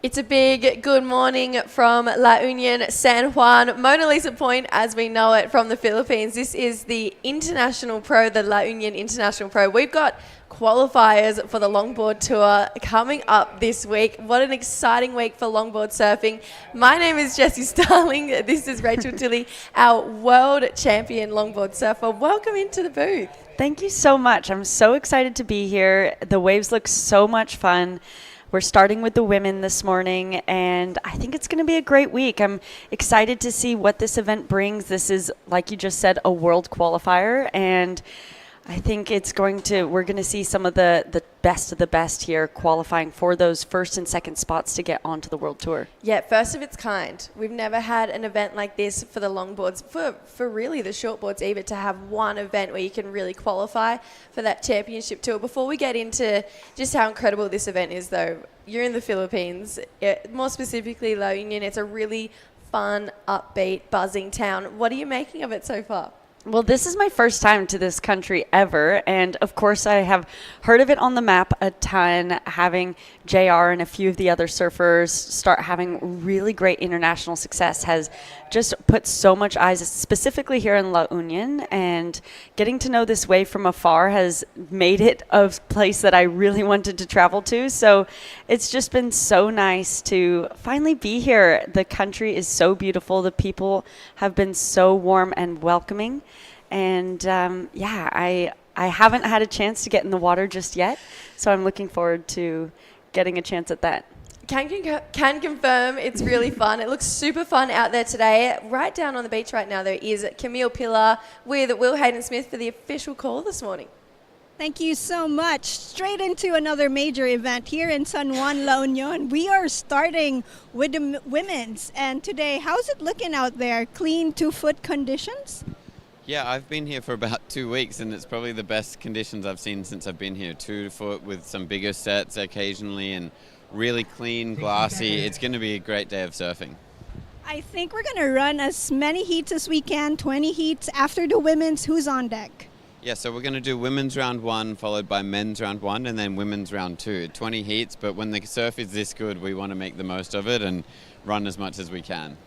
It's a big good morning from La Union, San Juan, Mona Lisa Point as we know it from the Philippines. This is the International Pro, the La Union International Pro. We've got qualifiers for the Longboard Tour coming up this week. What an exciting week for longboard surfing. My name is Jessie Starling. This is Rachel Tilley, our world champion longboard surfer. Welcome into the booth. Thank you so much. I'm so excited to be here. The waves look so much fun. We're starting with the women this morning, and I think it's going to be a great week. I'm excited to see what this event brings. This is, like you just said, a world qualifier, and I think we're going to see some of the best here qualifying for those first and second spots to get onto the World Tour. Yeah, first of its kind. We've never had an event like this for the longboards, for really the shortboards even, to have one event where you can really qualify for that championship tour. Before we get into just how incredible this event is, though, you're in the Philippines, more specifically La Union. It's a really fun, upbeat, buzzing town. What are you making of it so far? Well, this is my first time to this country ever, and of course I have heard of it on the map a ton, having JR and a few of the other surfers start having really great international success has just put so much eyes, specifically here in La Union, and getting to know this wave from afar has made it a place that I really wanted to travel to. So it's just been so nice to finally be here. The country is so beautiful. The people have been so warm and welcoming. And I haven't had a chance to get in the water just yet, so I'm looking forward to getting a chance at that. Can confirm it's really fun. It looks super fun out there today. Right down on the beach right now, there is Camille Pillar with Will Hayden-Smith for the official call this morning. Thank you so much. Straight into another major event here in San Juan, La Union. We are starting with the women's. And today, how's it looking out there? Clean 2-foot conditions? Yeah, I've been here for about 2 weeks, and it's probably the best conditions I've seen since I've been here. 2 foot with some bigger sets occasionally and really clean, glassy. It's going to be a great day of surfing. I think we're going to run as many heats as we can, 20 heats. After the women's, who's on deck? Yeah, so we're going to do women's round 1 followed by men's round 1 and then women's round 2. 20 heats, but when the surf is this good, we want to make the most of it and run as much as we can.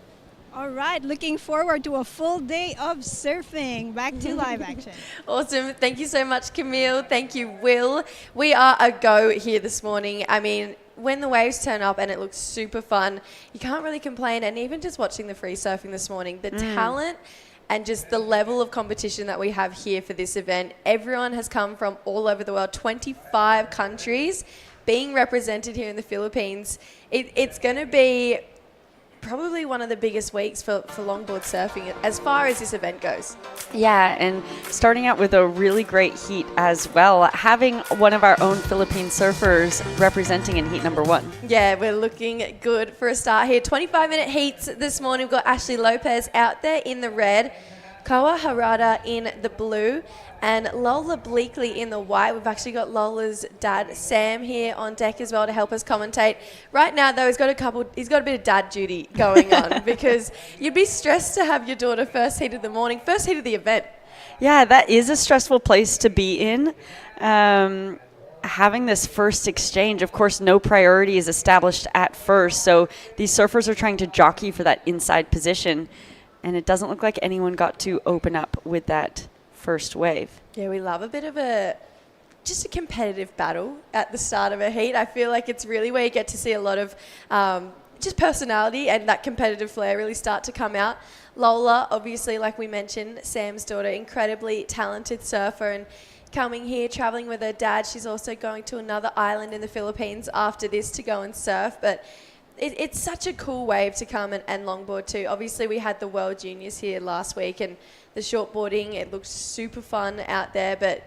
All right, looking forward to a full day of surfing. Back to live action. Awesome. Thank you so much, Camille. Thank you, Will. We are a go here this morning. I mean, when the waves turn up and it looks super fun, you can't really complain. And even just watching the free surfing this morning, the talent and just the level of competition that we have here for this event. Everyone has come from all over the world, 25 countries being represented here in the Philippines. It's going to be probably one of the biggest weeks for longboard surfing as far as this event goes. Yeah, and starting out with a really great heat as well, having one of our own Philippine surfers representing in heat number 1. Yeah, we're looking good for a start here. 25-minute heats this morning. We've got Ashley Lopez out there in the red, Kawa Harada in the blue, and Lola Bleakley in the white. We've actually got Lola's dad, Sam, here on deck as well to help us commentate. Right now, though, he's got a bit of dad duty going on because you'd be stressed to have your daughter first heat of the morning, first heat of the event. Yeah, that is a stressful place to be in. Having this first exchange, of course, no priority is established at first, so these surfers are trying to jockey for that inside position, and it doesn't look like anyone got to open up with that first wave. Yeah, we love a bit of just a competitive battle at the start of a heat. I feel like it's really where you get to see a lot of just personality and that competitive flair really start to come out. Lola, obviously, like we mentioned, Sam's daughter, incredibly talented surfer, and coming here, traveling with her dad. She's also going to another island in the Philippines after this to go and surf. But It's such a cool wave to come and longboard too. Obviously, we had the World Juniors here last week, and the shortboarding, it looked super fun out there, but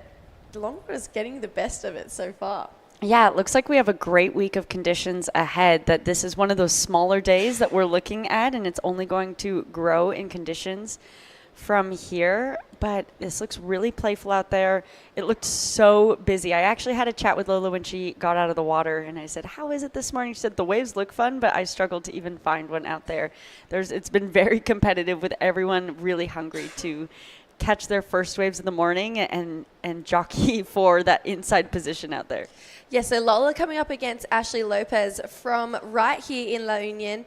the longboard is getting the best of it so far. Yeah, it looks like we have a great week of conditions ahead, that this is one of those smaller days that we're looking at, and it's only going to grow in conditions from here. But this looks really playful out there. It looked so busy. I actually had a chat with Lola when she got out of the water, and I said, how is it this morning? She said, the waves look fun, but I struggled to even find one out there. It's been very competitive, with everyone really hungry to catch their first waves in the morning and jockey for that inside position out there. Yeah, so Lola coming up against Ashley Lopez from right here in La Union.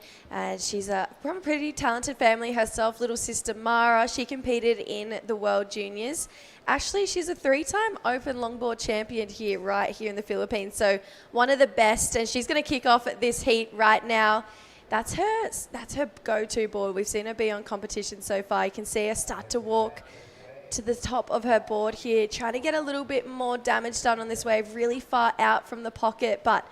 She's from a pretty talented family herself, little sister Mara. She competed in the World Juniors. Ashley, she's a 3-time Open Longboard champion right here in the Philippines. So one of the best, and she's going to kick off at this heat right now. That's her go-to board. We've seen her be on competition so far. You can see her start to walk to the top of her board here, trying to get a little bit more damage done on this wave, really far out from the pocket, but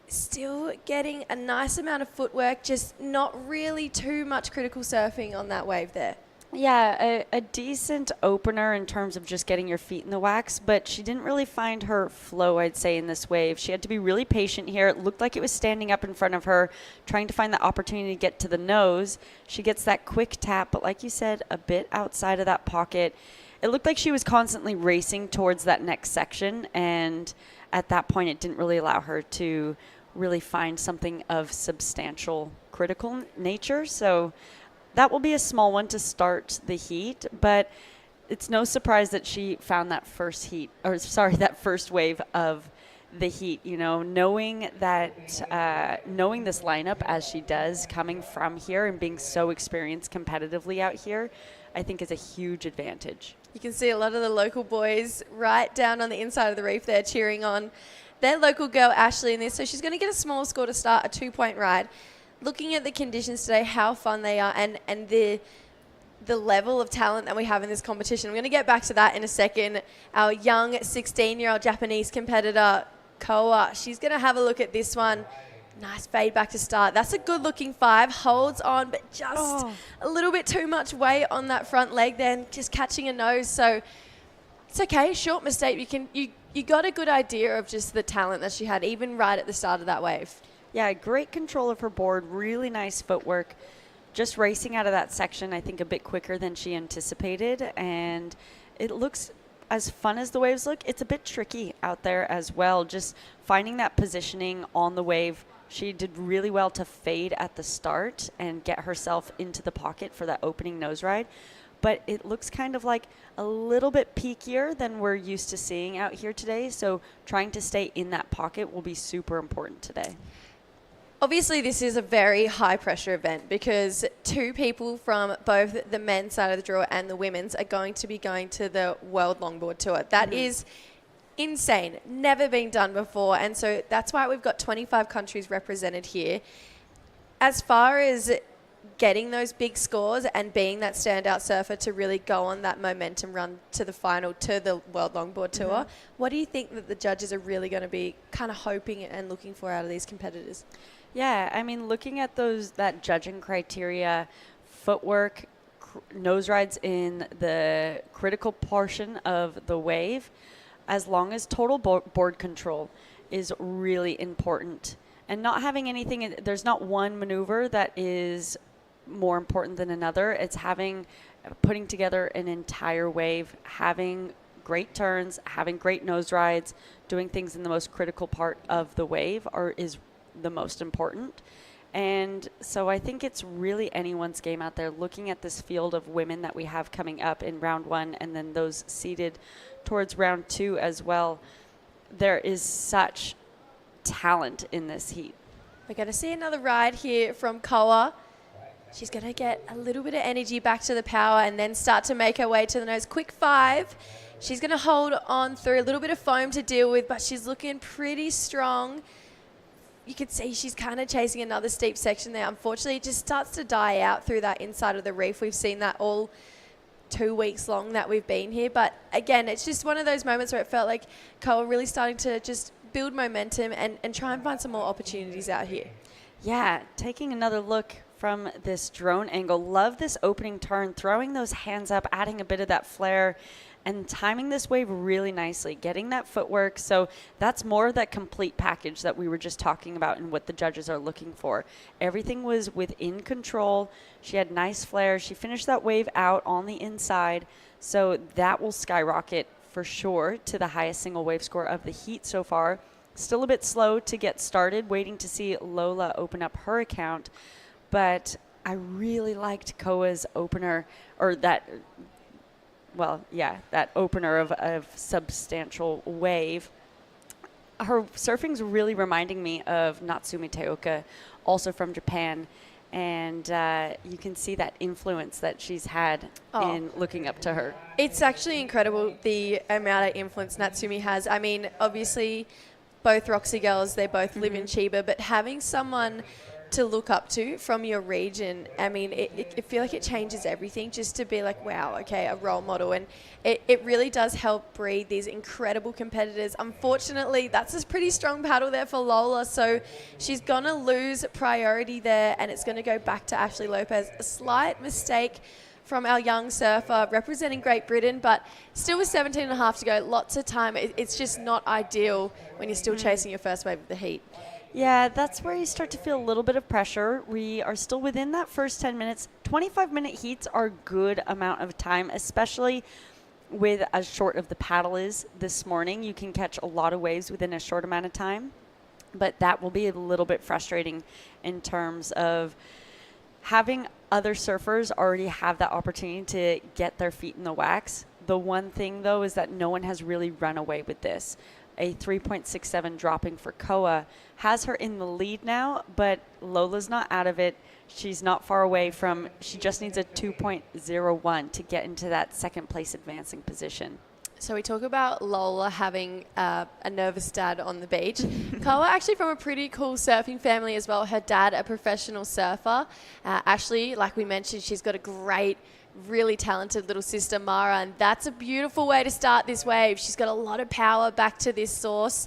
still getting a nice amount of footwork, just not really too much critical surfing on that wave there. Yeah, a decent opener in terms of just getting your feet in the wax, but she didn't really find her flow, I'd say, in this wave. She had to be really patient here. It looked like it was standing up in front of her, trying to find the opportunity to get to the nose. She gets that quick tap, but like you said, a bit outside of that pocket. It looked like she was constantly racing towards that next section, and at that point it didn't really allow her to really find something of substantial critical nature. So that will be a small one to start the heat, but it's no surprise that she found that first wave of the heat. You know, knowing this lineup as she does, coming from here and being so experienced competitively out here, I think is a huge advantage. You can see a lot of the local boys right down on the inside of the reef there cheering on their local girl Ashley in this. So she's going to get a small score to start, a 2-point ride. Looking at the conditions today, how fun they are, and the level of talent that we have in this competition. I'm going to get back to that in a second. Our young 16-year-old Japanese competitor, Koa, she's going to have a look at this one. Nice fade back to start. That's a good-looking 5. Holds on, but just a little bit too much weight on that front leg then, just catching a nose. So it's okay, short mistake. You got a good idea of just the talent that she had, even right at the start of that wave. Yeah, great control of her board, really nice footwork. Just racing out of that section, I think, a bit quicker than she anticipated. And it looks, as fun as the waves look, it's a bit tricky out there as well. Just finding that positioning on the wave. She did really well to fade at the start and get herself into the pocket for that opening nose ride. But it looks kind of like a little bit peakier than we're used to seeing out here today. So trying to stay in that pocket will be super important today. Obviously, this is a very high-pressure event because 2 people from both the men's side of the draw and the women's are going to be going to the World Longboard Tour. That is insane. Never been done before. And so that's why we've got 25 countries represented here. As far as getting those big scores and being that standout surfer to really go on that momentum run to the final, to the World Longboard Tour, what do you think that the judges are really going to be kind of hoping and looking for out of these competitors? Yeah, I mean, looking at that judging criteria, footwork, nose rides in the critical portion of the wave, as long as total board control is really important. And not having anything, there's not one maneuver that is more important than another. It's putting together an entire wave, having great turns, having great nose rides, doing things in the most critical part of the wave is the most important. And so I think it's really anyone's game out there, looking at this field of women that we have coming up in round 1 and then those seeded towards round 2 as well. There is such talent in this heat. We're going to see another ride here from Koa. She's going to get a little bit of energy back to the power and then start to make her way to the nose. Quick 5. She's going to hold on through, a little bit of foam to deal with, but she's looking pretty strong. You can see she's kind of chasing another steep section there. Unfortunately, it just starts to die out through that inside of the reef. We've seen that all 2 weeks long that we've been here. But again, it's just one of those moments where it felt like Koa really starting to just build momentum and try and find some more opportunities out here. Yeah, taking another look from this drone angle. Love this opening turn, throwing those hands up, adding a bit of that flair, and timing this wave really nicely, getting that footwork. So that's more of that complete package that we were just talking about and what the judges are looking for. Everything was within control. She had nice flair. She finished that wave out on the inside. So that will skyrocket for sure to the highest single wave score of the heat so far. Still a bit slow to get started, waiting to see Lola open up her account. But I really liked Koa's opener, or that opener of substantial wave. Her surfing's really reminding me of Natsumi Teoka, also from Japan. And you can see that influence that she's had in looking up to her. It's actually incredible the amount of influence Natsumi has. I mean, obviously, both Roxy girls, they both live in Chiba, but having someone to look up to from your region, I mean, I feel like it changes everything just to be like, wow, okay, a role model. And it really does help breed these incredible competitors. Unfortunately, that's a pretty strong paddle there for Lola, so she's going to lose priority there, and it's going to go back to Ashley Lopez. A slight mistake from our young surfer representing Great Britain, but still with 17 and a half to go, lots of time. It's just not ideal when you're still chasing your first wave of the heat. Yeah, that's where you start to feel a little bit of pressure. We are still within that first 10 minutes. 25-minute heats are a good amount of time, especially with as short of the paddle is this morning. You can catch a lot of waves within a short amount of time, but that will be a little bit frustrating in terms of having other surfers already have that opportunity to get their feet in the wax. The one thing, though, is that no one has really run away with this. A 3.67 dropping for Koa has her in the lead now, but Lola's not out of it. She's not far away from, she just needs a 2.01 to get into that second place advancing position. So we talk about Lola having a nervous dad on the beach. Koa actually from a pretty cool surfing family as well. Her dad, a professional surfer. Ashley, like we mentioned, she's got a great, really talented little sister, Mara, and that's a beautiful way to start this wave. She's got a lot of power back to this source.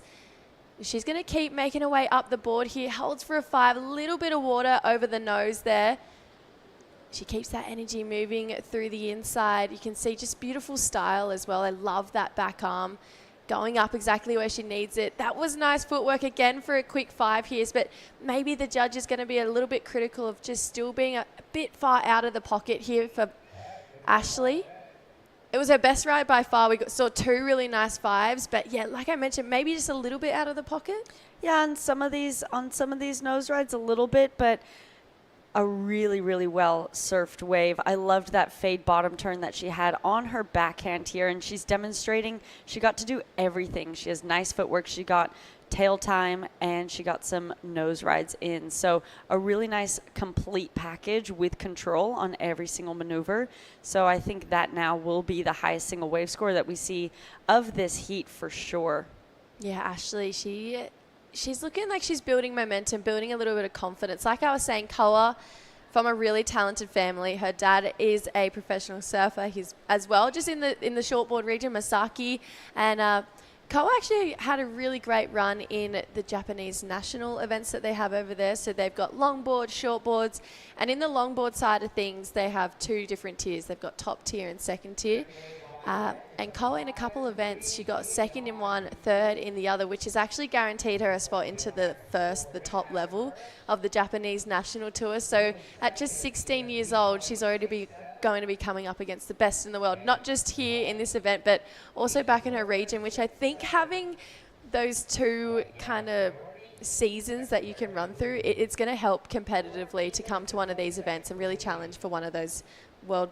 She's going to keep making her way up the board here. Holds for a 5, a little bit of water over the nose there. She keeps that energy moving through the inside. You can see just beautiful style as well. I love that back arm going up exactly where she needs it. That was nice footwork again for a quick 5 here, but maybe the judge is going to be a little bit critical of just still being a bit far out of the pocket here for Ashley. It was her best ride by far. We saw 2 really nice 5s, but yeah, like I mentioned, maybe just a little bit out of the pocket. Yeah, on some of these nose rides a little bit, but a really, really well surfed wave. I loved that fade bottom turn that she had on her backhand here, and she's demonstrating she got to do everything. She has nice footwork. She got tail time, and she got some nose rides in. So a really nice complete package with control on every single maneuver. So I think that now will be the highest single wave score that we see of this heat for sure. Yeah, Ashley, she's looking like she's building momentum, building a little bit of confidence. Like I was saying, Koa from a really talented family. Her dad is a professional surfer. He's as well, just in the shortboard region, Masaki. And Koa actually had a really great run in the Japanese national events that they have over there. So they've got longboard, shortboards, and in the longboard side of things, they have 2 different tiers. They've got top tier and second tier. And Koa in a couple of events, she got second in one, third in the other, which has actually guaranteed her a spot into the top level of the Japanese national tour. So at just 16 years old, she's already going to be coming up against the best in the world, not just here in this event, but also back in her region, which I think having those 2 kind of seasons that you can run through, it's going to help competitively to come to one of these events and really challenge for one of those world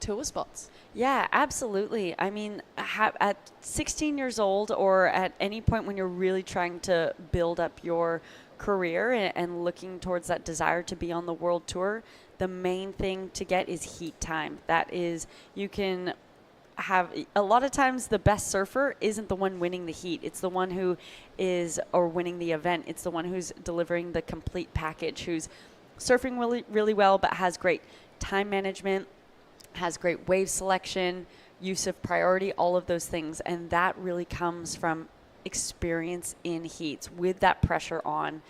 tour spots. Yeah, absolutely. I mean, at 16 years old or at any point when you're really trying to build up your career and looking towards that desire to be on the world tour, the main thing to get is heat time. That is, you can have a lot of times the best surfer isn't the one winning the heat. It's the one who is, or winning the event. It's the one who's delivering the complete package, who's surfing really, really well, but has great time management, has great wave selection, use of priority, all of those things. And that really comes from experience in heats with that pressure on.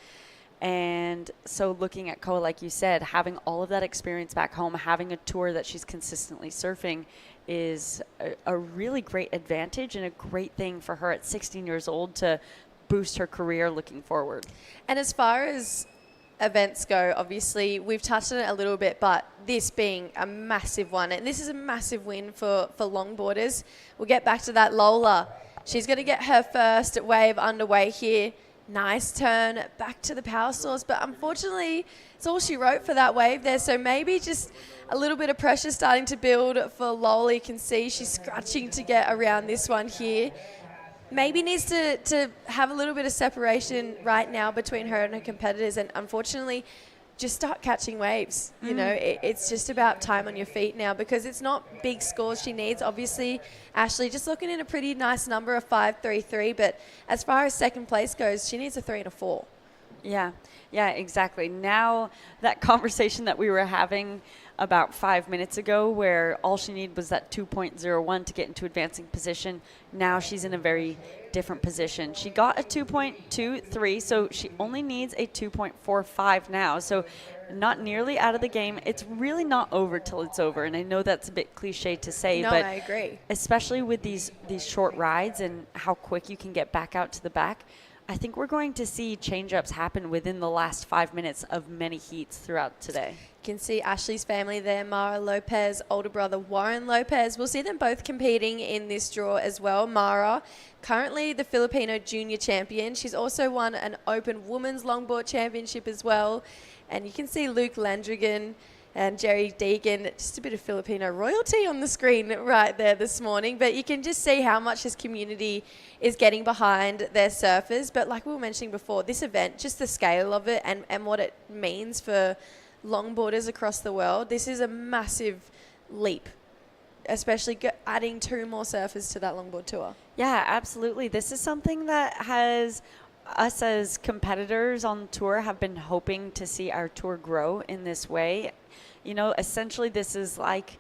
And so looking at Koa, like you said, having all of that experience back home, having a tour that she's consistently surfing is a really great advantage and a great thing for her at 16 years old to boost her career looking forward. And as far as events go, obviously we've touched on it a little bit, but this being a massive one, and this is a massive win for longboarders. We'll get back to that. Lola, she's going to get her first wave underway here. Nice turn back to the power source, but unfortunately it's all she wrote for that wave there, so maybe just a little bit of pressure starting to build for Lola. You can see she's scratching to get around this one here. Maybe needs to have a little bit of separation right now between her and her competitors, and unfortunately just start catching waves. You know, it's just about time on your feet now, because it's not big scores she needs. Obviously, Ashley just looking in a pretty nice number of 5.33, but as far as second place goes, she needs a 3 and a 4. Yeah, exactly. Now that conversation that we were having about 5 minutes ago, where all she needed was that 2.01 to get into advancing position, now she's in a very different position. She got a 2.23, so she only needs a 2.45 now, so not nearly out of the game. It's really not over till it's over, and I know that's a bit cliche to say, No, but I agree. especially with these short rides and how quick you can get back out to the back, I think we're going to see change-ups happen within the last 5 minutes of many heats throughout today. You can see Ashley's family there, Mara Lopez, older brother Warren Lopez. We'll see them both competing in this draw as well. Mara, currently the Filipino junior champion. She's also won an open women's longboard championship as well. And you can see Luke Landrigan and Jerry Deegan, just a bit of Filipino royalty on the screen right there this morning. But you can just see how much this community is getting behind their surfers. But like we were mentioning before, this event, just the scale of it and what it means for longboarders across the world, this is a massive leap, especially adding 2 more surfers to that longboard tour. Yeah, absolutely. This is something that has us as competitors on tour have been hoping to see our tour grow in this way. You know, essentially this is like,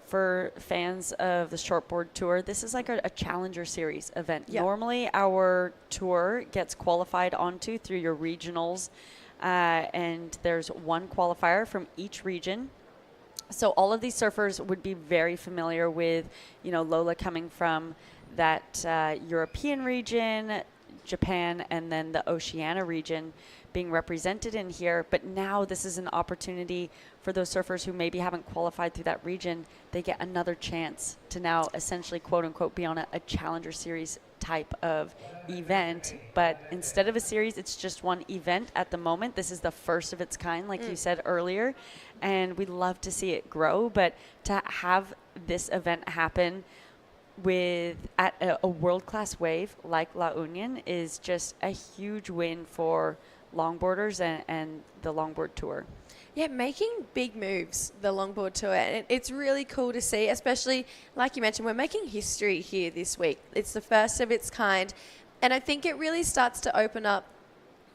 for fans of the shortboard tour, this is like a Challenger Series event. Yep. Normally our tour gets qualified onto through your regionals, and there's one qualifier from each region. So all of these surfers would be very familiar with, you know, Lola coming from that European region, Japan, and then the Oceania region being represented in here. But now this is an opportunity for those surfers who maybe haven't qualified through that region. They get another chance to now essentially, quote unquote, be on a Challenger Series type of event. But instead of a series, it's just one event at the moment. This is the first of its kind, like you said earlier, and we'd love to see it grow. But to have this event happen at a world-class wave like La Union is just a huge win for longboarders and the longboard tour. Yeah, making big moves, the longboard tour, and it's really cool to see, especially like you mentioned, we're making history here this week. It's the first of its kind, and I think it really starts to open up.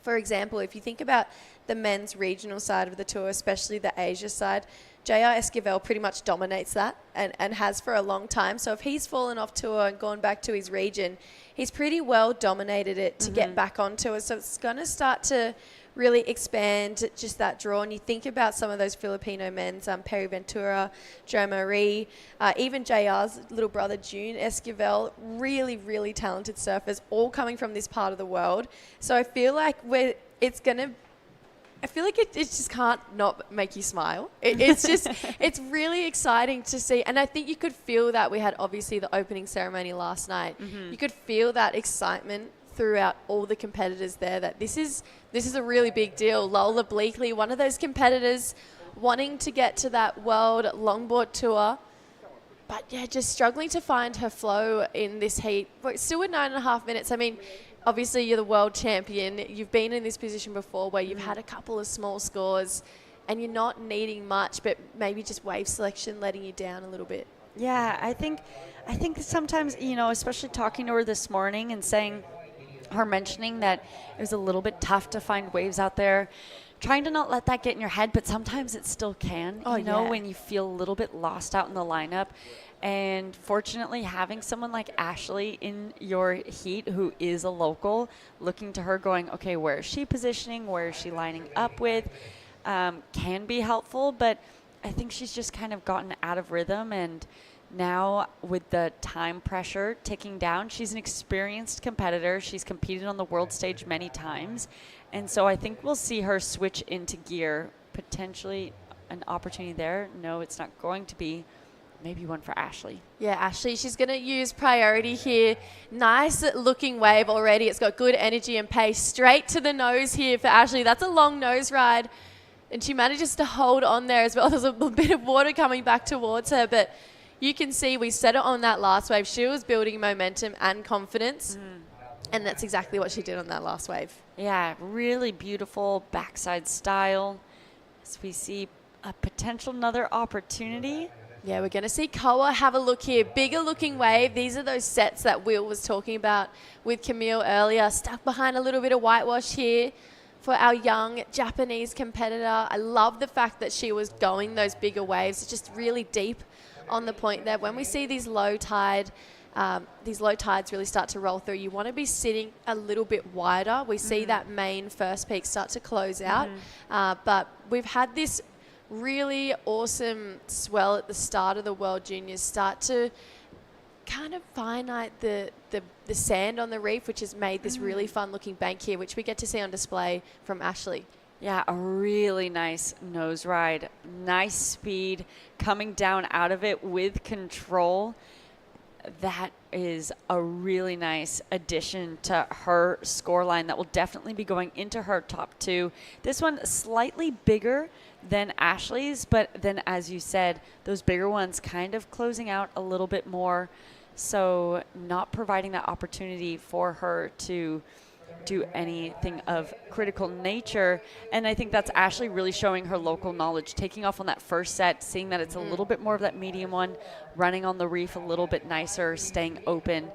For example, if you think about the men's regional side of the tour, especially the Asia side, JR Esquivel pretty much dominates that and has for a long time. So if he's fallen off tour and gone back to his region, he's pretty well dominated it to get back on tour. So it's going to start to really expand just that draw. And you think about some of those Filipino men's, Perry Ventura, Joe Marie, even JR's little brother June Esquivel, really, really talented surfers, all coming from this part of the world. So I feel like it just can't not make you smile. It's just, it's really exciting to see. And I think you could feel that. We had obviously the opening ceremony last night. You could feel that excitement throughout all the competitors there, that this is a really big deal. Lola Bleakley, one of those competitors wanting to get to that World Longboard Tour, but yeah, just struggling to find her flow in this heat. But still with 9.5 minutes. I mean, obviously you're the world champion. You've been in this position before where you've had a couple of small scores and you're not needing much, but maybe just wave selection letting you down a little bit. Yeah, I think sometimes, you know, especially talking to her this morning and mentioning that it was a little bit tough to find waves out there. trying to not let that get in your head, but sometimes it still can, Oh, you know, yeah. when you feel a little bit lost out in the lineup. And fortunately, having someone like Ashley in your heat who is a local, looking to her going, okay, where is she positioning? Where is she lining up with? Can be helpful, but I think she's just kind of gotten out of rhythm. And now with the time pressure ticking down, she's an experienced competitor. She's competed on the world stage many times. And so I think we'll see her switch into gear, potentially an opportunity there. No, it's not going to be. Maybe one for Ashley. Yeah, Ashley, she's going to use priority here. Nice looking wave already. It's got good energy and pace. Straight to the nose here for Ashley. That's a long nose ride. And she manages to hold on there as well. There's a bit of water coming back towards her, but you can see we set it on that last wave. She was building momentum and confidence. And that's exactly what she did on that last wave. Yeah, really beautiful backside style. As we see a potential another opportunity. Yeah, we're going to see Koa have a look here. Bigger looking wave. These are those sets that Will was talking about with Camille earlier. Stuck behind a little bit of whitewash here for our young Japanese competitor. I love the fact that she was going those bigger waves. It's just really deep on the point there. When we see these low tides really start to roll through, you want to be sitting a little bit wider. We see that main first peak start to close out. But we've had this really awesome swell at the start of the World Juniors start to kind of finite the sand on the reef, which has made this really fun looking bank here, which we get to see on display from Ashley. Yeah, a really nice nose ride. Nice speed coming down out of it with control. That is a really nice addition to her scoreline that will definitely be going into her top two. This one slightly bigger than Ashley's, but then as you said, those bigger ones kind of closing out a little bit more. So not providing that opportunity for her to do anything of critical nature. And I think that's Ashley really showing her local knowledge, taking off on that first set, seeing that it's a little bit more of that medium one, running on the reef a little bit nicer, staying open.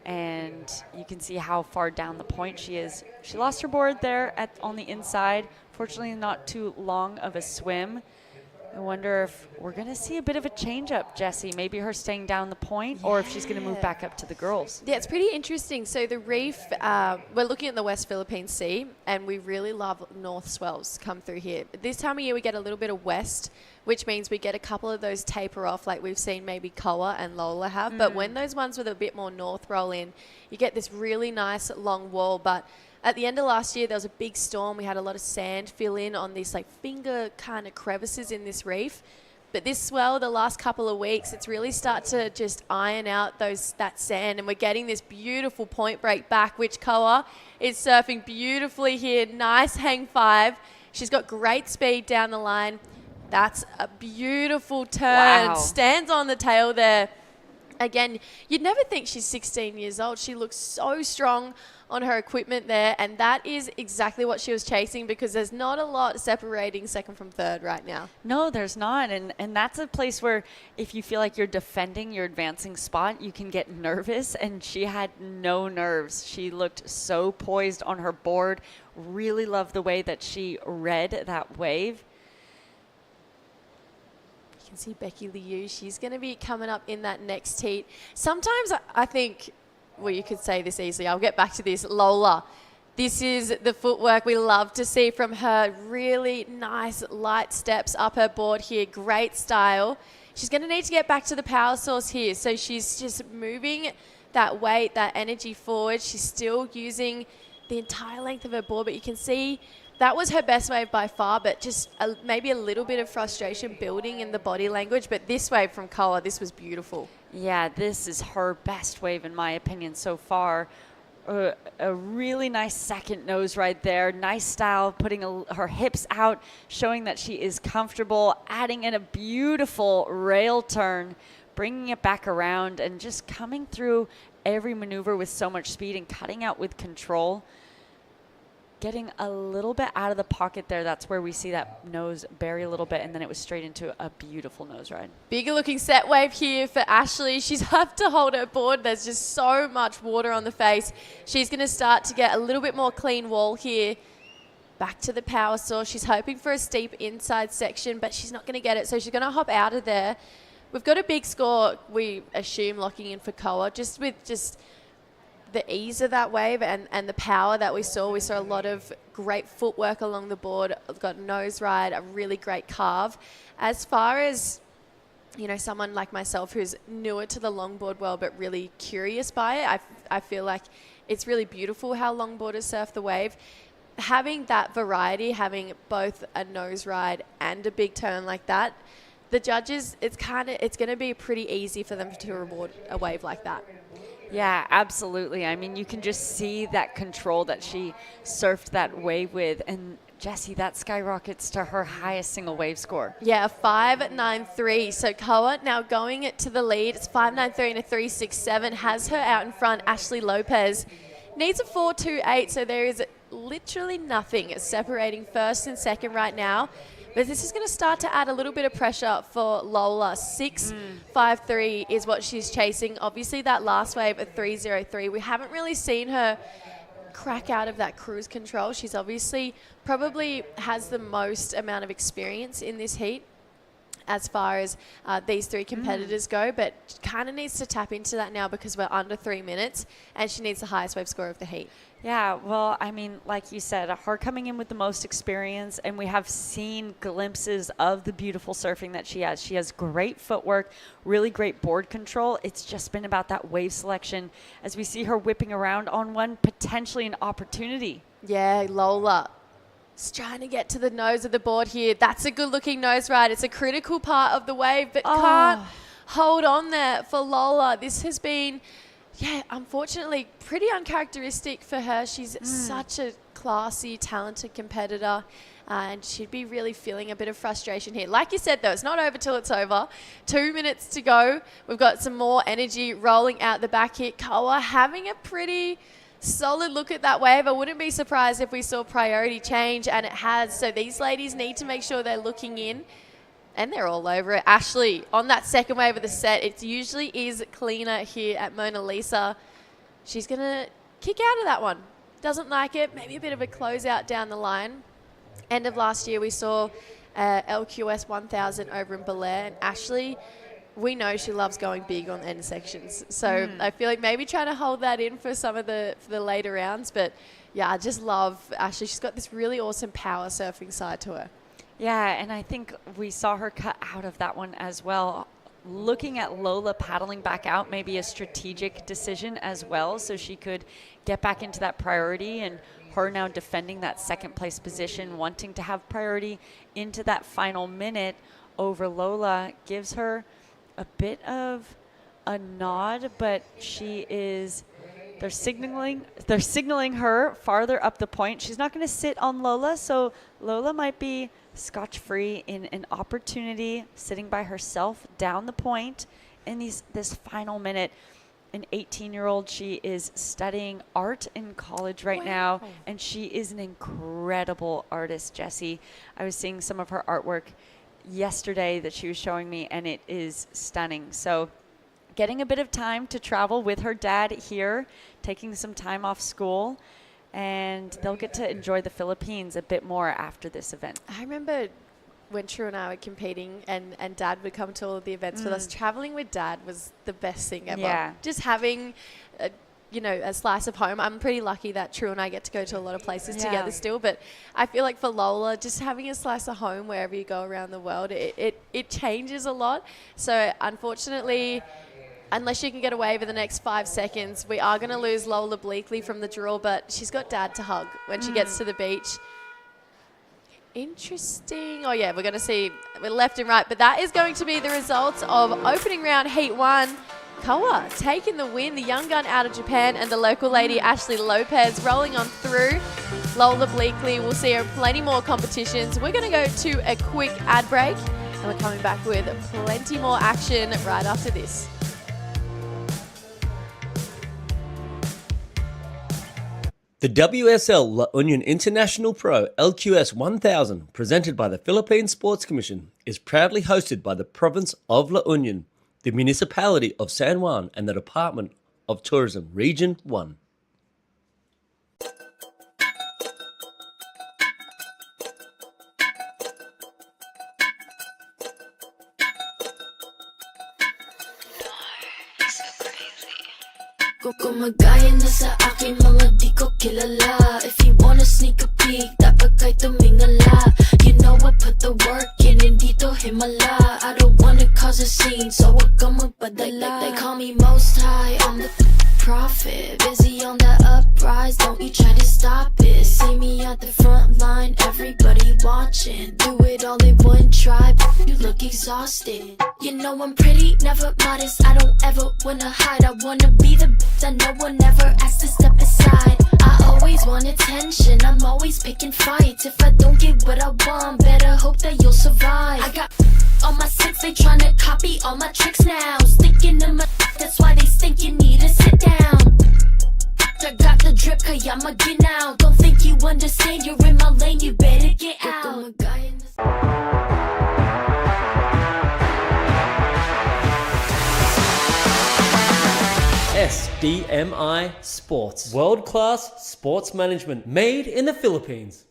And you can see how far down the point she is. She lost her board there on the inside. Fortunately, not too long of a swim. I wonder if we're going to see a bit of a change up, Jessie. Maybe her staying down the point, or if she's going to move back up to the girls. Yeah, it's pretty interesting. So the reef, we're looking at the West Philippine Sea, and we really love north swells come through here. This time of year, we get a little bit of west, which means we get a couple of those taper off like we've seen maybe Koa and Lola have. But when those ones with a bit more north roll in, you get this really nice long wall. But at the end of last year, there was a big storm. We had a lot of sand fill in on these like finger kind of crevices in this reef. But this swell, the last couple of weeks, it's really start to just iron out that sand, and we're getting this beautiful point break back, which Koa is surfing beautifully here. Nice hang five. She's got great speed down the line. That's a beautiful turn. Wow. Stands on the tail there. Again, you'd never think she's 16 years old. She looks so strong on her equipment there, and that is exactly what she was chasing, because there's not a lot separating second from third right now. No, there's not. And that's a place where if you feel like you're defending your advancing spot, you can get nervous, and she had no nerves. She looked so poised on her board. Really loved the way that she read that wave. You can see Becky Liu. She's going to be coming up in that next heat. Sometimes I think, well, you could say this easily. I'll get back to this. Lola. This is the footwork we love to see from her. Really nice light steps up her board here. Great style. She's going to need to get back to the power source here. So she's just moving that weight, that energy forward. She's still using the entire length of her board, but you can see that was her best wave by far, but just maybe a little bit of frustration building in the body language. But this wave from Koa, this was beautiful. Yeah, this is her best wave in my opinion so far. A really nice second nose right there. Nice style, putting her hips out, showing that she is comfortable, adding in a beautiful rail turn, bringing it back around, and just coming through every maneuver with so much speed and cutting out with control. Getting a little bit out of the pocket there. That's where we see that nose bury a little bit, and then it was straight into a beautiful nose ride. Bigger looking set wave here for Ashley. She's have to hold her board. There's just so much water on the face. She's going to start to get a little bit more clean wall here. back to the power source. She's hoping for a steep inside section, but she's not going to get it. So she's going to hop out of there. We've got a big score, we assume, locking in for Koa, just with the ease of that wave and the power that we saw. We saw a lot of great footwork along the board. We've got nose ride, a really great carve. As far as, you know, someone like myself who's newer to the longboard world but really curious by it, I feel like it's really beautiful how longboarders surf the wave. Having that variety, having both a nose ride and a big turn like that, the judges, it's going to be pretty easy for them to reward a wave like that. Yeah, absolutely. I mean, you can just see that control that she surfed that wave with. And Jessie, that skyrockets to her highest single wave score. Yeah, 5.93. So Koa now going it to the lead. It's 5.93 and a 3.67. Has her out in front. Ashley Lopez needs a 4.28. So there is literally nothing separating first and second right now. But this is going to start to add a little bit of pressure for Lola. 6.53 is what she's chasing. Obviously, that last wave at 3.03, we haven't really seen her crack out of that cruise control. She's obviously probably has the most amount of experience in this heat as far as these three competitors go, but kind of needs to tap into that now because we're under 3 minutes and she needs the highest wave score of the heat. Yeah, well, I mean, like you said, her coming in with the most experience, and we have seen glimpses of the beautiful surfing that she has. She has great footwork, really great board control. It's just been about that wave selection as we see her whipping around on one, potentially an opportunity. Yeah, Lola. Just trying to get to the nose of the board here. That's a good-looking nose ride. It's a critical part of the wave, but can't hold on there for Lola. This has been, yeah, unfortunately, pretty uncharacteristic for her. She's such a classy, talented competitor, and she'd be really feeling a bit of frustration here. Like you said, though, it's not over till it's over. 2 minutes to go. We've got some more energy rolling out the back here. Koa having a pretty solid look at that wave. I wouldn't be surprised if we saw priority change, and it has. So these ladies need to make sure they're looking in, and they're all over it. Ashley on that second wave of the set. It usually is cleaner here at Mona Lisa. She's going to kick out of that one. Doesn't like it. Maybe a bit of a closeout down the line. End of last year, we saw LQS 1000 over in Belair, and Ashley, we know she loves going big on end sections. So I feel like maybe trying to hold that in for some of the later rounds. But yeah, I just love Ashley. She's got this really awesome power surfing side to her. Yeah, and I think we saw her cut out of that one as well. Looking at Lola paddling back out, maybe a strategic decision as well, so she could get back into that priority, and her now defending that second place position, wanting to have priority into that final minute over Lola gives her a bit of a nod, but they're signaling her farther up the point. She's not going to sit on Lola, so Lola might be scotch-free in an opportunity, sitting by herself down the point in this final minute. An 18-year-old, she is studying art in college right now, and she is an incredible artist, Jessie. I was seeing some of her artwork yesterday that she was showing me, and it is stunning. So getting a bit of time to travel with her dad here, taking some time off school, and they'll get to enjoy the Philippines a bit more after this event. I remember when True and I were competing and Dad would come to all of the events with us. Traveling with Dad was the best thing ever. Yeah. Just having a slice of home. I'm pretty lucky that True and I get to go to a lot of places together still, but I feel like for Lola, just having a slice of home wherever you go around the world, it changes a lot. So unfortunately, unless you can get away for the next 5 seconds, we are going to lose Lola Bleakley from the draw, but she's got Dad to hug when she gets to the beach. Interesting. Oh, yeah, we're going to see left and right, but that is going to be the results of opening round Heat 1. Koa taking the win, the young gun out of Japan, and the local lady Ashley Lopez rolling on through. Lola Bleakley, we'll see her in plenty more competitions. We're going to go to a quick ad break, and we're coming back with plenty more action right after this. The WSL La Union International Pro LQS 1000, presented by the Philippine Sports Commission, is proudly hosted by the province of La Union, the municipality of San Juan, and the Department of Tourism, Region 1. Gumagaya na sa aking mga di ko kilala. If you wanna sneak a peek, dapat kay tumingala. You know I put the work in, hindi to himala. I don't wanna cause a scene, so wag kang magpadala. They call me most high, I'm the prophet. Busy on the uprise, don't you try to stop it. See me at the front line, everybody watching. Do it all in one try, you look exhausted. You know I'm pretty, never modest. I don't ever wanna hide. I wanna be the bitch that no one ever asks to step aside. I always want attention, I'm always picking fights. If I don't get what I want, better hope that you'll survive. I got on my six, they tryna copy all my tricks now. Sticking to my that's why they think you need to sit down. I got the drip, I'ma get out. Don't think you understand, you're in my lane, you better get out. SDMI Sports. World-class sports management made in the Philippines.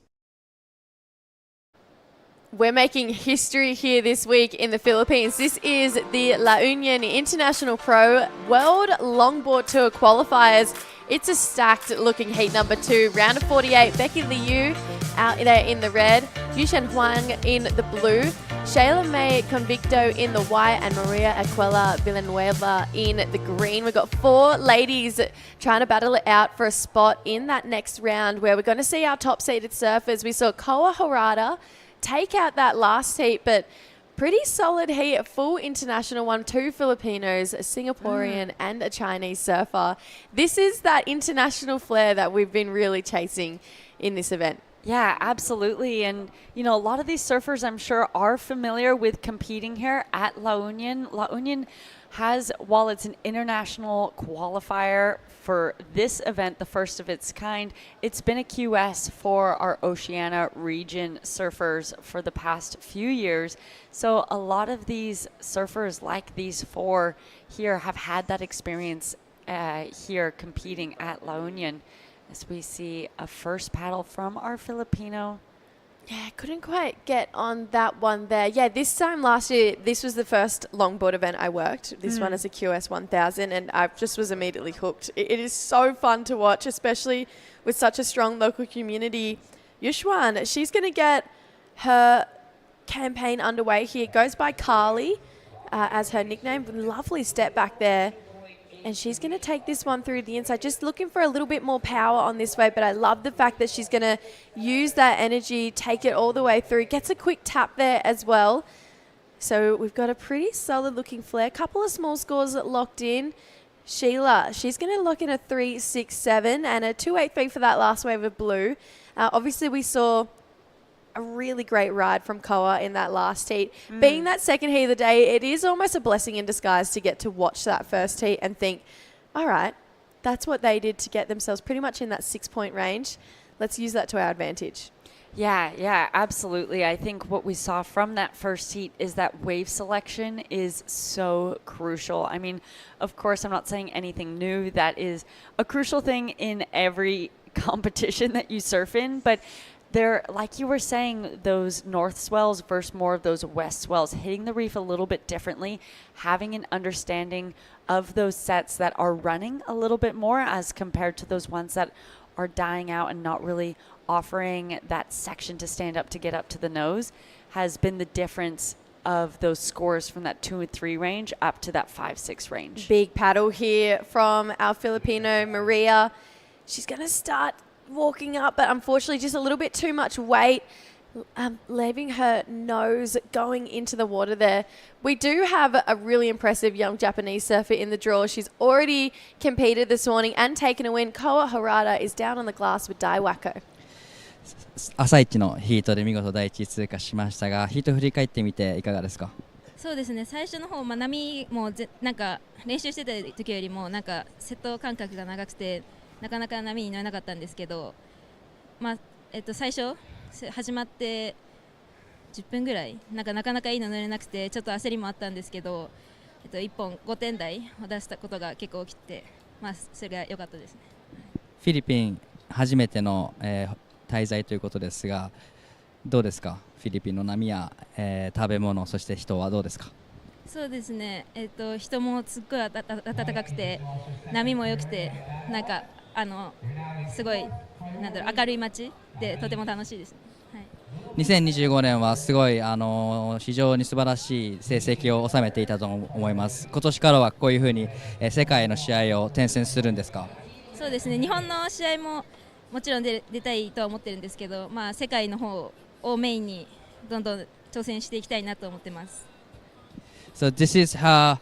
We're making history here this week in the Philippines. This is the La Union International Pro World Longboard Tour Qualifiers. It's a stacked looking heat number 2. Round of 48, Becky Liu out there in the red, Yushen Huang in the blue, Shayla May Convicto in the white, and Maria Aquila Villanueva in the green. We've got 4 ladies trying to battle it out for a spot in that next round where we're going to see our top seeded surfers. We saw Koa Harada take out that last heat, but pretty solid heat, a full international one, 2 Filipinos, a Singaporean and a Chinese surfer. This is that international flair that we've been really chasing in this event. Yeah, absolutely. And, you know, a lot of these surfers, I'm sure, are familiar with competing here at La Union. La Union has, while it's an international qualifier for this event, the first of its kind, it's been a QS for our Oceania region surfers for the past few years. So a lot of these surfers, like these 4 here, have had that experience here competing at La Union. As we see a first paddle from our Filipino. Yeah, couldn't quite get on that one there. Yeah, this time last year, this was the first longboard event I worked. This one is a QS 1000, and I just was immediately hooked. It is so fun to watch, especially with such a strong local community. Yushuan, she's going to get her campaign underway here. Goes by Carly as her nickname. Lovely step back there. And she's going to take this one through the inside, just looking for a little bit more power on this way. But I love the fact that she's going to use that energy, take it all the way through. Gets a quick tap there as well. So we've got a pretty solid looking flare. Couple of small scores locked in. Sheila, she's going to lock in a 3.67 and a 2.83 for that last wave of blue. Obviously, we saw a really great ride from Koa in that last heat. Being that second heat of the day, it is almost a blessing in disguise to get to watch that first heat and think, all right, that's what they did to get themselves pretty much in that 6-point range. Let's use that to our advantage. Yeah, absolutely. I think what we saw from that first heat is that wave selection is so crucial. I mean, of course, I'm not saying anything new. That is a crucial thing in every competition that you surf in, but they're, like you were saying, those north swells versus more of those west swells, hitting the reef a little bit differently, having an understanding of those sets that are running a little bit more as compared to those ones that are dying out and not really offering that section to stand up to get up to the nose has been the difference of those scores from that 2 and 3 range up to that 5-6 range. Big paddle here from our Filipino, Maria. She's going to start walking up, but unfortunately just a little bit too much weight, leaving her nose going into the water there. We do have a really impressive young Japanese surfer in the draw. She's already competed this morning and taken a win. Koa Harada is down on the glass with Daiwako. 朝一のヒートで見事第一通過しましたが、ヒート振り返ってみていかがですか？そうですね、最初の方、波もなんか練習してた時よりもなんかセット間隔が長くてなかなか波に乗れなかったんですけど、最初始まって10分ぐらいなかなかいいの乗れなくてちょっと焦りもあったんですけど、1本5点台を出したことが結構起きて、それが良かったですね。フィリピン初めての、滞在ということですが、どうですか？フィリピンの波や、食べ物、そして人はどうですか？そうですね、人もすっごい暖かくて波も良くてなんかすごいなんだろう明るい街でとても楽しいですね。はい、2025年はすごい非常に素晴らしい成績を収めていたと思います。今年からはこういうふうに世界の試合を転戦するんですか？そうですね、日本の試合ももちろん出たいとは思ってるんですけど、まあ、世界の方をメインにどんどん挑戦していきたいなと思ってます。So this is her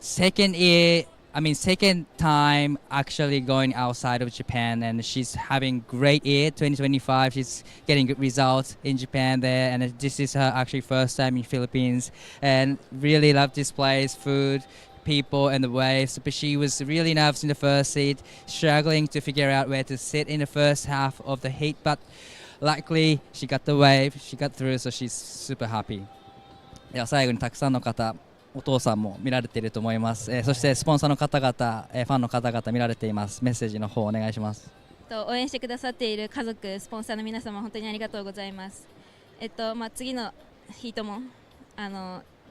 second year, second time actually going outside of Japan, and she's having great year 2025. She's getting good results in Japan there, and this is her actually first time in Philippines, and really love this place, food, people, and the waves. But she was really nervous in the first heat, struggling to figure out where to sit in the first half of the heat, but luckily she got the wave, she got through, so she's super happy. では最後にたくさんの方、お父さんも見られていると思います、そしてスポンサーの方々、ファンの方々見られています。メッセージの方お願いします。応援してくださっている家族、スポンサーの皆様本当にありがとうございます。次のヒートも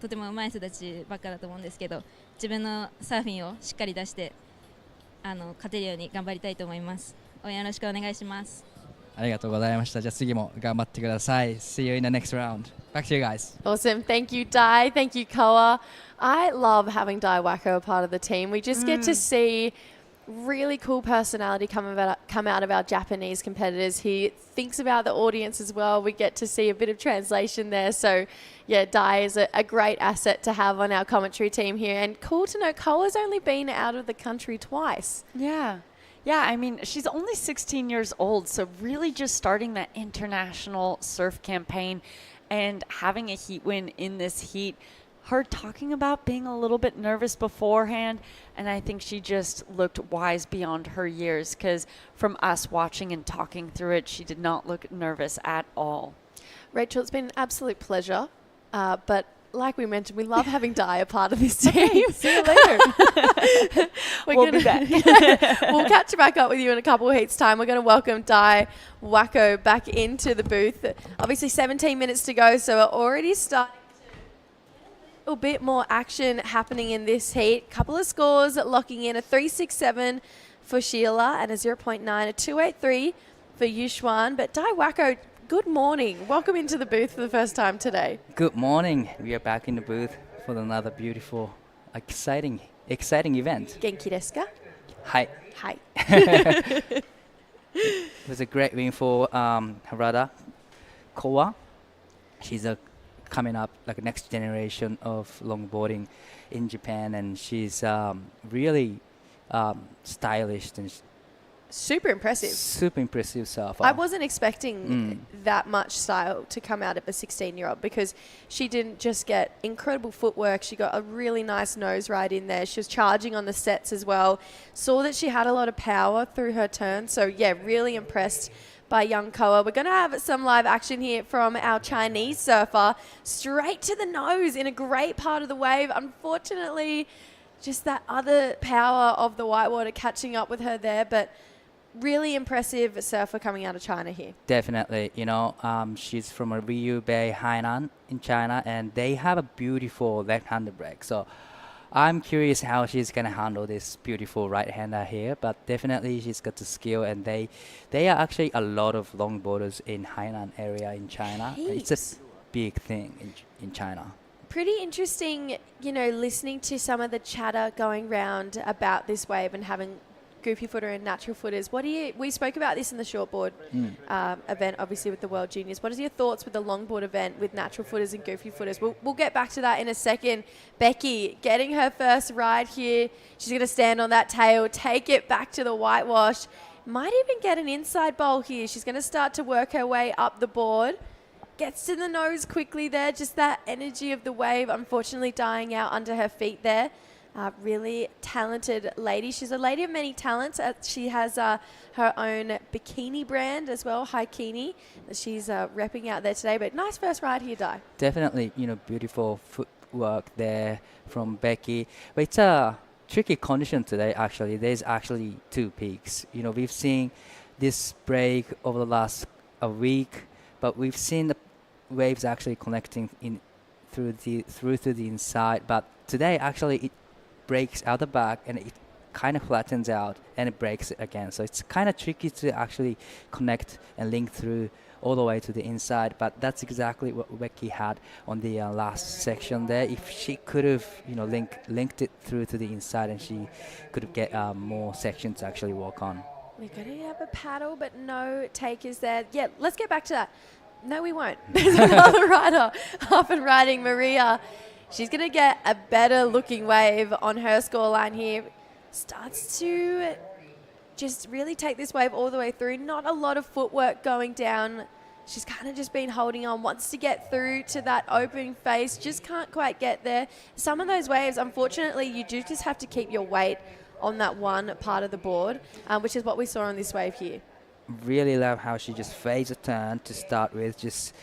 とても上手い人たちばっかだと思うんですけど、自分のサーフィンをしっかり出して勝てるように頑張りたいと思います。応援よろしくお願いします。ありがとうございました。じゃあ次も頑張ってください。See you in the next round. Back to you guys. Awesome. Thank you, Dai. Thank you, Koa. I love having Dai Wacko a part of the team. We just get to see really cool personality come out of our Japanese competitors. He thinks about the audience as well. We get to see a bit of translation there. So, yeah, Dai is a great asset to have on our commentary team here. And cool to know Koa's only been out of the country twice. Yeah. Yeah, I mean, she's only 16 years old, so really just starting that international surf campaign and having a heat win in this heat. Her talking about being a little bit nervous beforehand, and I think she just looked wise beyond her years, because from us watching and talking through it, she did not look nervous at all. Rachel, it's been an absolute pleasure, but like we mentioned, we love having Dai a part of this team. See you later. We'll be back. We'll catch back up with you in a couple of heats' time. We're going to welcome Dai Wacko back into the booth. Obviously, 17 minutes to go, so we're already starting a bit more action happening in this heat. Couple of scores locking in, a 3.67 for Sheila and a 0.9, a 2.83 for Yuxuan. But Dai Wacko, good morning. Welcome into the booth for the first time today. Good morning. We are back in the booth for another beautiful, exciting event. Genki desu ka? Hi. Hi. It was a great win for Harada Koa. She's coming up like next generation of longboarding in Japan, and she's really stylish and Super impressive. super impressive surfer. I wasn't expecting that much style to come out of a 16-year-old, because she didn't just get incredible footwork. She got a really nice nose ride in there. She was charging on the sets as well. Saw that she had a lot of power through her turn. So, yeah, really impressed by young Koa. We're going to have some live action here from our Chinese surfer. Straight to the nose in a great part of the wave. Unfortunately, just that other power of the whitewater catching up with her there. But really impressive surfer coming out of China here. Definitely, she's from Ryu Bay, Hainan in China, and they have a beautiful left-handed break. So I'm curious how she's gonna handle this beautiful right-hander here. But definitely, she's got the skill, and they are actually a lot of longboarders in Hainan area in China. Heaps. It's a big thing in China. Pretty interesting, listening to some of the chatter going round about this wave and having goofy footer and natural footers. We spoke about this in the shortboard event, obviously with the World Juniors. What is your thoughts with the longboard event with natural footers and goofy footers? We'll get back to that in a second. Becky getting her first ride here. She's going to stand on that tail, take it back to the whitewash. Might even get an inside bowl here. She's going to start to work her way up the board. Gets to the nose quickly there. Just that energy of the wave, unfortunately dying out under her feet there. Really talented lady. She's a lady of many talents. She has her own bikini brand as well, Haikini, that she's repping out there today. But nice first ride here, Dai. Definitely, beautiful footwork there from Becky. But it's a tricky condition today, actually. There's actually two peaks. We've seen this break over the last week, but we've seen the waves actually connecting in through to the inside. But today, actually, it breaks out the back and it kind of flattens out and it breaks it again. So it's kind of tricky to actually connect and link through all the way to the inside. But that's exactly what Becky had on the last section there. If she could have, linked it through to the inside, and she could have get more sections to actually walk on. We're going to have a paddle, but no takers there. Yeah, let's get back to that. No, we won't. There's another rider up and riding, Maria. She's going to get a better looking wave on her scoreline here. Starts to just really take this wave all the way through. Not a lot of footwork going down. She's kind of just been holding on, wants to get through to that open face, just can't quite get there. Some of those waves, unfortunately, you do just have to keep your weight on that one part of the board, which is what we saw on this wave here. Really love how she just fades a turn to start with, just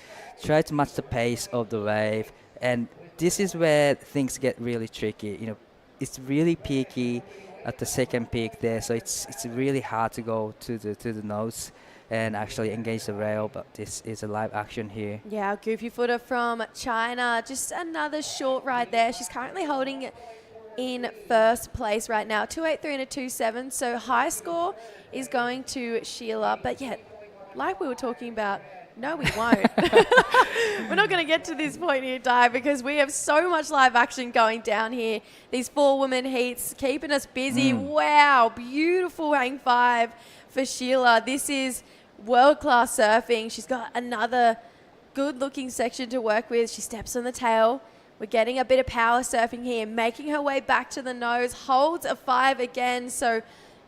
try to match the pace of the wave. And this is where things get really tricky. It's really peaky at the second peak there, so it's really hard to go to the nose and actually engage the rail, but this is a live action here. Yeah, goofy footer from China. Just another short ride there. She's currently holding in first place right now, 283 and a 27. So high score is going to Sheila. But yeah, like we were talking about, no, we won't. We're not going to get to this point here, Di, because we have so much live action going down here. These 4-woman heats keeping us busy. Wow, beautiful hang five for Sheila. This is world-class surfing. She's got another good-looking section to work with. She steps on the tail. We're getting a bit of power surfing here, making her way back to the nose, holds a 5 again. So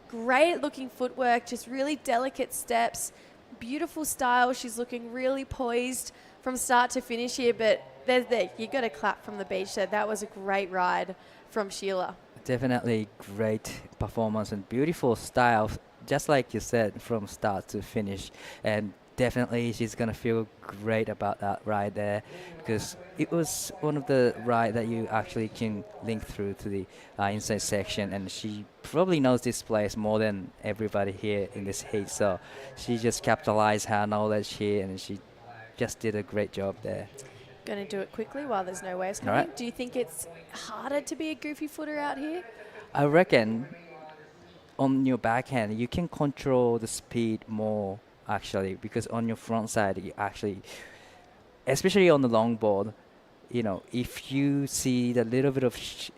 great-looking footwork, just really delicate steps. Beautiful style. She's looking really poised from start to finish here, but you got to clap from the beach there. That was a great ride from Sheila. Definitely great performance and beautiful style, just like you said, from start to finish. And definitely she's going to feel great about that ride there, because it was one of the ride that you actually can link through to the inside section, and she probably knows this place more than everybody here in this heat, so she just capitalized her knowledge here and she just did a great job there. Going to do it quickly while there's no waves coming. Right. Do you think it's harder to be a goofy footer out here? I reckon on your backhand you can control the speed more actually, because on your front side you actually, especially on the longboard, if you see the little bit of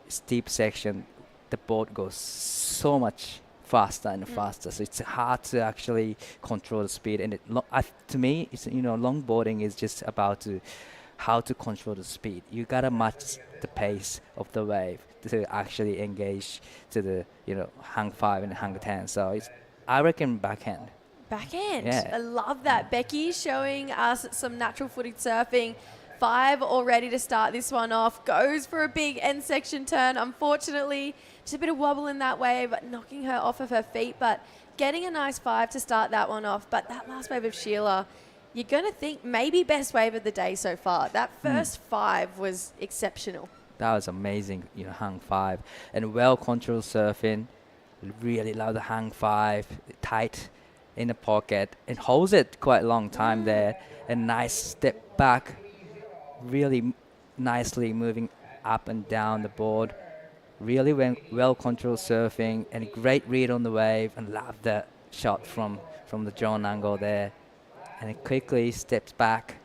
steep section, the board goes so much faster and faster, so it's hard to actually control the speed. And to me, it's longboarding is just about how to control the speed. You gotta match the pace of the wave to actually engage to the hang 5 and hang 10. So I reckon backhand. Backhand. Yeah. I love that. Becky showing us some natural footed surfing. 5 all ready to start this one off. Goes for a big end section turn. Unfortunately, just a bit of wobble in that wave, knocking her off of her feet, but getting a nice 5 to start that one off. But that last wave of Sheila, you're going to think maybe best wave of the day so far. That first 5 was exceptional. That was amazing, hang 5. And well-controlled surfing. Really love the hang 5. Tight in the pocket and holds it quite a long time there. A nice step back, really nicely moving up and down the board. Really well-controlled surfing and great read on the wave, and love that shot from the drone angle there. And it quickly steps back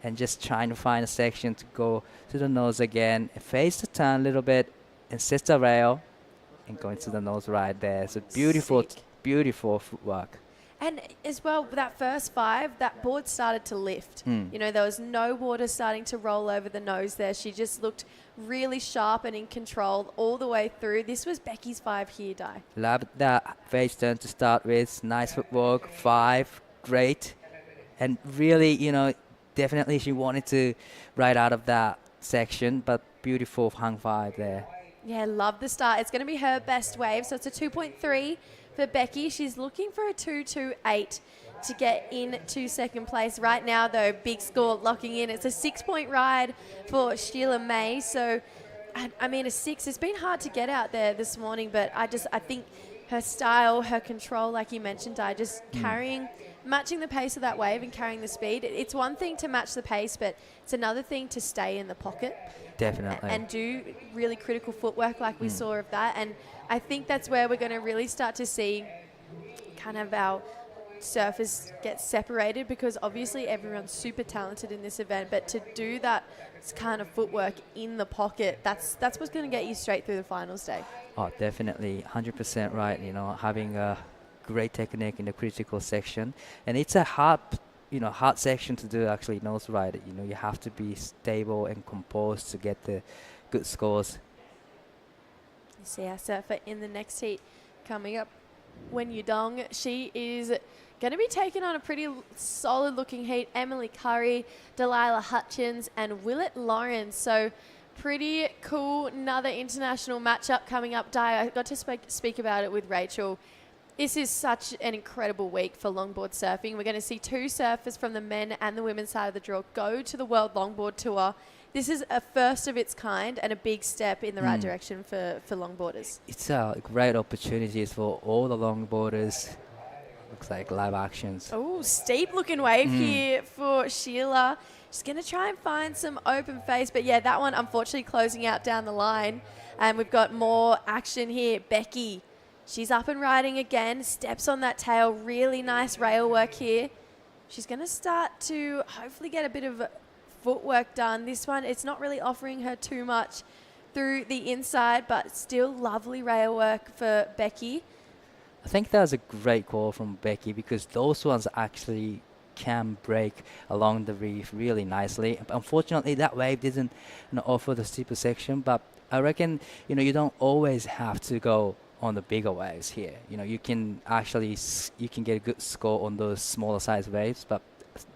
and just trying to find a section to go to the nose again. Face the turn a little bit and sets the rail and going to the nose right there. So beautiful, beautiful footwork. And as well, that first 5, that board started to lift. There was no water starting to roll over the nose there. She just looked really sharp and in control all the way through. This was Becky's 5 here, Di. Love that face turn to start with. Nice footwork. 5, great. And really, definitely she wanted to ride out of that section, but beautiful hang 5 there. Yeah, love the start. It's going to be her best wave. So it's a 2.3 for Becky. She's looking for a 2.28 to get into second place. Right now, though, big score locking in. It's a 6-point ride for Sheila May. So, a 6. It's been hard to get out there this morning, but I think her style, her control, like you mentioned, just carrying matching the pace of that wave and carrying the speed. It's one thing to match the pace, but it's another thing to stay in the pocket. Definitely. And do really critical footwork like we saw of that. And I think that's where we're going to really start to see kind of our surfers get separated, because obviously everyone's super talented in this event, but to do that kind of footwork in the pocket, that's what's going to get you straight through the finals day. Oh, definitely, 100% right. You know, having a great technique in the critical section, and it's a hard section to do actually. Nose right. You know, you have to be stable and composed to get the good scores. You see our surfer in the next heat coming up, Wen Yudong. She is going to be taking on a pretty solid looking heat. Emily Curry, Delilah Hutchins, and Willett Lawrence. So pretty cool. Another international matchup coming up. Di, I got to speak about it with Rachel. This is such an incredible week for longboard surfing. We're going to see two surfers from the men and the women's side of the draw go to the World Longboard Tour. This is a first of its kind and a big step in the right direction for longboarders. It's a great opportunity for all the longboarders. Looks like live actions. Oh, steep looking wave here for Sheila. She's going to try and find some open face. But yeah, that one unfortunately closing out down the line. And we've got more action here. Becky, she's up and riding again. Steps on that tail. Really nice rail work here. She's going to start to hopefully get a bit of footwork done. This one, it's not really offering her too much through the inside, but still lovely rail work for Becky. I think that was a great call from Becky, because those ones actually can break along the reef really nicely. Unfortunately, that wave didn't offer the steeper section, but I reckon you don't always have to go on the bigger waves here. You can actually get a good score on those smaller size waves, but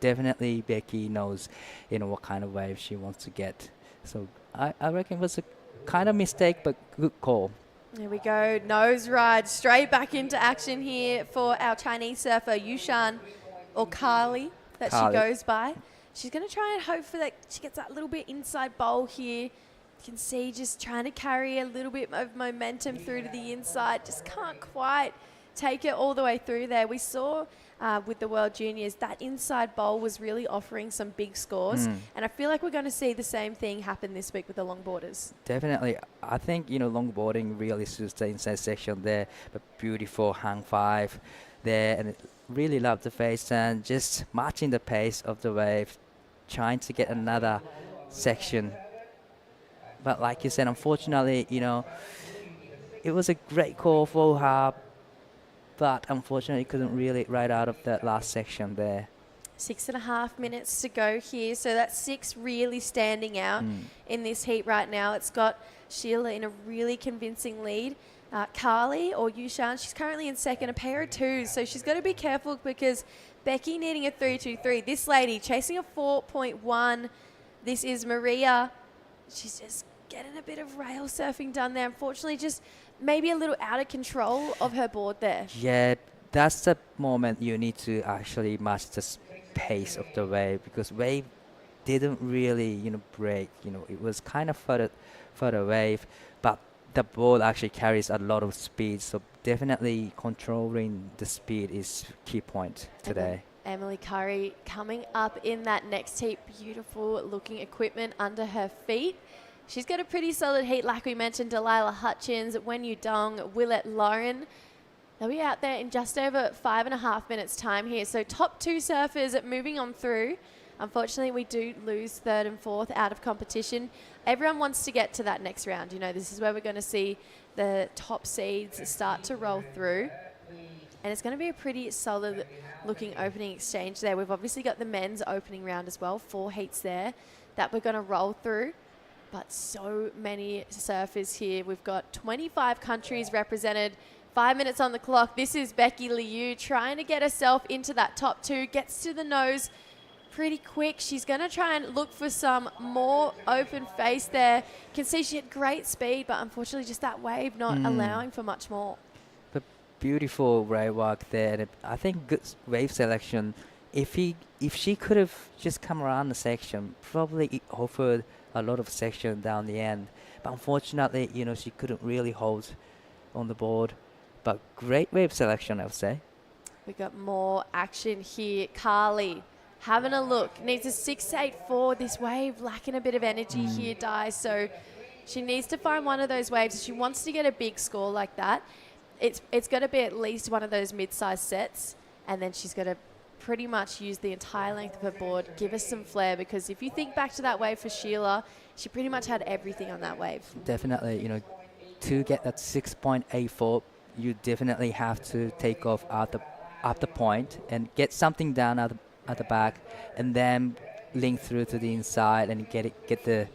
definitely Becky knows what kind of wave she wants to get. So I reckon it was a kind of mistake, but good call. There we go. Nose ride straight back into action here for our Chinese surfer, Yushan, or Carly, she goes by. She's going to try and hope for that she gets that little bit inside bowl here. You can see just trying to carry a little bit of momentum through to the inside. Just can't quite take it all the way through there. We saw with the World Juniors that inside bowl was really offering some big scores, and I feel like we're going to see the same thing happen this week with the longboarders. Definitely. I think longboarding really suits the inside section there, but beautiful hang five there, and really love the face and just matching the pace of the wave, trying to get another section. But like you said, unfortunately, it was a great call for her, but unfortunately couldn't really ride out of that last section there. 6.5 minutes to go here. So that's 6 really standing out in this heat right now. It's got Sheila in a really convincing lead. Carly, or Yushan, she's currently in second, a pair of 2s. So she's got to be careful, because Becky needing a 3.23. This lady chasing a 4.1. This is Maria. She's just getting a bit of rail surfing done there. Unfortunately, just maybe a little out of control of her board there. Yeah, that's the moment you need to actually match the pace of the wave, because wave didn't really break. It was kind of further wave, but the board actually carries a lot of speed, so definitely controlling the speed is key point today. Emily Curry coming up in that next heat. Beautiful looking equipment under her feet. She's got a pretty solid heat, like we mentioned. Delilah Hutchins, Wen Yudong, Willett Lauren. They'll be out there in just over 5.5 minutes time here. So top 2 surfers moving on through. Unfortunately, we do lose 3rd and 4th out of competition. Everyone wants to get to that next round. This is where we're going to see the top seeds start to roll through. And it's going to be a pretty solid looking opening exchange there. We've obviously got the men's opening round as well, 4 heats there that we're going to roll through. But so many surfers here. We've got 25 countries represented. 5 minutes on the clock. This is Becky Liu trying to get herself into that top 2. Gets to the nose pretty quick. She's going to try and look for some more open face there. You can see she had great speed, but unfortunately just that wave not allowing for much more. But beautiful rail work there. And I think good wave selection. If she could have just come around the section, probably it offered a lot of section down the end. But unfortunately, she couldn't really hold on the board. But great wave selection, I would say. We got more action here. Carly having a look. Needs a 6.84. This wave lacking a bit of energy here, Di. So she needs to find one of those waves. If she wants to get a big score like that, it's got to be at least one of those mid-sized sets. And then she's got to pretty much use the entire length of her board, give us some flair, because if you think back to that wave for Sheila, she pretty much had everything on that wave. Definitely, you know, to get that 6.84, you definitely have to take off at the point and get something down at the back, and then link through to the inside and get the,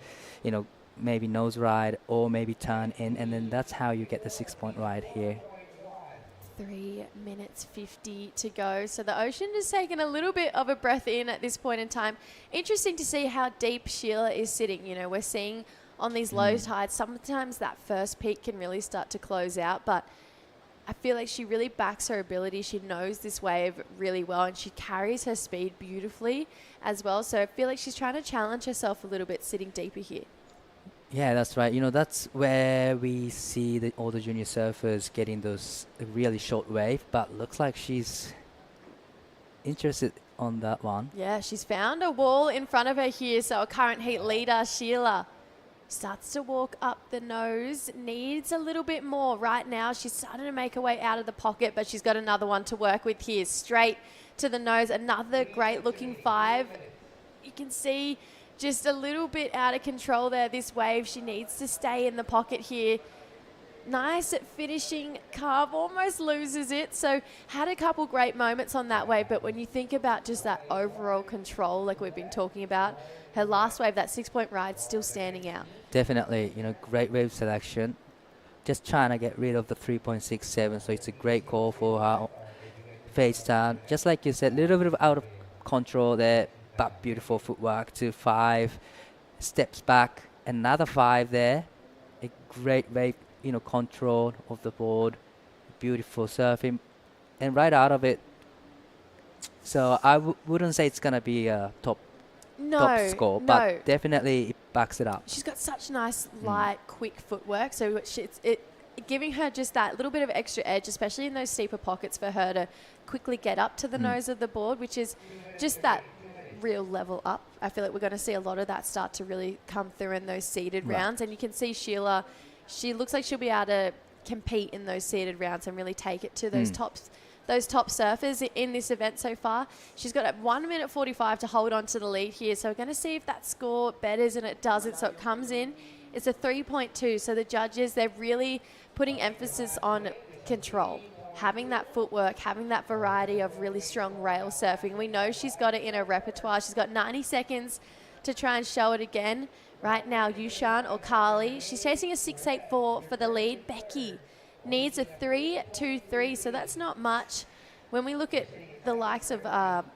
you know, maybe nose ride or maybe turn in, and then that's how you get the 6-point ride here. 3 minutes 50 to go. So the ocean is taking a little bit of a breath in at this point in time. Interesting to see how deep Sheila is sitting. You know, we're seeing on these low tides, sometimes that first peak can really start to close out, but I feel like she really backs her ability. She knows this wave really well, and she carries her speed beautifully as well. So I feel like she's trying to challenge herself a little bit sitting deeper here. Yeah, that's right. You know, that's where we see all the junior surfers getting those really short wave, but looks like she's interested on that one. Yeah, she's found a wall in front of her here. So our current heat leader, Sheila, starts to walk up the nose, needs a little bit more. Right now, she's starting to make her way out of the pocket, but she's got another one to work with here. Straight to the nose, another great looking 5. You can see just a little bit out of control there, this wave. She needs to stay in the pocket here. Nice at finishing carve, almost loses it. So had a couple great moments on that wave, but when you think about just that overall control like we've been talking about, her last wave, that 6-point ride, still standing out. Definitely, you know, great wave selection. Just trying to get rid of the 3.67, so it's a great call for her. Face down, just like you said, a little bit of out of control there, but beautiful footwork to 5, steps back, another 5 there. A great wave, you know, control of the board, beautiful surfing, and right out of it. So I wouldn't say it's gonna be a top score, but definitely it backs it up. She's got such nice, light, quick footwork, so it's giving her just that little bit of extra edge, especially in those steeper pockets, for her to quickly get up to the nose of the board, which is just that real level up. I feel like we're going to see a lot of that start to really come through in those seeded rounds, and you can see Sheila, she looks like she'll be able to compete in those seeded rounds and really take it to those top surfers in this event so far. She's got 1 minute 45 to hold on to the lead here, so we're going to see if that score betters, and it doesn't. So it comes in, it's a 3.2. So the judges, they're really putting emphasis on control, having that footwork, having that variety of really strong rail surfing. We know she's got it in her repertoire. She's got 90 seconds to try and show it again. Right now, Yushan or Carly, she's chasing a 6.84 for the lead. Becky needs a 3.23, so that's not much. When we look at the likes of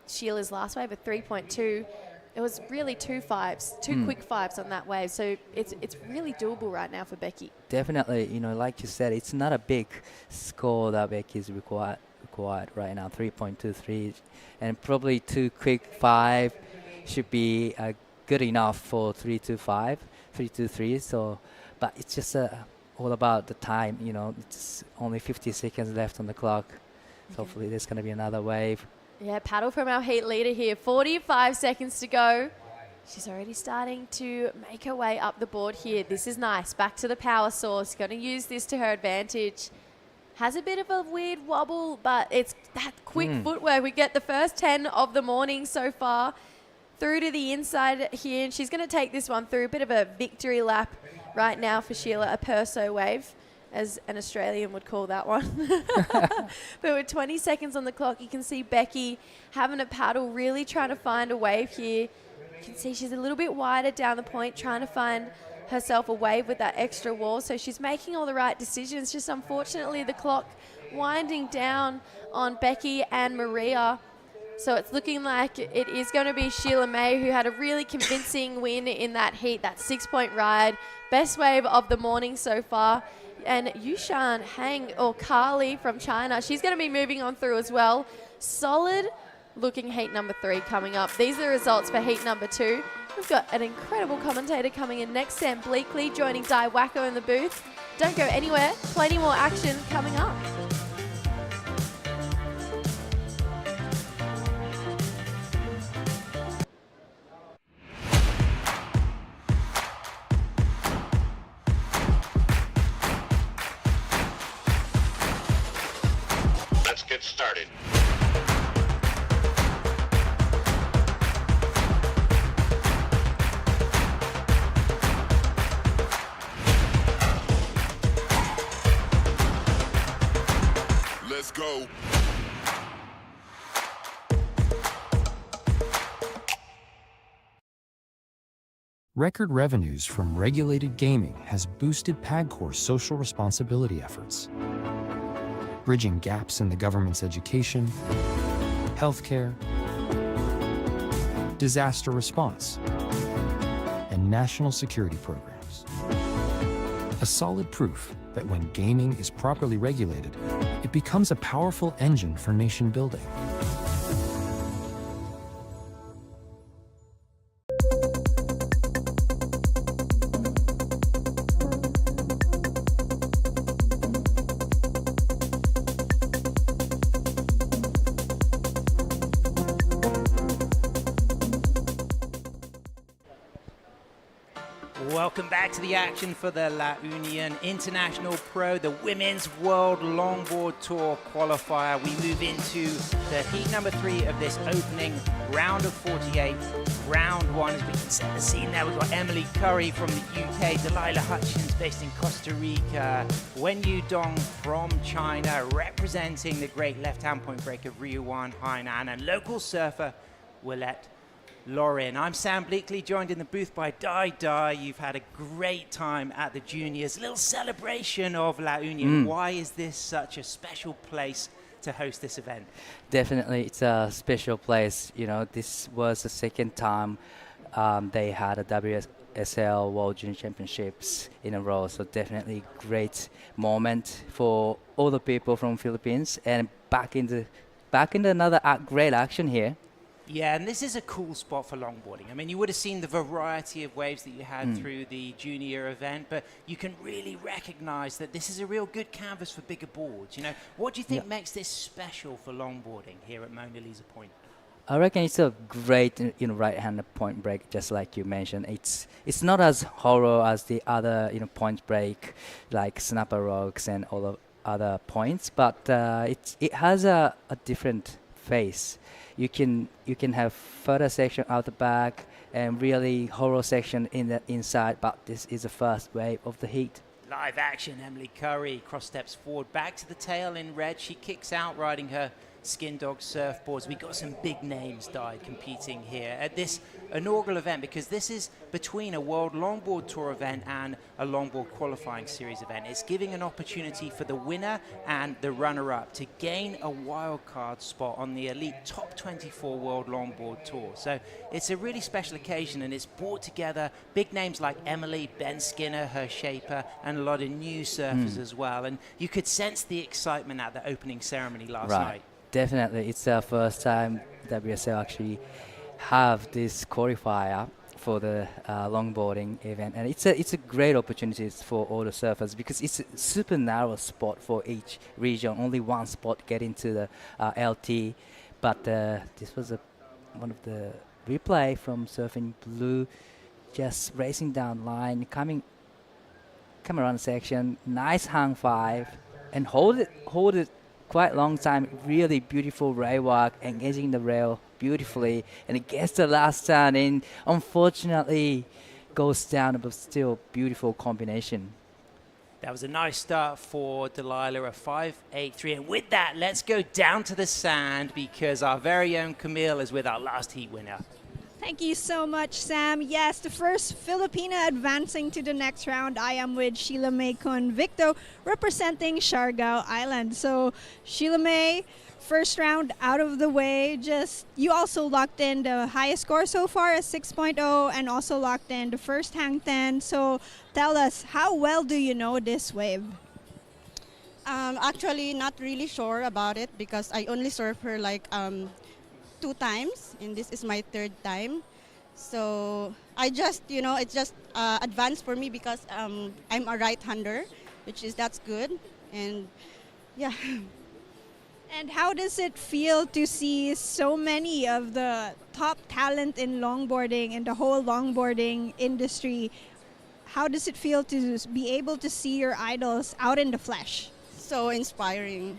Sheila's last wave, a 3.2, it was really two quick 5s on that wave. So it's really doable right now for Becky. Definitely, you know, like you said, it's not a big score that Becky's required right now, 3.23, and probably 2 quick 5 should be good enough for 3.23. So, but it's just all about the time, you know. It's only 50 seconds left on the clock. So hopefully there's going to be another wave. Yeah, paddle from our heat leader here. 45 seconds to go. She's already starting to make her way up the board here. This is nice. Back to the power source. Going to use this to her advantage. Has a bit of a weird wobble, but it's that quick footwork. We get the first 10 of the morning so far through to the inside here, and she's going to take this one through. A bit of a victory lap right now for Sheila, a Perso wave, as an Australian would call that one. But with 20 seconds on the clock, you can see Becky having a paddle, really trying to find a wave here. You can see she's a little bit wider down the point, trying to find herself a wave with that extra wall. So she's making all the right decisions. Just unfortunately, the clock winding down on Becky and Maria. So it's looking like it is going to be Sheila May, who had a really convincing win in that heat, that 6-point ride. Best wave of the morning so far. And Yushan Hang, or Carly from China, she's going to be moving on through as well. Solid looking heat number 3 coming up. These are the results for heat number 2. We've got an incredible commentator coming in next, Sam Bleakley, joining Di Wacko in the booth. Don't go anywhere. Plenty more action coming up. get started. Let's go. Record revenues from regulated gaming has boosted PAGCOR's social responsibility efforts, bridging gaps in the government's education, healthcare, disaster response, and national security programs. A solid proof that when gaming is properly regulated, it becomes a powerful engine for nation building. Welcome back to the action for the La Union International Pro, the Women's World Longboard Tour Qualifier. We move into the heat number 3 of this opening round of 48. Round 1, as we can set the scene there, we've got Emily Curry from the UK, Delilah Hutchins based in Costa Rica, Wen Yu Dong from China, representing the great left-hand point breaker Ryuan Hainan, and local surfer Willette Lauren. I'm Sam Bleakley, joined in the booth by Dai Dai. You've had a great time at the juniors. A little celebration of La Union. Why is this such a special place to host this event? Definitely, it's a special place. You know, this was the second time they had a WSL World Junior Championships in a row. So definitely great moment for all the people from Philippines, and back into another great action here. Yeah, and this is a cool spot for longboarding. I mean, you would have seen the variety of waves that you had through the junior event, but you can really recognize that this is a real good canvas for bigger boards. You know, what do you think makes this special for longboarding here at Mona Lisa Point? I reckon it's a great, right-handed point break, just like you mentioned. It's not as horror as the other, point break, like snapper rocks and all of other points, but it has a different face. You can have further section out the back and really horror section in the inside, but this is the first wave of the heat. Live action, Emily Curry cross steps forward, back to the tail in red. She kicks out riding her Skin Dog surfboards. We got some big names competing here at this inaugural event, because this is between a World Longboard Tour event and a Longboard Qualifying Series event. It's giving an opportunity for the winner and the runner-up to gain a wildcard spot on the elite top 24 World Longboard Tour. So it's a really special occasion, and it's brought together big names like Emily, Ben Skinner, her shaper, and a lot of new surfers as well. And you could sense the excitement at the opening ceremony last night. Definitely, it's the first time WSL actually have this qualifier for the longboarding event, and it's a great opportunity for all the surfers, because it's a super narrow spot for each region. Only one spot get into the LT, but this was one of the replay from Surfing Blue, just racing down line, come around section, nice hang 5, and hold it quite long time. Really beautiful rail walk, engaging the rail beautifully, and it gets the last turn in. Unfortunately, goes down, but still beautiful combination. That was a nice start for Delilah, a 5.83. And with that, let's go down to the sand, because our very own Camille is with our last heat winner. Thank you so much, Sam. Yes, the first Filipina advancing to the next round. I am with Sheila May Convicto, representing Siargao Island. So, Sheila May, first round out of the way. You also locked in the highest score so far, a 6.0, and also locked in the first hang 10. So, tell us, how well do you know this wave? Actually, not really sure about it, because I only surf her like 2 times, and this is my 3rd time. So I just, it's just advanced for me, because I'm a right-hander, that's good. And yeah. And how does it feel to see so many of the top talent in longboarding and the whole longboarding industry? How does it feel to be able to see your idols out in the flesh? So inspiring,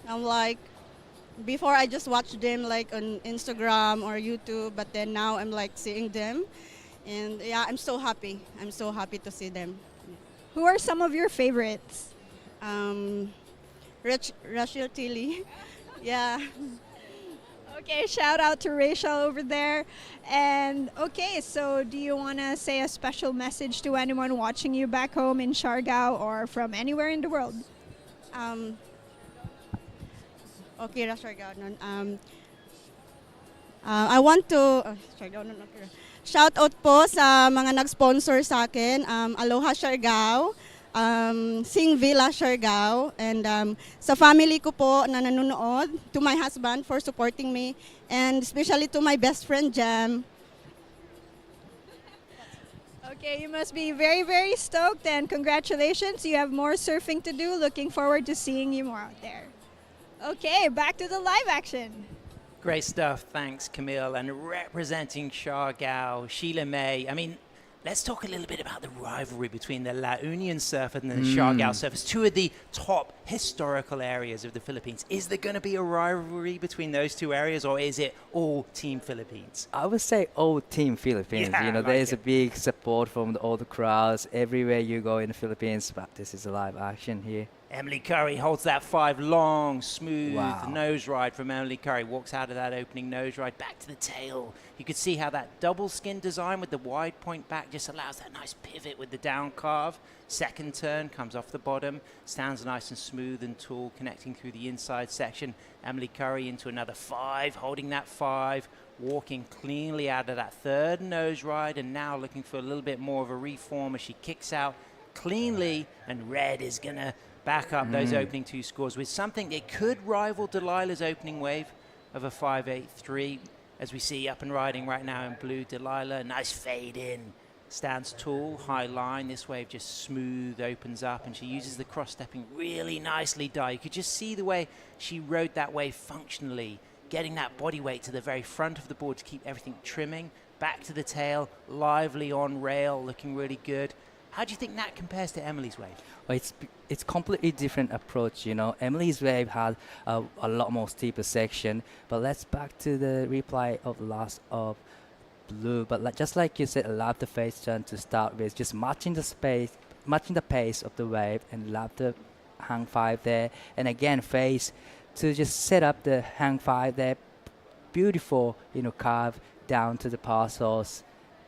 I'm like, before I just watched them like on Instagram or YouTube, but then now I'm like seeing them, and yeah, I'm so happy. I'm so happy to see them. Who are some of your favorites? Rachel Tilly, yeah. Okay, shout out to Rachel over there. And okay, so do you want to say a special message to anyone watching you back home in Siargao or from anywhere in the world? Okay, Siargao. I want to shout out po sa mga nag-sponsor sa akin. Aloha Siargao, Sing Villa Siargao, and sa family ko po na nanonood, to my husband for supporting me, and especially to my best friend Jam. Okay, you must be very, very stoked, and congratulations. You have more surfing to do. Looking forward to seeing you more out there. Okay, back to the live action. Great stuff. Thanks, Camille. And representing Siargao, Sheila May. I mean, let's talk a little bit about the rivalry between the La Union surfer and the Siargao surfers, two of the top historical areas of the Philippines. Is there going to be a rivalry between those two areas, or is it all Team Philippines? I would say all Team Philippines. Yeah, you know, like there's it. a big support from all the crowds everywhere you go in the Philippines, but this is a live action here. Emily Curry holds that 5 long, smooth Wow. nose ride from Emily Curry. Walks out of that opening nose ride back to the tail. You could see how that double skin design with the wide point back just allows that nice pivot with the down carve. Second turn comes off the bottom, stands nice and smooth and tall, connecting through the inside section. Emily Curry into another 5, holding that 5, walking cleanly out of that third nose ride, and now looking for a little bit more of a reform as she kicks out cleanly, and Red is going to back up those opening 2 scores with something that could rival Delilah's opening wave of a 5.83. As we see up and riding right now in blue, Delilah, nice fade in, stands tall, high line. This wave just smooth, opens up, and she uses the cross-stepping really nicely, Di. You could just see the way she rode that wave functionally, getting that body weight to the very front of the board to keep everything trimming, back to the tail, lively on rail, looking really good. How do you think that compares to Emily's wave? Well, it's completely different approach, you know. Emily's wave had a lot more steeper section, but let's back to the replay of the last of blue. But just like you said, I love the face turn to start with, just matching the pace of the wave, and love the hang 5 there. And again, face to just set up the hang 5 there. Beautiful, you know, carve down to the parcels.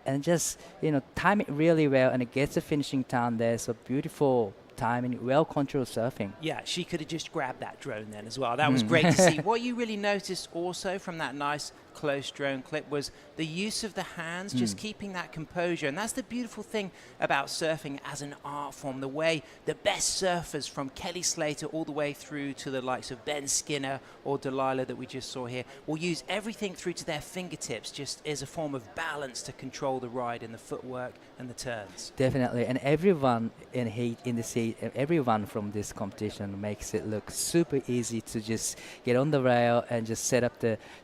And just, you know, time it really well, and it gets the finishing time there. So beautiful timing, well-controlled surfing. Yeah, she could have just grabbed that drone then as well. That was great to see. What you really noticed also from that nice close drone clip was the use of the hands, just keeping that composure. And that's the beautiful thing about surfing as an art form, the way the best surfers from Kelly Slater all the way through to the likes of Ben Skinner or Delilah that we just saw here will use everything through to their fingertips just as a form of balance to control the ride and the footwork and the turns. Definitely, and everyone in the seat, everyone from this competition makes it look super easy to just get on the rail and just set up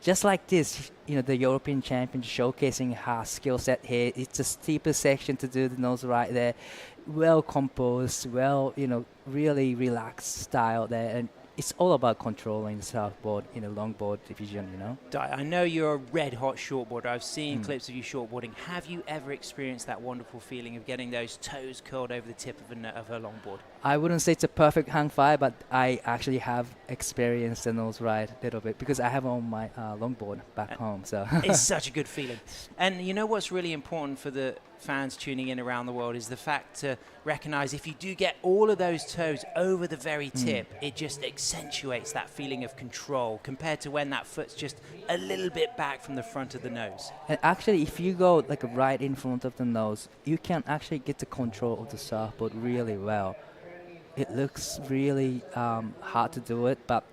just like this, you know, the European champion showcasing her skill set here. It's a steeper section to do the nose right there, well composed, well, you know, really relaxed style there, and it's all about controlling the surfboard in the longboard division, you know. Di, I know you're a red-hot shortboarder. I've seen clips of you shortboarding. Have you ever experienced that wonderful feeling of getting those toes curled over the tip of a longboard? I wouldn't say it's a perfect hang 5, but I actually have experienced the nose ride a little bit because I have on my longboard back home. So it's such a good feeling. And you know what's really important for the fans tuning in around the world is the fact to recognize if you do get all of those toes over the very tip, it just accentuates that feeling of control compared to when that foot's just a little bit back from the front of the nose. And actually, if you go like right in front of the nose, you can actually get the control of the surfboard really well. It looks really hard to do it, but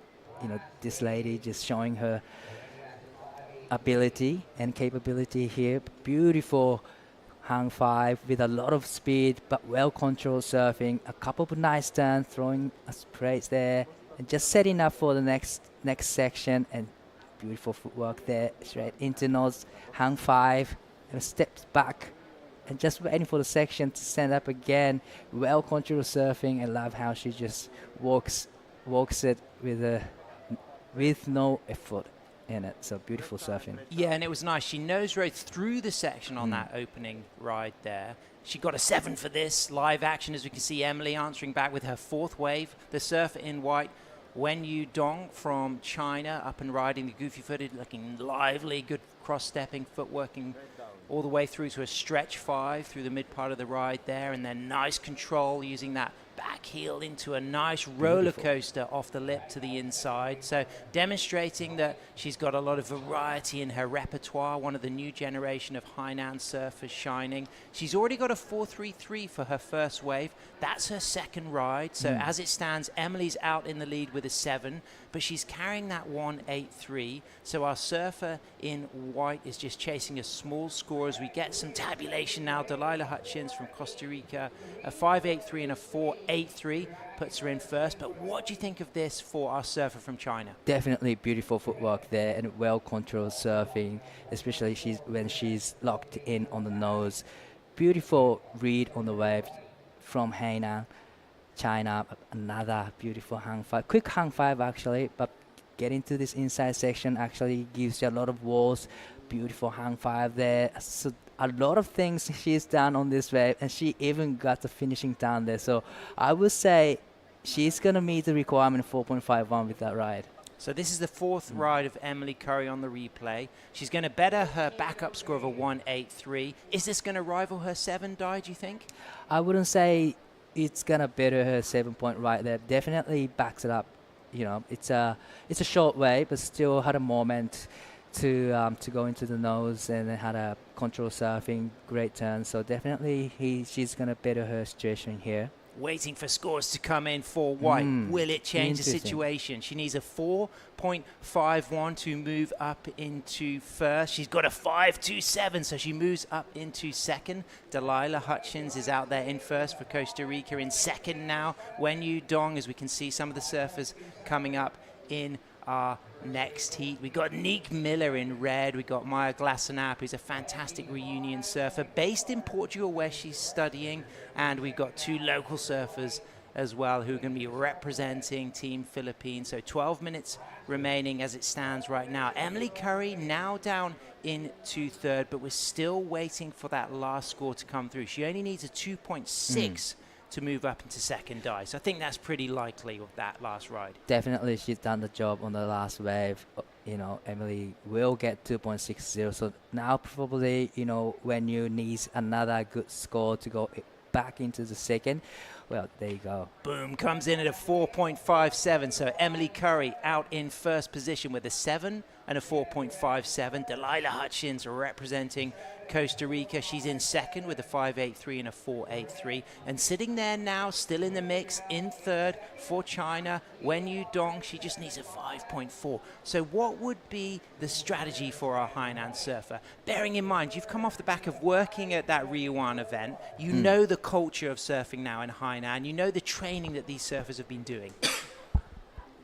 you know, this lady just showing her ability and capability here. Beautiful hang 5 with a lot of speed, but well-controlled surfing. A couple of nice turns, throwing sprays there, and just setting up for the next section. And beautiful footwork there, straight into nose, hang 5, and steps back, and just waiting for the section to stand up again. Well-controlled surfing. I love how she just walks it with a with no effort in it. So beautiful surfing. Yeah, and it was nice. She nose rode through the section on that opening ride there. She got a 7 for this. Live action, as we can see Emily answering back with her 4th wave. The surfer in white, Wen Yu Dong from China, up and riding the goofy-footed, looking lively, good cross-stepping, footworking all the way through to a stretch 5 through the mid part of the ride there, and then nice control using that back heel into a nice roller coaster off the lip to the inside. So demonstrating that she's got a lot of variety in her repertoire, one of the new generation of Hainan surfers shining. She's already got a 4.33 for her first wave. That's her second ride. So as it stands, Emily's out in the lead with a 7, but she's carrying that 1.83. So our surfer in white is just chasing a small score as we get some tabulation now. Delilah Hutchins from Costa Rica, a 5.83 and a 4.83 puts her in first. But what do you think of this for our surfer from China? Definitely beautiful footwork there and well-controlled surfing, especially when she's locked in on the nose. Beautiful read on the wave from Hainan, China. Another beautiful hang 5. Quick hang 5 actually, but getting to this inside section actually gives you a lot of walls. Beautiful hang 5 there. So a lot of things she's done on this wave, and she even got the finishing down there. So I would say she's going to meet the requirement 4.51 with that ride. So this is the 4th ride of Emily Curry on the replay. She's going to better her backup score of a 1.83. Is this going to rival her 7 die, do you think? I wouldn't say it's going to better her 7-point ride there. Definitely backs it up. You know, it's a short way, but still had a moment to go into the nose, and then had a control surfing, great turn. So definitely she's going to better her situation here. Waiting for scores to come in for white. Will it change the situation? She needs a 4.51 to move up into first. She's got a 5.27, so she moves up into second. Delilah Hutchins is out there in first for Costa Rica. In second now, Wen Yu Dong, as we can see some of the surfers coming up in our next heat. We got Nick Miller in red. We got Maya Glassanap, who's a fantastic reunion surfer based in Portugal where she's studying. And we've got 2 local surfers as well who are going to be representing Team Philippines. So 12 minutes remaining as it stands right now. Emily Curry now down into third, but we're still waiting for that last score to come through. She only needs a 2.6 to move up into second die. So I think that's pretty likely with that last ride. Definitely she's done the job on the last wave. You know, Emily will get 2.60. So now probably, you know, when you need another good score to go back into the second, well, there you go. Boom, comes in at a 4.57. So Emily Curry out in first position with a 7 and a 4.57. Delilah Hutchins representing Costa Rica. She's in second with a 5.83 and a 4.83. And sitting there now, still in the mix, in third for China, Wen Yu Dong. She just needs a 5.4. So what would be the strategy for our Hainan surfer? Bearing in mind, you've come off the back of working at that Ryuan event. You know the culture of surfing now in Hainan. You know the training that these surfers have been doing.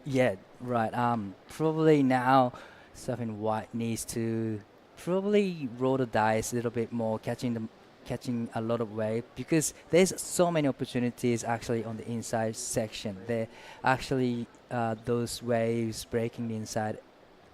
Yeah, right. Probably now surfing white needs to probably roll the dice a little bit more, catching a lot of wave, because there's so many opportunities actually on the inside section. There actually those waves breaking the inside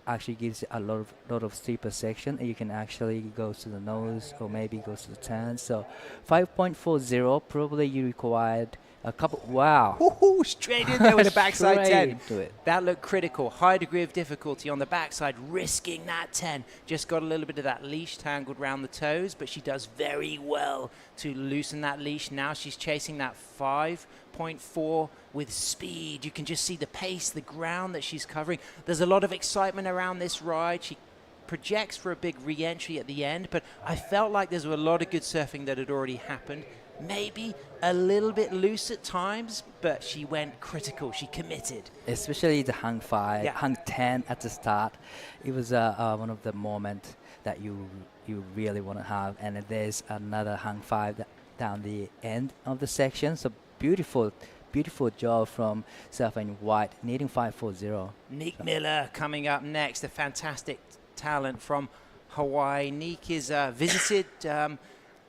actually gives a lot of steeper section, and you can actually go to the nose or maybe go to the turn. So 5.40 probably you required a couple. Wow. Woohoo, straight in there with a backside 10. Into it. That looked critical. High degree of difficulty on the backside, risking that 10. Just got a little bit of that leash tangled around the toes, but she does very well to loosen that leash. Now she's chasing that 5.4 with speed. You can just see the pace, the ground that she's covering. There's a lot of excitement around this ride. She projects for a big re-entry at the end, but I felt like there was a lot of good surfing that had already happened. Maybe a little bit loose at times, but she went critical. She committed. Especially the hang 5, Yeah. hang 10 at the start. It was one of the moments that you really want to have. And there's another hang 5 down the end of the section. So beautiful job from surfing white, needing 5.40. Nick Miller coming up next, a fantastic talent from Hawaii. Nick is visited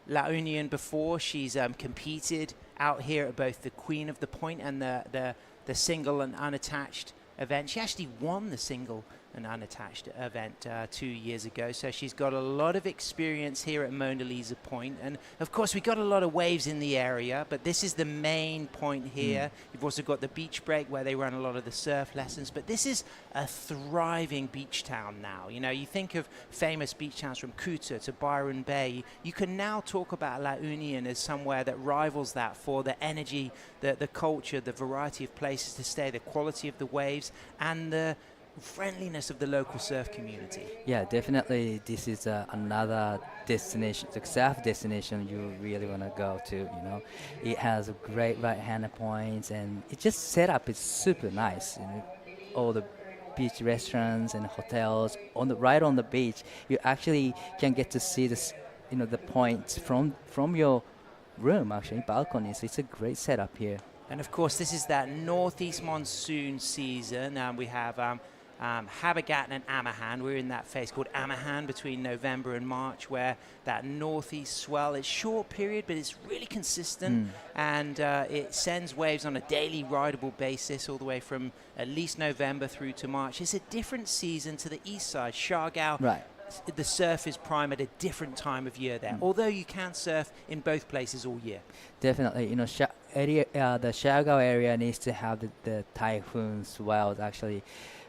La Union before. She's competed out here at both the Queen of the Point and the single and unattached event. She actually won the single and unattached event 2 years ago, so she's got a lot of experience here at Mona Lisa Point. And of course we got a lot of waves in the area, but this is the main point here. You've also got the beach break where they run a lot of the surf lessons, but this is a thriving beach town now. You know, you think of famous beach towns from Kuta to Byron Bay. You can now talk about La Union as somewhere that rivals that for the energy, the culture, the variety of places to stay, the quality of the waves, and the friendliness of the local surf community. Yeah, definitely this is another destination, the surf destination you really want to go to, you know. It has a great right-hand points, and it just set up is super nice, you know. All the beach restaurants and hotels right on the beach. You actually can get to see this, you know, the points from your room, actually, balcony. So it's a great setup here. And of course this is that northeast monsoon season. We have Habagat and Amahan. We're in that phase called Amahan between November and March, where that northeast swell, it's short period, but it's really consistent, and it sends waves on a daily rideable basis all the way from at least November through to March. It's a different season to the east side. Siargao, Right. the surf is prime at a different time of year there, although you can surf in both places all year. Definitely, you know, the Siargao area needs to have the typhoon swells actually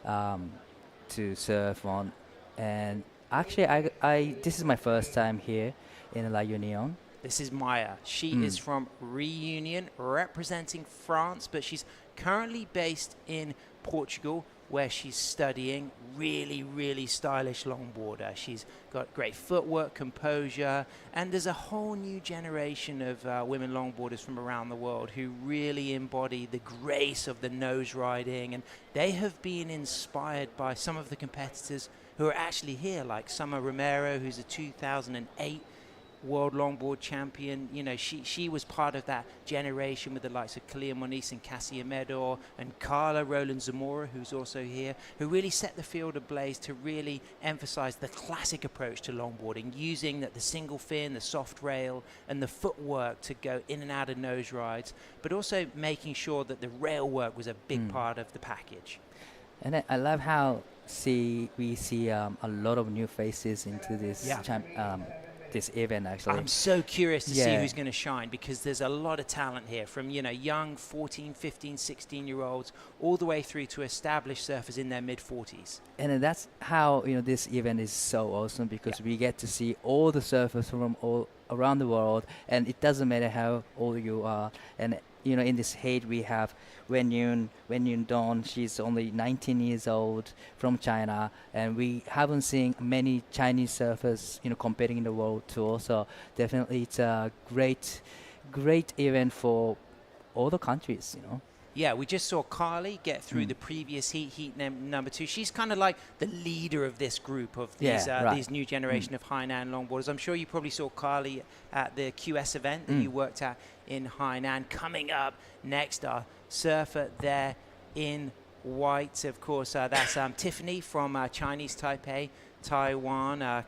to surf on. And actually, I this is my first time here in La Union. This is Maya. She is from Reunion, representing France, but she's currently based in Portugal, where she's studying. Really, really stylish longboarder. She's got great footwork, composure, and there's a whole new generation of women longboarders from around the world who really embody the grace of the nose riding, and they have been inspired by some of the competitors who are actually here, like Summer Romero, who's a 2008 world longboard champion. You know, she was part of that generation with the likes of Kalia Moniz and Cassia Medor and Carla Roland Zamora, who's also here, who really set the field ablaze to really emphasize the classic approach to longboarding, using the single fin, the soft rail, and the footwork to go in and out of nose rides, but also making sure that the rail work was a big part of the package. And I love how we see a lot of new faces into this this event, actually. I'm so curious to see who's going to shine, because there's a lot of talent here, from, you know, young 14, 15, 16-year-olds all the way through to established surfers in their mid-40s. And that's how, you know, this event is so awesome, because we get to see all the surfers from all around the world, and it doesn't matter how old you are. And you know, in this heat we have Wen Yun Don. She's only 19 years old, from China, and we haven't seen many Chinese surfers, you know, competing in the world tour. So definitely it's a great event for all the countries, you know. Yeah, we just saw Carly get through the previous heat number 2. She's kind of like the leader of this group of these new generation of Hainan longboarders. I'm sure you probably saw Carly at the QS event that you worked at in Hainan. Coming up next, our surfer there in white, of course, that's Tiffany from Chinese Taipei, Taiwan,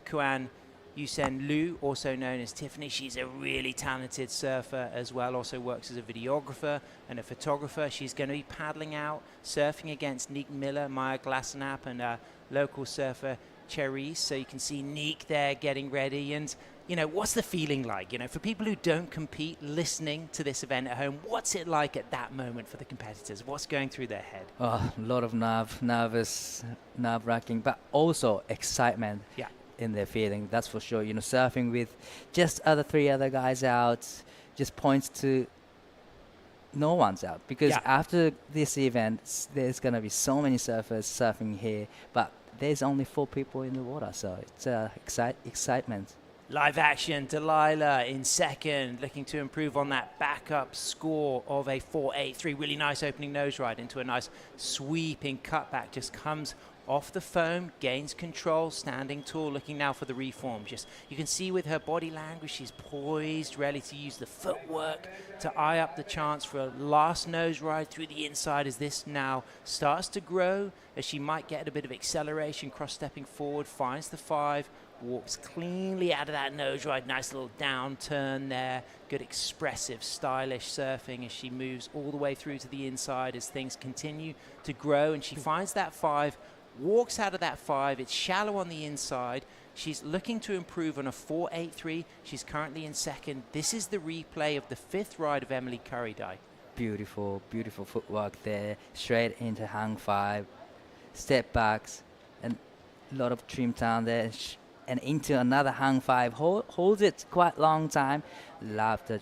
Kuan Yusen Liu, also known as Tiffany. She's a really talented surfer as well, also works as a videographer and a photographer. She's going to be paddling out, surfing against Nick Miller, Maya Glasenap, and local surfer Cherise. So you can see Nick there getting ready. And, you know, what's the feeling like? You know, for people who don't compete, listening to this event at home, what's it like at that moment for the competitors? What's going through their head? Oh, a lot of nerve-wracking, but also excitement. Yeah. In their feeling, that's for sure. You know, surfing with just three other guys out just points to no one's out, because after this event there's gonna be so many surfers surfing here, but there's only 4 people in the water, so it's excitement. Live action, Delilah in second, looking to improve on that backup score of a 4.83. Really nice opening nose ride into a nice sweeping cutback. Just comes off the foam, gains control, standing tall, looking now for the reform. Just you can see with her body language, she's poised, ready to use the footwork to eye up the chance for a last nose ride through the inside as this now starts to grow, as she might get a bit of acceleration, cross-stepping forward, finds the 5, walks cleanly out of that nose ride. Nice little down turn there. Good expressive, stylish surfing as she moves all the way through to the inside as things continue to grow. And she finds that 5, walks out of that 5. It's shallow on the inside. She's looking to improve on a 4.83. She's currently in second. This is the replay of the 5th ride of Emily Curry, Dai. Beautiful, beautiful footwork there. Straight into hang 5. Step backs and a lot of trim down there. And into another hang 5, holds it quite long time. Love the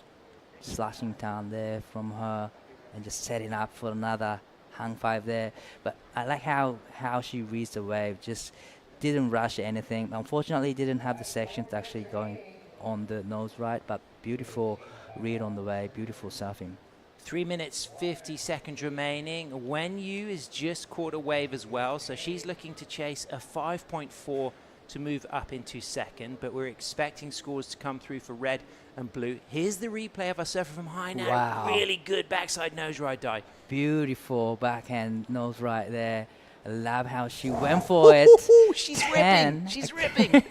slashing down there from her and just setting up for another hang 5 there. But I like how she reads the wave, just didn't rush anything. Unfortunately, didn't have the sections actually going on the nose ride, but beautiful read on the wave, beautiful surfing. 3 minutes 50 seconds remaining. Wen Yu is just caught a wave as well, so she's looking to chase a 5.4 to move up into second, but we're expecting scores to come through for red and blue. Here's the replay of our surfer from high now. Wow. Really good backside nose ride, Dai. Beautiful backhand nose right there. I love how she went for it. She's ripping. She's ripping.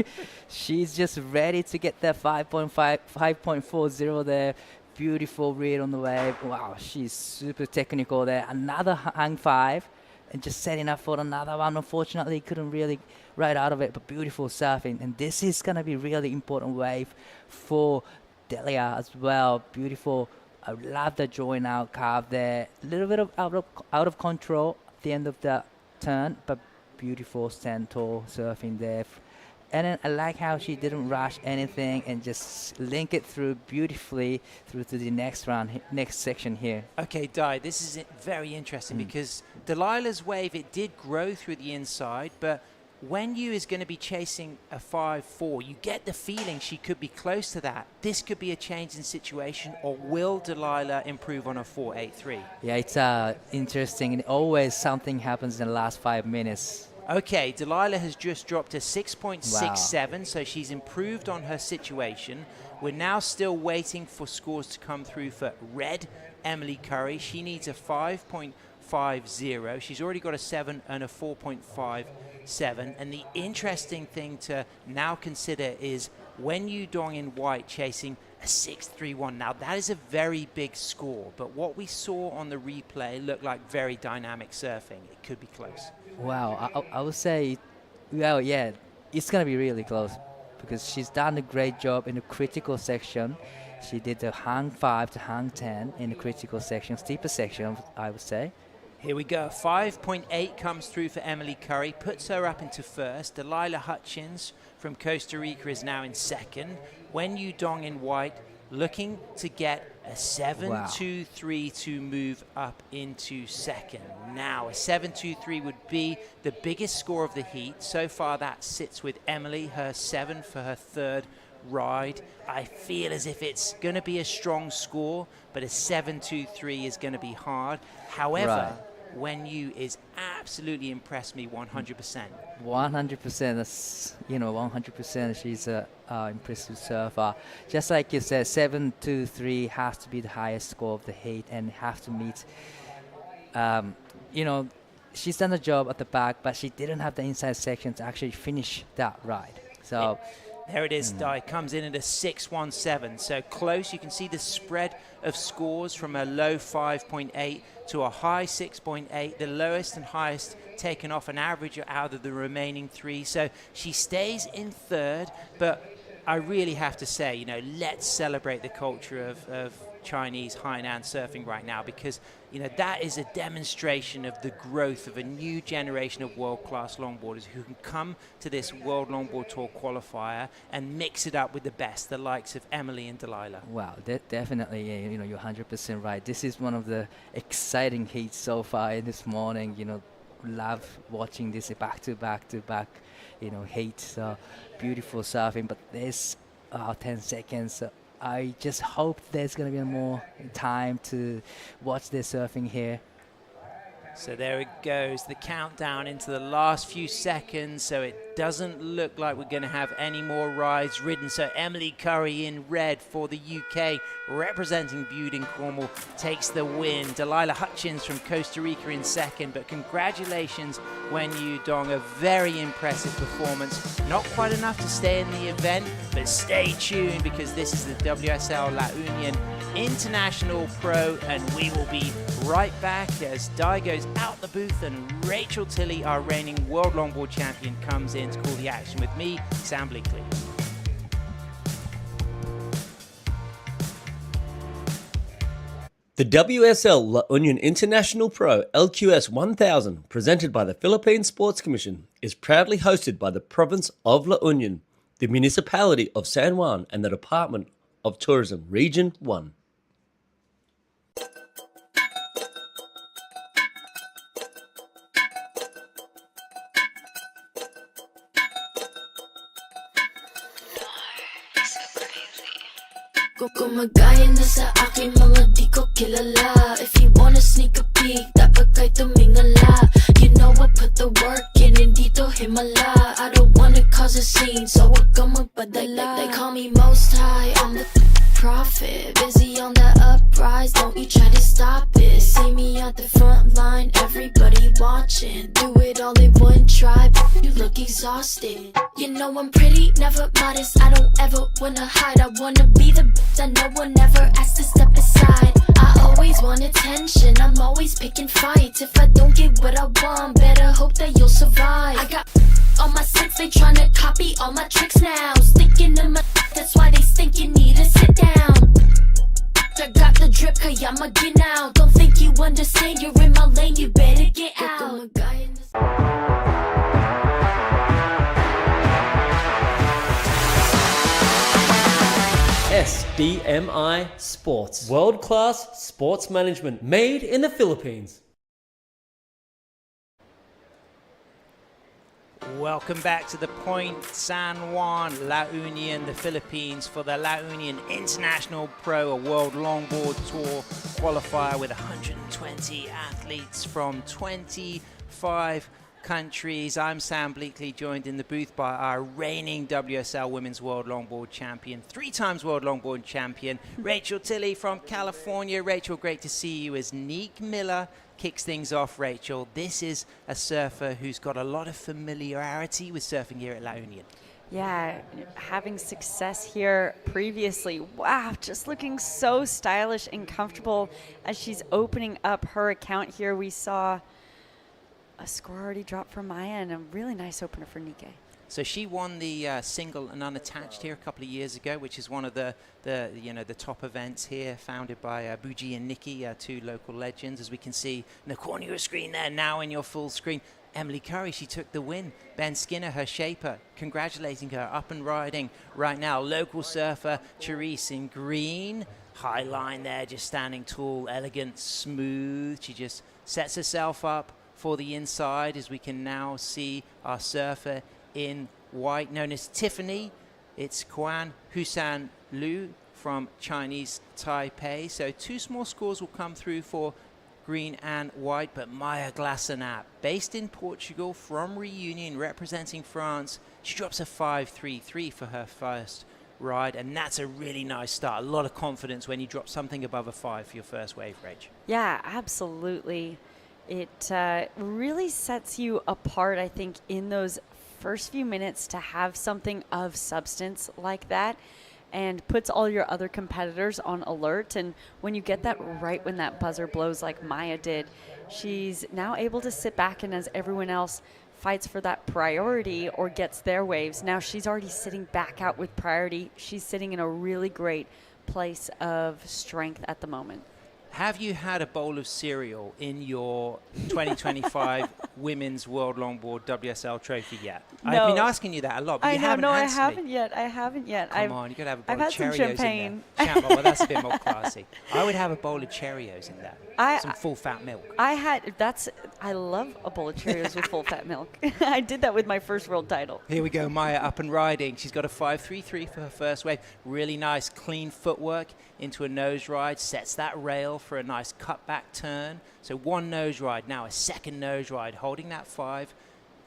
She's just ready to get that 5.40 there. Beautiful read on the wave. Wow, she's super technical there. Another hang 5. And just setting up for another one. Unfortunately, couldn't really ride out of it, but beautiful surfing. And this is going to be really important wave for Delia as well. Beautiful. I love the join out carve there. A little bit of out of control at the end of the turn, but beautiful stand tall surfing there. And then I like how she didn't rush anything and just link it through beautifully through to the next round, next section here. Okay, Dai, this is very interesting because Delilah's wave, it did grow through the inside, but when Yu is going to be chasing a 5.4, you get the feeling she could be close to that. This could be a change in situation, or will Delilah improve on a 4.83? Yeah, it's interesting, and always something happens in the last 5 minutes. Okay, Delilah has just dropped to 6.67, so she's improved on her situation. We're now still waiting for scores to come through for red Emily Curry. She needs a 5.50. She's already got a 7 and a 4.57. And the interesting thing to now consider is Wen Yu Dong in white chasing a 6.31. Now, that is a very big score, but what we saw on the replay looked like very dynamic surfing. It could be close. Wow, I would say, well, yeah, it's going to be really close because she's done a great job in the critical section. She did the hang 5 to hang 10 in the critical section, steeper section, I would say. Here we go. 5.8 comes through for Emily Curry, puts her up into first. Delilah Hutchins from Costa Rica is now in second. Wen Yu Dong in white, looking to get a 7.23 to move up into second. Now, a 7.23 would be the biggest score of the heat. So far, that sits with Emily, her 7 for her third ride. I feel as if it's going to be a strong score, but a 7.23 is going to be hard. However, Wen Yu is absolutely impressed me 100%. 100%, that's, 100% she's a impressive surfer. Just like you said, 7.23 has to be the highest score of the heat and have to meet, she's done the job at the back, but she didn't have the inside section to actually finish that ride. So. There it is, Dai. Comes in at a 6.17. So close. You can see the spread of scores from a low 5.8 to a high 6.8. The lowest and highest taken off an average out of the remaining 3. So she stays in third. But I really have to say, let's celebrate the culture of Chinese Hainan surfing right now, because that is a demonstration of the growth of a new generation of world-class longboarders who can come to this World Longboard Tour qualifier and mix it up with the best, the likes of Emily and Delilah. Wow, definitely, you're 100% right. This is one of the exciting heats so far this morning. Love watching this back to back heat. So beautiful surfing, but there's 10 seconds. I just hope there's going to be more time to watch this surfing here. So there it goes, the countdown into the last few seconds. So it doesn't look like we're going to have any more rides ridden. So Emily Curry in red for the UK, representing Bude and Cornwall, takes the win. Delilah Hutchins from Costa Rica in second. But congratulations, Wen Yu Dong, a very impressive performance. Not quite enough to stay in the event, but stay tuned because this is the WSL La Union International Pro, and we will be right back as Di goes out the booth and Rachel Tilley, our reigning World Longboard Champion, comes in to call the action with me, Sam Bleakley. The WSL La Union International Pro LQS 1000, presented by the Philippine Sports Commission, is proudly hosted by the province of La Union, the municipality of San Juan, and the Department of Tourism, Region 1. Gumagaya na sa aking mga di ko kilala. If you wanna sneak a peek, dapat kay tumingala. You know I put the work in, hindi to himala. I don't wanna cause a scene, so wag kang magpadala. They call me most high, I'm the prophet. Busy on the uprise, don't you try to stop it. See me at the front line, everybody watching. Do it all in one try, you look exhausted. You know I'm pretty, never modest. I don't ever wanna hide. I wanna be the that no one ever asked to step aside. I always want attention, I'm always picking fights. If I don't get what I want, better hope that you'll survive. I got on my sense, they tryna copy all my tricks now. Sticking in my that's why they think you need to sit down. I got the drip, Kayama, get out. Don't think you understand, you're in my lane, you better get out. SDMI Sports, world-class sports management made in the Philippines. Welcome back to the Point San Juan, La Union, the Philippines, for the La Union International Pro, a World Longboard Tour qualifier with 120 athletes from 25 countries. I'm Sam Bleakley, joined in the booth by our reigning WSL Women's World Longboard Champion, 3 times World Longboard Champion, Rachel Tilley from California. Rachel, great to see you as Neek Miller kicks things off. Rachel, this is a surfer who's got a lot of familiarity with surfing here at La Union. Yeah, having success here previously. Wow, just looking so stylish and comfortable as she's opening up her account here. We saw a score already dropped for Maya and a really nice opener for Nike. So she won the single and unattached here a couple of years ago, which is one of the top events here, founded by Buji and Nikki, 2 local legends. As we can see in the corner of your screen there, now in your full screen, Emily Curry, she took the win. Ben Skinner, her shaper, congratulating her, up and riding right now. Local surfer Therese in green, high line there, just standing tall, elegant, smooth. She just sets herself up for the inside, as we can now see our surfer in white, known as Tiffany. It's Quan Husan Liu from Chinese Taipei. So 2 small scores will come through for green and white, but Maya Glassenap, based in Portugal, from Reunion, representing France, she drops a 5.33 for her first ride, and that's a really nice start. A lot of confidence when you drop something above a 5 for your first wave, Reg. Yeah, absolutely. It really sets you apart, I think, in those first few minutes to have something of substance like that, and puts all your other competitors on alert. And when you get that right when that buzzer blows like Maya did, she's now able to sit back, and as everyone else fights for that priority or gets their waves, now she's already sitting back out with priority. She's sitting in a really great place of strength at the moment. Have you had a bowl of cereal in your 2025 Women's World Longboard WSL trophy yet? No. I've been asking you that a lot, but I you know, haven't no, I answered me. haven't yet. Come on, you got to have a bowl I've of had some Cheerios champagne. in there. Well, that's a bit more classy. I would have a bowl of Cheerios in there. Some full fat milk. I love a bowl of Cheerios with full fat milk. I did that with my first world title. Here we go, Maya up and riding. She's got a 5.33 for her first wave. Really nice, clean footwork into a nose ride. Sets that rail for a nice cutback turn. So one nose ride, now a second nose ride, holding that 5.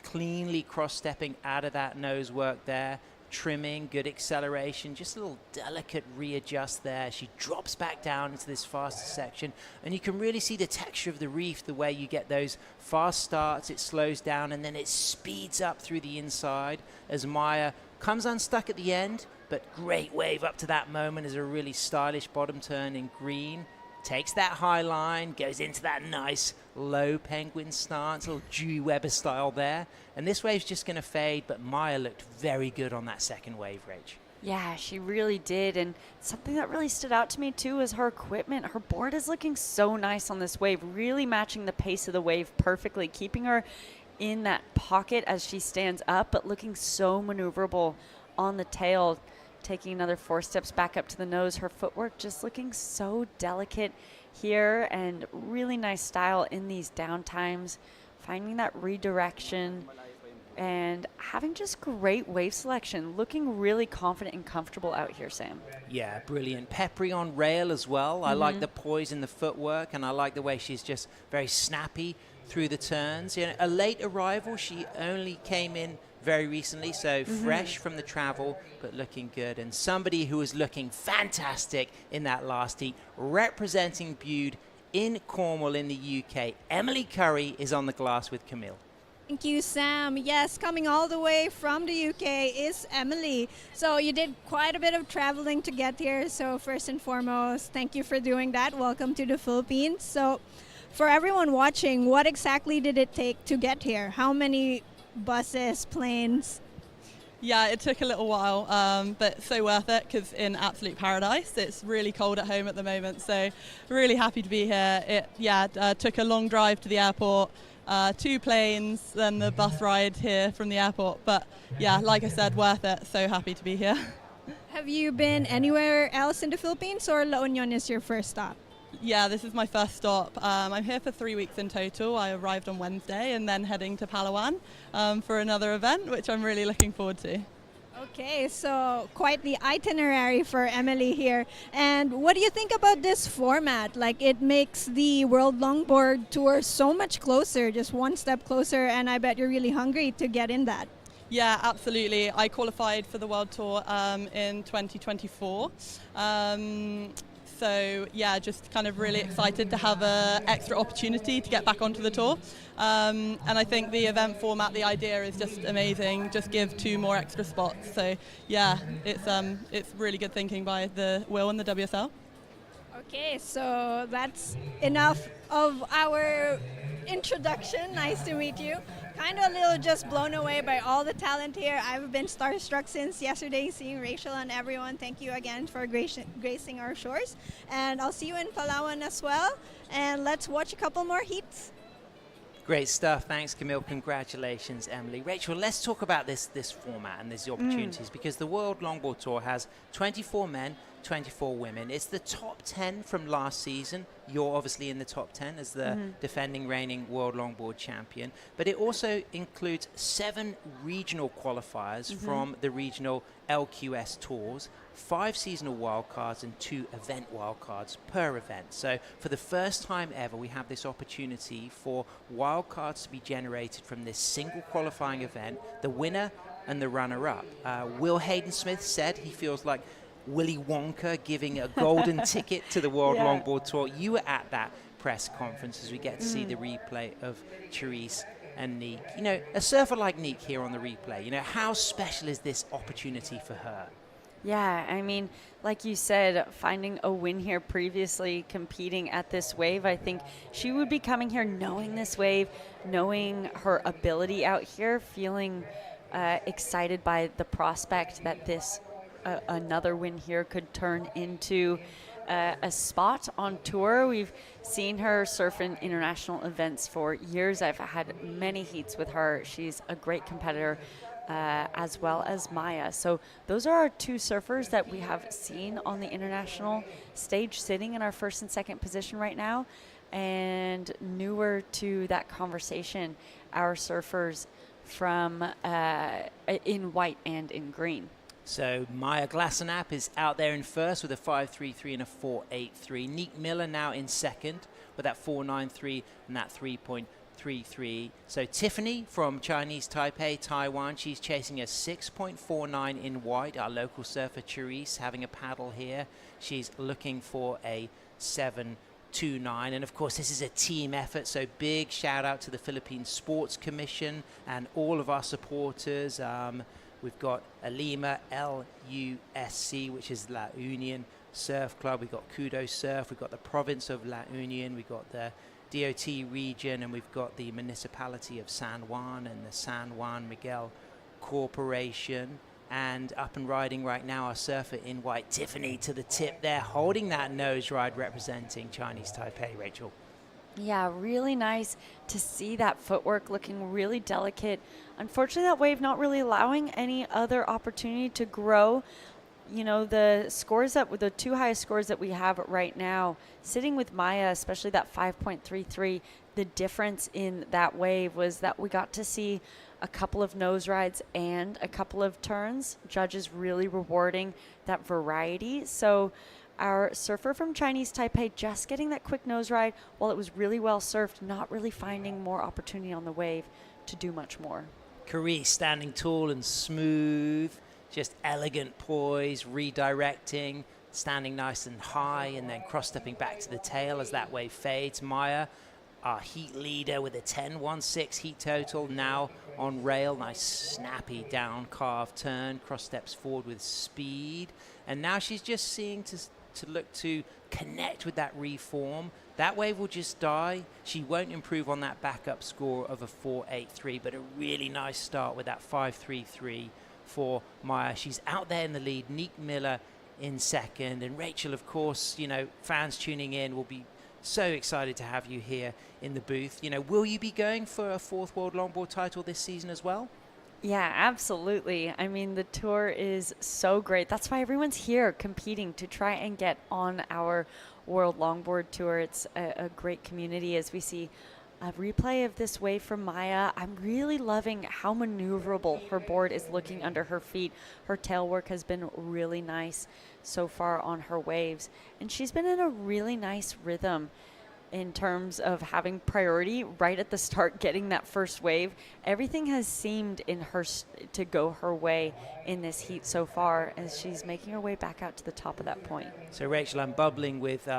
Cleanly cross-stepping out of that nose work there. Trimming, good acceleration, just a little delicate readjust there. She drops back down into this faster section, and you can really see the texture of the reef, the way you get those fast starts, it slows down, and then it speeds up through the inside as Maya comes unstuck at the end, but great wave up to that moment as a really stylish bottom turn in green. Takes that high line, goes into that nice low penguin stance, a little Dewey Weber style there. And this wave's just going to fade, but Maya looked very good on that second wave, Rach. Yeah, she really did. And something that really stood out to me, too, is her equipment. Her board is looking so nice on this wave, really matching the pace of the wave perfectly, keeping her in that pocket as she stands up, but looking so maneuverable on the tail. Taking another 4 steps back up to the nose. Her footwork just looking so delicate here, and really nice style in these down times. Finding that redirection and having just great wave selection. Looking really confident and comfortable out here, Sam. Yeah, brilliant. Peppery on rail as well. I like the poise in the footwork, and I like the way she's just very snappy through the turns. You know, a late arrival. She only came in very recently, so fresh from the travel, but looking good. And somebody who was looking fantastic in that last heat, representing Bude in Cornwall in the UK. Emily Curry is on the glass with Camille. Thank you, Sam. Yes, coming all the way from the UK is Emily. So you did quite a bit of traveling to get here. So first and foremost, thank you for doing that. Welcome to the Philippines. So for everyone watching, what exactly did it take to get here? How many buses, planes? Yeah, it took a little while, but so worth it because in absolute paradise. It's really cold at home at the moment, so really happy to be here. It took a long drive to the airport, 2 planes, then the bus ride here from the airport. But yeah, like I said, worth it. So happy to be here. Have you been anywhere else in the Philippines, or La Union is your first stop? Yeah, this is my first stop. I'm here for 3 weeks in total. I arrived on Wednesday and then heading to Palawan for another event, which I'm really looking forward to. Okay, so quite the itinerary for Emily here. And what do you think about this format? Like, it makes the World Longboard Tour so much closer, just one step closer, and I bet you're really hungry to get in that. Yeah, absolutely. I qualified for the World Tour in 2024. So yeah, just kind of really excited to have an extra opportunity to get back onto the tour. And I think the event format, the idea is just amazing. Just give 2 more extra spots. So yeah, it's really good thinking by the Will and the WSL. Okay, so that's enough of our introduction. Nice to meet you. Kind of a little just blown away by all the talent here. I've been starstruck since yesterday, seeing Rachel and everyone. Thank you again for gracing our shores. And I'll see you in Palawan as well. And let's watch a couple more heats. Great stuff. Thanks, Camille. Congratulations, Emily. Rachel, let's talk about this format and these opportunities, because the World Longboard Tour has 24 men, 24 women. It's the top 10 from last season. You're obviously in the top 10 as the defending reigning World Longboard champion. But it also includes 7 regional qualifiers from the regional LQS tours, 5 seasonal wildcards and 2 event wildcards per event. So for the first time ever, we have this opportunity for wildcards to be generated from this single qualifying event, the winner and the runner-up. Will Hayden-Smith said he feels like Willy Wonka giving a golden ticket to the World Longboard Tour. You were at that press conference as we get to see the replay of Therese and Nick. You know, a surfer like Nick here on the replay, you know, how special is this opportunity for her? Yeah, I mean, like you said, finding a win here previously, competing at this wave, I think she would be coming here knowing this wave, knowing her ability out here, feeling excited by the prospect that this another win here could turn into a spot on tour. We've seen her surf in international events for years. I've had many heats with her. She's a great competitor, as well as Maya. So those are our two surfers that we have seen on the international stage sitting in our first and second position right now. And newer to that conversation, our surfers from in white and in green. So Maya Glassenap is out there in first with a 5.33 and a 4.83. Nick Miller now in second with that 4.93 and that 3.33. So Tiffany from Chinese Taipei, Taiwan, she's chasing a 6.49 in white. Our local surfer Therese having a paddle here. She's looking for a 7.29, and of course this is a team effort, so big shout out to the Philippine Sports Commission and all of our supporters. We've got Alima LUSC, which is La Union Surf Club. We've got Kudo Surf. We've got the province of La Union. We've got the DOT region, and we've got the municipality of San Juan and the San Juan Miguel Corporation. And up and riding right now, our surfer in white, Tiffany, to the tip there, holding that nose ride representing Chinese Taipei, Rachel. Yeah, really nice to see that footwork looking really delicate. Unfortunately, that wave not really allowing any other opportunity to grow. You know, the two highest scores that we have right now, sitting with Maya, especially that 5.33, the difference in that wave was that we got to see a couple of nose rides and a couple of turns. Judges really rewarding that variety. So our surfer from Chinese Taipei just getting that quick nose ride while it was really well surfed, not really finding more opportunity on the wave to do much more. Carrie standing tall and smooth, just elegant poise, redirecting, standing nice and high, and then cross-stepping back to the tail as that wave fades. Maya, our heat leader with a 10.16 heat total, now on rail. Nice snappy down carve turn, cross steps forward with speed. And now she's just seeing to look to connect with that reform. That wave will just die. She won't improve on that backup score of a 4.83, but a really nice start with that 5.33 for Maya. She's out there in the lead. Nick Miller in second. And Rachel, of course, you know, fans tuning in will be so excited to have you here in the booth. You know, will you be going for a fourth World Longboard title this season as well? Yeah, absolutely. I mean, the tour is so great. That's why everyone's here competing to try and get on our World Longboard Tour. It's a great community as we see a replay of this wave from Maya. I'm really loving how maneuverable her board is looking under her feet. Her tail work has been really nice so far on her waves. And she's been in a really nice rhythm in terms of having priority right at the start, getting that first wave. Everything has seemed in her to go her way in this heat so far as she's making her way back out to the top of that point. So Rachel, I'm bubbling with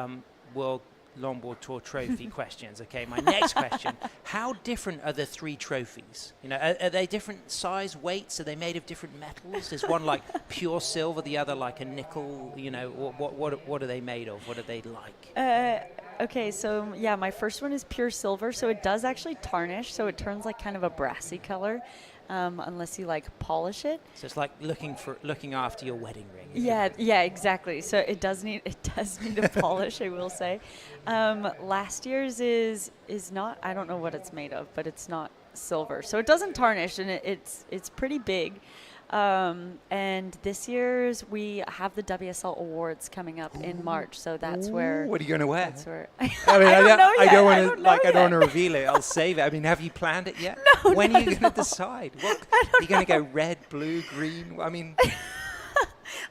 World Longboard Tour trophy questions. Okay, my next question, how different are the three trophies? You know, are they different size, weights? Are they made of different metals? Is one like pure silver, the other like a nickel? You know, what are they made of? What are they like? Okay, so yeah, my first one is pure silver, so it does actually tarnish, so it turns like kind of a brassy color, unless you like polish it. So it's like looking after your wedding ring. Yeah, exactly. So it does need a polish, I will say. Last year's is not, I don't know what it's made of, but it's not silver, so it doesn't tarnish, and it's pretty big. And this year's we have the WSL Awards coming up in March, so that's where. What are you going to wear? That's where. I mean, I don't want to reveal it. I'll save it. I mean, have you planned it yet? No. When are you going to decide? Are you going to go red, blue, green? I mean.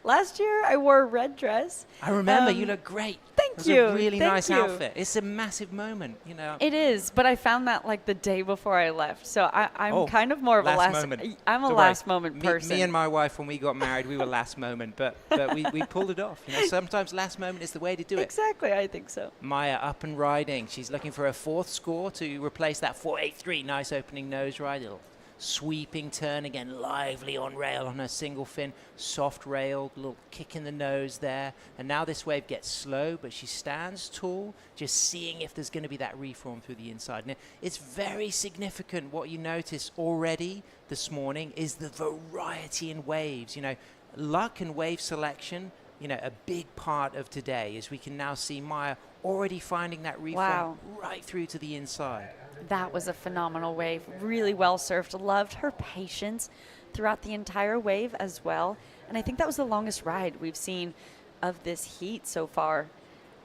Last year I wore a red dress. I remember. You look great. Thank you. you. A really Thank nice you. outfit. It's a massive moment, you know. It is, but I found that like the day before I left, so I'm kind of more of last a last moment. I'm a Don't last worry. moment person. Me and my wife, when we got married, we were last moment, but we pulled it off. You know, sometimes last moment is the way to do it. Exactly, I think so. Maya up and riding. She's looking for a fourth score to replace that 4.83. Nice opening nose ride. Little sweeping turn again, lively on rail on her single fin, soft rail, little kick in the nose there. And now this wave gets slow, but she stands tall, just seeing if there's going to be that reform through the inside. And it's very significant. What you notice already this morning is the variety in waves. You know, luck and wave selection, a big part of today, as we can now see Maya already finding that reform Wow. right through to the inside. That was a phenomenal wave. Really well surfed. Loved her patience throughout the entire wave as well. And I think that was the longest ride we've seen of this heat so far.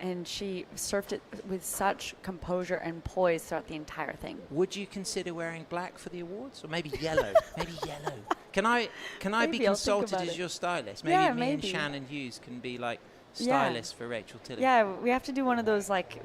And she surfed it with such composure and poise throughout the entire thing. Would you consider wearing black for the awards, or maybe yellow? Maybe yellow. Can I Maybe be I'll think consulted about as it. your stylist? Yeah, Me and maybe. Shannon Hughes can be like Yeah. stylists for Rachel Tilley. Yeah, we have to do one of those, like,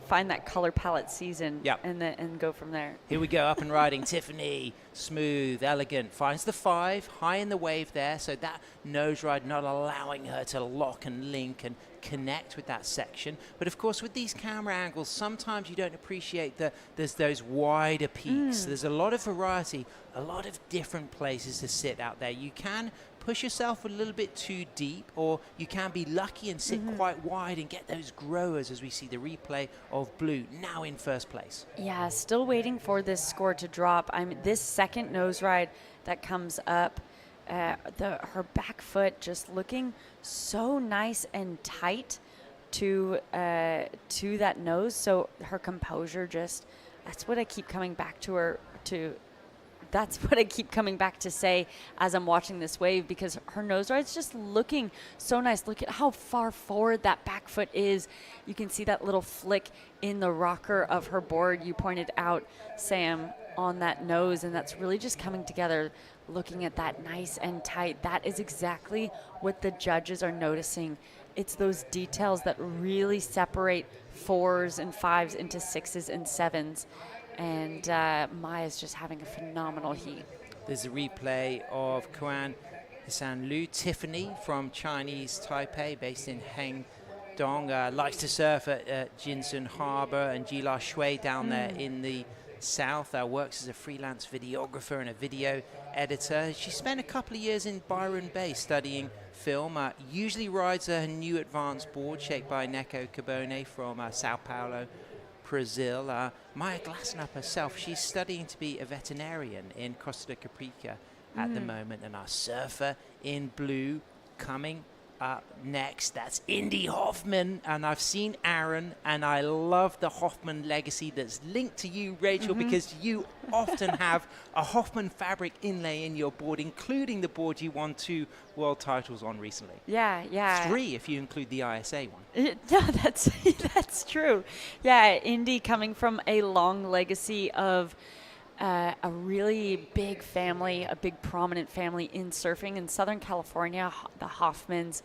find that color palette season Yep. and go from there. Here we go, up and riding. Tiffany, smooth, elegant, finds the 5, high in the wave there, so that nose ride not allowing her to lock and link and connect with that section. But of course, with these camera angles, sometimes you don't appreciate that there's those wider peaks. There's a lot of variety, a lot of different places to sit out there. You can push yourself a little bit too deep, or you can be lucky and sit quite wide and get those growers, as we see the replay of Blue now in first place. Yeah, still waiting for this score to drop. This second nose ride that comes up, her back foot just looking so nice and tight to that nose. So her composure that's what I keep coming back to her to. That's what I keep coming back to say as I'm watching this wave, because her nose ride's just looking so nice. Look at how far forward that back foot is. You can see that little flick in the rocker of her board you pointed out, Sam, on that nose, and that's really just coming together, looking at that nice and tight. That is exactly what the judges are noticing. It's those details that really separate 4s and 5s into 6s and 7s. And Maya's just having a phenomenal heat. There's a replay of Kuan Hassan Liu. Tiffany from Chinese Taipei, based in Hengdong, likes to surf at Jinsun Harbor, and Jila Shui down there in the south, works as a freelance videographer and a video editor. She spent a couple of years in Byron Bay studying film, usually rides her new advanced board shaped by Neko Cabone from Sao Paulo, Brazil. Maya Glassenup herself, she's studying to be a veterinarian in Costa Caprica at the moment. And our surfer in blue coming up next, that's Indy Hoffman. And I've seen Aaron, and I love the Hoffman legacy that's linked to you, Rachel, because you often have a Hoffman fabric inlay in your board, including the board you won 2 world titles on recently. Yeah. 3 if you include the ISA one. No, that's true. Yeah, Indy coming from a long legacy of a really big family, a big prominent family in surfing in Southern California, the Hoffmans.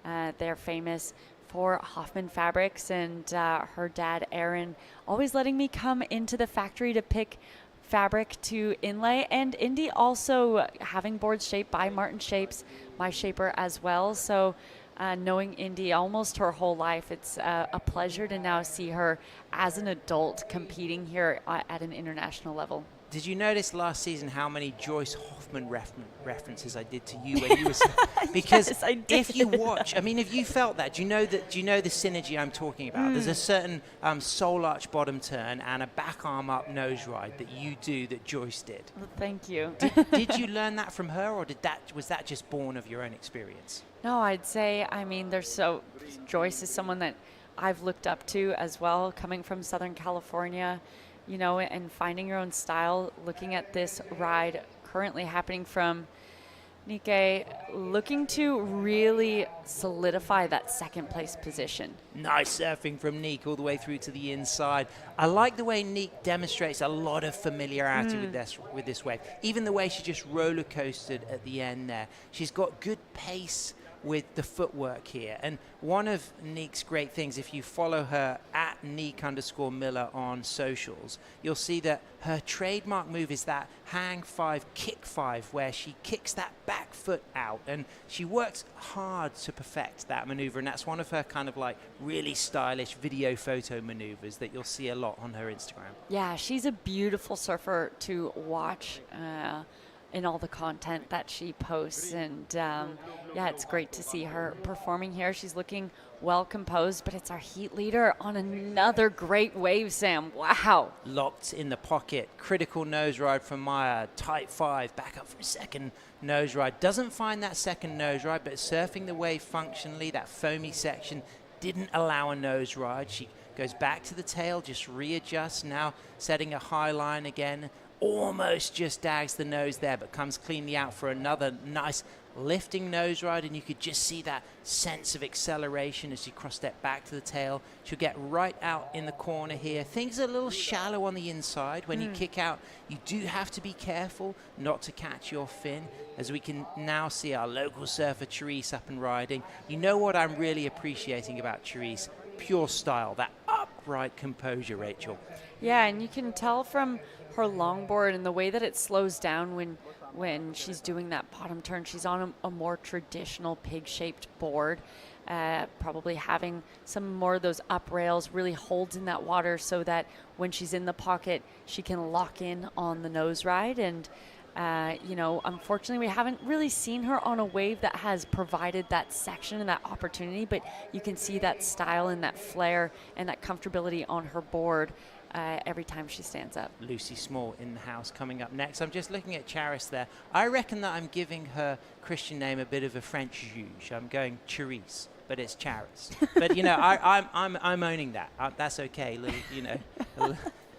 They're famous for Hoffman fabrics, and her dad, Aaron, always letting me come into the factory to pick fabric to inlay. And Indy also having boards shaped by Martin Shapes, my shaper as well. So knowing Indy almost her whole life, it's a pleasure to now see her as an adult competing here at an international level. Did you notice last season how many Joyce Hoffman references I did to you when you were because Yes, I did. if you watch, if you felt that, do you know the synergy I'm talking about? There's a certain soul arch bottom turn and a back arm up nose ride that you do that Joyce did. Well, thank you. Did you learn that from her, or was that just born of your own experience? No, I'd say, Joyce is someone that I've looked up to as well, coming from Southern California, and finding your own style, looking at this ride currently happening from Nikkei, looking to really solidify that second place position. Nice surfing from Nick all the way through to the inside. I like the way Nick demonstrates a lot of familiarity with this wave. Even the way she just roller coasted at the end there. She's got good pace with the footwork here. And one of Neek's great things, if you follow her at Neek_Miller on socials, you'll see that her trademark move is that hang 5, kick 5, where she kicks that back foot out. And she works hard to perfect that maneuver. And that's one of her kind of like really stylish video photo maneuvers that you'll see a lot on her Instagram. Yeah, she's a beautiful surfer to watch in all the content that she posts, and it's great to see her performing here. She's looking well composed, but it's our heat leader on another great wave, Sam. Wow. Locked in the pocket. Critical nose ride from Maya. Tight 5. Back up for a second nose ride. Doesn't find that second nose ride, but surfing the wave functionally. That foamy section didn't allow a nose ride. She goes back to the tail, just readjusts. Now setting a high line again. Almost just dags the nose there, but comes cleanly out for another nice lifting nose ride, and you could just see that sense of acceleration as you cross step back to the tail. She'll get right out in the corner here. Things are a little shallow on the inside. When you kick out, you do have to be careful not to catch your fin, as we can now see our local surfer Therese up and riding. You know what I'm really appreciating about Therese? Pure style, that upright composure, Rachel. Yeah, and you can tell from her longboard and the way that it slows down when she's doing that bottom turn. She's on a more traditional pig-shaped board, probably having some more of those up rails, really holds in that water so that when she's in the pocket, she can lock in on the nose ride. And unfortunately, we haven't really seen her on a wave that has provided that section and that opportunity, but you can see that style and that flair and that comfortability on her board every time she stands up. Lucy Small in the house coming up next. I'm just looking at Charis there. I reckon that I'm giving her Christian name a bit of a French zhuzh. I'm going Therese, but it's Charis. But I'm owning that. That's okay.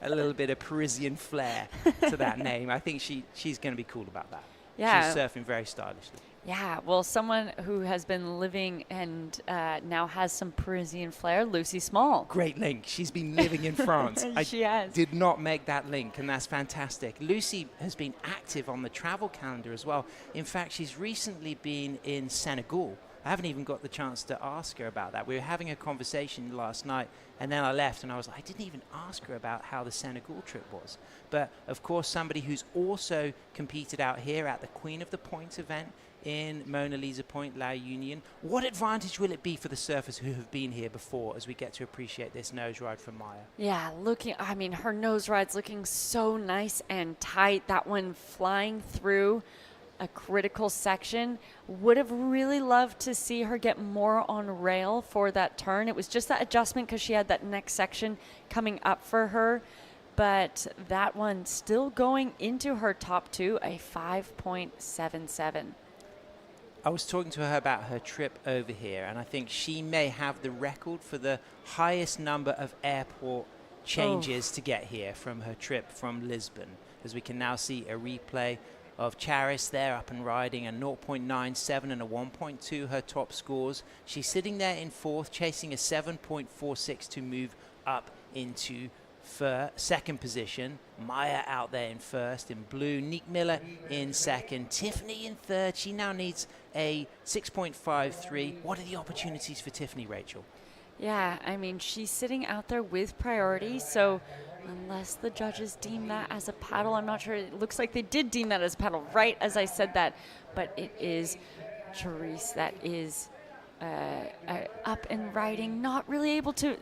A little bit of Parisian flair to that name. I think she's going to be cool about that. Yeah. She's surfing very stylishly. Yeah, well, someone who has been living and now has some Parisian flair, Lucy Small. Great link. She's been living in France. She has. Did not make that link, and that's fantastic. Lucy has been active on the travel calendar as well. In fact, she's recently been in Senegal. I haven't even got the chance to ask her about that. We were having a conversation last night, and then I left, and I was like, I didn't even ask her about how the Senegal trip was. But, of course, somebody who's also competed out here at the Queen of the Point event in Mona Lisa Point, La Union. What advantage will it be for the surfers who have been here before as we get to appreciate this nose ride from Maya? Yeah, her nose ride's looking so nice and tight. That one flying through a critical section. Would have really loved to see her get more on rail for that turn. It was just that adjustment because she had that next section coming up for her. But that one still going into her top 2, a 5.77. I was talking to her about her trip over here, and I think she may have the record for the highest number of airport changes to get here from her trip from Lisbon. As we can now see a replay of Charis there up and riding, a 0.97 and a 1.2, her top scores. She's sitting there in 4th, chasing a 7.46 to move up into second position. Maya out there in 1st in blue. Nick Miller in 2nd. Tiffany in 3rd. She now needs a 6.53. What are the opportunities for Tiffany, Rachel? Yeah, she's sitting out there with priority, so unless the judges deem that as a paddle, I'm not sure. It looks like they did deem that as a paddle right as I said that, but it is Therese that is up and riding, not really able to.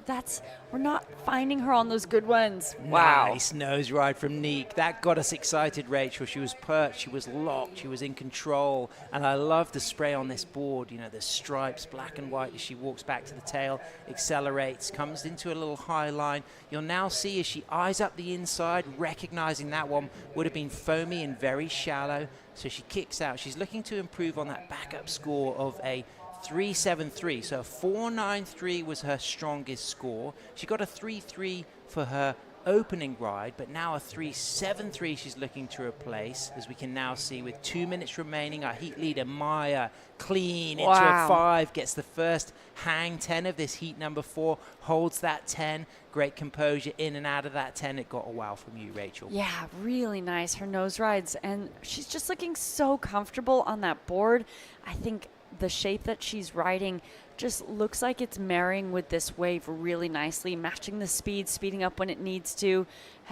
We're not finding her on those good ones. Wow. Nice nose ride from Neek. That got us excited, Rachel. She was perched, she was locked, she was in control. And I love the spray on this board. The stripes, black and white, as she walks back to the tail, accelerates, comes into a little high line. You'll now see as she eyes up the inside, recognizing that one would have been foamy and very shallow. So she kicks out. She's looking to improve on that backup score of a 3.73, so 4.93 was her strongest score. She got a 3.3 for her opening ride, but now a 3.73 she's looking to replace, as we can now see with 2 minutes remaining. Our heat leader Maya clean into a 5, gets the first hang 10 of this heat number 4, holds that 10. Great composure in and out of that 10. It got a wow from you, Rachel. Yeah, really nice, her nose rides, and she's just looking so comfortable on that board. I think the shape that she's riding just looks like it's marrying with this wave really nicely, matching the speed, speeding up when it needs to,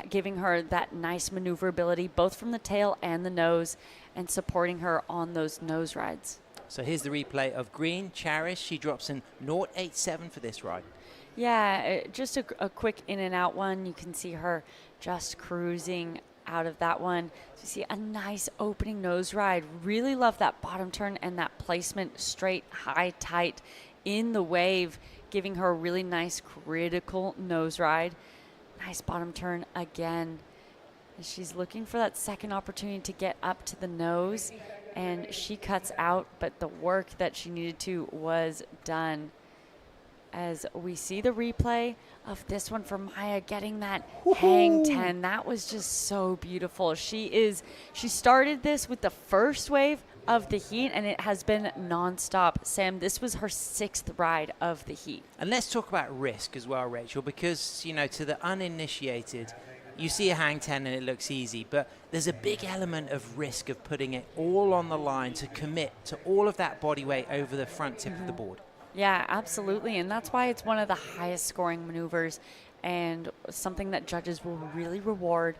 giving her that nice maneuverability both from the tail and the nose, and supporting her on those nose rides. So here's the replay of green. Charis, she drops in 0.87 for this ride. Yeah, just a quick in and out one. You can see her just cruising out of that one. So you see a nice opening nose ride. Really love that bottom turn and that placement straight, high, tight in the wave, giving her a really nice critical nose ride. Nice bottom turn again. She's looking for that second opportunity to get up to the nose, and she cuts out, but the work that she needed to was done. As we see the replay of this one for Maya getting that hang 10. That was just so beautiful. She started this with the first wave of the heat, and it has been nonstop. Sam, this was her 6th ride of the heat. And let's talk about risk as well, Rachel, because, you know, to the uninitiated, you see a hang 10 and it looks easy, but there's a big element of risk of putting it all on the line to commit to all of that body weight over the front tip of the board. Yeah, absolutely. And that's why it's one of the highest scoring maneuvers and something that judges will really reward.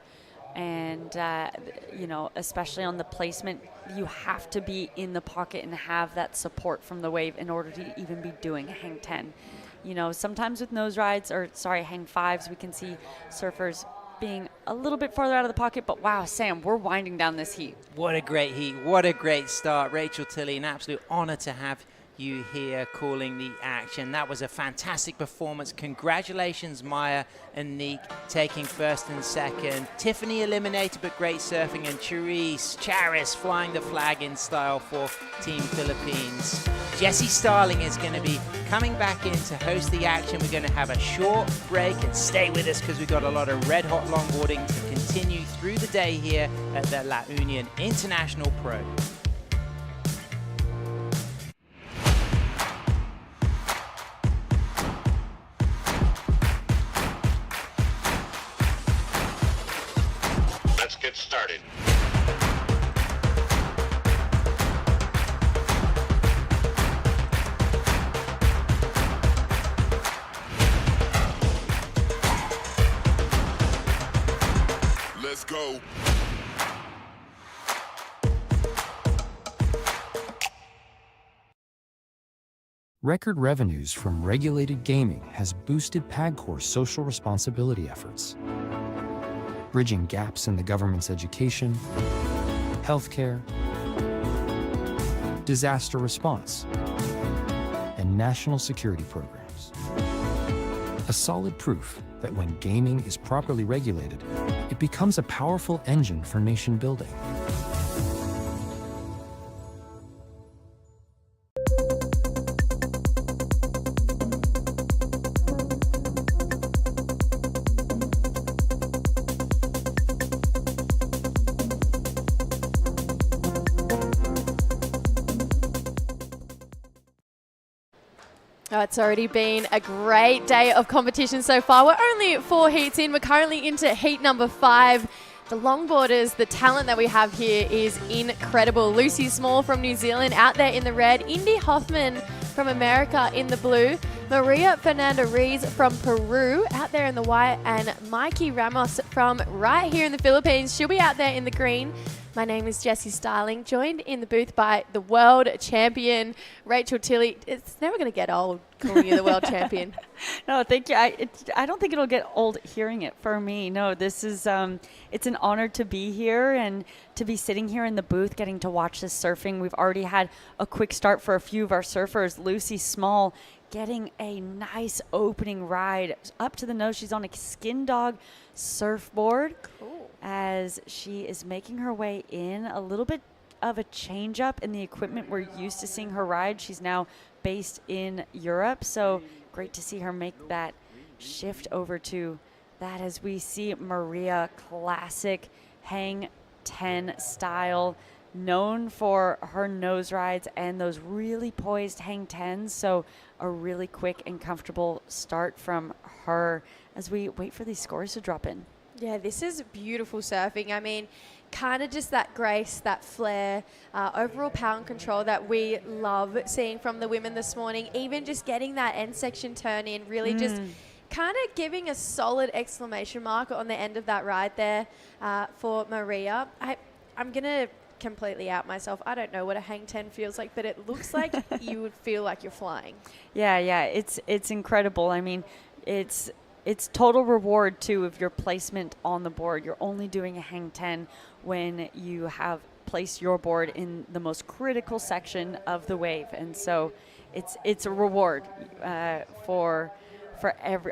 And, you know, especially on the placement, you have to be in the pocket and have that support from the wave in order to even be doing a hang 10. You know, sometimes with nose rides, hang 5s, we can see surfers being a little bit farther out of the pocket. But wow, Sam, we're winding down this heat. What a great heat. What a great start. Rachel Tilley, an absolute honor to have you here calling the action. That was a fantastic performance. Congratulations, Maya and Nick, taking first and second. Tiffany eliminated, but great surfing. And Charis flying the flag in style for Team Philippines. Jessie Starling is going to be coming back in to host the action. We're going to have a short break, and stay with us because we've got a lot of red hot longboarding to continue through the day here at the La Union International Pro. Let's get started. Let's go. Record revenues from regulated gaming has boosted PAGCOR's social responsibility efforts, bridging gaps in the government's education, healthcare, disaster response, and national security programs. A solid proof that when gaming is properly regulated, it becomes a powerful engine for nation building. Oh, it's already been a great day of competition so far. We're only 4 heats in. We're currently into heat number 5. The longboarders, the talent that we have here is incredible. Lucy Small from New Zealand out there in the red. Indy Hoffman from America in the blue. Maria Fernanda Rees from Peru out there in the white. And Mikey Ramos from right here in the Philippines. She'll be out there in the green. My name is Jessie Starling, joined in the booth by the world champion, Rachel Tilley. It's never going to get old calling you the world champion. No, thank you. I don't think it'll get old hearing it for me. No, this is, it's an honor to be here and to be sitting here in the booth getting to watch this surfing. We've already had a quick start for a few of our surfers. Lucy Small getting a nice opening ride up to the nose. She's on a Skin Dog surfboard. Cool. As she is making her way in, a little bit of a change up in the equipment we're used to seeing her ride. She's now based in Europe, so great to see her make that shift over to that as we see Maria, classic hang 10 style, known for her nose rides and those really poised hang 10s, so a really quick and comfortable start from her as we wait for these scores to drop in. Yeah, this is beautiful surfing. I mean, kind of just that grace, that flair, overall power and control that we love seeing from the women this morning. Even just getting that end section turn in, really just kind of giving a solid exclamation mark on the end of that ride there for Maria. I'm going to completely out myself. I don't know what a hang 10 feels like, but it looks like you would feel like you're flying. Yeah, it's incredible. I mean, it's total reward, too, of your placement on the board. You're only doing a hang 10 when you have placed your board in the most critical section of the wave. And so it's a reward for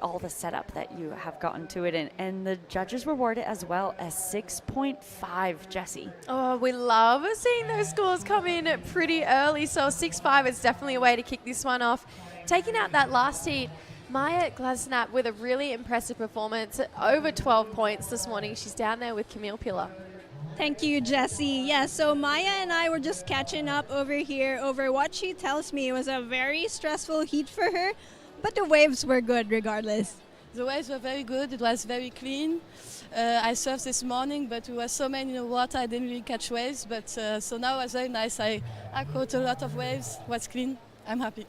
all the setup that you have gotten to it, and the judges reward it as well as 6.5, Jessie. Oh, we love seeing those scores come in pretty early. So 6.5 is definitely a way to kick this one off. Taking out that last heat, Maya Glasnap with a really impressive performance, over 12 points this morning. She's down there with Camille Pillar. Thank you, Jessie. Yeah, so Maya and I were just catching up over here over what she tells me was a very stressful heat for her, but the waves were good regardless. The waves were very good. It was very clean. I surfed this morning, but we were so many in the water, I didn't really catch waves. But so now it was very nice. I caught a lot of waves. It was clean. I'm happy.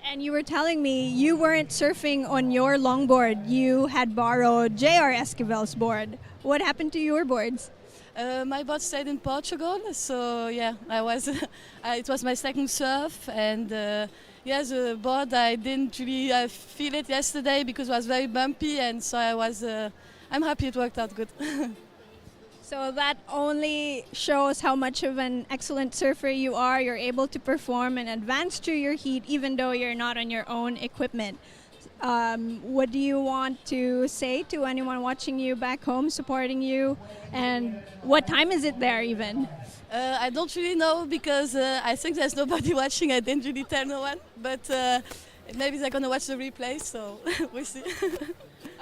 And you were telling me you weren't surfing on your longboard. You had borrowed J.R. Esquivel's board. What happened to your boards? My board stayed in Portugal, so yeah, I was. It was my second surf, and yeah, the board I didn't really feel it yesterday because it was very bumpy, and so I was. I'm happy it worked out good. So that only shows how much of an excellent surfer you are. You're able to perform and advance through your heat even though you're not on your own equipment. What do you want to say to anyone watching you back home, supporting you? And what time is it there even? I don't really know because I think there's nobody watching. I didn't really tell no one. But maybe they're going to watch the replay, so we'll see.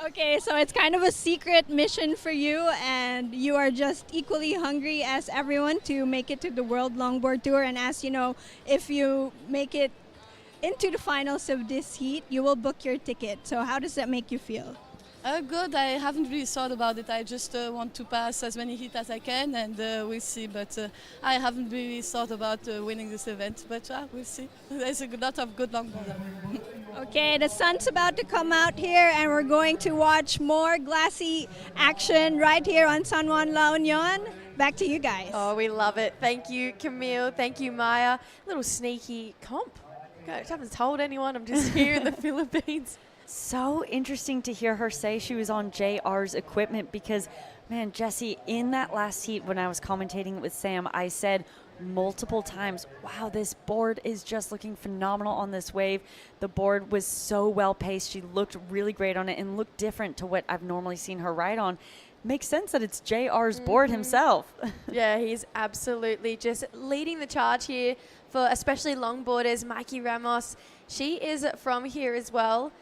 Okay, so it's kind of a secret mission for you, and you are just equally hungry as everyone to make it to the World Longboard Tour. And as you know, if you make it into the finals of this heat, you will book your ticket. So how does that make you feel? Good. I haven't really thought about it. I just want to pass as many heats as I can, and we'll see. But I haven't really thought about winning this event. But we'll see. There's a lot of good longboarders. Okay, the sun's about to come out here, and we're going to watch more glassy action right here on San Juan La Union. Back to you guys. Oh, we love it. Thank you, Camille. Thank you, Maya. Little sneaky comp. I haven't told anyone. I'm just here in the Philippines. So interesting to hear her say she was on JR's equipment because, man, Jessie, in that last heat when I was commentating with Sam, I said multiple times, wow, this board is just looking phenomenal on this wave. The board was so well paced. She looked really great on it and looked different to what I've normally seen her ride on. Makes sense that it's JR's board himself. Yeah, he's absolutely just leading the charge here for especially longboarders. Mikey Ramos, she is from here as well.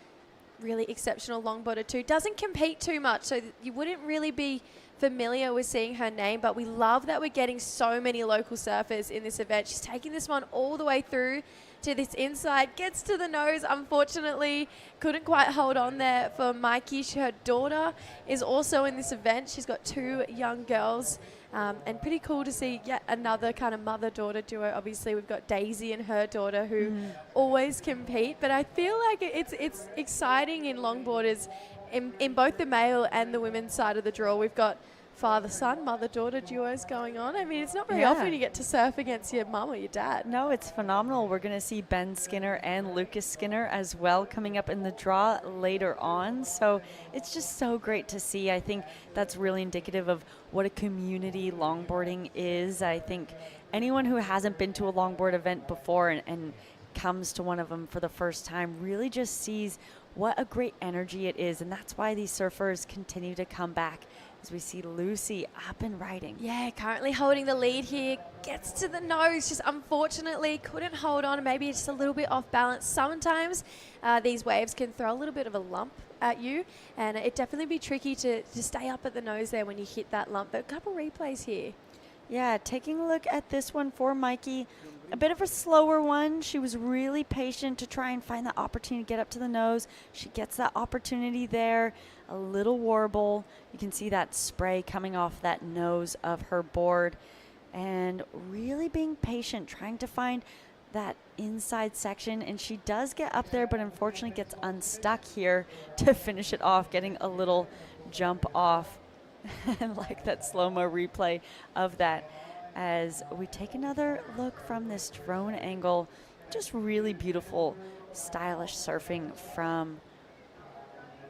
Really exceptional longboarder too. Doesn't compete too much, so you wouldn't really be familiar with seeing her name, but we love that we're getting so many local surfers in this event. She's taking this one all the way through to this inside, gets to the nose, unfortunately couldn't quite hold on there for Mikey. Her daughter is also in this event. She's got two young girls, and pretty cool to see yet another kind of mother-daughter duo. Obviously we've got Daisy and her daughter who always compete, but I feel like it's exciting in longboarders in both the male and the women's side of the draw. We've got father-son, mother-daughter duos going on. I mean, it's not very often you get to surf against your mum or your dad. No, it's phenomenal. We're going to see Ben Skinner and Lucas Skinner as well coming up in the draw later on. So it's just so great to see. I think that's really indicative of what a community longboarding is. I think anyone who hasn't been to a longboard event before and comes to one of them for the first time really just sees what a great energy it is. And that's why these surfers continue to come back. As we see Lucy up and riding. Yeah, currently holding the lead here. Gets to the nose, just unfortunately couldn't hold on. Maybe just a little bit off balance. Sometimes these waves can throw a little bit of a lump at you, and it definitely be tricky to stay up at the nose there when you hit that lump. But a couple replays here. Yeah, taking a look at this one for Mikey. A bit of a slower one. She was really patient to try and find that opportunity to get up to the nose. She gets that opportunity there. A little warble. You can see that spray coming off that nose of her board. And really being patient, trying to find that inside section. And she does get up there, but unfortunately gets unstuck here to finish it off, getting a little jump off. And like that slow-mo replay of that. As we take another look from this drone angle, just really beautiful, stylish surfing from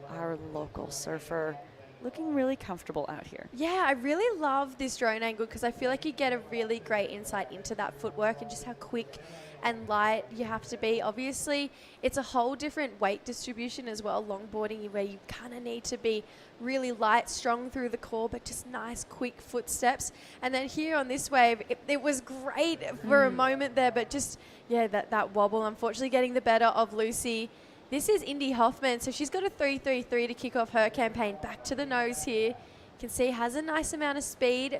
our local surfer, looking really comfortable out here. Yeah, I really love this drone angle because I feel like you get a really great insight into that footwork and just how quick and light you have to be. Obviously, it's a whole different weight distribution as well, longboarding, where you kind of need to be really light, strong through the core, but just nice, quick footsteps. And then here on this wave, it was great for a moment there, but just, yeah, that wobble, unfortunately getting the better of Lucy. This is Indy Hoffman, so she's got a 3.33 to kick off her campaign. Back to the nose here. You can see has a nice amount of speed.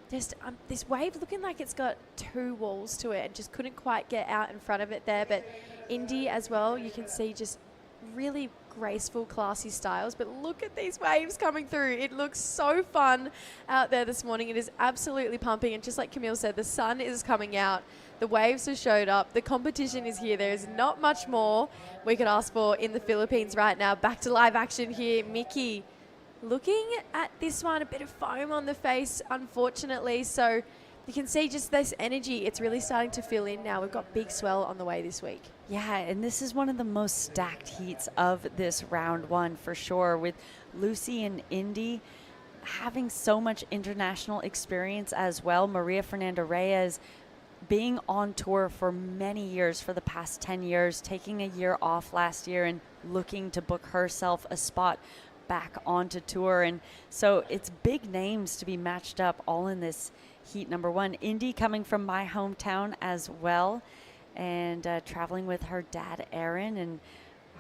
Just this wave looking like it's got two walls to it and just couldn't quite get out in front of it there. But Indy as well, you can see just really graceful, classy styles. But look at these waves coming through. It looks so fun out there this morning. It is absolutely pumping. And just like Camille said, the sun is coming out. The waves have showed up. The competition is here. There is not much more we could ask for in the Philippines right now. Back to live action here. Mickey looking at this one, a bit of foam on the face, unfortunately. So you can see just this energy. It's really starting to fill in now. We've got big swell on the way this week. Yeah, and this is one of the most stacked heats of this round one for sure, with Lucy and Indy having so much international experience as well. Maria Fernanda Reyes being on tour for many years, for the past 10 years, taking a year off last year and looking to book herself a spot back onto tour. And so it's big names to be matched up all in this heat number one. Indy coming from my hometown as well, and traveling with her dad Aaron and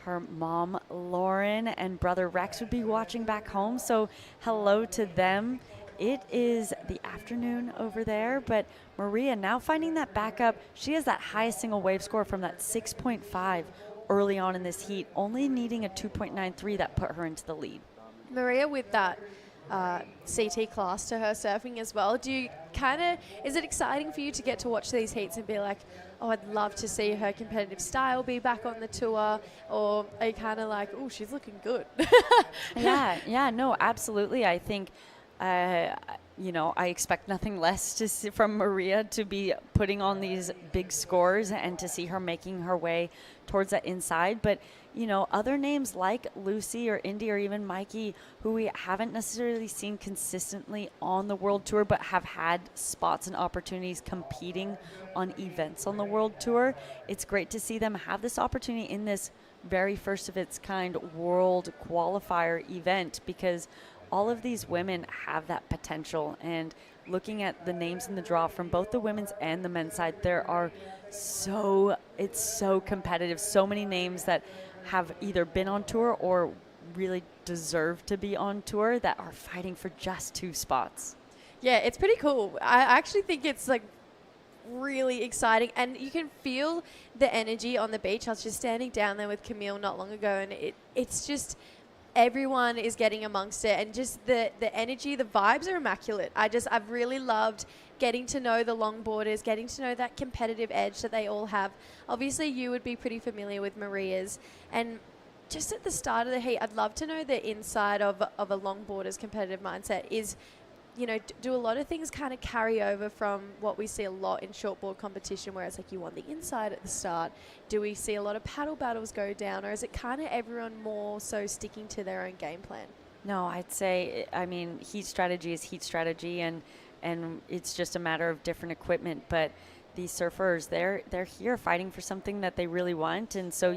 her mom Lauren, and brother Rex would be watching back home, so hello to them. It is the afternoon over there, but Maria now finding that backup. She has that highest single wave score from that 6.5 early on in this heat, only needing a 2.93 that put her into the lead. Maria with that CT class to her surfing as well. Do you is it exciting for you to get to watch these heats and be like, oh, I'd love to see her competitive style be back on the tour? Or are you kind of like, oh, she's looking good? Yeah, no, absolutely. I think I expect nothing less to see from Maria, to be putting on these big scores and to see her making her way towards that inside. But, other names like Lucy or Indy or even Mikey, who we haven't necessarily seen consistently on the World Tour, but have had spots and opportunities competing on events on the World Tour. It's great to see them have this opportunity in this very first of its kind World Qualifier event, because all of these women have that potential. And looking at the names in the draw from both the women's and the men's side, it's so competitive. So many names that have either been on tour or really deserve to be on tour that are fighting for just 2 spots. Yeah, it's pretty cool. I actually think it's like really exciting, and you can feel the energy on the beach. I was just standing down there with Camille not long ago, and it's just everyone is getting amongst it, and just the energy, the vibes are immaculate. I've really loved getting to know the longboarders, getting to know that competitive edge that they all have. Obviously, you would be pretty familiar with Maria's, and just at the start of the heat, I'd love to know the inside of a longboarder's competitive mindset. Is, do a lot of things kind of carry over from what we see a lot in shortboard competition, where it's like you want the inside at the start? Do we see a lot of paddle battles go down, or is it kind of everyone more so sticking to their own game plan? No, I'd say, heat strategy is heat strategy, and it's just a matter of different equipment. But these surfers, they're here fighting for something that they really want. And so,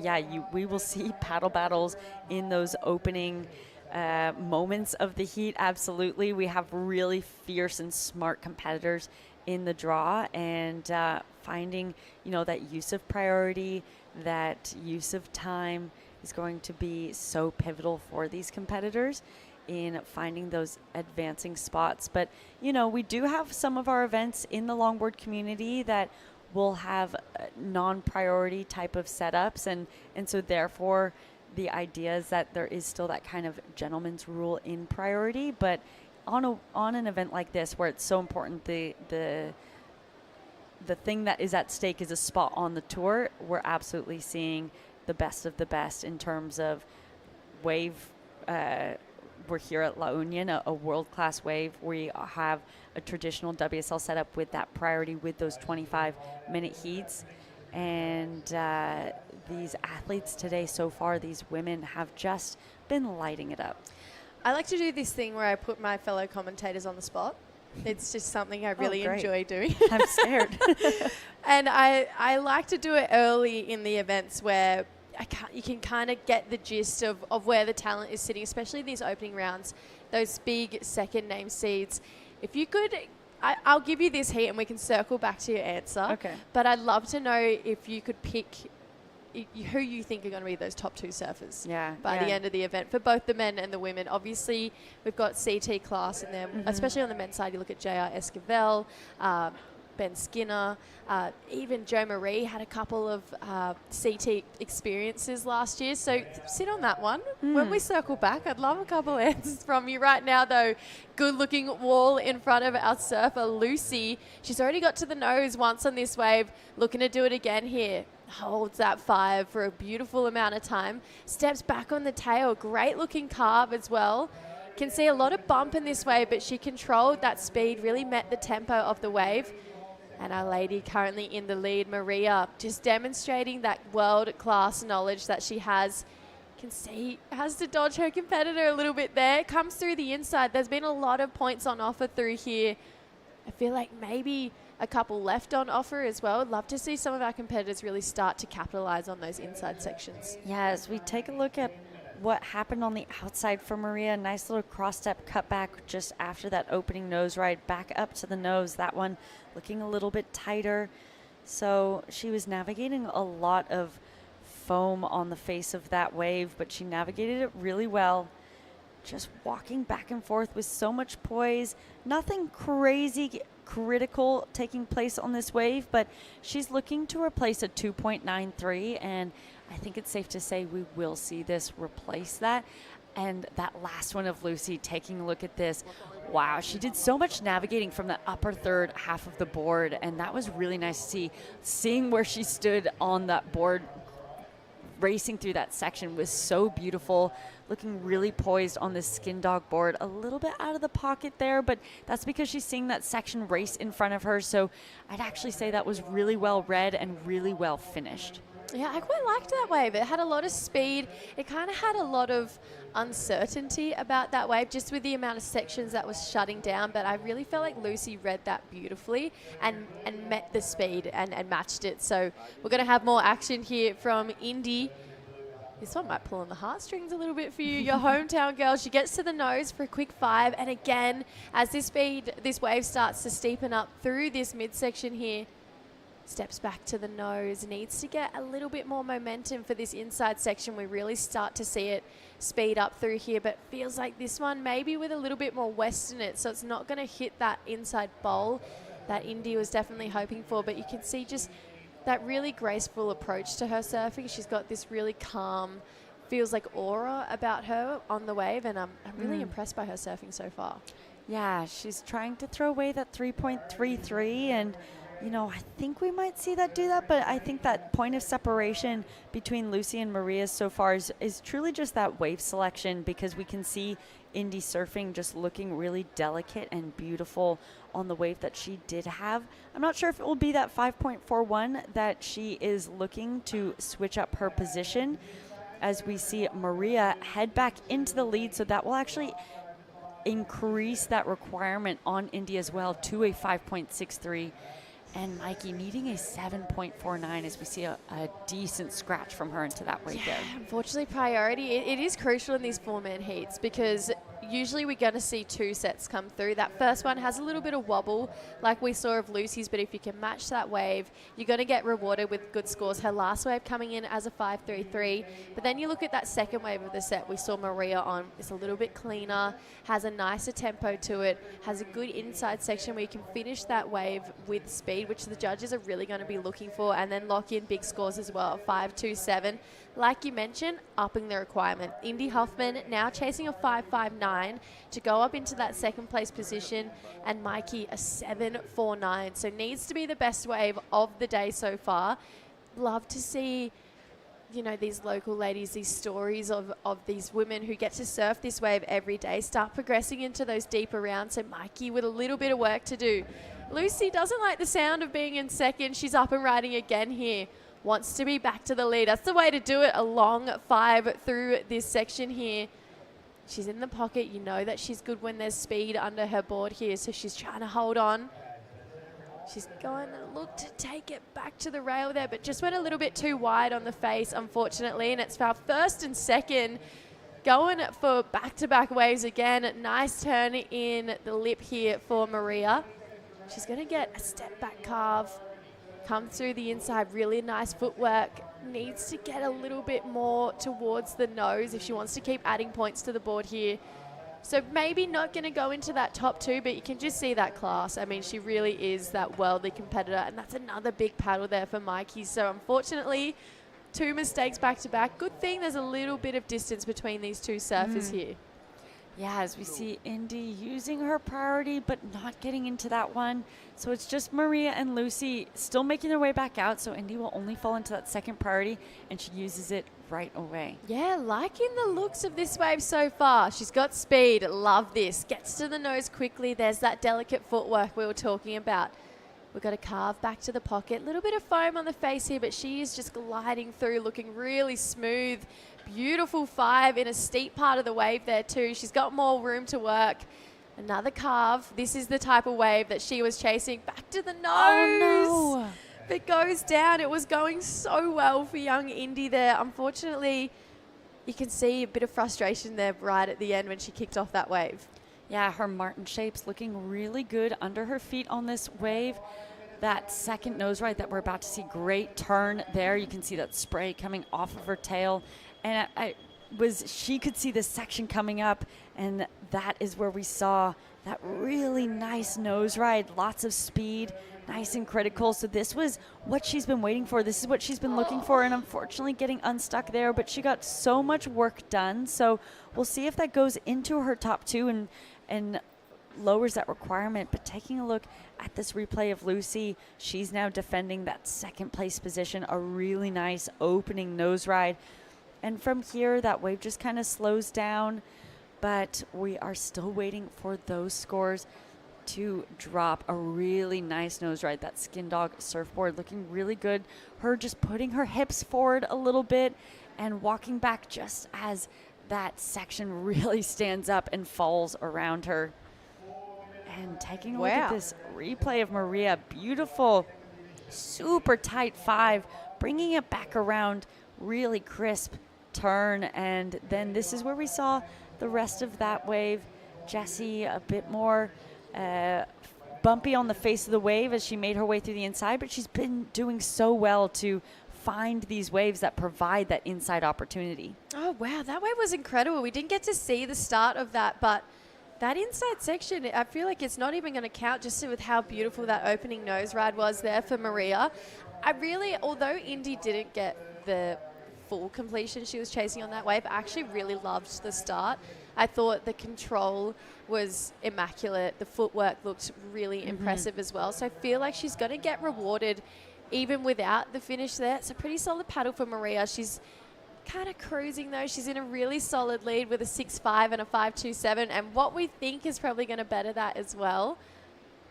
we will see paddle battles in those opening moments of the heat. Absolutely. We have really fierce and smart competitors in the draw, and finding, that use of priority, that use of time is going to be so pivotal for these competitors in finding those advancing spots. But, we do have some of our events in the longboard community that will have non-priority type of setups, and so therefore the idea is that there is still that kind of gentleman's rule in priority. But on an event like this, where it's so important, the thing that is at stake is a spot on the tour, we're absolutely seeing the best of the best in terms of wave. We're here at La Union, a world-class wave. We have a traditional WSL setup with that priority, with those 25-minute heats. And these athletes today so far, these women, have just been lighting it up. I like to do this thing where I put my fellow commentators on the spot. It's just something I really enjoy doing. I'm scared. And I like to do it early in the events where you can kind of get the gist of where the talent is sitting, especially these opening rounds, those big second name seeds. If you could, I'll give you this heat and we can circle back to your answer. Okay. But I'd love to know if you could pick who you think are going to be those top two surfers by the end of the event for both the men and the women. Obviously, we've got CT class in there, especially on the men's side. You look at JR Esquivel, Ben Skinner, even Joe Marie had a couple of CT experiences last year. So sit on that one. When we circle back, I'd love a couple answers from you. Right now, though, good-looking wall in front of our surfer, Lucy. She's already got to the nose once on this wave, looking to do it again here. Holds that 5 for a beautiful amount of time. Steps back on the tail. Great looking carve as well. Can see a lot of bump in this wave, but she controlled that speed, really met the tempo of the wave. And our lady currently in the lead, Maria, just demonstrating that world-class knowledge that she has. Can see, has to dodge her competitor a little bit there. Comes through the inside. There's been a lot of points on offer through here. I feel like maybe a couple left on offer as well. I'd love to see some of our competitors really start to capitalize on those inside sections. Yeah, as we take a look at what happened on the outside for Maria, nice little cross-step cutback just after that opening nose ride, back up to the nose. That one looking a little bit tighter. So she was navigating a lot of foam on the face of that wave, but she navigated it really well. Just walking back and forth with so much poise. Nothing crazy critical taking place on this wave, but she's looking to replace a 2.93, and I think it's safe to say we will see this replace that. And that last one of Lucy, taking a look at this, wow, she did so much navigating from the upper third half of the board, and that was really nice to see. Seeing where she stood on that board racing through that section was so beautiful, looking really poised on this skin dog board, a little bit out of the pocket there, but that's because she's seeing that section race in front of her. So I'd actually say that was really well read and really well finished. Yeah, I quite liked that wave. It had a lot of speed. It kind of had a lot of uncertainty about that wave, just with the amount of sections that was shutting down. But I really felt like Lucy read that beautifully and met the speed and matched it. So we're going to have more action here from Indy. This one might pull on the heartstrings a little bit for you. Your hometown girl. She gets to the nose for a quick 5. And again, as this wave starts to steepen up through this midsection here, steps back to the nose, needs to get a little bit more momentum for this inside section. We really start to see it speed up through here, but feels like this one maybe with a little bit more west in it, so it's not going to hit that inside bowl that Indy was definitely hoping for. But you can see just that really graceful approach to her surfing. She's got this really calm, feels like aura about her on the wave, and I'm really impressed by her surfing so far. Yeah, she's trying to throw away that 3.33, and you know, I think we might see that do that, but I think that point of separation between Lucy and Maria so far is truly just that wave selection, because we can see Indy surfing just looking really delicate and beautiful on the wave that she did have. I'm not sure if it will be that 5.41 that she is looking to switch up her position, as we see Maria head back into the lead, so that will actually increase that requirement on Indy as well to a 5.63. And Mikey needing a 7.49 as we see a decent scratch from her into that wave there. Unfortunately, priority, it is crucial in these 4-man heats, because usually we're going to see 2 sets come through. That first one has a little bit of wobble like we saw of Lucy's, but if you can match that wave, you're going to get rewarded with good scores. Her last wave coming in as a 5.33, but then you look at that second wave of the set we saw Maria on. It's a little bit cleaner, has a nicer tempo to it, has a good inside section where you can finish that wave with speed, which the judges are really going to be looking for, and then lock in big scores as well. 5.27, like you mentioned, upping the requirement. Indy Hoffman now chasing a 5.59 to go up into that second place position, and Mikey a 7.49, so needs to be the best wave of the day so far. Love to see, you know, these local ladies, these stories of these women who get to surf this wave every day, start progressing into those deeper rounds. So Mikey with a little bit of work to do. Lucy doesn't like the sound of being in second. She's up and riding again here. Wants to be back to the lead. That's the way to do it. A long 5 through this section here. She's in the pocket. You know that she's good when there's speed under her board here, so she's trying to hold on. She's going to look to take it back to the rail there, but just went a little bit too wide on the face, unfortunately, and it's our first and second. Going for back-to-back waves again. Nice turn in the lip here for Maria. She's going to get a step-back carve, come through the inside. Really nice footwork. Needs to get a little bit more towards the nose if she wants to keep adding points to the board here. So maybe not going to go into that top two, but you can just see that class. I mean, she really is that worldly competitor, and that's another big paddle there for Mikey. So unfortunately, 2 mistakes back to back. Good thing there's a little bit of distance between these two surfers here. Yeah, as we see Indy using her priority, but not getting into that one. So it's just Maria and Lucy still making their way back out. So Indy will only fall into that second priority, and she uses it right away. Yeah, liking the looks of this wave so far. She's got speed. Love this. Gets to the nose quickly. There's that delicate footwork we were talking about. We've got a carve back to the pocket. A little bit of foam on the face here, but she is just gliding through, looking really smooth. Beautiful 5 in a steep part of the wave there too. She's got more room to work. Another carve. This is the type of wave that she was chasing. Back to the nose. Oh, no. It goes down. It was going so well for young Indy there. Unfortunately, you can see a bit of frustration there right at the end when she kicked off that wave. Yeah, her Martin shapes looking really good under her feet on this wave. That second nose ride that we're about to see, great turn there. You can see that spray coming off of her tail. And she could see this section coming up, and that is where we saw that really nice nose ride, lots of speed, nice and critical. So this was what she's been waiting for. This is what she's been looking for, and unfortunately getting unstuck there, but she got so much work done. So we'll see if that goes into her top two and lowers that requirement. But taking a look at this replay of Lucy, she's now defending that second place position, a really nice opening nose ride. And from here, that wave just kind of slows down, but we are still waiting for those scores to drop. A really nice nose ride. That Skin Dog surfboard looking really good. Her just putting her hips forward a little bit and walking back just as that section really stands up and falls around her. And taking a look at this replay of Maria, beautiful, super tight 5, bringing it back around, really crisp turn. And then this is where we saw the rest of that wave. Jessie a bit more bumpy on the face of the wave as she made her way through the inside, but she's been doing so well to find these waves that provide that inside opportunity. Oh, wow. That wave was incredible. We didn't get to see the start of that, but that inside section, I feel like it's not even going to count just with how beautiful that opening nose ride was there for Maria. Although Indy didn't get the full completion she was chasing on that wave, I actually really loved the start. I thought the control was immaculate. The footwork looked really impressive as well. So I feel like she's going to get rewarded even without the finish there. It's a pretty solid paddle for Maria. She's kind of cruising though. She's in a really solid lead with a 6.5 and a 5.27, and what we think is probably going to better that as well.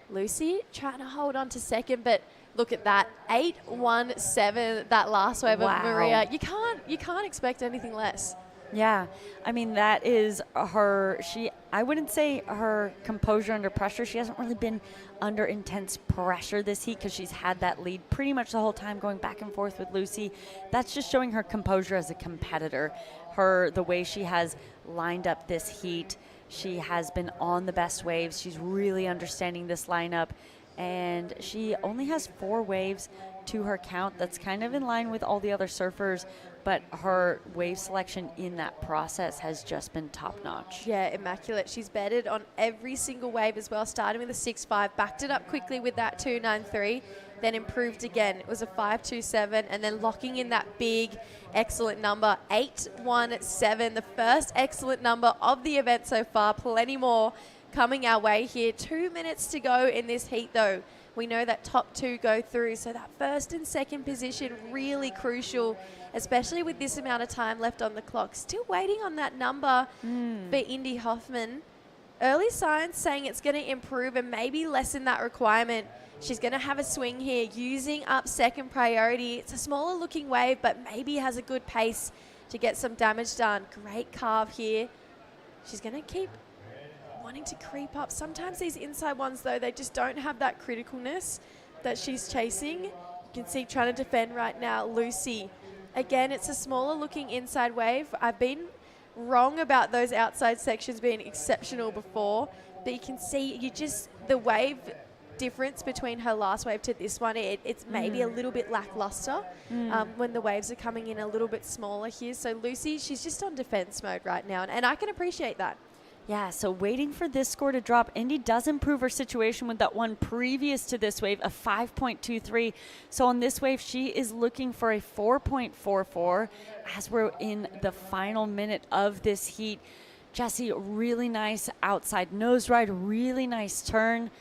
Lucy trying to hold on to second, but look at that 8.17, that last wave of Maria. You can't expect anything less. Yeah, I mean, that is her, I wouldn't say her composure under pressure. She hasn't really been under intense pressure this heat because she's had that lead pretty much the whole time, going back and forth with Lucy. That's just showing her composure as a competitor. The way she has lined up this heat, she has been on the best waves. She's really understanding this lineup, and she only has 4 waves to her count. That's kind of in line with all the other surfers, but her wave selection in that process has just been top notch. Yeah, immaculate. She's bedded on every single wave as well, starting with a 6.5, backed it up quickly with that 2.93, then improved again. It was a 5.27, and then locking in that big, excellent number, 8.17, the first excellent number of the event so far. Plenty more coming our way here. 2 minutes to go in this heat though. We know that top 2 go through, so that first and second position really crucial, especially with this amount of time left on the clock. Still waiting on that number for Indy Hoffman. Early signs saying it's going to improve and maybe lessen that requirement. She's going to have a swing here, using up second priority. It's a smaller looking wave, but maybe has a good pace to get some damage done. Great carve here. She's going to keep wanting to creep up. Sometimes these inside ones, though, they just don't have that criticalness that she's chasing. You can see trying to defend right now, Lucy. Again, it's a smaller looking inside wave. I've been wrong about those outside sections being exceptional before, but you can see the wave difference between her last wave to this one, it's maybe a little bit lackluster when the waves are coming in a little bit smaller here. So Lucy, she's just on defense mode right now, and I can appreciate that. Yeah, so waiting for this score to drop. Indy does improve her situation with that one previous to this wave, a 5.23. So on this wave, she is looking for a 4.44 as we're in the final minute of this heat. Jessie, really nice outside nose ride, really nice turn.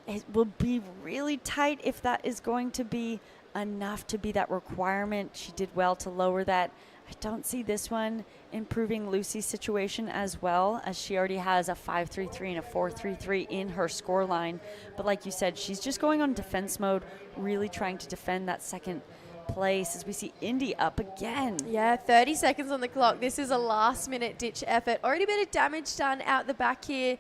It will be really tight if that is going to be enough to be that requirement. She did well to lower that. I don't see this one improving Lucy's situation as well, as she already has a 5.33 and a 4.33 in her score line. But like you said, she's just going on defense mode, really trying to defend that second place as we see Indy up again. Yeah, 30 seconds on the clock. This is a last-minute ditch effort. Already a bit of damage done out the back here.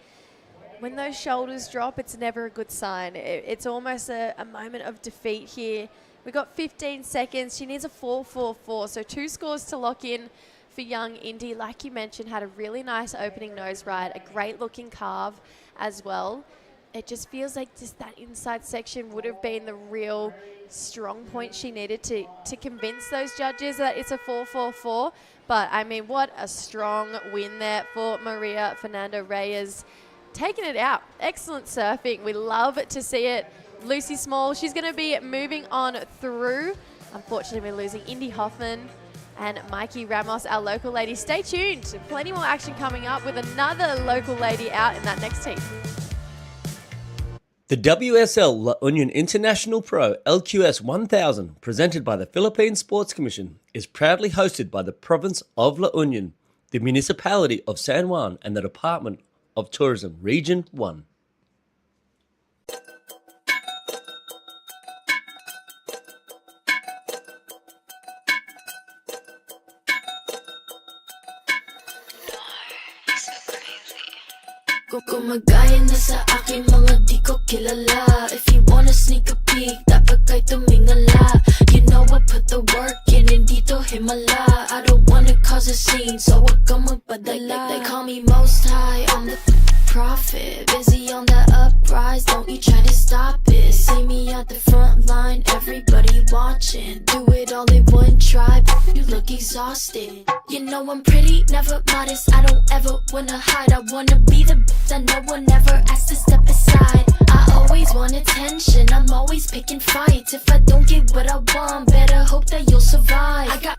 When those shoulders drop, it's never a good sign. It's almost a moment of defeat here. We've got 15 seconds. She needs a 4.44, so 2 scores to lock in for young Indy. Like you mentioned, had a really nice opening nose ride, a great-looking carve as well. It just feels like just that inside section would have been the real strong point she needed to convince those judges that it's a 4.44. But, I mean, what a strong win there for Maria Fernando Reyes. Taking it out. Excellent surfing. We love to see it. Lucy Small, she's going to be moving on through. Unfortunately, we're losing Indy Hoffman and Mikey Ramos, our local lady. Stay tuned. Plenty more action coming up with another local lady out in that next team. The WSL La Union International Pro LQS 1000, presented by the Philippine Sports Commission, is proudly hosted by the province of La Union, the municipality of San Juan, and the Department of Tourism, Region 1. Gumagaya na sa aking mga di ko kilala. If you wanna sneak a peek, dapat kay tumingala. You know I put the work in, hindi to himala. I don't wanna cause a scene, so wag kang magpadala. They call me most high, I'm the prophet. Busy on the uprise, don't you try to stop it. See me at the front line, everybody watching. Do it all in one try, you look exhausted. You know I'm pretty, never modest. I don't ever wanna hide. I wanna be the that no one ever asked to step aside. I always want attention, I'm always picking fights. If I don't get what I want, better hope that you'll survive. I got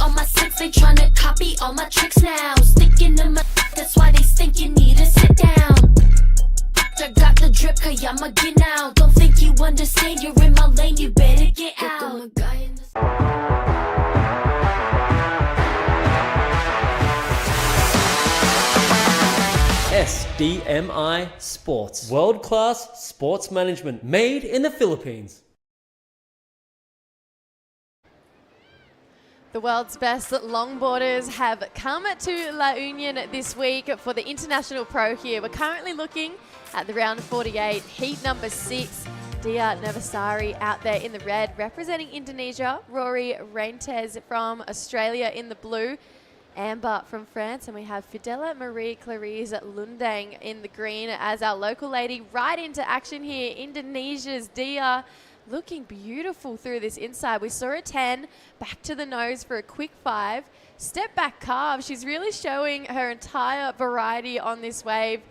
on my six, they tryna copy all my tricks now. Sticking to my that's why they think you need to sit down. I got the drip, kaya magin out. Don't think you understand, you're in my lane, you better get out. SDMI Sports. World-class sports management made in the Philippines. The world's best longboarders have come to La Union this week for the International Pro here. We're currently looking at the round 48, heat number 6. Dia Navasari out there in the red, representing Indonesia. Rory Reintez from Australia in the blue. Amber from France, and we have Fidela Marie Clarice Lundang in the green as our local lady. Right into action here, Indonesia's Dia looking beautiful through this inside. We saw a 10, back to the nose for a quick 5. Step back carve. She's really showing her entire variety on this wave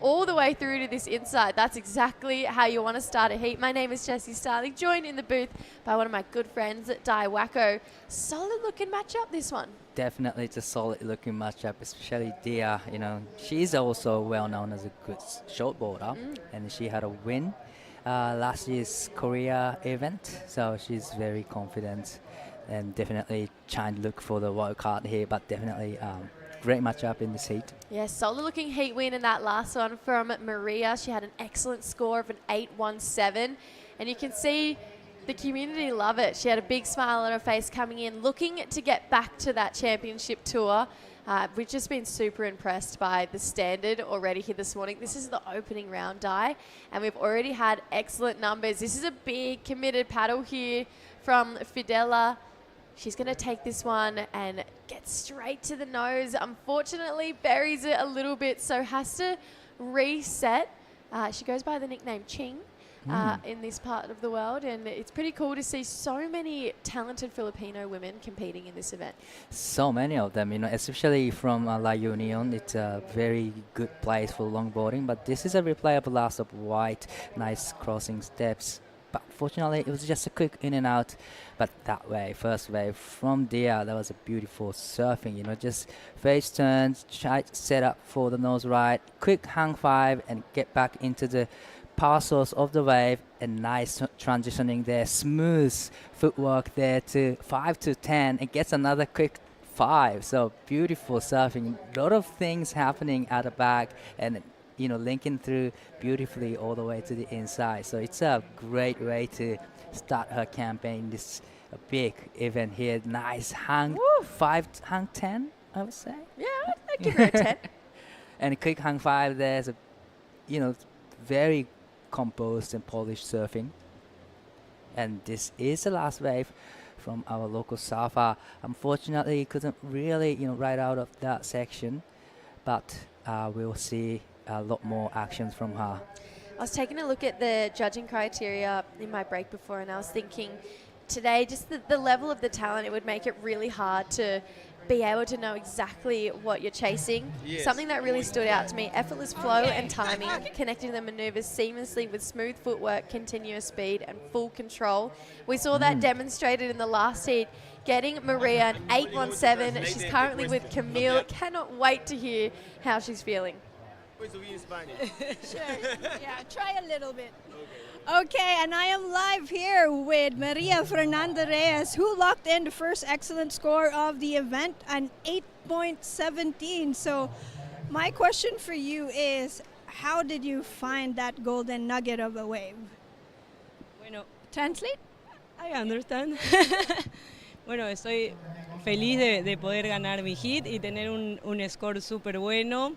all the way through to this inside. That's exactly how you want to start a heat. My name is Jessie Starling, joined in the booth by one of my good friends, Dai Wacko. Solid looking matchup, this one. Definitely it's a solid looking matchup, especially Dia. You know, she's also well known as a good shortboarder, and she had a win last year's Korea event, so she's very confident and definitely trying to look for the wild card here, but definitely great matchup in this heat. Yeah, solid looking heat win in that last one from Maria. She had an excellent score of an 8.17, and you can see The community love it. She had a big smile on her face coming in, looking to get back to that championship tour. We've just been super impressed by the standard already here this morning. This is the opening round, Di, and we've already had excellent numbers. This is a big committed paddle here from Fidela. She's going to take this one and get straight to the nose. Unfortunately, buries it a little bit, so has to reset. She goes by the nickname Ching. In this part of the world, and it's pretty cool to see so many talented Filipino women competing in this event. So many of them, especially from La Union. It's a very good place for longboarding, but this is a replay of lots of white, nice crossing steps. But fortunately, it was just a quick in and out. But that wave, first wave from there, that was a beautiful surfing. Just face turns, try to set up for the nose right, quick hang five, and get back into the power source of the wave, and nice transitioning there, smooth footwork there to 5 to 10, and gets another quick 5. So beautiful surfing, a lot of things happening at the back, and linking through beautifully all the way to the inside. So it's a great way to start her campaign, this big event here. Nice hang 5, hang 10, I would say. Yeah, I'd give her a 10. And a quick hang 5 there. So, very composed and polished surfing. And this is the last wave from our local surfer. Unfortunately, couldn't really ride out of that section, but we'll see a lot more actions from her. I was taking a look at the judging criteria in my break before, and I was thinking today, just the level of the talent, it would make it really hard to be able to know exactly what you're chasing. Yes. Something that really stood out to me, effortless flow and timing, connecting the maneuvers seamlessly with smooth footwork, continuous speed and full control. We saw that demonstrated in the last heat, getting Maria an 817. She's currently with Camille. Cannot wait to hear how she's feeling. Sure. Yeah, try a little bit. Okay, and I am live here with Maria Fernanda Reyes, who locked in the first excellent score of the event, an 8.17. So my question for you is, how did you find that golden nugget of a wave? Bueno, Translate? I understand. Bueno, estoy feliz de poder ganar mi hit y tener un score súper bueno.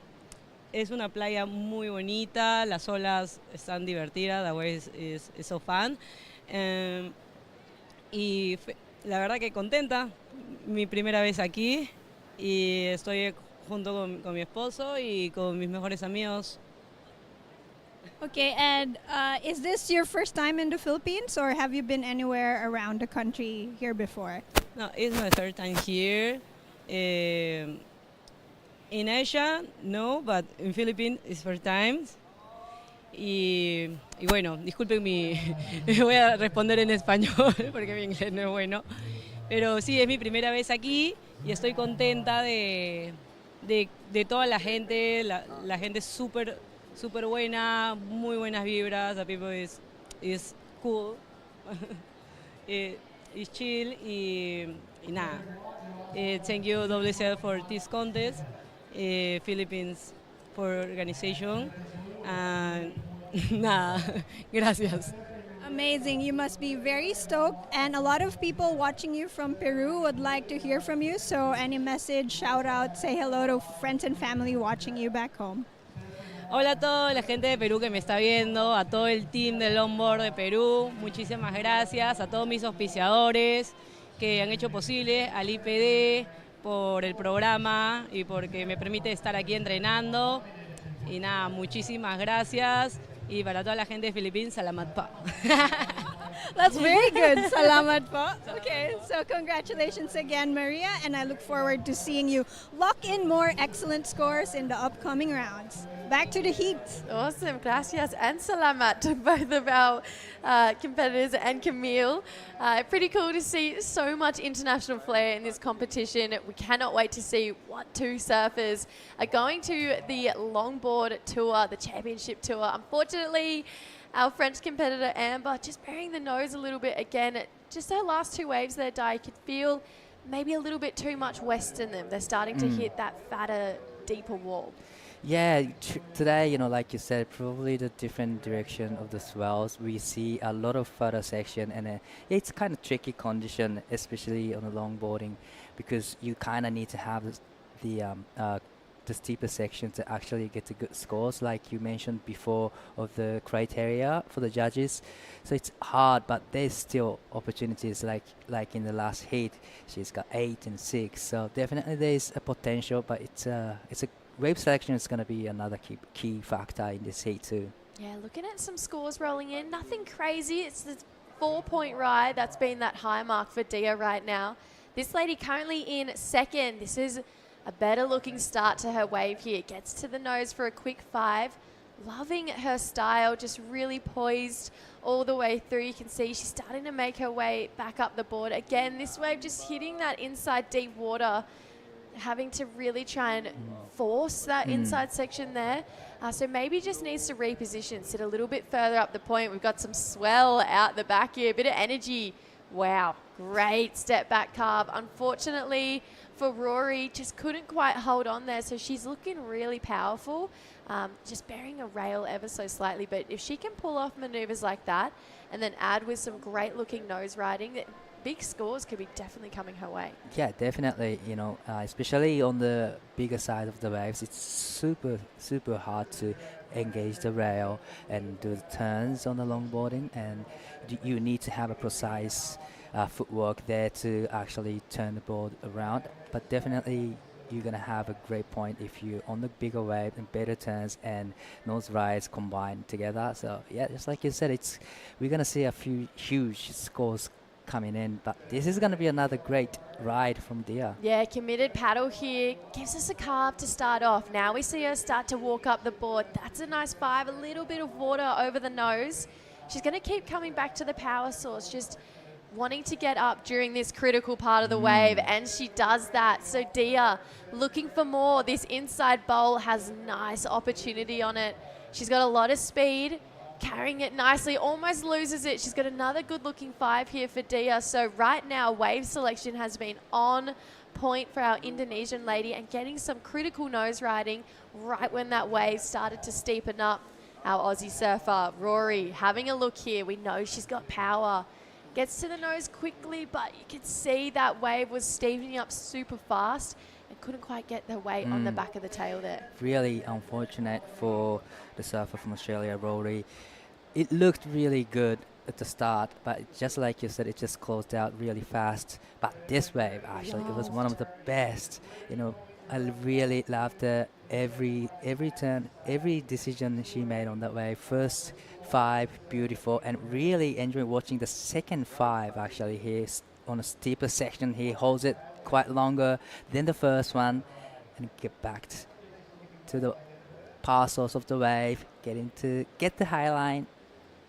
Es una playa muy bonita, las olas están divertidas, the waves is so fun. Y la verdad que contenta, mi primera vez aquí y estoy junto con mi esposo y con mis mejores amigos. Okay, and is this your first time in the Philippines, or have you been anywhere around the country here before? No, it's my third time here. In Asia, no, but in Philippines it's first time. Y bueno, disculpen me voy a responder en español porque mi inglés no es bueno. Pero sí, es mi primera vez aquí y estoy contenta de toda la gente. La gente es súper buena, muy buenas vibras. The people is cool, is chill y nada. Thank you WSL for this contest. Philippines for organization. Nada, gracias. Amazing. You must be very stoked, and a lot of people watching you from Peru would like to hear from you. So any message, shout out, say hello to friends and family watching you back home. Hola a toda la gente de Perú que me está viendo, a todo el team de Longboard de Perú, muchísimas gracias, a todos mis auspiciadores que han hecho posible, al IPD por el programa y porque me permite estar aquí entrenando. Y nada, muchísimas gracias. Y para toda la gente de Filipinas, salamat pa. That's very good. Salamat po. Okay, so congratulations again, Maria, and I look forward to seeing you lock in more excellent scores in the upcoming rounds. Back to the heat. Awesome. Gracias and salamat to both of our competitors and Camille. Pretty cool to see so much international flair in this competition. We cannot wait to see what two surfers are going to the Longboard Tour, the championship tour. Unfortunately, our French competitor Amber just burying the nose a little bit again. Just her last two waves there, Di, you could feel maybe a little bit too much west in them. They're starting to hit that fatter, deeper wall. Yeah, today, like you said, probably the different direction of the swells. We see a lot of further section, and it's kind of tricky condition, especially on the longboarding, because you kind of need to have the steeper section to actually get the good scores, like you mentioned before, of the criteria for the judges. So it's hard, but there's still opportunities. Like in the last heat, she's got 8 and 6. So definitely there's a potential, but it's a wave selection is going to be another key factor in this heat too. Yeah, looking at some scores rolling in, nothing crazy. It's the 4-point ride. That's been that high mark for Dia right now. This lady currently in second. This is a better looking start to her wave here. Gets to the nose for a quick 5. Loving her style, just really poised all the way through. You can see she's starting to make her way back up the board. Again, this wave just hitting that inside deep water, having to really try and force that inside section there. So maybe just needs to reposition, sit a little bit further up the point. We've got some swell out the back here, a bit of energy. Wow, great step back carve. Unfortunately for Rory, just couldn't quite hold on there. So she's looking really powerful, just bearing a rail ever so slightly. But if she can pull off maneuvers like that and then add with some great looking nose riding, big scores could be definitely coming her way. Yeah, definitely. Especially on the bigger side of the waves, it's super hard to engage the rail and do the turns on the longboarding, and you need to have a precise footwork there to actually turn the board around. But definitely you're going to have a great point if you're on the bigger wave and better turns and nose rides combined together. So yeah, just like you said, we're going to see a few huge scores coming in, but this is going to be another great ride from Dia. Yeah, committed paddle here, gives us a carve to start off. Now we see her start to walk up the board. That's a nice 5, a little bit of water over the nose. She's going to keep coming back to the power source, just wanting to get up during this critical part of the wave, and she does that. So Dia looking for more. This inside bowl has nice opportunity on it. She's got a lot of speed, carrying it nicely, almost loses it. She's got another good looking 5 here for Dia. So right now wave selection has been on point for our Indonesian lady and getting some critical nose riding right when that wave started to steepen up. Our Aussie surfer Rory having a look here. We know she's got power. Gets to the nose quickly, but you can see that wave was steepening up super fast and couldn't quite get the weight on the back of the tail there. Really unfortunate for the surfer from Australia, Rory. It looked really good at the start, but just like you said, it just closed out really fast. But this wave, actually, it was one of the best. I really loved every turn, every decision she made on that wave. First 5, beautiful, and really enjoyed watching the second 5 actually here on a steeper section. He holds it quite longer than the first one and get back to the power source of the wave, get the high line,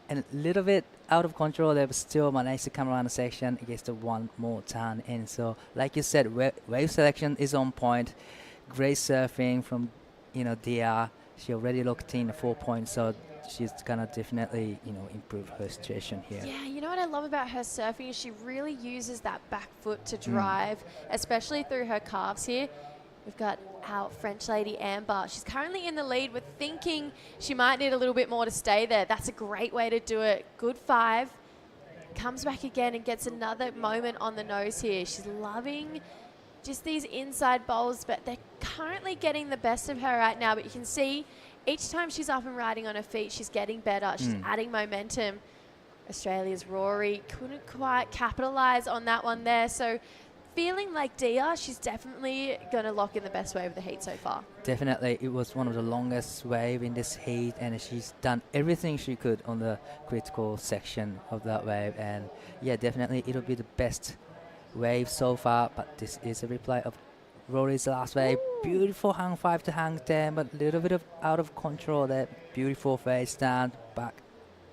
and a little bit out of control there, but still managed to come around the section and gets the one more turn in. So like you said, wave selection is on point. Great surfing from Dia. She already locked in 4 points, so she's gonna definitely improve her situation here. Yeah, you know what I love about her surfing is she really uses that back foot to drive, especially through her calves here. We've got our French lady Amber. She's currently in the lead. We're thinking she might need a little bit more to stay there. That's a great way to do it. Good 5. Comes back again and gets another moment on the nose here. She's loving just these inside bowls, but they're currently getting the best of her right now. But you can see each time she's up and riding on her feet, she's getting better. She's adding momentum. Australia's Rory couldn't quite capitalize on that one there. So feeling like Dia, she's definitely going to lock in the best wave of the heat so far. Definitely. It was one of the longest wave in this heat, and she's done everything she could on the critical section of that wave. And yeah, definitely it'll be the best wave so far, but this is a replay of Rory's last wave. Beautiful hang 5 to hang 10, but a little bit of out of control there. Beautiful face down, back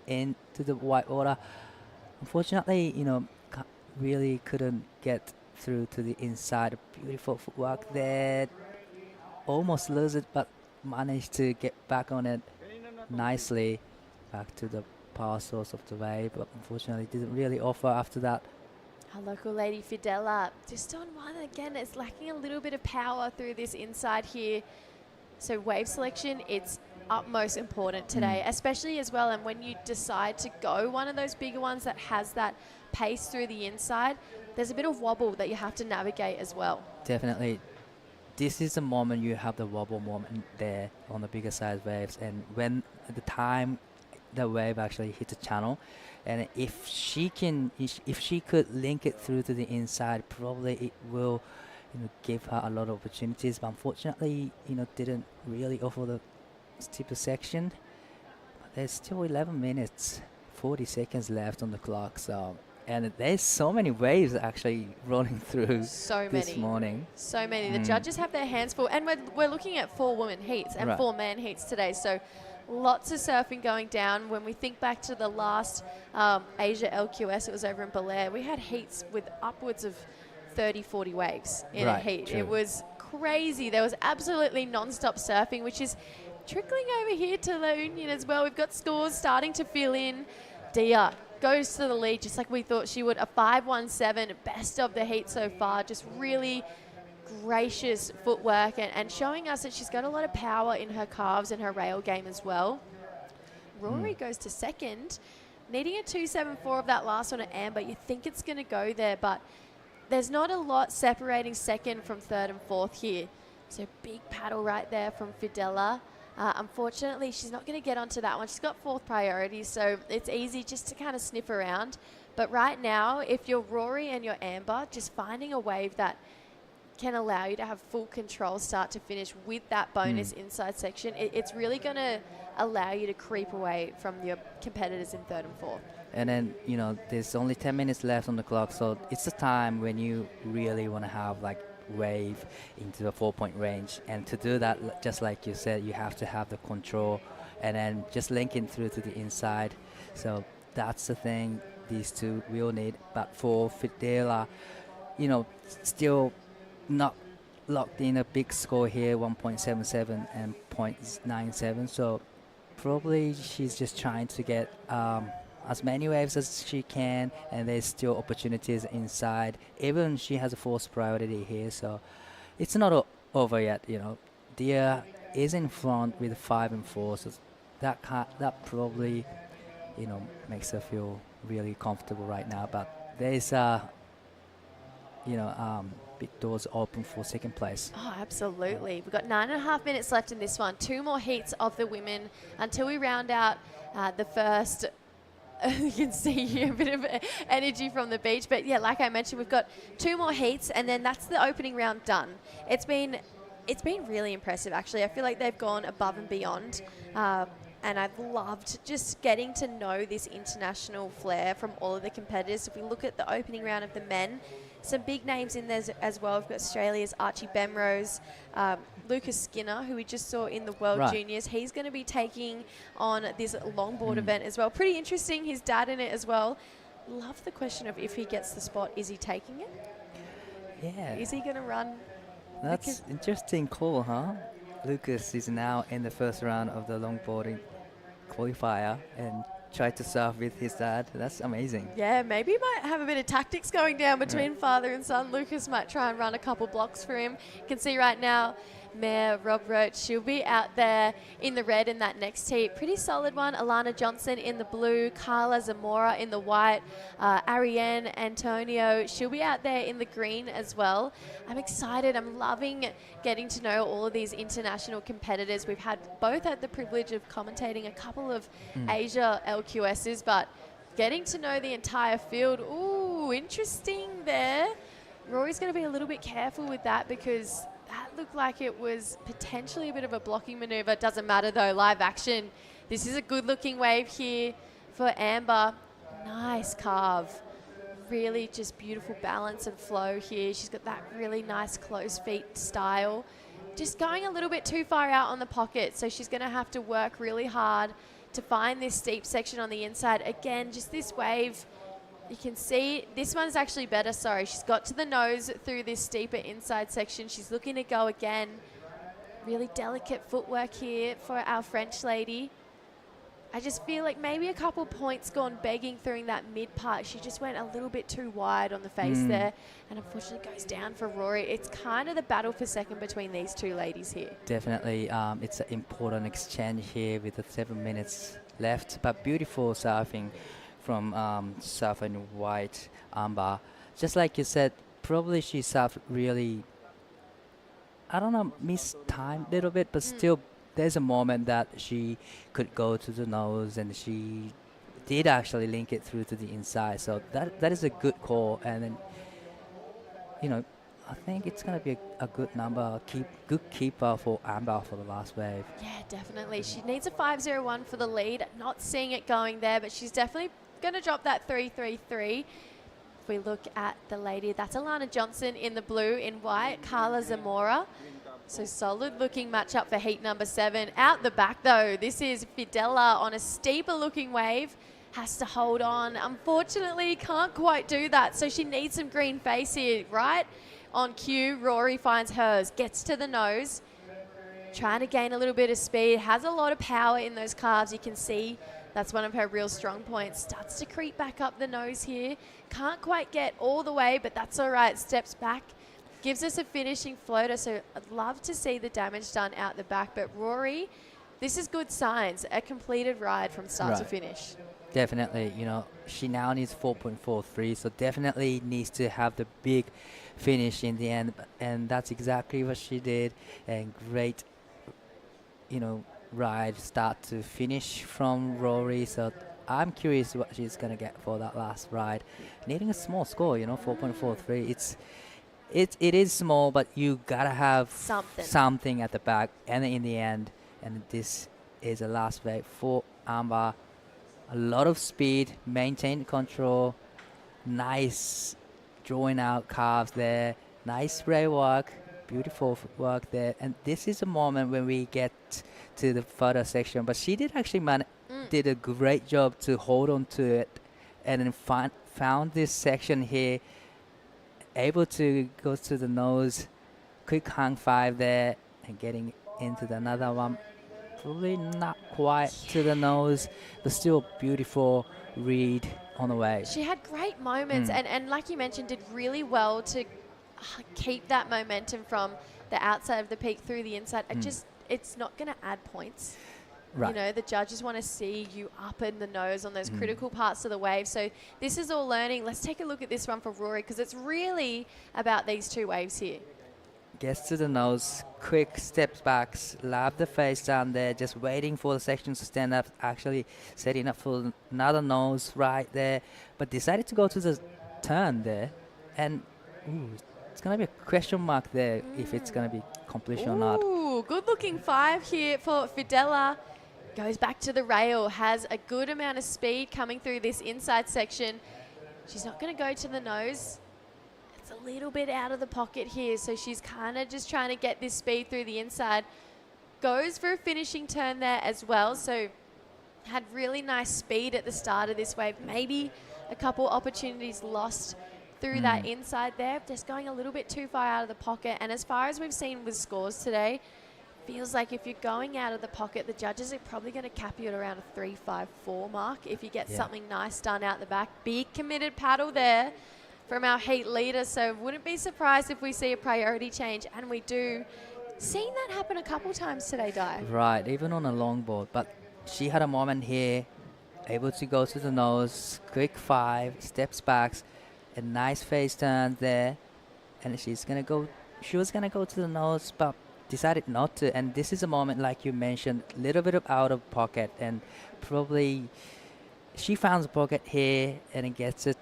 into the white water. Unfortunately, really couldn't get through to the inside. Beautiful footwork there. Almost lose it, but managed to get back on it nicely. Back to the power source of the wave, but unfortunately didn't really offer after that. Our local lady Fidela just on one again. It's lacking a little bit of power through this inside here. So wave selection, it's utmost important today, especially as well. And when you decide to go one of those bigger ones that has that pace through the inside, there's a bit of wobble that you have to navigate as well. Definitely. This is the moment you have the wobble moment there on the bigger size waves, and when at the time the wave actually hits the channel, and if she could link it through to the inside, probably it will give her a lot of opportunities, but unfortunately didn't really offer the steeper section. But there's still 11 minutes 40 seconds left on the clock, so and there's so many waves actually rolling through this morning. So many. The judges have their hands full, and we're looking at 4 women heats and 4 man heats today, so lots of surfing going down. When we think back to the last Asia LQS, it was over in Belair, we had heats with upwards of 30, 40 waves in a heat. True. It was crazy. There was absolutely non-stop surfing, which is trickling over here to La Union as well. We've got scores starting to fill in. Dia goes to the lead just like we thought she would. A 5.17, best of the heat so far. Just really gracious footwork and showing us that she's got a lot of power in her calves and her rail game as well. Rory goes to second, needing a 2.74 of that last one at Amber. You think it's going to go there, but there's not a lot separating second from third and fourth here. So big paddle right there from Fidela. Unfortunately, she's not going to get onto that one. She's got fourth priority, so it's easy just to kind of sniff around. But right now, if you're Rory and you're Amber, just finding a wave that can allow you to have full control start to finish with that bonus inside section, it's really going to allow you to creep away from your competitors in third and fourth. And then, there's only 10 minutes left on the clock, so it's the time when you really want to have wave into the 4-point range. And to do that, just like you said, you have to have the control and then just linking through to the inside. So that's the thing these two will need. But for Fidela, still not locked in a big score here, 1.77 and 0.97. So probably she's just trying to get as many waves as she can, and there's still opportunities inside. Even she has a fourth priority here, so it's not over yet. Dia is in front with 5 and 4, so that probably makes her feel really comfortable right now. But there's big doors open for second place. Oh, absolutely. We've got 9.5 minutes left in this one. 2 more heats of the women until we round out the first. You can see here a bit of energy from the beach. But yeah, like I mentioned, we've got 2 more heats, and then that's the opening round done. It's been really impressive, actually. I feel like they've gone above and beyond. And I've loved just getting to know this international flair from all of the competitors. If we look at the opening round of the men, some big names in there as well. We've got Australia's Archie Bemrose, Lucas Skinner, who we just saw in the World Juniors. He's going to be taking on this longboard event as well. Pretty interesting. His dad in it as well. Love the question of if he gets the spot, is he taking it? Yeah. Is he going to run? That's interesting call, huh? Lucas is now in the first round of the longboarding qualifier and tried to surf with his dad. That's amazing. Yeah, maybe he might have a bit of tactics going down between father and son. Lucas might try and run a couple blocks for him. You can see right now, Mayor Rob Roach, she'll be out there in the red in that next heat. Pretty solid one. Alana Johnson in the blue, Carla Zamora in the white, Ariane Antonio, she'll be out there in the green as well. I'm excited. I'm loving getting to know all of these international competitors. We've both had the privilege of commentating a couple of Asia LQSs, but getting to know the entire field, ooh, interesting there. Rory's going to be a little bit careful with that because that looked like it was potentially a bit of a blocking maneuver. Doesn't matter though, live action. This is a good looking wave here for Amber. Nice carve. Really just beautiful balance and flow here. She's got that really nice close feet style. Just going a little bit too far out on the pocket, so she's going to have to work really hard to find this steep section on the inside. Again, just this wave. You can see this one's actually better. Sorry, she's got to the nose through this steeper inside section. She's looking to go again. Really delicate footwork here for our French lady. I just feel like maybe a couple points gone begging through in that mid part. She just went a little bit too wide on the face there, and unfortunately goes down for Rory. It's kind of the battle for second between these two ladies here. Definitely, it's an important exchange here with the 7 minutes left, but beautiful surfing from surf and white Amber. Just like you said, probably she surfed really, I don't know, mistimed a little bit, but still there's a moment that she could go to the nose, and she did actually link it through to the inside. So that is a good call. And then, you know, I think it's going to be a good number, good keeper for Amber for the last wave. Yeah, definitely. She needs a 5.01 for the lead. Not seeing it going there, but she's definitely going to drop that 3.33. If we look at the lady, that's Alana Johnson in the blue, in white, Carla Zamora. So solid looking matchup for heat number 7. Out the back though, this is Fidela on a steeper looking wave. Has to hold on. Unfortunately, can't quite do that. So she needs some green face here, right? On cue, Rory finds hers, gets to the nose. Trying to gain a little bit of speed. Has a lot of power in those calves. You can see that's one of her real strong points. Starts to creep back up the nose here. Can't quite get all the way, but that's all right. Steps back. Gives us a finishing floater, so I'd love to see the damage done out the back. But Rory, this is good signs. A completed ride from start to finish. Definitely, you know, she now needs 4.43, so definitely needs to have the big finish in the end. And that's exactly what she did. And great, you know, ride start to finish from Rory. So I'm curious what she's going to get for that last ride. Needing a small score, you know, 4.43. It is small, but you gotta have something at the back and in the end. And this is the last wave for Amber. A lot of speed, maintained control, nice drawing out calves there, nice rail work, beautiful work there. And this is a moment when we get to the further section. But she did actually did a great job to hold on to it, and then found this section here. Able to go to the nose, quick hang 5 there, and getting into another one. Probably not quite to the nose, but still beautiful read on the way. She had great moments, and like you mentioned, did really well to keep that momentum from the outside of the peak through the inside. It's not going to add points. Right. You know, the judges want to see you up in the nose on those critical parts of the wave. So this is all learning. Let's take a look at this one for Rory, because it's really about these two waves here. Gets to the nose, quick steps back, slap the face down there, just waiting for the section to stand up, actually setting up for another nose right there, but decided to go to the turn there. And it's going to be a question mark there if it's going to be completion or not. Ooh, good looking 5 here for Fidela. Goes back to the rail, has a good amount of speed coming through this inside section. She's not going to go to the nose. It's a little bit out of the pocket here, so she's kind of just trying to get this speed through the inside. Goes for a finishing turn there as well, so had really nice speed at the start of this wave. Maybe a couple opportunities lost through that inside there, just going a little bit too far out of the pocket. And as far as we've seen with scores today, feels like if you're going out of the pocket, the judges are probably going to cap you at around a 3.54 mark if you get something nice done out the back. Big committed paddle there from our heat leader, so wouldn't be surprised if we see a priority change, and we do. Seen that happen a couple times today, Di. Right, even on a longboard, but she had a moment here, able to go to the nose, quick 5, steps back, a nice face turn there, and she was going to go to the nose, but decided not to. And this is a moment, like you mentioned, a little bit of out of pocket, and probably she found the pocket here and it gets a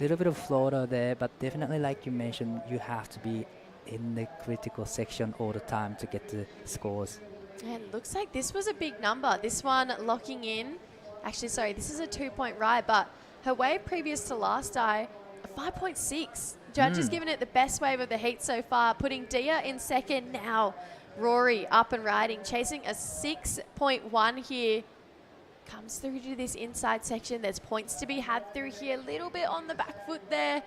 little bit of floater there, but definitely, like you mentioned, you have to be in the critical section all the time to get the scores. And looks like this was a big number. This one locking in. Actually, sorry, this is a 2-point ride, but her wave previous to last a 5.6. Judges giving it the best wave of the heat so far, putting Dia in second. Now Rory up and riding, chasing a 6.1 here. Comes through to this inside section. There's points to be had through here. A little bit on the back foot there.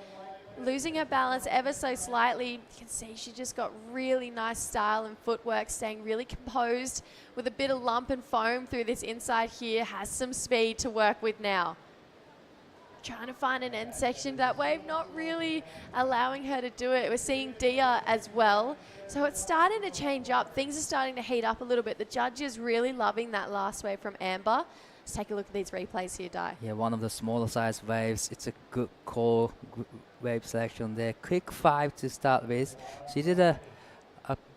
losing her balance ever so slightly. You can see she just got really nice style and footwork, staying really composed with a bit of lump and foam through this inside here. Has some speed to work with now. Trying to find an end section. That wave not really allowing her to do it. We're seeing Dia as well. So it's starting to change up. Things are starting to heat up a little bit. The judges really loving that last wave from Amber. Let's take a look at these replays here, Di. Yeah, one of the smaller size waves. It's a good call, good wave selection there. Quick 5 to start with. She did a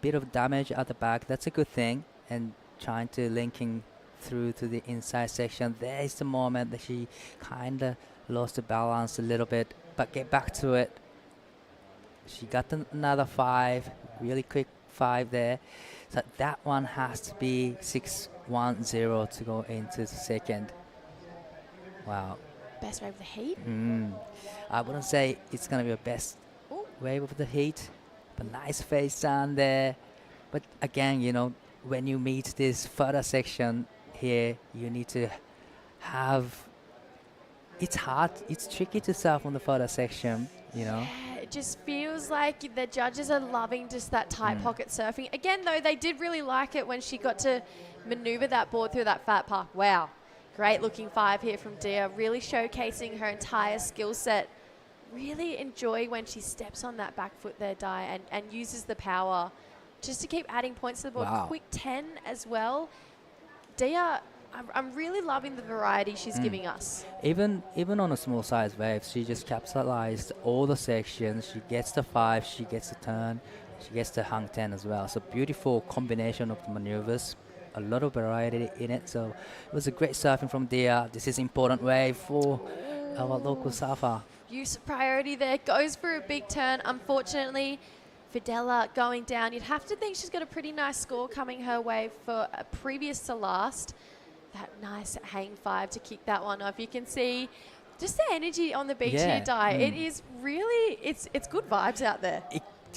bit of damage at the back. That's a good thing. And trying to linking through to the inside section. There is the moment that she kind of lost the balance a little bit, but get back to it. She got another 5, really quick 5 there. So that one has to be 6-1-0 to go into the second. Wow. Best wave of the heat? I wouldn't say it's going to be the best wave of the heat, but nice face down there. But again, you know, when you meet this further section here, you need to have... It's hard, it's tricky to surf on the further section, you know. Yeah, it just feels like the judges are loving just that tight pocket surfing. Again, though, they did really like it when she got to maneuver that board through that fat park. Wow. Great looking 5 here from Dia, really showcasing her entire skill set. Really enjoy when she steps on that back foot there, Di, and uses the power just to keep adding points to the board. Wow. Quick 10 as well. Dia, I'm really loving the variety she's giving us. Even on a small size wave, she just capitalized all the sections. She gets the 5, she gets the turn, she gets the hang 10 as well. So beautiful combination of the maneuvers, a lot of variety in it. So it was a great surfing from Dia. This is important wave for our local surfer. Use of priority there, goes for a big turn. Unfortunately, Fidela going down. You'd have to think she's got a pretty nice score coming her way for a previous to last. That nice hang 5 to kick that one off. You can see just the energy on the beach here, Di. It is really, it's good vibes out there.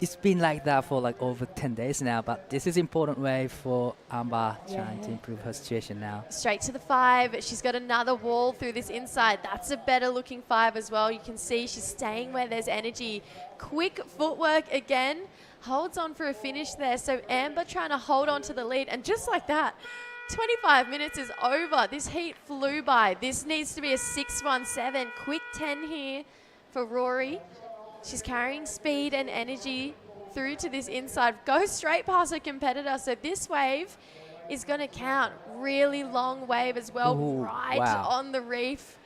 It's been like that for like over 10 days now, but this is important way for Amber trying to improve her situation now. Straight to the 5. She's got another wall through this inside. That's a better looking 5 as well. You can see she's staying where there's energy. Quick footwork again. Holds on for a finish there. So Amber trying to hold on to the lead. And just like that, 25 minutes is over. This heat flew by. This needs to be a 6-1-7. Quick 10 here for Rory. She's carrying speed and energy through to this inside. Goes straight past her competitor. So this wave is going to count. Really long wave as well. Ooh, right on the reef.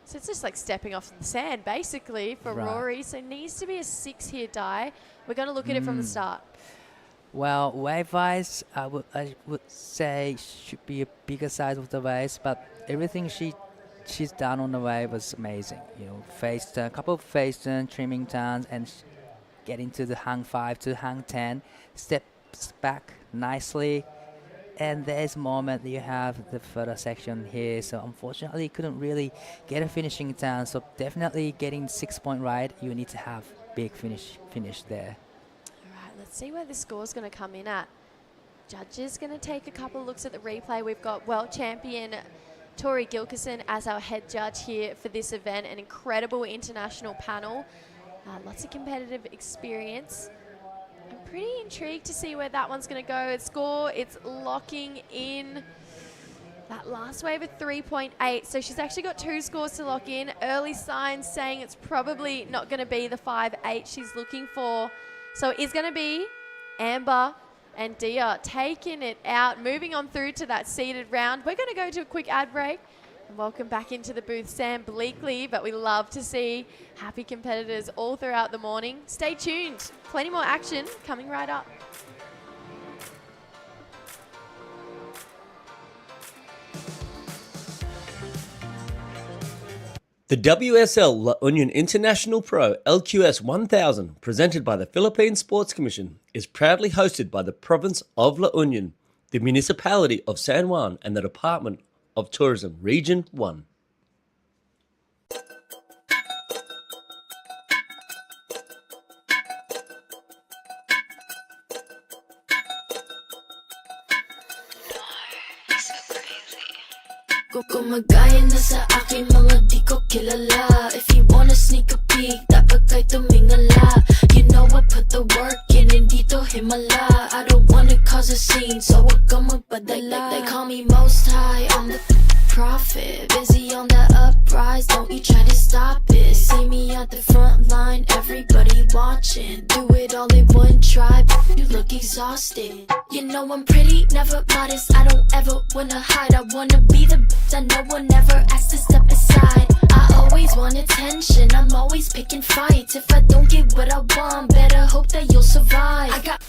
So it's just like stepping off the sand basically for Rory. So needs to be a 6 here, Di. We're going to look at it from the start. Well, wave-wise, I would say should be a bigger size of the waves, but everything she's done on the wave was amazing. You know, face turn, couple of face turn, trimming turns, and getting to the hang 5 to hang 10, steps back nicely, and there's a moment that you have the further section here. So unfortunately, couldn't really get a finishing turn. So definitely getting 6-point right, you need to have big finish there. Let's see where the score's going to come in at. Judges going to take a couple of looks at the replay. We've got world champion Tori Gilkison as our head judge here for this event. An incredible international panel. Lots of competitive experience. I'm pretty intrigued to see where that one's going to go. Score, it's locking in that last wave of 3.8. So she's actually got 2 scores to lock in. Early signs saying it's probably not going to be the 5.8 she's looking for. So it is going to be Amber and Dia taking it out, moving on through to that seeded round. We're going to go to a quick ad break and welcome back into the booth Sam Bleakley, but we love to see happy competitors all throughout the morning. Stay tuned. Plenty more action coming right up. The WSL La Union International Pro LQS 1000, presented by the Philippine Sports Commission, is proudly hosted by the province of La Union, the municipality of San Juan, and the Department of Tourism, Region 1. Gumagaya na sa aking mga di ko kilala. If you wanna sneak a peek, dapat kahit the scene. So what come but they call me most high. I'm the prophet, busy on the uprise. Don't you try to stop it. See me at the front line, everybody watching. Do it all in one try, you look exhausted. You know I'm pretty, never modest. I don't ever wanna hide. I wanna be the bitch that no one ever asked to step aside. I always want attention, I'm always picking fights. If I don't get what I want, better hope that you'll survive. I got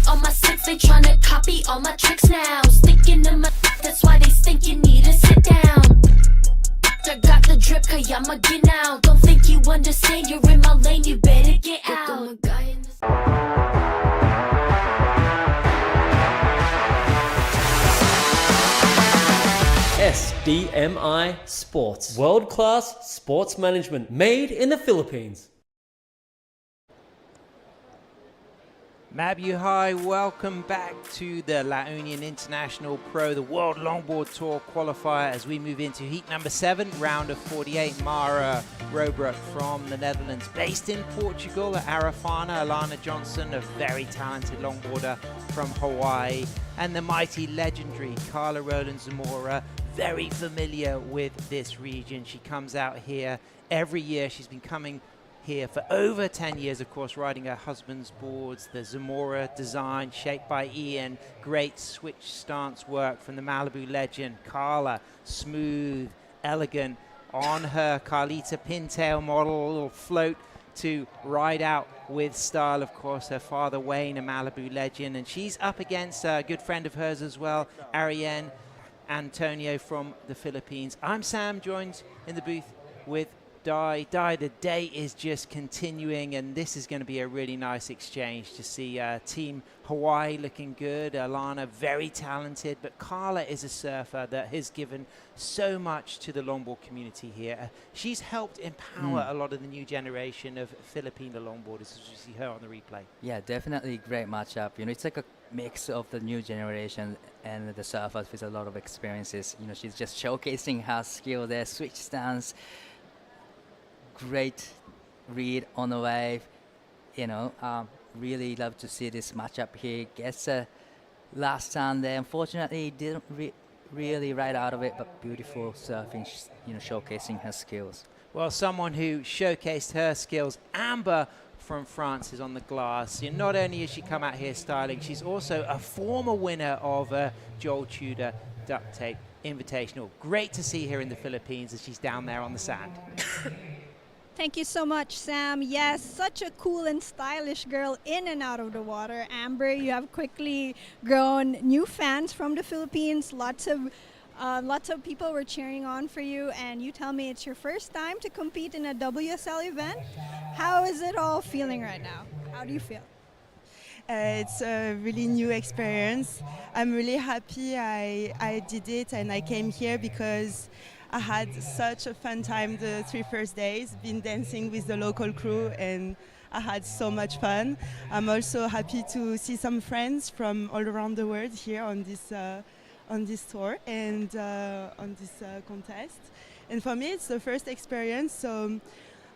on my six, they tryna copy all my tricks now. Sticking to my that's why they think you need to sit down. I got the drip, I'ma get out. Don't think you understand, you're in my lane, you better get out. SDMI Sports. World-class sports management made in the Philippines. Mabuhay, welcome back to the La Union International Pro, the World Longboard Tour qualifier as we move into heat number 7, round of 48. Mara Robrook from the Netherlands, based in Portugal at Arafana. Alana Johnson, a very talented longboarder from Hawaii. And the mighty legendary Carla Rowland Zamora, very familiar with this region. She comes out here every year. She's been coming here for over 10 years, of course, riding her husband's boards. The Zamora design, shaped by Ian. Great switch stance work from the Malibu legend. Carla, smooth, elegant, on her Carlita pintail model, a little float to ride out with style. Of course, her father, Wayne, a Malibu legend. And she's up against a good friend of hers as well, Ariane Antonio from the Philippines. I'm Sam, joined in the booth with Di, the day is just continuing, and this is going to be a really nice exchange to see Team Hawaii looking good. Alana, very talented, but Carla is a surfer that has given so much to the longboard community here. She's helped empower a lot of the new generation of Filipino longboarders, as you see her on the replay. Yeah, definitely great matchup. You know, it's like a mix of the new generation and the surfers with a lot of experiences. You know, she's just showcasing her skill there, switch stance, great read on the wave. You know, really love to see this matchup here. Gets a last time there. Unfortunately, didn't really ride out of it, but beautiful surfing, you know, showcasing her skills. Well, someone who showcased her skills, Amber from France, is on the glass. You know, not only has she come out here styling, she's also a former winner of Joel Tudor Duct Tape Invitational. Great to see her in the Philippines as she's down there on the sand. Thank you so much, Sam. Yes, such a cool and stylish girl in and out of the water. Amber, you have quickly grown new fans from the Philippines. Lots of people were cheering on for you, and you tell me it's your first time to compete in a WSL event. How is it all feeling right now? How do you feel? It's a really new experience. I'm really happy I did it and I came here because I had such a fun time the 3 first days, been dancing with the local crew, and I had so much fun. I'm also happy to see some friends from all around the world here on this tour and on this contest. And for me, it's the first experience, so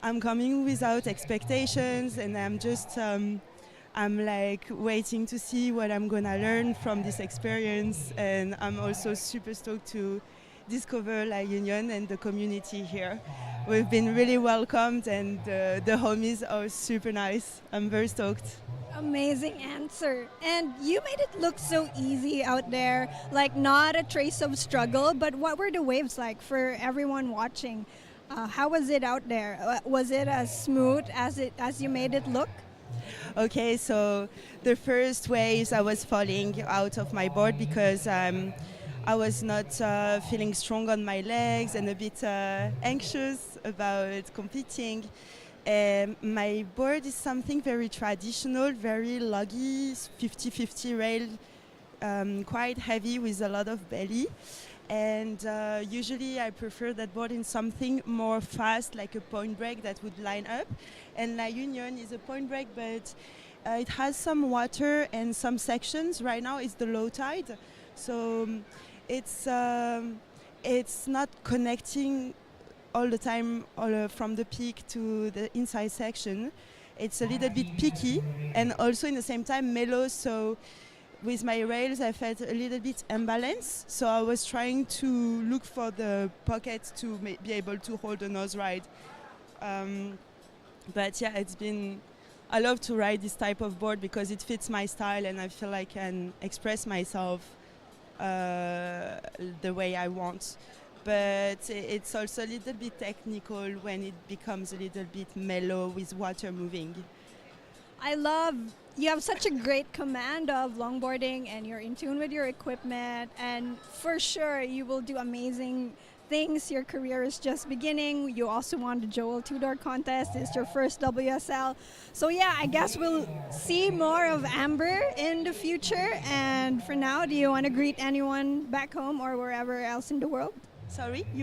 I'm coming without expectations, and I'm just I'm like waiting to see what I'm gonna learn from this experience, and I'm also super stoked to discover La Union and the community here. We've been really welcomed, and the homies are super nice. I'm very stoked. Amazing answer. And you made it look so easy out there, like not a trace of struggle, but what were the waves like for everyone watching? How was it out there? Was it as smooth as you made it look? Okay, so the first waves I was falling out of my board because I was not feeling strong on my legs and a bit anxious about competing. My board is something very traditional, very luggy, 50-50 rail, quite heavy with a lot of belly. And usually I prefer that board in something more fast, like a point break that would line up. And La Union is a point break, but it has some water and some sections. Right now it's the low tide, so it's not connecting all the time from the peak to the inside section. It's a little bit peaky and also in the same time mellow, so with my rails, I felt a little bit imbalanced. So I was trying to look for the pockets to be able to hold a nose ride. But yeah, I love to ride this type of board because it fits my style and I feel I can express myself the way I want. But it's also a little bit technical when it becomes a little bit mellow with water moving. I love you have such a great command of longboarding and you're in tune with your equipment, and for sure you will do amazing things. Your career is just beginning. You also won the Joel two-door contest. It's your first WSL. So yeah, I guess we'll see more of Amber in the future. And for now, do you want to greet anyone back home or wherever else in the world? Sorry, do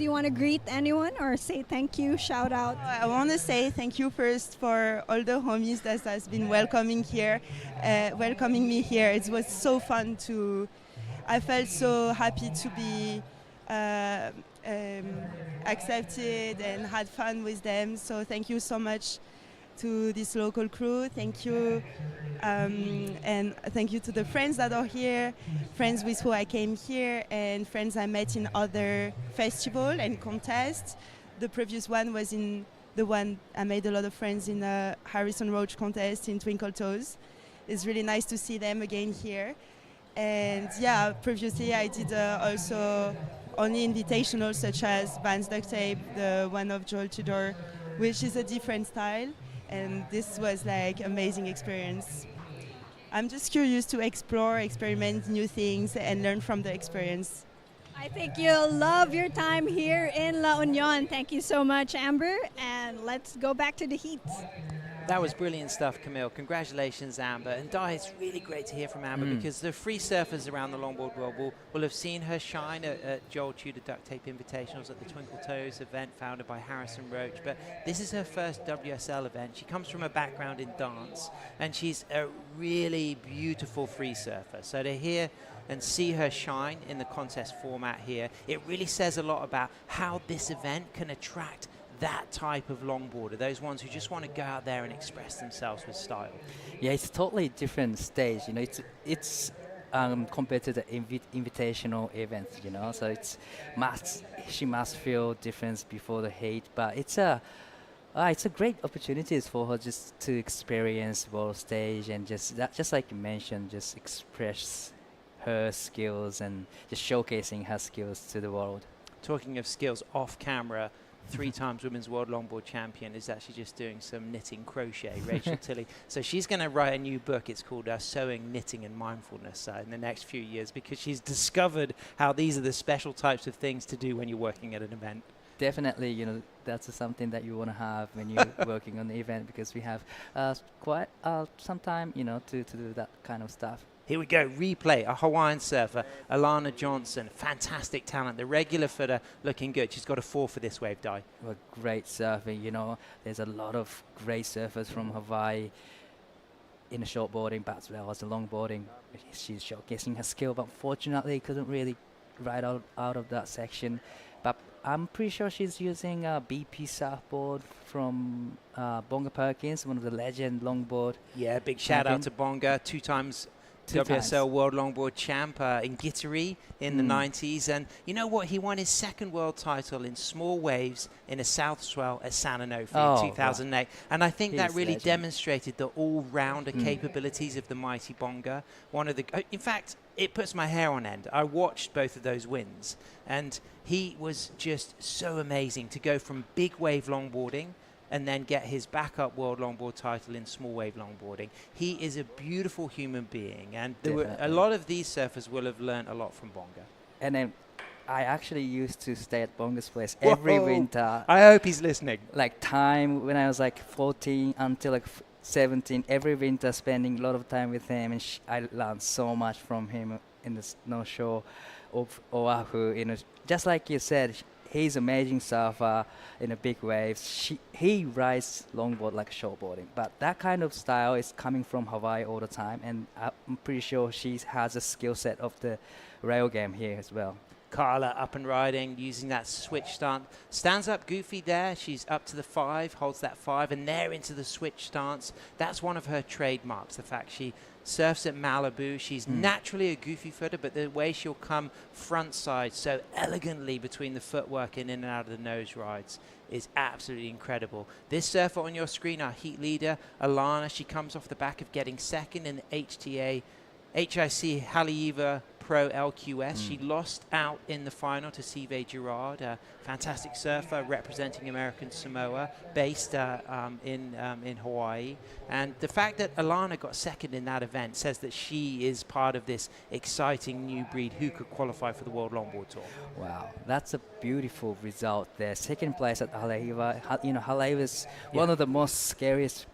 you want to greet anyone or say thank you, shout out? I want to say thank you first for all the homies that has been welcoming me here. It was so fun I felt so happy to be accepted and had fun with them. So thank you so much to this local crew. Thank you. And thank you to the friends that are here, friends with who I came here, and friends I met in other festivals and contests. The previous one was in the one I made a lot of friends in a Harrison Roach contest in Twinkle Toes. It's really nice to see them again here. And yeah, previously I did also only invitational, such as Vans Duct Tape, the one of Joel Tudor, which is a different style. And this was like amazing experience. I'm just curious to explore, experiment new things, and learn from the experience. I think you'll love your time here in La Union. Thank you so much, Amber. And let's go back to the heat. That was brilliant stuff, Camille. Congratulations, Amber. And Di, it's really great to hear from Amber because the free surfers around the longboard world will have seen her shine at Joel Tudor Duct Tape Invitationals at the Twinkle Toes event founded by Harrison Roach. But this is her first WSL event. She comes from a background in dance, and she's a really beautiful free surfer. So to hear and see her shine in the contest format here, it really says a lot about how this event can attract that type of longboarder, those ones who just want to go out there and express themselves with style. Yeah, it's a totally different stage. It's compared to the invitational events. So she must feel difference before the heat, but it's a great opportunity for her just to experience world stage and just like you mentioned, just express her skills and just showcasing her skills to the world. Talking of skills off camera, 3 times women's world longboard champion is actually just doing some knitting crochet, Rachel Tilley. So she's going to write a new book. It's called Sewing, Knitting and Mindfulness in the next few years, because she's discovered how these are the special types of things to do when you're working at an event. Definitely, that's something that you want to have when you're working on the event, because we have quite some time, to do that kind of stuff. Here we go, replay, a Hawaiian surfer, Alana Johnson, fantastic talent. The regular footer looking good. She's got a 4 for this wave, Di. Well, great surfing, there's a lot of great surfers from Hawaii in the shortboarding, but as well as the longboarding. She's showcasing her skill, but unfortunately couldn't really ride out of that section. But I'm pretty sure she's using a BP surfboard from Bonga Perkins, one of the legend longboard. Yeah, big shout out to Bonga, 2 times WSL World Longboard Champ in Gittery in the 90s. And you know what? He won his 2nd world title in small waves in a South Swell at San Onofre in 2008. Right. And I think that really demonstrated the all-rounder capabilities of the mighty Bonga. In fact, it puts my hair on end. I watched both of those wins, and he was just so amazing to go from big wave longboarding and then get his backup world longboard title in small wave longboarding. He is a beautiful human being, and a lot of these surfers will have learned a lot from Bonga. And then I actually used to stay at Bonga's place every winter. I hope he's listening. Like time when I was like 14 until like 17, every winter spending a lot of time with him, and I learned so much from him in the snow show of Oahu. Just like you said, he's an amazing surfer in a big waves. He rides longboard like shortboarding, but that kind of style is coming from Hawaii all the time, and I'm pretty sure she has a skill set of the rail game here as well. Carla up and riding, using that switch stance. Stands up goofy there. She's up to the 5, holds that 5, and there into the switch stance. That's one of her trademarks, the fact she surfs at Malibu. She's naturally a goofy footer, but the way she'll come front side so elegantly between the footwork in and out of the nose rides is absolutely incredible. This surfer on your screen, our heat leader, Alana, she comes off the back of getting second in the HIC Haleiwa Pro LQS. She lost out in the final to Sive Girard, a fantastic surfer representing American Samoa, based in Hawaii. And the fact that Alana got second in that event says that she is part of this exciting new breed who could qualify for the World Longboard Tour. Wow, that's a beautiful result there. Second place at Haleiwa. You know, Haleiwa is one of the most scariest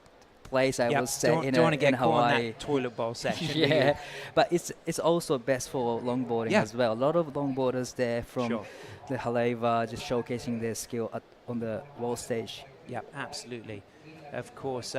place I would say don't want to get caught in Hawaii. that toilet bowl section. Yeah, but it's also best for longboarding as well. A lot of longboarders there from the Haleiwa just showcasing their skill on the world stage. Yep, absolutely. Of course,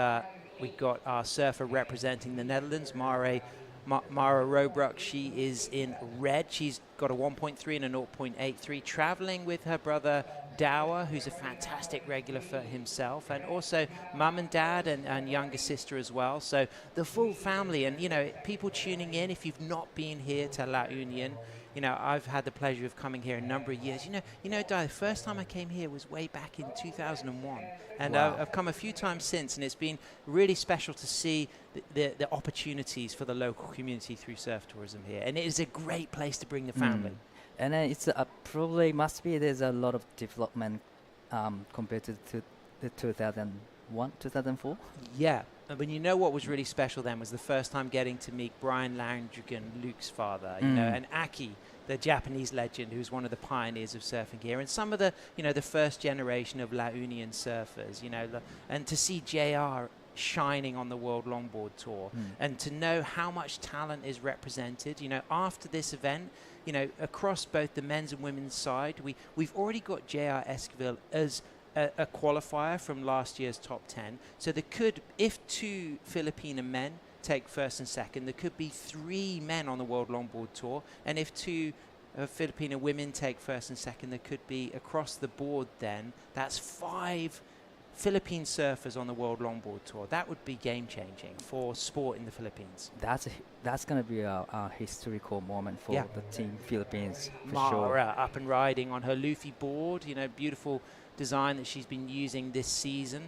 we got our surfer representing the Netherlands, Mara Robruck. She is in red. She's got a 1.3 and a 0.83, traveling with her brother Dower, who's a fantastic regular for himself, and also mum and dad and younger sister as well. So the full family, and you know, people tuning in, if you've not been here to La Union, you know, I've had the pleasure of coming here a number of years. You know, Di, the first time I came here was way back in 2001, and I've come a few times since, and it's been really special to see the opportunities for the local community through surf tourism here, and it is a great place to bring the family. And then it's probably must be there's a lot of development compared to the 2001, 2004. Yeah, but you know what was really special then was the first time getting to meet Brian Landrigan, Luke's father, you know, and Aki, the Japanese legend, who's one of the pioneers of surfing here, and some of the, you know, the first generation of La Union surfers, you know, and to see JR shining on the World Longboard Tour, and to know how much talent is represented. You know, after this event, you know, across both the men's and women's side, we've already got JR Esquivel as a qualifier from last year's top 10. So there could, if 2 Filipino men take first and second, there could be 3 men on the World Longboard Tour, and if 2 Filipino women take first and second, there could be across the board then, that's 5 Philippine surfers on the World Longboard Tour. That would be game-changing for sport in the Philippines. That's going to be a historical moment for the team Philippines, for Mara sure. up and riding on her Luffy board, you know, beautiful design that she's been using this season.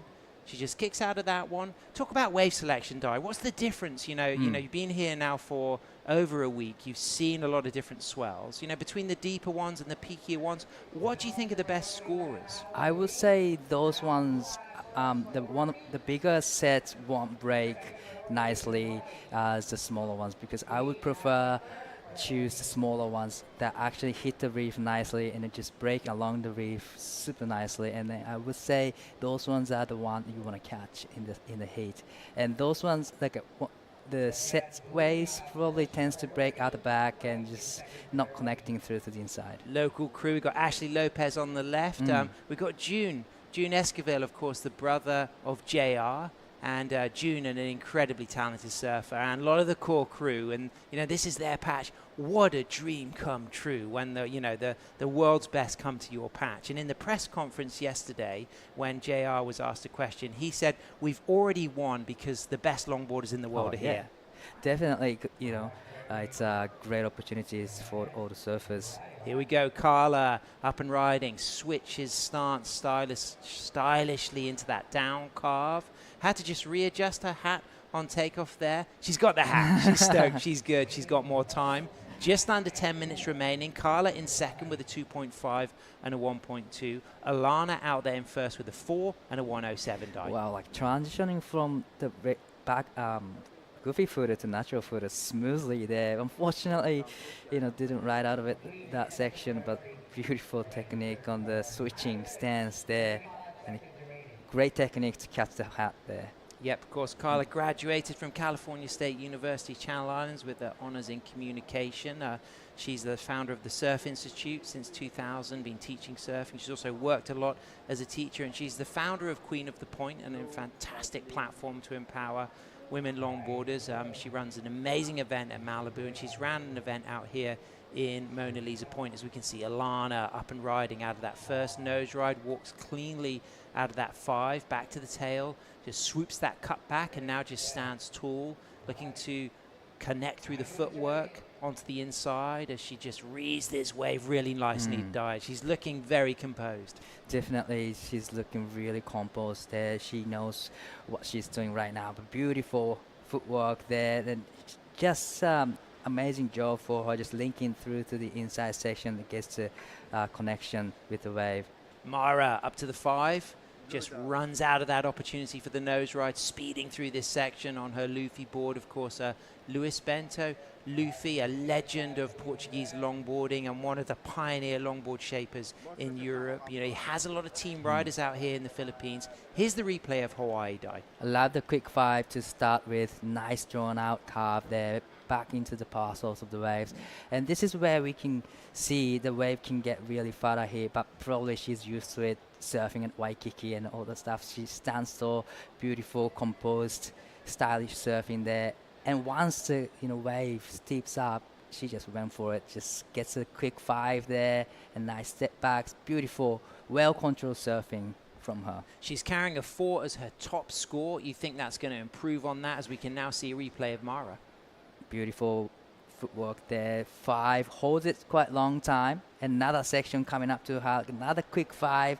She just kicks out of that one. Talk about wave selection, Di. What's the difference? You know, you've been here now for over a week. You've seen a lot of different swells. You know, between the deeper ones and the peakier ones, what do you think are the best scorers? I would say those ones, the bigger sets won't break nicely as the smaller ones, because I would prefer choose the smaller ones that actually hit the reef nicely and then just break along the reef super nicely. And then I would say those ones are the ones you want to catch in the heat. And those ones, like the set waves probably tends to break out the back and just not connecting through to the inside. Local crew, we've got Ashley Lopez on the left. We've got June Esquivel, of course, the brother of JR. And June, an incredibly talented surfer, and a lot of the core crew, and you know, this is their patch. What a dream come true when the world's best come to your patch. And in the press conference yesterday, when JR was asked a question, he said, "We've already won because the best longboarders in the world are here." Definitely, you know, it's great opportunities for all the surfers. Here we go, Carla up and riding, switches stance stylishly into that down carve. Had to just readjust her hat on takeoff there. She's got the hat. She's stoked. She's good. She's got more time. Just under 10 minutes remaining. Carla in second with a 2.5 and a 1.2. Alana out there in first with a 4 and a 107 dive. Wow, like transitioning from the back goofy footer to natural footer smoothly there. Unfortunately, you know, didn't ride out of it that section, but beautiful technique on the switching stance there. And great technique to catch the hat there. Yep, of course, Carla graduated from California State University, Channel Islands, with honors in communication. She's the founder of the Surf Institute since 2000, been teaching surfing. She's also worked a lot as a teacher, and she's the founder of Queen of the Point, and a fantastic platform to empower women longboarders. She runs an amazing event at Malibu, and she's ran an event out here in Mona Lisa Point. As we can see, Alana up and riding out of that first nose ride, walks cleanly out of that 5, back to the tail, just swoops that cut back, and now just stands tall, looking to connect through the footwork onto the inside as she just reads this wave really nicely dive. She's looking very composed. Definitely, she's looking really composed there. She knows what she's doing right now. But beautiful footwork there, and just amazing job for her, just linking through to the inside section that gets the connection with the wave. Mara up to the 5, just runs out of that opportunity for the nose ride, speeding through this section on her Luffy board. Of course, Luis Bento, Luffy, a legend of Portuguese longboarding and one of the pioneer longboard shapers in Europe. You know, he has a lot of team riders out here in the Philippines. Here's the replay of Hawaii Dai. I love the quick 5 to start with. Nice drawn out carve there, back into the parcels of the waves. And this is where we can see the wave can get really far here, but probably she's used to it, surfing at Waikiki and all the stuff. She stands so beautiful, composed, stylish surfing there. And once the wave steeps up, she just went for it. Just gets a quick 5 there, and nice step backs. Beautiful, well-controlled surfing from her. She's carrying a 4 as her top score. You think that's going to improve on that, as we can now see a replay of Mara? Beautiful footwork there. 5, holds it quite long time. Another section coming up to her, another quick 5,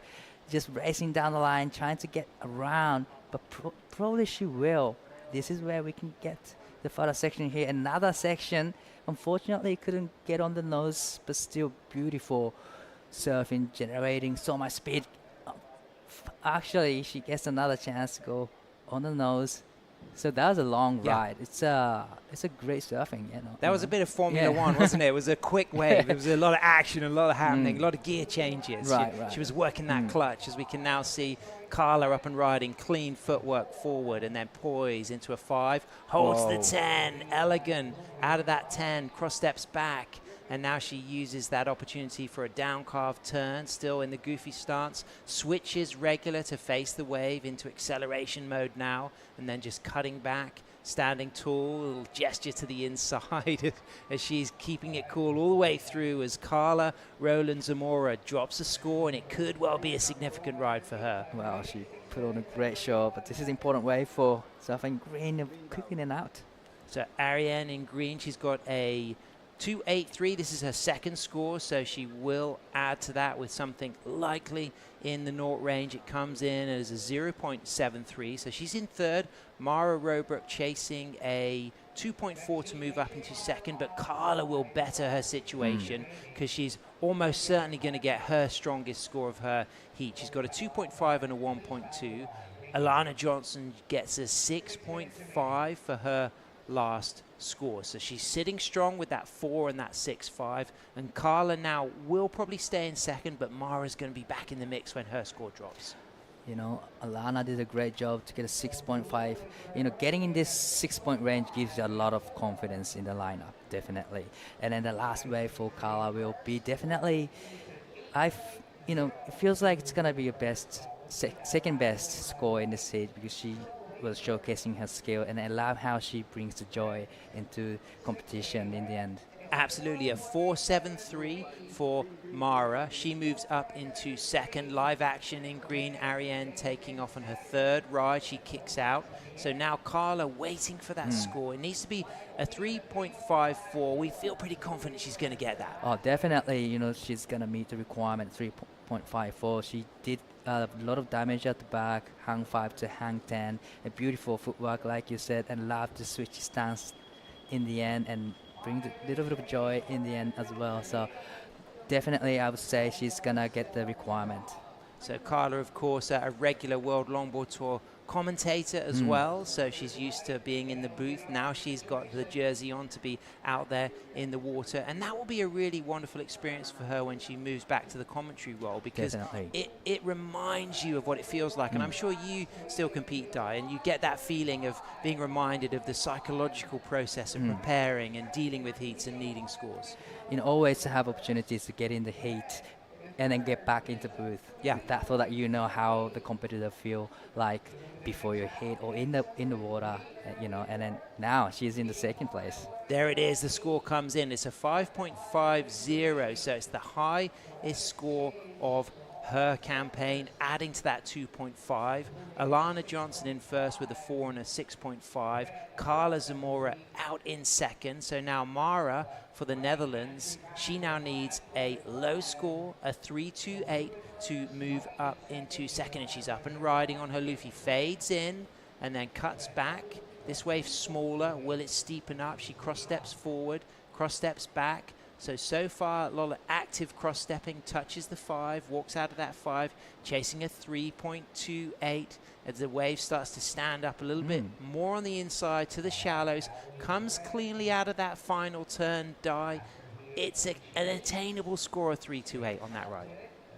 just racing down the line, trying to get around, but probably she will. This is where we can get the further section here. Another section, unfortunately couldn't get on the nose, but still beautiful surfing, generating so much speed. Actually, she gets another chance to go on the nose. So that was a long ride. It's a great surfing, That was a bit of Formula One, wasn't it? It was a quick wave. There was a lot of action, a lot of happening, a lot of gear changes. Right. She was working that clutch, as we can now see Carla up and riding, clean footwork forward, and then poise into a 5. Holds the 10, elegant out of that 10, cross steps back. And now she uses that opportunity for a down carve turn, still in the goofy stance, switches regular to face the wave into acceleration mode now, and then just cutting back, standing tall, a little gesture to the inside as she's keeping it cool all the way through as Carla Roland Zamora drops a score, and it could well be a significant ride for her. Well, she put on a great show, but this is an important wave for surfing green and quick in and out. So Ariane in green, she's got a 2.83. This is her second score, so she will add to that with something likely in the naught range. It comes in as a 0.73, so she's in third. Mara Robrook chasing a 2.4 to move up into second, but Carla will better her situation because she's almost certainly going to get her strongest score of her heat. She's got a 2.5 and a 1.2. Alana Johnson gets a 6.5 for her last score. So she's sitting strong with that 4 and that 6.5. And Carla now will probably stay in second, but Mara's going to be back in the mix when her score drops. Alana did a great job to get a 6.5. Getting in this 6-point range gives you a lot of confidence in the lineup, definitely. And then the last wave for Carla will be definitely, it feels like it's going to be your second best score in the seat, because she was showcasing her skill, and I love how she brings the joy into competition in the end. Absolutely, a 4.73 for Mara. She moves up into second. Live action in green. Ariane taking off on her third ride. She kicks out. So now Carla waiting for that score. It needs to be a 3.54. We feel pretty confident she's going to get that. Oh, definitely. She's going to meet the requirement, 3.54. She did a lot of damage at the back, hang 5 to hang 10. A beautiful footwork, like you said, and love to switch stance in the end and bring a little bit of joy in the end as well. So definitely I would say she's going to get the requirement. So Carla, of course, a regular World Longboard Tour commentator as well, so she's used to being in the booth. Now she's got the jersey on to be out there in the water, and that will be a really wonderful experience for her when she moves back to the commentary role, because it reminds you of what it feels like. And I'm sure you still compete, Dai, and you get that feeling of being reminded of the psychological process of preparing and dealing with heats and needing scores. Always have opportunities to get in the heat and then get back into booth. Yeah. That so that you know how the competitor feel like before you hit or in the water, and then now she's in the second place. There it is. The score comes in. It's a 5.50, so it's the highest score of her campaign, adding to that 2.5. Alana Johnson in first with a 4 and a 6.5. Carla Zamora out in second. So now Mara for the Netherlands, she now needs a low score, a 3.28, to move up into second, and she's up and riding on her Luffy. Fades in and then cuts back. This wave smaller. Will it steepen up? She cross steps forward, cross steps back. So far, Lola active cross-stepping, touches the 5, walks out of that 5, chasing a 3.28 as the wave starts to stand up a little bit more on the inside to the shallows, comes cleanly out of that final turn, die. It's an attainable score of 3.28 on that ride.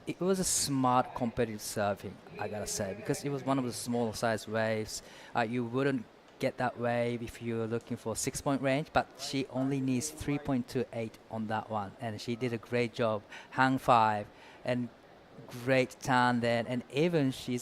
It was a smart competitive surfing, I gotta say, because it was one of the smaller size waves. You wouldn't get that wave if you're looking for 6-point range, but she only needs 3.28 on that one, and she did a great job. Hang 5 and great turn there, and even she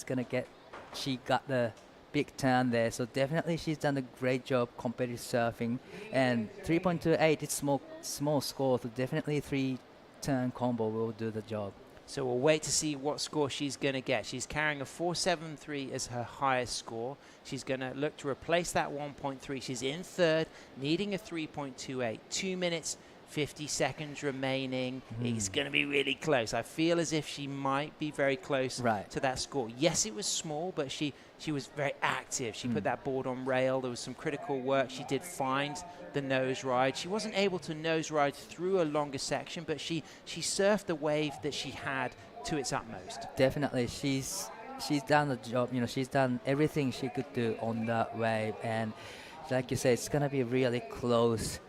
got the big turn there, so definitely she's done a great job competitive surfing. And 3.28, it's small score, so definitely 3-turn combo will do the job. So we'll wait to see what score she's going to get. She's carrying a 4.73 as her highest score. She's going to look to replace that 1.3. She's in third, needing a 3.28. 2 minutes, 50 seconds remaining. It's going to be really close. I feel as if she might be very close to that score. Yes, it was small, but she was very active. She put that board on rail. There was some critical work. She did find the nose ride. She wasn't able to nose ride through a longer section, but she surfed the wave that she had to its utmost. Definitely, she's done the job. She's done everything she could do on that wave, and like you say, it's gonna be really close.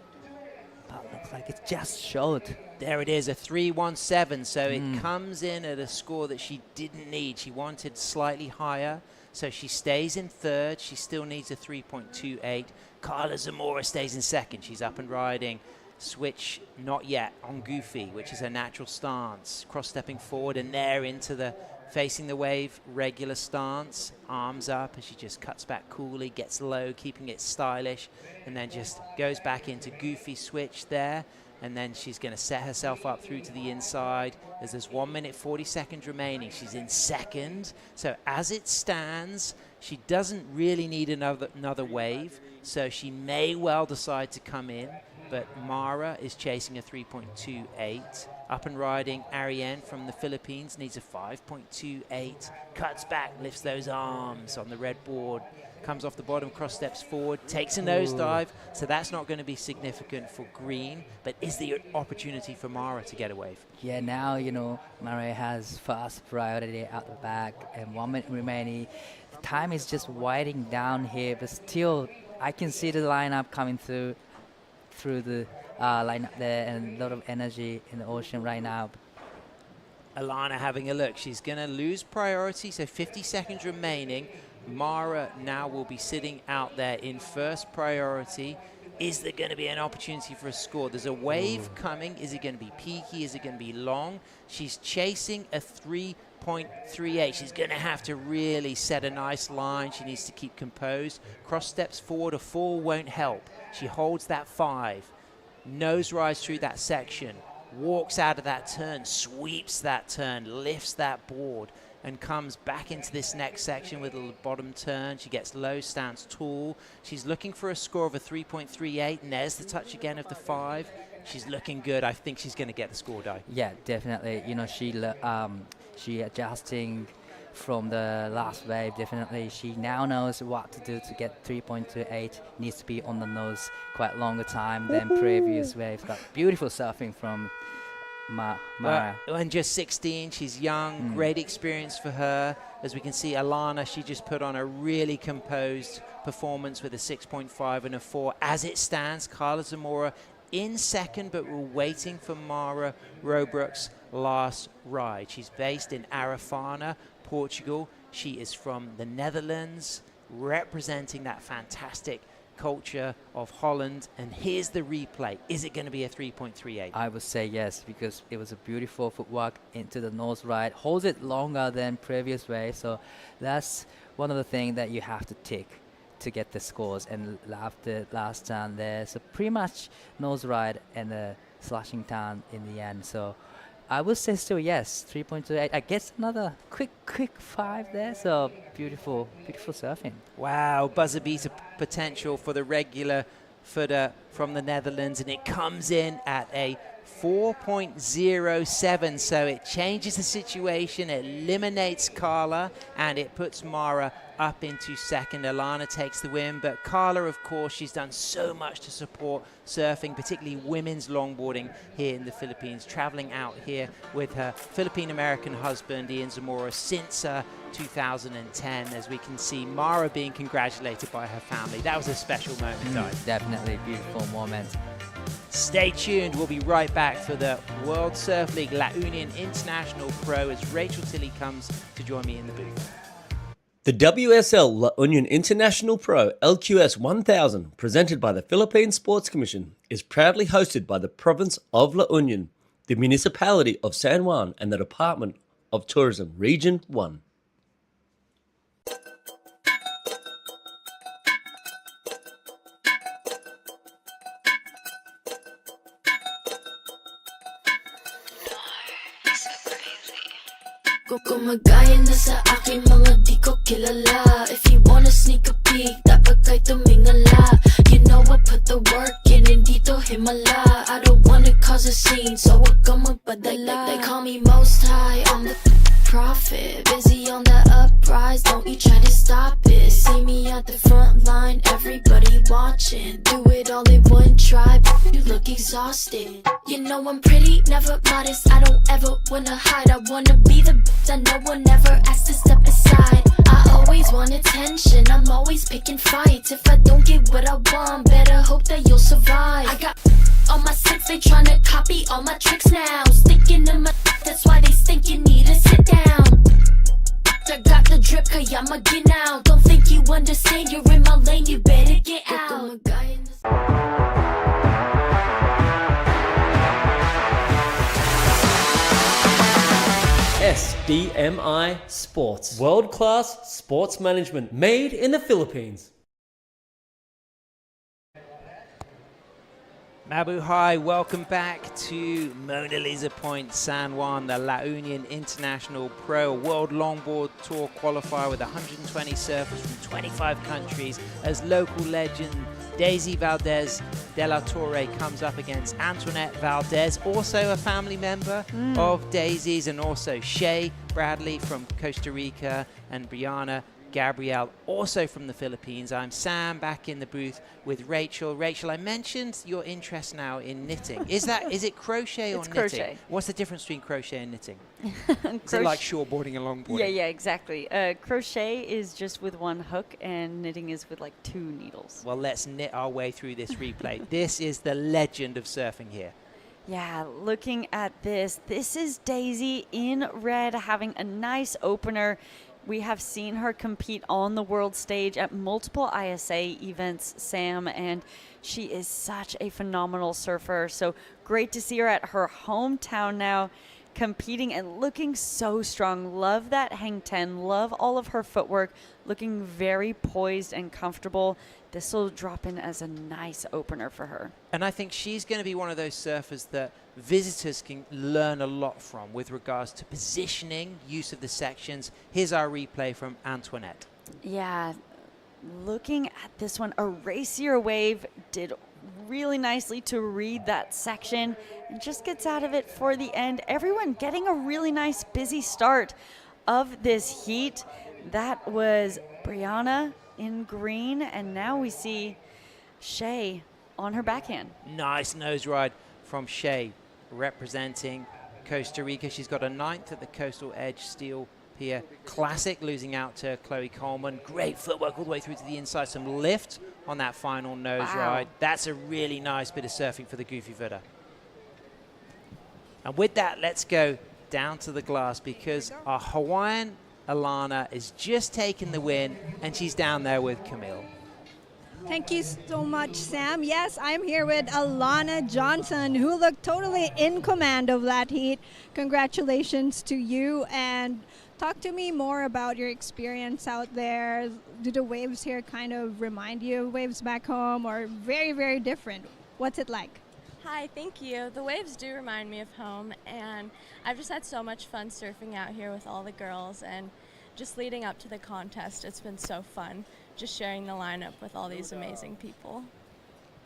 But looks like it just showed. There it is, a 3.17. So it comes in at a score that she didn't need. She wanted slightly higher. So she stays in third. She still needs a 3.28. Carla Zamora stays in second. She's up and riding. Switch, not yet, on Goofy, which is her natural stance. Cross-stepping forward and there into the facing the wave, regular stance. Arms up as she just cuts back coolly, gets low, keeping it stylish, and then just goes back into Goofy switch there. And then she's going to set herself up through to the inside as there's 1 minute 40 seconds remaining. She's in second. So as it stands, she doesn't really need another wave. So she may well decide to come in. But Mara is chasing a 3.28. Up and riding, Ariane from the Philippines needs a 5.28. Cuts back, lifts those arms on the red board. Comes off the bottom, cross steps forward, takes a nosedive. So that's not going to be significant for green, but is the opportunity for Mara to get a wave. Yeah, now, Mara has fast priority out the back and 1 minute remaining. The time is just winding down here, but still, I can see the lineup coming through the lineup there, and a lot of energy in the ocean right now. Alana having a look. She's going to lose priority, so 50 seconds remaining. Mara now will be sitting out there in first priority. Is there going to be an opportunity for a score? There's a wave coming. Is it going to be peaky? Is it going to be long? She's chasing a 3.38. She's going to have to really set a nice line. She needs to keep composed. Cross steps forward. A 4 won't help. She holds that 5. Nose rides through that section. Walks out of that turn. Sweeps that turn. Lifts that board. And comes back into this next section with a bottom turn. She gets low, stands tall. She's looking for a score of a 3.38, and there's the touch again of the 5. She's looking good. I think she's going to get the score, Dai. Yeah, definitely. She adjusting from the last wave. Definitely, she now knows what to do to get 3.28. Needs to be on the nose quite longer time than previous waves. But beautiful surfing from Mara. And just 16, she's young, great experience for her. As we can see, Alana, she just put on a really composed performance with a 6.5 and a 4. As it stands, Carla Zamora in second, but we're waiting for Mara Robrook's last ride. She's based in Arafana, Portugal. She is from the Netherlands, representing that fantastic culture of Holland. And here's the replay. Is it going to be a 3.38? I would say yes, because it was a beautiful footwork into the nose ride. Holds it longer than previous way, so that's one of the things that you have to tick to get the scores. And after last turn there, so pretty much nose ride and a slashing turn in the end. So I would say still yes, 3.28. I guess another quick 5 there. So beautiful surfing. Wow, buzzer beater potential for the regular footer from the Netherlands, and it comes in at a 4.07, so it changes the situation, it eliminates Carla, and it puts Mara up into second. Alana takes the win, but Carla, of course, she's done so much to support surfing, particularly women's longboarding here in the Philippines, traveling out here with her Philippine-American husband, Ian Zamora, since 2010, as we can see Mara being congratulated by her family. That was a special moment, guys. Definitely a beautiful moment. Stay tuned. We'll be right back for the World Surf League La Union International Pro as Rachel Tilley comes to join me in the booth. The WSL La Union International Pro LQS 1000, presented by the Philippine Sports Commission, is proudly hosted by the province of La Union, the municipality of San Juan, and the Department of Tourism, Region 1. Gumagaya na sa aking mga di ko kilala. If you wanna sneak a peek, dapat kay tumingala. You know I put the work in, hindi to himala. I don't wanna cause a scene, so wag kang magpadala. They call me most high, I'm the prophet. Busy on the uprise, don't you try to stop it. See me at the front line, everybody watching. Do it all in one try, you look exhausted. You know I'm pretty, never modest. I don't ever wanna hide. I wanna be the that no one ever asked to step aside. I always want attention, I'm always picking fights. If I don't get what I want, better hope that you'll survive. I got on my six, they tryna copy all my tricks now. Sticking in my that's why they think you need to sit down. I got the drip, kaya get now. Don't think you understand, you're in my lane, you better get out. SDMI Sports, world-class sports management made in the Philippines. Mabuhay, welcome back to Mona Lisa Point, San Juan, the La Union International Pro World Longboard Tour qualifier with 120 surfers from 25 countries as local legend Daisy Valdez de la Torre comes up against Antoinette Valdez, also a family member of Daisy's, and also Shay Bradley from Costa Rica and Brianna Gabrielle, also from the Philippines. I'm Sam, back in the booth with Rachel. Rachel, I mentioned your interest now in knitting. Is it crochet or It's knitting? crochet. What's the difference between crochet and knitting? Is it like shortboarding and longboarding? Yeah, exactly. Crochet is just with one hook, and knitting is with like 2 needles. Well, let's knit our way through this replay. This is the legend of surfing here. Yeah, looking at this is Daisy in red having a nice opener. We have seen her compete on the world stage at multiple ISA events, Sam, and she is such a phenomenal surfer. So great to see her at her hometown now, competing and looking so strong. Love that hang 10, love all of her footwork, looking very poised and comfortable. This will drop in as a nice opener for her. And I think she's going to be one of those surfers that visitors can learn a lot from with regards to positioning, use of the sections. Here's our replay from Antoinette. Yeah, looking at this one, a racier wave did really nicely to read that section and just gets out of it for the end. Everyone getting a really nice busy start of this heat. That was Brianna in green, and now we see Shay on her backhand. Nice nose ride from Shay, representing Costa Rica. She's got a 9th at the Coastal Edge Steel Pier Classic, losing out to Chloe Coleman. Great footwork all the way through to the inside. Some lift on that final nose ride. That's a really nice bit of surfing for the goofy footer. And with that, let's go down to the glass, because our Hawaiian Alana is just taking the win, and she's down there with Camille. Thank you so much, Sam. Yes, I'm here with Alana Johnson, who looked totally in command of that heat. Congratulations to you. And talk to me more about your experience out there. Do the waves here kind of remind you of waves back home, or very, very different? What's it like? Hi, thank you. The waves do remind me of home, and I've just had so much fun surfing out here with all the girls, and just leading up to the contest, it's been so fun just sharing the lineup with all these amazing people.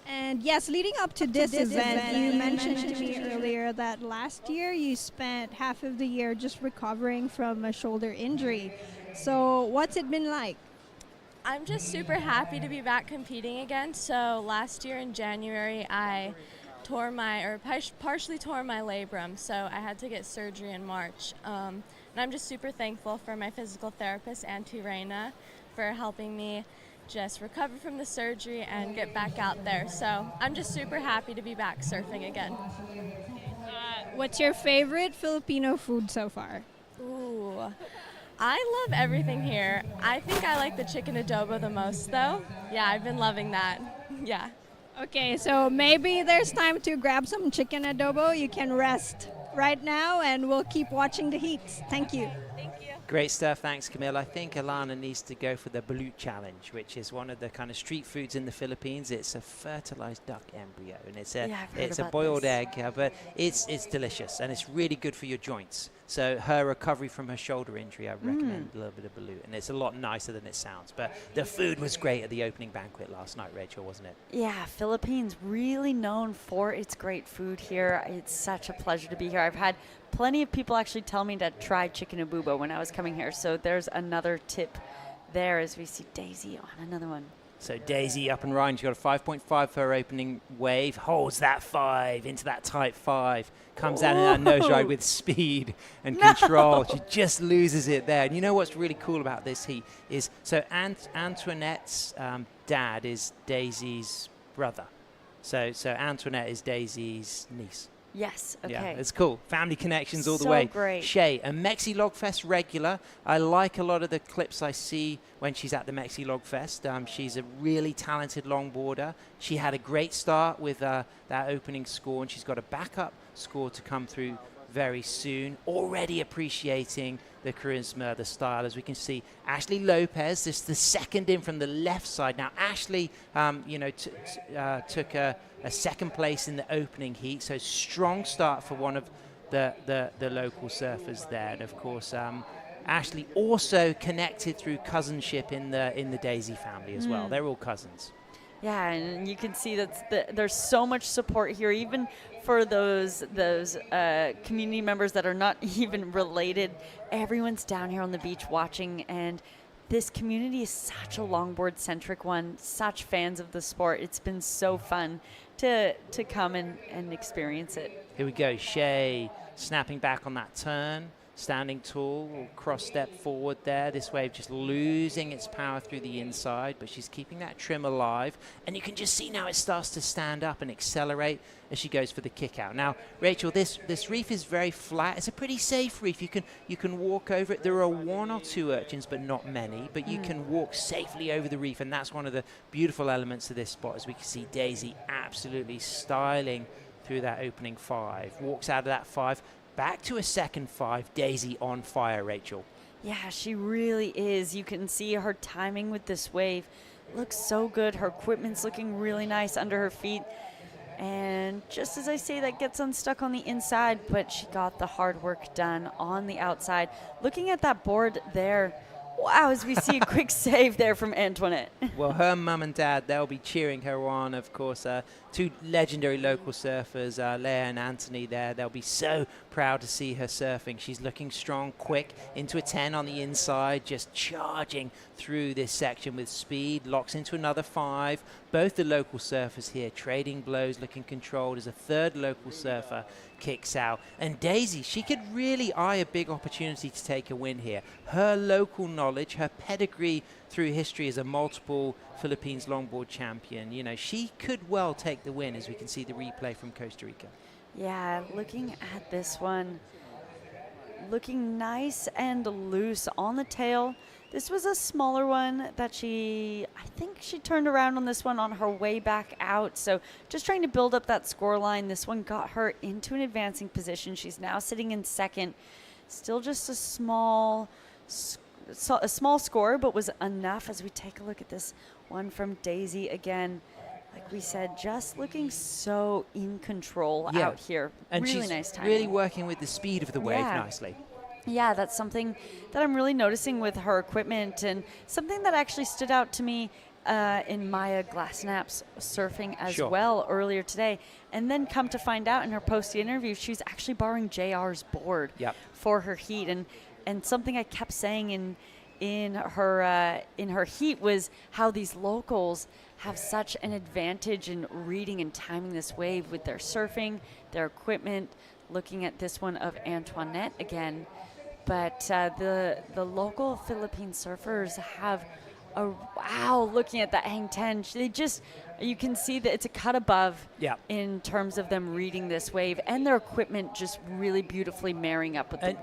And yes, leading up to this event, you mentioned to me earlier that last year you spent half of the year just recovering from a shoulder injury. So what's it been like? I'm just super happy to be back competing again. So last year in January, I partially tore my labrum, so I had to get surgery in March. And I'm just super thankful for my physical therapist, Auntie Reina, for helping me just recover from the surgery and get back out there. So I'm just super happy to be back surfing again. What's your favorite Filipino food so far? Ooh, I love everything here. I think I like the chicken adobo the most, though. Yeah, I've been loving that. Yeah. Okay, so maybe there's time to grab some chicken adobo. You can rest right now, and we'll keep watching the heats. Thank you. Great stuff. Thanks, Camille. I think Alana needs to go for the balut challenge, which is one of the kind of street foods in the Philippines. It's a fertilized duck embryo, and it's a boiled egg, but it's delicious, and it's really good for your joints. So her recovery from her shoulder injury, I recommend a little bit of balut, and it's a lot nicer than it sounds. But the food was great at the opening banquet last night, Rachel, wasn't it? Yeah, Philippines really known for its great food here. It's such a pleasure to be here. I've had plenty of people actually tell me to try chicken abubo when I was coming here. So there's another tip there as we see Daisy on another one. So Daisy up and riding. She's got a 5.5 for her opening wave. Holds that 5 into that tight 5. Comes out in that nose ride with speed and control. She just loses it there. And you know what's really cool about this heat is, so Antoinette's dad is Daisy's brother. So Antoinette is Daisy's niece. Yes, okay. Yeah, it's cool. Family connections all the So way. great. Shay, a Mexi Log Fest regular. I like a lot of the clips I see when she's at the Mexi Log Fest. She's a really talented longboarder. She had a great start with that opening score, and she's got a backup score to come through very soon. Already appreciating the charisma, the style. As we can see, Ashley Lopez, this is the second in from the left side. Now, Ashley, took a second place in the opening heat, so strong start for one of the local surfers there. And of course, Ashley also connected through cousinship in the Daisy family as well. They're all cousins. Yeah, and you can see that there's so much support here, even for those community members that are not even related. Everyone's down here on the beach watching, and this community is such a longboard-centric one, such fans of the sport. It's been so fun to come and experience it. Here we go, Shay snapping back on that turn, standing tall, cross step forward there. This wave just losing its power through the inside, but she's keeping that trim alive. And you can just see now it starts to stand up and accelerate as she goes for the kick out. Now, Rachel, this reef is very flat. It's a pretty safe reef. You can walk over it. There are one or two urchins, but not many. But you can walk safely over the reef, and that's one of the beautiful elements of this spot, as we can see Daisy absolutely styling through that opening 5. Walks out of that 5. Back to a second 5, Daisy on fire, Rachel. Yeah, she really is. You can see her timing with this wave looks so good. Her equipment's looking really nice under her feet. And just as I say, that gets unstuck on the inside, but she got the hard work done on the outside. Looking at that board there, wow, as we see a quick save there from Antoinette. Well, her mum and dad, they'll be cheering her on, of course. Two legendary local surfers, Leah and Anthony there. They'll be so proud to see her surfing. She's looking strong, quick, into a 10 on the inside, just charging through this section with speed. Locks into another 5. Both the local surfers here trading blows, looking controlled as a third local surfer kicks out. And Daisy, she could really eye a big opportunity to take a win here. Her local knowledge, her pedigree through history as a multiple Philippines longboard champion, you know, she could well take the win, as we can see the replay from Costa Rica. Yeah, looking at this one, looking nice and loose on the tail. This was a smaller one that I think she turned around on this one on her way back out. So just trying to build up that score line. This one got her into an advancing position. She's now sitting in second. Still just a small score, but was enough as we take a look at this one from Daisy again. Like we said, just looking so in control out here. And really she's nice timing. really working with the speed of the wave nicely. Yeah, that's something that I'm really noticing with her equipment, and something that actually stood out to me in Maya Glassnapp's surfing as well earlier today. And then come to find out in her post-interview, she's actually borrowing JR's board for her heat. And something I kept saying in her heat was how these locals have such an advantage in reading and timing this wave with their surfing, their equipment. Looking at this one of Antoinette again, but the local Philippine surfers have looking at that hang 10, you can see that it's a cut above in terms of them reading this wave, and their equipment just really beautifully marrying up with the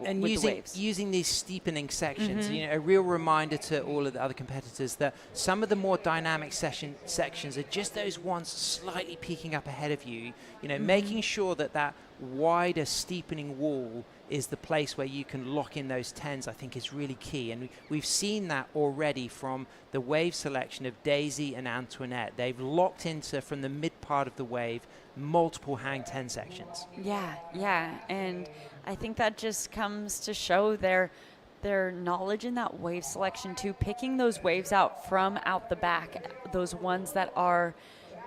waves. Using these steepening sections, a real reminder to all of the other competitors that some of the more dynamic sections are just those ones slightly peeking up ahead of you, making sure that wider steepening wall is the place where you can lock in those 10s, I think is really key. And we've seen that already from the wave selection of Daisy and Antoinette. They've locked into, from the mid part of the wave, multiple hang 10 sections. Yeah. And I think that just comes to show their knowledge in that wave selection too, picking those waves out from out the back, those ones that are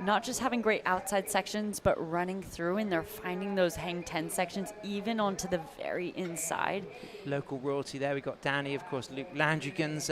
not just having great outside sections, but running through, and they're finding those hang 10 sections even onto the very inside. Local royalty there. We got Danny, of course, Luke Landrigan's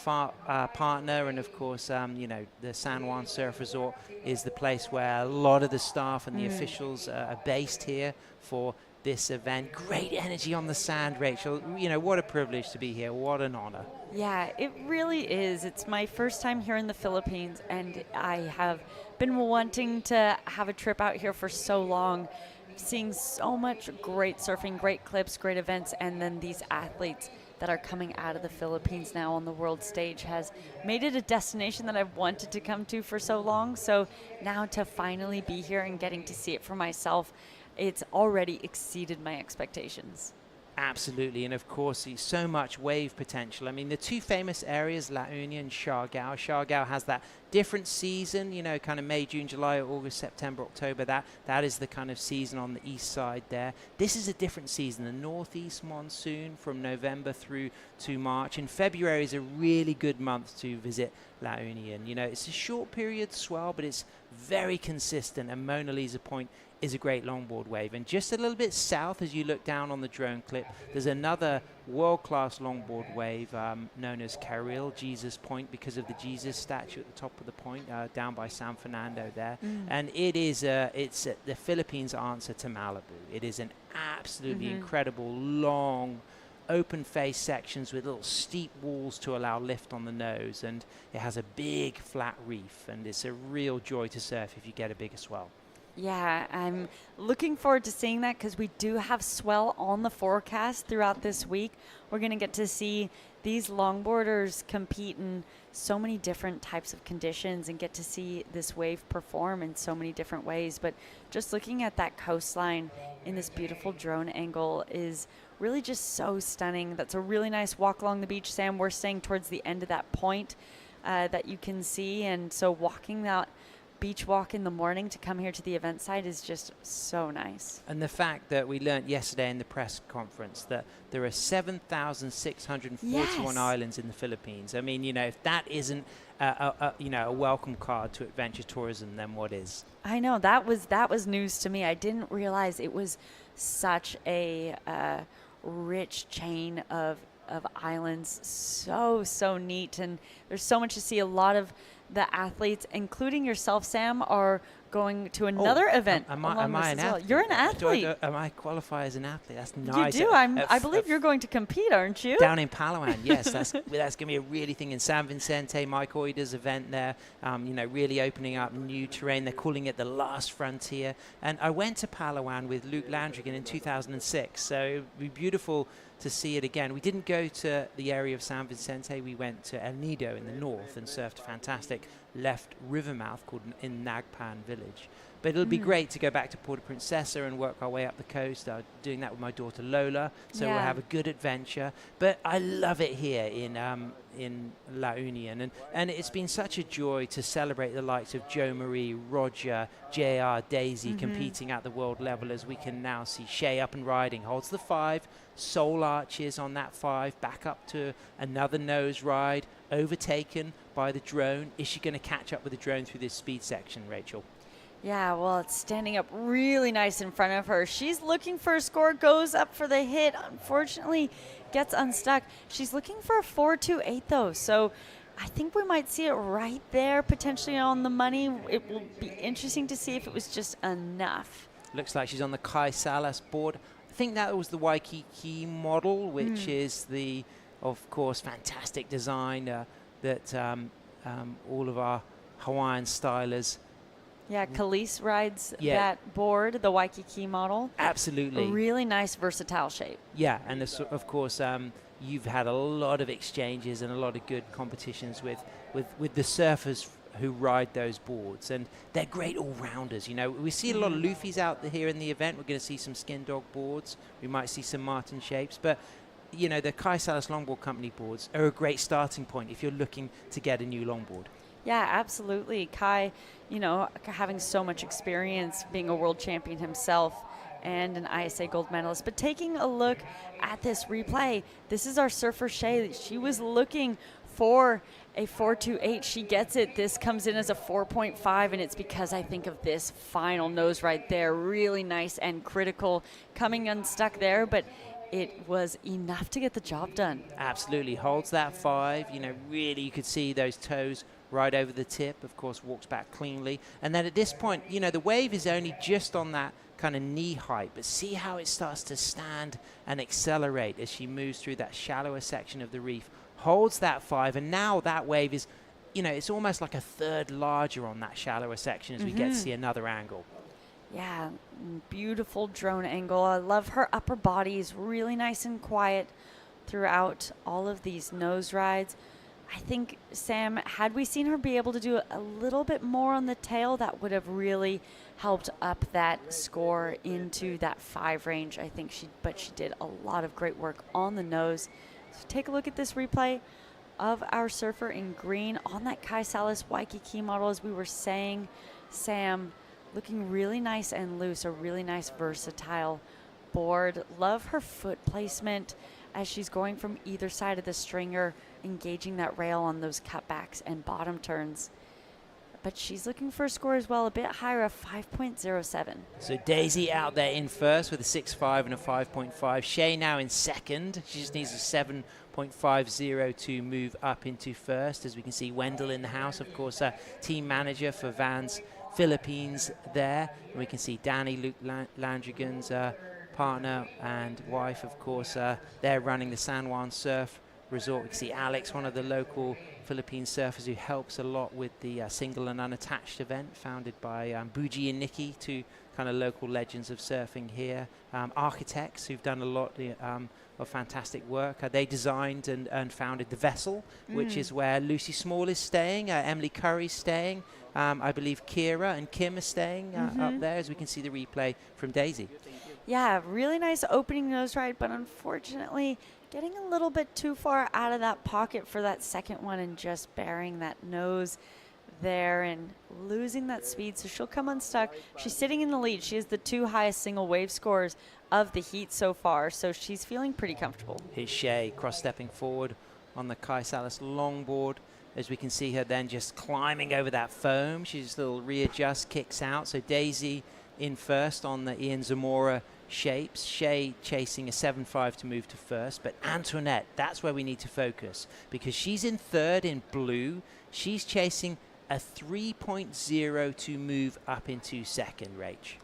partner, and of course, the San Juan Surf Resort is the place where a lot of the staff and the officials are based here for this event. Great energy on the sand, Rachel. What a privilege to be here. What an honor. Yeah, it really is. It's my first time here in the Philippines, and I have been wanting to have a trip out here for so long, seeing so much great surfing, great clips, great events, and then these athletes that are coming out of the Philippines now on the world stage has made it a destination that I've wanted to come to for so long. So now to finally be here and getting to see it for myself, it's already exceeded my expectations. Absolutely, and of course, so much wave potential. I mean, the two famous areas, La Union and Siargao. Siargao has that different season, kind of May, June, July, August, September, October. That is the kind of season on the east side there. This is a different season, the northeast monsoon from November through to March. And February is a really good month to visit La Union. It's a short period swell, but it's very consistent, and Mona Lisa Point is a great longboard wave. And just a little bit south, as you look down on the drone clip, there's another world-class longboard wave known as Carril, Jesus Point, because of the Jesus statue at the top of the point down by San Fernando there. And it's the Philippines' answer to Malibu. It is an absolutely incredible, long, open face sections with little steep walls to allow lift on the nose, and it has a big flat reef, and it's a real joy to surf if you get a bigger swell. Yeah, I'm looking forward to seeing that, because we do have swell on the forecast throughout this week. We're going to get to see these longboarders compete in so many different types of conditions and get to see this wave perform in so many different ways. But just looking at that coastline in this beautiful drone angle is really just so stunning. That's a really nice walk along the beach, Sam. We're staying towards the end of that point that you can see, and so walking that beach walk in the morning to come here to the event site is just so nice. And the fact that we learned yesterday in the press conference that there are 7,641 islands in the Philippines. I mean, if that isn't a welcome card to adventure tourism, then what is? I know, that was news to me. I didn't realize it was such a rich chain of islands. So neat, and there's so much to see. A lot of the athletes, including yourself, Sam, are going to another event. Am I an athlete? You're an athlete. Am I qualify as an athlete? That's nice. You do. I believe you're going to compete, aren't you? Down in Palawan, yes. That's going to be a really thing in San Vicente. Mike Oider's event there. Really opening up new terrain. They're calling it the last frontier. And I went to Palawan with Luke Landrigan in 2006. So it would be beautiful to see it again. We didn't go to the area of San Vicente. We went to El Nido in the north and surfed a fantastic left river mouth called in Nagpan village. But it'll be great to go back to Puerto Princesa and work our way up the coast. Doing that with my daughter Lola, so we'll have a good adventure. But I love it here in La Union, and it's been such a joy to celebrate the likes of Jo Marie, Roger, JR, Daisy competing at the world level, as we can now see Shay up and riding, holds the 5, soul arches on that 5, back up to another nose ride, overtaken by the drone. Is she going to catch up with the drone through this speed section, Rachel? Yeah, well, it's standing up really nice in front of her. She's looking for a score, goes up for the hit, unfortunately gets unstuck. She's looking for a 4.28 though, so I think we might see it right there, potentially on the money. It will be interesting to see if it was just enough. Looks like she's on the Kai Salas board. I think that was the Waikiki model, which is the, of course, fantastic design that all of our Hawaiian stylers. Yeah, Khalees rides that board, the Waikiki model. Absolutely. A really nice, versatile shape. Yeah, and of course, you've had a lot of exchanges and a lot of good competitions with the surfers who ride those boards, and they're great all-rounders. You know, we see a lot of Lufis out here in the event. We're going to see some Skin Dog boards. We might see some Martin shapes, but you know, the Kai Salas Longboard Company boards are a great starting point if you're looking to get a new longboard. Yeah, absolutely. Kai, you know, having so much experience, being a world champion himself and an ISA gold medalist. But taking a look at this replay, this is our surfer Shay. She was looking for a 4.28. She gets it. This comes in as a 4.5, and it's because I think of this final nose right there. Really nice and critical, coming unstuck there, but it was enough to get the job done. Absolutely. Holds that 5. You know, really you could see those toes right over the tip. Of course, walks back cleanly. And then at this point, you know, the wave is only just on that kind of knee height, but see how it starts to stand and accelerate as she moves through that shallower section of the reef. Holds that 5, and now that wave is, you know, it's almost like a third larger on that shallower section as we get to see another angle. Yeah, beautiful drone angle. I love her upper body is really nice and quiet throughout all of these nose rides. I think, Sam, had we seen her be able to do a little bit more on the tail, that would have really helped up that score into that 5 range. I think she did a lot of great work on the nose. So take a look at this replay of our surfer in green on that Kai Salas Waikiki model, as we were saying. Sam, looking really nice and loose, a really nice versatile board. Love her foot placement as she's going from either side of the stringer, engaging that rail on those cutbacks and bottom turns. But she's looking for a score as well, a bit higher, a 5.07. So Daisy out there in first with a 6.5 and a 5.5. Shay now in second. She just needs a 7.50 to move up into first. As we can see, Wendell in the house, of course, team manager for Vans Philippines there. And we can see Danny, Luke Landrigan's partner and wife, of course. They're running the San Juan Surf Resort. We can see Alex, one of the local Philippine surfers who helps a lot with the single and unattached event, founded by Buji and Nikki, two kind of local legends of surfing here. Architects who've done a lot of fantastic work. They designed and founded the Vessel, which is where Lucy Small is staying, Emily Curry's staying. I believe Kira and Kim are staying up there, as we can see the replay from Daisy. Yeah, really nice opening nose ride, but unfortunately getting a little bit too far out of that pocket for that second one and just bearing that nose there and losing that speed. So she'll come unstuck. She's sitting in the lead. She has the 2 highest single wave scores of the heat so far, so she's feeling pretty comfortable. Here's Shay cross-stepping forward on the Kai Salas longboard, as we can see her then just climbing over that foam. She just a little readjust, kicks out. So Daisy in first on the Ian Zamora shapes. Shay chasing a 7.5 to move to first. But Antoinette, that's where we need to focus, because she's in third in blue. She's chasing a 3.0 to move up into second, Rach.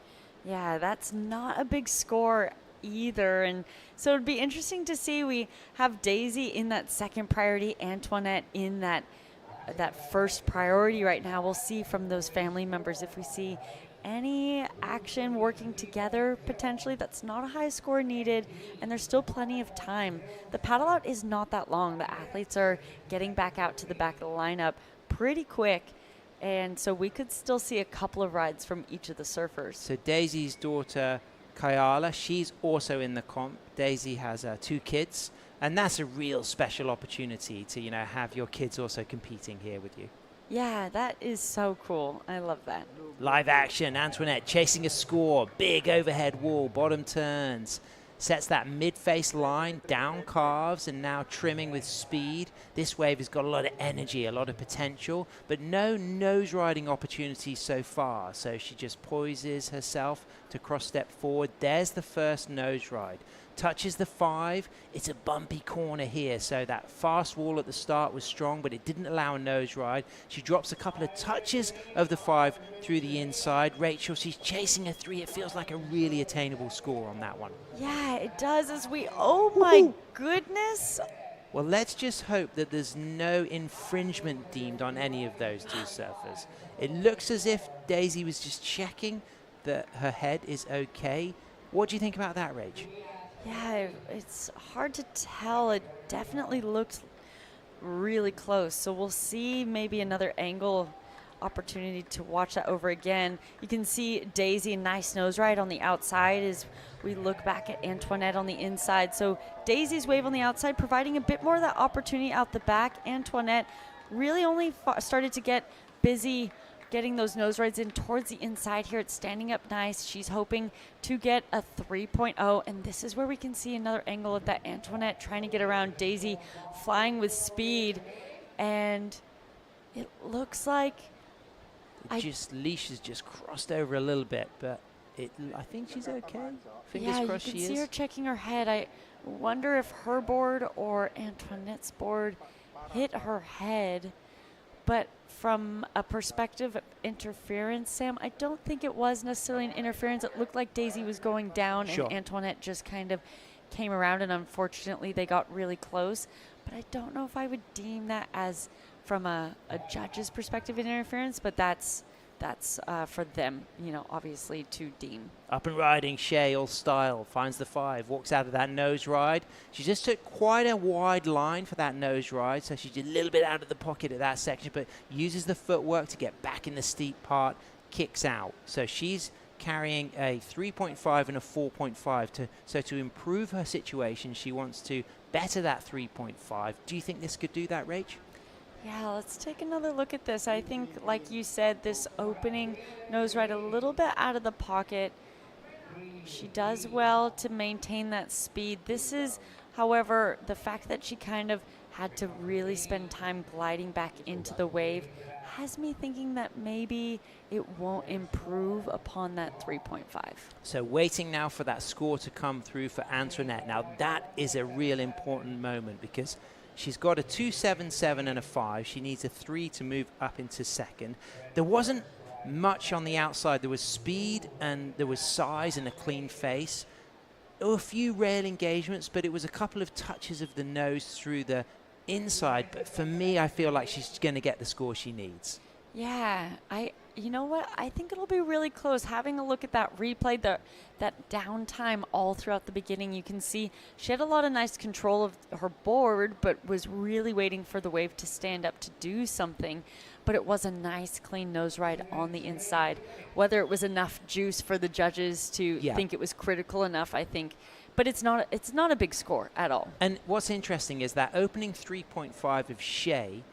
Yeah, that's not a big score either. And so it'd be interesting to see. We have Daisy in that second priority, Antoinette in that first priority right now. We'll see from those family members if we see any action working together potentially. That's not a high score needed, and there's still plenty of time. The paddle out is not that long. The athletes are getting back out to the back of the lineup pretty quick, and so we could still see a couple of rides from each of the surfers. So Daisy's daughter, Kayala, she's also in the comp. Daisy has 2 kids, and that's a real special opportunity to, you know, have your kids also competing here with you. Yeah, that is so cool. I love that. Live action, Antoinette chasing a score, big overhead wall, bottom turns, sets that mid-face line, down calves, and now trimming with speed. This wave has got a lot of energy, a lot of potential, but no nose riding opportunities so far. So she just poises herself to cross step forward. There's the first nose ride. Touches the 5. It's a bumpy corner here, so that fast wall at the start was strong, but it didn't allow a nose ride. She drops a couple of touches of the 5 through the inside. Rachel, she's chasing a 3. It feels like a really attainable score on that one. Yeah, it does. Oh my goodness. Well, let's just hope that there's no infringement deemed on any of those 2 surfers. It looks as if Daisy was just checking that her head is okay. What do you think about that, Rach? Yeah, it's hard to tell. It definitely looked really close. So we'll see maybe another angle opportunity to watch that over again. You can see Daisy, a nice nose ride on the outside as we look back at Antoinette on the inside. So Daisy's wave on the outside providing a bit more of that opportunity out the back. Antoinette really only started to get busy getting those nose rides in towards the inside here. It's standing up nice. She's hoping to get a 3.0, and this is where we can see another angle of that Antoinette trying to get around Daisy, flying with speed, and it looks like leash has just crossed over a little bit, but I think she's okay. Fingers crossed you can she see is. her checking her head. I wonder if her board or Antoinette's board hit her head. But from a perspective of interference, Sam, I don't think it was necessarily an interference. It looked like Daisy was going down, and Antoinette just kind of came around, and unfortunately they got really close. But I don't know if I would deem that as from a judge's perspective an interference, but that's for them, you know, obviously to deem. Up and riding, Shea, all style, finds the 5, walks out of that nose ride. She just took quite a wide line for that nose ride, so she's a little bit out of the pocket at that section, but uses the footwork to get back in the steep part, kicks out. So she's carrying a 3.5 and a 4.5. So to improve her situation, she wants to better that 3.5. Do you think this could do that, Rach? Yeah, let's take another look at this. I think, like you said, this opening nose ride a little bit out of the pocket. She does well to maintain that speed. This is, however, the fact that she kind of had to really spend time gliding back into the wave has me thinking that maybe it won't improve upon that 3.5. So waiting now for that score to come through for Antoinette. Now that is a real important moment because she's got a 2.77 and a 5. She needs a 3 to move up into second. There wasn't much on the outside. There was speed and there was size and a clean face. There were a few rail engagements, but it was a couple of touches of the nose through the inside. But for me, I feel like she's going to get the score she needs. Yeah, you know what? I think it'll be really close. Having a look at that replay, that downtime all throughout the beginning, you can see she had a lot of nice control of her board, but was really waiting for the wave to stand up to do something. But it was a nice, clean nose ride on the inside. Whether it was enough juice for the judges to think it was critical enough, I think. But it's not a big score at all. And what's interesting is that opening 3.5 of Shea,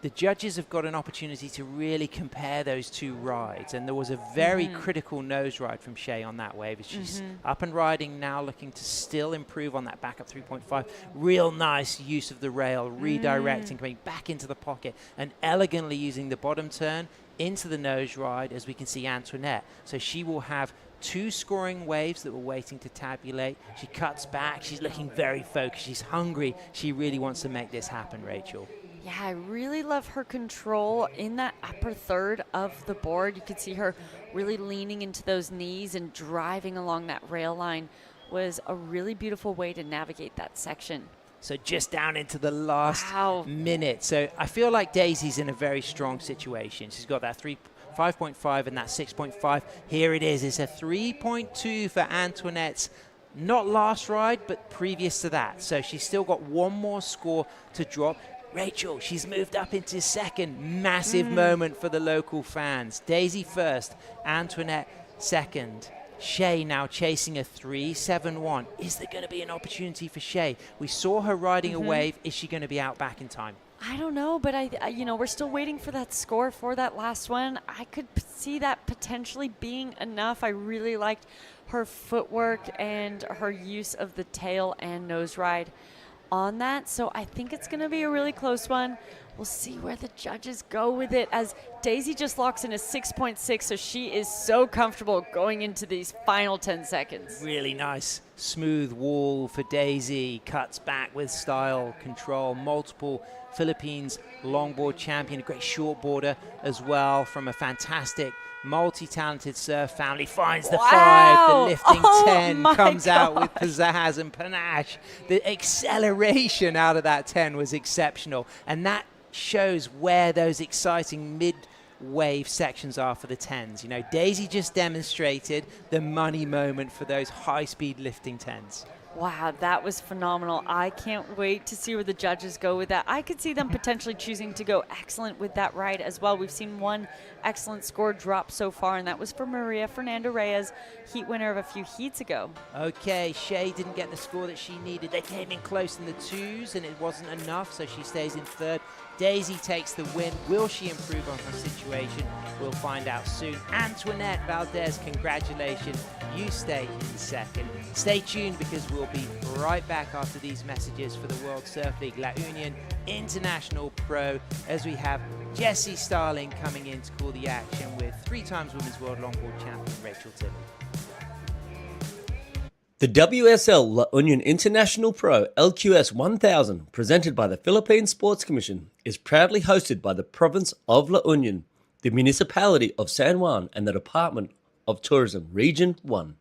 the judges have got an opportunity to really compare those 2 rides. And there was a very critical nose ride from Shea on that wave. She's up and riding now, looking to still improve on that backup 3.5. Real nice use of the rail, redirecting, coming back into the pocket, and elegantly using the bottom turn into the nose ride, as we can see Antoinette. So she will have 2 scoring waves that were waiting to tabulate. She cuts back. She's looking very focused. She's hungry. She really wants to make this happen, Rachel. Yeah, I really love her control in that upper third of the board. You could see her really leaning into those knees and driving along that rail line. Was a really beautiful way to navigate that section. So just down into the last minute. So I feel like Daisy's in a very strong situation. She's got that 5.5 and that 6.5. Here it is. It's a 3.2 for Antoinette's not last ride, but previous to that. So she's still got one more score to drop. Rachel, she's moved up into second. Massive moment for the local fans. Daisy first, Antoinette second. Shay now chasing a 3.71. Is there going to be an opportunity for Shay? We saw her riding a wave. Is she going to be out back in time? I don't know, but we're still waiting for that score for that last one. I could see that potentially being enough. I really liked her footwork and her use of the tail and nose ride on that. So I think it's going to be a really close one. We'll see where the judges go with it, as Daisy just locks in a 6.6, so she is so comfortable going into these final 10 seconds. Really nice smooth wall for Daisy. Cuts back with style, control. Multiple Philippines longboard champion. A great shortboarder as well from a fantastic multi-talented surf family. Finds the 5, the lifting 10, comes out with pizzazz and panache. The acceleration out of that 10 was exceptional, and that shows where those exciting mid-wave sections are for the 10s. You know, Daisy just demonstrated the money moment for those high-speed lifting 10s. Wow, that was phenomenal. I can't wait to see where the judges go with that. I could see them potentially choosing to go excellent with that ride as well. We've seen one excellent score drop so far, and that was for Maria Fernanda Reyes, heat winner of a few heats ago. Okay, Shay didn't get the score that she needed. They came in close in the 2s, and it wasn't enough, so she stays in 3rd. Daisy takes the win. Will she improve on her situation? We'll find out soon. Antoinette Valdez, congratulations. You stay in 2nd. Stay tuned, because we'll be right back after these messages for the World Surf League La Union International Pro, as we have Jessie Starling coming in to call the action with 3-time Women's World Longboard Champion Rachel Tilley. The WSL La Union International Pro LQS 1000, presented by the Philippine Sports Commission, is proudly hosted by the province of La Union, the municipality of San Juan, and the Department of Tourism, Region 1.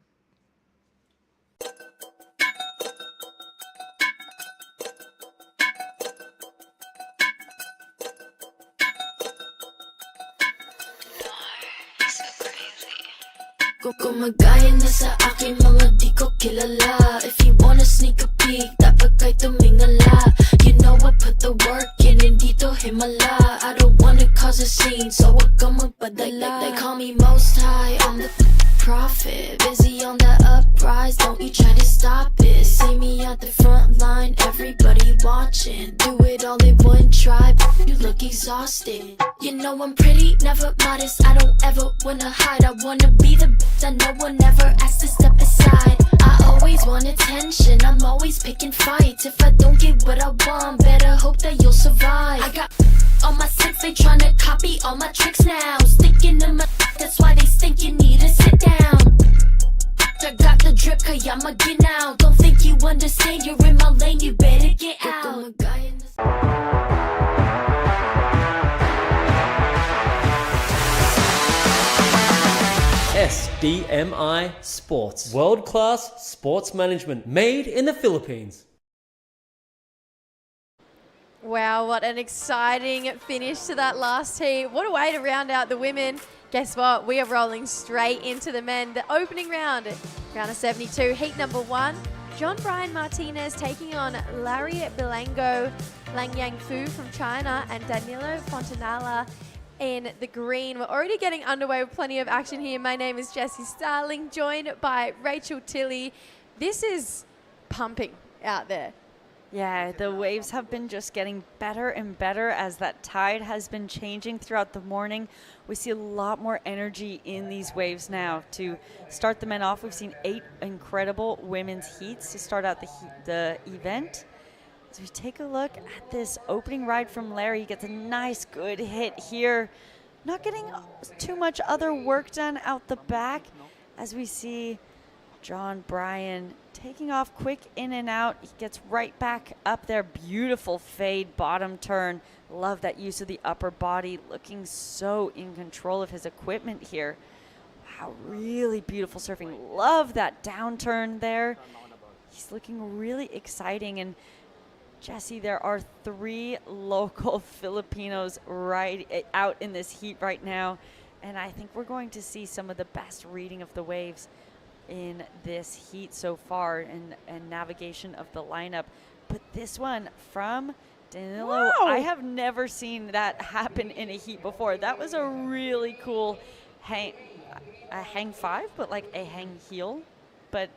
Gumagaya na sa aking mga di ko kilala. If you wanna sneak a peek, dapat kay tumingala. You know I put the work in, hindi to himala. I don't wanna cause a scene, so wag kang magpadala. They call me most high, I'm the prophet. Busy on the uprise, don't you try to stop it. See me at the front line, everybody watching. Do it all in one try, you look exhausted. You know I'm pretty, never modest. I don't ever wanna hide. I wanna be the that no one ever asked to step aside. I always want attention, I'm always picking fights. If I don't get what I want, better hope that you'll survive. I got on my six, they tryna copy all my tricks now. Sticking to my that's why they think you need to sit down. I got the drip, Kayama, get out. Don't think you understand, you're in my lane, you better get out. SDMI Sports, world-class sports management made in the Philippines. Wow, what an exciting finish to that last heat. What a way to round out the women. Guess what? We are rolling straight into the men. The opening round, round of 72, heat number 1. John Brian Martinez taking on Larry Belango, Lang Yang Fu from China, and Danilo Fontanella in the green. We're already getting underway with plenty of action here. My name is Jessie Starling, joined by Rachel Tilley. This is pumping out there. Yeah, the waves have been just getting better and better as that tide has been changing throughout the morning. We see a lot more energy in these waves now. To start the men off, we've seen 8 incredible women's heats to start out the event. As we take a look at this opening ride from Larry, he gets a nice good hit here. Not getting too much other work done out the back, as we see John Bryan taking off quick in and out. He gets right back up there. Beautiful fade bottom turn. Love that use of the upper body, looking so in control of his equipment here. Wow, really beautiful surfing. Love that downturn there. He's looking really exciting. And Jessie, there are 3 local Filipinos right out in this heat right now. And I think we're going to see some of the best reading of the waves in this heat so far and navigation of the lineup. But this one from Danilo, I have never seen that happen in a heat before. That was a really cool hang 5, but like a hang heel, but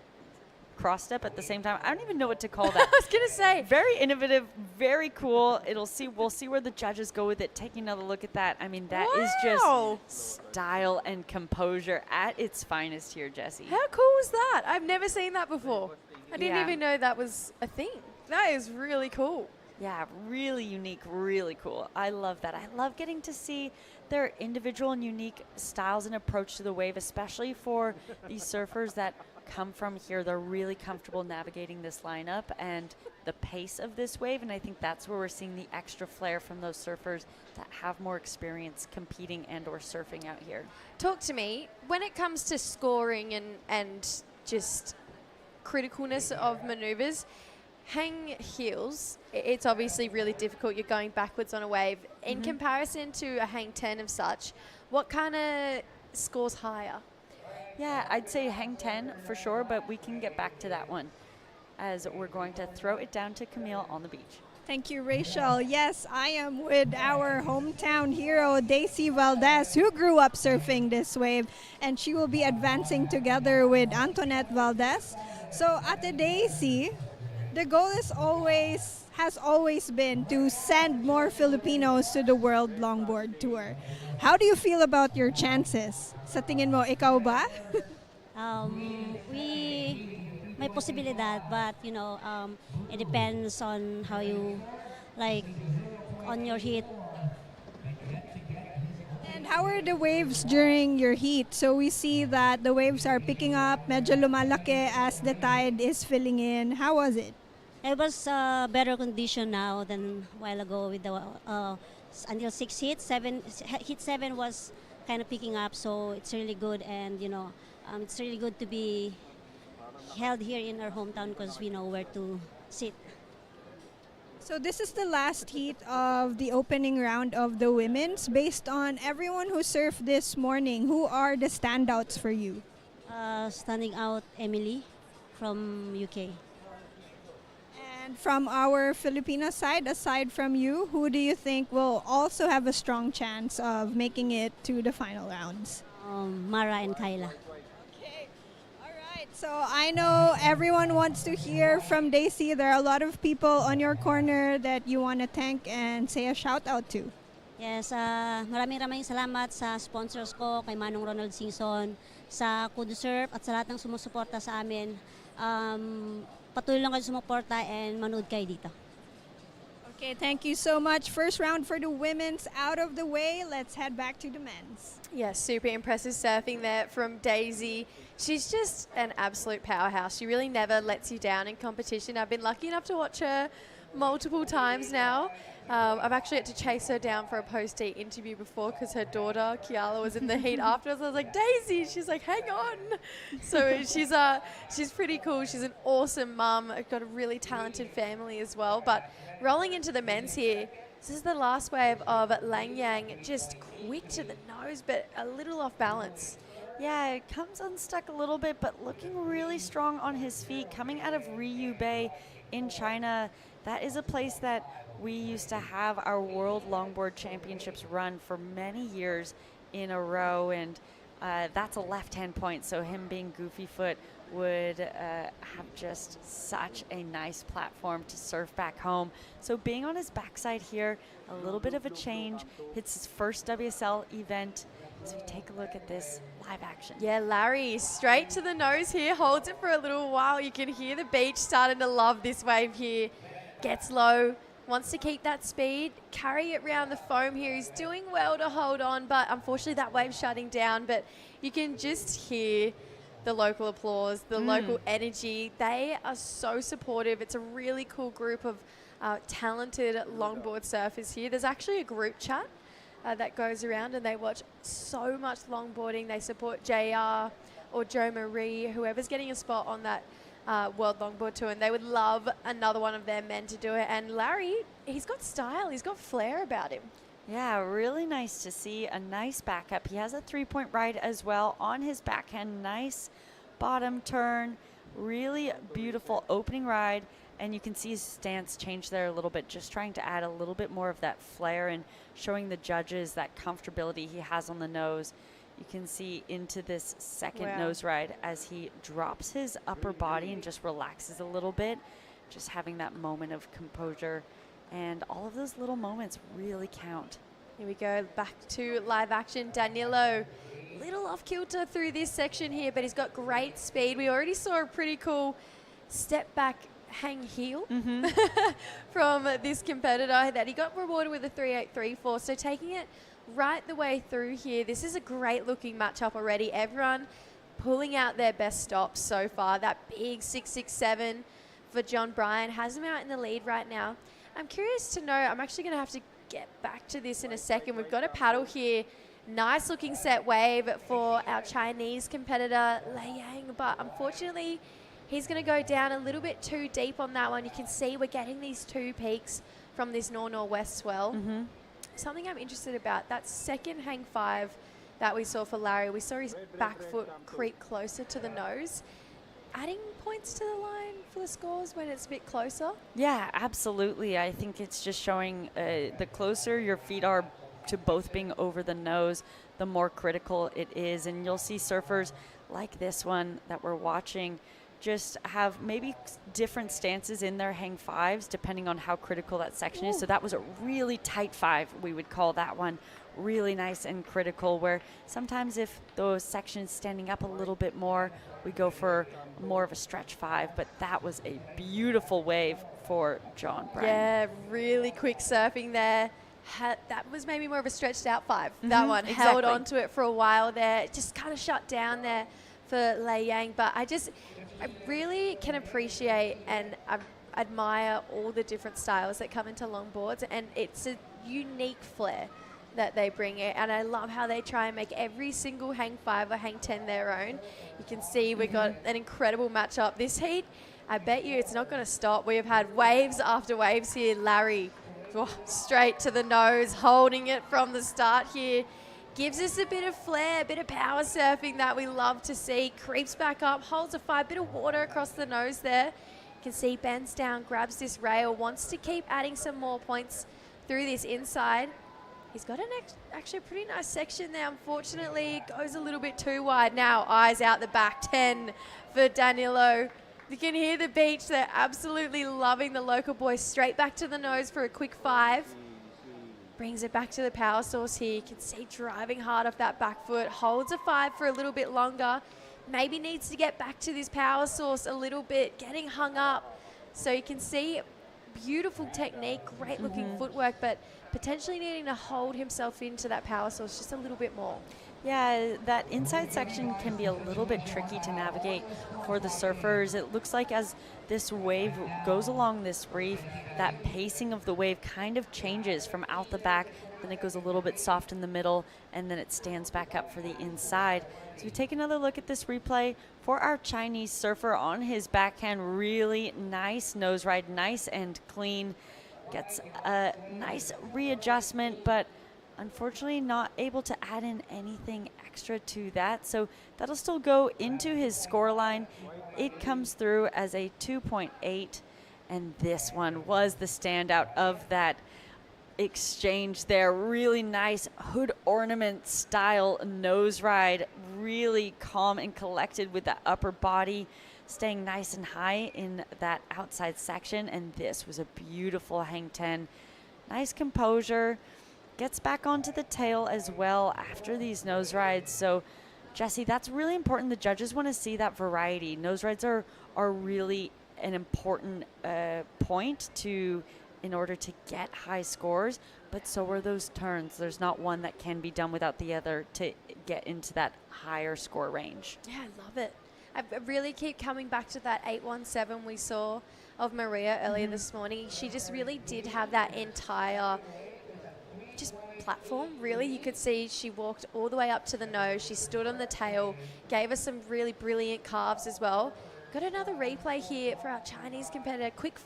cross step at the same time. I don't even know what to call that. I was gonna say, very innovative, very cool. We'll see where the judges go with it. Taking another look at that. I mean, that is just style and composure at its finest here, Jessie. How cool was that? I've never seen that before. I didn't Yeah. even know that was a thing. That is really cool. Yeah, really unique, really cool. I love that. I love getting to see their individual and unique styles and approach to the wave, especially for these surfers that come from here. They're really comfortable navigating this lineup and the pace of this wave, and I think that's where we're seeing the extra flair from those surfers that have more experience competing and or surfing out here. Talk to me, when it comes to scoring and just criticalness of maneuvers, hang heels, it's obviously really difficult. You're going backwards on a wave. In comparison to a hang 10 of such, what kind of scores higher? Yeah, I'd say hang 10 for sure, but we can get back to that one as we're going to throw it down to Camille on the beach. Thank you, Rachel. Yes, I am with our hometown hero, Daisy Valdez, who grew up surfing this wave, and she will be advancing together with Antoinette Valdez. So, Ate Daisy, the goal has always been to send more Filipinos to the World Longboard Tour. How do you feel about your chances? Sa tingin mo, ikaw ba? May posibilidad, but it depends on how you on your heat. And how are the waves during your heat? So we see that the waves are picking up, medyo lumalaki as the tide is filling in. How was it? It was better condition now than a while ago with the until 6 heat. Heat 7 was kind of picking up, so it's really good, and it's really good to be held here in our hometown because we know where to sit. So this is the last heat of the opening round of the women's. Based on everyone who surfed this morning, who are the standouts for you? Standing out, Emily from UK. And from our Filipino side, aside from you, who do you think will also have a strong chance of making it to the final rounds? Mara and Kyla. So I know everyone wants to hear from Daisy. There are a lot of people on your corner that you want to thank and say a shout out to. Yes, maraming salamat sa sponsors ko, kay Manong Ronald Singson, sa Kudu Surf at sa lahat ng sumusuporta sa amin. Patuloy lang kayo sumuporta and manood kayo dito. Okay, thank you so much. First round for the women's out of the way. Let's head back to the men's. Yeah, super impressive surfing there from Daisy. She's just an absolute powerhouse. She really never lets you down in competition. I've been lucky enough to watch her multiple times now. I've actually had to chase her down for a post-heat interview before because her daughter, Kiala, was in the heat afterwards. I was like, Daisy! She's like, hang on! So she's pretty cool. She's an awesome mum. Got a really talented family as well. But rolling into the men's here, this is the last wave of Lang Yang, just quick to the nose, but a little off balance. Yeah, it comes unstuck a little bit, but looking really strong on his feet. Coming out of Ryu Bay in China, that is a place that we used to have our World Longboard Championships run for many years in a row, and that's a left-hand point, so him being goofy foot would have just such a nice platform to surf back home. So being on his backside here, a little bit of a change. It's his first WSL event. As we take a look at this live action. Yeah, Larry straight to the nose here, holds it for a little while. You can hear the beach starting to love this wave here. Gets low, wants to keep that speed, carry it around the foam here. He's doing well to hold on, but unfortunately that wave's shutting down. But you can just hear the local applause, the local energy. They are so supportive. It's a really cool group of talented longboard surfers here. There's actually a group chat that goes around, and they watch so much longboarding. They support JR or Joe Marie, whoever's getting a spot on that World Longboard Tour, and they would love another one of their men to do it. And Larry, he's got style, he's got flair about him. Yeah, really nice to see a nice backup. He has a 3-point ride as well on his backhand. Nice bottom turn, really beautiful opening ride. And you can see his stance change there a little bit, just trying to add a little bit more of that flair and showing the judges that comfortability he has on the nose. You can see into this second nose ride as he drops his upper body and just relaxes a little bit, just having that moment of composure. And all of those little moments really count. Here we go, back to live action. Danilo, little off kilter through this section here, but he's got great speed. We already saw a pretty cool step back hang heel from this competitor that he got rewarded with a 3.834. So taking it right the way through here, this is a great looking matchup already. Everyone pulling out their best stops so far. That big 6.67 for John Bryan has him out in the lead right now. I'm curious to know, I'm actually going to have to get back to this in a second. We've got a paddle here. Nice looking set wave for our Chinese competitor, Lei Yang, but unfortunately he's going to go down a little bit too deep on that one. You can see we're getting these two peaks from this nor-northwest swell. Something I'm interested about, that second hang 5 that we saw for Larry, we saw his back foot creep closer to the nose. Adding points to the line for the scores when it's a bit closer? Yeah, absolutely. I think it's just showing the closer your feet are to both being over the nose, the more critical it is. And you'll see surfers like this one that we're watching just have maybe different stances in their hang 5s depending on how critical that section is. So that was a really tight 5, we would call that one. Really nice and critical, where sometimes if those sections standing up a little bit more, we go for more of a stretch 5, but that was a beautiful wave for John Bryan. Yeah, really quick surfing there. That was maybe more of a stretched out 5. That one held on to it for a while there. It just kind of shut down there for Lei Yang, but I really can appreciate and admire all the different styles that come into longboards, and it's a unique flair that they bring it, and I love how they try and make every single hang 5 or hang 10 their own. You can see we got an incredible matchup this heat. I bet you it's not going to stop. We have had waves after waves here. Larry straight to the nose, holding it from the start here. Gives us a bit of flair, a bit of power surfing that we love to see. Creeps back up, holds a 5, bit of water across the nose there. You can see bends down, grabs this rail, wants to keep adding some more points through this inside. He's got an actually pretty nice section there. Unfortunately, it goes a little bit too wide. Now, eyes out the back, 10 for Danilo. You can hear the beach. They're absolutely loving the local boys. Straight back to the nose for a quick 5. Brings it back to the power source here. You can see driving hard off that back foot. Holds a 5 for a little bit longer. Maybe needs to get back to this power source a little bit. Getting hung up. So you can see beautiful technique, great looking footwork, but potentially needing to hold himself into that power source just a little bit more. Yeah, that inside section can be a little bit tricky to navigate for the surfers. It looks like as this wave goes along this reef, that pacing of the wave kind of changes from out the back, then it goes a little bit soft in the middle, and then it stands back up for the inside. So we take another look at this replay for our Chinese surfer on his backhand. Really nice nose ride, nice and clean. Gets a nice readjustment, but unfortunately not able to add in anything extra to that. So that'll still go into his score line. It comes through as a 2.8, and this one was the standout of that exchange there. Really nice hood ornament style nose ride. Really calm and collected with that upper body, staying nice and high in that outside section. And this was a beautiful hang 10. Nice composure. Gets back onto the tail as well after these nose rides. So Jesse, that's really important. The judges want to see that variety. Nose rides are really an important point in order to get high scores, but so are those turns. There's not one that can be done without the other to get into that higher score range. Yeah, I love it. I really keep coming back to that 817 we saw of Maria earlier this morning. She just really did have that entire just platform, really. You could see she walked all the way up to the nose. She stood on the tail, gave us some really brilliant carves as well. Got another replay here for our Chinese competitor. Quick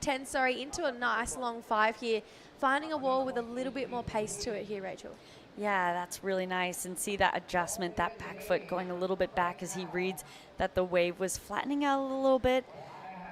10, into a nice long 5 here finding a wall with a little bit more pace to it here, Rachel. Yeah, that's really nice. And see that adjustment, that back foot going a little bit back as he reads that the wave was flattening out a little bit.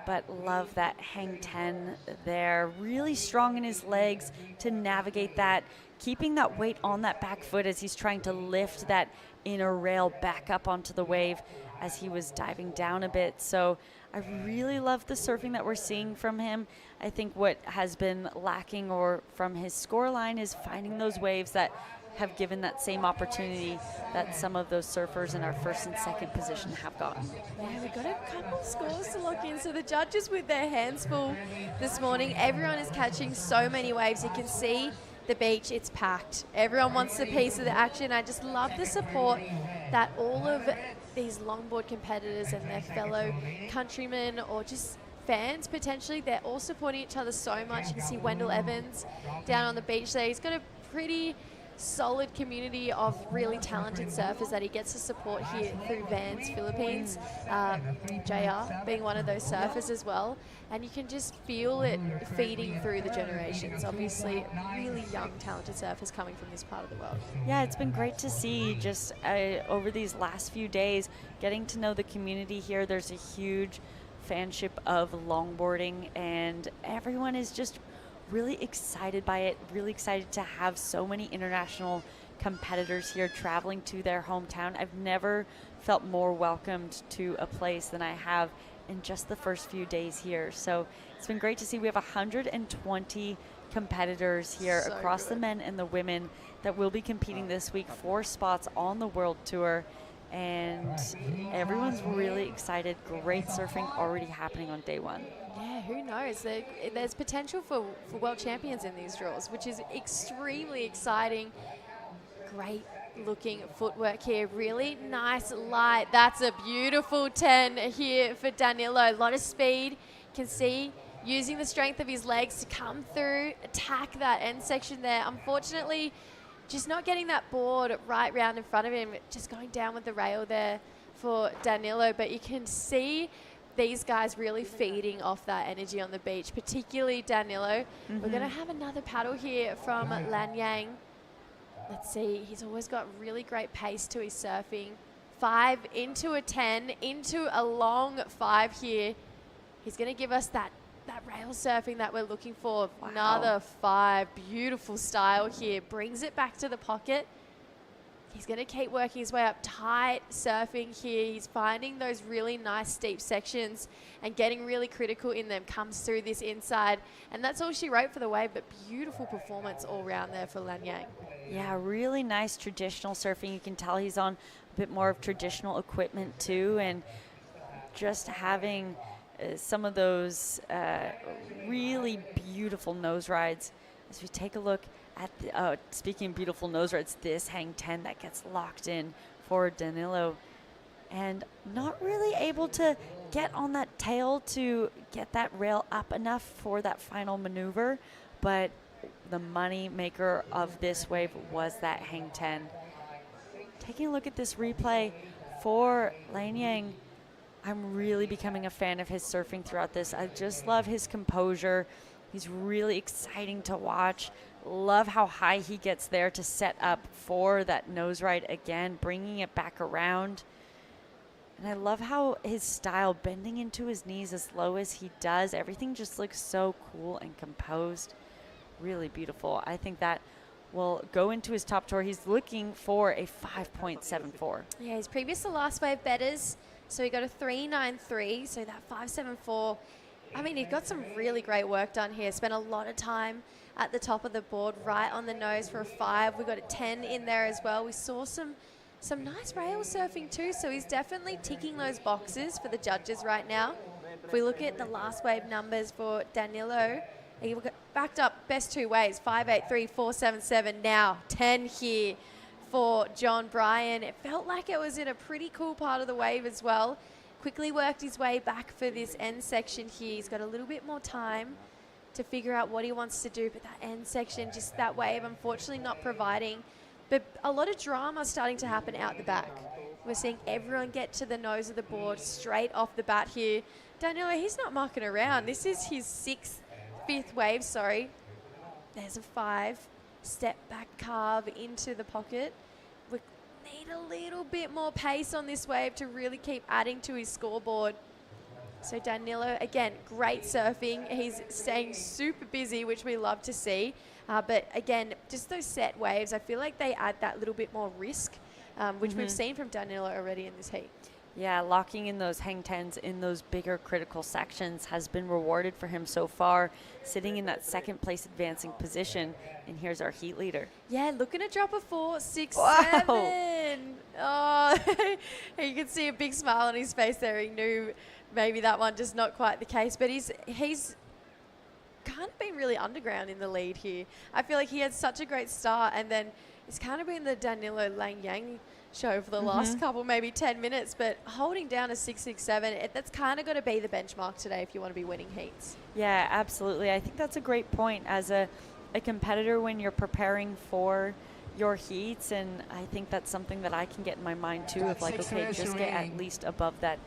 But love that hang 10 there. Really strong in his legs to navigate that, keeping that weight on that back foot as he's trying to lift that inner rail back up onto the wave as he was diving down a bit. So I really love the surfing that we're seeing from him. I think what has been lacking or from his score line is finding those waves that have given that same opportunity that some of those surfers in our first and second position have gotten. Yeah, we got a couple scores to lock in. So the judges with their hands full this morning. Everyone is catching so many waves. You can see the beach, it's packed. Everyone wants a piece of the action. I just love the support that all of these longboard competitors and their fellow countrymen or just fans potentially, they're all supporting each other so much. You can see Wendell Evans down on the beach there. He's got a pretty solid community of really talented surfers that he gets to support here through Vans Philippines. JR being one of those surfers as well. And you can just feel it feeding through the generations. Obviously, really young, talented surfers coming from this part of the world. Yeah, it's been great to see just over these last few days, getting to know the community here. There's a huge fanship of longboarding, and everyone is just really excited by it, really excited to have so many international competitors here traveling to their hometown. I've never felt more welcomed to a place than I have in just the first few days here. So it's been great to see. We have 120 competitors here across the men and the women that will be competing this week, 4 spots on the World Tour. And everyone's really excited. Great surfing already happening on day 1. Yeah, who knows? There's potential for world champions in these draws, which is extremely exciting. Great looking footwork here. Really nice light. That's a beautiful 10 here for Danilo. A lot of speed. Can see using the strength of his legs to come through, attack that end section there. Unfortunately, just not getting that board right round in front of him, just going down with the rail there for Danilo. But you can see these guys really feeding off that energy on the beach, particularly Danilo. We're going to have another paddle here from Lan Yang. Let's see, he's always got really great pace to his surfing. 5 into a 10, into a long 5 here. He's going to give us that rail surfing that we're looking for. Wow. Another 5, beautiful style here. Brings it back to the pocket. He's going to keep working his way up, tight surfing here. He's finding those really nice steep sections and getting really critical in them. Comes through this inside. And that's all she wrote for the wave, but beautiful performance all round there for Lan Yang. Yeah, really nice traditional surfing. You can tell he's on a bit more of traditional equipment too. And just having some of those really beautiful nose rides. As we take a look at speaking of beautiful nose rides, this hang 10 that gets locked in for Danilo, and not really able to get on that tail to get that rail up enough for that final maneuver. But the money maker of this wave was that hang 10. Taking a look at this replay for Lan Yang, I'm really becoming a fan of his surfing throughout this. I just love his composure. He's really exciting to watch. Love how high he gets there to set up for that nose ride again, bringing it back around. And I love how his style, bending into his knees as low as he does, everything just looks so cool and composed. Really beautiful. I think that will go into his top tour. He's looking for a 5.74. Yeah, his previous to last wave betters. So he got a 3.93, so that 5.74. I mean, he got some really great work done here. Spent a lot of time at the top of the board, right on the nose for a 5. We got a 10 in there as well. We saw some nice rail surfing too, so he's definitely ticking those boxes for the judges right now. If we look at the last wave numbers for Danilo, he backed up best 2 waves, 5.83, 4.77, now 10 here for John Bryan. It felt like it was in a pretty cool part of the wave as well. Quickly worked his way back for this end section here. He's got a little bit more time to figure out what he wants to do, but that end section, just that wave, unfortunately not providing. But a lot of drama starting to happen out the back. We're seeing everyone get to the nose of the board straight off the bat here. Danilo, he's not mucking around. This is his 5th wave, sorry. There's a 5. Step back carve into the pocket. We need a little bit more pace on this wave to really keep adding to his scoreboard. So Danilo, again, great surfing. He's staying super busy, which we love to see. But again, just those set waves, I feel like they add that little bit more risk, which we've seen from Danilo already in this heat. Yeah, locking in those hang tens in those bigger critical sections has been rewarded for him so far, sitting in that second place advancing position. And here's our heat leader. Yeah, looking to drop a 4, 6, Wow. 7. Oh, you can see a big smile on his face there. He knew maybe that one just not quite the case, but he's kind of been really underground in the lead here. I feel like he had such a great start, and then it's kind of been the Danilo Lang Yang show for the last couple, maybe 10 minutes, but holding down a 667, that's kind of got to be the benchmark today if you want to be winning heats. Yeah, absolutely. I think that's a great point as a competitor when you're preparing for your heats, and I think that's something that I can get in my mind too of like, okay, just get at least above that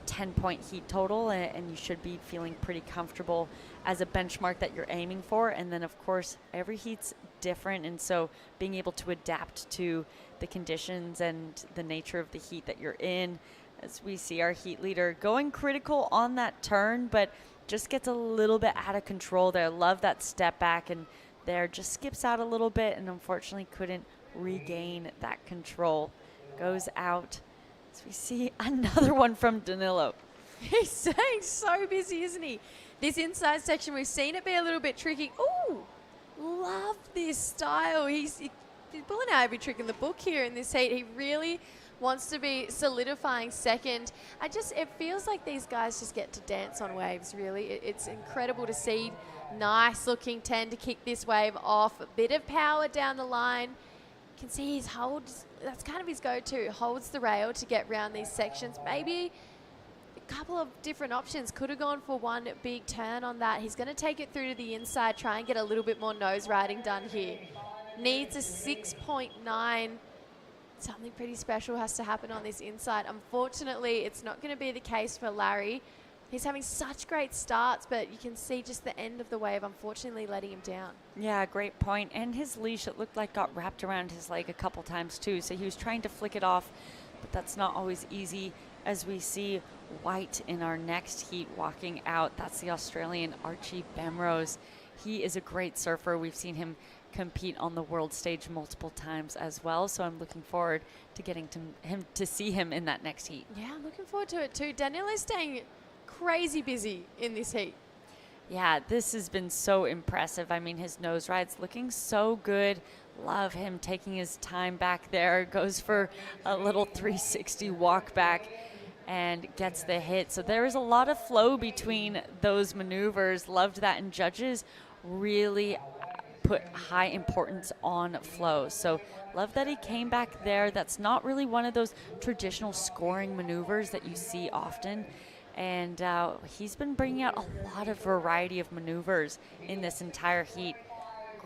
10-point heat total, and you should be feeling pretty comfortable as a benchmark that you're aiming for. And then of course every heat's different, and so being able to adapt to the conditions and the nature of the heat that you're in, as we see our heat leader going critical on that turn, but just gets a little bit out of control there. Love that step back, and there just skips out a little bit and unfortunately couldn't regain that control. Goes out. So we see another one from Danilo. He's staying so busy, isn't he? This inside section, we've seen it be a little bit tricky. Ooh, love this style. He's pulling out every trick in the book here in this heat. He really wants to be solidifying second. It feels like these guys just get to dance on waves, really. It's incredible to see. Nice looking 10 to kick this wave off. A bit of power down the line. Can see his holds, that's kind of his go-to, holds the rail to get around these sections. Maybe a couple of different options. Could have gone for one big turn on that. He's going to take it through to the inside, try and get a little bit more nose riding done here. Needs a 6.9. Something pretty special has to happen on this inside. Unfortunately, it's not going to be the case for Larry. He's having such great starts, but you can see just the end of the wave, unfortunately, letting him down. Yeah, great point. And his leash, it looked like, got wrapped around his leg a couple times too. So he was trying to flick it off, but that's not always easy. As we see White in our next heat walking out, that's the Australian Archie Bemrose. He is a great surfer. We've seen him compete on the world stage multiple times as well. So I'm looking forward to getting to see him in that next heat. Yeah, I'm looking forward to it too. Danilo's staying crazy busy in this heat. Yeah, this has been so impressive. I mean, his nose ride's looking so good. Love him taking his time back there. Goes for a little 360 walk back and gets the hit. So there is a lot of flow between those maneuvers. Loved that, and judges really put high importance on flow. So love that he came back there. That's not really one of those traditional scoring maneuvers that you see often. And he's been bringing out a lot of variety of maneuvers in this entire heat.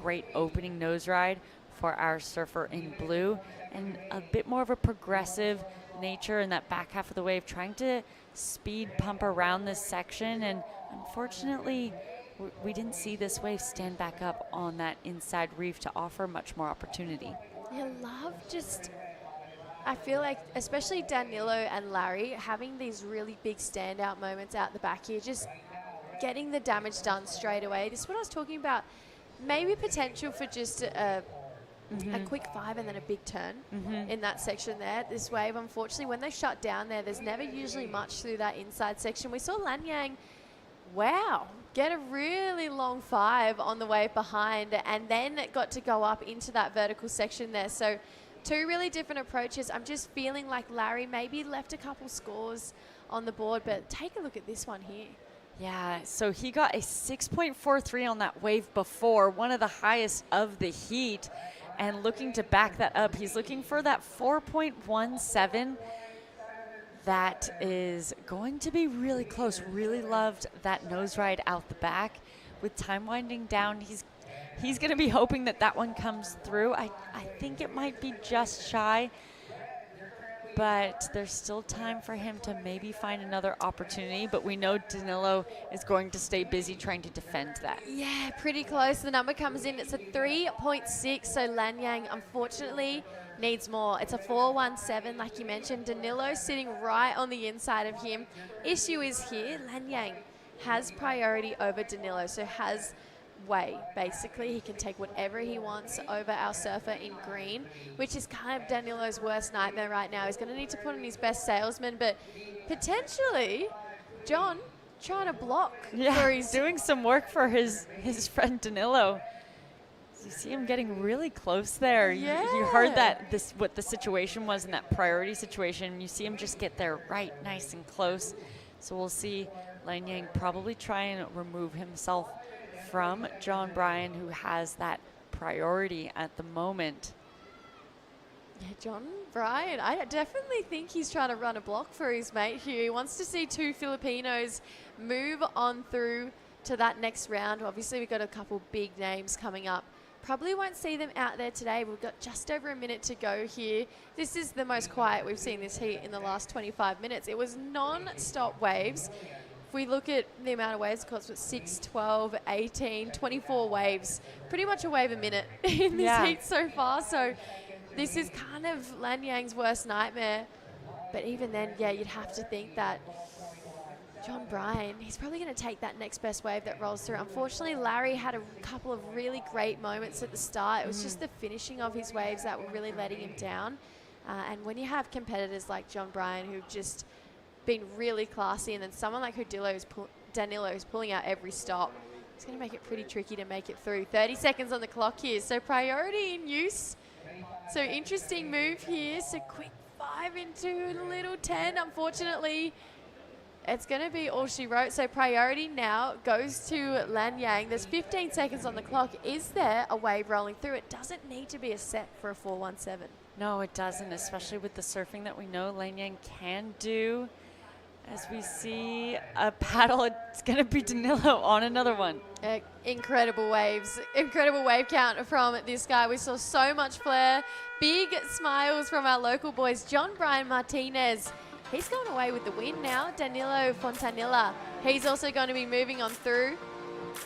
Great opening nose ride for our surfer in blue, and a bit more of a progressive nature in that back half of the wave, trying to speed pump around this section. And unfortunately, we didn't see this wave stand back up on that inside reef to offer much more opportunity. Yeah, I feel like especially Danilo and Larry having these really big standout moments out the back here, just getting the damage done straight away. This is what I was talking about. Maybe potential for just a quick 5 and then a big turn in that section there. This wave, unfortunately, when they shut down there's never usually much through that inside section. We saw Lanyang, get a really long 5 on the wave behind, and then it got to go up into that vertical section there. So two really different approaches. I'm just feeling like Larry maybe left a couple scores on the board, but take a look at this one here. Yeah, so he got a 6.43 on that wave before, one of the highest of the heat, and looking to back that up. He's looking for that 4.17. That is going to be really close. Really loved that nose ride out the back. With time winding down, he's going to be hoping that one comes through. I think it might be just shy. but there's still time for him to maybe find another opportunity. But we know Danilo is going to stay busy trying to defend that. Yeah, pretty close. The number comes in. It's a 3.6. So Lanyang, unfortunately, needs more. It's a 4.17, like you mentioned. Danilo sitting right on the inside of him. Issue is here, Lanyang has priority over Danilo, so has way, basically. He can take whatever he wants over our surfer in green, which is kind of Danilo's worst nightmare right now. He's going to need to put in his best salesman, but potentially John trying to block for his... doing some work for his friend Danilo. You see him getting really close there. Yeah. You heard that what the situation was in that priority situation. You see him just get there right nice and close. So we'll see Lanyang probably try and remove himself from John Bryan, who has that priority at the moment. Yeah, John Bryan, I definitely think he's trying to run a block for his mate here. He wants to see two Filipinos move on through to that next round. Obviously, we've got a couple big names coming up. Probably won't see them out there today. We've got just over a minute to go here. This is the most quiet we've seen this heat in the last 25 minutes. It was non-stop waves. If we look at the amount of waves, of course, it's 6, 12, 18, 24 waves. Pretty much a wave a minute in this heat so far. So this is kind of Lanyang's worst nightmare. But even then, yeah, you'd have to think that John Bryan, he's probably going to take that next best wave that rolls through. Unfortunately, Larry had a couple of really great moments at the start. It was just the finishing of his waves that were really letting him down. And when you have competitors like John Bryan who've just been really classy, and then someone like Danilo is pulling out every stop, it's going to make it pretty tricky to make it through. 30 seconds on the clock here, so priority in use. So interesting move here. So quick 5 into little 10. Unfortunately, it's going to be all she wrote. So priority now goes to Lanyang. There's 15 seconds on the clock. Is there a wave rolling through? It doesn't need to be a set for a 4.17. No, it doesn't, especially with the surfing that we know Lanyang can do. As we see a paddle, it's going to be Danilo on another one. Incredible waves. Incredible wave count from this guy. We saw so much flair. Big smiles from our local boys. John Bryan Martinez, he's going away with the win now. Danilo Fontanilla, he's also going to be moving on through.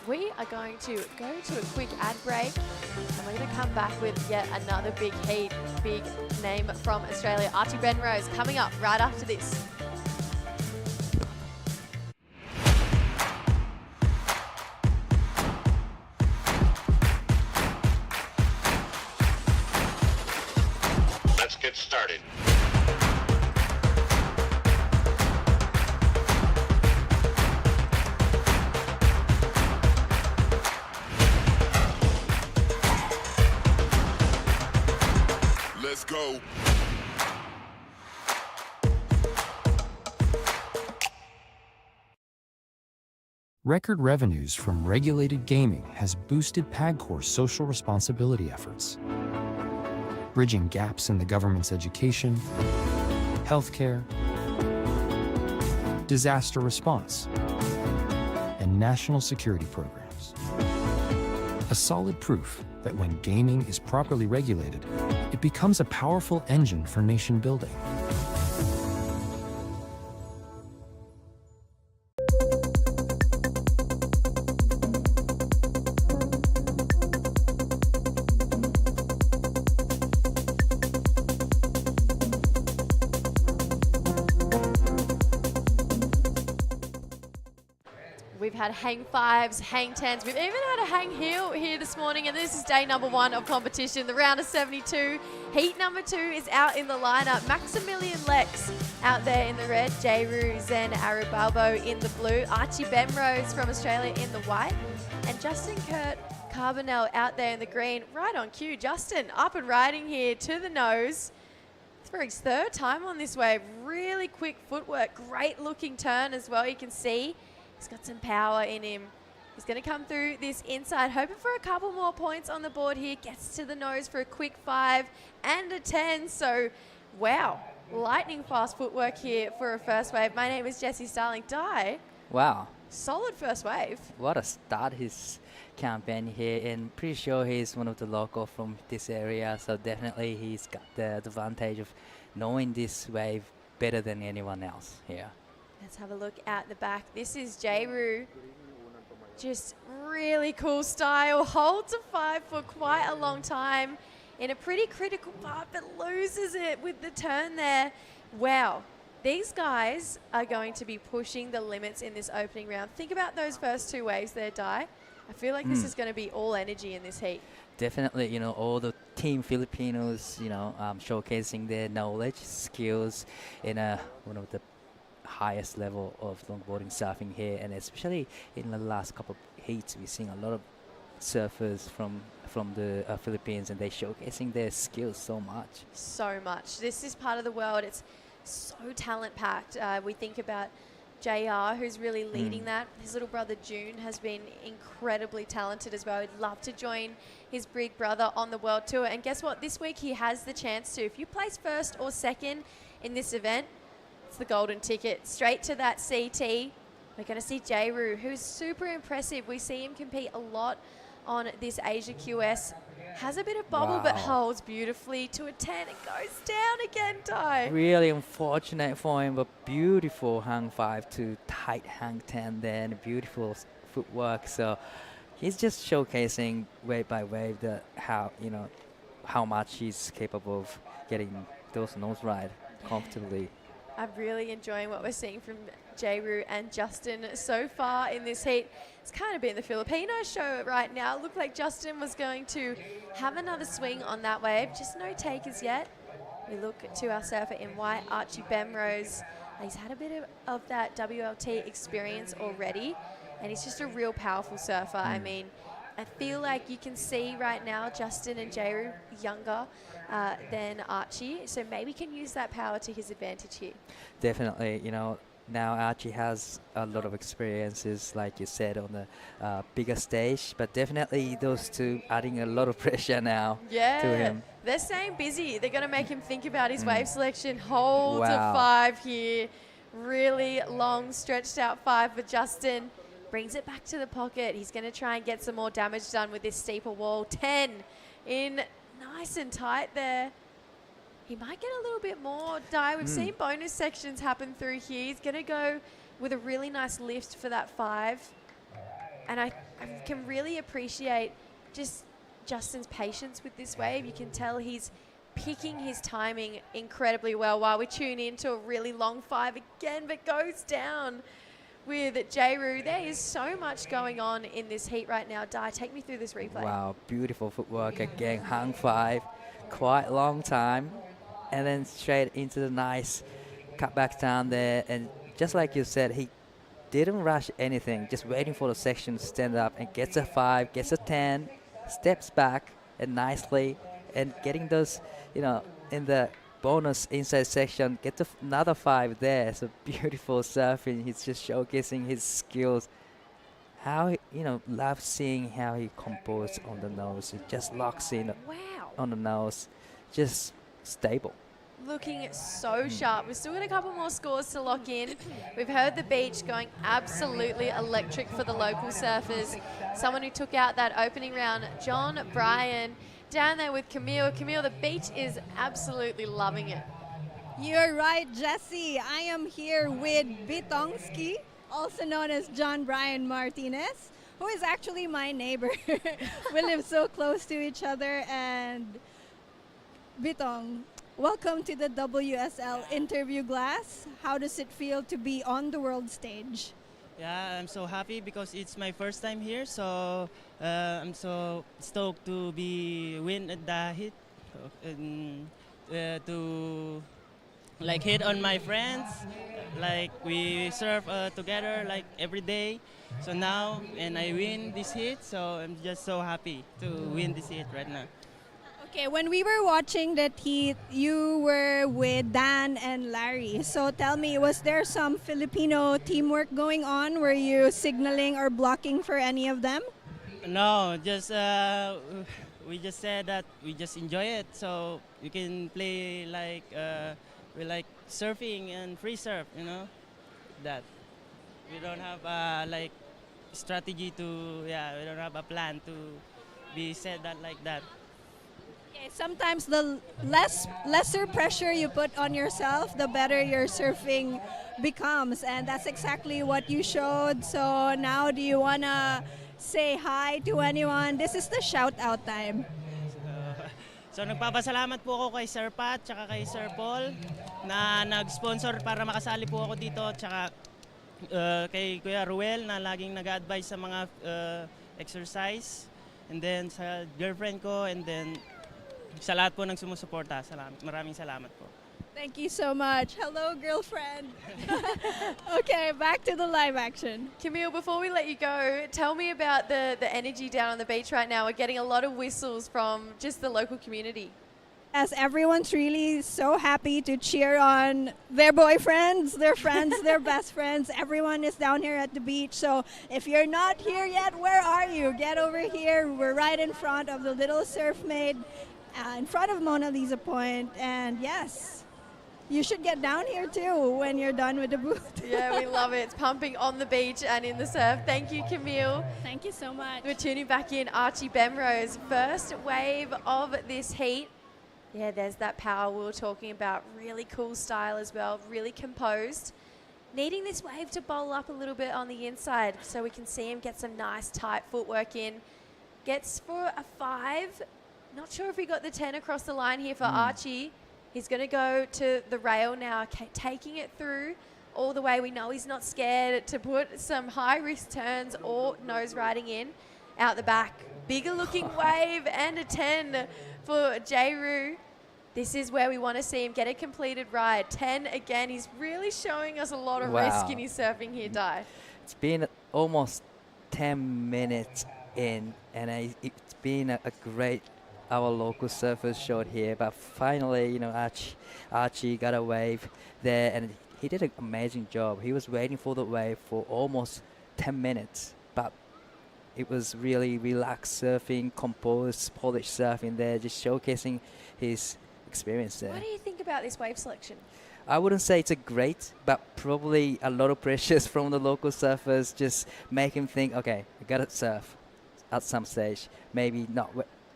We are going to go to a quick ad break, and we're going to come back with yet another big heat, big name from Australia. Archie Benrose coming up right after this. Let's get started. Let's go. Record revenues from regulated gaming has boosted PAGCOR's social responsibility efforts, bridging gaps in the government's education, healthcare, disaster response, and national security programs. A solid proof that when gaming is properly regulated, it becomes a powerful engine for nation building. We've had hang 5s, hang 10s. We've even had a hang heel here this morning, and this is day number 1 of competition, the round of 72. Heat number 2 is out in the lineup. Maximilian Lex out there in the red, Jayru Zen Arubalbo in the blue, Archie Benrose from Australia in the white, and Justin Kurt Carbonell out there in the green. Right on cue. Justin up and riding here to the nose. It's for his 3rd time on this wave. Really quick footwork, great looking turn as well. You can see he's got some power in him. He's going to come through this inside, hoping for a couple more points on the board here. Gets to the nose for a quick 5 and a 10. So, wow, lightning fast footwork here for a first wave. My name is Jessie Starling. Di. Wow, Solid first wave. What a start his campaign here, and pretty sure he's one of the local from this area, so definitely he's got the advantage of knowing this wave better than anyone else here. Let's have a look at the back. This is Jayru. Just really cool style. Holds a 5 for quite a long time in a pretty critical part, but loses it with the turn there. Wow. These guys are going to be pushing the limits in this opening round. Think about those first 2 waves there, Dai. I feel like this is going to be all energy in this heat. Definitely, you know, all the team Filipinos, you know, showcasing their knowledge, skills in one of the highest level of longboarding surfing here, and especially in the last couple of heats, we're seeing a lot of surfers from the Philippines, and they're showcasing their skills so much. So much. This is part of the world. It's so talent-packed. We think about JR, who's really leading that. His little brother June has been incredibly talented as well. He'd love to join his big brother on the World Tour. And guess what? This week he has the chance to. If you place first or second in this event, it's the golden ticket straight to that CT. We're going to see Jayru, who's super impressive. We see him compete a lot on this Asia QS. Has a bit of bobble, but holds beautifully to a 10 and goes down again, Ty. Really unfortunate for him, but beautiful hang 5 to tight hang 10 there, and beautiful footwork. So he's just showcasing wave by wave how much he's capable of getting those nose ride comfortably. I'm really enjoying what we're seeing from Jayru and Justin so far in this heat. It's kind of been the Filipino show right now. It looked like Justin was going to have another swing on that wave. Just no takers yet. We look to our surfer in white, Archie Bemrose. He's had a bit of that WLT experience already, and he's just a real powerful surfer. I mean, I feel like you can see right now Justin and Jayru younger than Archie, so maybe can use that power to his advantage here. Definitely, you know, now Archie has a lot of experiences, like you said, on the bigger stage, but definitely those two adding a lot of pressure now to him. They're staying busy. They're going to make him think about his wave selection. Holds a 5 here. Really long, stretched out 5 for Justin. Brings it back to the pocket. He's going to try and get some more damage done with this steeper wall. 10 in, nice and tight there. He might get a little bit more. We've seen bonus sections happen through here. He's going to go with a really nice lift for that 5. And I can really appreciate just Justin's patience with this wave. You can tell he's picking his timing incredibly well while we tune into a really long 5 again, but goes down with Jayru. There is so much going on in this heat right now. Dai, take me through this replay. Wow, beautiful footwork again. Hang 5, quite long time. And then straight into the nice cutback down there. And just like you said, he didn't rush anything, just waiting for the section to stand up, and gets a 5, gets a 10, steps back and nicely, and getting those, you know, in the bonus inside section, get another 5 there. So beautiful surfing. He's just showcasing his skills. How, you know, love seeing how he composed on the nose. He just locks in on the nose. Just stable. Looking so sharp. We've still got a couple more scores to lock in. We've heard the beach going absolutely electric for the local surfers. Someone who took out that opening round, John Bryan, down there with Camille. Camille, the beach is absolutely loving it. You're right, Jesse. I am here with Bitongski, also known as John Bryan Martinez, who is actually my neighbor. We live so close to each other. And Bitong, welcome to the WSL interview glass. How does it feel to be on the world stage? Yeah, I'm so happy because it's my first time here, so I'm so stoked to win at the hit, and to like hit on my friends. Like we surf together like every day. So now, and I win this hit, so I'm just so happy to win this hit right now. Okay, when we were watching that heat, you were with Dan and Larry. So tell me, was there some Filipino teamwork going on? Were you signaling or blocking for any of them? No, just we just said that we just enjoy it. So you can play like we like surfing and free surf, you know, that. we don't have like strategy to we don't have a plan to be said that like that. Okay, sometimes the lesser pressure you put on yourself, the better your surfing becomes, and that's exactly what you showed. So now, do you wanna say hi to anyone? This is the shout out time. So nagpapasalamat po ako kay Sir Pat tsaka kay Sir Paul na nag-sponsor para makasali po ako dito, tsaka kay Kuya Ruel na laging nag-advise sa mga exercise, and then sa girlfriend ko, and then sa lahat po ng sumusuporta. Maraming salamat po. Thank you so much. Hello, girlfriend. Okay, back to the live action. Camille, before we let you go, tell me about the energy down on the beach right now. We're getting a lot of whistles from just the local community. As everyone's really so happy to cheer on their boyfriends, their friends, their best friends. Everyone is down here at the beach. So if you're not here yet, where are you? Get over here. We're right in front of the Little Surf Maid, in front of Mona Lisa Point. And yes, you should get down here too when you're done with the booth. Yeah, we love it. It's pumping on the beach and in the surf. Thank you, Camille. Thank you so much. We're tuning back in. Archie Bemrose, first wave of this heat. Yeah, there's that power we were talking about. Really cool style as well, really composed. Needing this wave to bowl up a little bit on the inside so we can see him get some nice tight footwork in. Gets for a 5. Not sure if he got the 10 across the line here for Archie. He's going to go to the rail now, taking it through all the way. We know he's not scared to put some high-risk turns or nose riding in out the back. Bigger looking wave and a 10 for J-Roo. This is where we want to see him get a completed ride. 10 again. He's really showing us a lot of risk in his surfing here, Di. It's been almost 10 minutes in, and it's been a great, our local surfers showed here, but finally, you know, Archie got a wave there, and he did an amazing job. He was waiting for the wave for almost 10 minutes, but it was really relaxed surfing, composed, polished surfing there, just showcasing his experience there. What do you think about this wave selection? I wouldn't say it's a great, but probably a lot of pressures from the local surfers just make him think, okay, I gotta surf at some stage. Maybe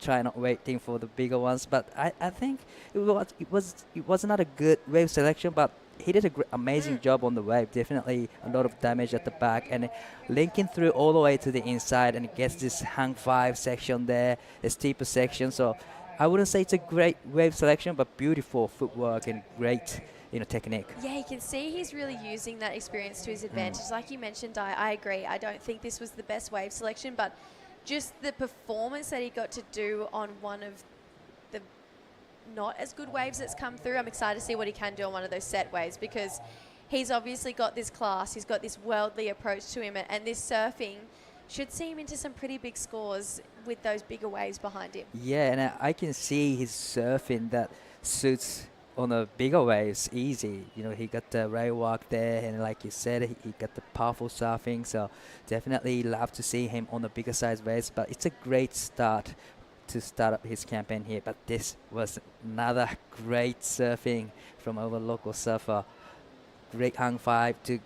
try not waiting for the bigger ones, but I think it was not a good wave selection, but he did an amazing job on the wave. Definitely a lot of damage at the back and linking through all the way to the inside, and it gets this hang 5 section there, a steeper section. So I wouldn't say it's a great wave selection, but beautiful footwork and great, you know, technique. Yeah, you can see he's really using that experience to his advantage. Like you mentioned, I agree. I don't think this was the best wave selection, but just the performance that he got to do on one of the not as good waves that's come through. I'm excited to see what he can do on one of those set waves, because he's obviously got this class, he's got this worldly approach to him, and this surfing should see him into some pretty big scores with those bigger waves behind him. Yeah, and I can see his surfing that suits on the bigger waves easy. You know, he got the rail walk there, and like you said, he got the powerful surfing. So definitely love to see him on the bigger size waves. But it's a great start to start up his campaign here. But this was another great surfing from our local surfer. Great hang 5 to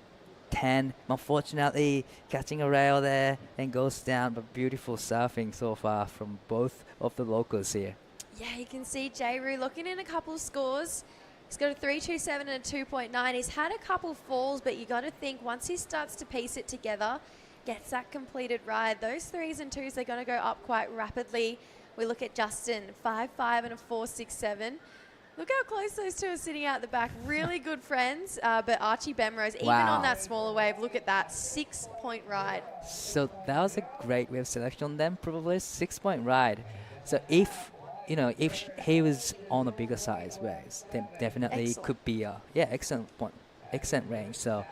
10. Unfortunately, catching a rail there and goes down, but beautiful surfing so far from both of the locals here. Yeah, you can see J-Roo looking in a couple of scores. He's got a 3.27 and a 2.9. He's had a couple falls, but you got to think once he starts to piece it together, gets that completed ride, those 3s and 2s, they're going to go up quite rapidly. We look at Justin, 5.5 and a 4.67. Look how close those two are sitting out the back. Really good friends, but Archie Bemrose, even on that smaller wave, look at that, 6-point ride. So that was a great wave selection on them, probably 6-point ride. So if he was on a bigger size waves, then definitely it could be a excellent range. So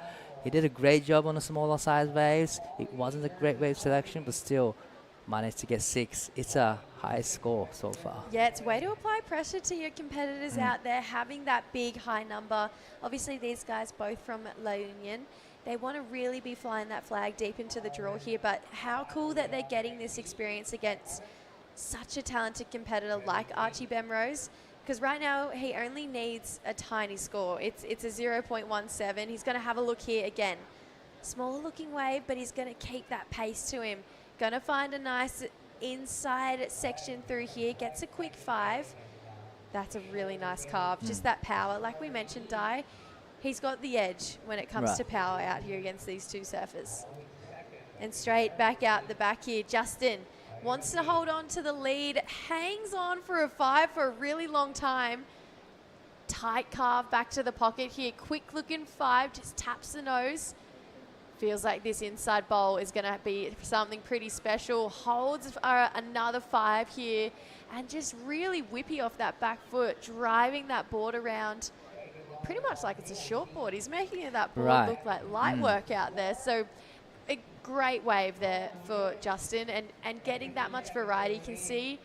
he did a great job on the smaller size waves. It wasn't a great wave selection, but still managed to get 6. It's a high score so far. Yeah, it's a way to apply pressure to your competitors out there, having that big high number. Obviously, these guys both from La Union, they want to really be flying that flag deep into the draw here, but how cool that they're getting this experience against such a talented competitor like Archie Bemrose, because right now he only needs a tiny score. It's a 0.17. He's going to have a look here again. Small looking wave, but he's going to keep that pace to him. Going to find a nice inside section through here. Gets a quick 5. That's a really nice carve. Just that power. Like we mentioned, Di, he's got the edge when it comes to power out here against these two surfers. And straight back out the back here, Justin wants to hold on to the lead, hangs on for a 5 for a really long time. Tight carve back to the pocket here. Quick looking 5, just taps the nose. Feels like this inside bowl is going to be something pretty special. Holds another 5 here and just really whippy off that back foot, driving that board around pretty much like it's a short board. He's making that board look like light work out there. So a great wave there for Justin and getting that much variety. You can see,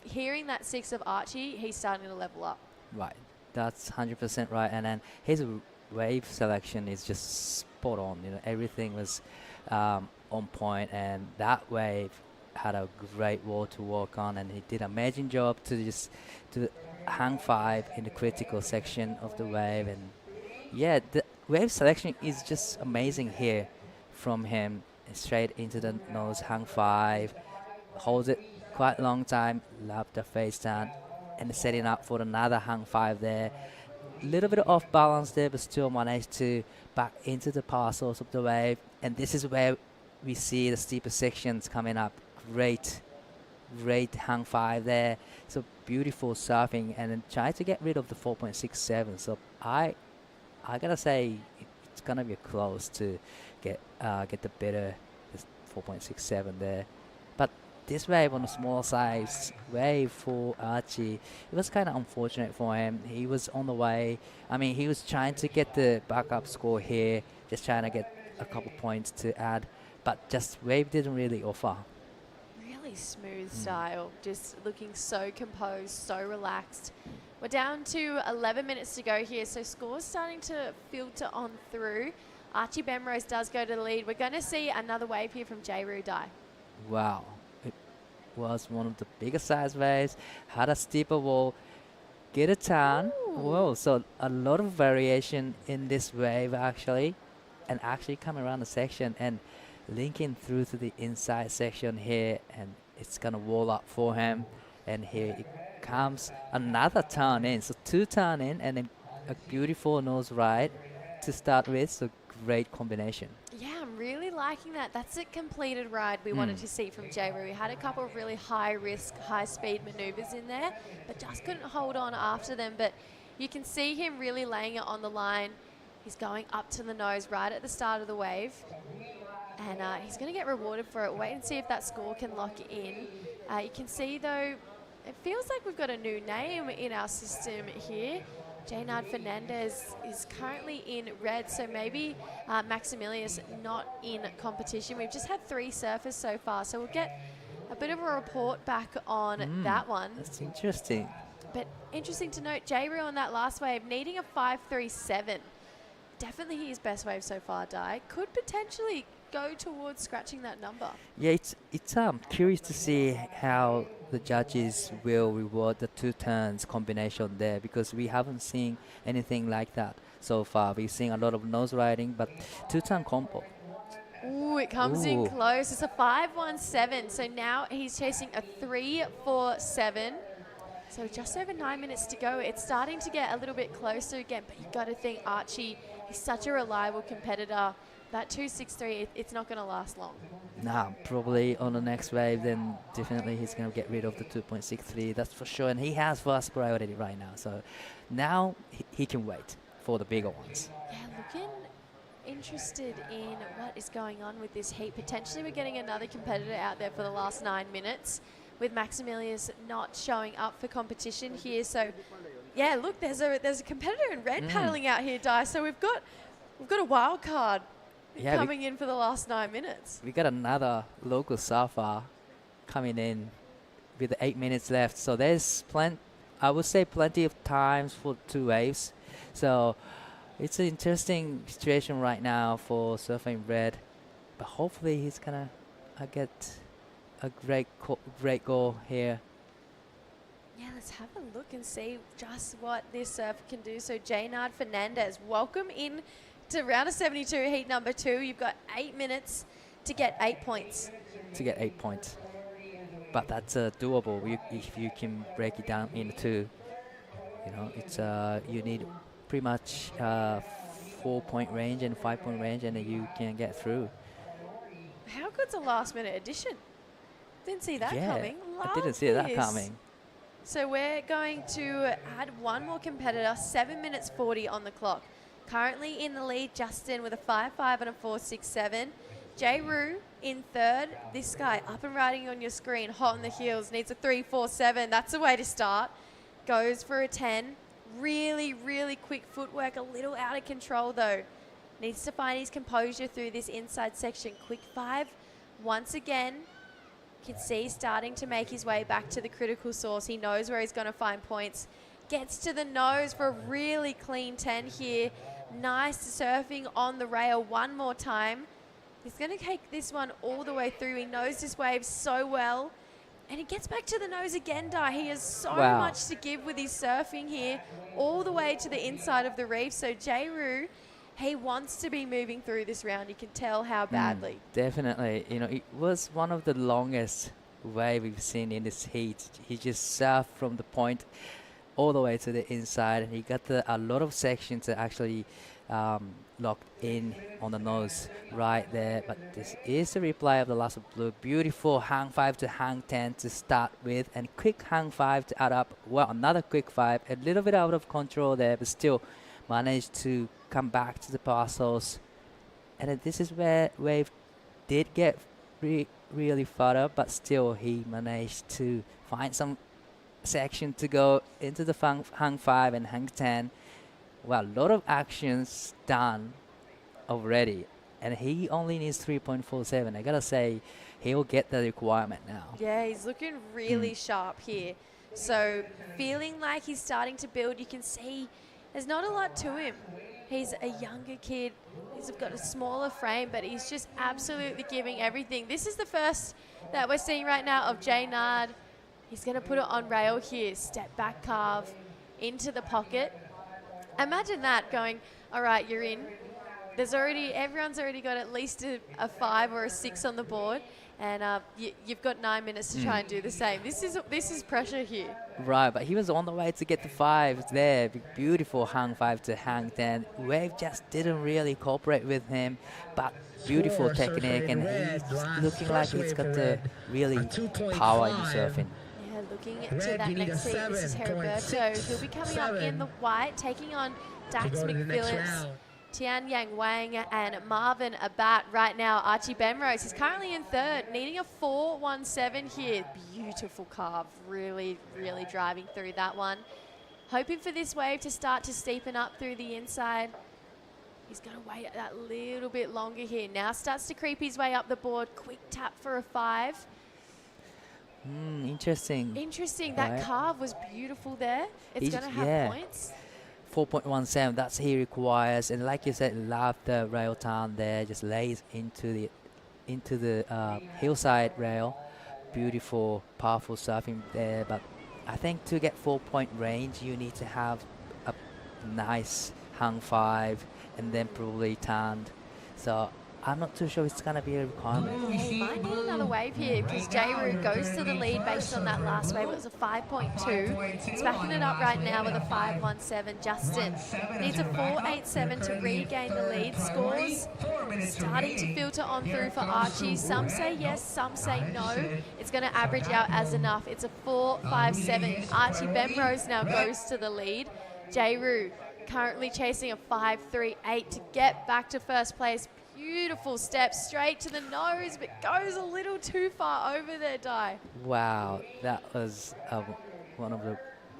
hearing that 6 of Archie, he's starting to level up. Right, that's 100% right. And then his wave selection is just spot on. You know, everything was on point, and that wave had a great wall to work on, and he did an amazing job to just to hang 5 in the critical section of the wave. And yeah, the wave selection is just amazing here from him. Straight into the nose, hang 5, holds it quite a long time, lap the face down, and setting up for another hang 5 there. Little bit off balance there, but still managed to back into the power source of the wave. And this is where we see the steeper sections coming up. Great hang 5 there. So beautiful surfing, and then try to get rid of the 4.67. So I gotta say it's gonna be close to get the better 4.67 there. But this wave on a small size wave for Archie, it was kind of unfortunate for him. He was on the way. I mean, he was trying to get the backup score here, just trying to get a couple points to add, but just wave didn't really offer. Really smooth style, just looking so composed, so relaxed. We're down to 11 minutes to go here, so scores starting to filter on through. Archie Bemrose does go to the lead. We're going to see another wave here from J. Rudai. Wow. Was one of the biggest size waves, had a steeper wall, get a turn. Whoa, so a lot of variation in this wave actually, and actually come around the section and linking through to the inside section here, and it's gonna wall up for him. And here it comes, another turn in, so 2 turn in and then a beautiful nose ride to start with, so great combination. Yeah, I'm really liking that. That's a completed ride we wanted to see from J-Roo. He had a couple of really high-risk, high-speed maneuvers in there, but just couldn't hold on after them. But you can see him really laying it on the line. He's going up to the nose right at the start of the wave, and he's going to get rewarded for it. Wait and see if that score can lock in. You can see, though, it feels like we've got a new name in our system here. Jaynard Fernandez is currently in red, so maybe Maximilius not in competition. We've just had 3 surfers so far, so we'll get a bit of a report back on that one. That's interesting. But interesting to note, J-Roo on that last wave needing a 5.37. Definitely his best wave so far, Di. Could potentially go towards scratching that number. Yeah, it's curious to see how the judges will reward the 2 turns combination there, because we haven't seen anything like that so far. We've seen a lot of nose riding, but 2 turn combo. Ooh, it comes in close. It's a 5.17. So now he's chasing a 3.47. So just over 9 minutes to go. It's starting to get a little bit closer again, but you got to think Archie, he's such a reliable competitor. That 2.63, it's not going to last long. Nah, probably on the next wave, then definitely he's going to get rid of the 2.63, that's for sure. And he has first priority right now. So now he can wait for the bigger ones. Yeah, looking interested in what is going on with this heat. Potentially we're getting another competitor out there for the last 9 minutes, with Maximilius not showing up for competition here. So yeah, look, there's a competitor in red paddling out here, Di. So we've got a wild card coming in for the last 9 minutes. We got another local surfer coming in with 8 minutes left. So there's I would say plenty of times for 2 waves. So it's an interesting situation right now for surfing red, but hopefully he's gonna get a great goal here. Yeah, let's have a look and see just what this surfer can do. So Jaynard Fernandez, welcome in to round of 72, heat number 2. You've got 8 minutes to get 8 points. To get 8 points. But that's doable if you can break it down into 2. You know, it's you need pretty much 4-point range and 5-point range, and you can get through. How good's a last-minute addition? Didn't see that coming. I didn't see that coming. So we're going to add one more competitor, 7 minutes 40 on the clock. Currently in the lead, Justin with a 5.5 and a 4.67. Jay Rue in third. This guy up and riding on your screen, hot on the heels, needs a 3.47. That's the way to start. Goes for a 10. Really, really quick footwork, a little out of control though. Needs to find his composure through this inside section. Quick 5. Once again, can see starting to make his way back to the critical source. He knows where he's going to find points. Gets to the nose for a really clean 10 here. Nice surfing on the rail one more time. He's going to take this one all the way through. He knows this wave so well. And he gets back to the nose again, Di. He has so much to give with his surfing here, all the way to the inside of the reef. So Jay Rue, he wants to be moving through this round. You can tell how badly. Definitely. You know, it was one of the longest wave we've seen in this heat. He just surfed from the point all the way to the inside, and he got a lot of sections that actually locked in on the nose right there. But this is a replay of the last of blue. Beautiful hang 5 to hang 10 to start with, and quick hang 5 to add up. Well, another quick 5, a little bit out of control there, but still managed to come back to the parcels. And then this is where wave did get really far up, but still he managed to find some section to go into the hang 5 and hang 10. Well, a lot of actions done already, and he only needs 3.47. I gotta say, he'll get the requirement now. Yeah, he's looking really sharp here. So feeling like he's starting to build. You can see there's not a lot to him. He's a younger kid. He's got a smaller frame, but he's just absolutely giving everything. This is the first that we're seeing right now of Jay Nard. He's going to put it on rail here. Step back carve into the pocket. Imagine that going, all right, you're in. Everyone's already got at least a 5 or a 6 on the board, and you've got 9 minutes to try and do the same. This is pressure here. Right, but he was on the way to get the 5 there. Beautiful hang 5 to hang 10. Wave just didn't really cooperate with him, but beautiful technique, and he's looking like he's got the really power in surfing. Looking to that next seat, this is Heriberto. He'll be coming up in the white, taking on Dax McPhillips, Tian Yang Wang, and Marvin Abat. Right now, Archie Benrose. He's currently in third, needing a 4.17 here. Beautiful carve, really, really driving through that one. Hoping for this wave to start to steepen up through the inside. He's going to wait that little bit longer here. Now starts to creep his way up the board. Quick tap for a 5. Interesting. That carve was beautiful there. It's going to have points. 4.17, that's he requires. And like you said, love the rail turn there. Just lays into the hillside rail. Beautiful, powerful surfing there. But I think to get 4-point range, you need to have a nice hang 5 and then probably turned. So I'm not too sure it's going to be a requirement. He might need another wave here because Jay Rue goes to the lead based on that last wave. It was a 5.2. He's backing it up right now with a 5.17. Justin needs a 4.87 to regain the lead. Scores starting to filter on through for Archie. Some say yes, some say no. It's going to average out as enough. It's a 4.57. Archie Benrose now goes to the lead. Jay Rue currently chasing a 5.38 to get back to first place. Beautiful step straight to the nose, but goes a little too far over there, Di. Wow, that was one of the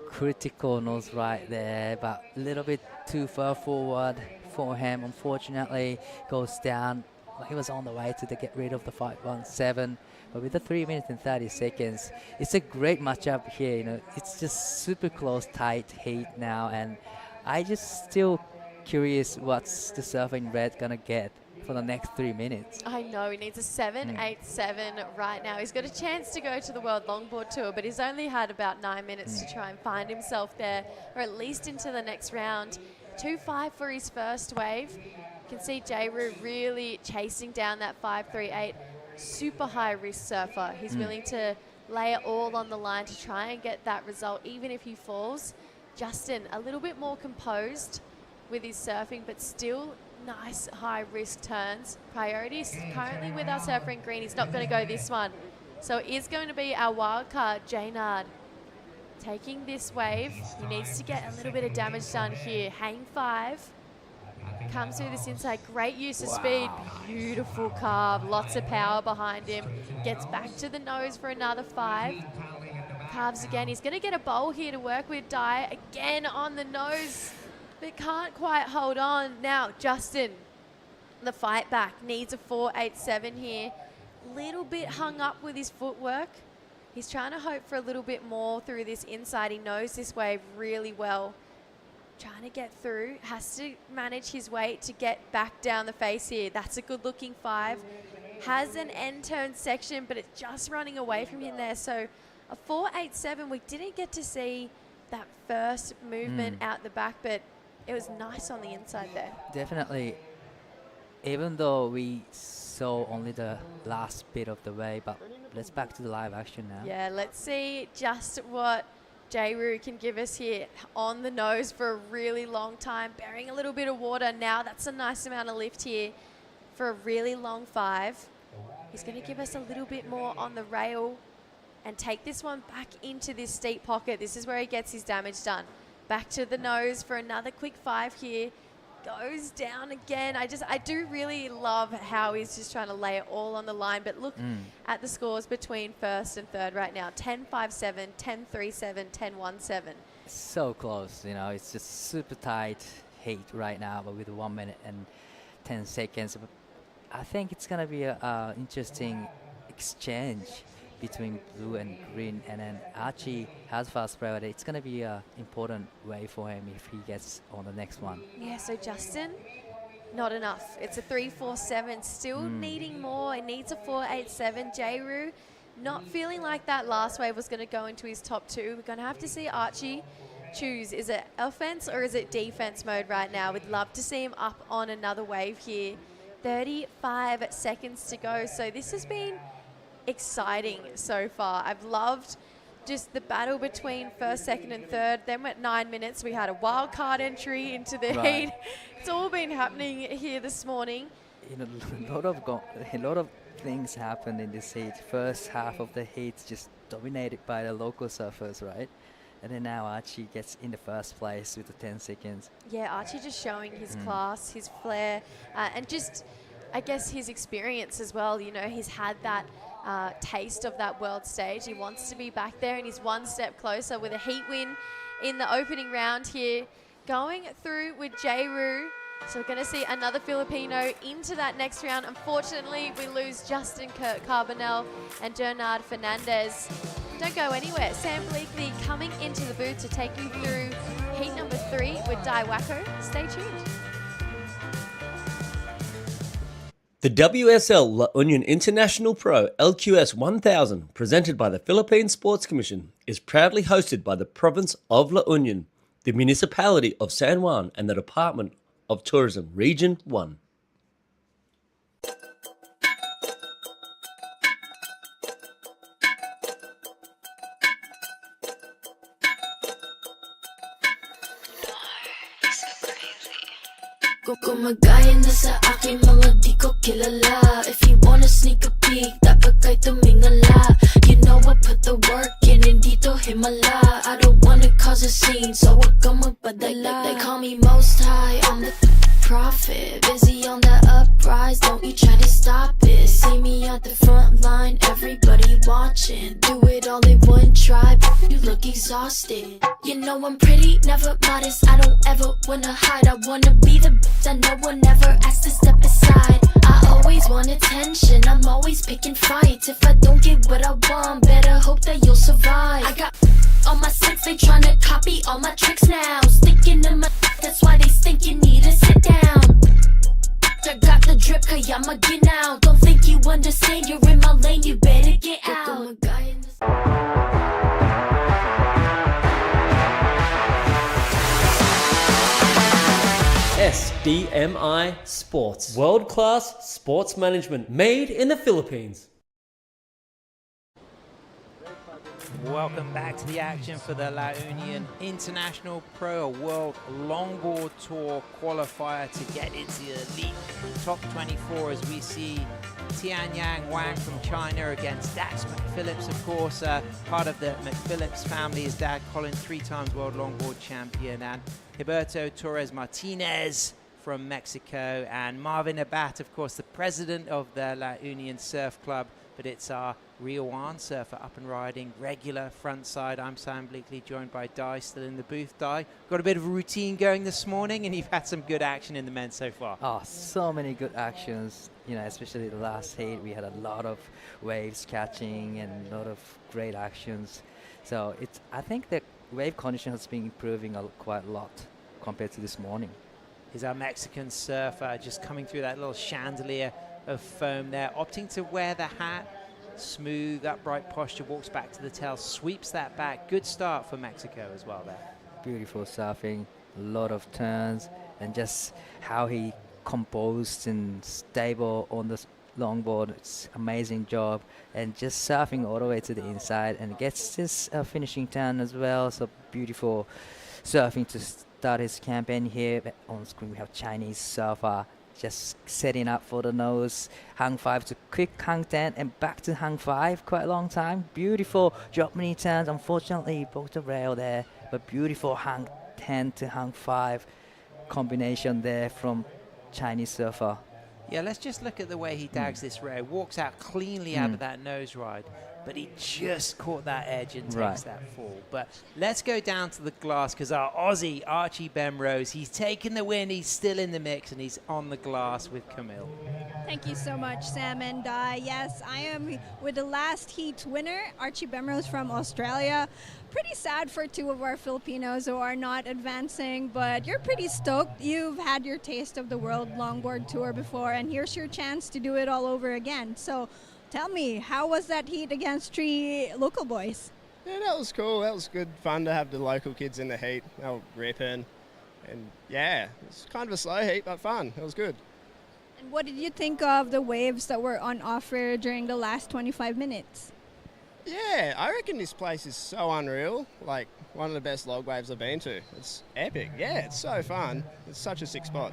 critical nose right there, but a little bit too far forward for him. Unfortunately, goes down. He was on the way to get rid of the 5.17, but with the 3 minutes and 30 seconds, it's a great matchup here. You know, it's just super close, tight heat now, and I just still curious what's the surfing red gonna get for the next 3 minutes. I know, he needs a 7.87 right now. He's got a chance to go to the World Longboard Tour, but he's only had about 9 minutes to try and find himself there, or at least into the next round. 2.5 for his first wave. can see Jayru really chasing down that 5.38. Super high risk surfer. He's willing to lay it all on the line to try and get that result, even if he falls. Justin, a little bit more composed with his surfing, but still nice high risk turns. Priorities currently with our surfer in green. He's not going to go this one. So it is going to be our wild card, Jaynard, taking this wave. He needs to get a little bit of damage done here. Hang 5. Comes through this inside. Great use of speed. Beautiful carve. Lots of power behind him. Gets back to the nose for another 5. Carves again. He's going to get a bowl here to work with. Dye again on the nose, but can't quite hold on. Now, Justin, the fight back, needs a 4.87 here. Little bit hung up with his footwork. He's trying to hope for a little bit more through this inside. He knows this wave really well. Trying to get through, has to manage his weight to get back down the face here. That's a good looking 5. Has an end turn section, but it's just running away from him there. So a 4.87, we didn't get to see that first movement out the back, but it was nice on the inside there. Definitely, even though we saw only the last bit of the way, but let's back to the live action now. Yeah, let's see just what Jayru can give us here. On the nose for a really long time, bearing a little bit of water. Now that's a nice amount of lift here for a really long 5. He's going to give us a little bit more on the rail and take this one back into this steep pocket. This is where he gets his damage done. Back to the nose for another quick 5 here. Goes down again. I do really love how he's just trying to lay it all on the line. But look at the scores between first and third right now. 10.57, 10.37, 10.17. So close, you know, it's just super tight heat right now, but with 1 minute and 10 seconds. But I think it's going to be an interesting exchange between blue and green, and then Archie has fast priority. It's going to be an important way for him if he gets on the next one. Yeah, so Justin, not enough. It's a 3.47, still needing more. He needs a 4.87. Jayru, not feeling like that last wave was going to go into his top 2. We're going to have to see Archie choose. Is it offense or is it defense mode right now? We'd love to see him up on another wave here. 35 seconds to go. So this has been exciting so far. I've loved just the battle between first, second and third. Then at 9 minutes we had a wild card entry into the heat. It's all been happening here this morning. You know, a lot of things happened in this heat. First half of the heat just dominated by the local surfers, right? And then now Archie gets in the first place with the 10 seconds. Yeah, Archie just showing his class, his flair, and just, I guess, his experience as well. You know, he's had that taste of that world stage. He wants to be back there, and he's one step closer with a heat win in the opening round here. Going through with Jayru. So we're going to see another Filipino into that next round. Unfortunately, we lose Justin Carbonell and Gernard Fernandez. Don't go anywhere. Sam Bleakley coming into the booth to take you through heat number 3 with Dai Wacko. Stay tuned. The WSL La Union International Pro LQS 1000, presented by the Philippine Sports Commission, is proudly hosted by the province of La Union, the municipality of San Juan, and the Department of Tourism Region 1. Gumagaya na sa aking mga di ko kilala. If you wanna sneak a peek, dapat kay tumingala. You know I put the work in, hindi to himala. I don't wanna cause a scene, so wag kang magpadala. They call me most high, I'm the prophet. Busy on the uprise, don't you try to stop it. See me at the front line, everybody watching. Do it all in one try, you look exhausted. You know I'm pretty, never modest. I don't ever wanna hide. I wanna be the bitch that no one ever asked to step aside. I always want attention, I'm always picking fights. If I don't get what I want, better hope that you'll survive. I got on my six, they tryna copy all my tricks now. Sticking in my that's why they think you need to sit down. I got the drip, kaya maginaw. Don't think you understand, you're in my lane, you better get out. SDMI Sports. World-class sports management made in the Philippines. Welcome back to the action for the La Union International Pro World Longboard Tour qualifier to get into the elite top 24 as we see Tianyang Wang from China against Dax McPhillips, of course, part of the McPhillips family. His dad, Colin, 3 times world longboard champion, and Gilberto Torres Martinez from Mexico, and Marvin Abbat, of course, the president of the La Union Surf Club. But it's our Rio One surfer up and riding, regular front side. I'm Sam Bleakley, joined by Di, still in the booth. Di, got a bit of a routine going this morning, and you've had some good action in the men so far. Oh, so many good actions, you know, especially the last heat. We had a lot of waves catching and a lot of great actions. So I think the wave condition has been improving quite a lot compared to this morning. Is our Mexican surfer just coming through that little chandelier of foam there, opting to wear the hat, smooth, upright posture, walks back to the tail, sweeps that back. Good start for Mexico as well there. Beautiful surfing, a lot of turns, and just how he composed and stable on the longboard. It's amazing job, and just surfing all the way to the inside, and gets this finishing turn as well. So beautiful surfing to start his campaign here. On screen we have Chinese surfer just setting up for the nose, hang 5 to quick hang 10 and back to hang 5, quite a long time. Beautiful drop many turns, unfortunately he broke the rail there, but beautiful hang 10 to hang 5 combination there from Chinese surfer. Yeah, let's just look at the way he dags this rail. Walks out cleanly out of that nose ride, but he just caught that edge and takes that fall. But let's go down to the glass, because our Aussie, Archie Bemrose, he's taken the win, he's still in the mix, and he's on the glass with Camille. Thank you so much, Sam and Di. Yes, I am with the last heat winner, Archie Bemrose from Australia. Pretty sad for 2 of our Filipinos who are not advancing, but you're pretty stoked. You've had your taste of the World Longboard Tour before, and here's your chance to do it all over again. So tell me, how was that heat against 3 local boys? Yeah, that was cool. That was good fun to have the local kids in the heat. They were ripping. And yeah, it's kind of a slow heat, but fun. It was good. And what did you think of the waves that were on offer during the last 25 minutes? Yeah, I reckon this place is so unreal. Like, one of the best log waves I've been to. It's epic. Yeah, it's so fun. It's such a sick spot.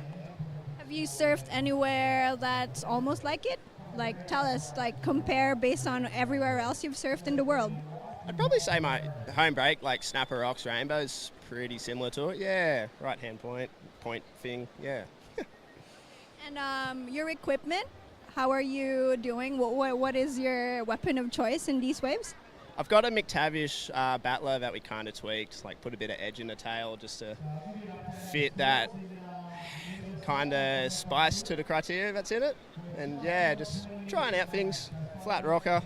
Have you surfed anywhere that's almost like it? Like, tell us, like, compare based on everywhere else you've surfed in the world. I'd probably say my home break, like Snapper Rocks Rainbow, is pretty similar to it. Yeah, right hand point thing, yeah. And your equipment, how are you doing? What is your weapon of choice in these waves? I've got a McTavish battler that we kind of tweaked, like put a bit of edge in the tail just to fit that kind of spice to the criteria that's in it. And yeah, just trying out things, flat rocker,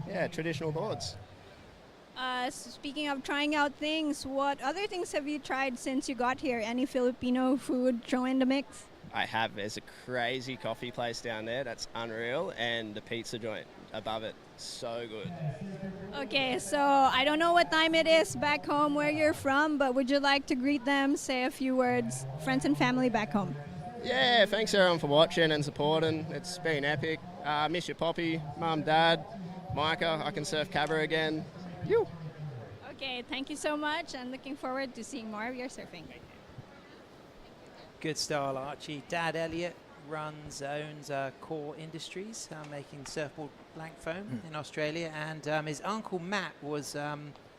yeah, traditional boards. Speaking of trying out things, what other things have you tried since you got here? Any Filipino food throw in the mix? I have. There's a crazy coffee place down there that's unreal, and the pizza joint above it, so good. Okay, so I don't know what time it is back home where you're from, but would you like to greet them, say a few words, friends and family back home? Yeah, thanks everyone for watching and supporting. It's been epic. Miss your Poppy, Mum, Dad, Micah. I can surf Cabra again. You. Okay, thank you so much, and looking forward to seeing more of your surfing. Good style, Archie. Dad Elliot owns Core Industries, making surfboard blank foam in Australia, and his uncle Matt was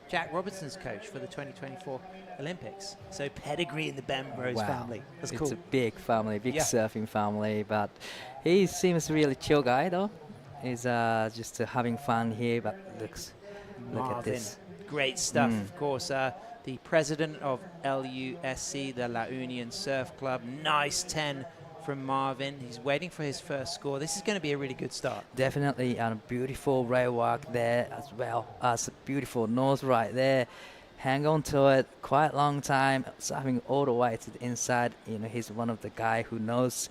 Jack Robertson's coach for the 2024 Olympics. So pedigree in the Bemrose family. That's cool. It's a big family, big surfing family, but he seems really chill guy though. He's just having fun here, but look at this. Great stuff, of course. The president of LUSC, the La Union Surf Club. Nice 10 from Marvin. He's waiting for his first score. This is going to be a really good start. Definitely, and a beautiful rail walk there as well as a beautiful nose right there. Hang on to it quite long time, surfing all the way to the inside. You know, he's one of the guy who knows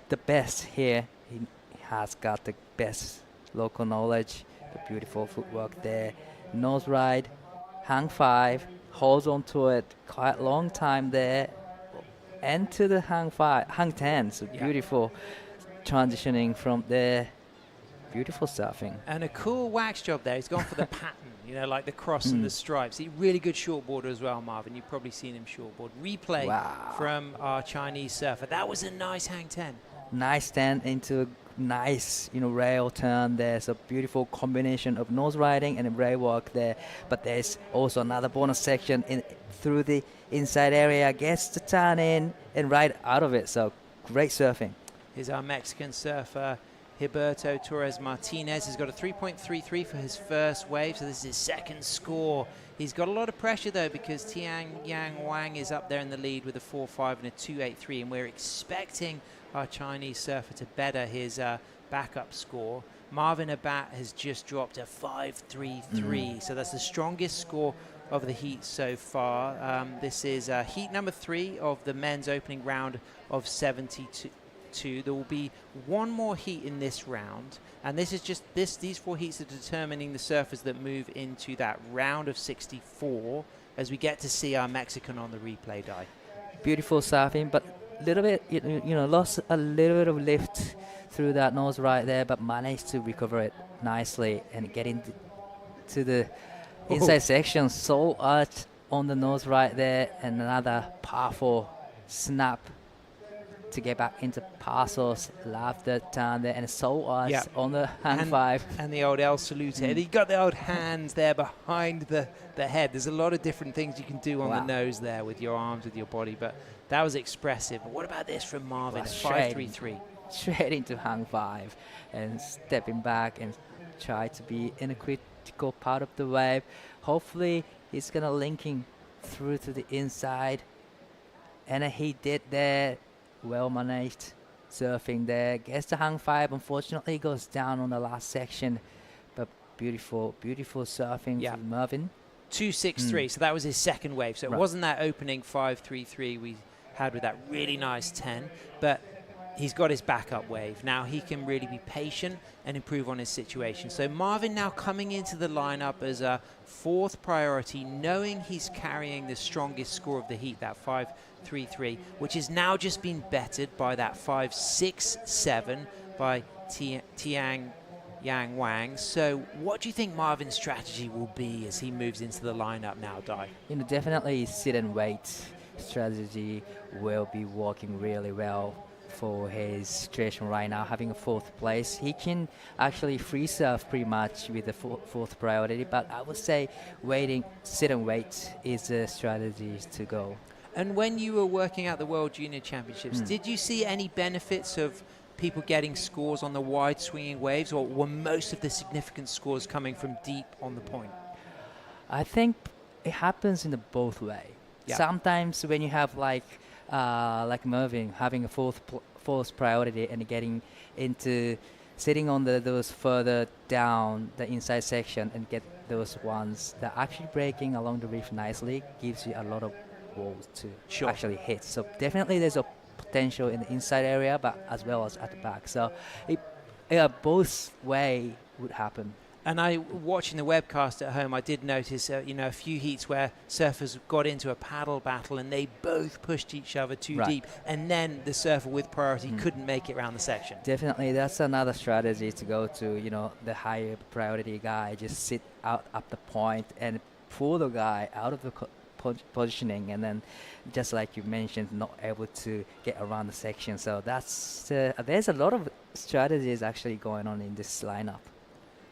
the best here. He has got the best local knowledge. The beautiful footwork there. Nose ride, hang 5, holds on to it quite long time there. and to the hang 10. So beautiful transitioning from there. Beautiful surfing. And a cool wax job there. He's gone for the pattern, you know, like the cross and the stripes. He's really good shortboarder as well, Marvin. You've probably seen him shortboard. Replay from our Chinese surfer. That was a nice hang 10. Nice 10 into a nice, rail turn there. So beautiful combination of nose riding and a rail walk there. But there's also another bonus section through the inside area. Gets the turn in and right out of it. So great surfing. Here's our Mexican surfer, Gilberto Torres Martinez. He's got a 3.33 for his first wave, so this is his second score. He's got a lot of pressure though, because Tian Yang Wang is up there in the lead with a 4.5 and a 2.83, and we're expecting our Chinese surfer to better his backup score. Marvin Abat has just dropped a 5.33, so that's the strongest score of the heat so far. This is heat number 3 of the men's opening round of 72. There will be one more heat in this round, and this is just these 4 heats are determining the surfers that move into that round of 64 as we get to see our Mexican on the replay die. Beautiful surfing, but a little bit, lost a little bit of lift through that nose right there, but managed to recover it nicely and get into the inside section. So much on the nose right there, and another powerful snap to get back into parcels. Love that turn there, and so us on the hand 5. And the old El Salute. You got the old hands there behind the head. There's a lot of different things you can do on the nose there with your arms, with your body, but that was expressive. But what about this from Marvin? 5.33. Straight into hang 5 and stepping back and try to be in a critical part of the wave. Hopefully he's gonna linking through to the inside, and he did there. Well managed surfing there. Gets the hang 5. Unfortunately, goes down on the last section, but beautiful surfing from Marvin. 2.63. So that was his second wave. So it wasn't that opening 5.33 we had with that really nice 10, but he's got his backup wave. Now he can really be patient and improve on his situation. So Marvin now coming into the lineup as a 4th priority, knowing he's carrying the strongest score of the heat, that 5.33, which has now just been bettered by that 5.67 by Tian Yang Wang. So what do you think Marvin's strategy will be as he moves into the lineup now, Dai? Definitely sit and wait strategy will be working really well for his situation right now. Having a 4th place, he can actually free surf pretty much with the 4th priority, but I would say sit and wait is the strategy to go. And when you were working at the World Junior Championships, did you see any benefits of people getting scores on the wide swinging waves, or were most of the significant scores coming from deep on the point? I think it happens in the both way. Sometimes when you have like Mervyn having a 4th priority and getting into sitting on those further down the inside section and get those ones that actually breaking along the reef nicely, gives you a lot of walls to actually hit. So definitely there's a potential in the inside area, but as well as at the back. So both way would happen. And watching the webcast at home, I did notice, a few heats where surfers got into a paddle battle and they both pushed each other too deep, and then the surfer with priority couldn't make it around the section. Definitely, that's another strategy to go to. The higher priority guy just sit out up the point and pull the guy out of the positioning, and then just like you mentioned, not able to get around the section. So that's there's a lot of strategies actually going on in this lineup.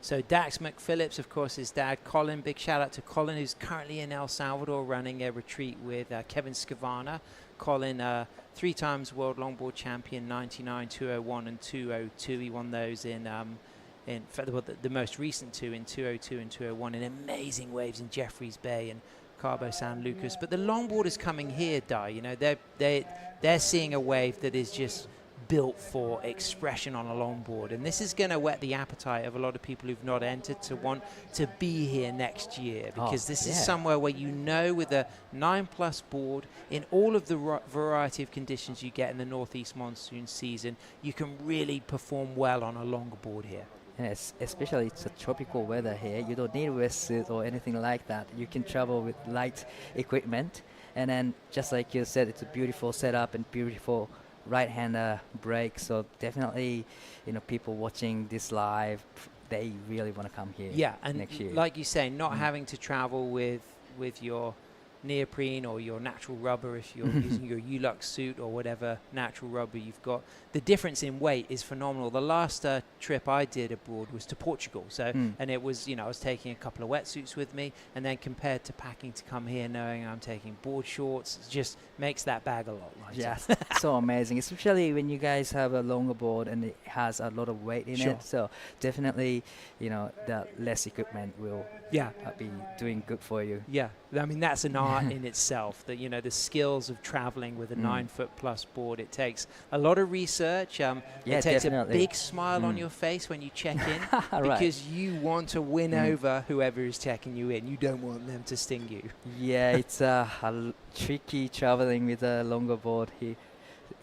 So Dax McPhillips, of course, his dad, Colin. Big shout out to Colin, who's currently in El Salvador running a retreat with Kevin Scavana. Colin, 3 times world longboard champion, 99, 201, and 202. He won those in the most recent 2 in 202 and 201 in amazing waves in Jeffreys Bay and Cabo San Lucas. But the longboarders coming here, Dai, they're seeing a wave that is just built for expression on a longboard, and this is going to whet the appetite of a lot of people who've not entered to want to be here next year, because this is somewhere where with a 9+ board in all of the variety of conditions you get in the northeast monsoon season, you can really perform well on a longer board here. Yes, especially it's a tropical weather here. You don't need a wetsuit or anything like that. You can travel with light equipment And then, just like you said, it's a beautiful setup and beautiful right-hander break. So definitely, people watching this live, they really want to come here. Yeah, and next year. like you say, not having to travel with your neoprene or your natural rubber if you're using your Ulux suit or whatever natural rubber you've got. The difference in weight is phenomenal. The last trip I did abroad was to Portugal, and it was, I was taking a couple of wetsuits with me, and then compared to packing to come here knowing I'm taking board shorts, it just makes that bag a lot lighter. Yeah, so amazing, especially when you guys have a longer board and it has a lot of weight in Sure. it. So definitely, the less equipment will be doing good for you. Yeah, I mean, that's an art in itself, that, the skills of traveling with a 9-foot plus board. It takes a lot of research. Yeah, it takes definitely. a big smile on your face when you check in Right. because you want to win over whoever is checking you in. You don't want them to sting you. Yeah, it's tricky traveling with a longer board here.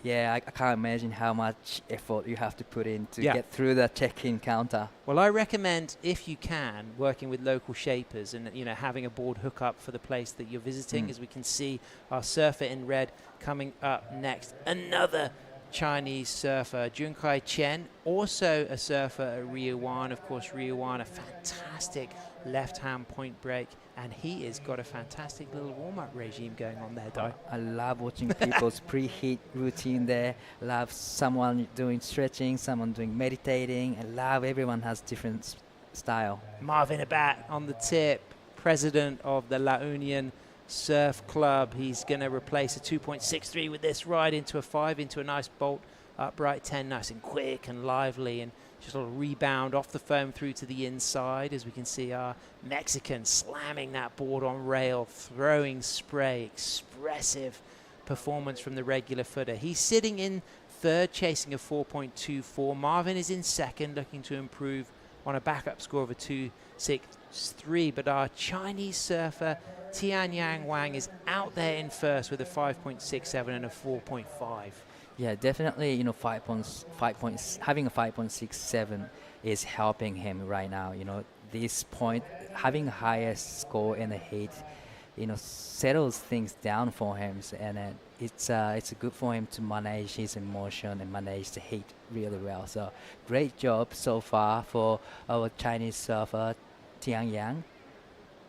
Yeah, I can't imagine how much effort you have to put in to get through the check-in counter. Well, I recommend, if you can, working with local shapers and, having a board hookup for the place that you're visiting. As we can see, our surfer in red coming up next. Another Chinese surfer, Junkai Chen, also a surfer at Rio One. Of course, Rio One, a fantastic left-hand point break, and he has got a fantastic little warm-up regime going on there, Dai. I love watching people's preheat routine there. Love someone doing stretching, someone doing meditating. I love everyone has different style. Marvin Abat on the tip, president of the La Union Surf Club. He's going to replace a 2.63 with this ride into a 5, into a nice bolt upright 10, nice and quick and lively, and just a little rebound off the foam through to the inside. As we can see, our Mexican slamming that board on rail, throwing spray, expressive performance from the regular footer. He's sitting in third, chasing a 4.24. Marvin is in second, looking to improve on a backup score of a 2.63, but our Chinese surfer Tianyang Wang is out there in first with a 5.67 and a 4.5. Yeah, definitely, having a 5.67 is helping him right now. This point, having a higher score in the heat, settles things down for him, and it's good for him to manage his emotion and manage the heat really well. So great job so far for our Chinese surfer Tiang Yang.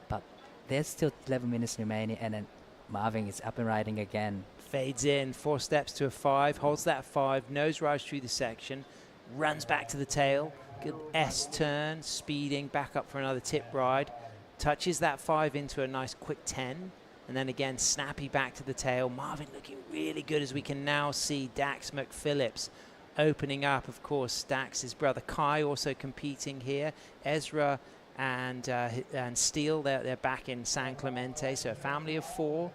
But there's still 11 minutes remaining, and then Marvin is up and riding again. Fades in, 4 steps to a 5, holds that 5, nose rides through the section, runs back to the tail, good S turn, speeding back up for another tip ride, touches that 5 into a nice quick 10, and then again snappy back to the tail. Marvin looking really good, as we can now see Dax McPhillips opening up. Of course, Dax, his brother Kai, also competing here. Ezra and Steele, they're back in San Clemente, so a family of 4.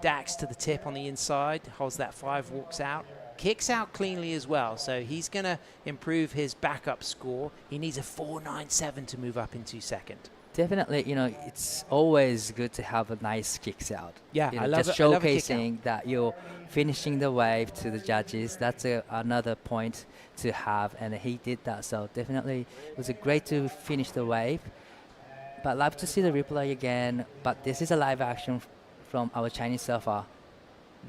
Dax to the tip on the inside, holds that 5, walks out, kicks out cleanly as well, so he's going to improve his backup score. He needs a 4.97 to move up into second. Definitely, it's always good to have a nice kicks out. Yeah, I love just it. I love a kick showcasing that you're finishing the wave to the judges. That's another point to have, and he did that. So definitely, it was great to finish the wave. But love to see the replay again. But this is a live action from our Chinese surfer.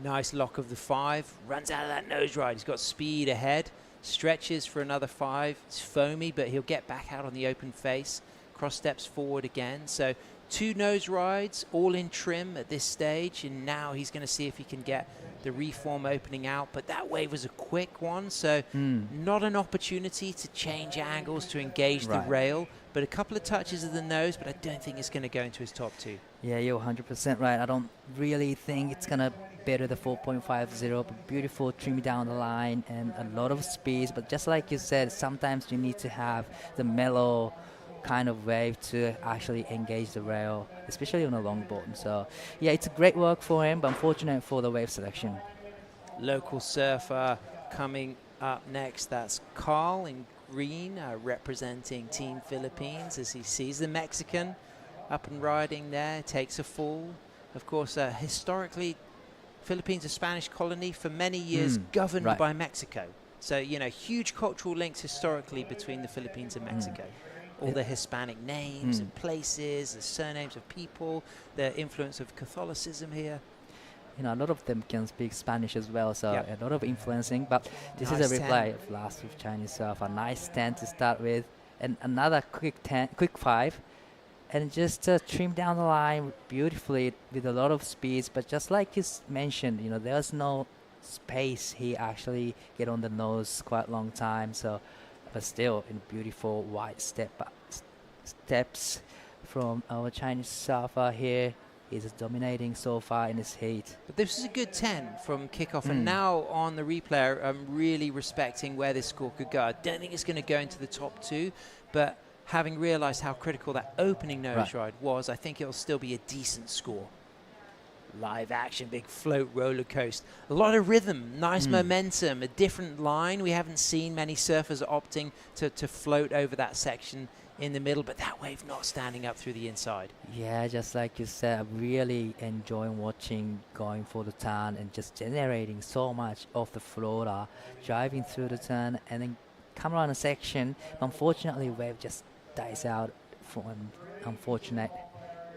Nice lock of the 5, runs out of that nose ride. He's got speed ahead, stretches for another 5. It's foamy, but he'll get back out on the open face. Cross steps forward again. So 2 nose rides, all in trim at this stage, and now he's going to see if he can get the reform opening out. But that wave was a quick one, so not an opportunity to change angles, to engage the rail, but a couple of touches of the nose, but I don't think it's going to go into his top 2. Yeah, you're 100% right. I don't really think it's going to better the 4.50, but beautiful trim down the line and a lot of speeds. But just like you said, sometimes you need to have the mellow kind of wave to actually engage the rail, especially on a longboard. So yeah, it's a great work for him, but unfortunate for the wave selection. Local surfer coming up next, that's Carl in green, representing Team Philippines, as he sees the Mexican up and riding there, takes a fall. Of course, historically, Philippines, a Spanish colony for many years, governed by Mexico. So, huge cultural links historically between the Philippines and Mexico. All the Hispanic names and places, the surnames of people, the influence of Catholicism here. a lot of them can speak Spanish as well, so Yep. a lot of influencing. But this Nice is a 10. replay of last with Chinese surf. A nice 10 to start with, and another quick 5, and just trim down the line beautifully with a lot of speeds. But just like you mentioned, there's no space. He actually get on the nose quite long time. So, but still in beautiful wide steps from our Chinese surfer here. He's dominating so far in his heat. But this is a good 10 from kickoff, and now on the replay, I'm really respecting where this score could go. I don't think it's going to go into the top 2, but having realised how critical that opening nose ride was, I think it'll still be a decent score. Live action, big float roller coaster, a lot of rhythm, nice momentum, a different line. We haven't seen many surfers opting to float over that section in the middle, but that wave not standing up through the inside. Yeah, just like you said, I'm really enjoying watching going for the turn and just generating so much of the floater, driving through the turn and then come around a section. Unfortunately, wave just dies out from unfortunate.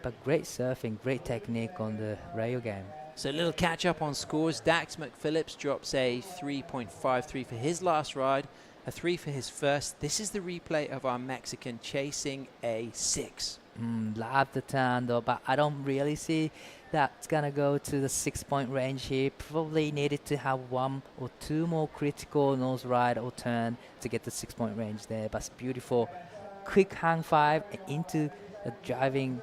But great surfing, great technique on the rail game. So a little catch up on scores. Dax McPhillips drops a 3.53 for his last ride, a 3 for his first. This is the replay of our Mexican chasing a 6. Love the turn though, but I don't really see that's gonna go to the 6-point range here. Probably needed to have 1 or 2 more critical nose ride or turn to get the 6-point range there. But it's beautiful, quick hang 5 into a driving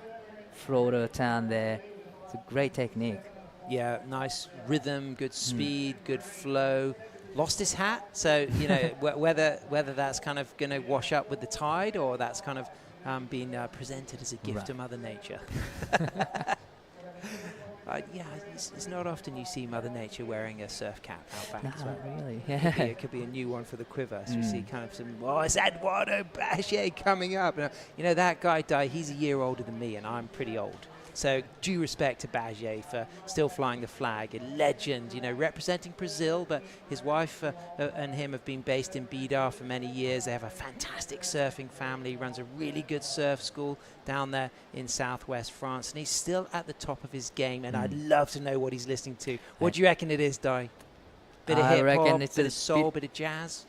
floater turn there. It's a great technique. Yeah, nice rhythm, good speed, good flow. Lost his hat, so whether that's kind of going to wash up with the tide or that's kind of being presented as a gift to Mother Nature. It's not often you see Mother Nature wearing a surf cap out back as well. Really. It could be a new one for the quiver. So you see kind of some, it's Eduardo Bache coming up. That guy died. He's a year older than me, and I'm pretty old. So due respect to Bache for still flying the flag, a legend, representing Brazil, but his wife and him have been based in Bidar for many years. They have a fantastic surfing family, runs a really good surf school down there in southwest France, and he's still at the top of his game, and I'd love to know what he's listening to. What do you reckon it is, Dai? Bit of hip-hop, bit of soul, bit of jazz?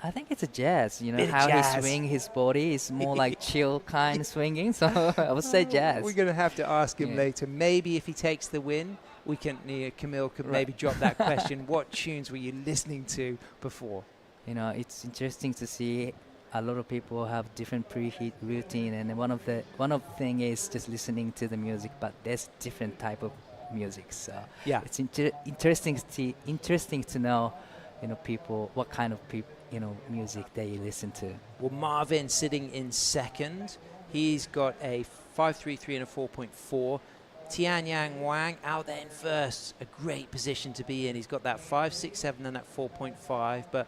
I think it's a jazz, Bit how of jazz. he swing his body is more like chill kind of swinging, so I would say jazz. We're going to have to ask him later. Maybe if he takes the win, we can, Camille could maybe drop that question. What tunes were you listening to before? It's interesting to see a lot of people have different pre-heat routine, and one of the thing is just listening to the music, but there's different type of music, so it's interesting to know people, what kind of music they listen to. Well, Marvin sitting in second. He's got a 5.33 and a 4.4. Tian Yang Wang out there in first. A great position to be in. He's got that 5.67 and that 4.5. But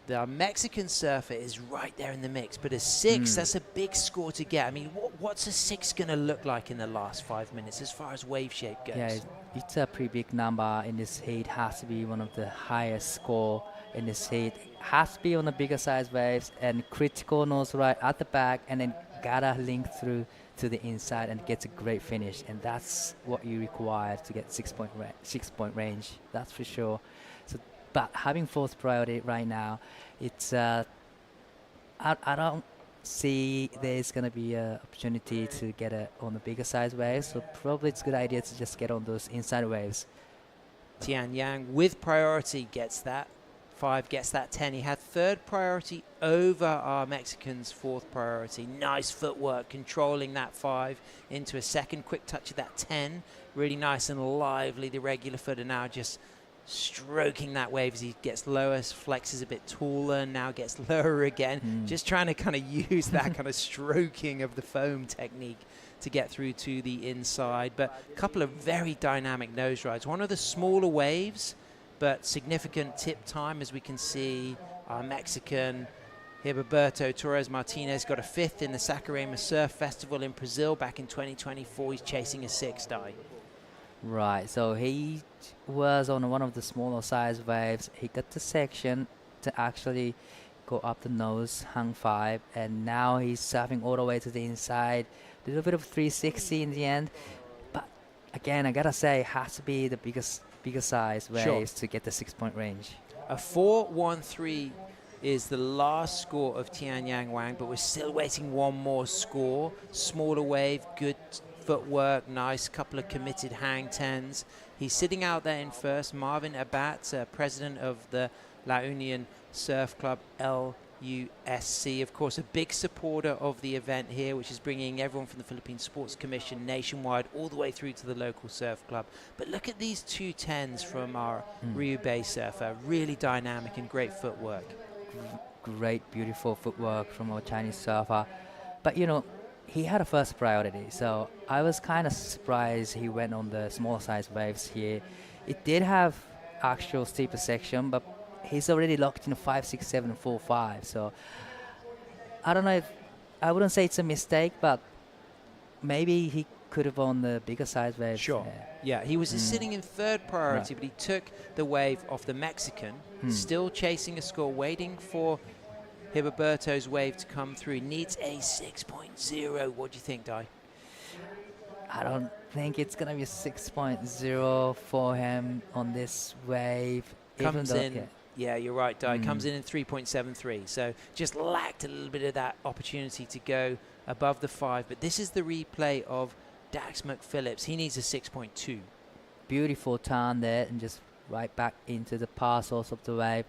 the Mexican surfer is right there in the mix. But a 6, that's a big score to get. I mean, what's a 6 going to look like in the last 5 minutes as far as wave shape goes? Yeah, it's a pretty big number in this heat. Has to be one of the highest score in this heat. Has to be on the bigger size waves and critical nose right at the back, and then gotta link through to the inside and gets a great finish. And that's what you require to get 6-point range. That's for sure. So, but having fourth priority right now, it's I don't see there's gonna be an opportunity to get it on the bigger size waves. So probably it's a good idea to just get on those inside waves. Tian Yang with priority gets that 5, gets that 10. He had third priority over our Mexican's fourth priority. Nice footwork, controlling that 5 into a second. Quick touch of that 10. Really nice and lively. The regular footer now just stroking that wave as he gets lower, flexes a bit taller, now gets lower again. Just trying to kind of use that kind of stroking of the foam technique to get through to the inside. But a couple of very dynamic nose rides. One of the smaller waves, but significant tip time, as we can see. Our Mexican Heriberto Torres Martinez got a 5th in the Saquarema Surf Festival in Brazil back in 2024. He's chasing a 6, Dai. Right, so he was on one of the smaller size waves. He got the section to actually go up the nose, hung 5, and now he's surfing all the way to the inside. A little bit of 360 in the end, but again, I gotta say, it has to be the bigger size waves to get the 6-point range. A 4-1-3 is the last score of Tianyang Wang, but we're still waiting one more score. Smaller wave, good footwork, nice couple of committed hang tens. He's sitting out there in first. Marvin Abat, president of the La Union Surf Club LUSC, of course, a big supporter of the event here, which is bringing everyone from the Philippine Sports Commission nationwide all the way through to the local surf club. But look at these 2 tens from our Ryu Bay surfer, really dynamic and great footwork. Great, beautiful footwork from our Chinese surfer. But, you know, he had a first priority, so I was kind of surprised he went on the smaller size waves here. It did have actual steeper section, but he's already locked in a 5, 6, 7, 4, 5. So I don't know if I wouldn't say it's a mistake, but maybe he could have won the bigger size wave. Sure. Yeah, he was sitting in third priority, but he took the wave off the Mexican, still chasing a score, waiting for Heriberto's wave to come through. Needs a 6.0. What do you think, Dai? I don't think it's going to be a 6.0 for him on this wave. Comes in. Yeah, you're right, Dai. Comes in 3.73. So just lacked a little bit of that opportunity to go above the 5. But this is the replay of Dax McPhillips. He needs a 6.2. Beautiful turn there and just right back into the path source of the wave.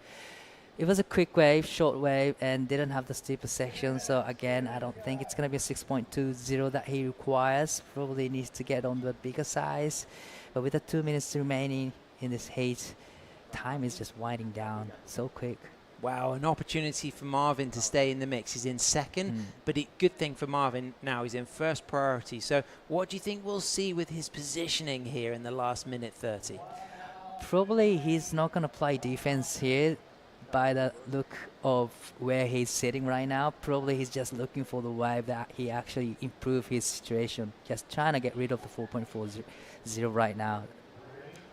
It was a quick wave, short wave, and didn't have the steeper section. So again, I don't think it's going to be a 6.20 that he requires. Probably needs to get on the bigger size. But with the 2 minutes remaining in this heat, time is just winding down so quick. Wow, an opportunity for Marvin to stay in the mix. He's in second, but good thing for Marvin now, he's in first priority. So what do you think we'll see with his positioning here in the last minute 30? Probably he's not going to play defense here by the look of where he's sitting right now. Probably he's just looking for the wave that he actually improve his situation. Just trying to get rid of the 4.40 right now.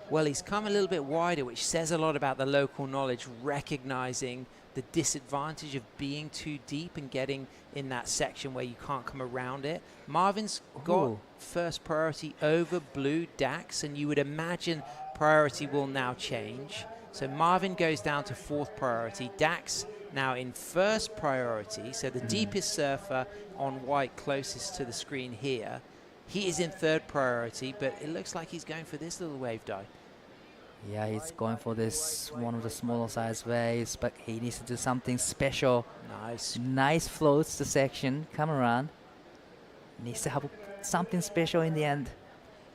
Well, he's come a little bit wider, which says a lot about the local knowledge, recognizing the disadvantage of being too deep and getting in that section where you can't come around it. Marvin's got first priority over Blue Dax, and you would imagine priority will now change. So Marvin goes down to fourth priority. Dax now in first priority, so the deepest surfer on white closest to the screen here. He is in third priority, but it looks like he's going for this little wave die. Yeah, he's going for this one of the smaller size waves, but he needs to do something special. Nice floats the section, come around. Needs to have something special in the end.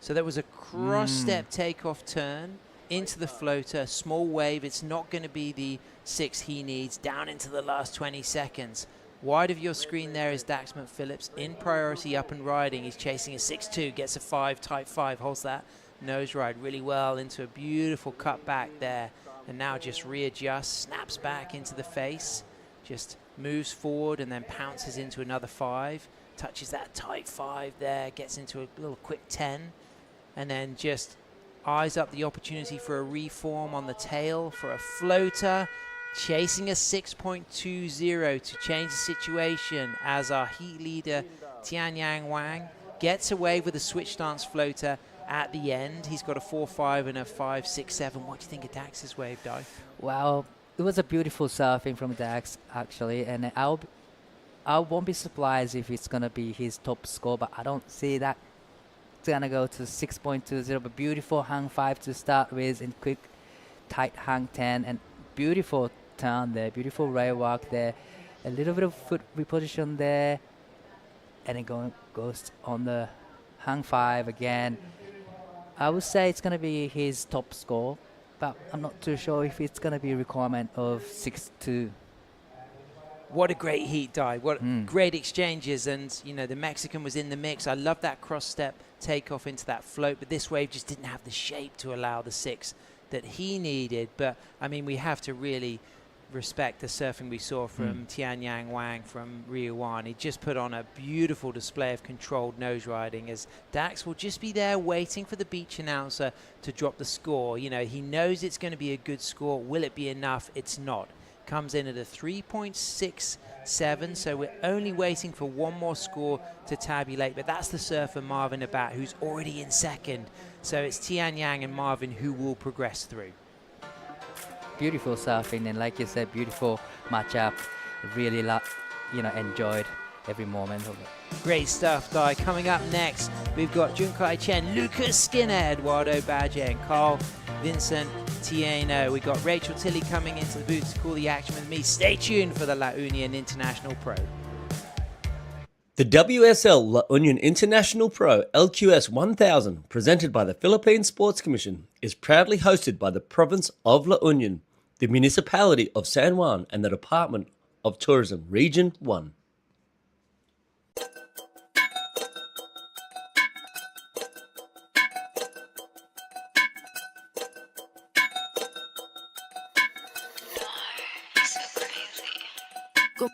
So there was a cross step takeoff turn into the floater, small wave. It's not going to be the 6 he needs, down into the last 20 seconds. Wide of your screen there is Dax McPhillips in priority, up and riding. He's chasing a 6.2, gets a 5, tight 5, holds that nose ride really well into a beautiful cut back there, and now just readjusts, snaps back into the face, just moves forward and then pounces into another 5, touches that tight 5 there, gets into a little quick 10, and then just eyes up the opportunity for a reform on the tail for a floater, chasing a 6.20 to change the situation as our heat leader Tianyang Wang gets away with a switch stance floater at the end. He's got a 4.5 and a 5.67. What do you think of Dax's wave, Dai? Well, it was a beautiful surfing from Dax, actually, and I won't be surprised if it's going to be his top score, but I don't see that it's going to go to 6.20, but beautiful hang 5 to start with, and quick, tight hang 10, and beautiful turn there, beautiful rail walk there, a little bit of foot reposition there, and it goes on the hang 5 again. I would say it's going to be his top score, but I'm not too sure if it's going to be a requirement of 6.2. What a great heat, Dai. What great exchanges, and you know the Mexican was in the mix. I love that cross step takeoff into that float, but this wave just didn't have the shape to allow the 6 that he needed. But I mean, we have to really respect the surfing we saw from Tianyang Wang from Rio 1. He just put on a beautiful display of controlled nose riding, as Dax will just be there waiting for the beach announcer to drop the score. You know, he knows it's going to be a good score. Will it be enough? It's not. comes in at a 3.67, so we're only waiting for one more score to tabulate, but that's the surfer Marvin Abat, who's already in second. So it's Tian Yang and Marvin who will progress through. Beautiful surfing, and like you said, beautiful matchup. Really enjoyed every moment of it. Great stuff, Dai. Coming up next, we've got Junkai Chen, Lucas Skinner, Eduardo Badger, and Carl Vincent Tieno. We've got Rachel Tilley coming into the booth to call the action with me. Stay tuned for the La Union International Pro. The WSL La Union International Pro LQS 1000, presented by the Philippine Sports Commission, is proudly hosted by the province of La Union, the municipality of San Juan, and the Department of Tourism, Region 1.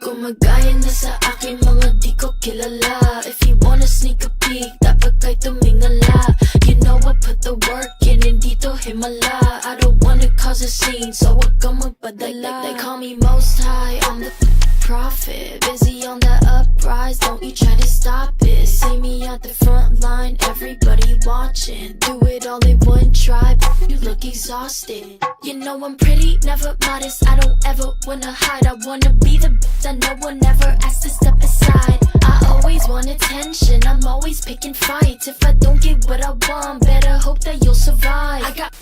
Gumagaya na sa aking mga di ko kilala. If you wanna sneak a peek, dapat kay tumingala. You know I put the work in, hindi to himala. I don't wanna cause a scene, so wag kang magpadala. They call me most high, I'm the prophet. Busy on the uprise, don't you try to stop it. See me at the front line, everybody watching. Do it all in one try, you look exhausted. You know I'm pretty, never modest. I don't ever wanna hide. I wanna be the that no one ever asked to step aside. I always want attention, I'm always picking fights. If I don't get what I want, better hope that you'll survive. I got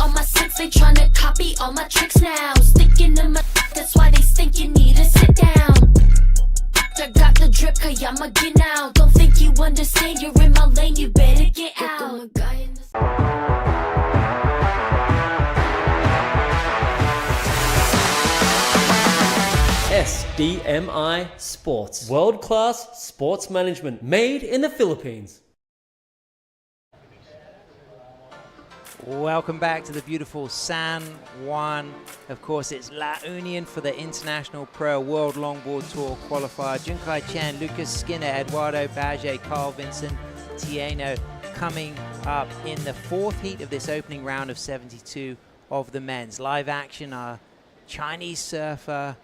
on my six, they tryna copy all my tricks now. Sticking to my that's why they think you need to sit down. I got the drip, kaya mag-get now. Don't think you understand, you're in my lane, you better get out. SDMI Sports. World-class sports management made in the Philippines. Welcome back to the beautiful San Juan. Of course, it's La Union for the International Pro World Longboard Tour Qualifier. Junkai Chen, Lucas Skinner, Eduardo Badger, Carl Vincent Tieno coming up in the fourth heat of this opening round of 72 of the men's. Live action, our Chinese surfer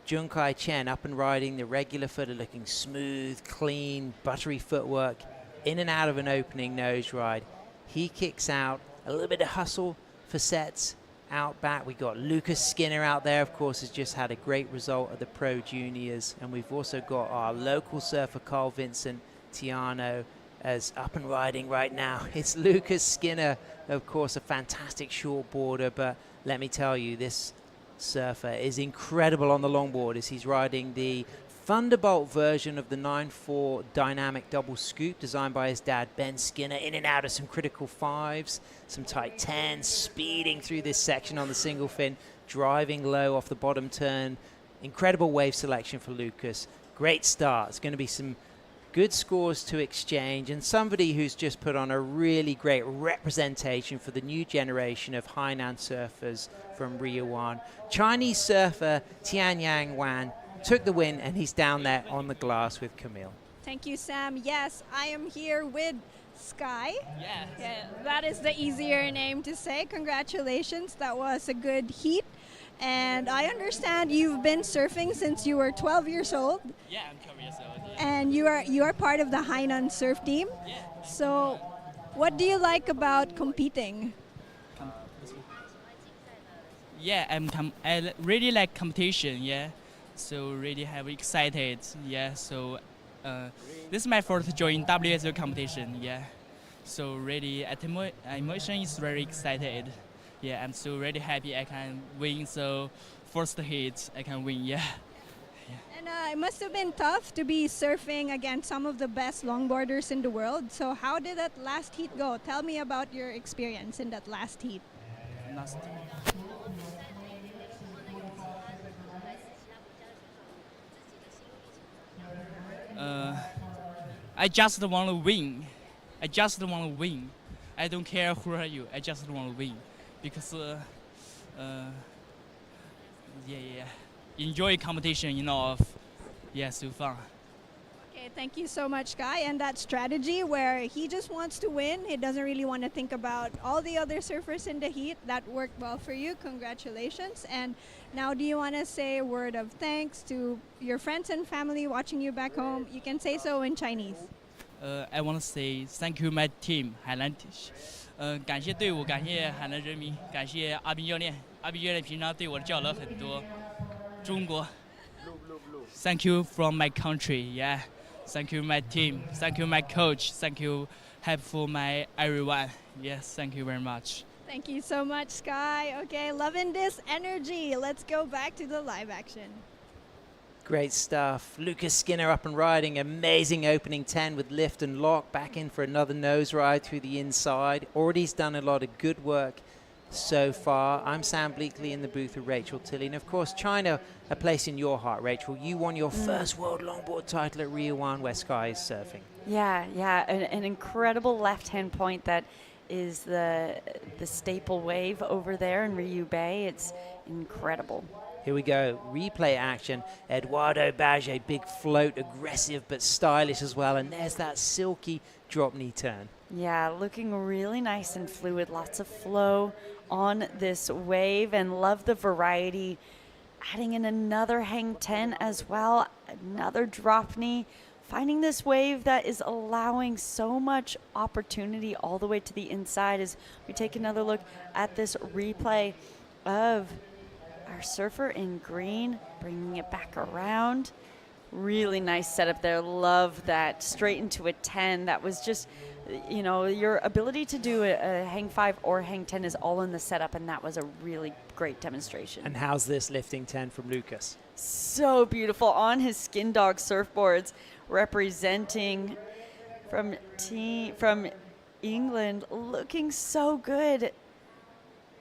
Junkai Chen up and riding the regular footer, looking smooth, clean, buttery footwork, in and out of an opening nose ride. He kicks out, a little bit of hustle for sets out back. We got Lucas Skinner out there, of course, has just had a great result at the Pro Juniors. And we've also got our local surfer, Carl Vincent Tiano, as up and riding right now. It's Lucas Skinner, of course, a fantastic shortboarder, but let me tell you, this surfer is incredible on the longboard as he's riding the Thunderbolt version of the 9.4 dynamic double scoop designed by his dad Ben Skinner, in and out of some critical fives, some tight 10s, speeding through this section on the single fin, driving low off the bottom turn. Incredible wave selection for Lucas. Great start. It's going to be some good scores to exchange, and somebody who's just put on a really great representation for the new generation of Hainan surfers from Rio 1. Chinese surfer Tian Yang Wan took the win, and he's down there on the glass with Camille. Thank you, Sam. Yes, I am here with Sky. Yes. Yeah, that is the easier name to say. Congratulations. That was a good heat. And I understand you've been surfing since you were 12 years old. Yeah, I'm 12 years old. Yeah. And you are part of the Hainan surf team. Yeah. So what do you like about competing? Yeah, I really like competition, yeah. So really have excited, yeah. So this is my first join WSL competition, yeah. So really, emotion is very excited. Yeah, I'm so really happy I can win. So first hit, I can win, yeah. And it must have been tough to be surfing against some of the best longboarders in the world. So how did that last heat go? Tell me about your experience in that last heat. I just want to win. I just want to win. I don't care who are you. I just want to win. Because, yeah. Enjoy competition, so fun. Okay, Okay, thank you so much, Sky. And that strategy where he just wants to win, he doesn't really want to think about all the other surfers in the heat, that worked well for you. Congratulations. And now, do you want to say a word of thanks to your friends and family watching you back home? You can say so in Chinese. I want to say thank you my team 海南感谢队伍，感谢海南人民，感谢阿斌教练。阿斌教练平常对我的教导很多。中国 Thank you from my country, yeah. Thank you my team. Thank you my coach. Thank you help for my everyone. Yes, thank you very much. Thank you so much, Sky. Okay, loving this energy. Let's go back to the live action. Great stuff. Lucas Skinner up and riding. Amazing opening 10 with lift and lock. Back in for another nose ride through the inside. Already's done a lot of good work so far. I'm Sam Bleakley in the booth with Rachel Tilley. And of course, China, a place in your heart, Rachel. You won your first world longboard title at Rio 1 where Sky is surfing. Yeah, an incredible left-hand point that is the staple wave over there in Ryu Bay. It's incredible. Here we go, replay action. Eduardo Baget, big float, aggressive but stylish as well. And there's that silky drop knee turn. Yeah, looking really nice and fluid. Lots of flow on this wave, and love the variety. Adding in another hang 10 as well, another drop knee. Finding this wave that is allowing so much opportunity all the way to the inside as we take another look at this replay of our surfer in green, bringing it back around. Really nice setup there. Love that. Straight into a 10. That was just, you know, your ability to do a hang 5 or hang 10 is all in the setup, and that was a really great demonstration. And how's this lifting 10 from Lucas? So beautiful on his Skin Dog surfboards, representing from England, looking so good.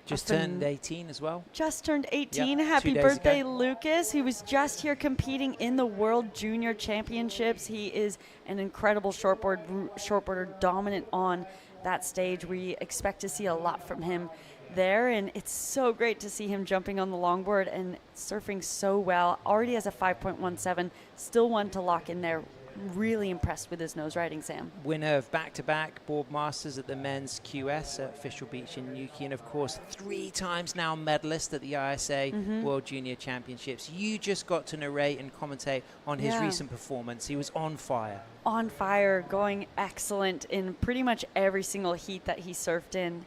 Just turned 18 as well. Just turned 18. Yep, Happy 2 days birthday, ago. Lucas. He was just here competing in the World Junior Championships. He is an incredible shortboarder, dominant on that stage. We expect to see a lot from him there, and it's so great to see him jumping on the longboard and surfing so well. Already has a 5.17, still one to lock in there. Really impressed with his nose riding, Sam. Winner of back-to-back board masters at the men's QS at Official Beach in Newquay, and of course 3 times now medalist at the ISA World Junior Championships. You just got to narrate and commentate on his recent performance. He was on fire. On fire, going excellent in pretty much every single heat that he surfed in,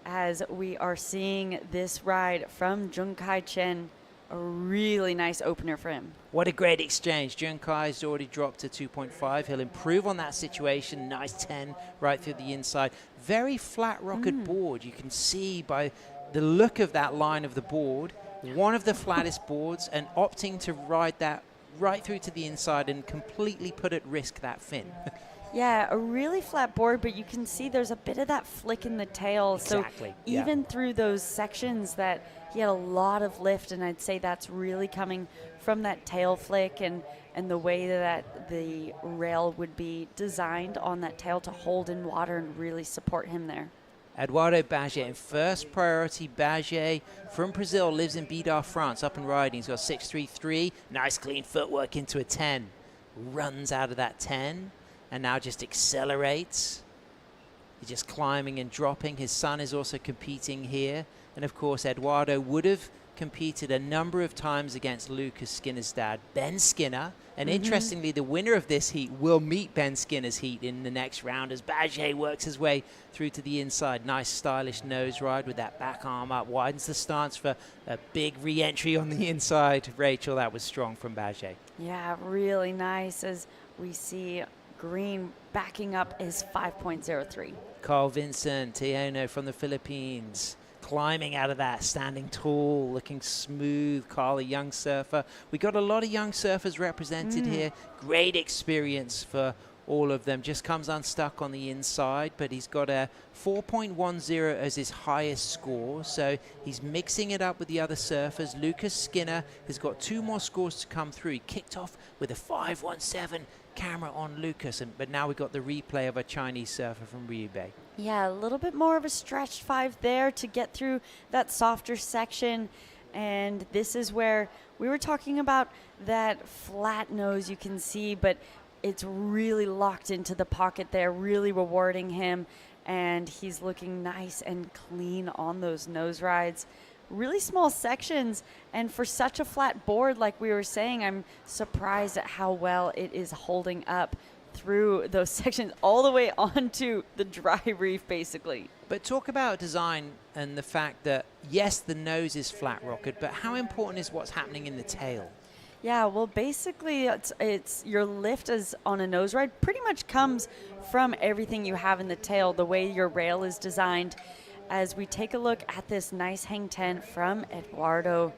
as we are seeing this ride from Jung Kai Chen. A really nice opener for him. What a great exchange. Jun Kai's already dropped to 2.5. He'll improve on that situation. Nice 10 right through the inside. Very flat rocketed board. You can see by the look of that line of the board, one of the flattest boards, and opting to ride that right through to the inside and completely put at risk that fin. Yeah, a really flat board, but you can see there's a bit of that flick in the tail. Exactly. So even through those sections that he had a lot of lift, and I'd say that's really coming from that tail flick and the way that the rail would be designed on that tail to hold in water and really support him there. Eduardo Baget in first priority. Baget from Brazil, lives in Bidar, France, up and riding. He's got 6.33. Nice clean footwork into a 10. Runs out of that 10. And now just accelerates. He's just climbing and dropping. His son is also competing here. And of course, Eduardo would have competed a number of times against Lucas Skinner's dad, Ben Skinner. And interestingly, the winner of this heat will meet Ben Skinner's heat in the next round as Baget works his way through to the inside. Nice stylish nose ride with that back arm up. Widens the stance for a big re-entry on the inside. Rachel, that was strong from Baget. Yeah, really nice as we see green backing up is 5.03. Carl Vincent Tiano from the Philippines, climbing out of that, standing tall, looking smooth. Carl, a young surfer. We got a lot of young surfers represented here. Great experience for all of them. Just comes unstuck on the inside, but he's got a 4.10 as his highest score, so he's mixing it up with the other surfers. Lucas Skinner has got 2 more scores to come through. He kicked off with a 5.17 camera on Lucas, but now we got the replay of a Chinese surfer from Ryu Bay. Yeah, a little bit more of a stretched 5 there to get through that softer section. And this is where we were talking about that flat nose you can see, but it's really locked into the pocket there, really rewarding him, and he's looking nice and clean on those nose rides. Really small sections, and for such a flat board, like we were saying, I'm surprised at how well it is holding up through those sections all the way onto the dry reef, basically. But talk about design and the fact that, yes, the nose is flat rocketed, but how important is what's happening in the tail? Yeah, well, basically, it's your lift is on a nose ride pretty much comes from everything you have in the tail, the way your rail is designed. As we take a look at this nice hang 10 from Eduardo,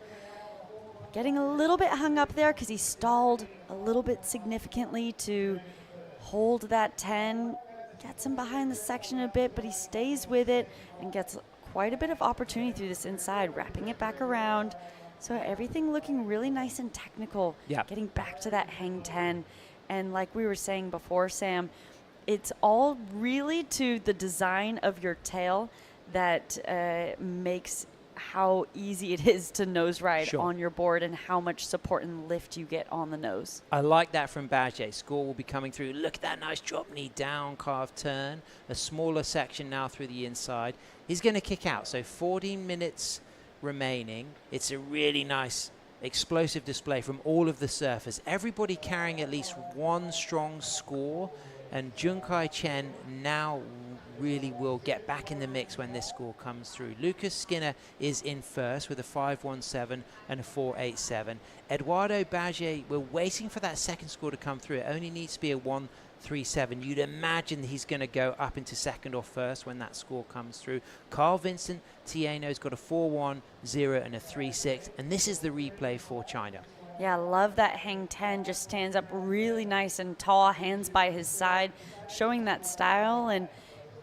getting a little bit hung up there because he stalled a little bit significantly to hold that 10, gets him behind the section a bit, but he stays with it and gets quite a bit of opportunity through this inside, wrapping it back around. So everything looking really nice and technical, getting back to that hang 10. And like we were saying before, Sam, it's all really to the design of your tail that makes how easy it is to nose ride on your board and how much support and lift you get on the nose. I like that from Badger. Score will be coming through. Look at that nice drop knee down carved turn. A smaller section now through the inside. He's going to kick out. So 14 minutes remaining. It's a really nice explosive display from all of the surfers. Everybody carrying at least one strong score. And Junkai Chen now really will get back in the mix when this score comes through. Lucas Skinner is in first with a 5.17 and a 4.87. Eduardo Badger, we're waiting for that second score to come through. It only needs to be a 1.37. You'd imagine that he's going to go up into second or first when that score comes through. Carl Vincent Tieno's got a 4.10 and a 3.6. And this is the replay for China. Yeah, love that hang 10. Just stands up really nice and tall, hands by his side, showing that style. And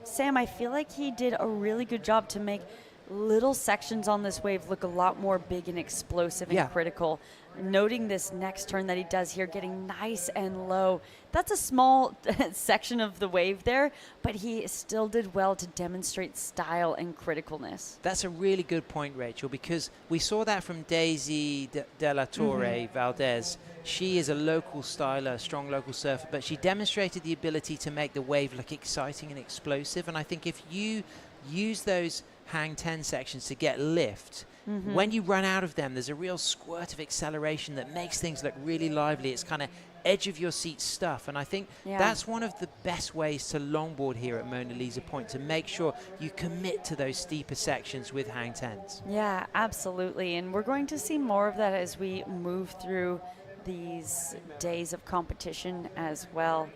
Sam, I feel like he did a really good job to make little sections on this wave look a lot more big and explosive and critical. Noting this next turn that he does here, getting nice and low. That's a small section of the wave there, but he still did well to demonstrate style and criticalness. That's a really good point, Rachel, because we saw that from Daisy de la Torre Valdez. She is a local styler, strong local surfer, but she demonstrated the ability to make the wave look exciting and explosive. And I think if you use those hang 10 sections to get lift, when you run out of them, there's a real squirt of acceleration that makes things look really lively. It's kind of edge of your seat stuff, and I think that's one of the best ways to longboard here at Mona Lisa Point, to make sure you commit to those steeper sections with hang 10s. Yeah, absolutely, and we're going to see more of that as we move through these days of competition as well.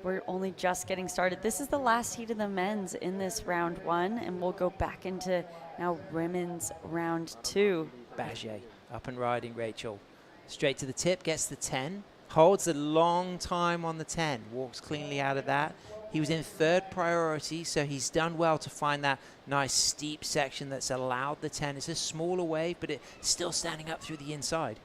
We're only just getting started. This is the last heat of the men's in this round 1, and we'll go back into now women's round 2. Badger up and riding, Rachel. Straight to the tip, gets the 10, holds a long time on the 10, walks cleanly out of that. He was in third priority, so he's done well to find that nice steep section that's allowed the 10. It's a smaller wave, but it's still standing up through the inside.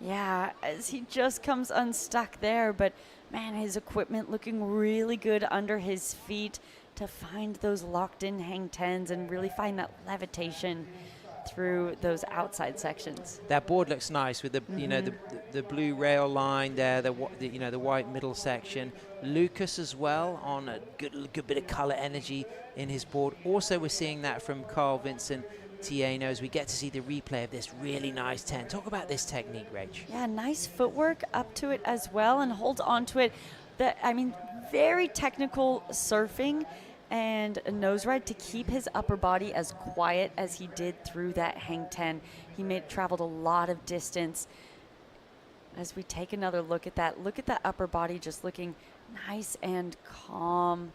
Yeah, as he just comes unstuck there, but man, his equipment looking really good under his feet to find those locked in hang 10s and really find that levitation through those outside sections. That board looks nice with the you know the blue rail line there, the white middle section. Lucas as well on a good bit of color energy in his board. Also, we're seeing that from Carl Vincent Tieno as we get to see the replay of this really nice 10. Talk about this technique, Rach. Yeah, nice footwork up to it as well and holds on to it. Very technical surfing and a nose ride to keep his upper body as quiet as he did through that hang 10. He traveled a lot of distance. As we take another look at that upper body just looking nice and calm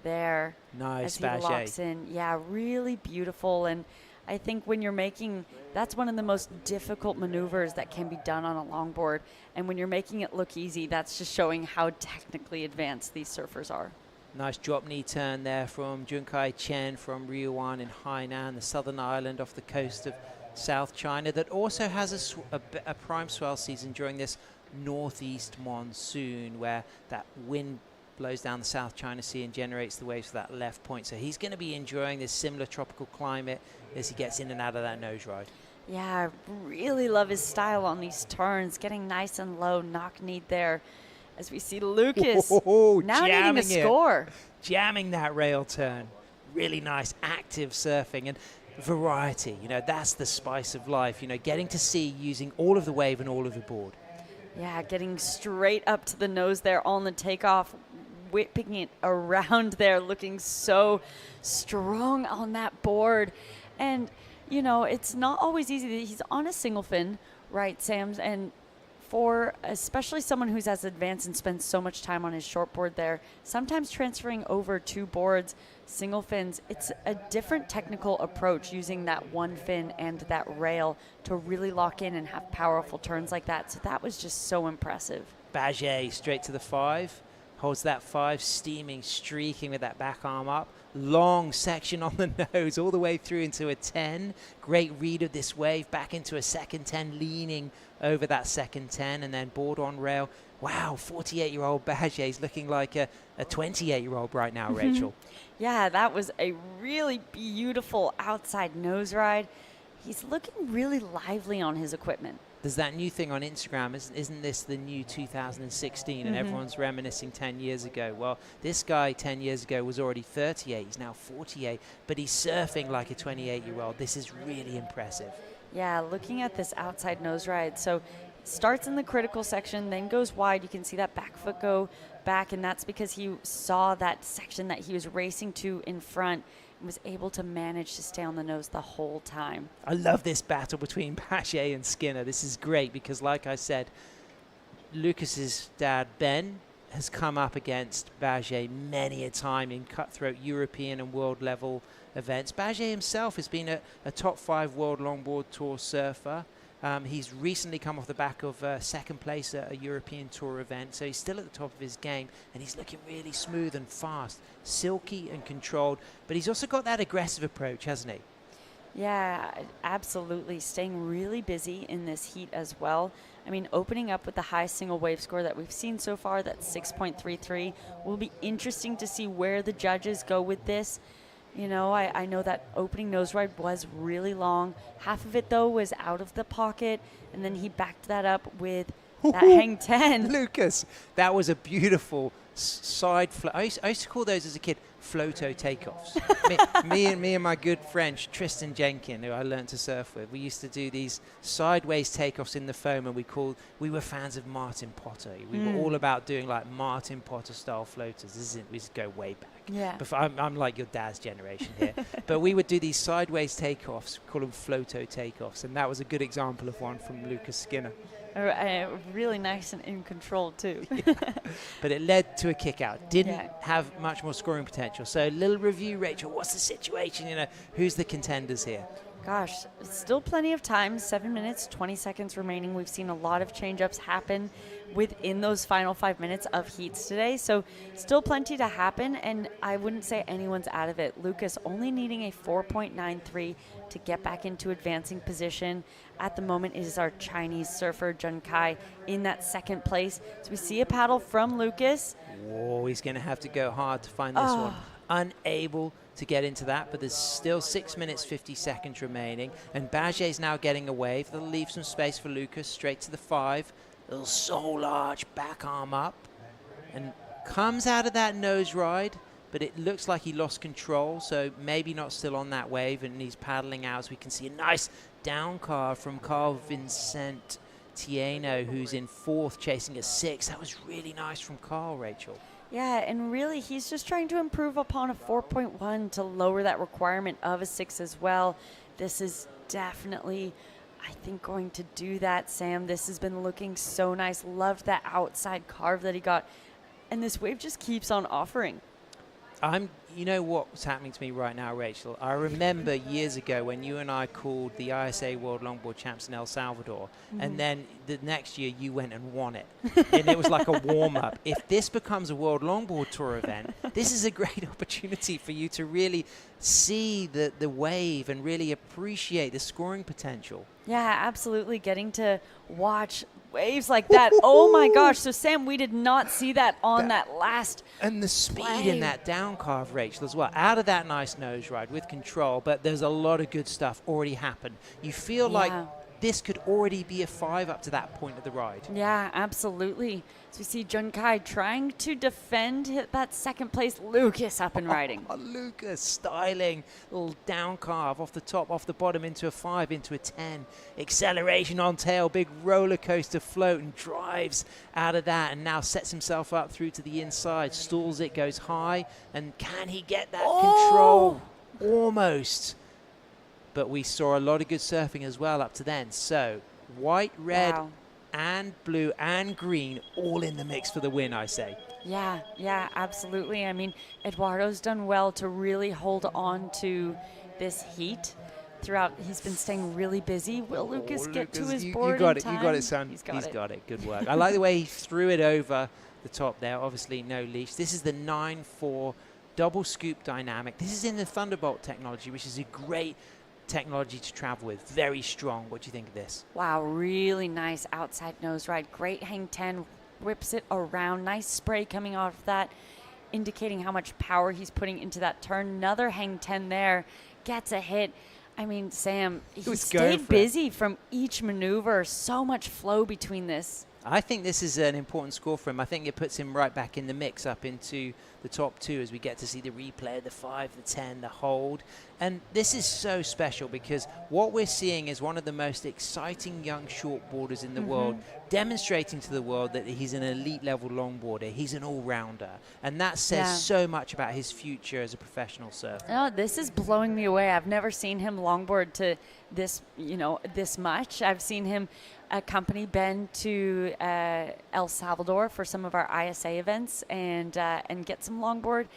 there. Nice, as he locks in. Yeah, really beautiful. And I think when you're making, that's one of the most difficult maneuvers that can be done on a longboard. And when you're making it look easy, that's just showing how technically advanced these surfers are. Nice drop knee turn there from Junkai Chen from Ryuan in Hainan, the southern island off the coast of South China, that also has a prime swell season during this northeast monsoon, where that wind blows down the South China Sea and generates the waves for that left point. So he's going to be enjoying this similar tropical climate as he gets in and out of that nose ride. Yeah, I really love his style on these turns, getting nice and low, knock-kneed there. as we see Lucas now needing a score. Jamming that rail turn. Really nice, active surfing and variety. You know, that's the spice of life. You know, getting to see using all of the wave and all of the board. Yeah, getting straight up to the nose there on the takeoff, whipping it around there, looking so strong on that board. And, you know, it's not always easy. He's on a single fin, right, Sam? And for especially someone who's as advanced and spends so much time on his short board there, sometimes transferring over two boards, single fins, it's a different technical approach using that one fin and that rail to really lock in and have powerful turns like that. So that was just so impressive. Bagé straight to the 5. Holds that 5, steaming, streaking with that back arm up. Long section on the nose, all the way through into a 10. Great read of this wave, back into a second 10, leaning over that second 10, and then board on rail. Wow, 48-year-old Bagé is looking like a 28-year-old right now, Rachel. Yeah, that was a really beautiful outside nose ride. He's looking really lively on his equipment. There's that new thing on Instagram, isn't this the new 2016? And everyone's reminiscing 10 years ago. Well, this guy 10 years ago was already 38. He's now 48, but he's surfing like a 28-year-old. This is really impressive. Yeah, looking at this outside nose ride. So starts in the critical section, then goes wide. You can see that back foot go back, and that's because he saw that section that he was racing to in front and was able to manage to stay on the nose the whole time. I love this battle between Bagé and Skinner. This is great because, like I said, Lucas's dad, Ben, has come up against Bagé many a time in cutthroat European and world level events. Bagé himself has been a top 5 World Longboard Tour surfer. He's recently come off the back of second place at a European Tour event, so he's still at the top of his game, and he's looking really smooth and fast, silky and controlled, but he's also got that aggressive approach, hasn't he? Yeah, absolutely. Staying really busy in this heat as well. I mean, opening up with the high single wave score that we've seen so far, that's 6.33. Will be interesting to see where the judges go with this. You know, I know that opening nose ride was really long. Half of it, though, was out of the pocket, and then he backed that up with that hang 10. Lucas, that was a beautiful side flow. I used to call those as a kid floato takeoffs. me and my good friend Tristan Jenkin, who I learned to surf with, we used to do these sideways takeoffs in the foam, and we were fans of Martin Potter. We were all about doing like Martin Potter style floaters. We just go way back. Yeah. I'm like your dad's generation here. But we would do these sideways takeoffs, call them floato takeoffs, and that was a good example of one from Lucas Skinner. Really nice and in control too. Yeah. But it led to a kick out. Didn't have much more scoring potential. So a little review, Rachel. What's the situation? You know, who's the contenders here? Gosh, still plenty of time. 7 minutes, 20 seconds remaining. We've seen a lot of change-ups happen within those final 5 minutes of heats today. So still plenty to happen, and I wouldn't say anyone's out of it. Lucas only needing a 4.93 to get back into advancing position. At the moment, it is our Chinese surfer, Jun Kai, in that second place. So we see a paddle from Lucas. Whoa, he's going to have to go hard to find this one. Unable to get into that, but there's still 6 minutes 50 seconds remaining, and Bagé's now getting a wave. That'll leave some space for Lucas. Straight to the 5, little soul arch, back arm up, and comes out of that nose ride, but it looks like he lost control, so maybe not still on that wave, and he's paddling out. As we can see a nice down carve from Carl Vincent Tieno, who's in 4th chasing a 6. That was really nice from Carl, Rachel. Yeah, and really he's just trying to improve upon a 4.1 to lower that requirement of a 6 as well. This is definitely, I think, going to do that, Sam. This has been looking so nice. Loved that outside carve that he got. And this wave just keeps on offering. You know what's happening to me right now, Rachel? I remember years ago when you and I called the ISA World Longboard Champs in El Salvador, and then the next year you went and won it. And it was like a warm-up. If this becomes a World Longboard Tour event, this is a great opportunity for you to really see the wave and really appreciate the scoring potential. Yeah, absolutely. Getting to watch waves like that. Oh my gosh. So Sam, we did not see that on that last And the speed wave. in that down carve, Rachel, as well. Out of that nice nose ride with control, but there's a lot of good stuff already happened. You feel like this could already be a 5 up to that point of the ride. Yeah, absolutely. So we see Junkai trying to defend that second place. Lucas up and riding. Lucas styling, little down carve off the top, off the bottom into a 5, into a 10. Acceleration on tail, big roller coaster float, and drives out of that and now sets himself up through to the inside. Stalls it, goes high, and can he get that control? Almost. But we saw a lot of good surfing as well up to then. So white, red, and blue and green all in the mix for the win, I say. Yeah, absolutely. I mean, Eduardo's done well to really hold on to this heat throughout. He's been staying really busy. Will Lucas get to his board in time? You got it, son. He's got it. Good work. I like the way he threw it over the top there. Obviously, no leash. This is the 9-4 double scoop dynamic. This is in the Thunderbolt technology, which is a great technology to travel with. Very strong. What do you think of this? Wow, really nice outside nose ride. Great hang 10, whips it around. Nice spray coming off that, indicating how much power he's putting into that turn. Another hang 10 there, gets a hit. I mean, Sam, he stayed busy from each maneuver. So much flow between this. I think this is an important score for him. I think it puts him right back in the mix up into the top 2 as we get to see the replay of the 5, the 10, the hold. And this is so special because what we're seeing is one of the most exciting young shortboarders in the world, demonstrating to the world that he's an elite level longboarder. He's an all-rounder. And that says so much about his future as a professional surfer. Oh, this is blowing me away. I've never seen him longboard to this, this much. I've seen him accompany Ben to El Salvador for some of our ISA events and get some longboard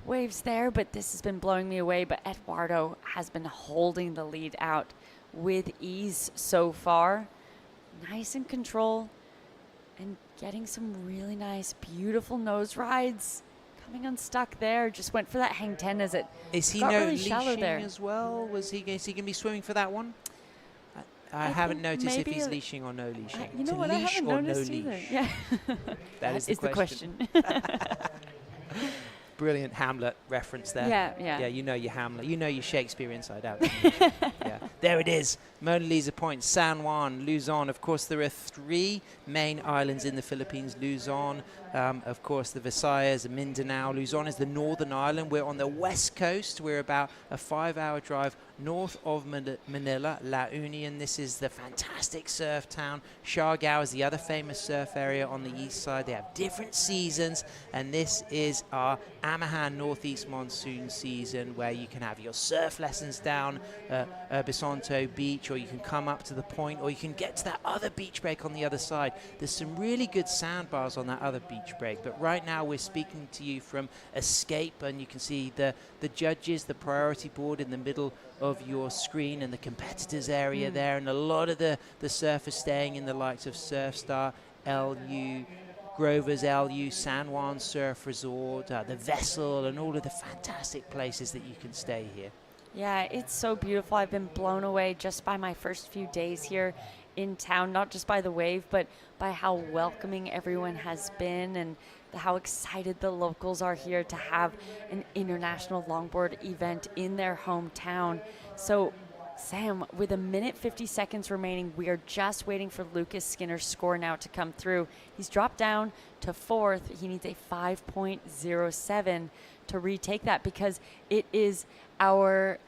waves there, but this has been blowing me away. But Eduardo has been holding the lead out with ease so far. Nice in control and getting some really nice, beautiful nose rides. Coming unstuck there, just went for that hang 10 as it got really shallow there. As well? Is he going to be swimming for that one? I haven't noticed if he's leashing or no leashing. You know what? I haven't noticed either. Yeah. That is the question. Brilliant Hamlet reference there. Yeah. You know your Hamlet. You know your Shakespeare inside out. Yeah. There it is. Mona Lisa Point, San Juan, Luzon. Of course, there are 3 main islands in the Philippines. Luzon, of course, the Visayas, Mindanao. Luzon is the northern island. We're on the west coast. We're about a 5-hour drive north of Manila, La Union. This is the fantastic surf town. Siargao is the other famous surf area on the east side. They have different seasons, and this is our Amihan Northeast Monsoon season, where you can have your surf lessons down Urbiztondo Beach, or you can come up to the point, or you can get to that other beach break on the other side. There's some really good sandbars on that other beach break, but right now we're speaking to you from Escape, and you can see the judges, the priority board in the middle of your screen, and the competitors area there, and a lot of the surfers staying in the likes of Surfstar, LU, Grover's LU, San Juan Surf Resort, the Vessel, and all of the fantastic places that you can stay here. Yeah, it's so beautiful. I've been blown away just by my first few days here in town, not just by the wave, but by how welcoming everyone has been and how excited the locals are here to have an international longboard event in their hometown. So, Sam, with 1:50 seconds remaining, we are just waiting for Lucas Skinner's score now to come through. He's dropped down to 4th. He needs a 5.07 to retake that, because it is our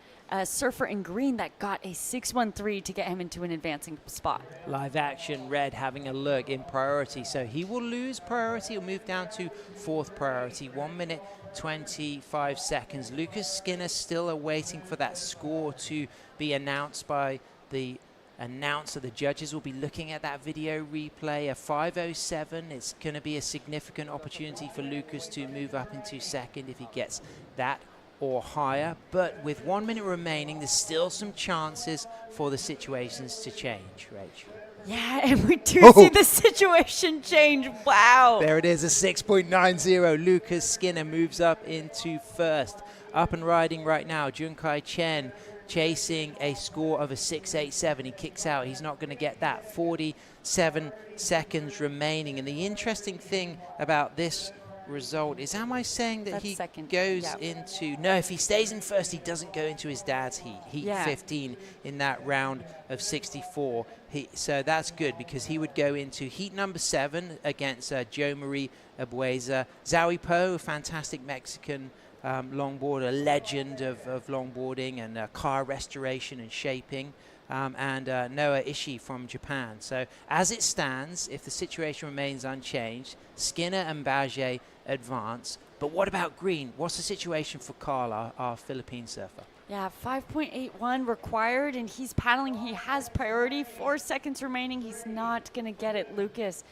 surfer in green that got a 6.13 to get him into an advancing spot. Live action, Red having a look in priority. So he will lose priority. He'll move down to 4th priority. 1 minute 25 seconds. Lucas Skinner still awaiting for that score to be announced by the announcer. The judges will be looking at that video replay. A 5.07. It's going to be a significant opportunity for Lucas to move up into 2nd if he gets that or higher. But with 1 minute remaining, there's still some chances for the situations to change, Rach. Yeah, and we do see the situation change. Wow. There it is, a 6.90. Lucas Skinner moves up into 1st. Up and riding right now, Junkai Chen chasing a score of a 6.87. He kicks out. He's not going to get that. 47 seconds remaining. And the interesting thing about this result is, am I saying that That's he second, goes yeah. into, no, if he stays in first, he doesn't go into his dad's heat Yeah. 15 in that round of 64. So that's good, because he would go into heat number 7 against Jo Marie Abueza. Zoe Po, a fantastic Mexican longboarder, a legend of longboarding and car restoration and shaping. And Noah Ishii from Japan. So as it stands, if the situation remains unchanged, Skinner and Bajé advance. But what about green? What's the situation for Carl, our Philippine surfer? Yeah, 5.81 required, and he's paddling. He has priority. 4 seconds remaining. He's not going to get it, Lucas.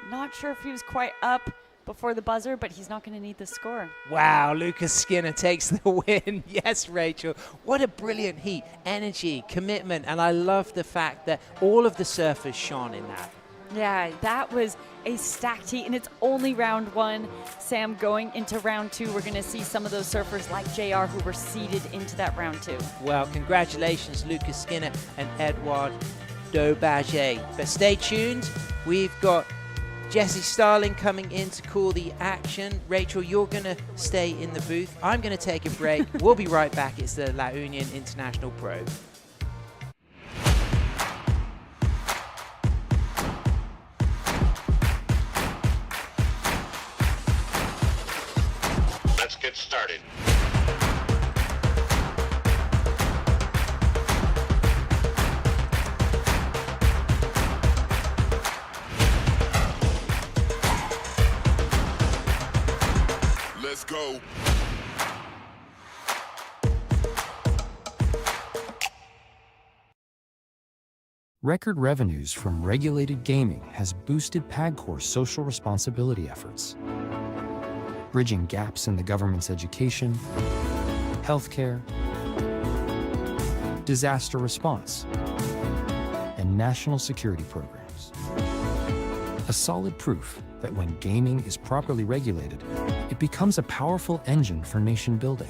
Not sure if he was quite up before the buzzer, but he's not going to need the score. Wow, Lucas Skinner takes the win. Yes, Rachel. What a brilliant heat. Energy, commitment, and I love the fact that all of the surfers shone in that. Yeah, that was a stacked heat, and it's only round 1. Sam, going into round 2, we're going to see some of those surfers like JR who were seeded into that round 2. Well, congratulations, Lucas Skinner and Edouard Daubagé. But stay tuned. We've got Jesse Starling coming in to call the action. Rachel, you're going to stay in the booth. I'm going to take a break. We'll be right back. It's the La Union International Pro. Let's get started. Let's go. Record revenues from regulated gaming has boosted PAGCOR's social responsibility efforts, bridging gaps in the government's education, healthcare, disaster response, and national security programs. A solid proof that when gaming is properly regulated, it becomes a powerful engine for nation building.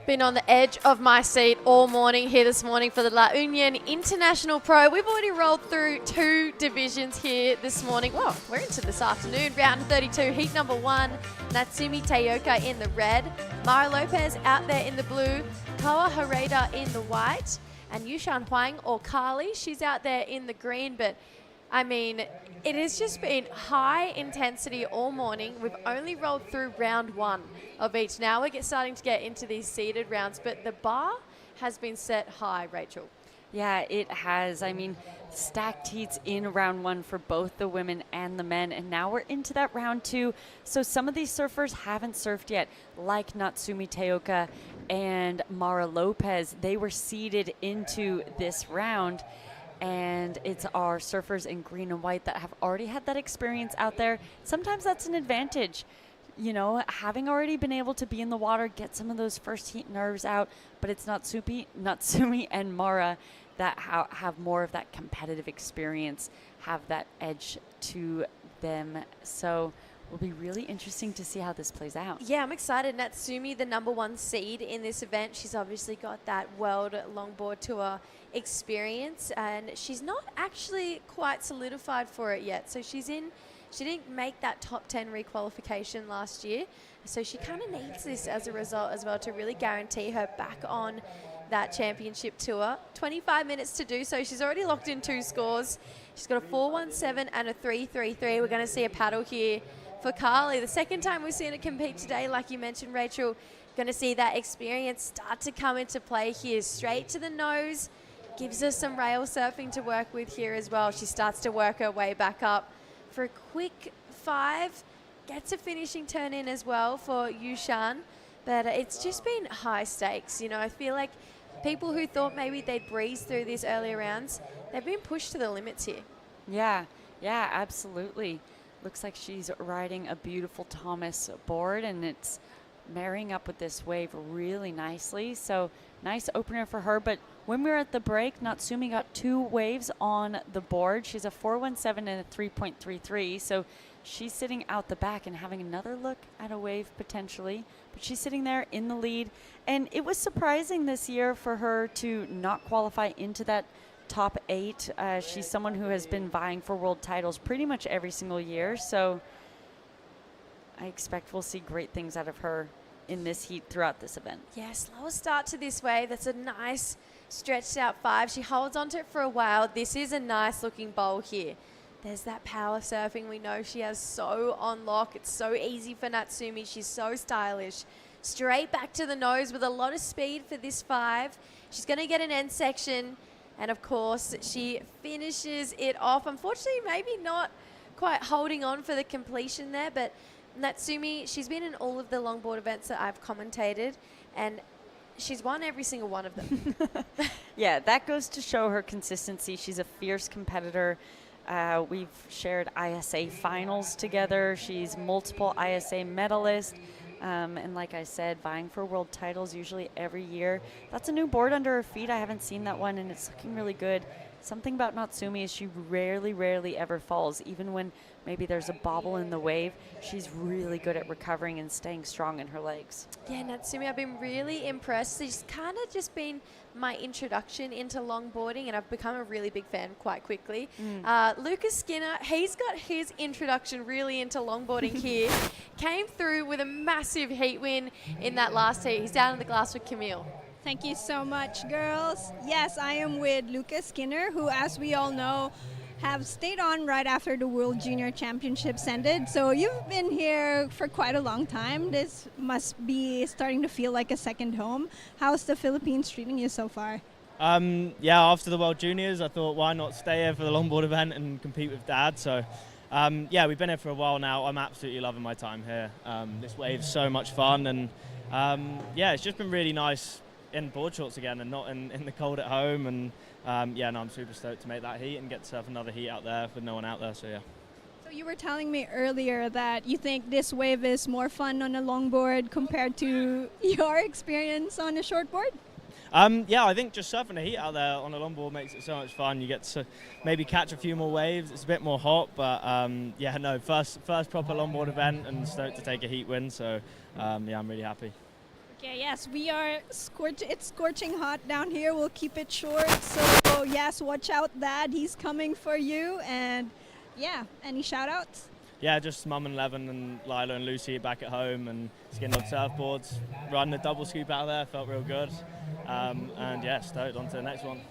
Been on the edge of my seat all morning here this morning for the La Union International Pro. We've already rolled through 2 divisions here this morning. Well, we're into this afternoon. Round 32, heat number 1. Natsumi Tayoka in the red. Mara Lopez out there in the blue. Kawa Hareda in the white. And Yushan Huang, or Carly, she's out there in the green. But, I mean, it has just been high intensity all morning. We've only rolled through round 1 of each. Now we're starting to get into these seeded rounds, but the bar has been set high, Rachel. Yeah, it has. I mean, stacked heats in round 1 for both the women and the men, and now we're into that round 2. So some of these surfers haven't surfed yet, like Natsumi Tayoka and Mara Lopez. They were seeded into this round, and it's our surfers in green and white that have already had that experience out there. Sometimes that's an advantage. You know, having already been able to be in the water, get some of those first heat nerves out, but it's Natsumi and Mara that have more of that competitive experience, have that edge to them. So will be really interesting to see how this plays out. Yeah, I'm excited. Natsumi, the number 1 seed in this event. She's obviously got that World Longboard Tour experience, and she's not actually quite solidified for it yet. So she didn't make that top 10 requalification last year. So she kind of needs this as a result as well to really guarantee her back on that championship tour. 25 minutes to do so. She's already locked in 2 scores. She's got a 4.17 and a 3.33. We're going to see a paddle here for Carly. The second time we've seen it compete today, like you mentioned, Rachel. Going to see that experience start to come into play here. Straight to the nose. Gives her some rail surfing to work with here as well. She starts to work her way back up for a quick 5. Gets a finishing turn in as well for Yushan. But it's just been high stakes. You know, I feel like people who thought maybe they'd breeze through these earlier rounds, they've been pushed to the limits here. Yeah, absolutely. Looks like she's riding a beautiful Thomas board, and it's marrying up with this wave really nicely. So nice opener for her. But when we were at the break, Natsumi got 2 waves on the board. She's a 4.17 and a 3.33. So she's sitting out the back and having another look at a wave potentially. But she's sitting there in the lead. And it was surprising this year for her to not qualify into that top 8. She's someone who has been vying for world titles pretty much every single year. So I expect we'll see great things out of her in this heat throughout this event. Yeah, slower start to this wave. That's a nice stretched out 5. She holds onto it for a while. This is a nice looking bowl here. There's that power surfing we know she has so on lock. It's so easy for Natsumi. She's so stylish. Straight back to the nose with a lot of speed for this 5. She's going to get an end section. And of course, she finishes it off. Unfortunately, maybe not quite holding on for the completion there, but Natsumi, she's been in all of the longboard events that I've commentated, and she's won every single one of them. Yeah, that goes to show her consistency. She's a fierce competitor. We've shared ISA finals together. She's multiple ISA medalist. And like I said, vying for world titles usually every year. That's a new board under her feet. I haven't seen that one, and it's looking really good. Something about Natsumi is she rarely ever falls. Even when maybe there's a bobble in the wave, she's really good at recovering and staying strong in her legs. Yeah, Natsumi, I've been really impressed. She's kind of just been my introduction into longboarding, and I've become a really big fan quite quickly. Lucas Skinner, he's got his introduction really into longboarding here. Came through with a massive heat win in that last heat. He's down in the glass with Camille. Thank you so much, girls. Yes, I am with Lucas Skinner, who, as we all know, have stayed on right after the World Junior Championships ended. So you've been here for quite a long time. This must be starting to feel like a second home. How's the Philippines treating you so far? Yeah, after the World Juniors, I thought, why not stay here for the longboard event and compete with Dad? So, yeah, we've been here for a while now. I'm absolutely loving my time here. This wave's so much fun, and yeah, it's just been really nice in board shorts again and not in the cold at home. And yeah, no, I'm super stoked to make that heat and get to surf another heat out there with no one out there. So yeah. So you were telling me earlier that you think this wave is more fun on a longboard compared to your experience on a shortboard? Yeah, I think just surfing a heat out there on a longboard makes it so much fun. You get to maybe catch a few more waves. It's a bit more hot, but yeah, no, first proper longboard event and stoked to take a heat win. So yeah, I'm really happy. Okay, yes, we are it's scorching hot down here. We'll keep it short. So yes, watch out, Dad. He's coming for you. And yeah, any shout outs? Yeah, just Mum and Levin and Lila and Lucy back at home and getting on surfboards, running the double scoop out there, felt real good. And yeah, stoked on to the next one.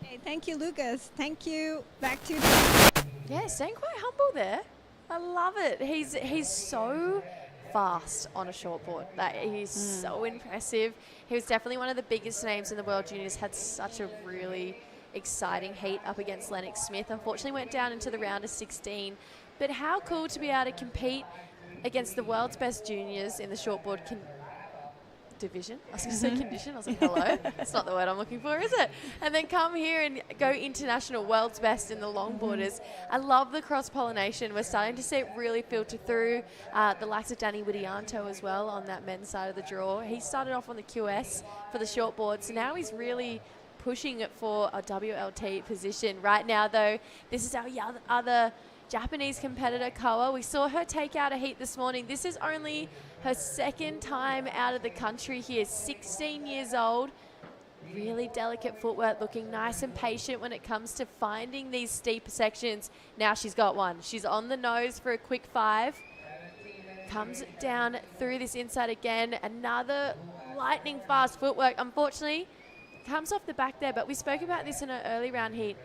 Okay, thank you, Lucas. Thank you. Back to you. Yeah, staying quite humble there. I love it. He's so fast on a shortboard. That he's so impressive. He was definitely one of the biggest names in the World Juniors. Had such a really exciting heat up against Lennox Smith. Unfortunately went down into the round of 16. But how cool to be able to compete against the world's best juniors in the shortboard division. I was going to say condition. I was like, hello. That's not the word I'm looking for, is it? And then come here and go international, world's best in the longboarders. I love the cross-pollination. We're starting to see it really filter through. The likes of Danny Widianto as well on that men's side of the draw. He started off on the QS for the shortboard, so now he's really pushing it for a WLT position. Right now, though, this is our other Japanese competitor, Koa. We saw her take out a heat this morning. This is only her second time out of the country here, 16 years old. Really delicate footwork, looking nice and patient when it comes to finding these steeper sections. Now she's got one. She's on the nose for a quick 5. Comes down through this inside again. Another lightning fast footwork. Unfortunately, comes off the back there, but we spoke about this in an early round heat.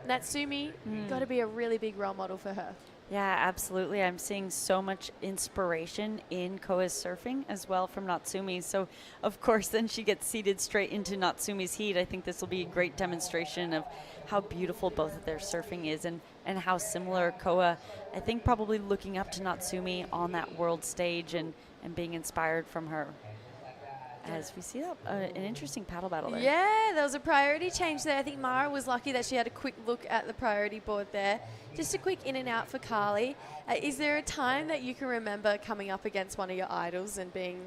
Natsumi, got to be a really big role model for her. Yeah, absolutely. I'm seeing so much inspiration in Koa's surfing as well from Natsumi. So, of course, then she gets seated straight into Natsumi's heat. I think this will be a great demonstration of how beautiful both of their surfing is and how similar Koa, I think, probably looking up to Natsumi on that world stage and being inspired from her. As we see that, an interesting paddle battle there. Yeah, there was a priority change there. I think Mara was lucky that she had a quick look at the priority board there. Just a quick in and out for Carly. Is there a time that you can remember coming up against one of your idols and being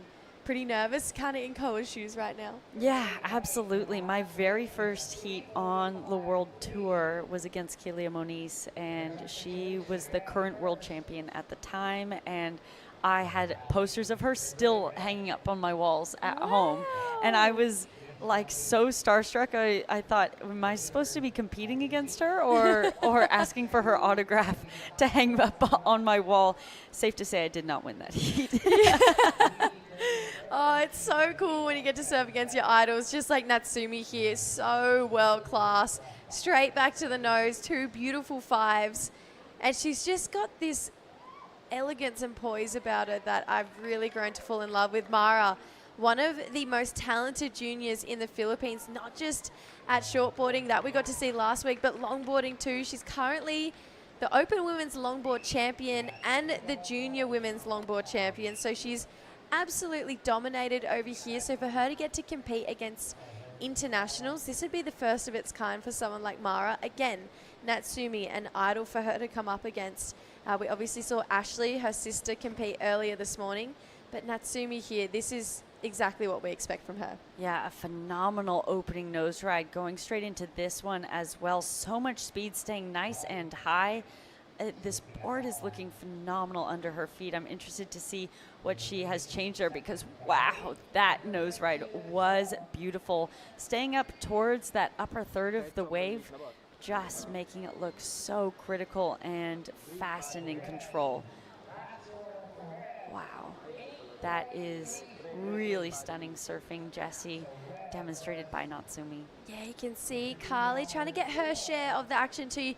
pretty nervous kind of in Koa's shoes right now. Yeah, absolutely. My very first heat on the World Tour was against Kelia Moniz, and she was the current world champion at the time, and I had posters of her still hanging up on my walls at home, and I was like so starstruck. I thought, am I supposed to be competing against her or asking for her autograph to hang up on my wall? Safe to say I did not win that heat. Oh, it's so cool when you get to serve against your idols, just like Natsumi here, so world class, straight back to the nose, 2 beautiful 5s, and she's just got this elegance and poise about her that I've really grown to fall in love with. Mara, one of the most talented juniors in the Philippines, not just at shortboarding that we got to see last week, but longboarding too. She's currently the Open Women's Longboard Champion and the Junior Women's Longboard Champion, so she's absolutely dominated over here. So for her to get to compete against internationals, this would be the first of its kind for someone like Mara. Again, Natsumi, an idol for her to come up against. We obviously saw Ashley, her sister, compete earlier this morning, but Natsumi here, this is exactly what we expect from her. Yeah, a phenomenal opening nose ride, going straight into this one as well. So much speed, staying nice and high. This board is looking phenomenal under her feet. I'm interested to see what she has changed there, because wow, that nose ride was beautiful. Staying up towards that upper third of the wave, just making it look so critical and fast and in control. Wow, that is really stunning surfing, Jessie, demonstrated by Natsumi. Yeah, you can see Carly trying to get her share of the action too.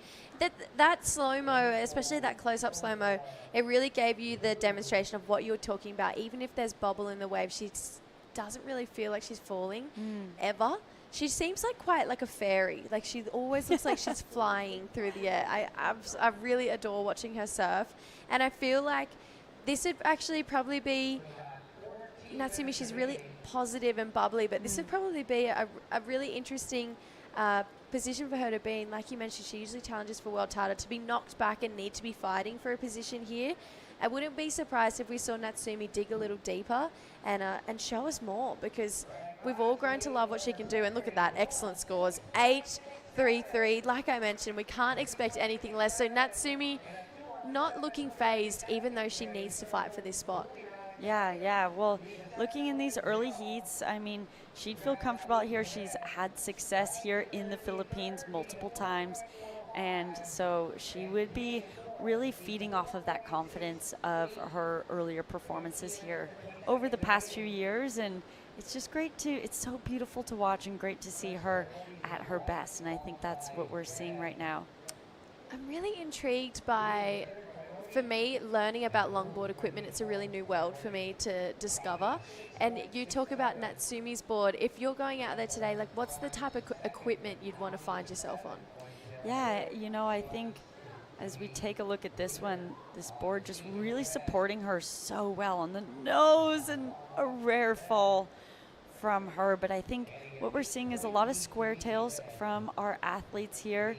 That slow-mo, especially that close-up slow-mo, it really gave you the demonstration of what you were talking about. Even if there's bubble in the wave, she doesn't really feel like she's falling ever. She seems like quite like a fairy. Like she always looks like she's flying through the air. I really adore watching her surf. And I feel like this would actually probably be Natsumi, she's really positive and bubbly, but this would probably be a really interesting position for her to be in. Like you mentioned, she usually challenges for world title. To be knocked back and need to be fighting for a position here, I wouldn't be surprised if we saw Natsumi dig a little deeper and show us more, because we've all grown to love what she can do. And look at that, excellent scores, 8-3-3. Like I mentioned, we can't expect anything less. So Natsumi not looking phased, even though she needs to fight for this spot. Yeah. Well, looking in these early heats, I mean, she'd feel comfortable out here. She's had success here in the Philippines multiple times, and so she would be really feeding off of that confidence of her earlier performances here over the past few years. And it's just it's so beautiful to watch and great to see her at her best, and I think that's what we're seeing right now. I'm really intrigued by, for me, learning about longboard equipment. It's a really new world for me to discover. And you talk about Natsumi's board. If you're going out there today, like, what's the type of equipment you'd want to find yourself on? Yeah, I think as we take a look at this one, this board just really supporting her so well on the nose, and a rare fall from her. But I think what we're seeing is a lot of square tails from our athletes here.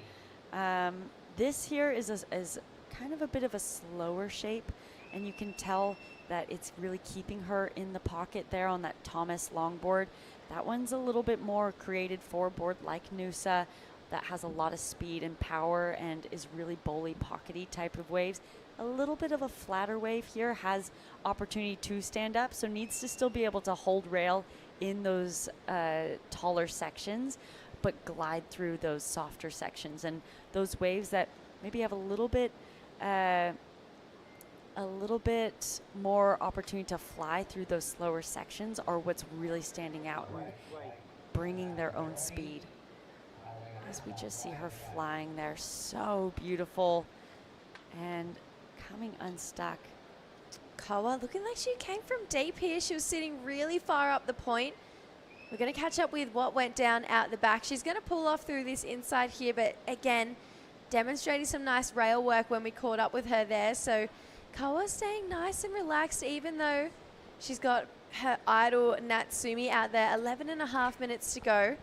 This here is kind of a bit of a slower shape, and you can tell that it's really keeping her in the pocket there on that Thomas longboard. That one's a little bit more created for a board like Noosa that has a lot of speed and power and is really bowly, pockety type of waves. A little bit of a flatter wave here, has opportunity to stand up, so needs to still be able to hold rail in those taller sections, but glide through those softer sections. And those waves that maybe have a little bit more opportunity to fly through those slower sections are what's really standing out and bringing their own speed. As we just see her flying there, so beautiful and coming unstuck. Koa looking like she came from deep here. She was sitting really far up the point. We're going to catch up with what went down out the back. She's going to pull off through this inside here, but again, demonstrating some nice rail work when we caught up with her there. So Koa staying nice and relaxed, even though she's got her idol Natsumi out there. 11.5 minutes to go.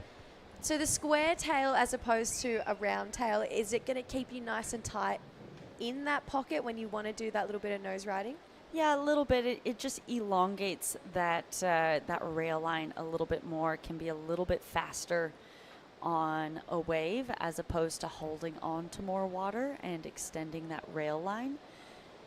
So the square tail as opposed to a round tail, is it going to keep you nice and tight in that pocket when you want to do that little bit of nose riding? Yeah, a little bit. It just elongates that rail line a little bit more. It can be a little bit faster on a wave as opposed to holding on to more water and extending that rail line.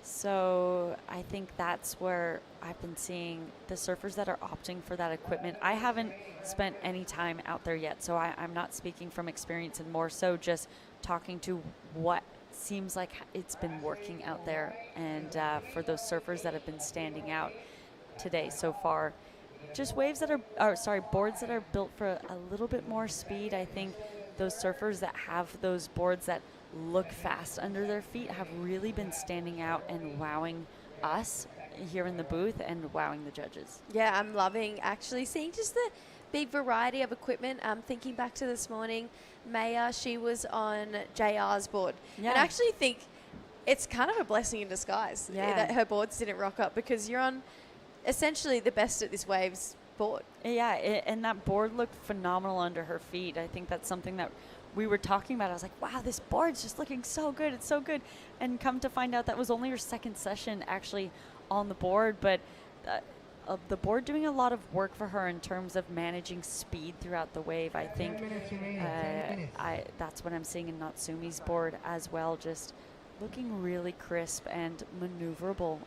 So I think that's where I've been seeing the surfers that are opting for that equipment. I haven't spent any time out there yet, so I'm not speaking from experience, and more so just talking to what seems like it's been working out there, and for those surfers that have been standing out today so far. Just boards that are built for a little bit more speed. I think those surfers that have those boards that look fast under their feet have really been standing out and wowing us here in the booth and wowing the judges. Yeah, I'm loving actually seeing just the big variety of equipment. Thinking back to this morning, Maya, she was on JR's board. Yeah. And I actually think it's kind of a blessing in disguise that her boards didn't rock up, because you're on essentially the best at this waves board. Yeah, and that board looked phenomenal under her feet. I think that's something that we were talking about. I was like, wow, this board's just looking so good. It's so good. And come to find out that was only her second session actually on the board, but the board doing a lot of work for her in terms of managing speed throughout the wave. I think that's what I'm seeing in Natsumi's board as well, just looking really crisp and maneuverable.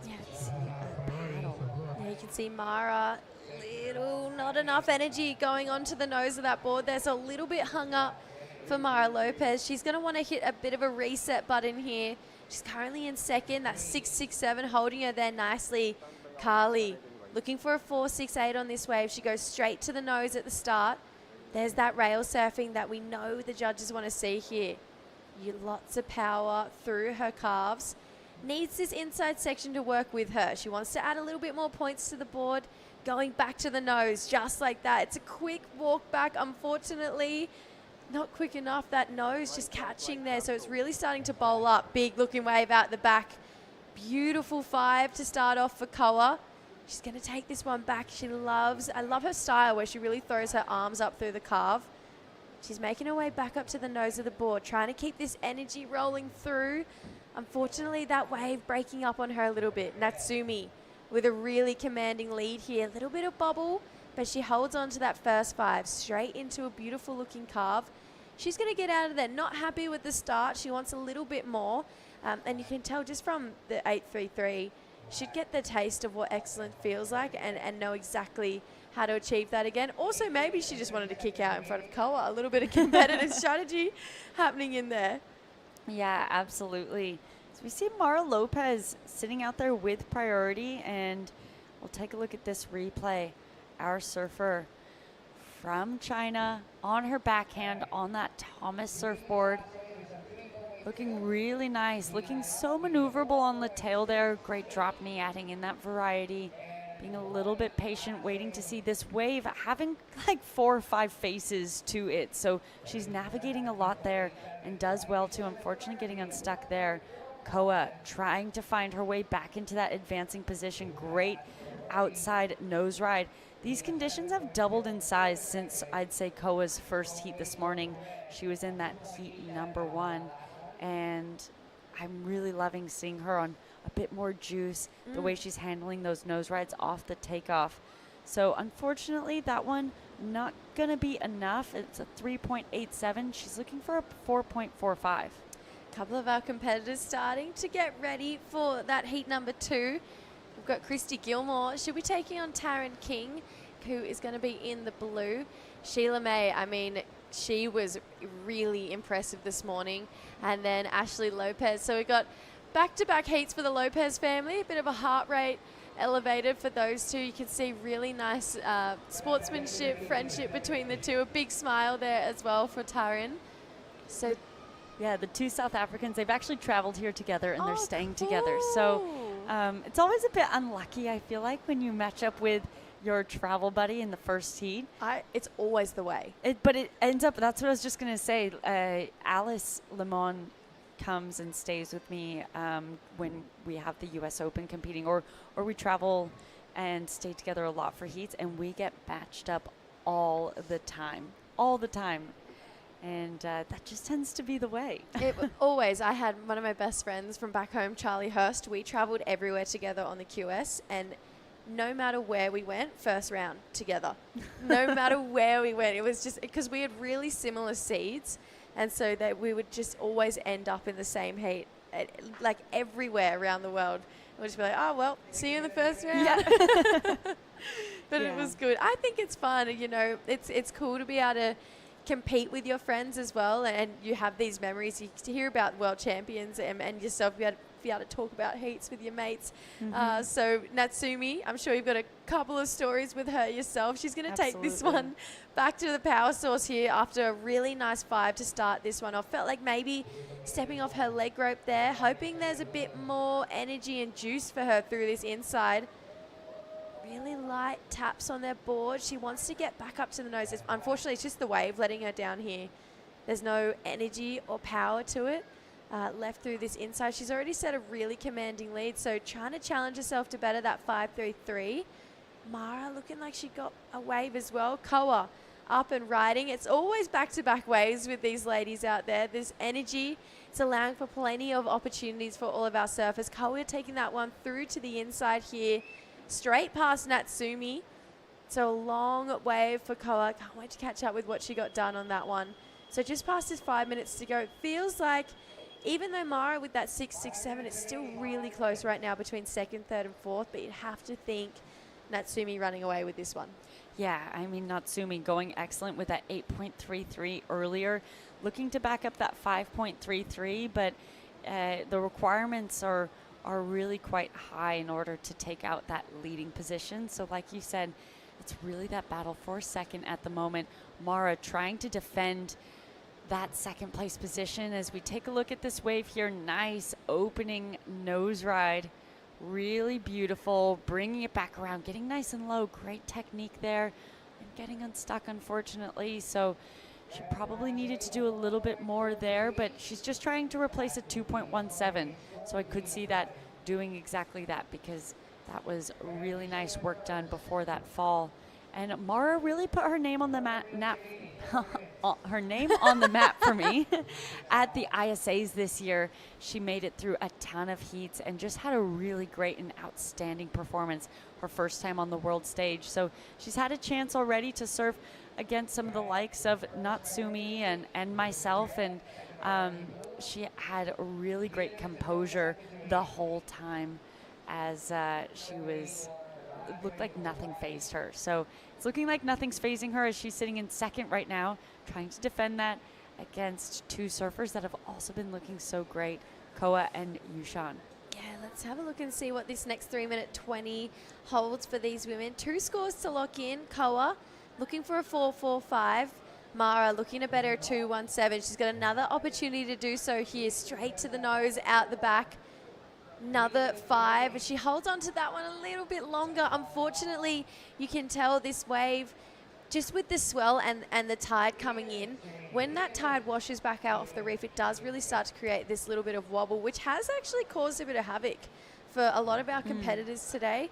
Yes, yeah, you can see Mara, not enough energy going onto the nose of that board. There's a little bit hung up for Mara Lopez. She's going to want to hit a bit of a reset button here. She's currently in second. That's 6.67, holding her there nicely. Carly looking for a 4.68 on this wave. She goes straight to the nose at the start. There's that rail surfing that we know the judges want to see here. Lots of power through her calves. Needs this inside section to work with her. She wants to add a little bit more points to the board. Going back to the nose, just like that. It's a quick walk back. Unfortunately, not quick enough. That nose just catching there. So it's really starting to bowl up. Big looking wave out the back. Beautiful 5 to start off for Koa. She's going to take this one back. I love her style where she really throws her arms up through the calf. She's making her way back up to the nose of the board, trying to keep this energy rolling through. Unfortunately, that wave breaking up on her a little bit. Natsumi with a really commanding lead here. A little bit of bubble, but she holds on to that first 5 straight into a beautiful looking carve. She's going to get out of there. Not happy with the start. She wants a little bit more. And you can tell just from the 8.33, she'd get the taste of what excellent feels like and know exactly how to achieve that again. Also, maybe she just wanted to kick out in front of Koa. A little bit of competitive strategy happening in there. Yeah, absolutely. So we see Mara Lopez sitting out there with priority, and we'll take a look at this replay. Our surfer from China on her backhand on that Thomas surfboard. Looking really nice, looking so maneuverable on the tail there. Great drop knee, adding in that variety. Being a little bit patient, waiting to see this wave, having like 4 or 5 faces to it. So she's navigating a lot there and does well too. Unfortunately, getting unstuck there. Koa trying to find her way back into that advancing position. Great outside nose ride. These conditions have doubled in size since, I'd say, Koa's first heat this morning. She was in that heat number 1. And I'm really loving seeing her on a bit more juice, the way she's handling those nose rides off the takeoff. So unfortunately, that one not going to be enough. It's a 3.87. She's looking for a 4.45. A couple of our competitors starting to get ready for that heat number 2. We've got Christy Gilmore. She'll be taking on Taryn King, who is going to be in the blue. Sheila May, I mean, she was really impressive this morning. And then Ashley Lopez. So we got back-to-back heats for the Lopez family. A bit of a heart rate elevated for those two. You can see really nice sportsmanship, friendship between the two. A big smile there as well for Taryn. So, yeah, the 2 South Africans, they've actually traveled here together and they're staying together. So it's always a bit unlucky, I feel like, when you match up with your travel buddy in the first heat. It's always the way. But it ends up, that's what I was just going to say. Alice Lemon comes and stays with me when we have the U.S. Open competing, or we travel and stay together a lot for heats, and we get matched up all the time. And that just tends to be the way. Always. I had one of my best friends from back home, Charlie Hurst. We traveled everywhere together on the QS, and no matter where we went, first round together. No matter where we went. It was just because we had really similar seeds, and so that we would just always end up in the same heat, like everywhere around the world. We'll just be like, oh, well, see you in the first round. Yeah. But it was good. I think it's fun. You know, it's cool to be able to compete with your friends as well, and you have these memories. You hear about world champions and yourself be able to talk about heats with your mates. So Natsumi, I'm sure you've got a couple of stories with her yourself. She's going to take this one back to the power source here after a really nice 5 to start this one off. Felt like maybe stepping off her leg rope there, hoping there's a bit more energy and juice for her through this inside. Really light taps on their board. She wants to get back up to the nose. Unfortunately, it's just the wave letting her down here. There's no energy or power to it. Left through this inside. She's already set a really commanding lead, so trying to challenge herself to better that 5.33. Mara looking like she got a wave as well. Koa up and riding. It's always back-to-back waves with these ladies out there. There's energy. It's allowing for plenty of opportunities for all of our surfers. Koa taking that one through to the inside here. Straight past Natsumi. So a long wave for Koa. Can't wait to catch up with what she got done on that one. So just past this 5 minutes to go. It feels like even though Mara with that 6.67, it's still really close right now between second, third and fourth, but you'd have to think Natsumi running away with this one. Yeah, I mean, Natsumi going excellent with that 8.33 earlier, looking to back up that 5.33, but the requirements are really quite high in order to take out that leading position. So like you said, it's really that battle for second at the moment. Mara trying to defend that second place position as we take a look at this wave here. Nice opening nose ride. Really beautiful. Bringing it back around, getting nice and low. Great technique there. And getting unstuck, unfortunately. So she probably needed to do a little bit more there, but she's just trying to replace a 2.17. So I could see that doing exactly that, because that was really nice work done before that fall. And Mara really put her name on the map for me at the ISAs this year. She made it through a ton of heats and just had a really great and outstanding performance her first time on the world stage. So she's had a chance already to surf against some of the likes of Natsumi and myself, and she had a really great composure the whole time as it looked like nothing phased her. So it's looking like nothing's phasing her as she's sitting in second right now, trying to defend that against two surfers that have also been looking so great, Koa and Yushan. Yeah, let's have a look and see what this next 3-minute 20 holds for these women. 2 scores to lock in. Koa looking for a 4.45. Mara looking to better a 2.17. She's got another opportunity to do so here. Straight to the nose, out the back. Another 5. She holds on to that one a little bit longer. Unfortunately, you can tell this wave, just with the swell and the tide coming in, when that tide washes back out off the reef, it does really start to create this little bit of wobble, which has actually caused a bit of havoc for a lot of our competitors today.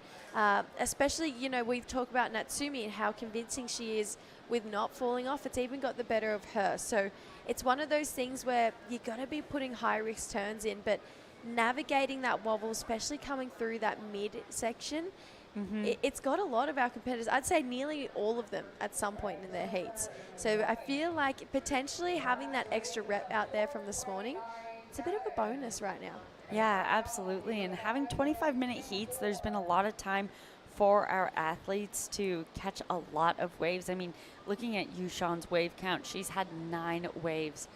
Especially, you know, we talk about Natsumi and how convincing she is with not falling off. It's even got the better of her. So it's one of those things where you got to be putting high risk turns in, but navigating that wobble, especially coming through that mid section, it's got a lot of our competitors, I'd say nearly all of them at some point in their heats. So I feel like potentially having that extra rep out there from this morning, it's a bit of a bonus right now. Yeah, absolutely. And having 25-minute heats, there's been a lot of time for our athletes to catch a lot of waves. I mean, looking at Yushan's wave count, she's had 9 waves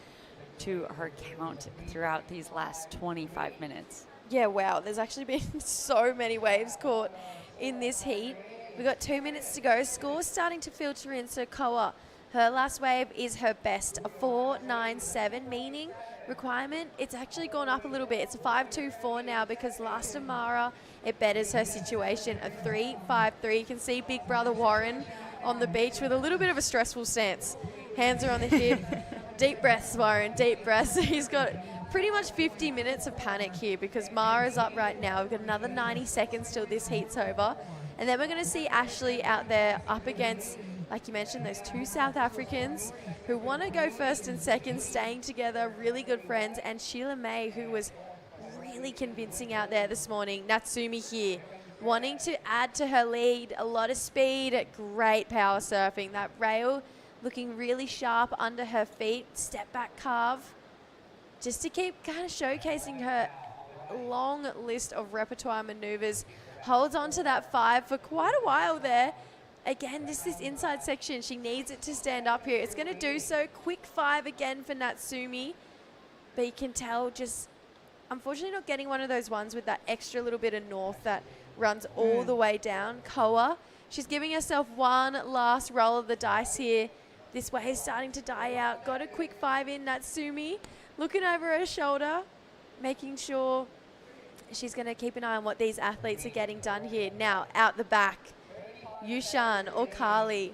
to her count throughout these last 25 minutes. Yeah, wow. There's actually been so many waves caught in this heat. We've got 2 minutes to go. Scores starting to filter in. So Koa, her last wave is her best, a 4.97, meaning requirement, it's actually gone up a little bit. It's a 5.24 now because last of Mara, it betters her situation. A 3.53. You can see Big Brother Warren on the beach with a little bit of a stressful stance. Hands are on the hip. Deep breaths, Warren, deep breaths. He's got pretty much 50 minutes of panic here because Mara's up right now. We've got another 90 seconds till this heat's over. And then we're going to see Ashley out there up against, like you mentioned, those two South Africans who want to go first and second, staying together, really good friends, and Sheila May, who was really convincing out there this morning. Natsumi here, wanting to add to her lead, a lot of speed, great power surfing. That rail looking really sharp under her feet, step back carve, just to keep kind of showcasing her long list of repertoire maneuvers. Holds on to that 5 for quite a while there. Again, this inside section, she needs it to stand up here. It's going to do so. Quick 5 again for Natsumi. But you can tell just, unfortunately, not getting one of those ones with that extra little bit of north that runs all the way down. Koa, she's giving herself one last roll of the dice here. This wave is starting to die out. Got a quick 5 in, Natsumi. Looking over her shoulder, making sure she's going to keep an eye on what these athletes are getting done here. Now, out the back, Yushan or Kali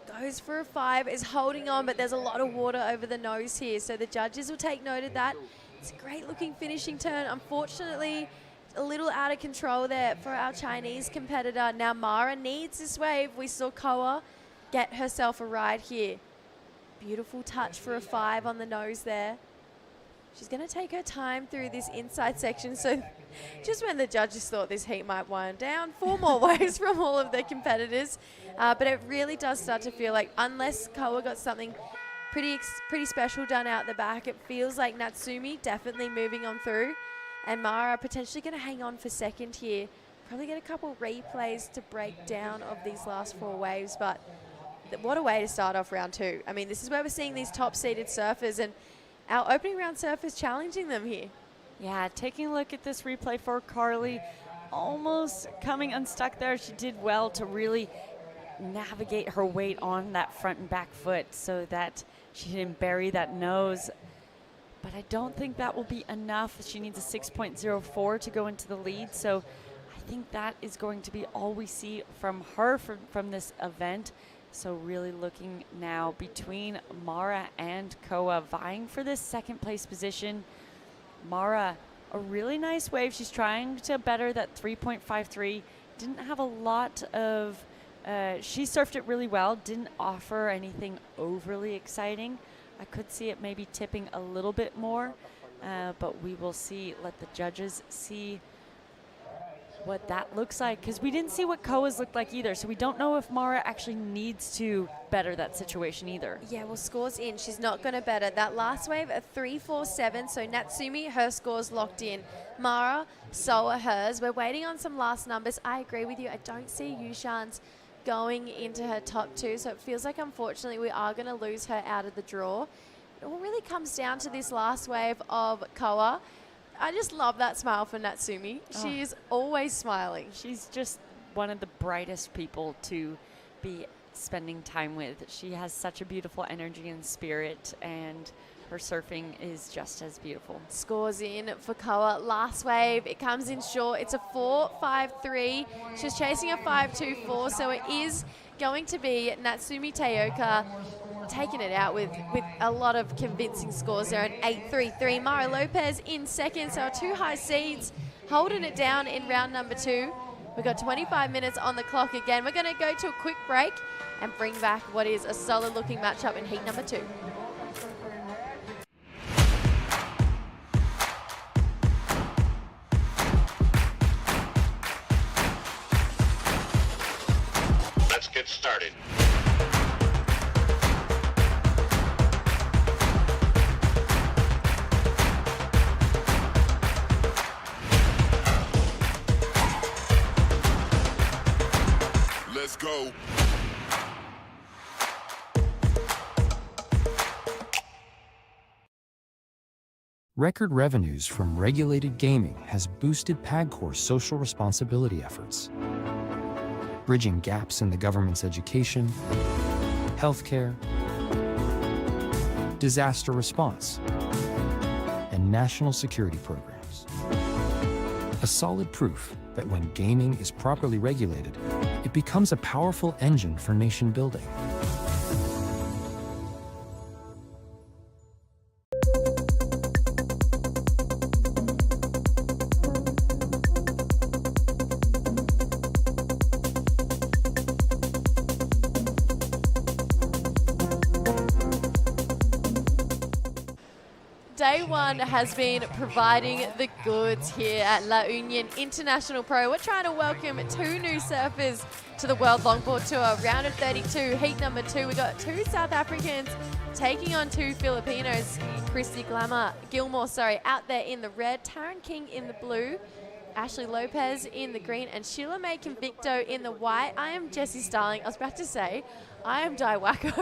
goes for a 5, is holding on, but there's a lot of water over the nose here, so the judges will take note of that. It's a great looking finishing turn. Unfortunately, a little out of control there for our Chinese competitor. Now Mara needs this wave. We saw Koa get herself a ride here. Beautiful touch for a 5 on the nose there. She's going to take her time through this inside section. So just when the judges thought this heat might wind down, 4 more waves from all of the competitors. But it really does start to feel like, unless Koa got something pretty special done out the back, it feels like Natsumi definitely moving on through. And Mara potentially going to hang on for second here. Probably get a couple replays to break down of these last 4 waves. But what a way to start off round 2. I mean, this is where we're seeing these top-seeded surfers, and our opening round surfers challenging them here. Yeah, taking a look at this replay for Carly, almost coming unstuck there. She did well to really navigate her weight on that front and back foot so that she didn't bury that nose. But I don't think that will be enough. She needs a 6.04 to go into the lead. So I think that is going to be all we see from her from this event. So really looking now between Mara and Koa vying for this second place position. Mara, a really nice wave. She's trying to better that 3.53. Didn't have a lot of, she surfed it really well. Didn't offer anything overly exciting. I could see it maybe tipping a little bit more, but we will see, let the judges see what that looks like, because we didn't see what Koa's looked like either, so we don't know if Mara actually needs to better that situation either. Yeah, well, scores in. She's not going to better. That last wave, a 3.47, so Natsumi, her score's locked in. Mara, so are hers. We're waiting on some last numbers. I agree with you. I don't see Yushan's going into her top 2, so it feels like, unfortunately, we are going to lose her out of the draw. It all really comes down to this last wave of Koa. I just love that smile for Natsumi. She is always smiling. She's just one of the brightest people to be spending time with. She has such a beautiful energy and spirit, and her surfing is just as beautiful. Scores in for Koa. Last wave, it comes in short. It's a 4.53. She's chasing a 5.24, so it is going to be Natsumi Taoka taking it out with a lot of convincing scores there. An 8.33. Mara Lopez in second, so our 2 high seeds holding it down in round number 2. We've got 25 minutes on the clock again. We're going to go to a quick break and bring back what is a solid looking matchup in heat number 2. Let's get started. Let's go. Record revenues from regulated gaming has boosted PAGCOR's social responsibility efforts, bridging gaps in the government's education, healthcare, disaster response, and national security programs. A solid proof that when gaming is properly regulated, it becomes a powerful engine for nation building. day one has been providing the goods here at La Union International Pro. We're trying to welcome 2 new surfers to the World Longboard Tour. Round of 32, heat number 2. We got 2 South Africans taking on 2 Filipinos. Christy Gilmore, out there in the red. Taryn King in the blue. Ashley Lopez in the green, and Sheila May Convicto in the white. I am Jessie Starling. I was about to say, I am Di Wacko.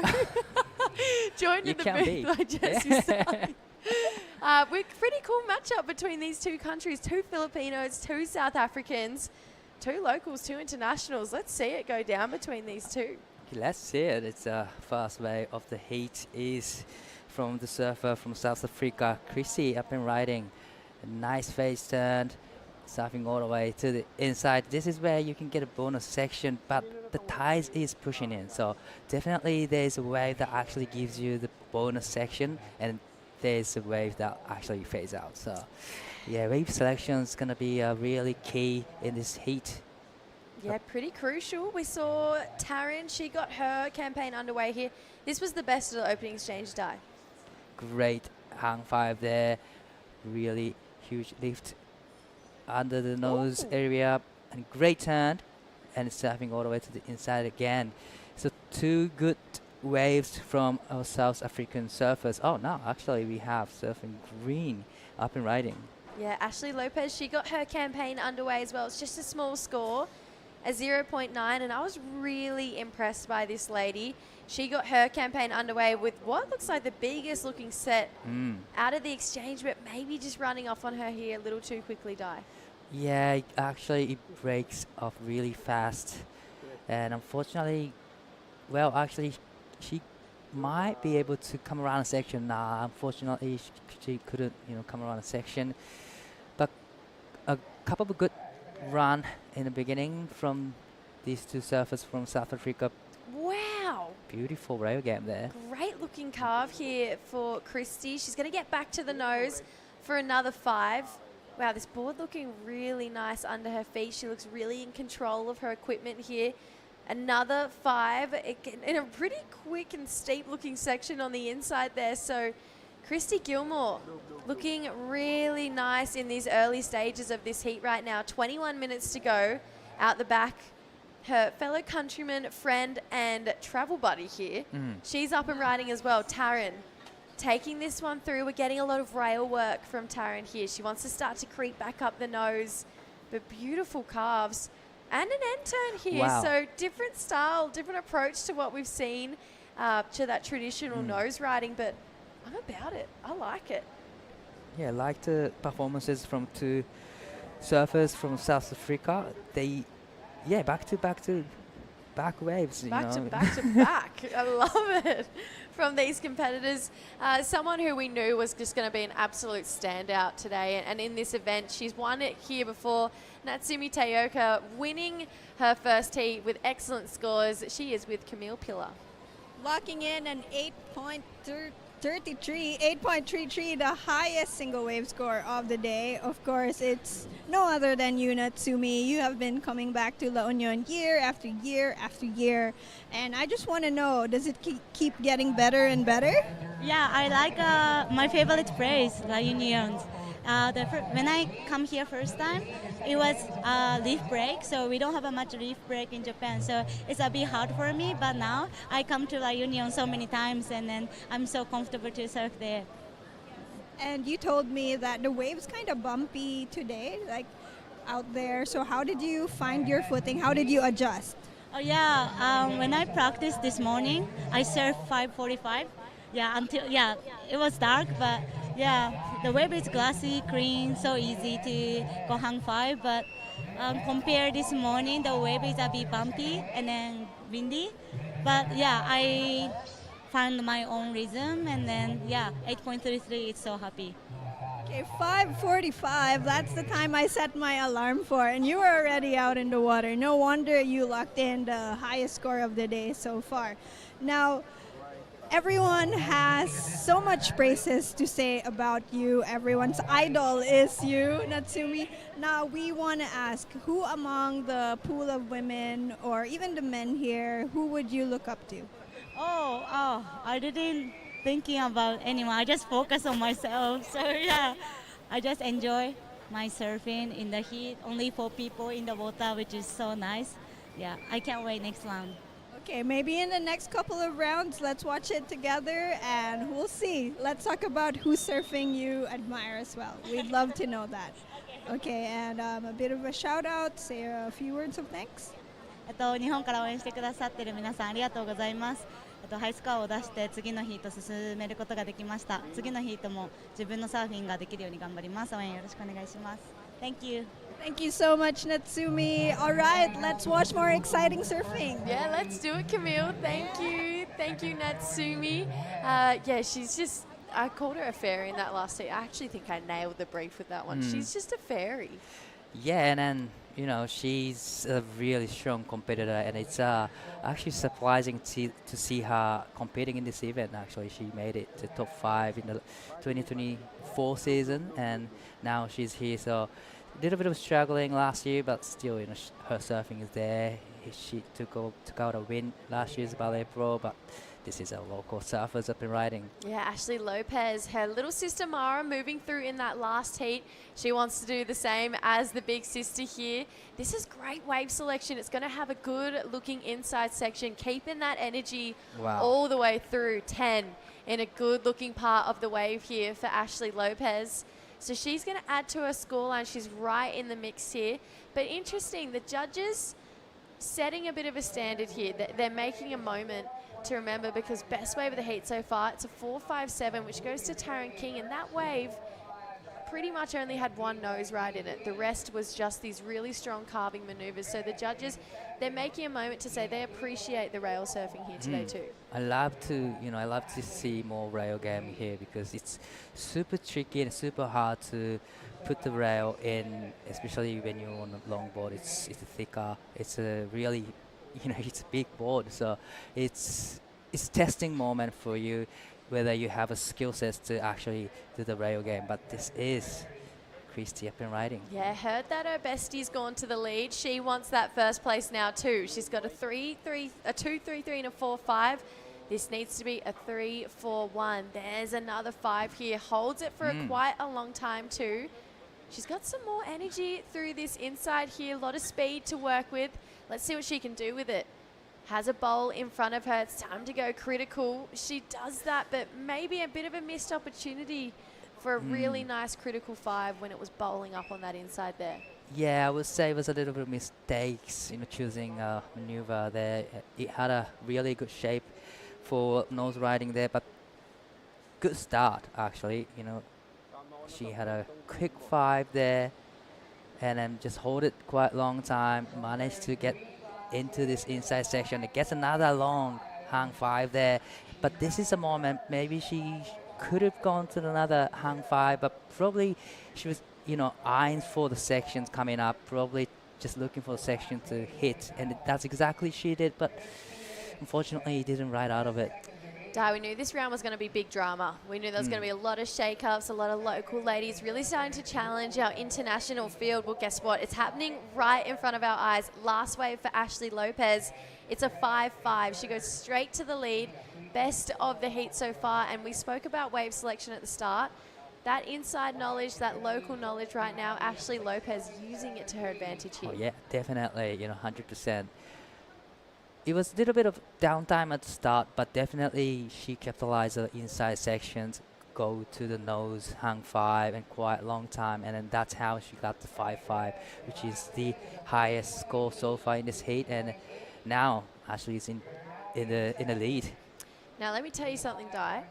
Joined in the booth by Jessie Starling. Pretty cool matchup between these 2 countries. 2 Filipinos, 2 South Africans, 2 locals, 2 internationals. Let's see it go down between these 2. Let's see it. It's a first wave of the heat is from the surfer from South Africa, Chrissy, up and riding. A nice face turn. Surfing all the way to the inside. This is where you can get a bonus section, but the tide is pushing in. So definitely there's a wave that actually gives you the bonus section, and there's a wave that actually fades out. So yeah, wave selection is going to be really key in this heat. Yeah, pretty crucial. We saw Taryn, she got her campaign underway here. This was the best of the opening exchange, Di. Great hang 5 there. Really huge lift under the nose area, and great turn, and surfing all the way to the inside again. So 2 good waves from our South African surfers. Oh no, actually we have surfing green up and riding. Yeah, Ashley Lopez, she got her campaign underway as well. It's just a small score, a 0.9, and I was really impressed by this lady. She got her campaign underway with what looks like the biggest looking set out of the exchange, but maybe just running off on her here a little too quickly, Di. Yeah, actually it breaks off really fast, and unfortunately, well, actually she might be able to come around a section. Unfortunately she couldn't, come around a section, but a couple of good run in the beginning from these 2 surfers from South Africa. Wow. Beautiful rail game there. Great looking carve here for Christy. She's going to get back to the nose for another 5. Wow, this board looking really nice under her feet. She looks really in control of her equipment here. Another 5 in a pretty quick and steep looking section on the inside there. So Christy Gilmore looking really nice in these early stages of this heat right now. 21 minutes to go out the back. Her fellow countryman, friend, and travel buddy here. She's up and riding as well, Taryn. Taking this one through. We're getting a lot of rail work from Taryn here. She wants to start to creep back up the nose. But beautiful calves. And an end turn here. Wow. So different style, different approach to what we've seen to that traditional nose riding. But I'm about it. I like it. Yeah, I like the performances from 2 surfers from South Africa. They, back to back waves. Back to back. I love it from these competitors. Someone who we knew was just going to be an absolute standout today. And in this event, she's won it here before. Natsumi Tayoka winning her first heat with excellent scores. She is with Camille Pillar. Locking in an 8.33, the highest single wave score of the day. Of course, it's no other than you, Natsumi. You have been coming back to La Union year after year after year. And I just want to know, does it keep getting better and better? Yeah, I like my favorite place, La Union. When I come here first time, it was leaf break, so we don't have a much leaf break in Japan, so it's a bit hard for me. But now I come to La Union so many times, and then I'm so comfortable to surf there. And you told me that the wave's kind of bumpy today, like out there. So how did you find your footing? How did you adjust? Oh yeah, when I practiced this morning, I surfed 5:45. It was dark, but the wave is glassy, clean, so easy to go hang 5. But compared this morning, the wave is a bit bumpy and then windy. But I found my own rhythm, and then 8.33, it's so happy. Okay, 5:45, that's the time I set my alarm for, and you were already out in the water. No wonder you locked in the highest score of the day so far. Now, everyone has so much praises to say about you. Everyone's idol is you, Natsumi. Now, we want to ask, who among the pool of women or even the men here, who would you look up to? I didn't thinking about anyone. I just focus on myself. So yeah, I just enjoy my surfing in the heat. Only 4 people in the water, which is so nice. Yeah, I can't wait next round. Okay, maybe in the next couple of rounds, let's watch it together and we'll see. Let's talk about who's surfing you admire as well. We'd love to know that. Okay, and a bit of a shout out, say a few words of thanks. 日本から応援してくださっている皆さんありがとうございます。ハイスコアを出して次のヒート進めることができました。次のヒートも自分のサーフィンができるように頑張ります。応援よろしくお願いします。Thank you. Thank you so much, Natsumi. All right, let's watch more exciting surfing. Yeah, let's do it, Camille. Thank you. Thank you, Natsumi. Yeah, she's just, I called her a fairy in that last heat. I actually think I nailed the brief with that one. She's just a fairy. Yeah, and then, you know, she's a really strong competitor, and it's actually surprising to see her competing in this event. Actually, she made it to top 5 in the 2024 season, and now she's here. So a little bit of struggling last year, but still, you know, her surfing is there. She took out a win last year's Ballet Pro, but this is a local surfers up and riding. Yeah, Ashley Lopez, her little sister Mara moving through in that last heat. She wants to do the same as the big sister here. This is great wave selection. It's going to have a good looking inside section, keeping that energy all the way through 10 in a good looking part of the wave here for Ashley Lopez. So she's going to add to her scoreline. She's right in the mix here. But interesting, the judges setting a bit of a standard here. They're making a moment to remember because best wave of the heat so far, it's a 4.57, which goes to Taryn King, and that wave pretty much only had one nose ride in it. The rest was just these really strong carving maneuvers. So the judges, they're making a moment to say they appreciate the rail surfing here today too. I love to see more rail game here because it's super tricky and super hard to put the rail in, especially when you're on a longboard. It's thicker. It's a really, you know, it's a big board, so it's testing moment for you whether you have a skill set to actually do the rail game. But this is Christy up and riding. Yeah, heard that her bestie's gone to the lead. She wants that first place now too. She's got a 3-3, a 2-3-3 and a 4-5. This needs to be a 3-4-1. There's another 5 here. Holds it for quite a long time too. She's got some more energy through this inside here. A lot of speed to work with. Let's see what she can do with it. Has a bowl in front of her. It's time to go critical. She does that, but maybe a bit of a missed opportunity for a really nice critical 5 when it was bowling up on that inside there. Yeah, I would say it was a little bit of mistakes, you know, choosing a maneuver there. It had a really good shape for nose riding there, but good start actually. You know, she had a quick 5 there, and then just hold it quite long time. Managed to get into this inside section. It gets another long hang 5 there, but this is a moment maybe she could have gone to another hang 5, but probably she was, you know, eyeing for the sections coming up, probably just looking for a section to hit, and that's exactly she did, but unfortunately he didn't ride out of it. Di, we knew this round was going to be big drama. We knew there was going to be a lot of shake-ups, a lot of local ladies really starting to challenge our international field. Well, guess what? It's happening right in front of our eyes. Last wave for Ashley Lopez. It's a 5-5. She goes straight to the lead. Best of the heat so far. And we spoke about wave selection at the start. That inside knowledge, that local knowledge right now, Ashley Lopez using it to her advantage here. Oh, yeah, definitely, you know, 100%. It was a little bit of downtime at the start, but definitely she capitalized the inside sections, go to the nose, hang 5, and quite a long time, and then that's how she got the 5-5, which is the highest score so far in this heat, and now Ashley's in the lead. Now let me tell you something, Di.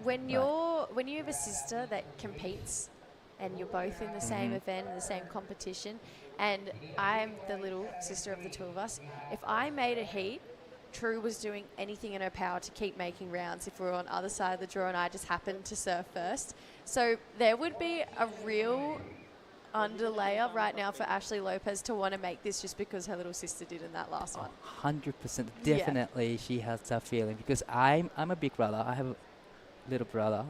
When you have a sister that competes, and you're both in the same event, in the same competition, and I'm the little sister of the two of us, if I made a heat, True was doing anything in her power to keep making rounds if we were on the other side of the draw and I just happened to surf first. So there would be a real underlayer right now for Ashley Lopez to want to make this just because her little sister did in that last one. 100%, definitely she has that feeling, because I'm a big brother, I have a little brother,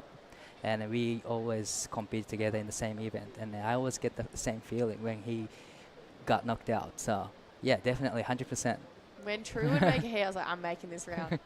and we always compete together in the same event, and I always get the same feeling when he got knocked out. So yeah, definitely 100%. When True would make a heat, I was like, I'm making this round.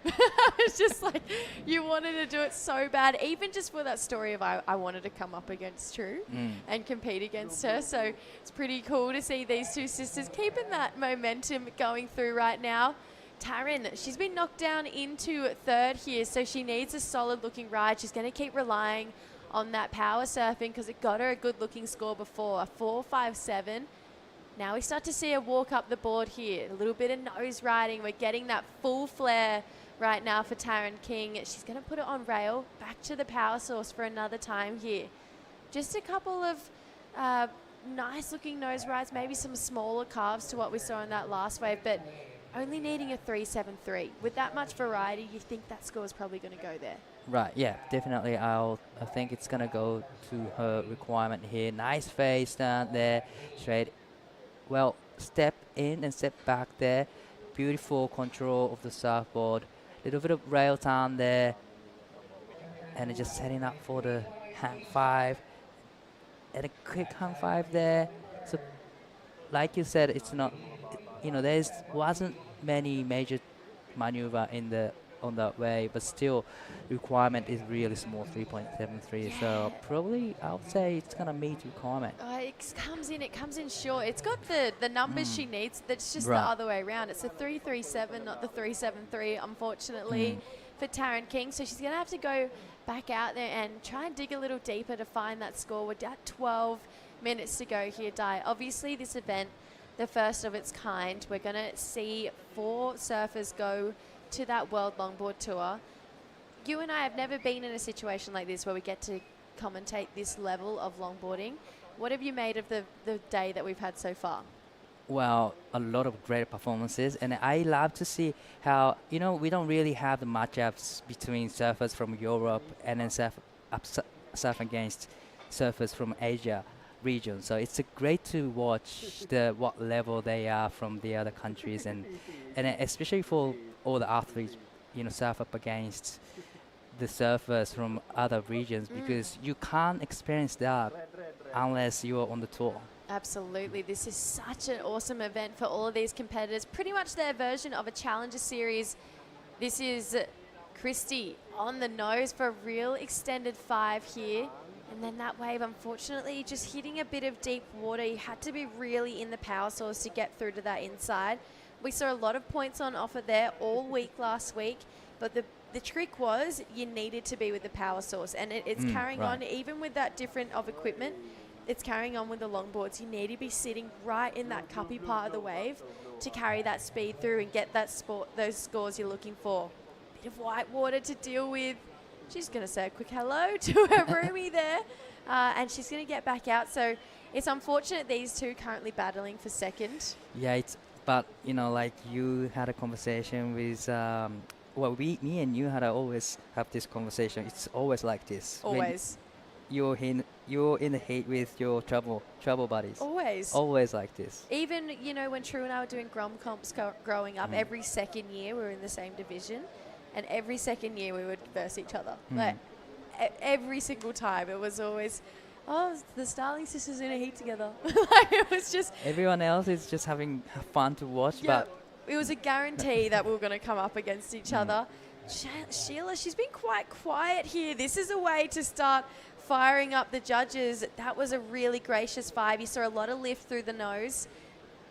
It's just like, you wanted to do it so bad. Even just for that story of I wanted to come up against True and compete against her. So it's pretty cool to see these two sisters keeping that momentum going through right now. Taryn, she's been knocked down into third here, so she needs a solid looking ride. She's going to keep relying on that power surfing because it got her a good looking score before, a 4.57. Now we start to see her walk up the board here. A little bit of nose riding. We're getting that full flare right now for Taryn King. She's going to put it on rail, back to the power source for another time here. Just a couple of nice looking nose rides, maybe some smaller carves to what we saw in that last wave, but only needing a 3.73. With that much variety, you think that score is probably going to go there. Right, yeah, definitely. I think it's going to go to her requirement here. Nice face down there, straight. Well, step in and step back there. Beautiful control of the surfboard. Little bit of rail down there. And just setting up for the hang 5. And a quick hang 5 there. So, like you said, it's not, there wasn't many major maneuver on that way, but still requirement is really small, 3.73. Yeah. So probably I would say it's gonna meet requirement. It comes in short. It's got the numbers she needs. That's just the other way around. It's a 3.37, not the 3.73, unfortunately, for Taryn King. So she's gonna have to go back out there and try and dig a little deeper to find that score. We're at 12 minutes to go here, Di. Obviously, this event, the first of its kind, we're gonna see 4 surfers go to that World Longboard Tour. You and I have never been in a situation like this where we get to commentate this level of longboarding. What have you made of the day that we've had so far? Well, a lot of great performances, and I love to see how, we don't really have the matchups between surfers from Europe and then surf against surfers from Asia region. So it's great to watch what level they are from the other countries, and especially for all the athletes, surf up against the surfers from other regions, because you can't experience that unless you're on the tour. Absolutely. This is such an awesome event for all of these competitors. Pretty much their version of a Challenger Series. This is Christy on the nose for a real extended 5 here. And then that wave, unfortunately, just hitting a bit of deep water. You had to be really in the power source to get through to that inside. We saw a lot of points on offer there all week last week, but the trick was you needed to be with the power source, and it's carrying on even with that different of equipment. It's carrying on with the longboards. You need to be sitting right in that cuppy part of the wave to carry that speed through and get those scores you're looking for. Bit of white water to deal with. She's going to say a quick hello to her roomie there, and she's going to get back out. So it's unfortunate these two currently battling for second. Yeah, but like you had a conversation with, me and you had always have this conversation. It's always like this. Always. You're in the heat with your travel buddies. Always. Always like this. Even, when True and I were doing Grom comps growing up, every second year we were in the same division. And every second year we would verse each other. Like, every single time. It was always, the Starling sisters in a heat together. Like, it was just... Everyone else is just having fun to watch, but... It was a guarantee that we were going to come up against each other. Sheila, she's been quite quiet here. This is a way to start firing up the judges. That was a really gracious 5. You saw a lot of lift through the nose.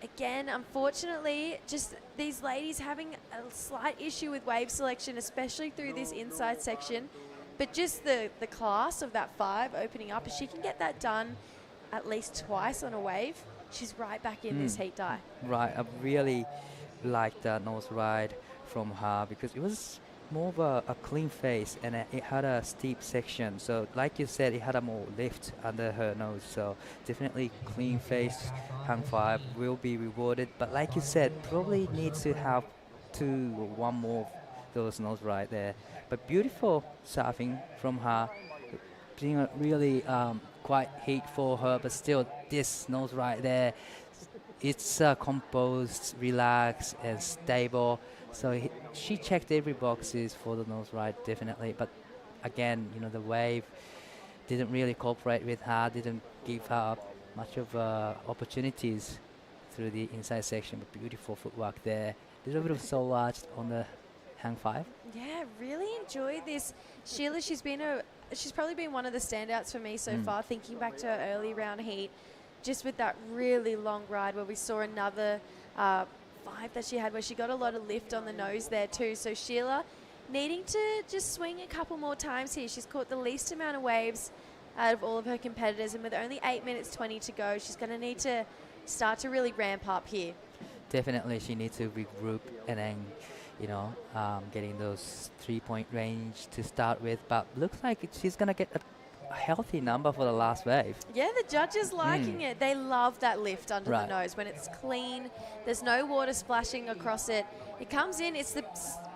Again, unfortunately, just these ladies having a slight issue with wave selection, especially through this inside section. But just the class of that 5 opening up, if she can get that done at least twice on a wave, she's right back in this heat, Di. Right, I really liked that nose ride from her because it was more of a clean face, and it had a steep section. So like you said, it had a more lift under her nose. So definitely clean face, hang 5 will be rewarded. But like you said, probably needs to have 2 or 1 more of those nose right there. But beautiful surfing from her, being really quite heat for her, but still this nose right there, it's composed, relaxed, and stable. So she checked every boxes for the nose ride, definitely. But again, the wave didn't really cooperate with her, didn't give her much of opportunities through the inside section. But beautiful footwork there. little bit of soul arch on the hang 5. Yeah, really enjoyed this. Sheila, she's probably been one of the standouts for me so far, thinking back to her early round heat, just with that really long ride where we saw another 5 that she had where she got a lot of lift on the nose there too. So Sheila needing to just swing a couple more times here. She's caught the least amount of waves out of all of her competitors, and with only 8 minutes 20 to go, she's going to need to start to really ramp up here. Definitely she needs to regroup and then, getting those 3-point range to start with. But looks like she's going to get a healthy number for the last wave. Yeah, the judges liking it. They love that lift under the nose. When it's clean, there's no water splashing across it. It comes in. It's the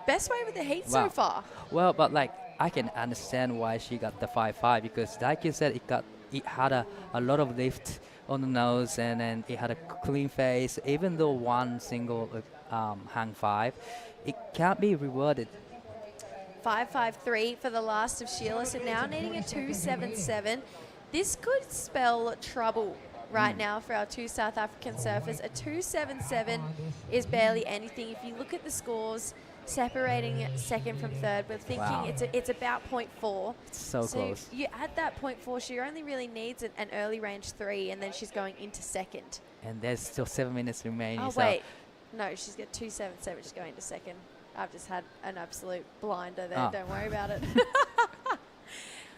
best wave of the heat so far. Well, but I can understand why she got the 5.5 because, like you said, it had a lot of lift on the nose, and then it had a clean face. Even though one single hang 5, it can't be rewarded. 5.53 for the last of Sheila, so now needing a 2.77. This could spell trouble right now for our two South African surfers. A 2.77 is barely anything. If you look at the scores, separating second from third, we're thinking it's about 0.4. It's so close. You add that 0.4, she only really needs an early range 3, and then she's going into second. And there's still 7 minutes remaining. Oh, wait. No, she's got 2.77. She's going to second. I've just had an absolute blinder there. Don't worry about it.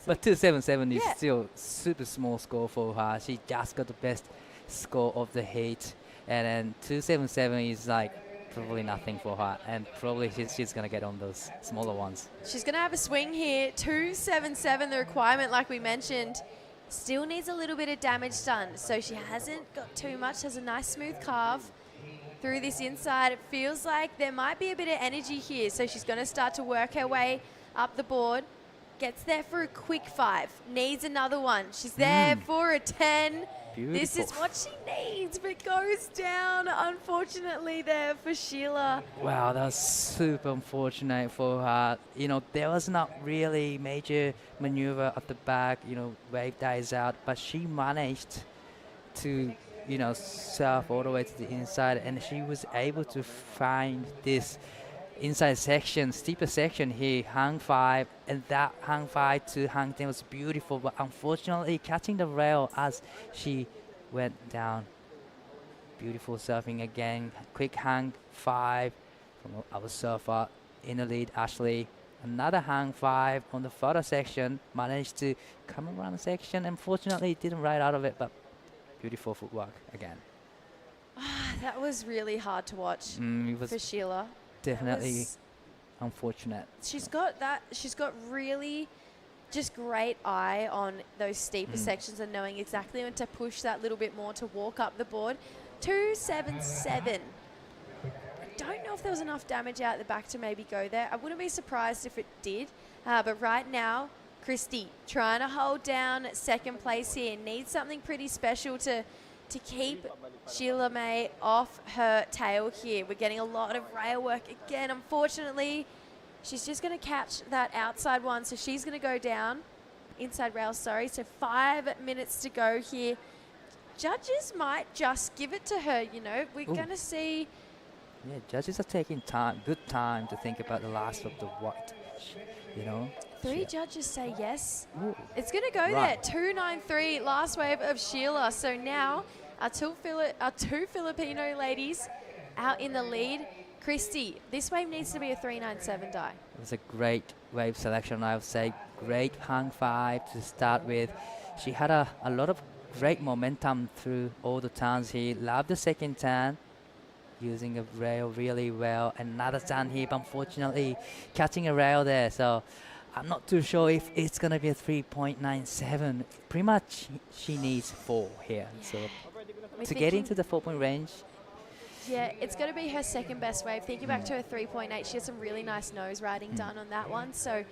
But 2.77 is still super small score for her. She just got the best score of the heat. And then 2.77 is probably nothing for her. And probably she's going to get on those smaller ones. She's going to have a swing here. 2.77, the requirement, like we mentioned. Still needs a little bit of damage done. So she hasn't got too much. Has a nice smooth carve through this inside. It feels like there might be a bit of energy here. So she's going to start to work her way up the board. Gets there for a quick 5. Needs another one. She's there for a 10. Beautiful. This is what she needs, but goes down, unfortunately, there for Sheila. Wow, that was super unfortunate for her. There was not really major maneuver at the back. Wave dies out, but she managed to, surf all the way to the inside, and she was able to find this inside section, steeper section here, hang 5, and that hang 5 to hang 10 was beautiful, but unfortunately catching the rail as she went down. Beautiful surfing again, quick hang 5 from our surfer in the lead, Ashley. Another hang 5 on the further section, managed to come around the section. Unfortunately, didn't ride out of it, but beautiful footwork again. That was really hard to watch for Sheila. Definitely unfortunate. She's got really just great eye on those steeper sections and knowing exactly when to push that little bit more to walk up the board. 2.77. I don't know if there was enough damage out the back to maybe go there. I wouldn't be surprised if it did. But right now, Christy trying to hold down second place here. Needs something pretty special to keep Sheila May off her tail here. We're getting a lot of rail work again. Unfortunately, she's just going to catch that outside one, so she's going to go down. Inside rail, sorry. So 5 minutes to go here. Judges might just give it to her, We're going to see. Yeah, judges are taking good time to think about the last of the white, 3 judges say yes. It's going to go there. 2.93, last wave of Sheila. So now our two Filipino ladies out in the lead. Christy, this wave needs to be a 3.97 die. It was a great wave selection, I would say. Great hang 5 to start with. She had a lot of great momentum through all the turns here. Loved the second turn, using a rail really well. Another turn here, but unfortunately catching a rail there. So I'm not too sure if it's going to be a 3.97. Pretty much she needs 4 here. So to get into the 4-point range. Yeah, it's going to be her second best wave. Thinking back to her 3.8, she has some really nice nose riding done on that one. So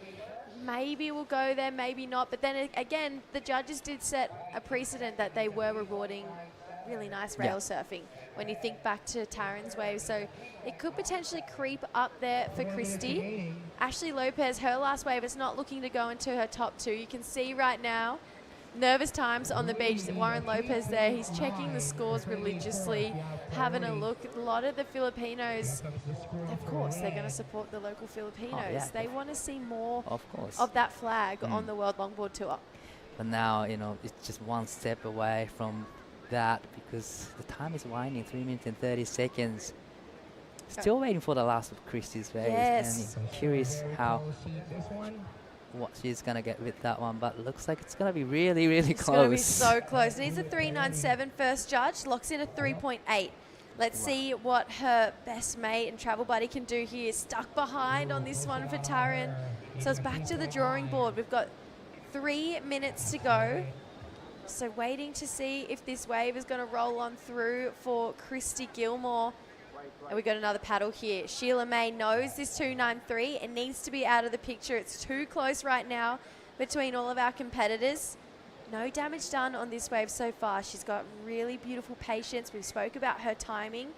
maybe we'll go there, maybe not. But then again, the judges did set a precedent that they were rewarding really nice rail surfing when you think back to Taryn's wave. So it could potentially creep up there for Christy. Ashley Lopez, her last wave, is not looking to go into her top 2. You can see right now Nervous times on the beach. Warren Lopez there, he's checking the scores religiously, having a look. A lot of the Filipinos, of course, they're going to support the local Filipinos. Oh, yeah. They want to see more Of course. of that flag on the World Longboard Tour. But now, it's just one step away from that because the time is winding, 3 minutes and 30 seconds. Still waiting for the last of Christie's wave. Yes. And curious what she's going to get with that one, but looks like it's going to be really, really close. It's going to be so close. Needs a 3.97 first judge, locks in a 3.8. Let's see what her best mate and travel buddy can do here. Stuck behind on this one for Taryn. So it's back to the drawing board. We've got 3 minutes to go. So waiting to see if this wave is going to roll on through for Christy Gilmore. And we got another paddle here. Sheila May knows this 2.93. It needs to be out of the picture. It's too close right now between all of our competitors. No damage done on this wave so far. She's got really beautiful patience. We spoke about her timing.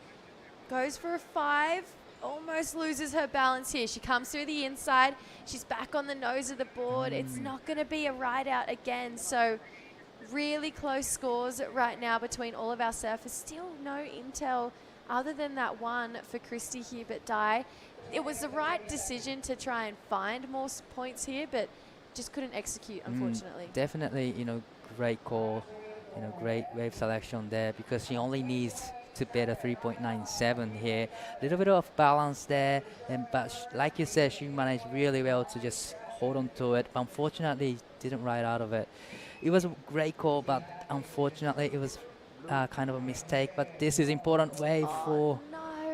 Goes for a 5. Almost loses her balance here. She comes through the inside. She's back on the nose of the board. It's not going to be a ride out again. So really close scores right now between all of our surfers. Still no intel other than that one for Christy here, but Di, it was the right decision to try and find more points here, but just couldn't execute, unfortunately. Definitely, great call, great wave selection there because she only needs to bet a 3.97 here. A little bit of balance there, but like you said, she managed really well to just hold on to it, but unfortunately didn't ride out of it. It was a great call, but unfortunately it was kind of a mistake, but this is important wave for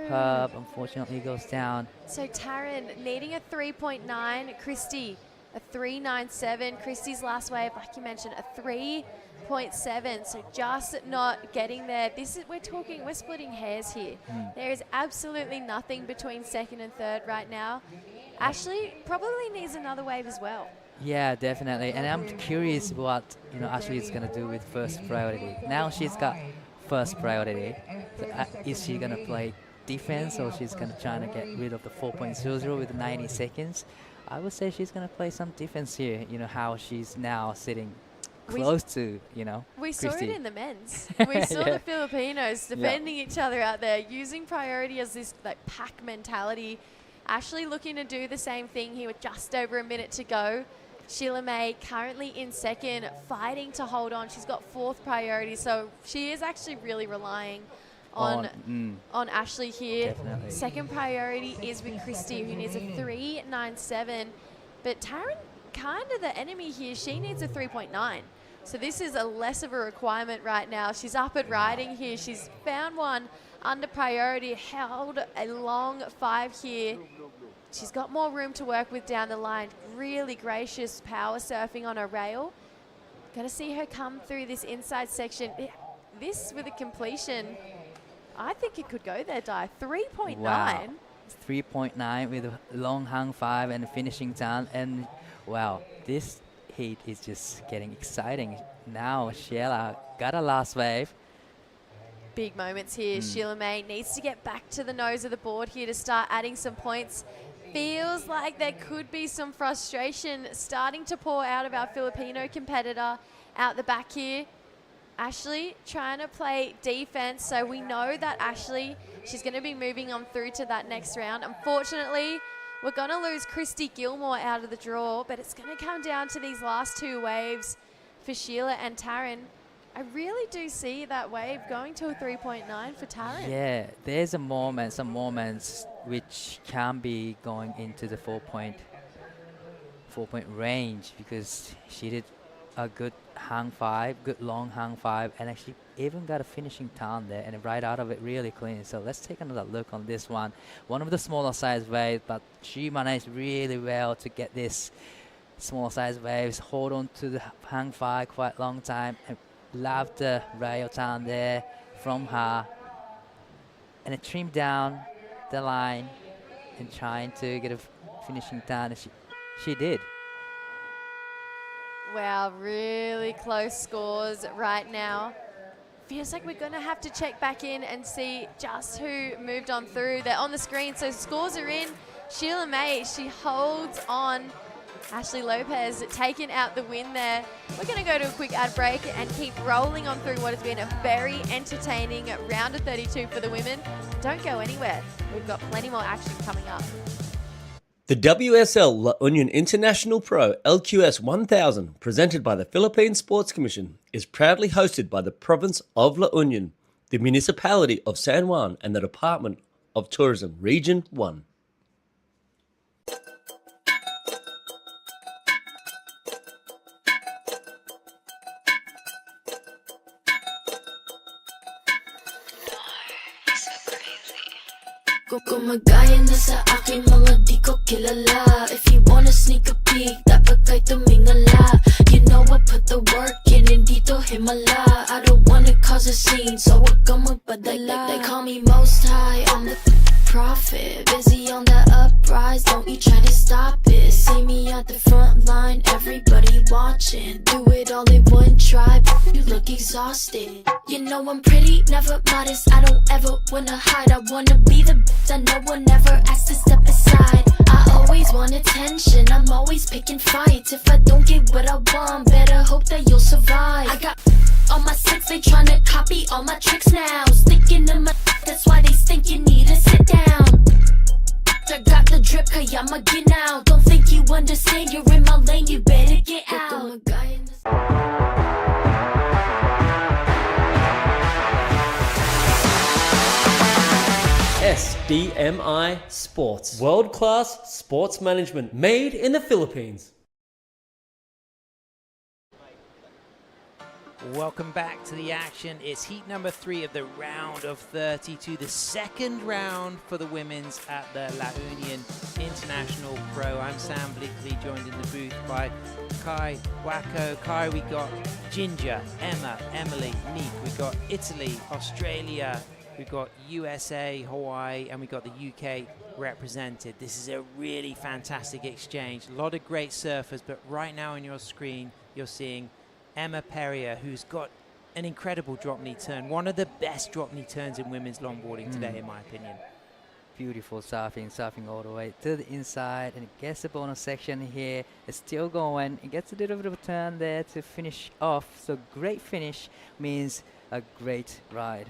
her. Unfortunately, it goes down. So Taryn needing a 3.9, Christy a 3.97. Christy's last wave, like you mentioned, a 3.7. So just not getting there. We're splitting hairs here. There is absolutely nothing between second and third right now. Ashley probably needs another wave as well. Yeah, definitely. And I'm curious what Ashley is going to do with first priority. Now she's got first priority. So, is she going to play defense or she's going to try to get rid of the 4.00 with 90 seconds? I would say she's going to play some defense here. How she's now sitting close to, We Christy. saw it in the men's. We saw the Filipinos defending each other out there, using priority as this pack mentality. Ashley looking to do the same thing here with just over a minute to go. Sheila May currently in second, fighting to hold on. She's got fourth priority, so she is actually really relying on Ashley here. Definitely. Second priority is with Christy, who needs a 3.97. But Taryn, kind of the enemy here. She needs a 3.9. So this is a less of a requirement right now. She's up and riding here. She's found one under priority, held a long 5 here. She's got more room to work with down the line. Really gracious power surfing on a rail. Got to see her come through this inside section. This with a completion, I think it could go there, Di. 3.9. Wow. 3.9 with a long hang 5 and finishing down. And wow, this heat is just getting exciting. Now Sheila got a last wave. Big moments here. Sheila May needs to get back to the nose of the board here to start adding some points. Feels like there could be some frustration starting to pour out of our Filipino competitor out the back here. Ashley trying to play defense, so we know that Ashley, she's going to be moving on through to that next round. Unfortunately, we're going to lose Christy Gilmore out of the draw, but it's going to come down to these last 2 waves for Sheila and Taryn. I really do see that wave going to a 3.9 for Taryn. Yeah, there's some moments which can be going into the 4-point range because she did a good hang 5, good long hang 5, and actually even got a finishing turn there and right out of it really clean. So let's take another look on this one. One of the smaller size waves, but she managed really well to get this small size waves, hold on to the hang 5 quite long time, and love the rail turn there from her, and it trimmed down the line and trying to get a finishing turn, and she did. Wow, really close scores right now. Feels like we're going to have to check back in and see just who moved on through. They're on the screen, so scores are in. Sheila May, she holds on Ashley Lopez taking out the win there. We're going to go to a quick ad break and keep rolling on through what has been a very entertaining round of 32 for the women. Don't go anywhere. We've got plenty more action coming up. The WSL La Union International Pro LQS 1000, presented by the Philippine Sports Commission, is proudly hosted by the province of La Union, the municipality of San Juan, and the Department of Tourism, Region 1. Gumagaya na sa aking mga di ko kilala. If you wanna sneak a peek, dapat kay tumingala. You know I put the work in, hindi to himala. I don't wanna cause a scene, so wag kang magpadala. They call me most high, I'm the prophet. Busy on the uprise, don't you try to stop it. See me at the front line, everybody watching. Do it all in one try, you look exhausted. You know I'm pretty, never modest. I don't ever wanna hide. I wanna be the that no one ever asked to step aside. I always want attention, I'm always picking fights. If I don't get what I want, better hope that you'll survive. I got on my six, they tryna copy all my tricks now. Sticking in my that's why they think you need to sit down. I got the drip, kaya mag-get out. Don't think you understand, you're in my lane, you better get out. SDMI Sports. World-class sports management made in the Philippines. Welcome back to the action. It's heat number 3 of the round of 32, the second round for the women's at the La Union International Pro. I'm Sam Bleakley, joined in the booth by Kai Wacko. Kai, we got Ginger, Emma, Emily, Nick. We got Italy, Australia, we've got USA, Hawaii, and we got the UK represented. This is a really fantastic exchange. A lot of great surfers, but right now on your screen, you're seeing Emma Perrier, who's got an incredible drop knee turn. One of the best drop knee turns in women's longboarding today, in my opinion. Beautiful surfing all the way to the inside, and it gets the bonus section here. It's still going. It gets a little bit of a turn there to finish off. So great finish means a great ride.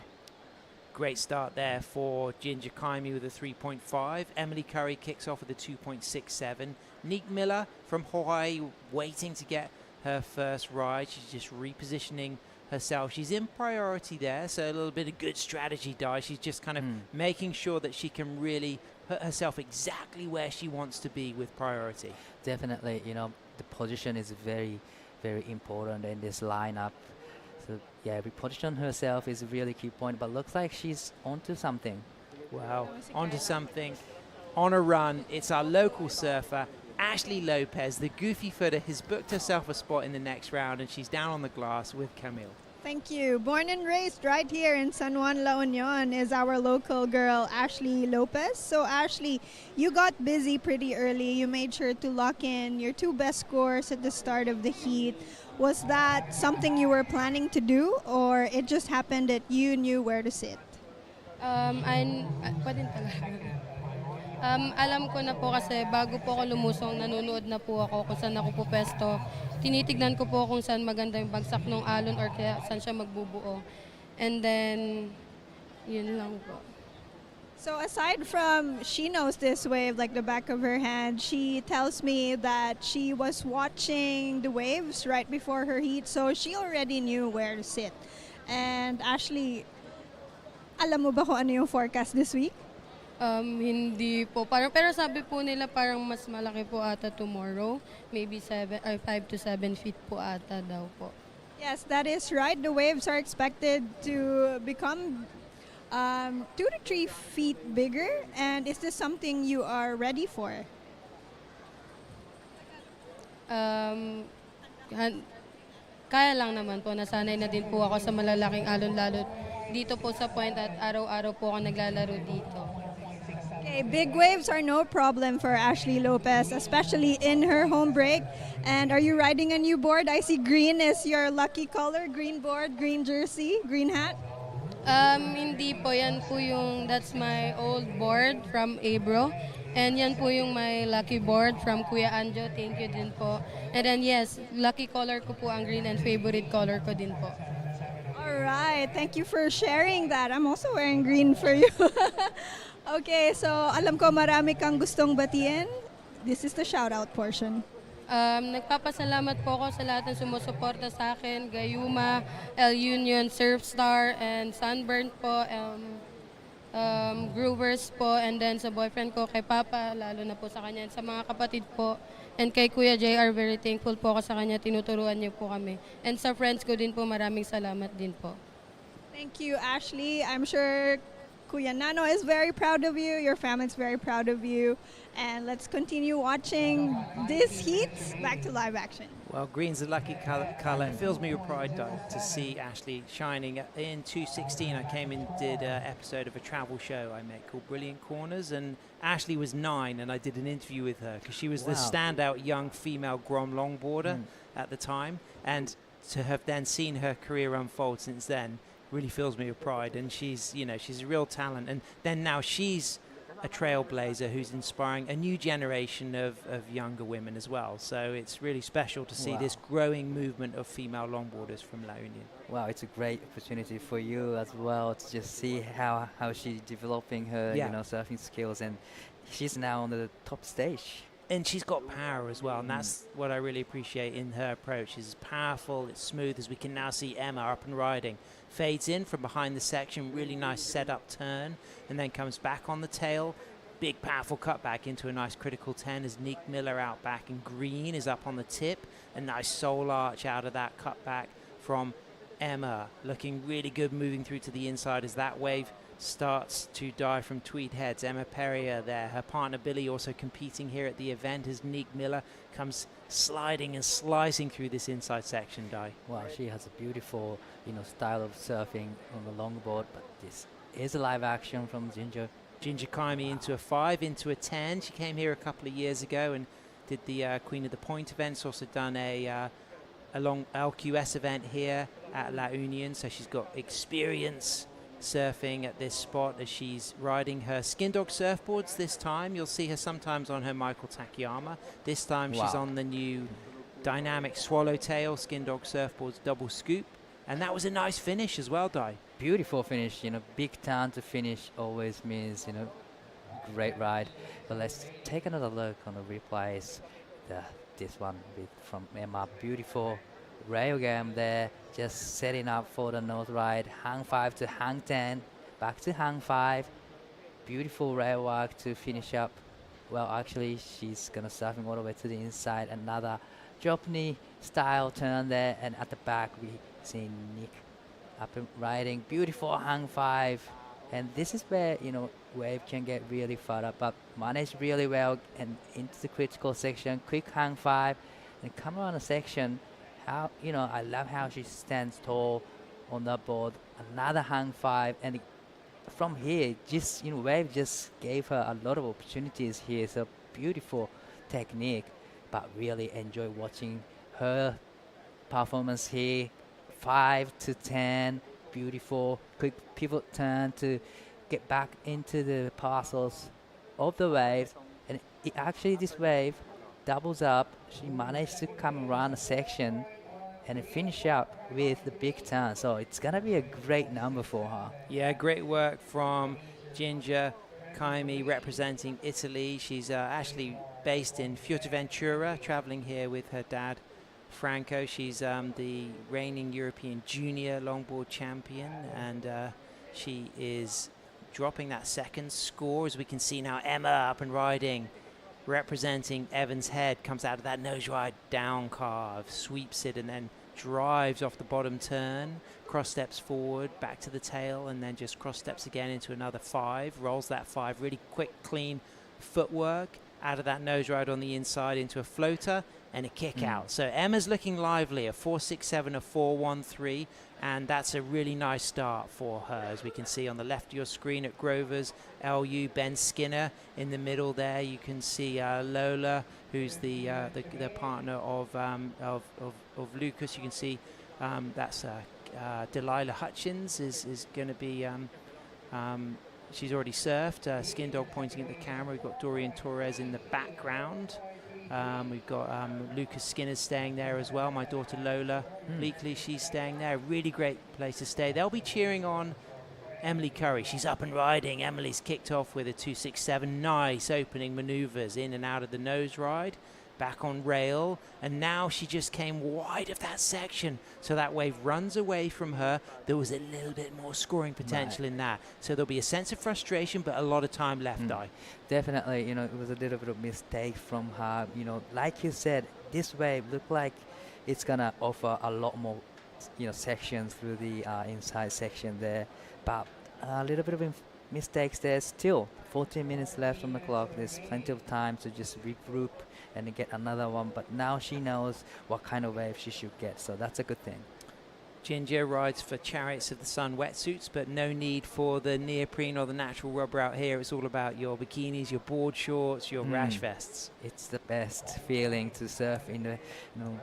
Great start there for Ginger Kaimi with a 3.5. Emily Curry kicks off with a 2.67. Nick Miller from Hawaii waiting to get her first ride. She's just repositioning herself. She's in priority there, so a little bit of good strategy, Di. She's just kind of making sure that she can really put herself exactly where she wants to be with priority. Definitely, you know, the position is very, very important in this lineup. So yeah, reposition herself is a really key point, but looks like she's onto something. Wow, onto something. On a run, it's our local surfer, Ashley Lopez, the goofy footer, has booked herself a spot in the next round, and she's down on the glass with Camille. Thank you. Born and raised right here in San Juan, La Union is our local girl, Ashley Lopez. So Ashley, you got busy pretty early. You made sure to lock in your 2 best scores at the start of the heat. Was that something you were planning to do, or it just happened that you knew where to sit? Alam ko na po kasi bago po ako lumusong, nanonood na po ako kung saan ako po pesto. Tinitignan ko po kung saan maganda yung bagsak ng alon or kaya saan siya magbubuo. And then, yun lang po. So aside from she knows this wave like the back of her hand, she tells me that she was watching the waves right before her heat, so she already knew where to sit. And Ashley, alam mo ba kung ano yung forecast this week? Hindi po. Pero sabi po nila parang mas malaki po ata tomorrow. Maybe 5 to 7 feet po ata daw po. Yes, that is right. The waves are expected to become 2 to 3 feet bigger. And is this something you are ready for? Kaya lang naman po. Nasanay na din po ako sa malalaking alon, lalo dito po sa point at araw-araw po ako naglalaro dito. Okay, big waves are no problem for Ashley Lopez, especially in her home break. And are you riding a new board? I see green is your lucky color. Green board, green jersey, green hat? Hindi po. Yan po yung, that's my old board from Abro. And yan po yung my lucky board from Kuya Anjo. Thank you din po. And then yes, lucky color ko po ang green and favorite color ko din po. All right, thank you for sharing that. I'm also wearing green for you. Okay, so alam ko marami kang gustong batiin. This is the shout out portion. Nagpapasalamat po ako sa lahat ng sumusuporta sa akin. Gayuma, El Union, Surfstar, and Sunburn po. Groovers po, and then sa boyfriend ko, kay Papa, lalo na po sa kanya, and sa mga kapatid po. And kay Kuya JR, very thankful po ako sa kanya. Tinuturuan niyo po kami. And sa friends ko din po, maraming salamat din po. Thank you, Ashley. I'm sure Kuya Nano is very proud of you. Your family's very proud of you. And let's continue watching this heat. Back to live action. Well, green's a lucky colour. It fills me with pride, though, to see Ashley shining. In 2016, I came and did an episode of a travel show I made called Brilliant Corners, and Ashley was 9, and I did an interview with her because she was the standout young female Grom longboarder at the time, and to have then seen her career unfold since then really fills me with pride. And she's a real talent, and then now she's a trailblazer who's inspiring a new generation of younger women as well. So it's really special to see this growing movement of female longboarders from La Union. Wow, it's a great opportunity for you as well to just see how she's developing her surfing skills, and she's now on the top stage. And she's got power as well, and that's what I really appreciate in her approach. It's powerful, it's smooth, as we can now see Emma up and riding. Fades in from behind the section, really nice set-up turn, and then comes back on the tail. Big, powerful cutback into a nice critical 10 as Nick Miller out back, and green is up on the tip. A nice soul arch out of that cutback from Emma. Looking really good moving through to the inside as that wave starts to die from Tweed Heads. Emma Perrier there, her partner Billy also competing here at the event as Nick Miller comes sliding and slicing through this inside section, Di. Wow, she has a beautiful style of surfing on the longboard, but this is a live action from Ginger. Ginger Kaimi into a 5, into a 10. She came here a couple of years ago and did the Queen of the Point events, also done a long LQS event here at La Union, so she's got experience surfing at this spot as she's riding her Skin Dog surfboards this time. You'll see her sometimes on her Michael Takayama. This time she's on the new dynamic Swallowtail Skin Dog surfboards double scoop, and that was a nice finish as well, Di. Beautiful finish, big turn to finish always means, great ride. But let's take another look on the replays. This one from Emma, beautiful rail game there, just setting up for the nose ride, hang 5 to hang 10, back to hang 5, beautiful rail work to finish up. Well, actually she's gonna surfing all the way to the inside, another drop knee style turn there, and at the back we see Nick up and riding, beautiful hang 5, and this is where wave can get really far up, but managed really well and into the critical section, quick hang 5, and come around the section. I love how she stands tall on the board. Another hang 5, and from here, just wave just gave her a lot of opportunities here. So beautiful technique, but really enjoy watching her performance here. 5 to 10, beautiful quick pivot turn to get back into the parcels of the wave, and actually this wave doubles up. She managed to come around a section and finish up with the big turn, so it's gonna be a great number for her. Yeah, great work from Ginger Kaimi representing Italy. She's actually based in Fuerteventura, traveling here with her dad Franco. She's the reigning European junior longboard champion, and she is dropping that second score. As we can see now, Emma up and riding, representing Evans Head, comes out of that nose ride down carve, sweeps it, and then drives off the bottom turn, cross steps forward, back to the tail, and then just cross steps again into another 5, rolls that 5, really quick, clean footwork out of that nose ride on the inside into a floater and a kick out. So Emma's looking lively, a 4.67, a 4.13, and that's a really nice start for her. As we can see on the left of your screen at Grover's LU, Ben Skinner in the middle there. You can see Lola, who's the partner of Lucas. You can see that's Delilah Hutchins is going to be she's already surfed. Skin Dog pointing at the camera. We've got Dorian Torres in the background. We've got Lucas Skinner staying there as well. My daughter Lola Bleakley, she's staying there. Really great place to stay. They'll be cheering on Emily Curry. She's up and riding. Emily's kicked off with a 267. Nice opening maneuvers in and out of the nose ride. Back on rail, and now she just came wide of that section, so that wave runs away from her. There was a little bit more scoring potential in that, so there'll be a sense of frustration, but a lot of time left. Definitely, you know, it was a little bit of mistake from her. You know, like you said, this wave looked like it's gonna offer a lot more, you know, sections through the inside section there, but a little bit of mistakes there. Still 14 minutes left on the clock. There's plenty of time to just regroup and get another one, but now she knows what kind of wave she should get, so that's a good thing. Ginger rides for Chariots of the Sun wetsuits, but no need for the neoprene or the natural rubber out here. It's all about your bikinis, your board shorts, your rash vests. It's the best feeling to surf in the, you know,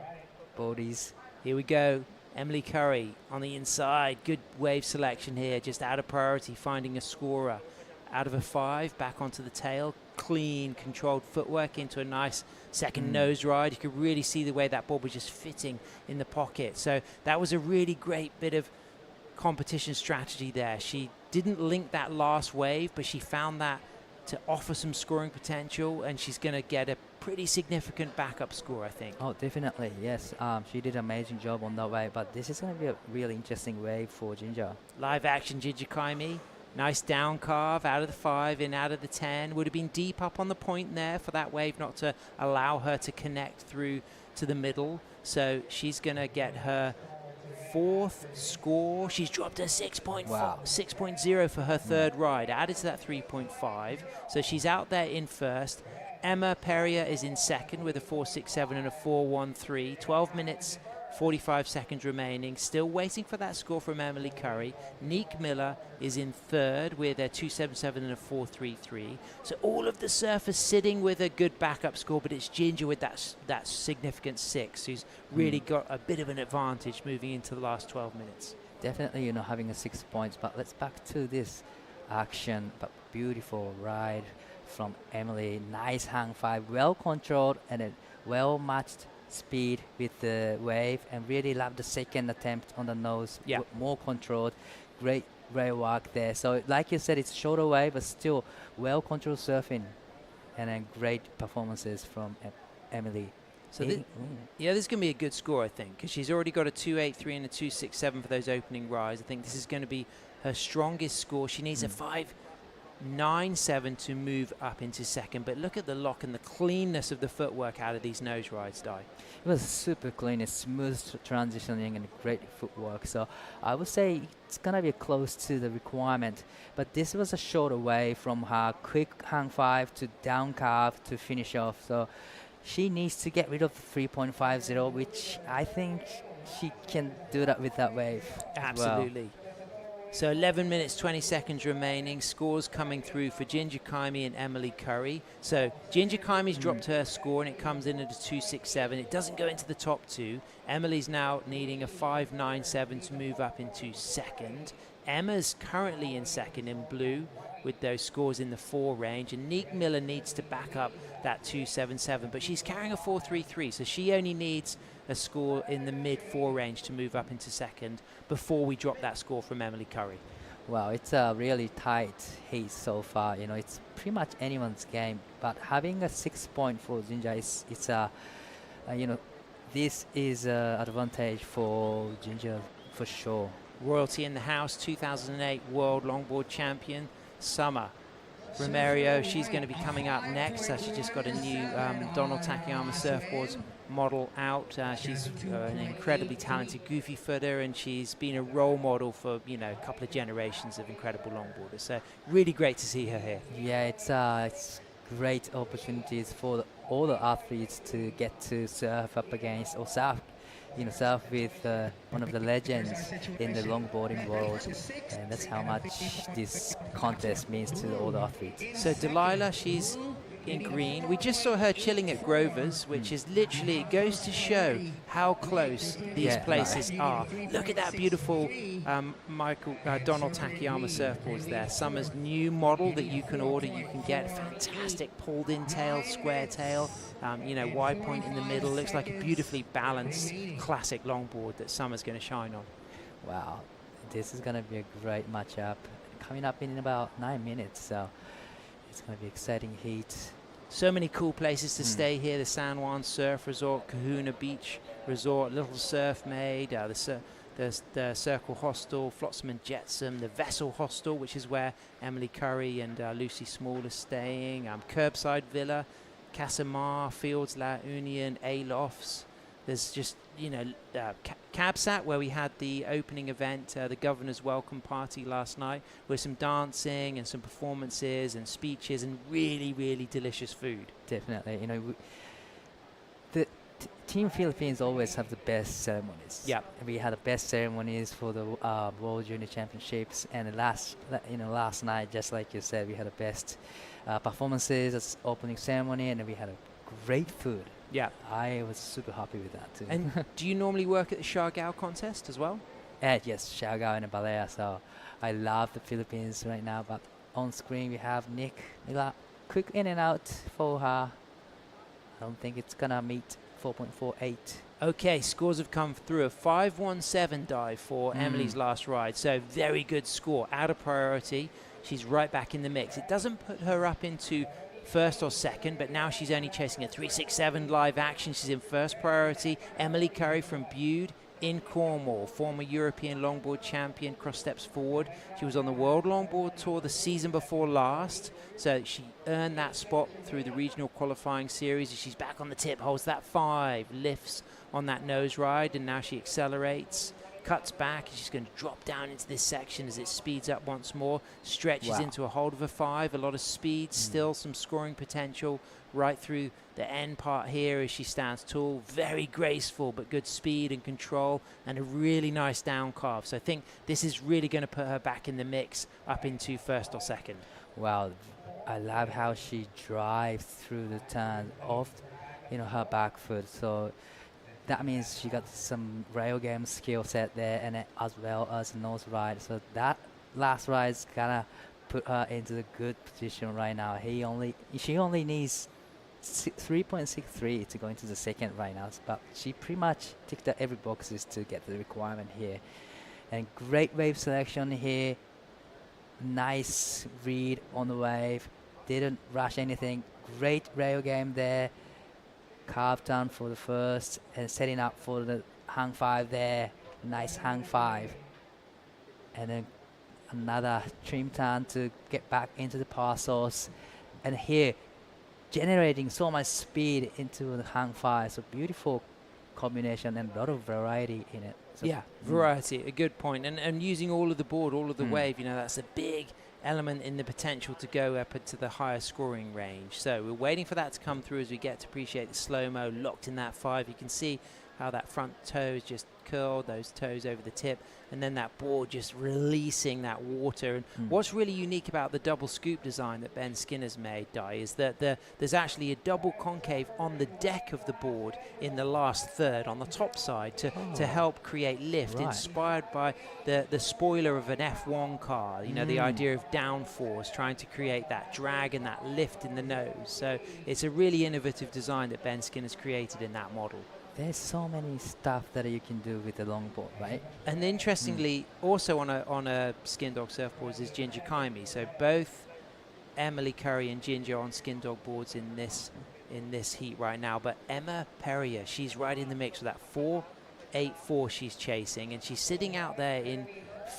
boardies. Here we go. Emily Curry on the inside. Good wave selection here, just out of priority, finding a scorer. Out of a 5, back onto the tail. Clean, controlled footwork into a nice second nose ride. You could really see the way that board was just fitting in the pocket. So that was a really great bit of competition strategy there. She didn't link that last wave, but she found that to offer some scoring potential, and she's going to get a pretty significant backup score, I think. Oh, definitely, yes. She did an amazing job on that wave, but this is going to be a really interesting wave for Ginger. Live action Ginger Kaimi. Nice down carve out of the 5, in out of the 10. Would have been deep up on the point there for that wave not to allow her to connect through to the middle. So she's going to get her 4th score. She's dropped her 6.0 for her 3rd ride, added to that 3.5. So she's out there in 1st. Emma Perrier is in 2nd with a 4.67 and a 4.13. 12 minutes 45 seconds remaining. Still waiting for that score from Emily Curry. Nick Miller is in 3rd with a 2.77 and a 4.33. So all of the surfers sitting with a good backup score, but it's Ginger with that significant 6, who's really got a bit of an advantage moving into the last 12 minutes. Definitely, you know, having a 6 points, but let's back to this action, but beautiful ride from Emily. Nice hang 5, well controlled and a well matched speed with the wave, and really love the second attempt on the nose. More controlled. Great work there. So like you said, it's shorter wave, but still well controlled surfing, and then great performances from Emily. So this is going to be a good score, I think, because she's already got a 2.83 and a 2.67 for those opening rides. I think this is going to be her strongest score. She needs a 5.97 to move up into 2nd, but look at the lock and the cleanness of the footwork out of these nose rides, Di. It was super clean, it's smooth transitioning and great footwork. So I would say it's going to be close to the requirement, but this was a short away from her quick hang 5 to down carve to finish off. So she needs to get rid of 3.50, which I think she can do that with that wave. Absolutely. So 11 minutes, 20 seconds remaining. Scores coming through for Ginger Kaimi and Emily Curry. So Ginger Kaimi's dropped her score and it comes in at a 2.67. It doesn't go into the top 2. Emily's now needing a 5.97 to move up into 2nd. Emma's currently in 2nd in blue with those scores in the 4 range, and Nick Miller needs to back up that 2.77, but she's carrying a 4.33, so she only needs a score in the mid 4 range to move up into 2nd before we drop that score from Emily Curry. Wow, it's a really tight heat so far. You know, it's pretty much anyone's game, but having a 6 point for Ginger it's a you know, this is an advantage for Ginger for sure. Royalty in the house, 2008 World Longboard Champion, Summer Romario. She's going to be coming up next. She just got a new Donald Takayama surfboards model out. She's an incredibly talented goofy footer, and she's been a role model for, you know, a couple of generations of incredible longboarders. So really great to see her here. Yeah, it's great opportunities for all the athletes to get to surf up against or surf with one of the legends in the longboarding world, and that's how much this contest means to all the athletes. So Delilah, she's in green. We just saw her chilling at Grover's, which is literally, it goes to show how close these places are. Look at that beautiful Donald Takayama surfboards there. Summer's new model that you can order. You can get fantastic pulled-in tail, square tail, wide point in the middle. Looks like a beautifully balanced classic longboard that Summer's going to shine on. Wow, this is going to be a great matchup. Coming up in about 9 minutes, so it's going to be exciting heat. So many cool places to stay here. The San Juan Surf Resort, Kahuna Beach Resort, Little Surf Maid, the Circle Hostel, Flotsam and Jetsam, the Vessel Hostel, which is where Emily Curry and Lucy Small are staying, Curbside Villa, Casamar, Fields La Union, A-Lofts. There's just, Cabsat, where we had the opening event, the Governor's Welcome Party last night, with some dancing and some performances and speeches and really, really delicious food. Definitely. Team Philippines always have the best ceremonies. Yeah. We had the best ceremonies for the World Junior Championships, and last night, just like you said, we had the best performances as opening ceremony, and we had a great food. Yeah. I was super happy with that too. And do you normally work at the Siargao contest as well? Yes, Siargao and Balea. So I love the Philippines right now, but on screen we have Nick. Quick in and out for her. I don't think it's gonna meet 4.48. Okay, scores have come through. A 5.17 dive for Emily's last ride. So very good score. Out of priority. She's right back in the mix. It doesn't put her up into first or second, but now she's only chasing a 3.67 live action. She's in first priority. Emily Curry from Bude in Cornwall, former European longboard champion, cross steps forward. She was on the World Longboard Tour the season before last, so she earned that spot through the regional qualifying series. She's back on the tip, holds that 5, lifts on that nose ride, and now she accelerates, cuts back, and she's going to drop down into this section as it speeds up once more, stretches into a hold of a 5, a lot of speed, still some scoring potential right through the end part here as she stands tall. Very graceful, but good speed and control, and a really nice down carve. So I think this is really going to put her back in the mix up into first or second. Wow, I love how she drives through the turn off, her back foot. So that means she got some rail game skill set there, and as well as nose ride. So that last ride is gonna put her into a good position right now. She only needs 3.63 to go into the second right now, but she pretty much ticked every boxes to get the requirement here. And great wave selection here. Nice read on the wave. Didn't rush anything. Great rail game there. Carve down for the first and setting up for the hang 5 there. Nice hang 5. And then another trim turn to get back into the parcels. And here, generating so much speed into the hang 5. So beautiful combination and a lot of variety in it. So yeah, variety, a good point. And using all of the board, all of the wave, that's a big element in the potential to go up into the higher scoring range. So we're waiting for that to come through as we get to appreciate the slow-mo locked in that 5. You can see how that front toe is just curled, those toes over the tip, and then that board just releasing that water. And what's really unique about the double scoop design that Ben Skinner's made, Di, is that there's actually a double concave on the deck of the board in the last third on the top side to help create lift, inspired by the spoiler of an F1 car, the idea of downforce, trying to create that drag and that lift in the nose. So it's a really innovative design that Ben Skinner's created in that model. There's so many stuff that you can do with the longboard, right? And interestingly, also on a Skin Dog surfboards is Ginger Kaimi. So both Emily Curry and Ginger on Skin Dog boards in this heat right now. But Emma Perrier, she's right in the mix with that 4.84 she's chasing, and she's sitting out there in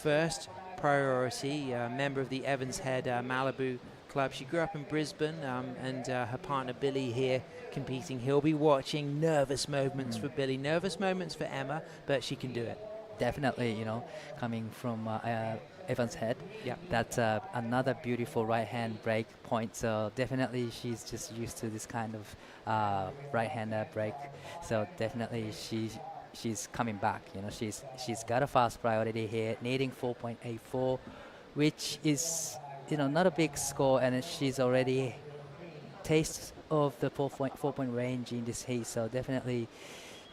first priority, a member of the Evans Head Malibu Club. She grew up in Brisbane, and her partner Billy here competing. He'll be watching. Nervous moments for Billy, nervous moments for Emma, but she can do it. Definitely, coming from Evans Head. Yeah, that's another beautiful right-hand break point. So definitely she's just used to this kind of right-hander break. So definitely she's coming back. She's got a fast priority here, needing 4.84, which is not a big score, and she's already taste of the 4-point range in this heat, so definitely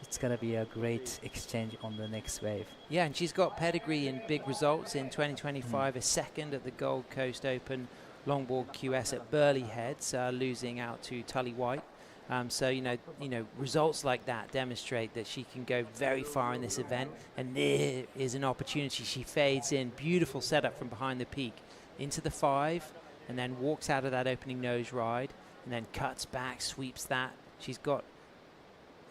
it's going to be a great exchange on the next wave. Yeah, and she's got pedigree in big results in 2025, a second at the Gold Coast Open Longboard QS at Burleigh Heads, losing out to Tully White. So you know, results like that demonstrate that she can go very far in this event, and there is an opportunity. She fades in, beautiful setup from behind the peak into the 5, and then walks out of that opening nose ride, and then cuts back, sweeps that. She's got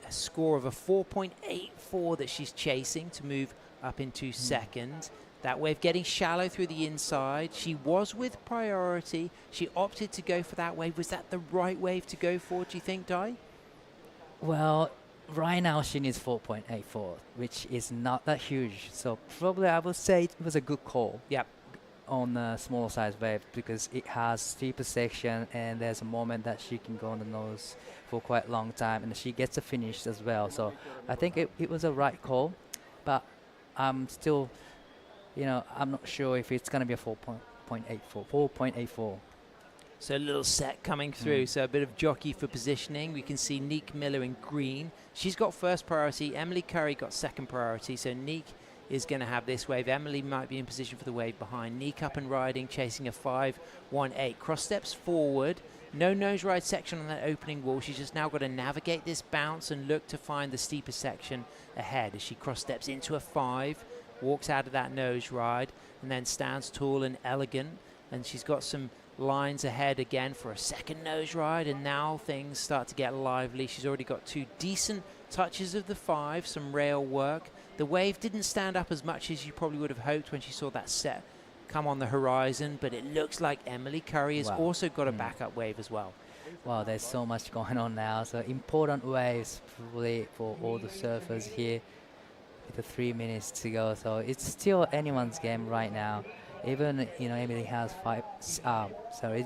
a score of a 4.84 that she's chasing to move up into second. That wave getting shallow through the inside. She was with priority. She opted to go for that wave. Was that the right wave to go for, do you think, Dai? Well, right now she needs 4.84, which is not that huge. So probably I would say it was a good call. Yep. On a smaller size wave, because it has steeper section and there's a moment that she can go on the nose for quite a long time, and she gets a finish as well. So I think it was a right call, but I'm still, I'm not sure if it's going to be a 4.84. So a little set coming through, so a bit of jockey for positioning. We can see Nick Miller in green. She's got first priority. Emily Curry got second priority, so Nick is going to have this wave. Emily might be in position for the wave behind. Nick up and riding, chasing a 5.18. Cross steps forward. No nose ride section on that opening wall. She's just now got to navigate this bounce and look to find the steeper section ahead as she cross steps into a 5, walks out of that nose ride, and then stands tall and elegant. And she's got some lines ahead again for a second nose ride, and now things start to get lively. She's already got 2 decent touches of the 5, some rail work. The wave didn't stand up as much as you probably would have hoped when she saw that set come on the horizon, but it looks like Emily Curry has also got a backup wave as well. Wow, there's so much going on now. So important waves probably for all the surfers here with the 3 minutes to go. So it's still anyone's game right now. Even, Emily has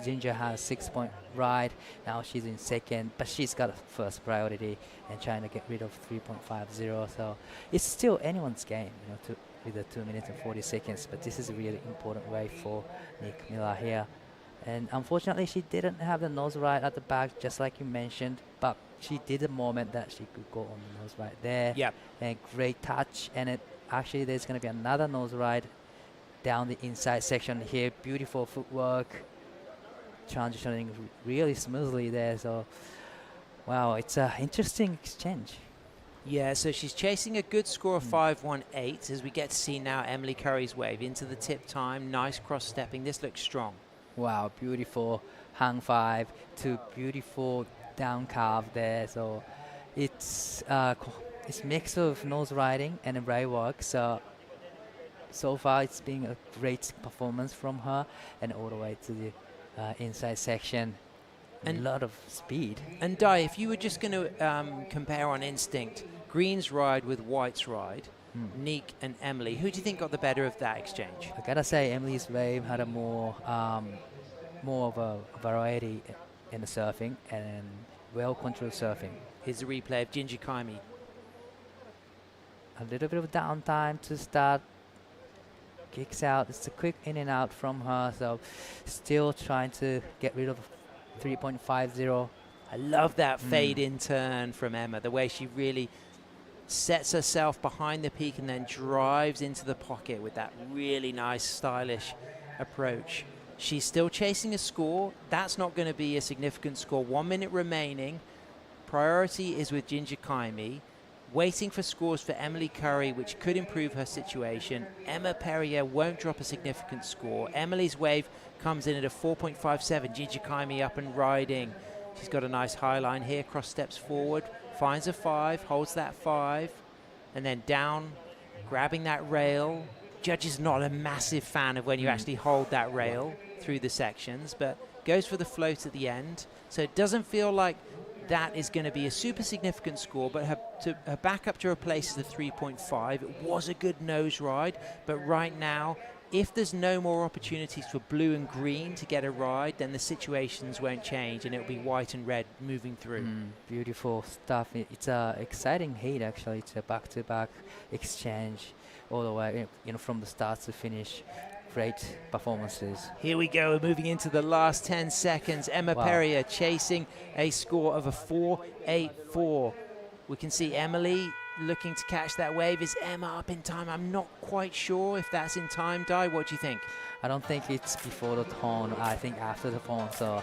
Ginger has 6-point ride. Now she's in second, but she's got first priority and trying to get rid of 3.50. So it's still anyone's game, with the 2 minutes and 40 seconds. But this is a really important wave for Nick Miller here. And unfortunately, she didn't have the nose ride at the back, just like you mentioned. But she did a moment that she could go on the nose ride there. Yep. And great touch. And actually, there's going to be another nose ride down the inside section here. Beautiful footwork, transitioning really smoothly there. So wow, it's an interesting exchange. Yeah, so she's chasing a good score of 5.18 as we get to see now Emily Curry's wave into the tip time. Nice cross stepping. This looks strong. Wow, beautiful hang 5 to beautiful down carve there. So it's mix of nose riding and rail work. So far, it's been a great performance from her, and all the way to the inside section. And a lot of speed. And Dai, if you were just going to compare on instinct, Green's ride with White's ride, Nick and Emily, who do you think got the better of that exchange? I gotta say, Emily's wave had a more of a variety in the surfing and well-controlled surfing. Here's a replay of Ginger Kaimi. A little bit of downtime to start. Kicks out. It's a quick in and out from her. So still trying to get rid of 3.50. I love that fade in turn from Emma, the way she really sets herself behind the peak and then drives into the pocket with that really nice, stylish approach. She's still chasing a score. That's not going to be a significant score. 1 minute remaining. Priority is with Ginger Kaimi. Waiting for scores for Emily Curry, which could improve her situation. Emma Perrier won't drop a significant score. Emily's wave comes in at a 4.57. Ginger Kaimi up and riding. She's got a nice high line here. Cross steps forward. Finds a 5. Holds that 5. And then down, grabbing that rail. Judge is not a massive fan of when you actually hold that rail through the sections, but goes for the float at the end. So it doesn't feel like that is going to be a super significant score, but her backup to replace is the 3.5. It was a good nose ride, but right now, if there's no more opportunities for blue and green to get a ride, then the situations won't change, and it'll be white and red moving through. Beautiful stuff. It's a exciting heat, actually. It's a back-to-back exchange all the way, from the start to finish. great performances. Here we go, moving into the last 10 seconds. Emma Wow. Perrier chasing a score of a 4.84. We can see Emily looking to catch that wave. Is Emma up in time? I'm not quite sure if that's in time. Di, what do you think? I don't think it's before the tone. I think after the tone. So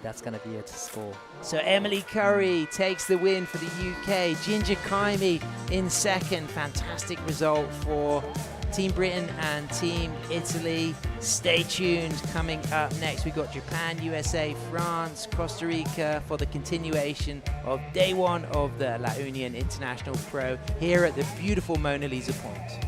that's gonna be a score. So Emily Curry takes the win for the UK. Ginger Kaimi in second. Fantastic result for Team Britain and Team Italy. Stay tuned. Coming up next, we've got Japan, USA, France, Costa Rica for the continuation of day one of the La Union International Pro here at the beautiful Mona Lisa Point.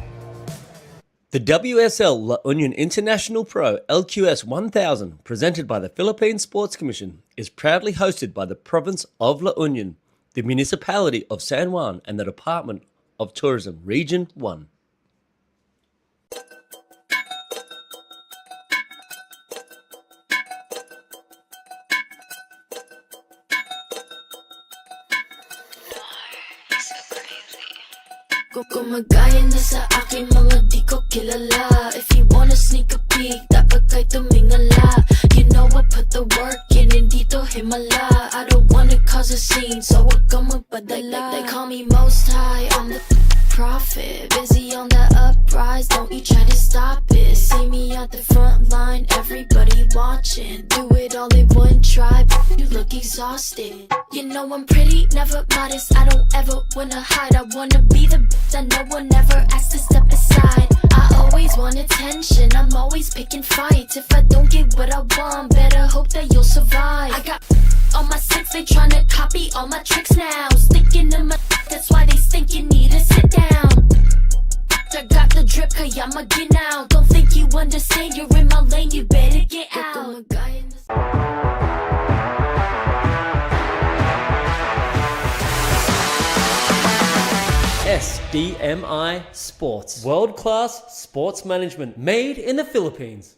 The WSL La Union International Pro LQS 1000, presented by the Philippine Sports Commission, is proudly hosted by the province of La Union, the municipality of San Juan, and the Department of Tourism, Region 1. Gumagaya na sa aking mga di ko kilala. If you wanna sneak a peek, dapat kay tumingala. You know I put the work in, hindi to himala. I don't wanna cause a scene, so wag kang magpadala. They call me most high, I'm the prophet. Busy on the uprise, don't you try to stop it. See me at the front line, everybody watching. Do it all in one try, you look exhausted. You know I'm pretty, never modest. I don't ever wanna hide. I wanna be the bitch that no one ever asked to step aside. I always want attention, I'm always picking fights. If I don't get what I want, better hope that you'll survive. I got on my six, they tryna copy all my tricks now. Sticking to my that's why they think you need to sit down. I got the drip, Kayama, get out. Don't think you understand, you're in my lane, you better get out. SDMI Sports. World-class sports management made in the Philippines.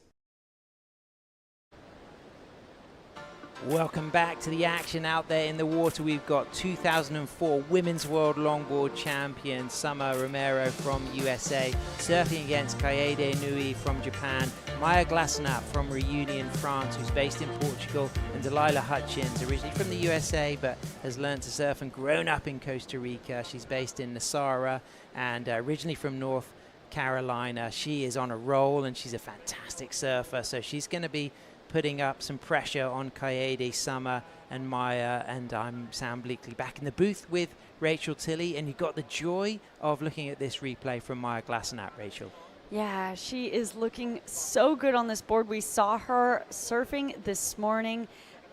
Welcome back to the action out there in the water. We've got 2004 Women's World Longboard Champion Summer Romero from USA, surfing against Kaede Nui from Japan, Maya Glasenap from Reunion, France, who's based in Portugal, and Delilah Hutchins, originally from the USA, but has learned to surf and grown up in Costa Rica. She's based in Nasara and originally from North Carolina. She is on a roll and she's a fantastic surfer, so she's going to be putting up some pressure on Kaede, Summer and Maya, and I'm Sam Bleakley back in the booth with Rachel Tilley, and you got the joy of looking at this replay from Maya Glasenap, Rachel. Yeah, she is looking so good on this board. We saw her surfing this morning,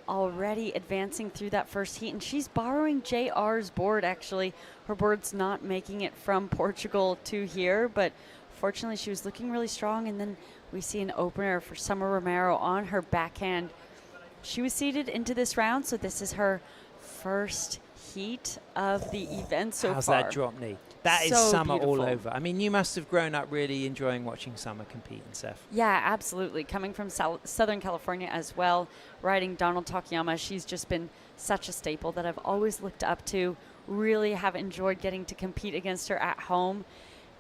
already advancing through that first heat, and she's borrowing JR's board, actually. Her board's not making it from Portugal to here, but fortunately she was looking really strong, and then we see an opener for Summer Romero on her backhand. She was seeded into this round, so this is her first heat of the event so How's far. that drop knee? That is So Summer beautiful. all over. I mean, you must have grown up really enjoying watching Summer compete and surf. Yeah, absolutely. Coming from Southern California as well, riding Donald Takayama, she's just been such a staple that I've always looked up to. Really have enjoyed getting to compete against her at home.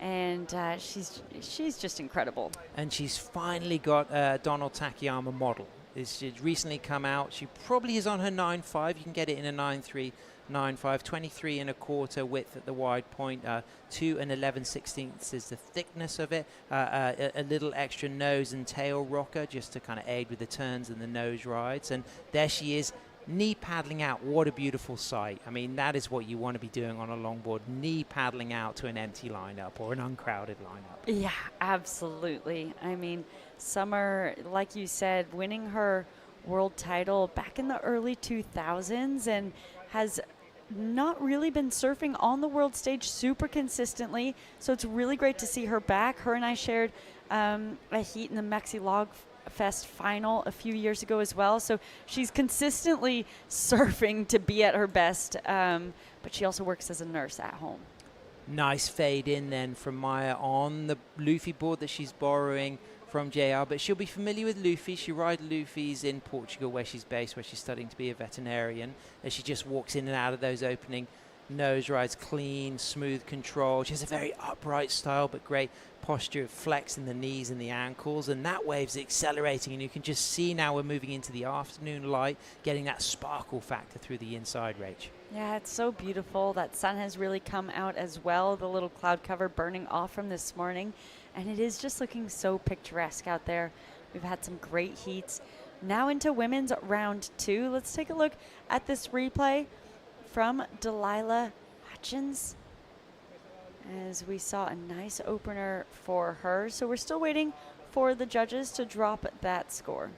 And she's just incredible. And she's finally got a Donald Takayama model. She's recently come out. She probably is on her 9.5. You can get it in a 9.3, 9.5, 23 and a quarter width at the wide point. 2 and 11/16 is the thickness of it. A little extra nose and tail rocker just to kind of aid with the turns and the nose rides. And there she is, knee paddling out. What a beautiful sight. I mean, that is what you want to be doing on a longboard, knee paddling out to an empty lineup or an uncrowded lineup. Yeah, absolutely. I mean, Summer, like you said, winning her world title back in the early 2000s and has not really been surfing on the world stage super consistently. So it's really great to see her back. Her and I shared a heat in the Maxi Log Fest final a few years ago as well, so she's consistently surfing to be at her best, but she also works as a nurse at home. Nice fade in then from Maya on the Luffy board that she's borrowing from JR, but she'll be familiar with Luffy. She rides Luffy's in Portugal where she's based, where she's studying to be a veterinarian, as she just walks in and out of those opening nose rides, clean, smooth control. She has a very upright style, but great posture, flex in the knees and the ankles, and that wave's accelerating, and you can just see now we're moving into the afternoon light, getting that sparkle factor through the inside, Rach. Yeah, it's so beautiful. That sun has really come out as well, the little cloud cover burning off from this morning, and it is just looking so picturesque out there. We've had some great heats. Now into women's round 2. Let's take a look at this replay from Delilah Hutchins, as we saw a nice opener for her. So we're still waiting for the judges to drop that score.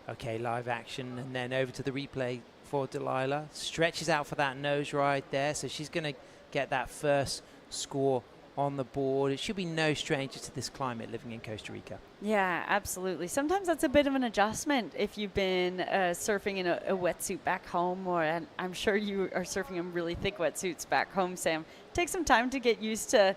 Okay, live action, and then over to the replay for Delilah. Stretches out for that nose ride there, so she's going to get that first score on the board. It should be no stranger to this climate living in Costa Rica. Yeah, absolutely. Sometimes that's a bit of an adjustment if you've been surfing in a wetsuit back home, or and I'm sure you are surfing in really thick wetsuits back home, Sam. Take some time to get used to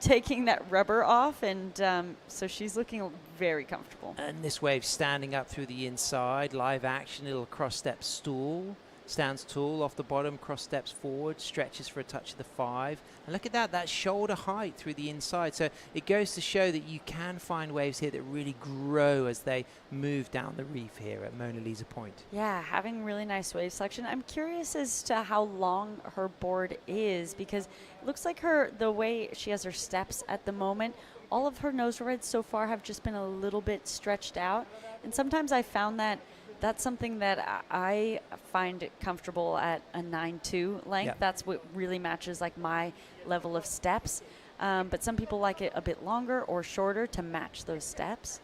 taking that rubber off, and so she's looking very comfortable. And this wave standing up through the inside, live action, little cross step stool. Stands tall off the bottom, cross steps forward, stretches for a touch of the 5. And look at that shoulder height through the inside. So it goes to show that you can find waves here that really grow as they move down the reef here at Mona Lisa Point. Yeah, having really nice wave selection. I'm curious as to how long her board is, because it looks like the way she has her steps at the moment, all of her nose rides so far have just been a little bit stretched out. And sometimes I found that that's something that I find comfortable at a 9.2 length. Yeah. That's what really matches like my level of steps. But some people like it a bit longer or shorter to match those steps.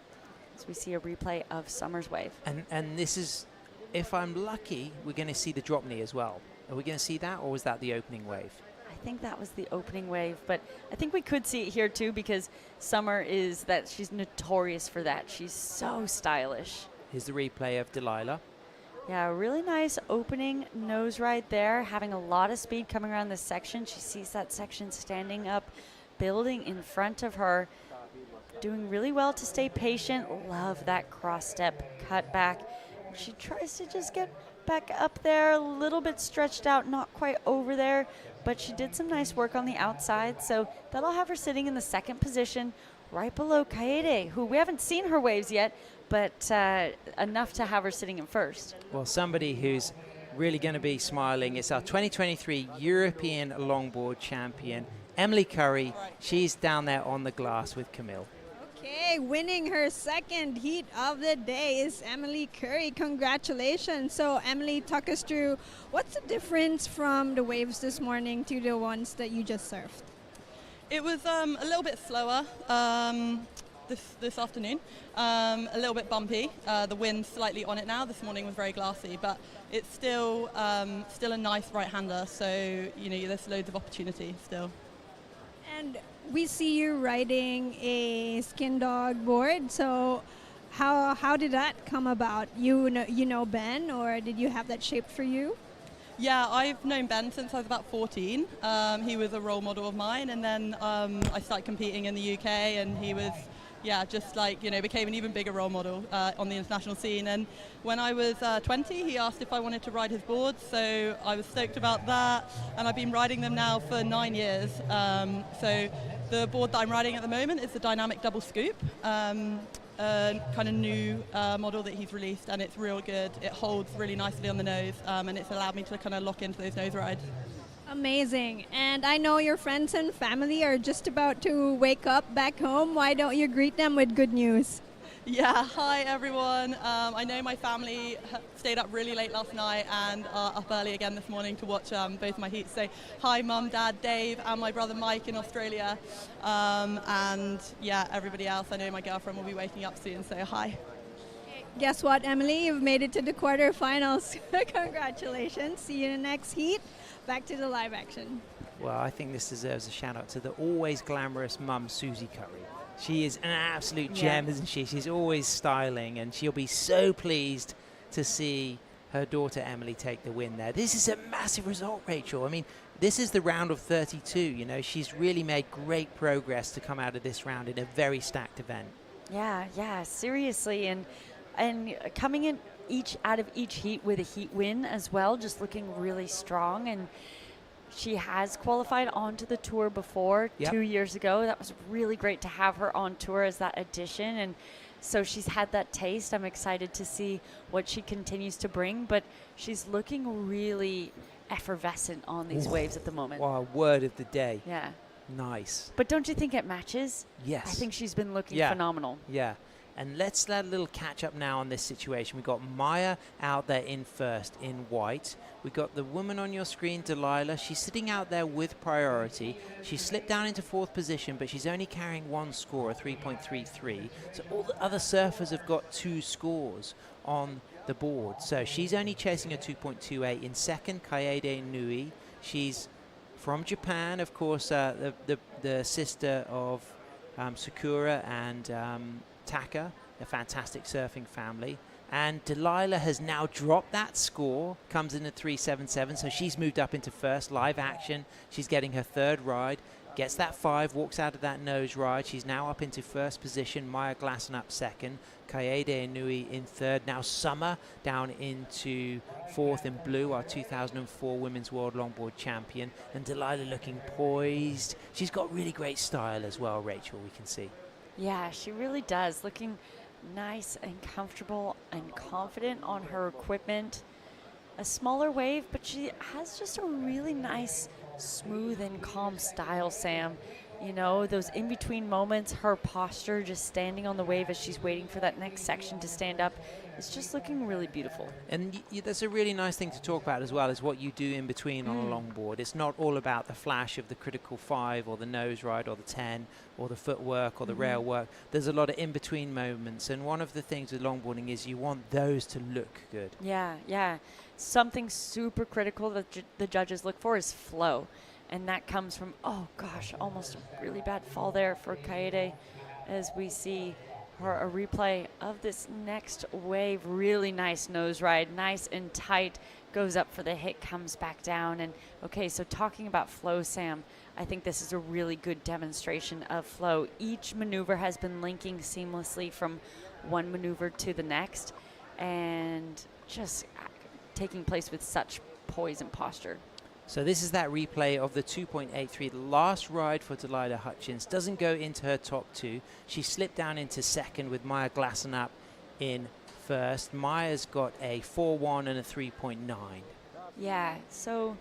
So we see a replay of Summer's wave. And this is, if I'm lucky, we're going to see the drop knee as well. Are we going to see that, or was that the opening wave? I think that was the opening wave, but I think we could see it here too, because Summer she's notorious for that. She's so stylish. Here's the replay of Delilah. Yeah, really nice opening nose ride there, having a lot of speed coming around this section. She sees that section standing up, building in front of her, doing really well to stay patient. Love that cross step cut back. She tries to just get back up there, a little bit stretched out, not quite over there, but she did some nice work on the outside, so that'll have her sitting in the second position right below Kaede, who we haven't seen her waves yet, but enough to have her sitting in first. Well, somebody who's really going to be smiling is our 2023 European Longboard Champion, Emily Curry. She's down there on the glass with Camille. Okay, winning her second heat of the day is Emily Curry. Congratulations. So, Emily, talk us through what's the difference from the waves this morning to the ones that you just surfed? It was a little bit slower this afternoon, a little bit bumpy. The wind's slightly on it now. This morning was very glassy, but it's still a nice right-hander, so there's loads of opportunity still. And we see you riding a skin dog board, so how did that come about? You know Ben, or did you have that shaped for you? Yeah, I've known Ben since I was about 14. He was a role model of mine, and then I started competing in the UK, and he was, became an even bigger role model on the international scene. And when I was 20, he asked if I wanted to ride his boards, so I was stoked about that, and I've been riding them now for 9 years. So the board that I'm riding at the moment is the Dynamic Double Scoop. Kind of new model that he's released, and it's real good. It holds really nicely on the nose, and it's allowed me to kind of lock into those nose rides. Amazing. And I know your friends and family are just about to wake up back home. Why don't you greet them with good news? Yeah, hi everyone. I know my family stayed up really late last night and are up early again this morning to watch both my heats. So hi Mum, Dad, Dave, and my brother Mike in Australia. And yeah, everybody else. I know my girlfriend will be waking up soon, so hi. Guess what, Emily? You've made it to the quarterfinals. Congratulations. See you in the next heat. Back to the live action. Well, I think this deserves a shout out to the always glamorous mum, Susie Curry. She is an absolute gem, isn't she? She's always styling, and she'll be so pleased to see her daughter Emily take the win there. This is a massive result, Rachel. I mean, this is the round of 32. She's really made great progress to come out of this round in a very stacked event. Yeah, seriously. And coming in out of each heat with a heat win as well, just looking really strong. And She has qualified onto the tour before, Yep. 2 years ago. That was really great to have her on tour as that addition. And so she's had that taste. I'm excited to see what she continues to bring. But she's looking really effervescent on these Ooh. waves at the moment. Wow, word of the day. Yeah. Nice. But don't you think it matches? Yes. I think she's been looking Yeah. phenomenal. Yeah. And let's let a little catch up now on this situation. We've got Maya out there in first in white. We've got the woman on your screen, Delilah. She's sitting out there with priority. She slipped down into fourth position, but she's only carrying one score, a 3.33. So all the other surfers have got 2 scores on the board. So she's only chasing a 2.28. In second, Kaede Nui. She's from Japan, of course, the sister of Sakura and Taka, a fantastic surfing family. And Delilah has now dropped that score, comes in at 3.77, so she's moved up into first, live action. She's getting her third ride, gets that 5, walks out of that nose ride. She's now up into first position, Maya Glassen up second, Kaede Inui in third. Now Summer down into fourth in blue, our 2004 Women's World Longboard Champion. And Delilah looking poised. She's got really great style as well, Rachel, we can see. Yeah, she really does. Looking nice and comfortable and confident on her equipment. A smaller wave, but she has just a really nice, smooth and calm style, Sam. You know, those in-between moments, her posture, just standing on the wave as she's waiting for that next section to stand up, is just looking really beautiful. And that's a really nice thing to talk about as well, is what you do in between on a longboard. It's not all about the flash of the critical 5 or the nose ride or the 10 or the footwork or the rail work. There's a lot of in-between moments, and one of the things with longboarding is you want those to look good. Yeah, yeah. Something super critical that the judges look for is flow. And that comes from, oh gosh, almost a really bad fall there for Kaede as we see her a replay of this next wave. Really nice nose ride, nice and tight, goes up for the hit, comes back down. And okay, so talking about flow, Sam, I think this is a really good demonstration of flow. Each maneuver has been linking seamlessly from one maneuver to the next and just taking place with such poise and posture. So this is that replay of the 2.83. The last ride for Delilah Hutchins doesn't go into her top 2. She slipped down into second with Maya Glassen up in first. Maya's got a 4.1 and a 3.9. Yeah, so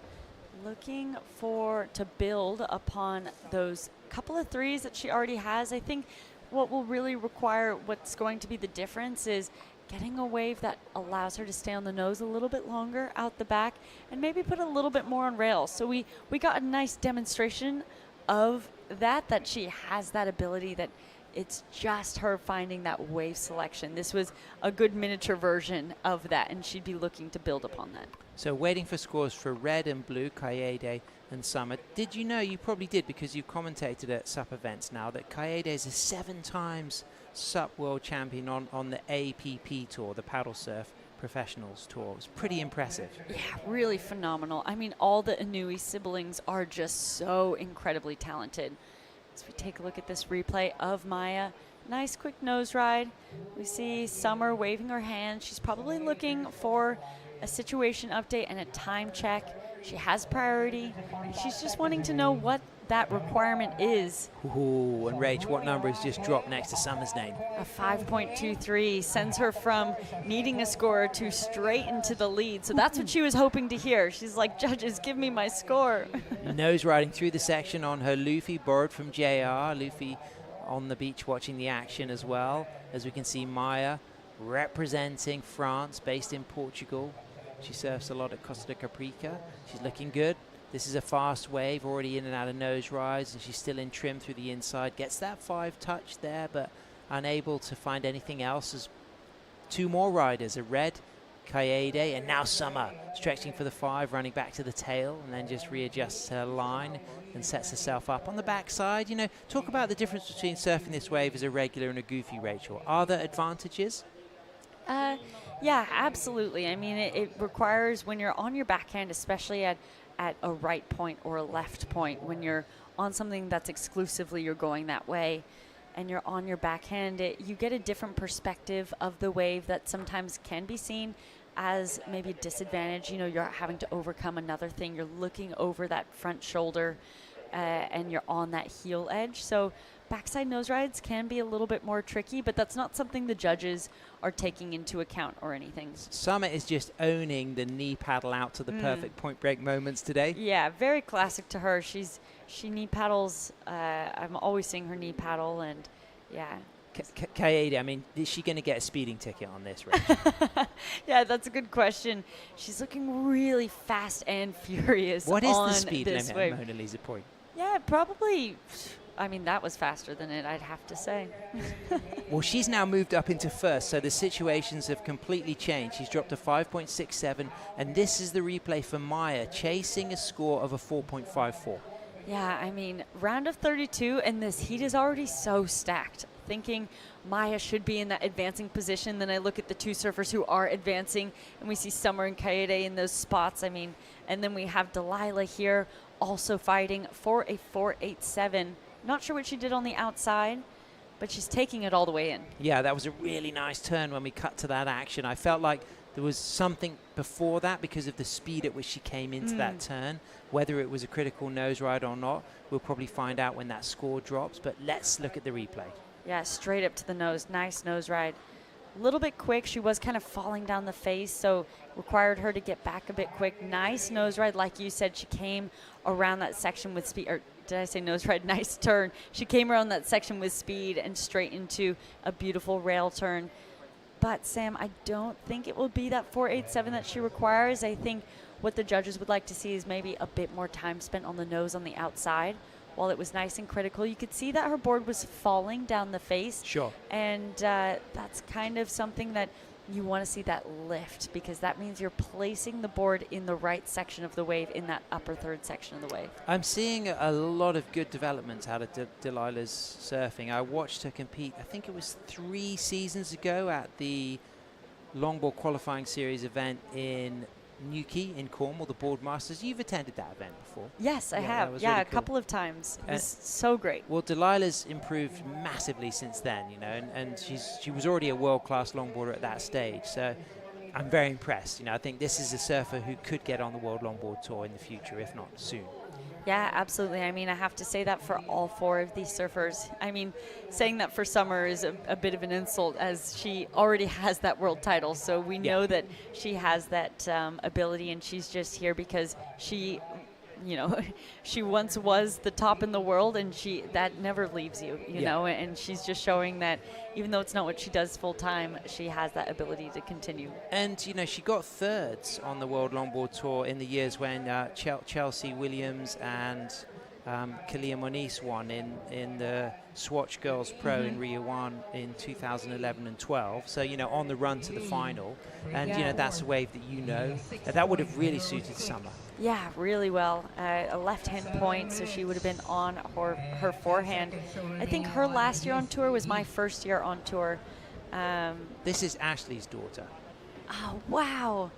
looking to build upon those couple of 3s that she already has. I think what will really require, what's going to be the difference is getting a wave that allows her to stay on the nose a little bit longer out the back and maybe put a little bit more on rails. So we got a nice demonstration of that she has that ability, that it's just her finding that wave selection. This was a good miniature version of that, and she'd be looking to build upon that. So waiting for scores for red and blue, Kaede and Summer. Did you know, you probably did because you've commentated at SUP events now, that Kaede is a 7 times SUP World Champion on the APP Tour, the Paddle Surf Professionals Tour. It was pretty impressive. Yeah, really phenomenal. I mean, all the Inui siblings are just so incredibly talented. As we take a look at this replay of Maya, nice quick nose ride. We see Summer waving her hand. She's probably looking for a situation update and a time check. She has priority. She's just wanting to know what that requirement is. Ooh, and Rach, what number has just dropped next to Summer's name? A 5.23 sends her from needing a score to straight into the lead. So that's what she was hoping to hear. She's like, judges, give me my score. Nose riding through the section on her Luffy, borrowed from JR. Luffy on the beach watching the action as well. As we can see, Maya representing France, based in Portugal. She surfs a lot at Costa de Caprica. She's looking good. This is a fast wave, already in and out of nose rides, and she's still in trim through the inside. Gets that 5 touch there, but unable to find anything else. As 2 more riders, a red, Kaede, and now Summer, stretching for the 5, running back to the tail, and then just readjusts her line and sets herself up on the backside. You know, talk about the difference between surfing this wave as a regular and a goofy, Rachel. Are there advantages? Yeah, absolutely. I mean, it requires, when you're on your backhand, especially at a right point or a left point, when you're on something that's exclusively you're going that way and you're on your backhand, you get a different perspective of the wave that sometimes can be seen as maybe a disadvantage. You know, you're having to overcome another thing. You're looking over that front shoulder and you're on that heel edge. So backside nose rides can be a little bit more tricky, but that's not something the judges are taking into account or anything. Summer is just owning the knee paddle out to the perfect point break moments today. Yeah, very classic to her. She knee paddles. I'm always seeing her knee paddle, and yeah. Kaede, I mean, is she going to get a speeding ticket on this race? Yeah, that's a good question. She's looking really fast and furious. What is on the speed this limit wave. at Mona Lisa Point? Yeah, probably. I mean, that was faster than it, I'd have to say. Well, she's now moved up into first, so the situations have completely changed. She's dropped to 5.67, and this is the replay for Maya, chasing a score of a 4.54. Yeah, I mean, round of 32, and this heat is already so stacked. Thinking Maya should be in that advancing position. Then I look at the two surfers who are advancing, and we see Summer and Kaede in those spots. I mean, and then we have Delilah here also fighting for a 4.87. Not sure what she did on the outside, but she's taking it all the way in. Yeah, that was a really nice turn when we cut to that action. I felt like there was something before that because of the speed at which she came into that turn. Whether it was a critical nose ride or not, we'll probably find out when that score drops, but let's look at the replay. Yeah, straight up to the nose. Nice nose ride. A little bit quick. She was kind of falling down the face, so required her to get back a bit quick. Nice nose ride. Like you said, she came around that section with speed. Or did I say nose ride? Nice turn. She came around that section with speed and straight into a beautiful rail turn. But, Sam, I don't think it will be that 4.87 that she requires. I think what the judges would like to see is maybe a bit more time spent on the nose on the outside. While it was nice and critical, you could see that her board was falling down the face. Sure. And that's kind of something that you want to see, that lift, because that means you're placing the board in the right section of the wave, in that upper third section of the wave. I'm seeing a lot of good developments out of Delilah's surfing. I watched her compete, I think it was 3 seasons ago at the Longboard Qualifying Series event in Newquay in Cornwall, the Boardmasters. You've attended that event before? Yes, I have. Yeah, really cool. A couple of times. It was so great. Well, Delilah's improved massively since then, you know, and she was already a world-class longboarder at that stage. So I'm very impressed. You know, I think this is a surfer who could get on the World Longboard Tour in the future, if not soon. Yeah, absolutely. I mean, I have to say that for all 4 of these surfers. I mean, saying that for Summer is a bit of an insult, as she already has that world title. So we know that she has that ability, and she's just here because she, you know, she once was the top in the world, and that never leaves you, you know, and she's just showing that even though it's not what she does full time, she has that ability to continue. And, you know, she got thirds on the World Longboard Tour in the years when Chelsea Williams and Kalia Moniz won in the Swatch Girls Pro in Rio 1 in 2011 and 12. So, you know, on the run to the final. And, you know, that's a wave that you know. That would have really suited Summer. Yeah, really well. A left-hand point, so she would have been on her forehand. I think her last year on tour was my first year on tour. This is Ashley's daughter. Oh, wow.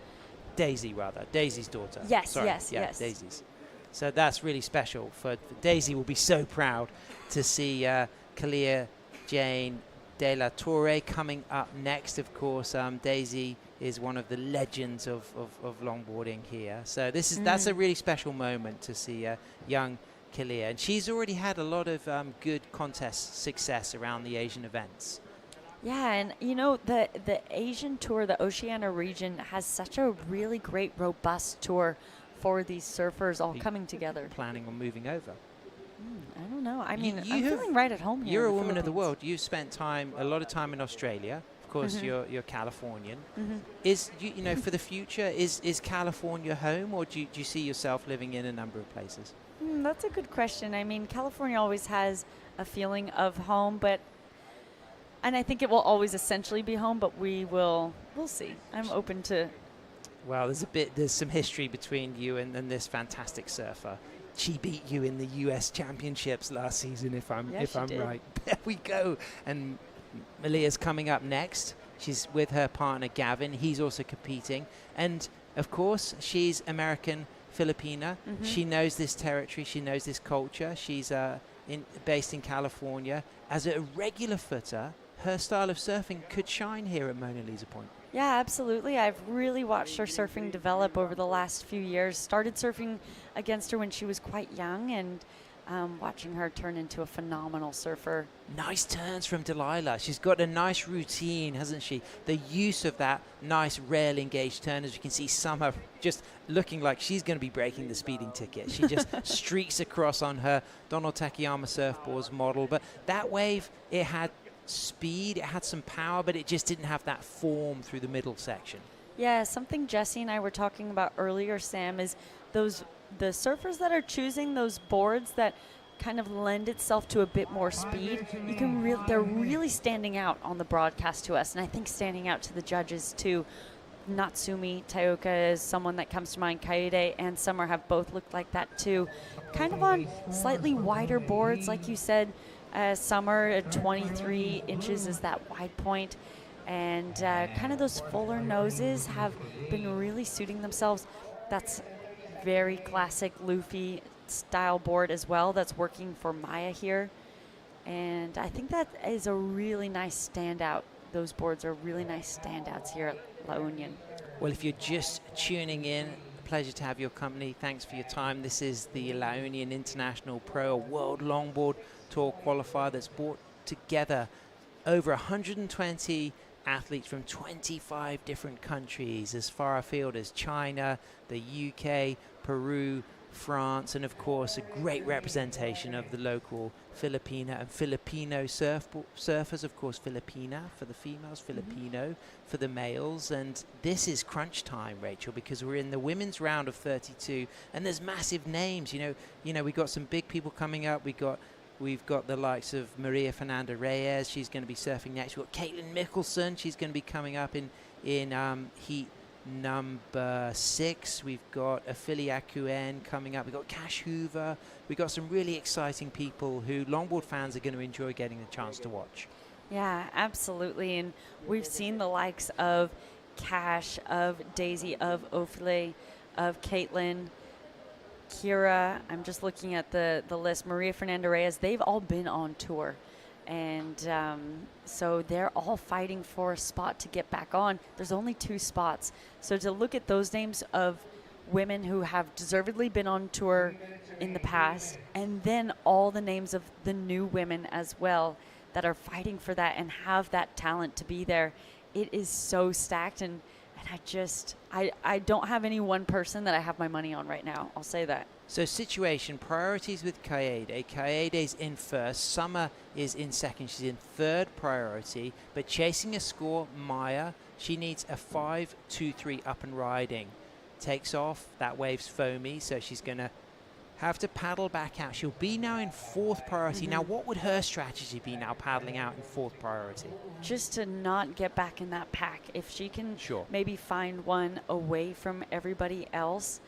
Daisy, rather. Daisy's daughter. Yes, Sorry. yes. Daisy's. So that's really special. For Daisy will be so proud to see Kalia, Jane, De La Torre coming up next. Of course, Daisy is one of the legends of longboarding here. So that's a really special moment to see young Kalia. And she's already had a lot of good contest success around the Asian events. Yeah, and you know, the Asian tour, the Oceania region, has such a really great, robust tour for these surfers all coming together. Planning on moving over? I don't know. I mean, I'm feeling right at home here. You're a woman of the world. You've spent a lot of time in Australia. Of course, you're Californian. Is you know, for the future, is California home, or do you see yourself living in a number of places? That's a good question. I mean, California always has a feeling of home, and I think it will always essentially be home, but we'll see. I'm open to. Well, there's some history between you and this fantastic surfer. She beat you in the US Championships last season, if I'm right. There we go. And Malia's coming up next. She's with her partner Gavin. He's also competing. And of course, she's American Filipina. She knows this territory. She knows this culture. She's based in California. As a regular footer, her style of surfing could shine here at Mona Lisa Point. Yeah, absolutely. I've really watched her surfing develop over the last few years. Started surfing against her when she was quite young, and watching her turn into a phenomenal surfer. Nice turns from Delilah. She's got a nice routine, hasn't she? The use of that nice rail engaged turn, as you can see Summer just looking like she's going to be breaking the speeding ticket. She just streaks across on her Donald Takayama surfboards model. But that wave, it had speed, it had some power, but it just didn't have that form through the middle section. Yeah, something Jesse and I were talking about earlier, Sam, is the surfers that are choosing those boards that kind of lend itself to a bit more speed. They're really standing out on the broadcast to us, and I think standing out to the judges too. Natsumi Taoka is someone that comes to mind. Kaede and Summer have both looked like that too. Kind of on slightly wider boards, like you said. Summer at 23 inches is that wide point, and kind of those fuller noses have been really suiting themselves. That's very classic Luffy style board as well that's working for Maya here, and I think that is a really nice standout. Those boards are really nice standouts here at La Union. Well, if you're just tuning in, pleasure to have your company. Thanks for your time. This is the La Union International Pro, a World Longboard Tour qualifier that's brought together over 120 athletes from 25 different countries, as far afield as China, the UK, Peru, France, and of course a great representation of the local Filipina and Filipino surfers. Of course, Filipina for the females, Filipino for the males. And this is crunch time, Rachel, because we're in the women's round of 32, and there's massive names. You know, we got some big people coming up. We've got the likes of Maria Fernanda Reyes. She's going to be surfing next. We've got Caitlin Mickelson. She's going to be coming up in heat number 6. We've got Ophelia Akuen coming up. We've got Cash Hoover. We've got some really exciting people who longboard fans are going to enjoy getting a chance to watch. Yeah, absolutely. And we've seen the likes of Cash, of Daisy, of Ophelia, of Caitlin, Kira. I'm just looking at the list. Maria Fernanda Reyes. They've all been on tour. And so they're all fighting for a spot to get back on. There's only 2 spots. So to look at those names of women who have deservedly been on tour in the past, and then all the names of the new women as well that are fighting for that and have that talent to be there, it is so stacked. And I don't have any one person that I have my money on right now. I'll say that. So situation, priorities with Kaede. Kaede's in first. Summer is in second. She's in third priority. But chasing a score, Maya, she needs a 5-2-3 up and riding. Takes off. That wave's foamy, so she's going to have to paddle back out. She'll be now in fourth priority. Now, what would her strategy be now paddling out in fourth priority? Just to not get back in that pack. If she can maybe find one away from everybody else.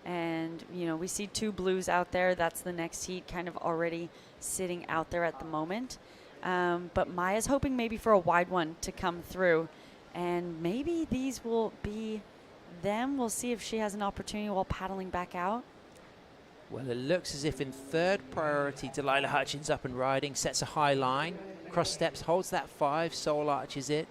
And, you know, we see 2 blues out there. That's the next heat kind of already sitting out there at the moment. But Maya's hoping maybe for a wide one to come through. And maybe these will be them. We'll see if she has an opportunity while paddling back out. Well, it looks as if in third priority, Delilah Hutchins up and riding, sets a high line, cross steps, holds that 5, soul arches it,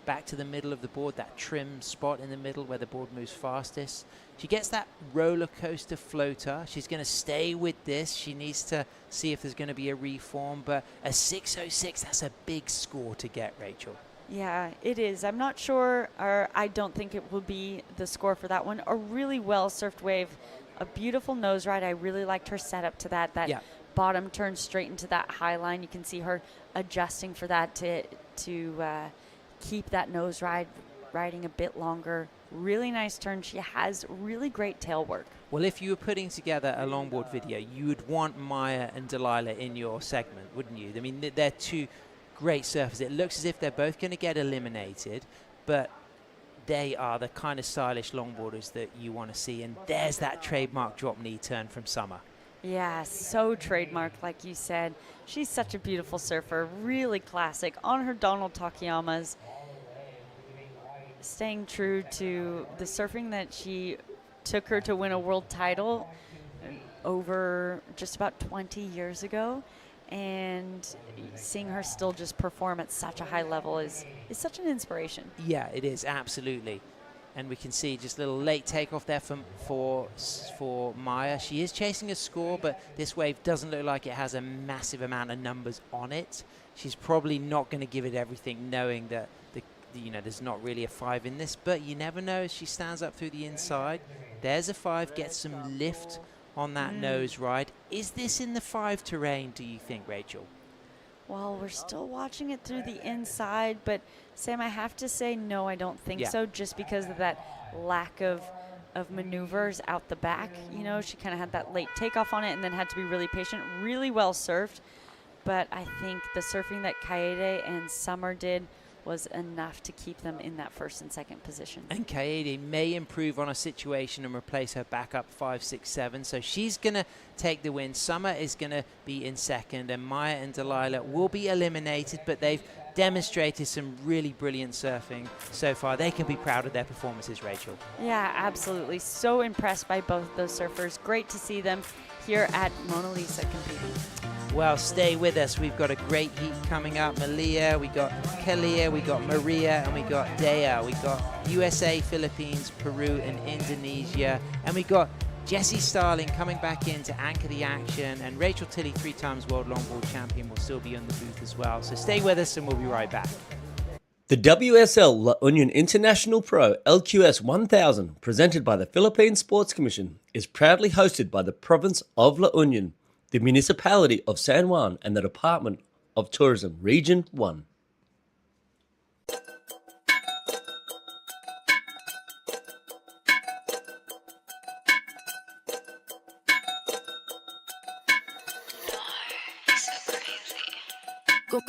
back to the middle of the board, that trim spot in the middle where the board moves fastest. She gets that roller coaster floater. She's going to stay with this. She needs to see if there's going to be a reform, but a 606, that's a big score to get, Rachel. Yeah, it is. I'm not sure, or I don't think it will be the score for that one. A really well surfed wave, a beautiful nose ride. I really liked her setup to that. That bottom turn straight into that high line. You can see her adjusting for that to keep that nose ride riding a bit longer. Really nice turn. She has really great tail work. Well, if you were putting together a longboard video, you would want Maya and Delilah in your segment, wouldn't you? I mean, they're 2 great surfers. It looks as if they're both going to get eliminated, but they are the kind of stylish longboarders that you want to see. And there's that trademark drop knee turn from Summer. Yeah, so trademarked, like you said. She's such a beautiful surfer, really classic on her Donald Takayamas, staying true to the surfing that she took her to win a world title over just about 20 years ago. and seeing her still just perform at such a high level is such an inspiration. Yeah, it is, absolutely. And we can see just a little late takeoff there for Maya. She is chasing a score, but this wave doesn't look like it has a massive amount of numbers on it. She's probably not going to give it everything, knowing that there's not really a 5 in this, but you never know as she stands up through the inside. There's a 5, gets some lift on that nose ride. Is this in the 5 terrain, do you think, Rachel? Well, we're still watching it through the inside, but Sam, I have to say no, I don't think so, just because of that lack of maneuvers out the back. You know, she kind of had that late takeoff on it and then had to be really patient, really well surfed. But I think the surfing that Kaede and Summer did was enough to keep them in that first and second position. And Kaede may improve on a situation and replace her backup 5, 6, 7. So she's going to take the win. Summer is going to be in second, and Maya and Delilah will be eliminated, but they've demonstrated some really brilliant surfing so far. They can be proud of their performances, Rachel. Yeah, absolutely. So impressed by both those surfers. Great to see them here at Mona Lisa competing. Well, stay with us. We've got a great heat coming up. Malia, we got Kalia, we got Maria, and we got Dea. We got USA, Philippines, Peru, and Indonesia. And we got Jessie Starling coming back in to anchor the action. And Rachel Tilley, 3 times world longboard champion, will still be on the booth as well. So stay with us and we'll be right back. The WSL La Union International Pro LQS 1000, presented by the Philippine Sports Commission, is proudly hosted by the province of La Union, the municipality of San Juan, and the Department of Tourism, Region 1.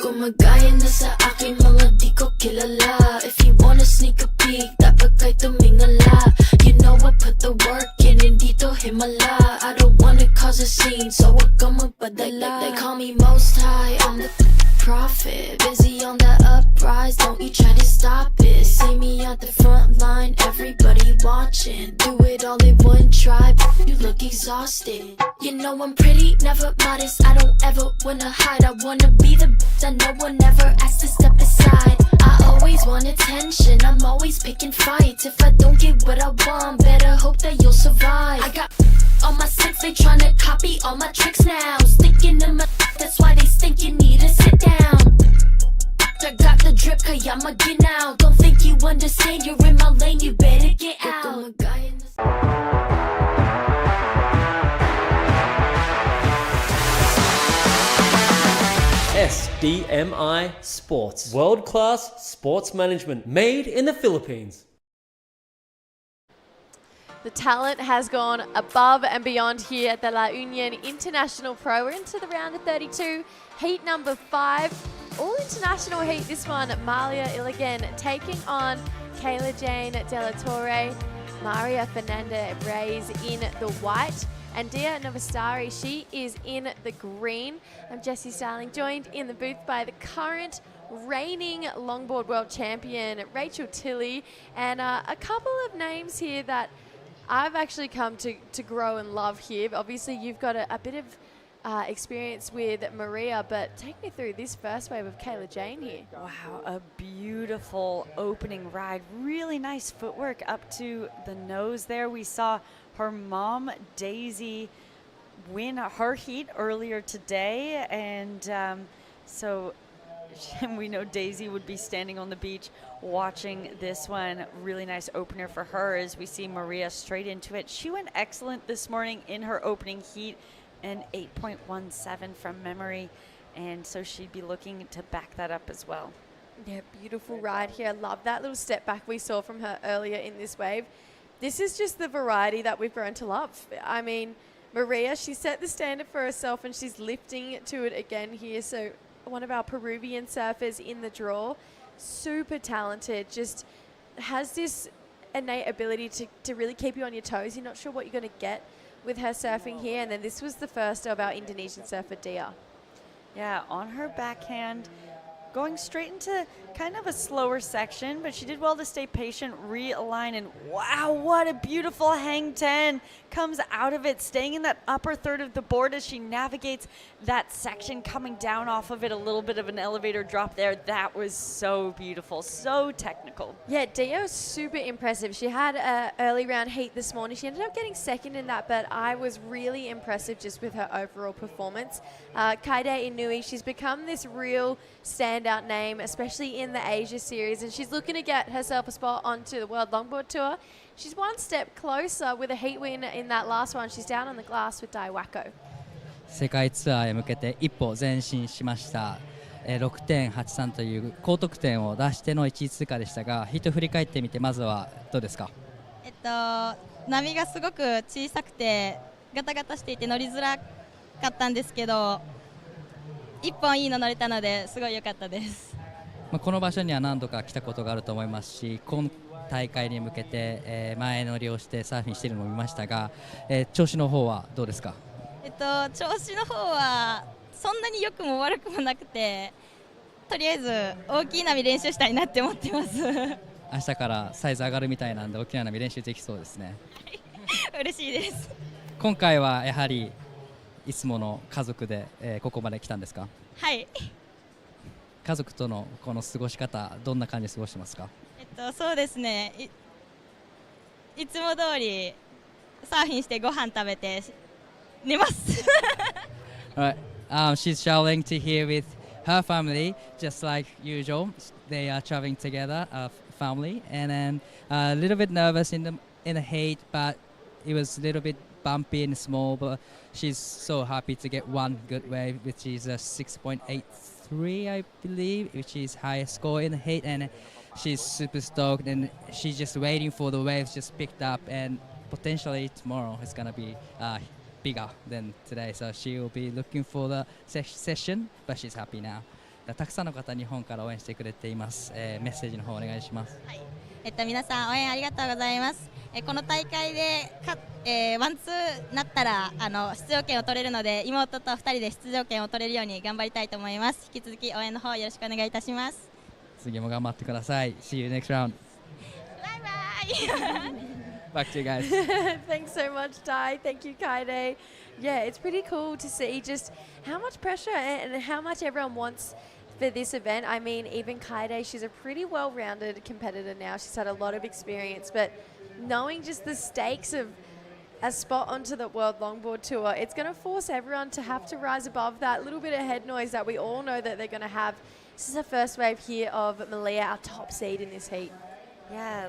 Gumagaya na sa aking mga di ko kilala. If you wanna sneak a peek, dapat kay tumingala. You know I put the work in, hindi to himala. I don't wanna cause a scene, so wag kang magpadala. They call me most high, I'm the prophet. Busy on the uprise, don't you try to stop it. See me at the front line, everybody watching. Do it all in one try, you look exhausted. You know I'm pretty, never modest. I don't ever wanna hide. I wanna be the that no one ever asked to step aside. I always want attention, I'm always picking fights. If I don't get what I want, better hope that you'll survive. I got on my six, they tryna copy all my tricks now. Sticking in my that's why they think you need to sit down. I got the drip, kaya magin out. Don't think you understand, you're in my lane, you better get out. SDMI Sports, world-class sports management made in the Philippines. The talent has gone above and beyond here at the La Union International Pro. We're into the round of 32, heat number 5. All international heat, this one. Malia Iligan taking on Kayla Jane De La Torre, Maria Fernanda Reyes in the white, and Dia Novastari, she is in the green. I'm Jessie Starling, joined in the booth by the current reigning longboard world champion, Rachel Tilley, and a couple of names here that I've actually come to grow and love here. Obviously, you've got a bit of experience with Maria, but take me through this first wave of Kayla Jane here. Wow, a beautiful opening ride. Really nice footwork up to the nose there. We saw her mom, Daisy, win her heat earlier today, and so we know Daisy would be standing on the beach watching this one. Really nice opener for her as we see Maria straight into it. She went excellent this morning in her opening heat, an 8.17 from memory, and so she'd be looking to back that up as well. Yeah, beautiful ride here. I love that little step back we saw from her earlier in this wave. This is just the variety that we've grown to love. I mean, Maria, she set the standard for herself and she's lifting to it again here. So one of our Peruvian surfers in the draw, super talented, just has this innate ability to really keep you on your toes. You're not sure what you're going to get with her surfing here. And then this was the first of our Indonesian surfer, Dia. Yeah, on her backhand, going straight into kind of a slower section, but she did well to stay patient, realign, and wow, what a beautiful hang 10 comes out of it, staying in that upper third of the board as she navigates that section, coming down off of it, a little bit of an elevator drop there. That was so beautiful, so technical. Yeah, Dio's super impressive. She had an early round heat this morning. She ended up getting second in that, but I was really impressive just with her overall performance. Kaide Inui, she's become this real standout name, especially in the Asia series, and she's looking to get herself a spot onto the World Longboard Tour. She's one step closer with a heat win in that last one. She's down on the glass with Dai Wako. 世界ツアーへ向けて一歩前進しました。6.83 という高得点を出しての1位通過でしたが、ヒート振り返ってみてまずはどうですか？波がすごく小さくてガタガタしていて乗りづらかったんですけど、1本いいの乗れたのですごい良かったです。この場所には何度か来たことがあると思いますし、今大会に向けて、前乗りをしてサーフィンしているのを見ましたが、調子の方はどうですか？調子の方はそんなに良くも悪くもなくて、とりあえず大きい波練習したいなって思ってます。明日からサイズ上がるみたいなんで大きな波練習できそうですね。嬉しいです。今回はやはりいつもの家族で、ここまで来たんですか？はい。家族とのこの過ごし方、どんな感じで過ごしてますか？そうですね。いつも通りサーフィンしてご飯食べて寝ます。Alright, she's traveling to here with her family, just like usual. They are traveling together, family, and then a little bit nervous in the heat, but it was a little bit bumpy and small. But she's so happy to get one good wave, which is a 6.83, I believe, which is highest score in the heat, and she's super stoked, and she's just waiting for the waves just picked up, and potentially tomorrow it's gonna be bigger than today, so she will be looking for the session, but she's happy now. たくさんの方日本から応援してくれています。メッセージの方お願いします。はい。皆さん応援ありがとうございます。この大会でワンツーなったら出場権を取れるので、妹と2人で出場権を取れるように頑張りたいと思います。引き続き応援の方よろしくお願いいたします。次も頑張ってください。See you next round. Bye bye. Back to you guys. Thanks so much, Dai. Thank you, Kaide. Yeah, it's pretty cool to see just how much pressure and how much everyone wants for this event. I mean, even Kaide, she's a pretty well-rounded competitor now. She's had a lot of experience, but knowing just the stakes of a spot onto the World Longboard Tour, it's going to force everyone to have to rise above that little bit of head noise that we all know that they're going to have. This is the first wave here of Malia, our top seed in this heat. Yeah,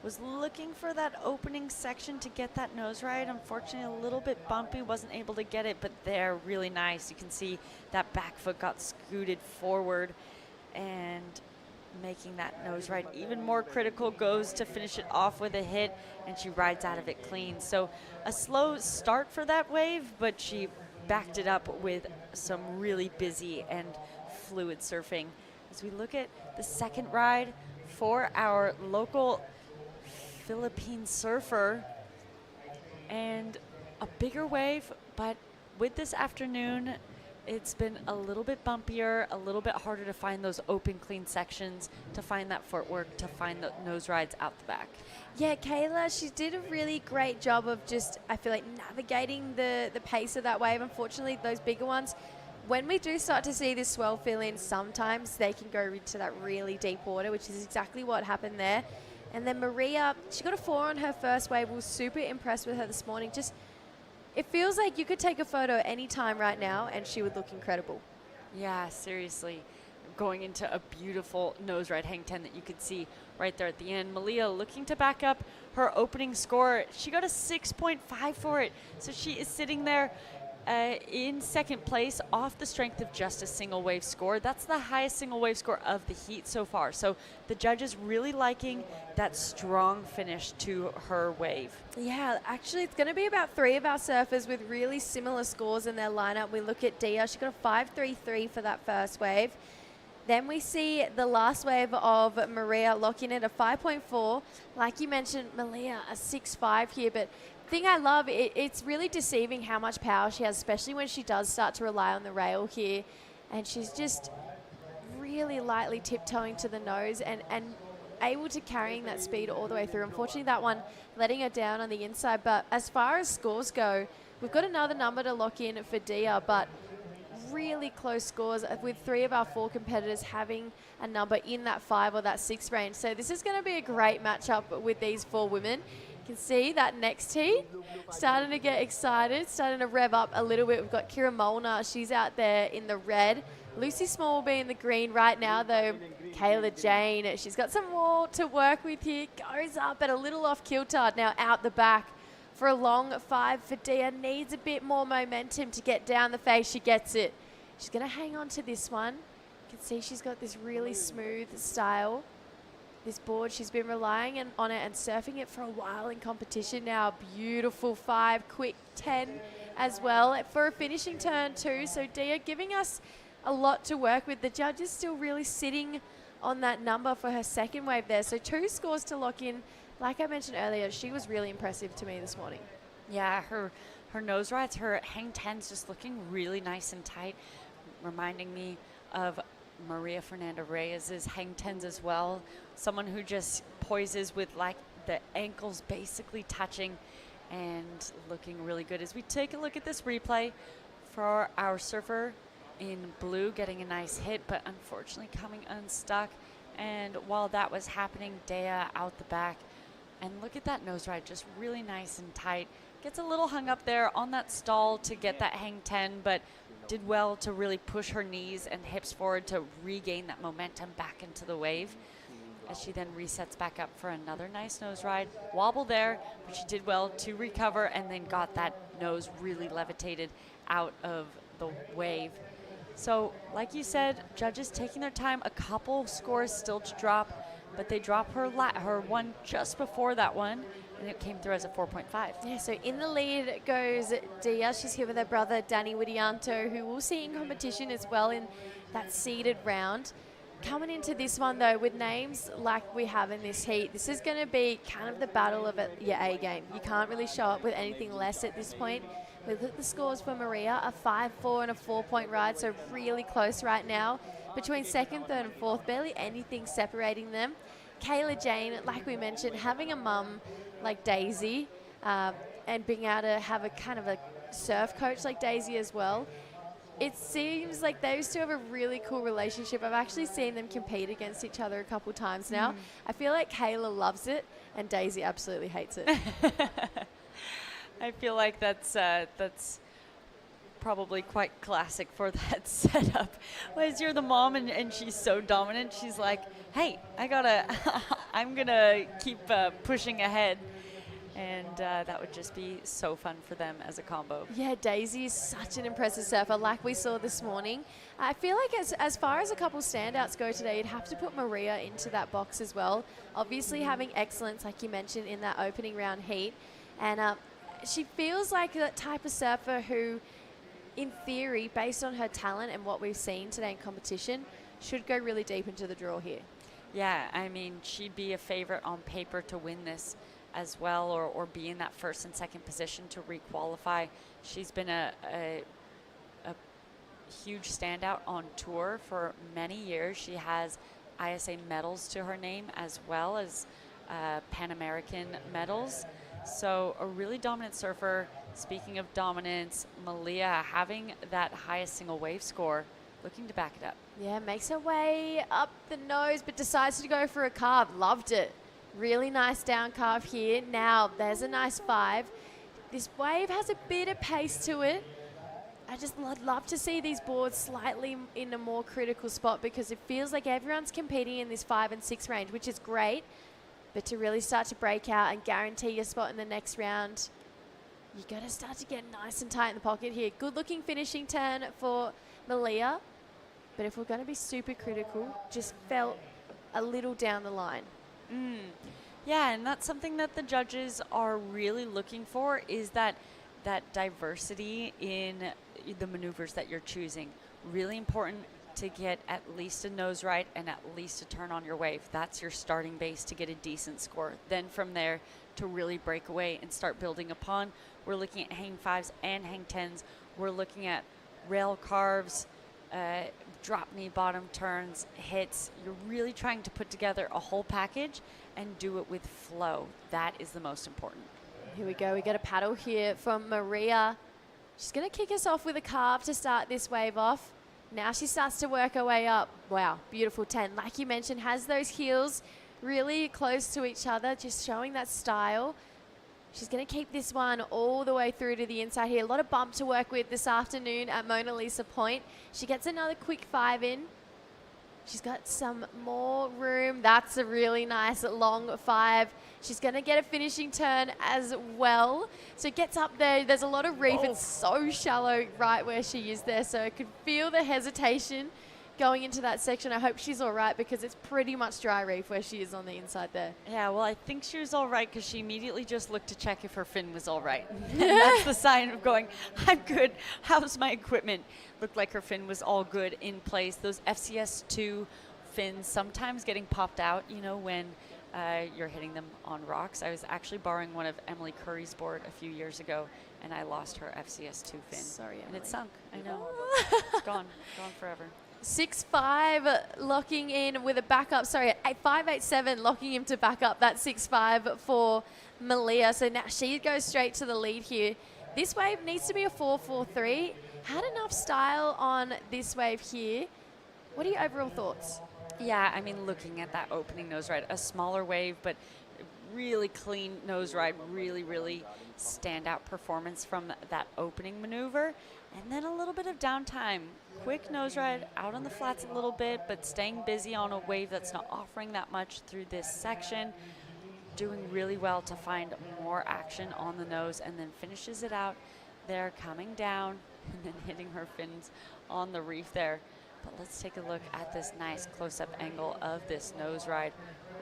was looking for that opening section to get that nose ride. Unfortunately, a little bit bumpy, wasn't able to get it, but they're really nice. You can see that back foot got scooted forward, and making that nose ride even more critical, goes to finish it off with a hit, and she rides out of it clean. So a slow start for that wave, but she backed it up with some really busy and fluid surfing. As we look at the second ride for our local Philippine surfer, and a bigger wave, but with this afternoon it's been a little bit bumpier, a little bit harder to find those open clean sections, to find that footwork, to find the nose rides out the back. Yeah, Kayla, she did a really great job of just, I feel like, navigating the pace of that wave. Unfortunately, those bigger ones, when we do start to see this swell fill in, sometimes they can go into that really deep water, which is exactly what happened there. And then Maria, she got a 4 on her first wave. We were super impressed with her this morning. Just, it feels like you could take a photo any time right now and she would look incredible. Yeah, seriously. Going into a beautiful nose ride hang 10 that you could see right there at the end. Malia looking to back up her opening score. She got a 6.5 for it. So she is sitting there in second place off the strength of just a single wave score. That's the highest single wave score of the heat so far. So the judges really liking that strong finish to her wave. Yeah, actually it's going to be about 3 of our surfers with really similar scores in their lineup. We look at Dia, she got a 5.33 for that first wave. Then we see the last wave of Maria locking in a 5.4. Like you mentioned, Malia a 6.5 here, but thing I love, it's really deceiving how much power she has, especially when she does start to rely on the rail here. And she's just really lightly tiptoeing to the nose and able to carrying that speed all the way through. Unfortunately, that one letting her down on the inside. But as far as scores go, we've got another number to lock in for Dia, but really close scores with 3 of our 4 competitors having a number in that 5 or that 6 range. So this is going to be a great matchup with these 4 women. You can see that next heat starting to get excited, starting to rev up a little bit. We've got Kira Molnar, she's out there in the red. Lucy Small will be in the green right now though. Kayla Jane, she's got some more to work with here, goes up but a little off kilter. Now out the back for a long 5 for Dia, needs a bit more momentum to get down the face. She gets it. She's going to hang on to this one. You can see she's got this really smooth style. This board, she's been relying on it and surfing it for a while in competition now. Beautiful 5, quick 10 as well for a finishing turn too. So Dia giving us a lot to work with. The judge is still really sitting on that number for her second wave there. So 2 scores to lock in. Like I mentioned earlier, she was really impressive to me this morning. Yeah, her nose rides, her hang 10s just looking really nice and tight, reminding me of Maria Fernanda Reyes's hang 10s as well. Someone who just poises with like the ankles basically touching and looking really good. As we take a look at this replay for our surfer in blue getting a nice hit, but unfortunately coming unstuck. And while that was happening, Dia out the back. And look at that nose ride, just really nice and tight. Gets a little hung up there on that stall to get that hang 10, but did well to really push her knees and hips forward to regain that momentum back into the wave. As she then resets back up for another nice nose ride. Wobble there, but she did well to recover and then got that nose really levitated out of the wave. So, like you said, judges taking their time, a couple scores still to drop, but they drop her one just before that one, and it came through as a 4.5. Yeah, so in the lead goes Dia. She's here with her brother, Danny Widianto, who we'll see in competition as well in that seeded round. Coming into this one, though, with names like we have in this heat, this is going to be kind of the battle of your A game. You can't really show up with anything less at this point. We look at the scores for Maria, a 5-4 and a 4-point ride, so really close right now. Between second, third, and fourth, barely anything separating them. Kayla Jane, like we mentioned, having a mum like Daisy and being able to have a kind of a surf coach like Daisy as well, it seems like those two have a really cool relationship. I've actually seen them compete against each other a couple times now. I feel like Kayla loves it and Daisy absolutely hates it. I feel like that's probably quite classic for that setup. Whereas you're the mom and she's so dominant, she's like, hey, I'm gonna keep pushing ahead. And that would just be so fun for them as a combo. Yeah, Daisy is such an impressive surfer, like we saw this morning. I feel like as far as a couple standouts go today, you'd have to put Maria into that box as well. Obviously having excellence, like you mentioned, in that opening round heat. And she feels like that type of surfer who, in theory, based on her talent and what we've seen today in competition, should go really deep into the draw here. Yeah, I mean, she'd be a favorite on paper to win this as well, or be in that first and second position to re-qualify. She's been a huge standout on tour for many years. She has ISA medals to her name as well as Pan American medals. So a really dominant surfer. Speaking of dominance, Malia having that highest single wave score, looking to back it up. Yeah, makes her way up the nose, but decides to go for a carve. Loved it. Really nice down carve here. Now, there's a nice 5. This wave has a bit of pace to it. I just love to see these boards slightly in a more critical spot because it feels like everyone's competing in this 5 and 6 range, which is great. But to really start to break out and guarantee your spot in the next round, you got to start to get nice and tight in the pocket here. Good looking finishing turn for Malia. But if we're going to be super critical, just felt a little down the line. Yeah, and that's something that the judges are really looking for, is that diversity in the maneuvers that you're choosing. Really important to get at least a nose right and at least a turn on your wave. That's your starting base to get a decent score. Then from there, to really break away and start building upon, we're looking at hang 5s and hang 10s. We're looking at rail carves, drop knee bottom turns, hits. You're really trying to put together a whole package and do it with flow. That is the most important. Here we go. We got a paddle here from Maria. She's going to kick us off with a carve to start this wave off. Now she starts to work her way up. Wow, beautiful 10. Like you mentioned, has those heels really close to each other, just showing that style. She's going to keep this one all the way through to the inside here. A lot of bump to work with this afternoon at Mona Lisa Point. She gets another quick 5 in. She's got some more room. That's a really nice long 5. She's going to get a finishing turn as well. So it gets up there. There's a lot of reef. It's so shallow right where she is there. So I could feel the hesitation going into that section. I hope she's all right because it's pretty much dry reef where she is on the inside there. Yeah, well, I think she was all right because she immediately just looked to check if her fin was all right. And that's the sign of going, I'm good. How's my equipment? Looked like her fin was all good in place. Those FCS2 fins sometimes getting popped out, you know, when you're hitting them on rocks. I was actually borrowing one of Emily Curry's board a few years ago, and I lost her FCS2 fin. Sorry, Emily. And it sunk. I know. It's gone forever. 6'5", locking in with a backup. Sorry, 5'8'7", locking him to back up that 6'5" for Malia. So now she goes straight to the lead here. This wave needs to be a 4-4-3. Had enough style on this wave here. What are your overall thoughts? Yeah, I mean, looking at that opening nose ride, a smaller wave, but really clean nose ride, really, really standout performance from that opening maneuver. And then a little bit of downtime. Quick nose ride out on the flats a little bit, but staying busy on a wave that's not offering that much through this section. Doing really well to find more action on the nose, and then finishes it out there, coming down and then hitting her fins on the reef there. But let's take a look at this nice close-up angle of this nose ride.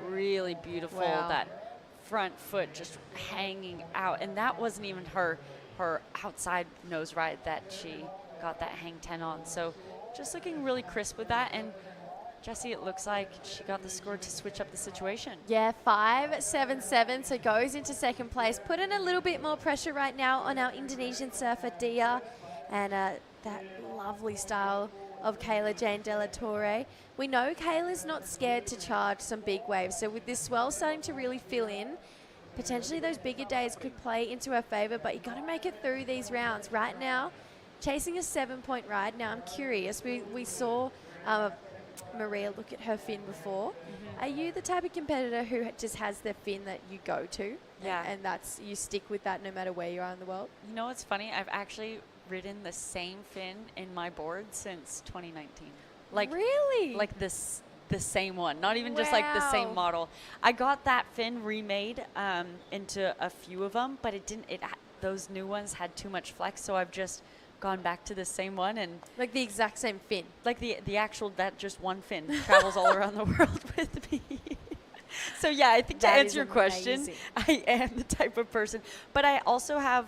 Really beautiful. Wow. That front foot just hanging out, and that wasn't even her outside nose ride that she got that hang 10 on. So just looking really crisp with that. And Jessie, it looks like she got the score to switch up the situation. Yeah, 5'7", so goes into second place. Put in a little bit more pressure right now on our Indonesian surfer, Dia, and that lovely style of Kayla Jane De La Torre. We know Kayla's not scared to charge some big waves, so with this swell starting to really fill in, potentially those bigger days could play into her favour, but you got to make it through these rounds. Right now, chasing a 7-point ride. Now I'm curious, we saw Maria look at her fin before. Are you the type of competitor who just has their fin that you go to? Yeah. And that's, you stick with that no matter where you are in the world? You know what's funny? I've actually ridden the same fin in my board since 2019. Like, really? Like this, the same one, not even just like the same model. I got that fin remade into a few of them, but it didn't. Those new ones had too much flex, so I've just gone back to the same one. And like the exact same fin. Like the actual, that just one fin travels all around the world with me. So yeah, I think to answer your question, I am the type of person. But I also have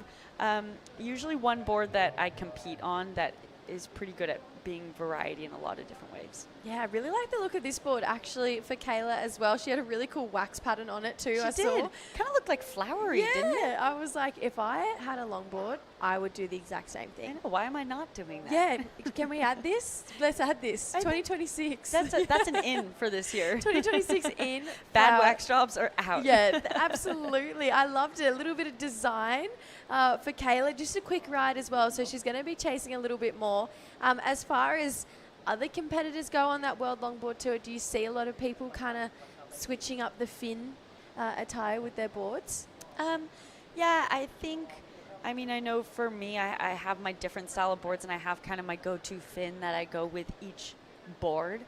usually one board that I compete on that is pretty good at being variety in a lot of different waves. Yeah, I really like the look of this board actually for Kayla as well. She had a really cool wax pattern on it too. She I did. saw. Kind of looked like flowery, didn't it? Yeah, I was like, if I had a longboard, I would do the exact same thing. I know, why am I not doing that? Yeah, can we add this? Let's add this. 2026. That's an in for this year. 2026 in. Bad wax jobs are out. Yeah, absolutely. I loved it. A little bit of design for Kayla. Just a quick ride as well. So she's going to be chasing a little bit more. As far as other competitors go on that World Longboard Tour, do you see a lot of people kind of switching up the fin attire with their boards? Yeah, I think, I mean, I know for me, I have my different style of boards, and I have kind of my go-to fin that I go with each board.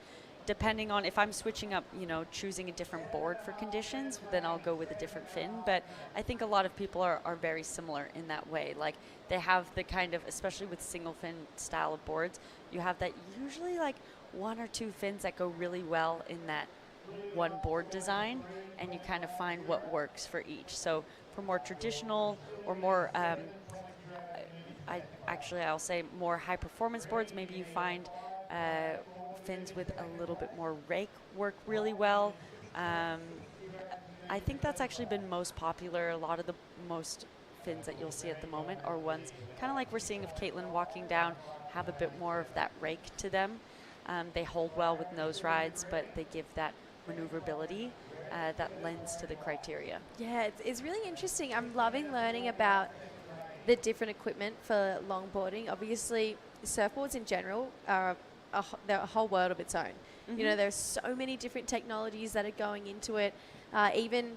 Depending on if I'm switching up, you know, choosing a different board for conditions, then I'll go with a different fin. But I think a lot of people are very similar in that way. Like, they have the kind of, especially with single fin style of boards, you have that usually like one or two fins that go really well in that one board design, and you kind of find what works for each. So for more traditional or more, I'll say more high performance boards, maybe you find fins with a little bit more rake work really well. I think that's actually been most popular. A lot of the most fins that you'll see at the moment are ones kind of like we're seeing of Caitlin walking down, have a bit more of that rake to them. They hold well with nose rides, but they give that maneuverability that lends to the criteria. Yeah, it's really interesting. I'm loving learning about the different equipment for longboarding. Obviously, surfboards in general are they're a whole world of its own. You know, there's so many different technologies that are going into it. Even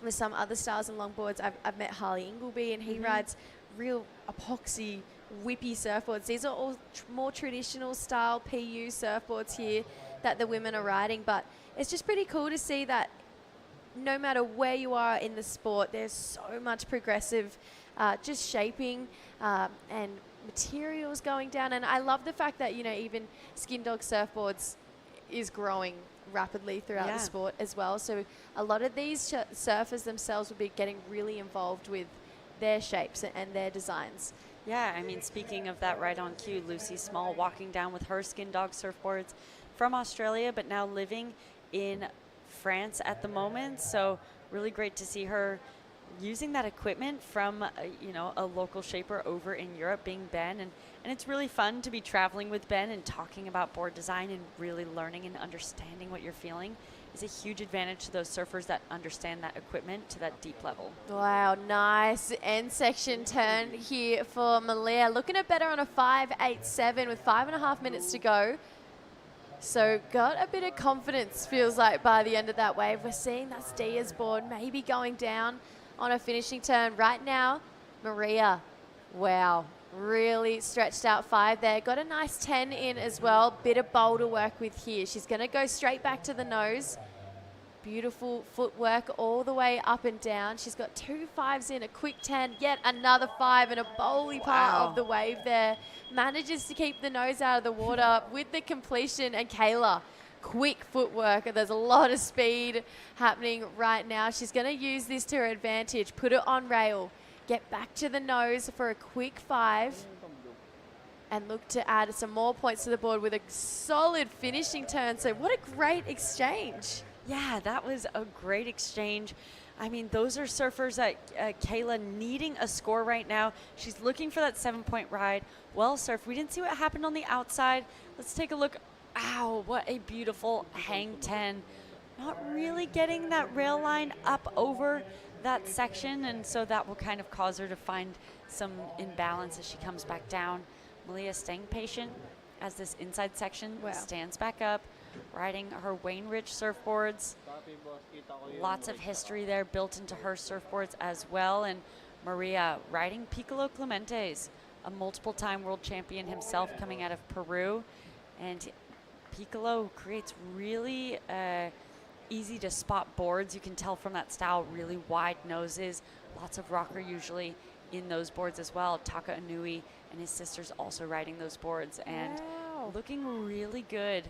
with some other styles in longboards, I've met Harley Ingleby, and he rides real epoxy, whippy surfboards. These are all more traditional style PU surfboards here that the women are riding, but it's just pretty cool to see that no matter where you are in the sport, there's so much progressive just shaping and materials going down. And I love the fact that, you know, even Skin Dog Surfboards is growing rapidly throughout the sport as well. So a lot of these surfers themselves will be getting really involved with their shapes and their designs. Yeah, I mean, speaking of that right on cue, Lucy Small walking down with her Skin Dog surfboards from Australia, but now living in France at the moment. So really great to see her using that equipment from you know, a local shaper over in Europe, being Ben, and it's really fun to be traveling with Ben and talking about board design and really learning and understanding what you're feeling is a huge advantage to those surfers that understand that equipment to that deep level. Wow, nice end section turn here for Malia. Looking at better on a 5.87 with 5.5 minutes to go. So got a bit of confidence, feels like, by the end of that wave. We're seeing that Steers board maybe going down on a finishing turn. Right now, Maria, wow, really stretched out 5 there. Got a nice 10 in as well. Bit of bowl to work with here. She's going to go straight back to the nose. Beautiful footwork all the way up and down. She's got 2 5s in, a quick 10, yet another 5, and a bowly part of the wave there. Manages to keep the nose out of the water with the completion. And Kayla, quick footwork. There's a lot of speed happening right now. She's going to use this to her advantage. Put it on rail. Get back to the nose for a quick 5. And look to add some more points to the board with a solid finishing turn. So what a great exchange. Yeah, that was a great exchange. I mean, those are surfers that Kayla needing a score right now. She's looking for that 7-point ride. Well surfed. We didn't see what happened on the outside. Let's take a look. Ow, what a beautiful hang 10. Not really getting that rail line up over that section, and so that will kind of cause her to find some imbalance as she comes back down. Malia staying patient as this inside section stands back up, riding her Wayne Rich surfboards. Lots of history there built into her surfboards as well. And Maria riding Piccolo Clementes, a multiple-time world champion himself coming out of Peru. And Piccolo creates really easy to spot boards. You can tell from that style, really wide noses, lots of rocker usually in those boards as well. Taka Inui and his sisters also riding those boards and looking really good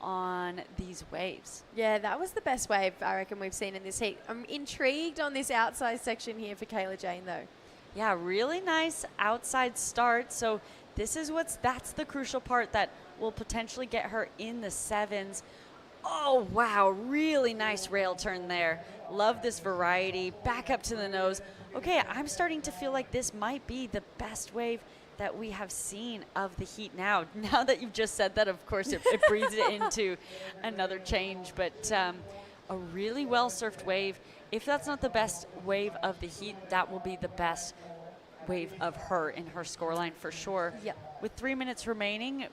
on these waves. Yeah, that was the best wave I reckon we've seen in this heat. I'm intrigued on this outside section here for Kayla Jane though. Yeah, really nice outside start. So this is that's the crucial part that will potentially get her in the 7s. Oh, wow, really nice rail turn there. Love this variety. Back up to the nose. Okay, I'm starting to feel like this might be the best wave that we have seen of the heat now. Now that you've just said that, of course, it breathes it into another change. But a really well-surfed wave. If that's not the best wave of the heat, that will be the best wave of her in her scoreline for sure. Yep. With 3 minutes remaining,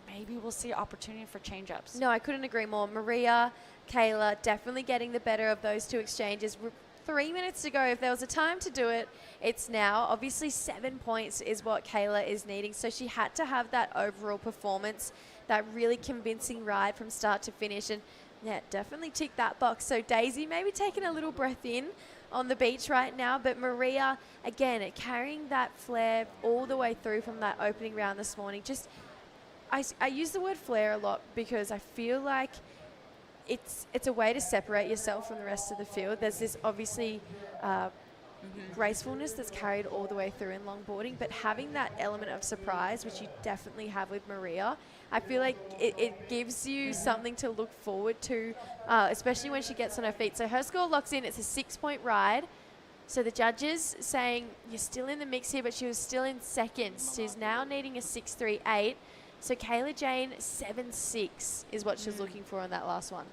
maybe we'll see opportunity for change-ups. No, I couldn't agree more. Maria, Kayla, definitely getting the better of those two exchanges. 3 minutes to go. If there was a time to do it, it's now. Obviously, 7 points is what Kayla is needing. So she had to have that overall performance, that really convincing ride from start to finish. And yeah, definitely tick that box. So Daisy maybe taking a little breath in on the beach right now. But Maria, again, carrying that flair all the way through from that opening round this morning. Just, I use the word flair a lot because I feel like it's a way to separate yourself from the rest of the field. There's this obviously gracefulness that's carried all the way through in longboarding, but having that element of surprise, which you definitely have with Maria, I feel like it gives you something to look forward to, especially when she gets on her feet. So her score locks in. It's a 6-point ride. So the judges saying you're still in the mix here, but she was still in seconds. She's now needing a 6.38. So Kayla Jane 7.6 is what she was looking for on that last one.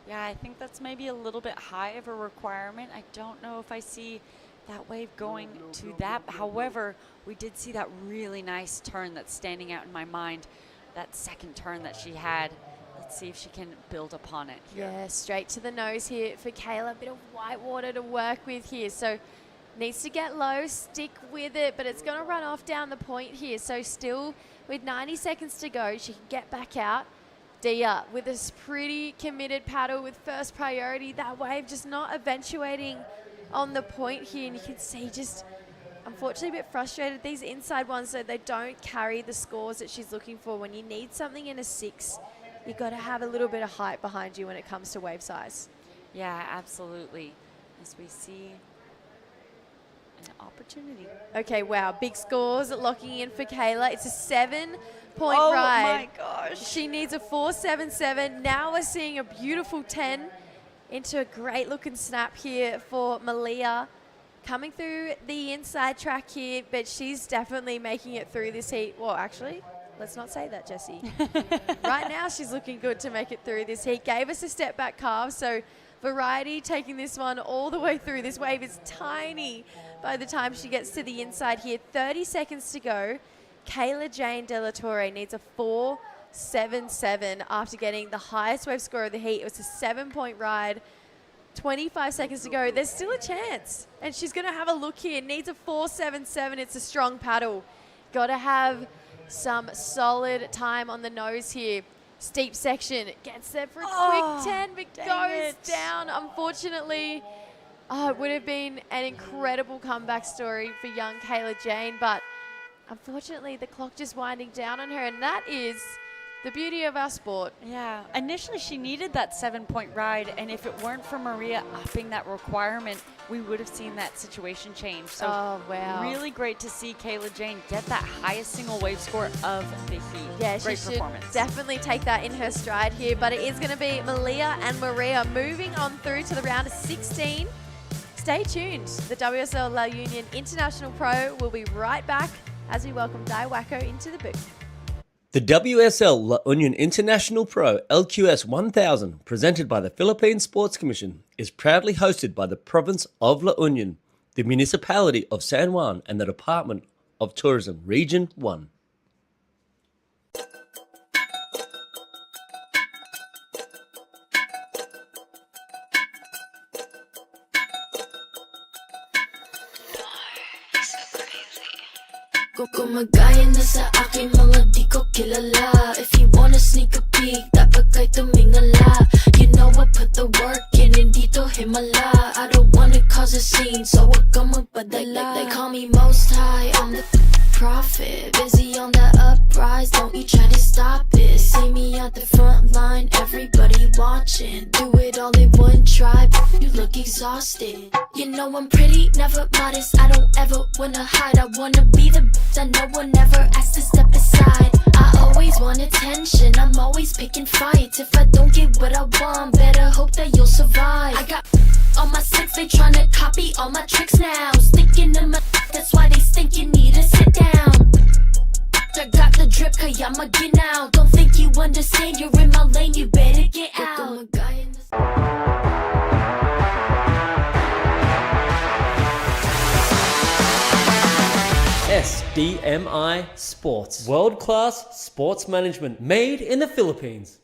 Yeah, I think that's maybe a little bit high of a requirement. I don't know if I see that wave going to that. However, we did see that really nice turn that's standing out in my mind, that second turn that she had. Let's see if she can build upon it here. Yeah, straight to the nose here for Kayla. A bit of white water to work with here. So needs to get low, stick with it, but it's going to run off down the point here. So still with 90 seconds to go, she can get back out. Dia with this pretty committed paddle with first priority. That wave just not eventuating on the point here. And you can see just, unfortunately, a bit frustrated. These inside ones, so they don't carry the scores that she's looking for. When you need something in a 6, you got to have a little bit of height behind you when it comes to wave size. Yeah, absolutely. As we see an opportunity. Okay, wow, big scores locking in for Kayla. It's a 7-point Oh ride. my gosh. She needs a 4.77. Now we're seeing a beautiful 10 into a great looking snap here for Malia. Coming through the inside track here, but she's definitely making it through this heat. Well, actually, let's not say that, Jessie. Right now, she's looking good to make it through this heat. Gave us a step back carve, so Variety taking this one all the way through. This wave is tiny by the time she gets to the inside here. 30 seconds to go. Kayla Jane De La Torre needs a 4.77 after getting the highest wave score of the heat. It was a 7-point ride. 25 seconds to go. There's still a chance. And she's going to have a look here. Needs a 4.77. It's a strong paddle. Got to have some solid time on the nose here. Steep section. Gets there for a quick 10, but goes down. Unfortunately, it would have been an incredible comeback story for young Kayla Jane, but unfortunately, the clock just winding down on her, and that is the beauty of our sport. Yeah, initially she needed that 7-point ride, and if it weren't for Maria upping that requirement, we would have seen that situation change. So wow. Really great to see Kayla Jane get that highest single wave score of the heat. Yeah, great she performance. should definitely take that in her stride here, but it is going to be Malia and Maria moving on through to the round of 16. Stay tuned. The WSL La Union International Pro will be right back as we welcome Dai Wacko into the booth. The WSL La Union International Pro LQS 1000, presented by the Philippine Sports Commission, is proudly hosted by the province of La Union, the municipality of San Juan, and the Department of Tourism, Region 1. Gumagaya na sa aking mga di ko kilala. If you wanna sneak a peek, dapat kay tumingala. You know I put the work in, hindi to himala. I don't wanna cause a scene, so wag kang magpadala. They call me most high, I'm the prophet. Busy on the uprise, don't you try to stop it. See me at the front line, everybody watching. Do it all in one try, you look exhausted. You know I'm pretty, never modest. I don't ever wanna hide. I wanna be the that no one ever asked to step aside. I always want attention, I'm always picking fights. If I don't get what I want, better hope that you'll survive. I got on my six, they tryna copy all my tricks now. Sticking in my that's why they think you need to sit down. I got the drip, kaya maginaw. Don't think you understand, you're in my lane, you better get out. SDMI Sports. World-class sports management made in the Philippines.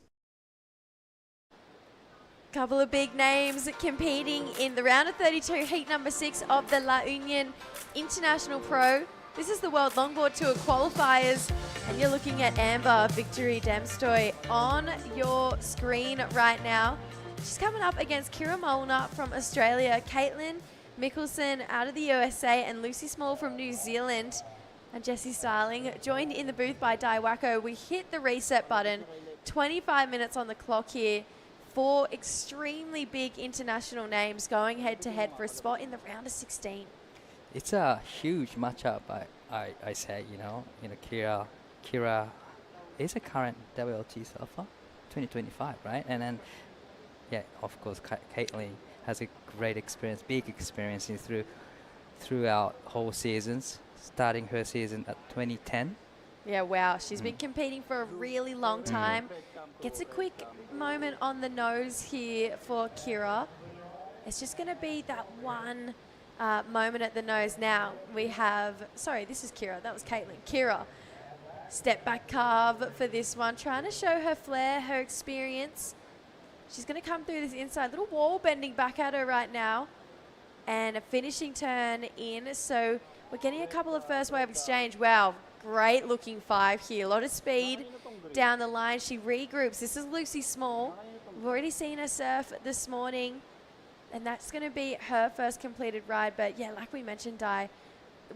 Couple of big names competing in the round of 32, heat number 6 of the La Union International Pro. This is the World Longboard Tour qualifiers, and you're looking at Amber Victory Demstoy on your screen right now. She's coming up against Kira Molnar from Australia, Caitlin Mickelson out of the USA, and Lucy Small from New Zealand. And Jessie Starling joined in the booth by Dai Wacko. We hit the reset button. 25 minutes on the clock here. 4 extremely big international names going head-to-head for a spot in the round of 16. It's a huge matchup, I say, you know, Kira is a current WLT surfer, 2025, right? And then, yeah, of course, Caitlin has a great experience, big experience through throughout whole seasons, starting her season at 2010. Yeah, wow. She's been competing for a really long time. Gets a quick moment on the nose here for Kira. It's just going to be that one moment at the nose. Now we have, sorry, this is Kira. That was Caitlin. Kira, step back carve for this one. Trying to show her flair, her experience. She's going to come through this inside. Little wall bending back at her right now. And a finishing turn in. So we're getting a couple of first wave exchange. Wow, great looking 5 here. A lot of speed down the line. She regroups. This is Lucy Small. We've already seen her surf this morning. And that's going to be her first completed ride. But yeah, like we mentioned, Di,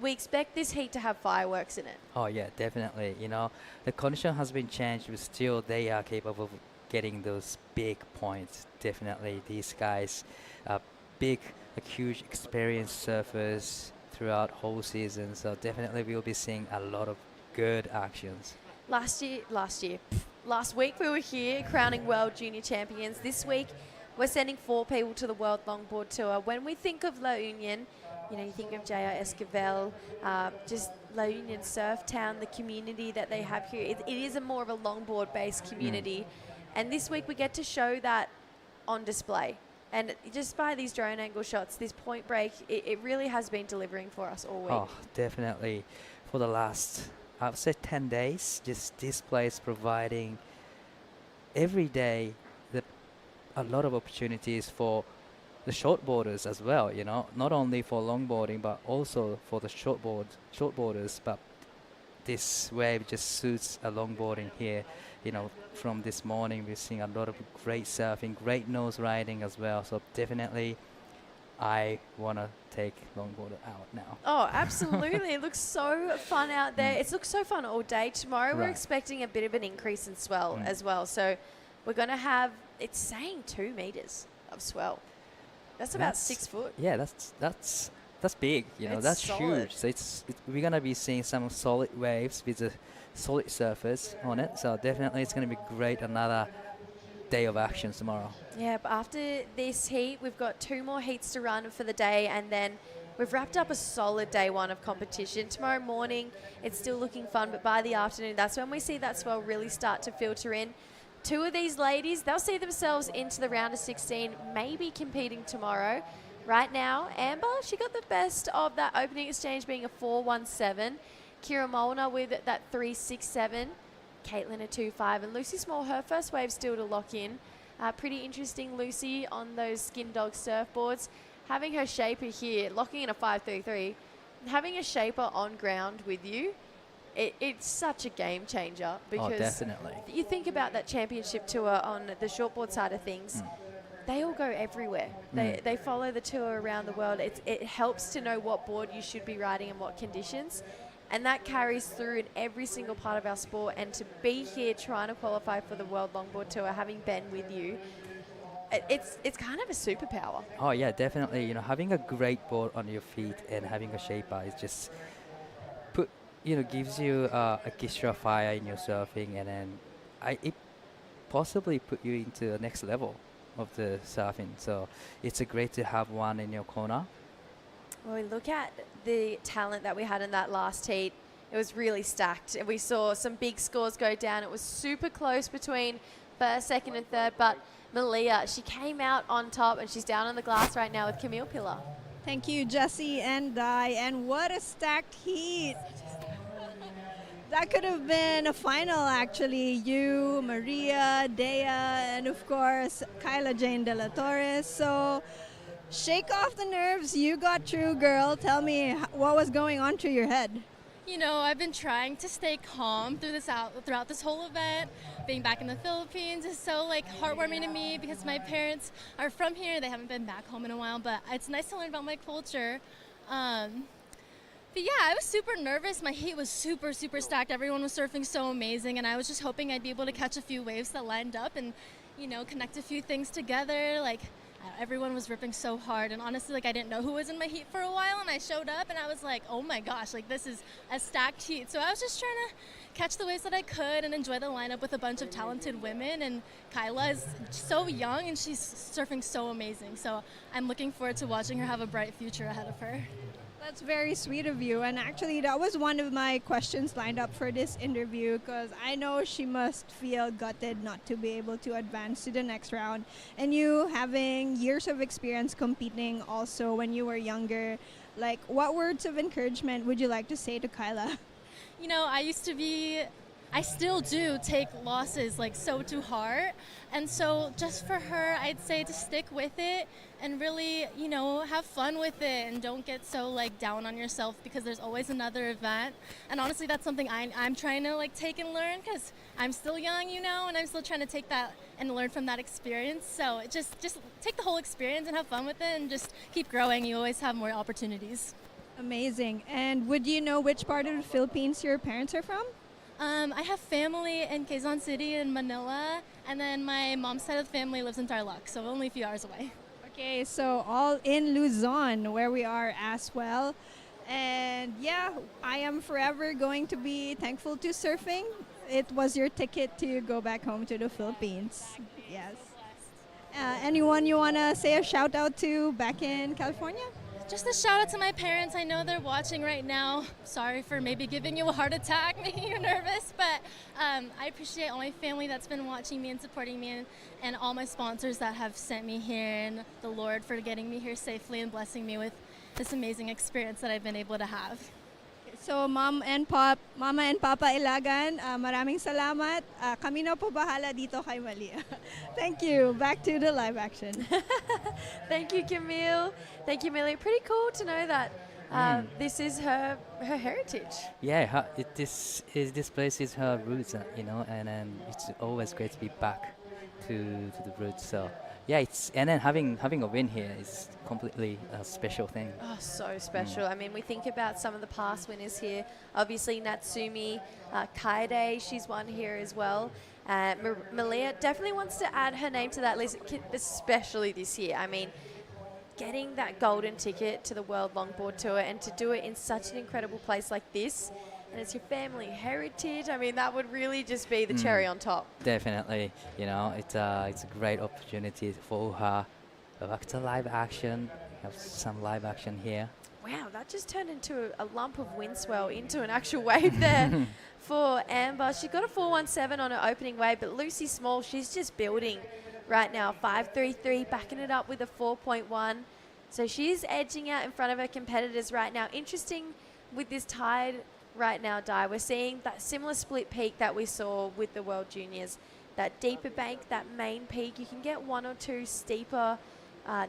we expect this heat to have fireworks in it. Oh yeah, definitely. You know, the condition has been changed, but still they are capable of getting those big points. Definitely, these guys are big, huge experienced surfers throughout whole season. So definitely we'll be seeing a lot of good actions. Last week we were here crowning world junior champions. This week we're sending 4 people to the World Longboard Tour. When we think of La Union, you know, you think of J.R. Esquivel, just La Union Surf Town, the community that they have here. It is a more of a longboard-based community. And this week we get to show that on display. And just by these drone angle shots, this point break, it really has been delivering for us all week. Oh, definitely. For the last, I would say 10 days, just displays providing every day a lot of opportunities for the shortboarders as well, you know, not only for longboarding, but also for the shortboarders. But this wave just suits a longboarding here. You know, from this morning, we're seeing a lot of great surfing, great nose riding as well. So definitely, I want to take longboarder out now. Oh, absolutely. It looks so fun out there. It looks so fun all day. Tomorrow we're expecting a bit of an increase in swell as well. So we're going to have, it's saying 2 meters of swell. That's about 6 foot. Yeah, that's big. You know, It's that's solid. huge. So we're gonna be seeing some solid waves with a solid surface on it. So definitely, it's gonna be great. Another day of action tomorrow. Yeah, but after this heat, we've got 2 more heats to run for the day, and then we've wrapped up a solid day 1 of competition. Tomorrow morning, it's still looking fun, but by the afternoon, that's when we see that swell really start to filter in. 2 of these ladies, they'll see themselves into the round of 16, maybe competing tomorrow. Right now, Amber, she got the best of that opening exchange being a 4.17. Kira Molnar with that 3.67. Caitlin a 2.5. And Lucy Small, her first wave still to lock in. Pretty interesting, Lucy, on those Skin Dog surfboards. Having her shaper here, locking in a 5.33. Having a shaper on ground with you, it's such a game changer. Because definitely. You think about that championship tour on the shortboard side of things. They all go everywhere. They follow the tour around the world. It helps to know what board you should be riding and what conditions. And that carries through in every single part of our sport. And to be here trying to qualify for the World Longboard Tour, having Ben with you, it's kind of a superpower. Oh yeah, definitely. You know, having a great board on your feet and having a shaper is just gives you a extra fire in your surfing, and then it possibly put you into the next level of the surfing. So it's great to have one in your corner. Well, we look at the talent that we had in that last heat. It was really stacked, and we saw some big scores go down. It was super close between first, second, and third, but Malia, she came out on top, and she's down on the glass right now with Camille Pillar. Thank you, Jessie and Di. And what a stacked heat. That could have been a final, actually. You, Maria, Dea, and of course, Kyla Jane De La Torres. So shake off the nerves. You got through, girl. Tell me what was going on through your head. You know, I've been trying to stay calm throughout this whole event. Being back in the Philippines is so heartwarming to me because my parents are from here. They haven't been back home in a while, but it's nice to learn about my culture. But yeah, I was super nervous. My heat was super, super stacked. Everyone was surfing so amazing, and I was just hoping I'd be able to catch a few waves that lined up and, connect a few things together. Everyone was ripping so hard, and honestly, I didn't know who was in my heat for a while, and I showed up, and I was like, oh my gosh, this is a stacked heat. So I was just trying to catch the waves that I could and enjoy the lineup with a bunch of talented women, and Kyla is so young, and she's surfing so amazing. So I'm looking forward to watching her have a bright future ahead of her. That's very sweet of you. And actually, that was one of my questions lined up for this interview because I know she must feel gutted not to be able to advance to the next round. And you having years of experience competing also when you were younger, like what words of encouragement would you like to say to Kyla? You know, I still do take losses like so to heart. And so just for her, I'd say to stick with it and really, you know, have fun with it and don't get so like down on yourself because there's always another event. And honestly, that's something I'm trying to like take and learn because I'm still young, you know, and I'm still trying to take that and learn from that experience. So just take the whole experience and have fun with it and just keep growing. You always have more opportunities. Amazing. And would you know which part of the Philippines your parents are from? I have family in Quezon City and Manila, and then my mom's side of the family lives in Tarlac, so only a few hours away. Okay, so all in Luzon, where we are as well. And yeah, I am forever going to be thankful to surfing. It was your ticket to go back home to the Philippines. Yes. Anyone you want to say a shout out to back in California? Just a shout out to my parents. I know they're watching right now. Sorry for maybe giving you a heart attack, making you nervous, but I appreciate all my family that's been watching me and supporting me and all my sponsors that have sent me here and the Lord for getting me here safely and blessing me with this amazing experience that I've been able to have. So Mama and Papa Ilagan, maraming salamat. Kami na po bahala dito kay Malia. Thank you. Back to the live action. Thank you, Camille. Thank you, Millie. Pretty cool to know that this is her heritage. Yeah, this place is her roots, you know, and it's always great to be back to the roots. So yeah, and then having a win here is completely a special thing. Oh, so special. I mean, we think about some of the past winners here. Obviously, Natsumi Kaede, she's won here as well. Malia definitely wants to add her name to that list, especially this year. I mean, getting that golden ticket to the World Longboard Tour and to do it in such an incredible place like this, and it's your family heritage. I mean, that would really just be the cherry on top. Definitely, you know, it's a great opportunity for her. Back to live action. We have some live action here. Wow, that just turned into a lump of wind swell into an actual wave there for Amber. She got a 4.17 on her opening wave, but Lucy Small, she's just building right now. 5.33, backing it up with a 4.1. So she's edging out in front of her competitors right now. Interesting with this tide right now, Di, we're seeing that similar split peak that we saw with the World Juniors. That deeper bank, that main peak, you can get one or two steeper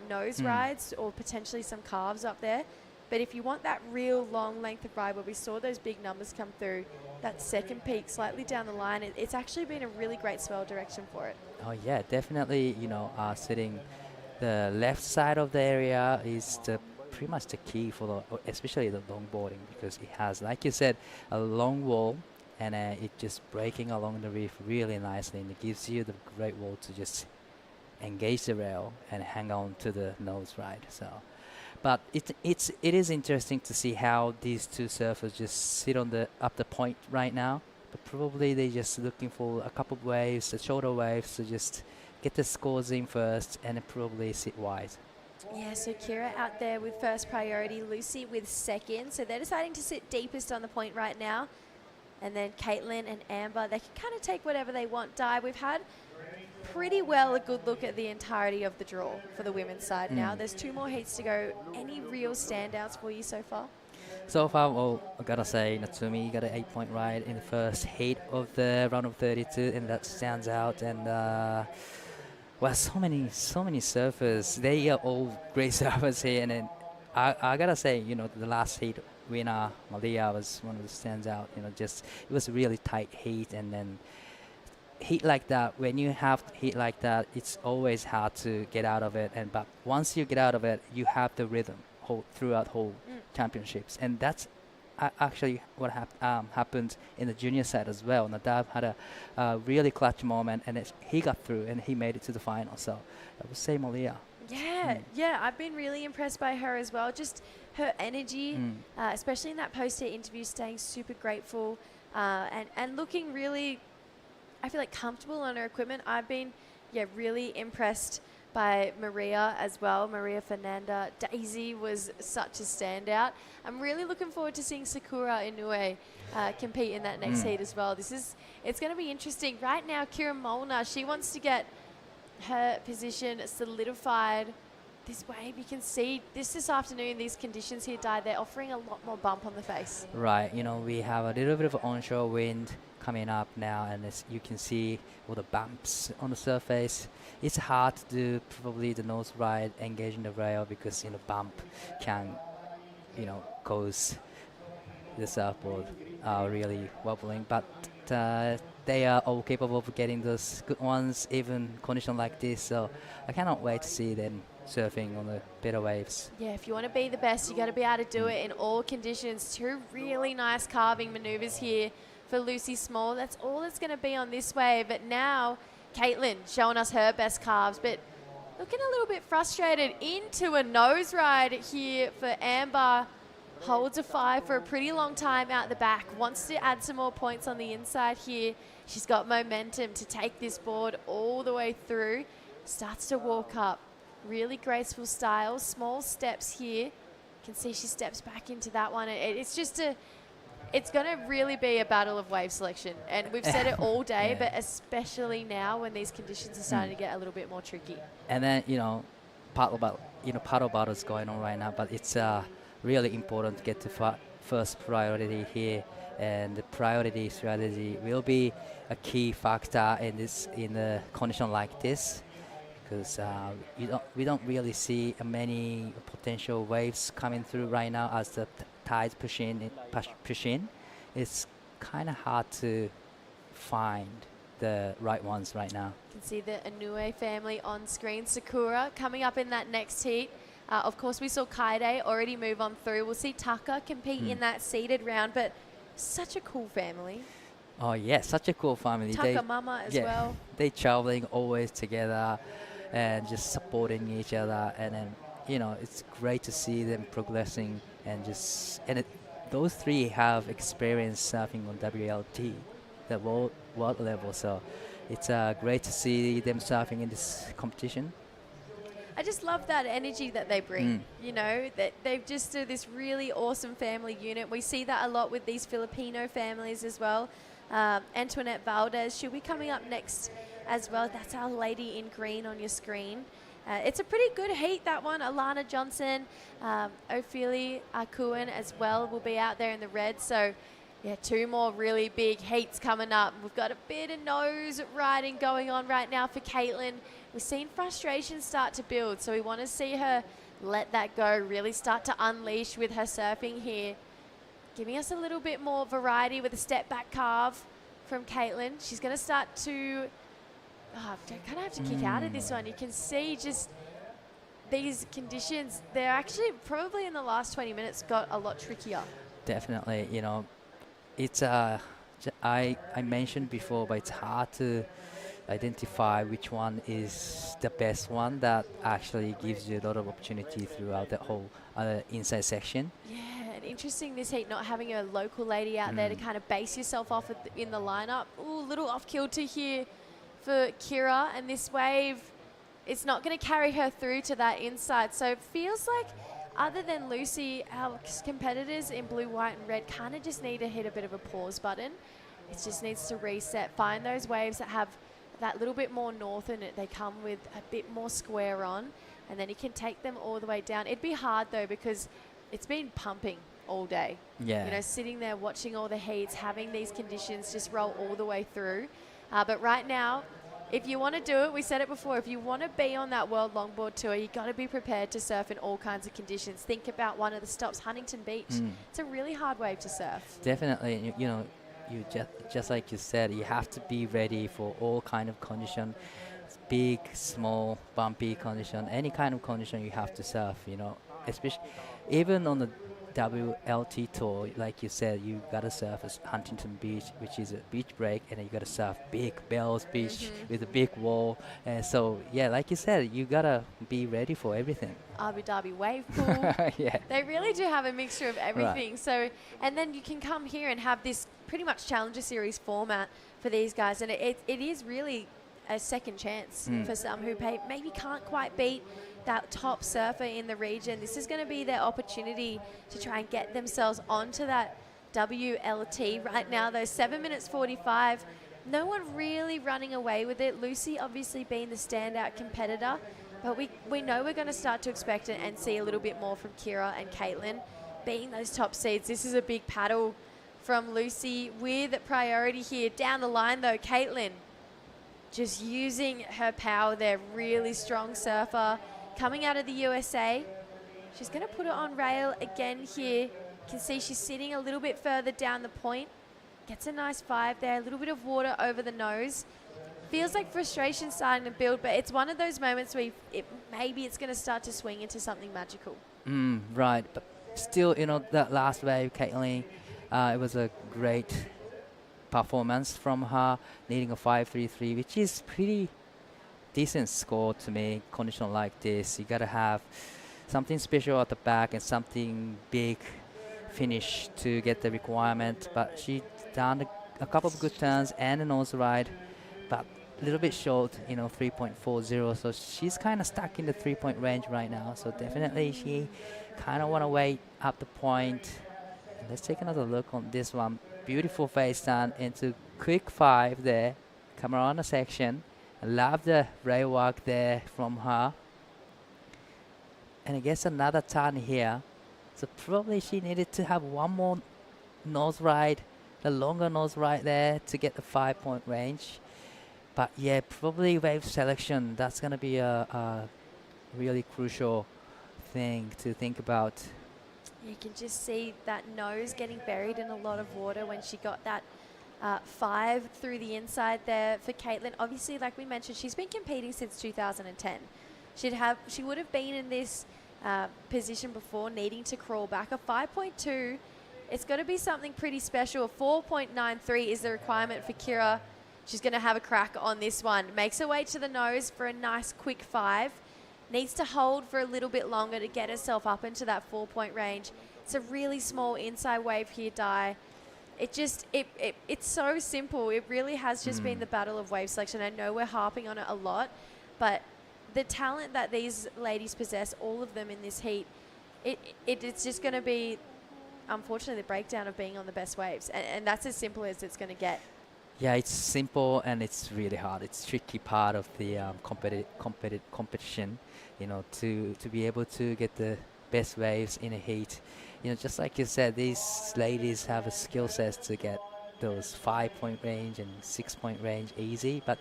nose rides or potentially some calves up there. But if you want that real long length of ride where we saw those big numbers come through, that second peak slightly down the line, it's actually been a really great swell direction for it. Oh yeah, definitely, you know, sitting the left side of the area is pretty much the key for especially the longboarding, because it has, like you said, a long wall and it just breaking along the reef really nicely, and it gives you the great wall to just engage the rail and hang on to the nose ride. So, but it is interesting to see how these two surfers just sit on the point right now. But probably they're just looking for a couple of waves, the shorter waves, to just get the scores in first and then probably sit wide. Yeah, so Kira out there with first priority, Lucy with second. So they're deciding to sit deepest on the point right now. And then Caitlin and Amber, they can kind of take whatever they want. Di, we've had pretty well a good look at the entirety of the draw for the women's side now. There's 2 more heats to go. Any real standouts for you so far? So far, well, I gotta say, Natsumi got an 8-point ride in the first heat of the round of 32, and that stands out. And well, so many surfers. They are all great surfers here, and then I gotta say, you know, the last heat winner, Malia, was one of the stands out. You know, just it was a really tight heat, and then heat like that. When you have heat like that, it's always hard to get out of it. But once you get out of it, you have the rhythm throughout whole championships, and that's actually what happened in the junior side as well. Nadav had a really clutch moment, and he got through and he made it to the final. So I would say Malia. Yeah, I've been really impressed by her as well. Just her energy, especially in that post-heat interview, staying super grateful and looking really, I feel like, comfortable on her equipment. I've been really impressed by Maria as well. Maria Fernanda. Daisy was such a standout. I'm really looking forward to seeing Sakura Inoue compete in that next heat as well. It's going to be interesting. Right now, Kira Molnar, she wants to get her position solidified. This wave, you can see this afternoon, these conditions here, they're offering a lot more bump on the face. Right, we have a little bit of onshore wind coming up now, and as you can see all the bumps on the surface. It's hard to do probably the nose ride engaging the rail because bump can cause the surfboard really wobbling, but they are all capable of getting those good ones even condition like this, so I cannot wait to see them surfing on the better waves. Yeah, if you want to be the best, you got to be able to do it in all conditions. Two really nice carving maneuvers here for Lucy Small. That's all it's going to be on this wave. But now Caitlin showing us her best carves, but looking a little bit frustrated into a nose ride here for Amber. Holds a 5 for a pretty long time out the back. Wants to add some more points on the inside here. She's got momentum to take this board all the way through. Starts to walk up. Really graceful style. Small steps here. You can see she steps back into that one. It's going to really be a battle of wave selection. And we've said it all day, but especially now when these conditions are starting to get a little bit more tricky. And then, paddle battles going on right now, but it's really important to get to first priority here, and the priority strategy will be a key factor in a condition like this, because we don't really see many potential waves coming through right now as the tides push in. It's kind of hard to find the right ones right now. You can see the Inoue family on screen. Sakura coming up in that next heat. Of course, we saw Kaide already move on through. We'll see Taka compete in that seeded round, but such a cool family. Oh, yeah, such a cool family. Taka Mama as well. They traveling always together and just supporting each other. And then, it's great to see them progressing those three have experience surfing on WLT, the world level. So it's great to see them surfing in this competition. I just love that energy that they bring, that they've just this really awesome family unit. We see that a lot with these Filipino families as well. Antoinette Valdez, she'll be coming up next as well. That's our lady in green on your screen. It's a pretty good heat, that one. Alana Johnson, Ophelia Akuan as well will be out there in the red. So, yeah, two more really big heats coming up. We've got a bit of nose riding going on right now for Caitlin. We've seen frustration start to build, so we want to see her let that go, really start to unleash with her surfing here. Giving us a little bit more variety with a step back carve from Caitlin. She's going to start to kind of have to kick out of this one. You can see just these conditions, they're actually probably in the last 20 minutes got a lot trickier. Definitely, it's I mentioned before, but it's hard to identify which one is the best one that actually gives you a lot of opportunity throughout the whole inside section. Yeah, and interesting this heat not having a local lady out there to kind of base yourself off in the lineup. Ooh, a little off kilter here for Kira, and this wave, it's not going to carry her through to that inside. So it feels like, other than Lucy, our competitors in blue, white, and red kind of just need to hit a bit of a pause button. It just needs to reset, find those waves that have that little bit more north in it. They come with a bit more square on, and then you can take them all the way down. It'd be hard though, because it's been pumping all day. Yeah. Sitting there watching all the heats, having these conditions just roll all the way through. But right now, if you want to do it, we said it before, if you want to be on that World Longboard Tour, you got to be prepared to surf in all kinds of conditions. Think about one of the stops, Huntington Beach. It's a really hard wave to surf. Definitely, you just like you said, you have to be ready for all kind of condition, big, small, bumpy condition, any kind of condition you have to surf. Especially even on the WLT tour, like you said, you gotta surf at Huntington Beach, which is a beach break, and then you gotta surf big Bells Beach with a big wall. And so, yeah, like you said, you gotta be ready for everything. Abu Dhabi wave pool. Yeah. They really do have a mixture of everything. Right. So, and then you can come here and have this pretty much Challenger Series format for these guys, and it is really a second chance for some who maybe can't quite beat that top surfer in the region. This is going to be their opportunity to try and get themselves onto that WLT. Right now, though, 7 minutes 45. No one really running away with it. Lucy obviously being the standout competitor, but we know we're going to start to expect it and see a little bit more from Kira and Caitlin being those top seeds. This is a big paddle from Lucy with priority here. Down the line, though, Caitlin just using her power there. Really strong surfer coming out of the USA. She's going to put it on rail again here. You can see she's sitting a little bit further down the point. Gets a nice 5 there. A little bit of water over the nose. Feels like frustration starting to build, but it's one of those moments where maybe it's going to start to swing into something magical. Right, but still, that last wave, Caitlin, it was a great performance from her, needing a 5.33, which is pretty decent score to me. Condition like this, you gotta have something special at the back and something big finish to get the requirement. But she done a couple of good turns and a nose ride, but a little bit short, 3.40. So she's kind of stuck in the 3-point range right now. So definitely she kind of want to wait up the point. Let's take another look on this one. Beautiful face turn into quick 5 there. Camarana section. I love the rail walk there from her. And I guess another turn here. So probably she needed to have one more nose ride, the longer nose ride there to get the 5-point range. But yeah, probably wave selection. That's going to be a really crucial thing to think about. You can just see that nose getting buried in a lot of water when she got that 5 through the inside there for Caitlin. Obviously, like we mentioned, she's been competing since 2010. She would have been in this position before, needing to crawl back. A 5.2, it's got to be something pretty special. A 4.93 is the requirement for Kira. She's going to have a crack on this one. Makes her way to the nose for a nice quick 5. Needs to hold for a little bit longer to get herself up into that 4-point range. It's a really small inside wave here, Di. It's so simple. It really has just been the battle of wave selection. I know we're harping on it a lot, but the talent that these ladies possess, all of them in this heat, it's just going to be, unfortunately, the breakdown of being on the best waves. And that's as simple as it's going to get. Yeah, it's simple and it's really hard. It's tricky part of the competition, to be able to get the best waves in a heat. Just like you said, these ladies have a skill set to get those 5-point range and 6-point range easy, but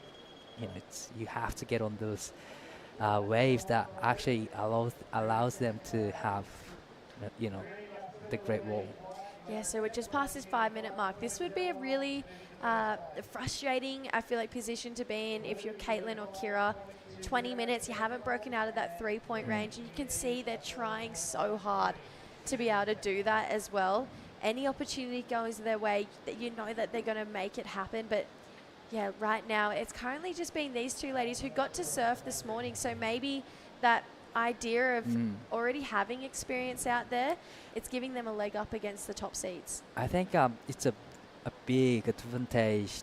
you have to get on those waves that actually allows them to have, the great wall. Yeah, so we're just past this 5-minute mark. This would be a really frustrating, I feel like, position to be in if you're Caitlin or Kira. 20 minutes, you haven't broken out of that 3-point range, and you can see they're trying so hard to be able to do that as well. Any opportunity goes their way, that you know that they're going to make it happen. But yeah, right now, it's currently just been these two ladies who got to surf this morning, so maybe that idea of already having experience out there, it's giving them a leg up against the top seeds. I think it's a big advantage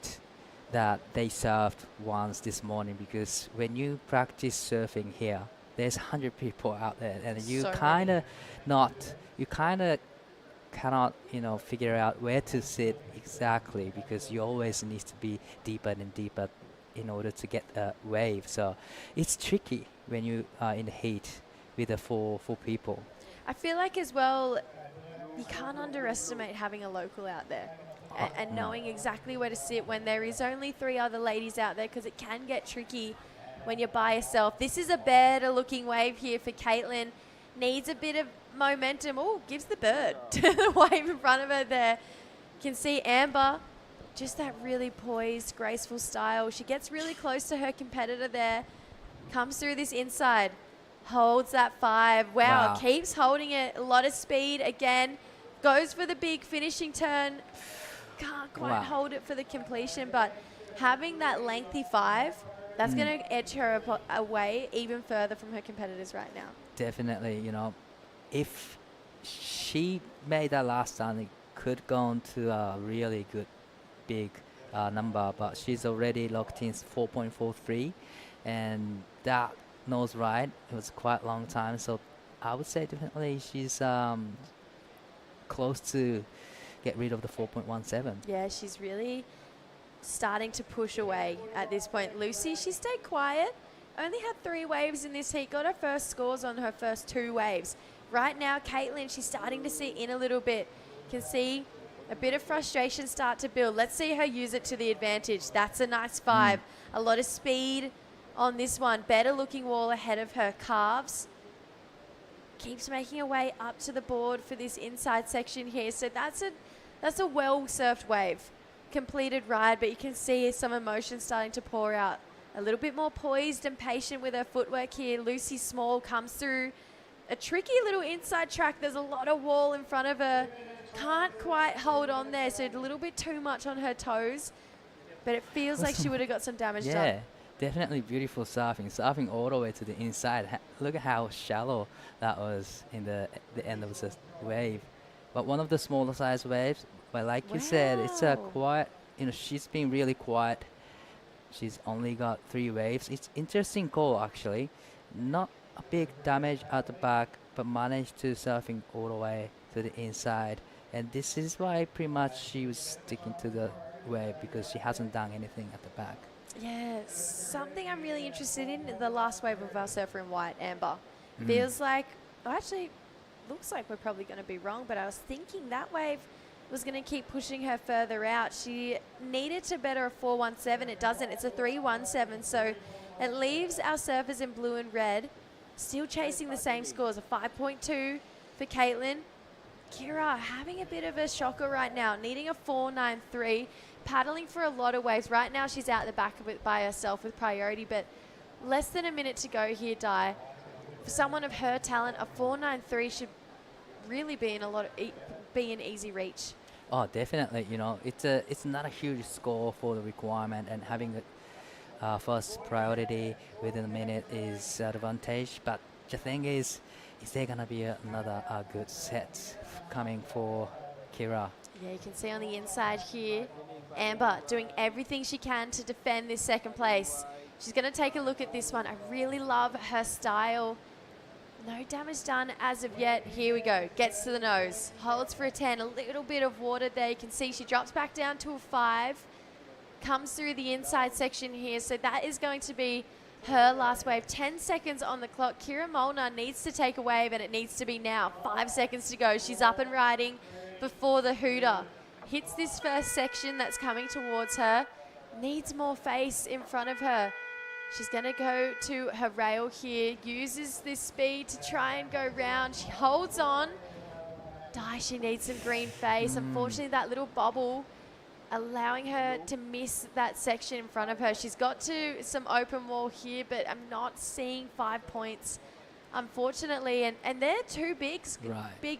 that they surfed once this morning, because when you practice surfing here, there's 100 people out there, and you kind of cannot figure out where to sit exactly, because you always need to be deeper and deeper in order to get a wave. So it's tricky when you are in the heat with the four people. I feel like as well, you can't underestimate having a local out there and knowing exactly where to sit when there is only 3 other ladies out there, because it can get tricky when you're by yourself. This is a better looking wave here for Caitlin. Needs a bit of momentum. Oh, gives the bird to the wave in front of her there. You can see Amber, just that really poised, graceful style. She gets really close to her competitor there. Comes through this inside. Holds that 5. Wow. Keeps holding it. A lot of speed again. Goes for the big finishing turn. Can't quite hold it for the completion, but having that lengthy 5, that's going to edge her away even further from her competitors right now. Definitely, if she made that last turn, it could go on to a really good big number, but she's already locked in 4.43, and that nose ride, it was quite a long time, so I would say definitely she's close to get rid of the 4.17. Yeah, she's really starting to push away at this point. Lucy, she stayed quiet, only had 3 waves in this heat, got her first scores on her first 2 waves. Right now, Caitlin, she's starting to see in a little bit. Can see a bit of frustration start to build. Let's see her use it to the advantage. That's a nice 5. A lot of speed on this one. Better looking wall ahead of her calves. Keeps making her way up to the board for this inside section here. So that's a well-surfed wave. Completed ride, but you can see some emotion starting to pour out. A little bit more poised and patient with her footwork here. Lucy Small comes through a tricky little inside track. There's a lot of wall in front of her. Can't quite hold on there, so a little bit too much on her toes. But it feels like she would have got some damage done. Yeah, definitely beautiful surfing. Surfing all the way to the inside. Look at how shallow that was in the end of the wave. But one of the smaller size waves, but like you said, it's a quiet, she's been really quiet. She's only got 3 waves. It's interesting call actually. Not a big damage at the back, but managed to surfing all the way to the inside. And this is why pretty much she was sticking to the wave, because she hasn't done anything at the back. Yeah, something I'm really interested in, the last wave of our surfer in white, Amber. Feels like, actually, looks like we're probably going to be wrong, but I was thinking that wave was going to keep pushing her further out. She needed to better a 4.17. It doesn't. It's a 3.17. So it leaves our surfers in blue and red still chasing the same scores, a 5.2 for Caitlin. Kira having a bit of a shocker right now, needing a 4.93, paddling for a lot of waves. Right now she's out the back of it by herself with priority, but less than a minute to go here, Di. For someone of her talent, a 4.93 should really be in be an easy reach. Oh, definitely. It's not a huge score for the requirement, and having the first priority within a minute is advantage. But the thing is there gonna be another good set coming for Kira? Yeah, you can see on the inside here, Amber doing everything she can to defend this second place. She's going to take a look at this one. I really love her style. No damage done as of yet. Here we go. Gets to the nose. Holds for a 10. A little bit of water there. You can see she drops back down to a 5. Comes through the inside section here. So that is going to be her last wave. 10 seconds on the clock. Kira Molnar needs to take a wave, and it needs to be now. 5 seconds to go. She's up and riding before the hooter. Hits this first section that's coming towards her. Needs more face in front of her. She's going to go to her rail here. Uses this speed to try and go round. She holds on. She needs some green face. Unfortunately, that little bobble allowing her to miss that section in front of her. She's got to some open wall here, but I'm not seeing 5 points, unfortunately. And they're two big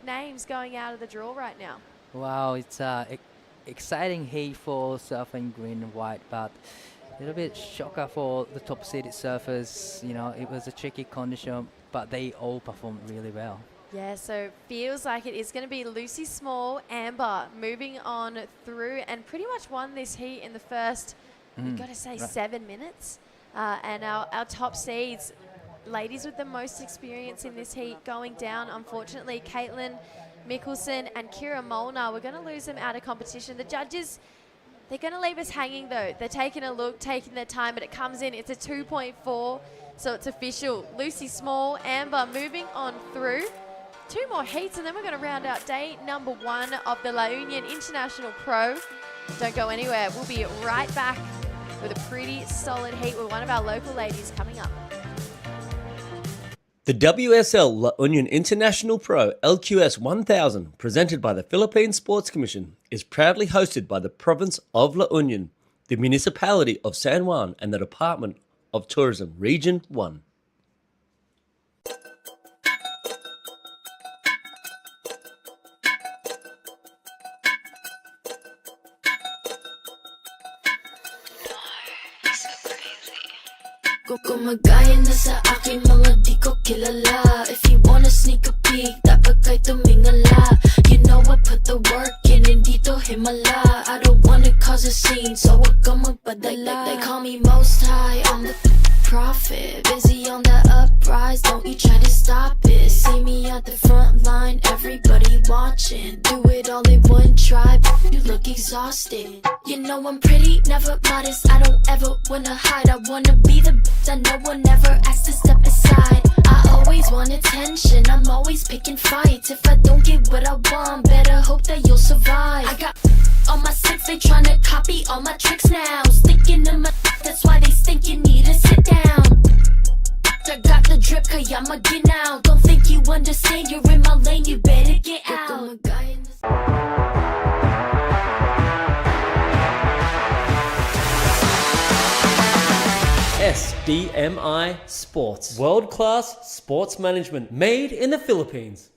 names going out of the draw right now. Wow, it's exciting heat for surfing green and white, but a little bit shocker for the top seeded surfers. It was a tricky condition, but they all performed really well. Yeah, so feels like it is going to be Lucy Small, Amber moving on through and pretty much won this heat in the first, we've got to say, 7 minutes. And our top seeds, ladies with the most experience in this heat going down, unfortunately, Caitlin Mickelson and Kira Molnar. We're going to lose them out of competition. The judges, they're going to leave us hanging though. They're taking a look, taking their time, but it comes in. It's a 2.4, so it's official. Lucy Small, Amber moving on through. 2 more heats, and then we're going to round out day number 1 of the La Union International Pro. Don't go anywhere. We'll be right back with a pretty solid heat with one of our local ladies coming up. The WSL La Union International Pro LQS 1000, presented by the Philippine Sports Commission, is proudly hosted by the province of La Union, the municipality of San Juan, and the Department of Tourism, Region 1. Gumagayan na sa aking mga di ko kilala. If you wanna sneak a peek, dapat kay tumingala. You know I put the work in, hindi to himala. I don't wanna cause a scene, so wag kang magpadala. They call me most high, I'm the prophet. Busy on the uprise, don't you try to stop it. See me at the front line, everybody watching. Do it all in one try, you look exhausted. You know I'm pretty, never modest. I don't ever wanna hide. I wanna be the bitch I know one never asked to step aside. I always want attention, I'm always picking fights. If I don't get what I want, better hope that you'll survive. I got on my six, they tryna copy all my tricks now. Sticking to my that's why they think you need to sit down. I got the drip, kaya maginaw. Don't think you understand, you're in my lane, you better get out. SDMI Sports. World-class sports management made in the Philippines.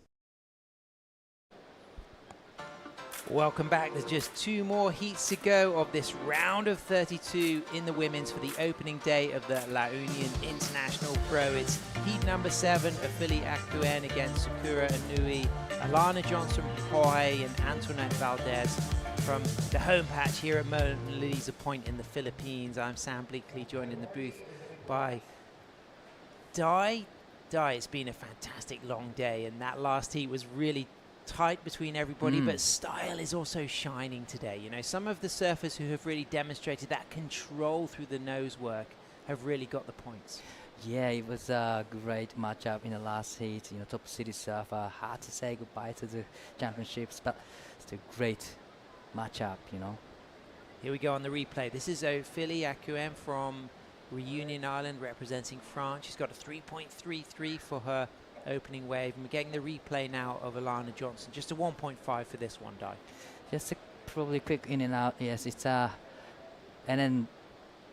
Welcome back. There's just 2 more heats to go of this round of 32 in the women's for the opening day of the La Union International Pro. It's heat number 7, Afili Akuen against Sakura Inui, Alana Johnson-Poy and Antoinette Valdez from the home patch here at Mona Lisa Point in the Philippines. I'm Sam Bleakley, joined in the booth by Di. Di, it's been a fantastic long day, and that last heat was really tight between everybody, but style is also shining today. You know, some of the surfers who have really demonstrated that control through the nose work have really got the points. Yeah, it was a great matchup in the last heat. You know, top city surfer, hard to say goodbye to the championships, but it's a great matchup, you know. Here we go on the replay. This is Ophélie Akuen from Reunion Island representing France. She's got a 3.33 for her opening wave, and we're getting the replay now of Alana Johnson. Just a 1.5 for this one, Di. Just a probably quick in and out. Yes, it's and then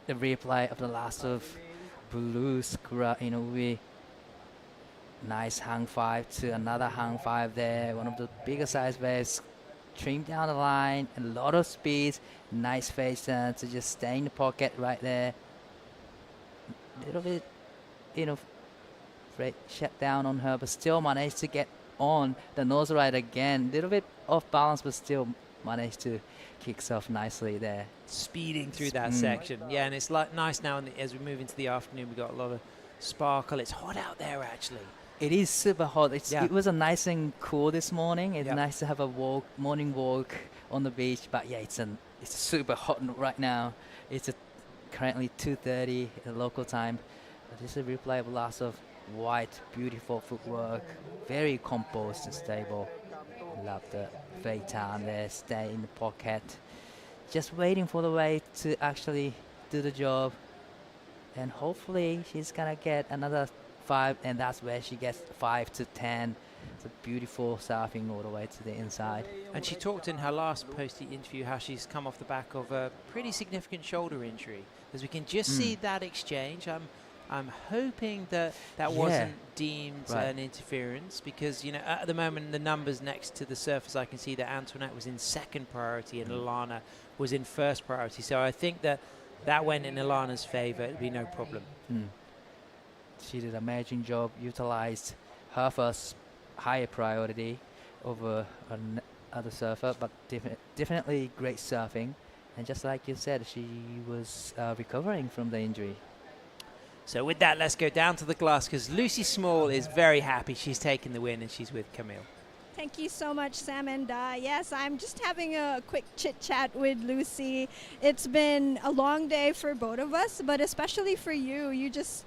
the replay of the last of Blue Sakura Inui. Nice hang 5 to another hang 5 there. One of the bigger size waves. Trimmed down the line, a lot of speed. Nice face turn to just stay in the pocket right there. A little bit, you know, shut down on her, but still managed to get on the nose ride again. Little bit off balance, but still managed to kick off nicely there. Speeding through that section. Yeah, and it's like nice now as we move into the afternoon. We've got a lot of sparkle. It's hot out there, actually. It is super hot. It was a nice and cool this morning. It's nice to have a morning walk on the beach, but yeah, it's super hot right now. It's currently 2:30 local time. But this is a replay of lots of white, beautiful footwork, very composed and stable. Love the fade time there, stay in the pocket, just waiting for the wave to actually do the job, and hopefully she's gonna get another 5, and that's where she gets 5 to 10. It's a beautiful surfing all the way to the inside. And she talked in her last post-heat interview how she's come off the back of a pretty significant shoulder injury. As we can just see that exchange, I'm hoping that wasn't deemed an interference, because, you know, at the moment the numbers next to the surface, I can see that Antoinette was in second priority and Alana was in first priority. So I think that went in Alana's favor. It'd be no problem. She did an amazing job, utilized her first higher priority over another surfer, but definitely great surfing. And just like you said, she was recovering from the injury. So with that, let's go down to the glass, because Lucy Small is very happy. She's taken the win and she's with Camille. Thank you so much, Sam and Di. Yes, I'm just having a quick chit-chat with Lucy. It's been a long day for both of us, but especially for you. You just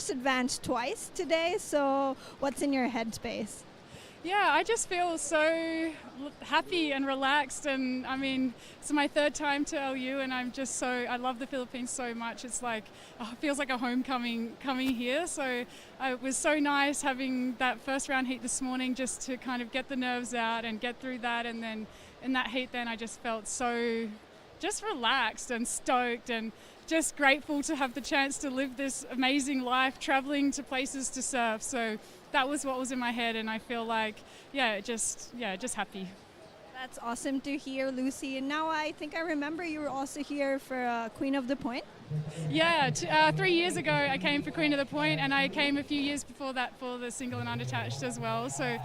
advanced twice today, so what's in your headspace? Yeah, I just feel so happy and relaxed, and I mean, it's my 3rd time to LU, and I love the Philippines so much. It's like, it feels like a homecoming coming here. So it was so nice having that first round heat this morning, just to kind of get the nerves out and get through that. And then in that heat, then I just felt so just relaxed and stoked, and just grateful to have the chance to live this amazing life, traveling to places to surf. So that was what was in my head, and I feel like, just happy. That's awesome to hear, Lucy. And now I think I remember you were also here for Queen of the Point. Yeah, 3 years ago I came for Queen of the Point, and I came a few years before that for the single and unattached as well. So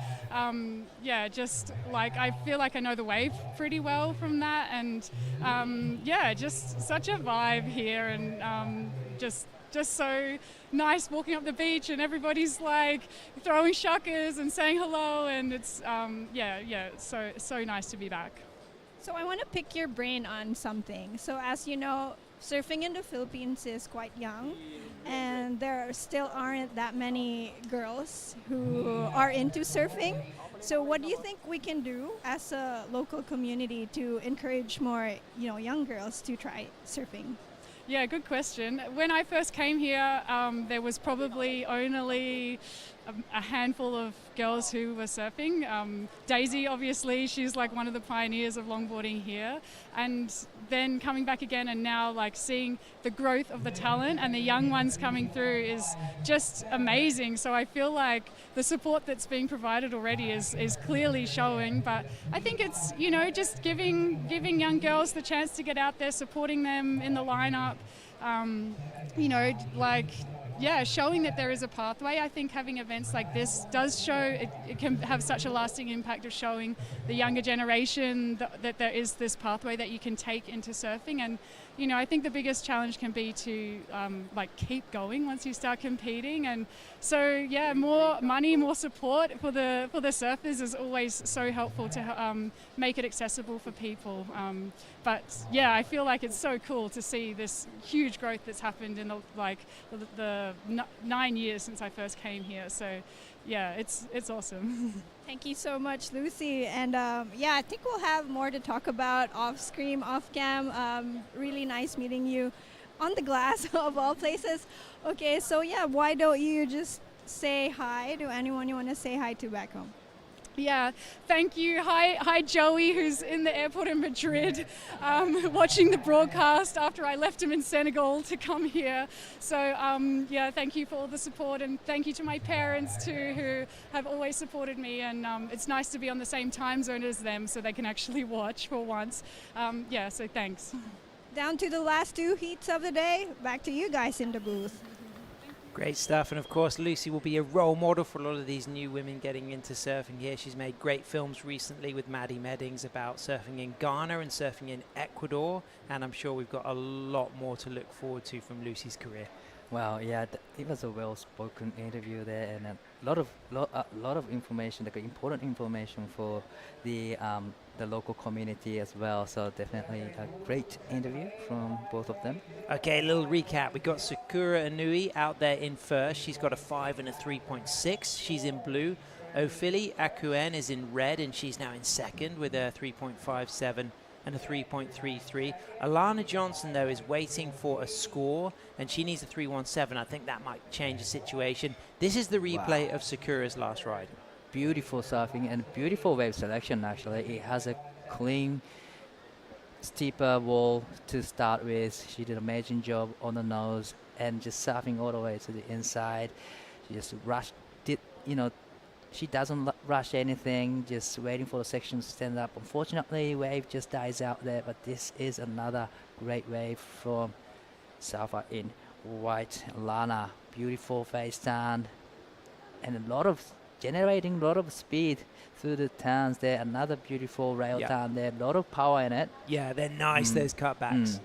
yeah, just like I feel like I know the wave pretty well from that, and yeah, just such a vibe here, and just so nice walking up the beach, and everybody's like throwing shuckers and saying hello, and it's yeah, so nice to be back. So I want to pick your brain on something. So as you know, surfing in the Philippines is quite young, and there still aren't that many girls who are into surfing. So what do you think we can do as a local community to encourage more, young girls to try surfing? Yeah, good question. When I first came here, there was probably only a handful of girls who were surfing. Daisy, obviously, she's like one of the pioneers of longboarding here. And then coming back again, and now like seeing the growth of the talent and the young ones coming through is just amazing. So I feel like the support that's being provided already is clearly showing. But I think it's, just giving young girls the chance to get out there, supporting them in the lineup, showing that there is a pathway. I think having events like this does show, it can have such a lasting impact of showing the younger generation that there is this pathway that you can take into surfing. And, I think the biggest challenge can be to keep going once you start competing. And so, yeah, more money, more support for the surfers is always so helpful to make it accessible for people. But yeah, I feel like it's so cool to see this huge growth that's happened in the 9 years since I first came here. So yeah, it's awesome. Thank you so much, Lucy. And I think we'll have more to talk about off screen, off cam. Really nice meeting you on the glass of all places. Okay, so yeah, why don't you just say hi to anyone you want to say hi to back home? Yeah, thank you. Hi, Joey, who's in the airport in Madrid, watching the broadcast after I left him in Senegal to come here. So thank you for all the support, and thank you to my parents too, who have always supported me. And it's nice to be on the same time zone as them, so they can actually watch for once. So thanks. Down to the last two heats of the day. Back to you guys in the booth. Great stuff, and of course Lucy will be a role model for a lot of these new women getting into surfing here. She's made great films recently with Maddie Meddings about surfing in Ghana and surfing in Ecuador, and I'm sure we've got a lot more to look forward to from Lucy's career. Well, yeah, it was a well-spoken interview there, and a lot of information, like important information for the local community as well. So definitely a great interview from both of them. Okay, a little recap. We got Sakura Inui out there in first. She's got a 5 and a 3.6. She's in blue. Ophili Akuen is in red, and she's now in second with a 3.57 and a 3.33. Alana Johnson, though, is waiting for a score, and she needs a 3.17. I think that might change the situation. This is the replay of Sakura's last ride. Beautiful surfing and beautiful wave selection, actually. It has a clean, steeper wall to start with. She did an amazing job on the nose and just surfing all the way to the inside. She just she doesn't rush anything, just waiting for the section to stand up. Unfortunately, wave just dies out there, but this is another great wave from surfer in white. Lana, beautiful face turn, and generating a lot of speed through the turns there. Another beautiful rail turn there, a lot of power in it. Yeah, they're nice, those cutbacks.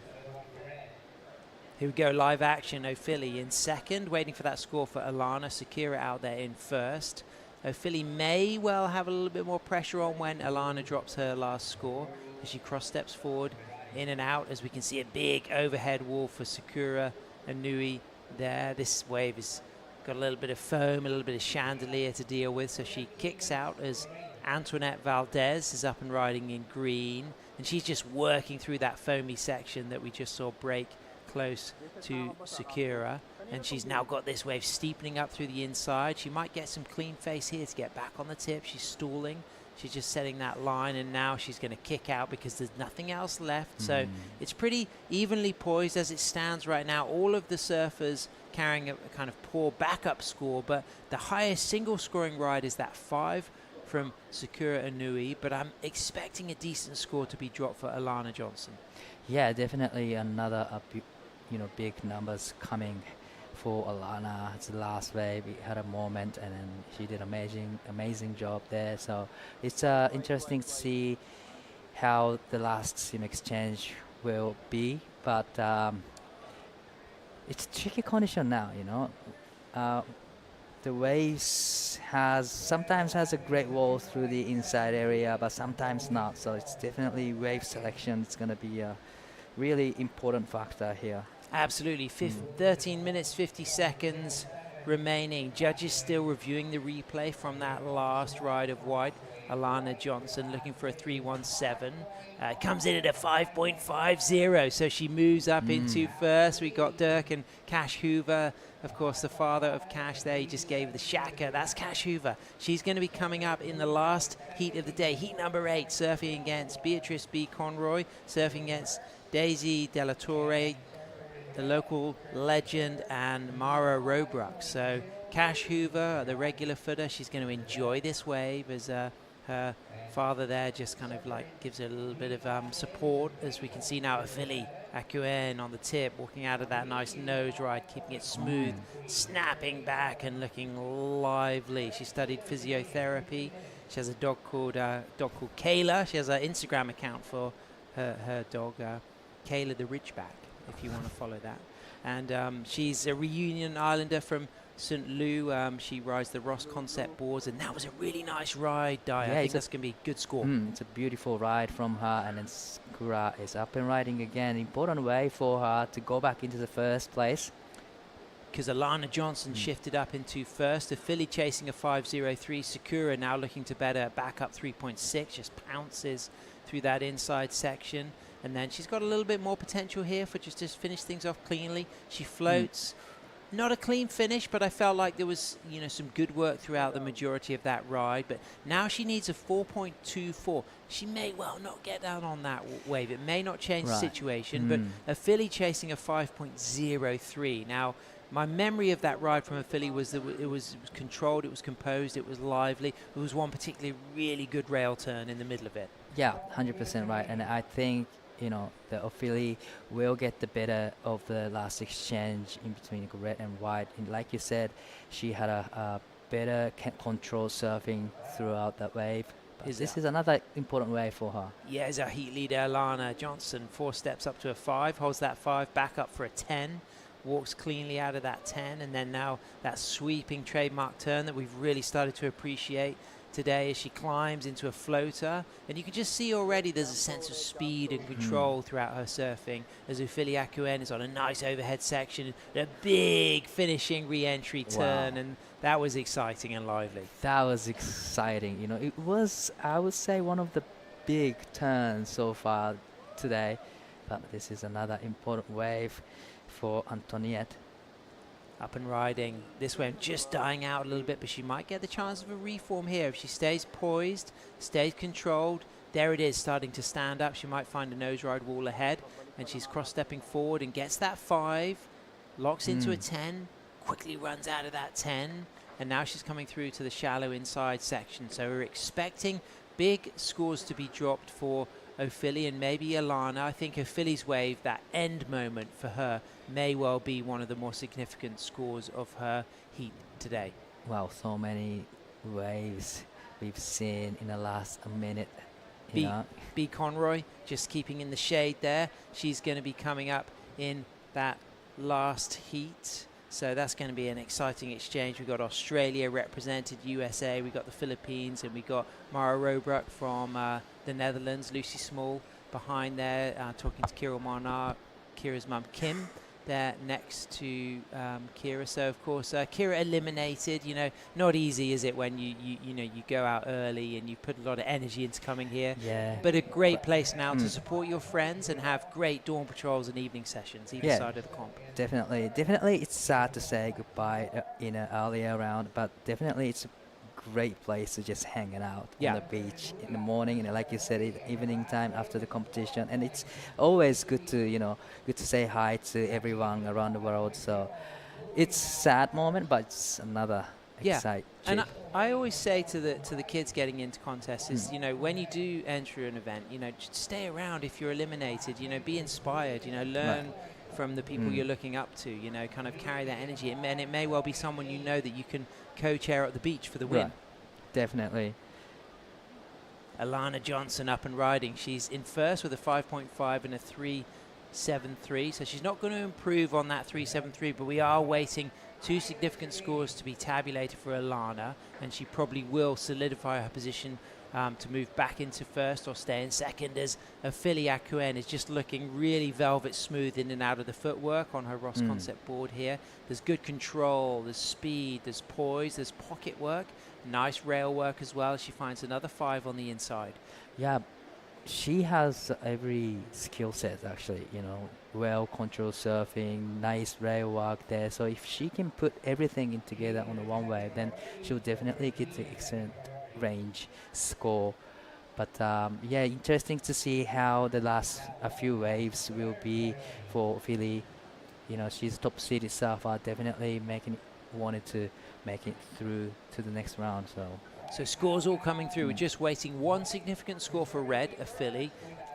Here we go, live action. Ophili in second, waiting for that score for Alana. Sakura out there in first. Ophili may well have a little bit more pressure on when Alana drops her last score, as she cross steps forward, in and out, as we can see a big overhead wall for Sakura Inui there. This wave has got a little bit of foam, a little bit of chandelier to deal with, so she kicks out as Antoinette Valdez is up and riding in green, and she's just working through that foamy section that we just saw break close to Sakura. And she's now got this wave steepening up through the inside. She might get some clean face here to get back on the tip. She's stalling. She's just setting that line, and now she's going to kick out because there's nothing else left. So it's pretty evenly poised as it stands right now. All of the surfers carrying a kind of poor backup score, but the highest single scoring ride is that 5 from Sakura Inui, but I'm expecting a decent score to be dropped for Alana Johnson. Yeah, definitely another big numbers coming for Alana. It's the last wave. We had a moment, and then she did amazing job there. So it's interesting to see how the last sim exchange will be, but it's tricky condition now. The waves sometimes has a great wall through the inside area, but sometimes not. So it's definitely wave selection. It's going to be a really important factor here. Absolutely. 13 minutes, 50 seconds remaining. Judges still reviewing the replay from that last ride of white. Alana Johnson looking for a 3:17. Comes in at a 5.50, so she moves up into first. We got Dirk and Cash Hoover, of course, the father of Cash there. He just gave the shaka. That's Cash Hoover. She's going to be coming up in the last heat of the day. Heat number 8, surfing against Beatrice B. Conroy, surfing against Daisy Della Torre, the local legend, and Mara Robruck. So Cash Hoover, the regular footer, she's going to enjoy this wave as her father there just kind of like gives her a little bit of support. As we can see now, Philly Akuen on the tip, walking out of that nice nose ride, keeping it smooth, snapping back and looking lively. She studied physiotherapy. She has a dog called Kayla. She has an Instagram account for her dog, Kayla the Ridgeback, if you want to follow that. And she's a Reunion Islander from St. Lou. She rides the Ross Concept boards, and that was a really nice ride, Dai. I think that's going to be a good score. It's a beautiful ride from her, and then Sakura is up and riding again. Important way for her to go back into the first place. Because Alana Johnson shifted up into first. A filly chasing a 5.03. Sakura now looking to better back up 3.6. Just pounces through that inside section. And then she's got a little bit more potential here for just to finish things off cleanly. She floats. Not a clean finish, but I felt like there was, some good work throughout the majority of that ride. But now she needs a 4.24. She may well not get down on that wave. It may not change the situation, but a filly chasing a 5.03. Now, my memory of that ride from a filly was that it was controlled, it was composed, it was lively. There was one particularly really good rail turn in the middle of it. Yeah, 100% right. And I think the Ophelia will get the better of the last exchange in between red and white. And like you said, she had a better control surfing throughout that wave. But this is another important wave for her. Yeah, as our heat leader, Alana Johnson, 4 steps up to a 5, holds that 5, back up for a 10, walks cleanly out of that 10, and then now that sweeping trademark turn that we've really started to appreciate today as she climbs into a floater. And you can just see already there's a sense of speed and control throughout her surfing as Ufili Akuen is on a nice overhead section, a big finishing re-entry turn, and that was exciting and lively. That was exciting. It was, I would say, one of the big turns so far today, but this is another important wave for Antoniette. Up and riding. This wave just dying out a little bit, but she might get the chance of a reform here if she stays poised, stays controlled. There it is, starting to stand up. She might find a nose ride wall ahead, and she's cross-stepping forward and gets that 5, locks into a 10, quickly runs out of that 10, and now she's coming through to the shallow inside section. So we're expecting big scores to be dropped for Ophelia and maybe Alana. I think Ophelia's wave, that end moment for her, may well be one of the more significant scores of her heat today. Wow, so many waves we've seen in the last minute. B. Conroy just keeping in the shade there. She's going to be coming up in that last heat. So that's going to be an exciting exchange. We've got Australia represented, USA, we've got the Philippines, and we've got Mara Robruck from the Netherlands, Lucy Small behind there, talking to Kira Marnar, Kira's mum Kim, there next to Kira. So of course Kira eliminated. Not easy, is it, when you go out early and you put a lot of energy into coming here. Yeah. But a great place now to support your friends and have great dawn patrols and evening sessions either side of the comp. Definitely, it's sad to say goodbye in an earlier round, but definitely it's a great place to just hang out on the beach in the morning, and like you said, evening time after the competition. And it's always good to say hi to everyone around the world. So it's a sad moment, but it's another exciting. And I always say to the kids getting into contests is, when you do enter an event, just stay around if you're eliminated. Be inspired. Learn from the people you're looking up to, you know, kind of carry that energy. And it may well be someone you know that you can co-chair at the beach for the win. Right. Definitely. Alana Johnson up and riding. She's in first with a 5.5 and a 3.73. So she's not going to improve on that 3.73, but we are waiting 2 significant scores to be tabulated for Alana, and she probably will solidify her position to move back into first or stay in second, as Philly Akuen is just looking really velvet smooth in and out of the footwork on her Ross concept board here. There's good control, there's speed, there's poise, there's pocket work, nice rail work as well. She finds another 5 on the inside. Yeah, she has every skill set actually, you know, well controlled surfing, nice rail work there. So if she can put everything in together on the one wave, then she'll definitely get the excellent range score. But yeah, interesting to see how the last few waves will be for Philly. You know, she's top seed itself, definitely wanted to make it through to the next round. So scores all coming through. We're just waiting 1 significant score for Red, a Philly.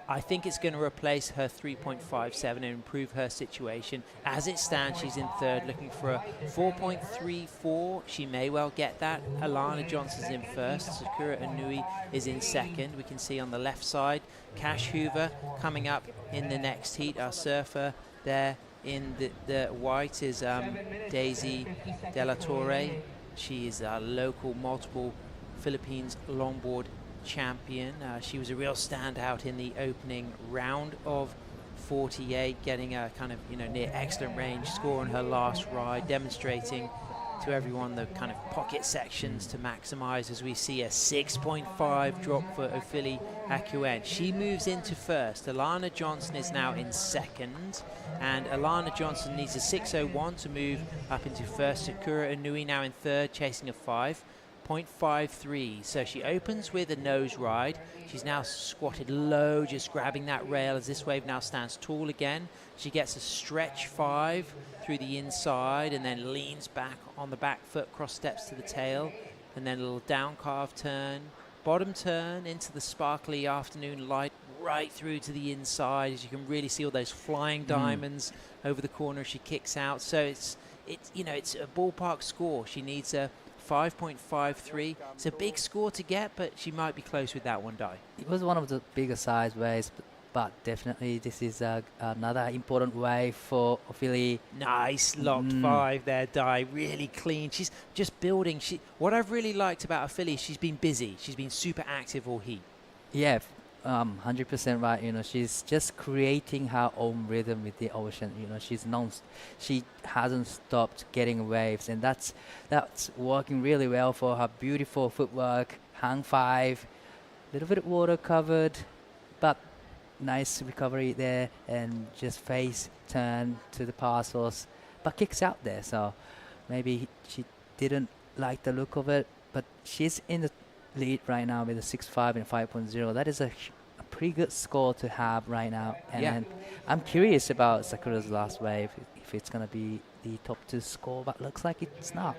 I think it's going to replace her 3.57 and improve her situation. As it stands, she's in third, looking for a 4.34. She may well get that. Alana Johnson's in first. Sakura Inui is in second. We can see on the left side, Cash Hoover coming up in the next heat. Our surfer there in the white is Daisy De La Torre. She is a local multiple Philippines longboard champion. She was a real standout in the opening round of 48, getting a kind of, you know, near excellent range score on her last ride, demonstrating to everyone the kind of pocket sections to maximize, as we see a 6.5 drop for Ophili Akuen. She moves into first. Alana Johnson is now in second, and Alana Johnson needs a 6.01 to move up into first. Sakura Inui now in third, chasing a 5.53. So she opens with a nose ride. She's now squatted low, just grabbing that rail as this wave now stands tall again. She gets a stretch 5 through the inside and then leans back on the back foot, cross steps to the tail, and then a little down carve turn, bottom turn into the sparkly afternoon light right through to the inside, as you can really see all those flying diamonds over the corner as she kicks out. So it's you know, it's a ballpark score. She needs a 5.53. It's a big score to get, but she might be close with that one, Dai. It was one of the bigger size waves, but definitely this is another important wave for Philly. Nice locked 5 there, Dai. Really clean. She's just building. What I've really liked about Philly, she's been busy. She's been super active all heat. Yeah, 100% right. You know, she's just creating her own rhythm with the ocean. You know, she hasn't stopped getting waves, and that's working really well for her beautiful footwork. Hang 5, little bit of water covered, but nice recovery there, and just face turn to the parcels, but kicks out there. So maybe she didn't like the look of it, but she's in the lead right now with a 6.5 and 5.0. That is a pretty good score to have right now. And I'm curious about Sakura's last wave, if it's going to be the top 2 score, but looks like it's not.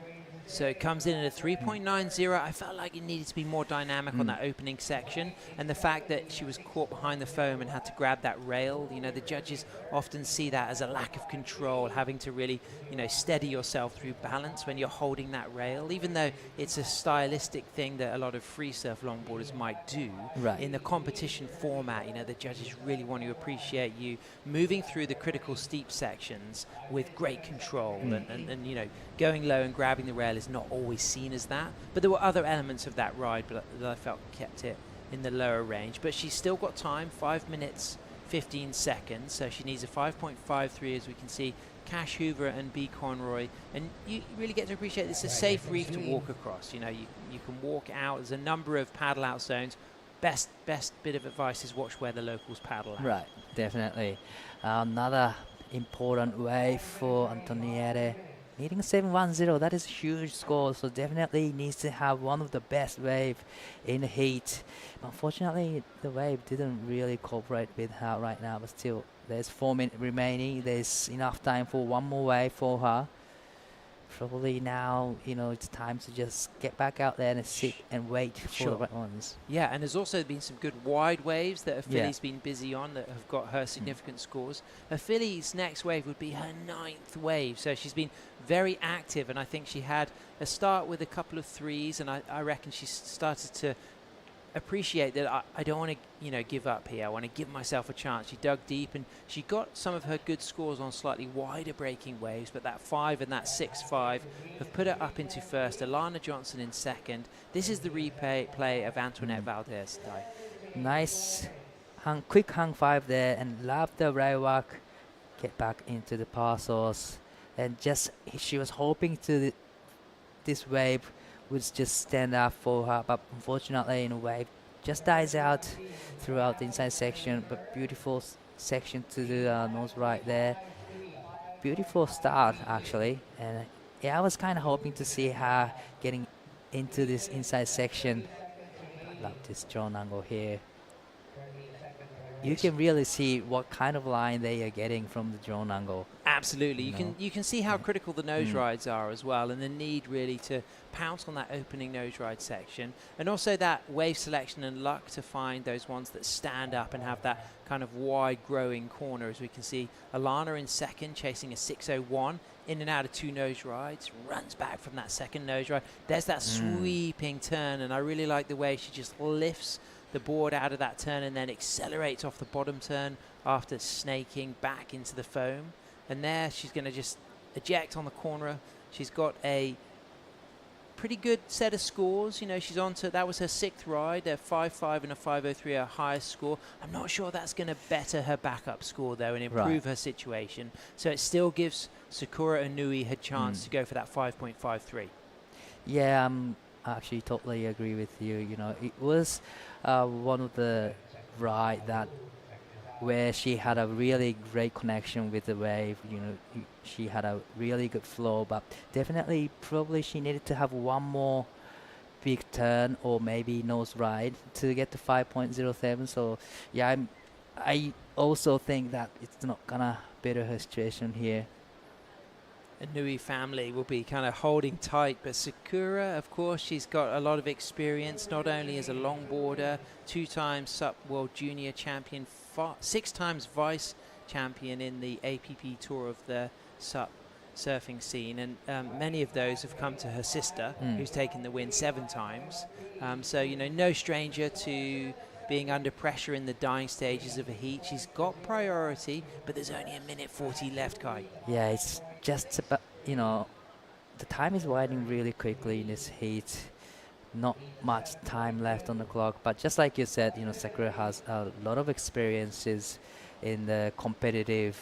So it comes in at a 3.90. I felt like it needed to be more dynamic on that opening section, and the fact that she was caught behind the foam and had to grab that rail, you know, the judges often see that as a lack of control, having to really, you know, steady yourself through balance when you're holding that rail, even though it's a stylistic thing that a lot of free surf longboarders might do. Right. In the competition format, you know, the judges really want to appreciate you moving through the critical steep sections with great control, and you know, going low and grabbing the rail is not always seen as that, but there were other elements of that ride that I felt kept it in the lower range. But she's still got time, 5 minutes 15 seconds, so she needs a 5.53, as we can see. Cash Hoover and B Conroy, and you really get to appreciate this is a safe reef to walk across. You know, you can walk out. There's a number of paddle out zones. Best bit of advice is watch where the locals paddle out. Right, definitely. Another important wave for Antoniere. Needing 7.10, that is a huge score, so definitely needs to have one of the best wave in the heat. Unfortunately, the wave didn't really cooperate with her right now, but still, there's 4 minutes remaining. There's enough time for one more wave for her. probably now, it's time to just get back out there and sit and wait for the right ones. Yeah, and there's also been some good wide waves that Philly's Yeah. been busy on that have got her significant scores. Philly's next wave would be her 9th wave, so she's been very active, and I think she had a start with a couple of threes, and I reckon she started to appreciate that I don't want to give up here. I want to give myself a chance. She dug deep and she got some of her good scores on slightly wider breaking waves, but that 5 and that 6-5 have put her up into first. Alana Johnson in second. This is the replay of Antoinette Valdez. Nice quick hang 5 there, and love the right walk. Get back into the parcels, and just she was hoping to this wave would just stand up for her, but unfortunately in a wave just dies out throughout the inside section. But beautiful section to the nose right there. Beautiful start actually, and yeah, I was kind of hoping to see her getting into this inside section. I love this drone angle here. You can really see what kind of line they are getting from the drone angle. Absolutely, you can see how critical the nose rides are as well, and the need really to pounce on that opening nose ride section, and also that wave selection and luck to find those ones that stand up and have that kind of wide growing corner. As we can see, Alana in second, chasing a 601, in and out of 2 nose rides, runs back from that second nose ride. There's that sweeping turn, and I really like the way she just lifts the board out of that turn and then accelerates off the bottom turn after snaking back into the foam. And there she's going to just eject on the corner. She's got a pretty good set of scores. She's on to, that was her 6th ride, a 5.5 and a 5.03, her highest score. I'm not sure that's going to better her backup score though and improve her situation. So it still gives Sakura Inui her chance to go for that 5.53. Yeah, I actually totally agree with you. It was one of the ride that where she had a really great connection with the wave. She had a really good flow, but definitely probably she needed to have one more big turn or maybe nose ride to get to 5.07. So yeah, I also think that it's not gonna better her situation here. Inui family will be kind of holding tight, but Sakura, of course, she's got a lot of experience, not only as a longboarder, 2-time SUP World Junior Champion, 6 times Vice Champion in the APP Tour of the SUP surfing scene, and many of those have come to her sister, who's taken the win 7 times. So, no stranger to being under pressure in the dying stages of a heat. She's got priority, but there's only a minute 40 left, Kai. Yeah, it's just about, the time is winding really quickly in this heat. Not much time left on the clock, but just like you said, Sakura has a lot of experiences in the competitive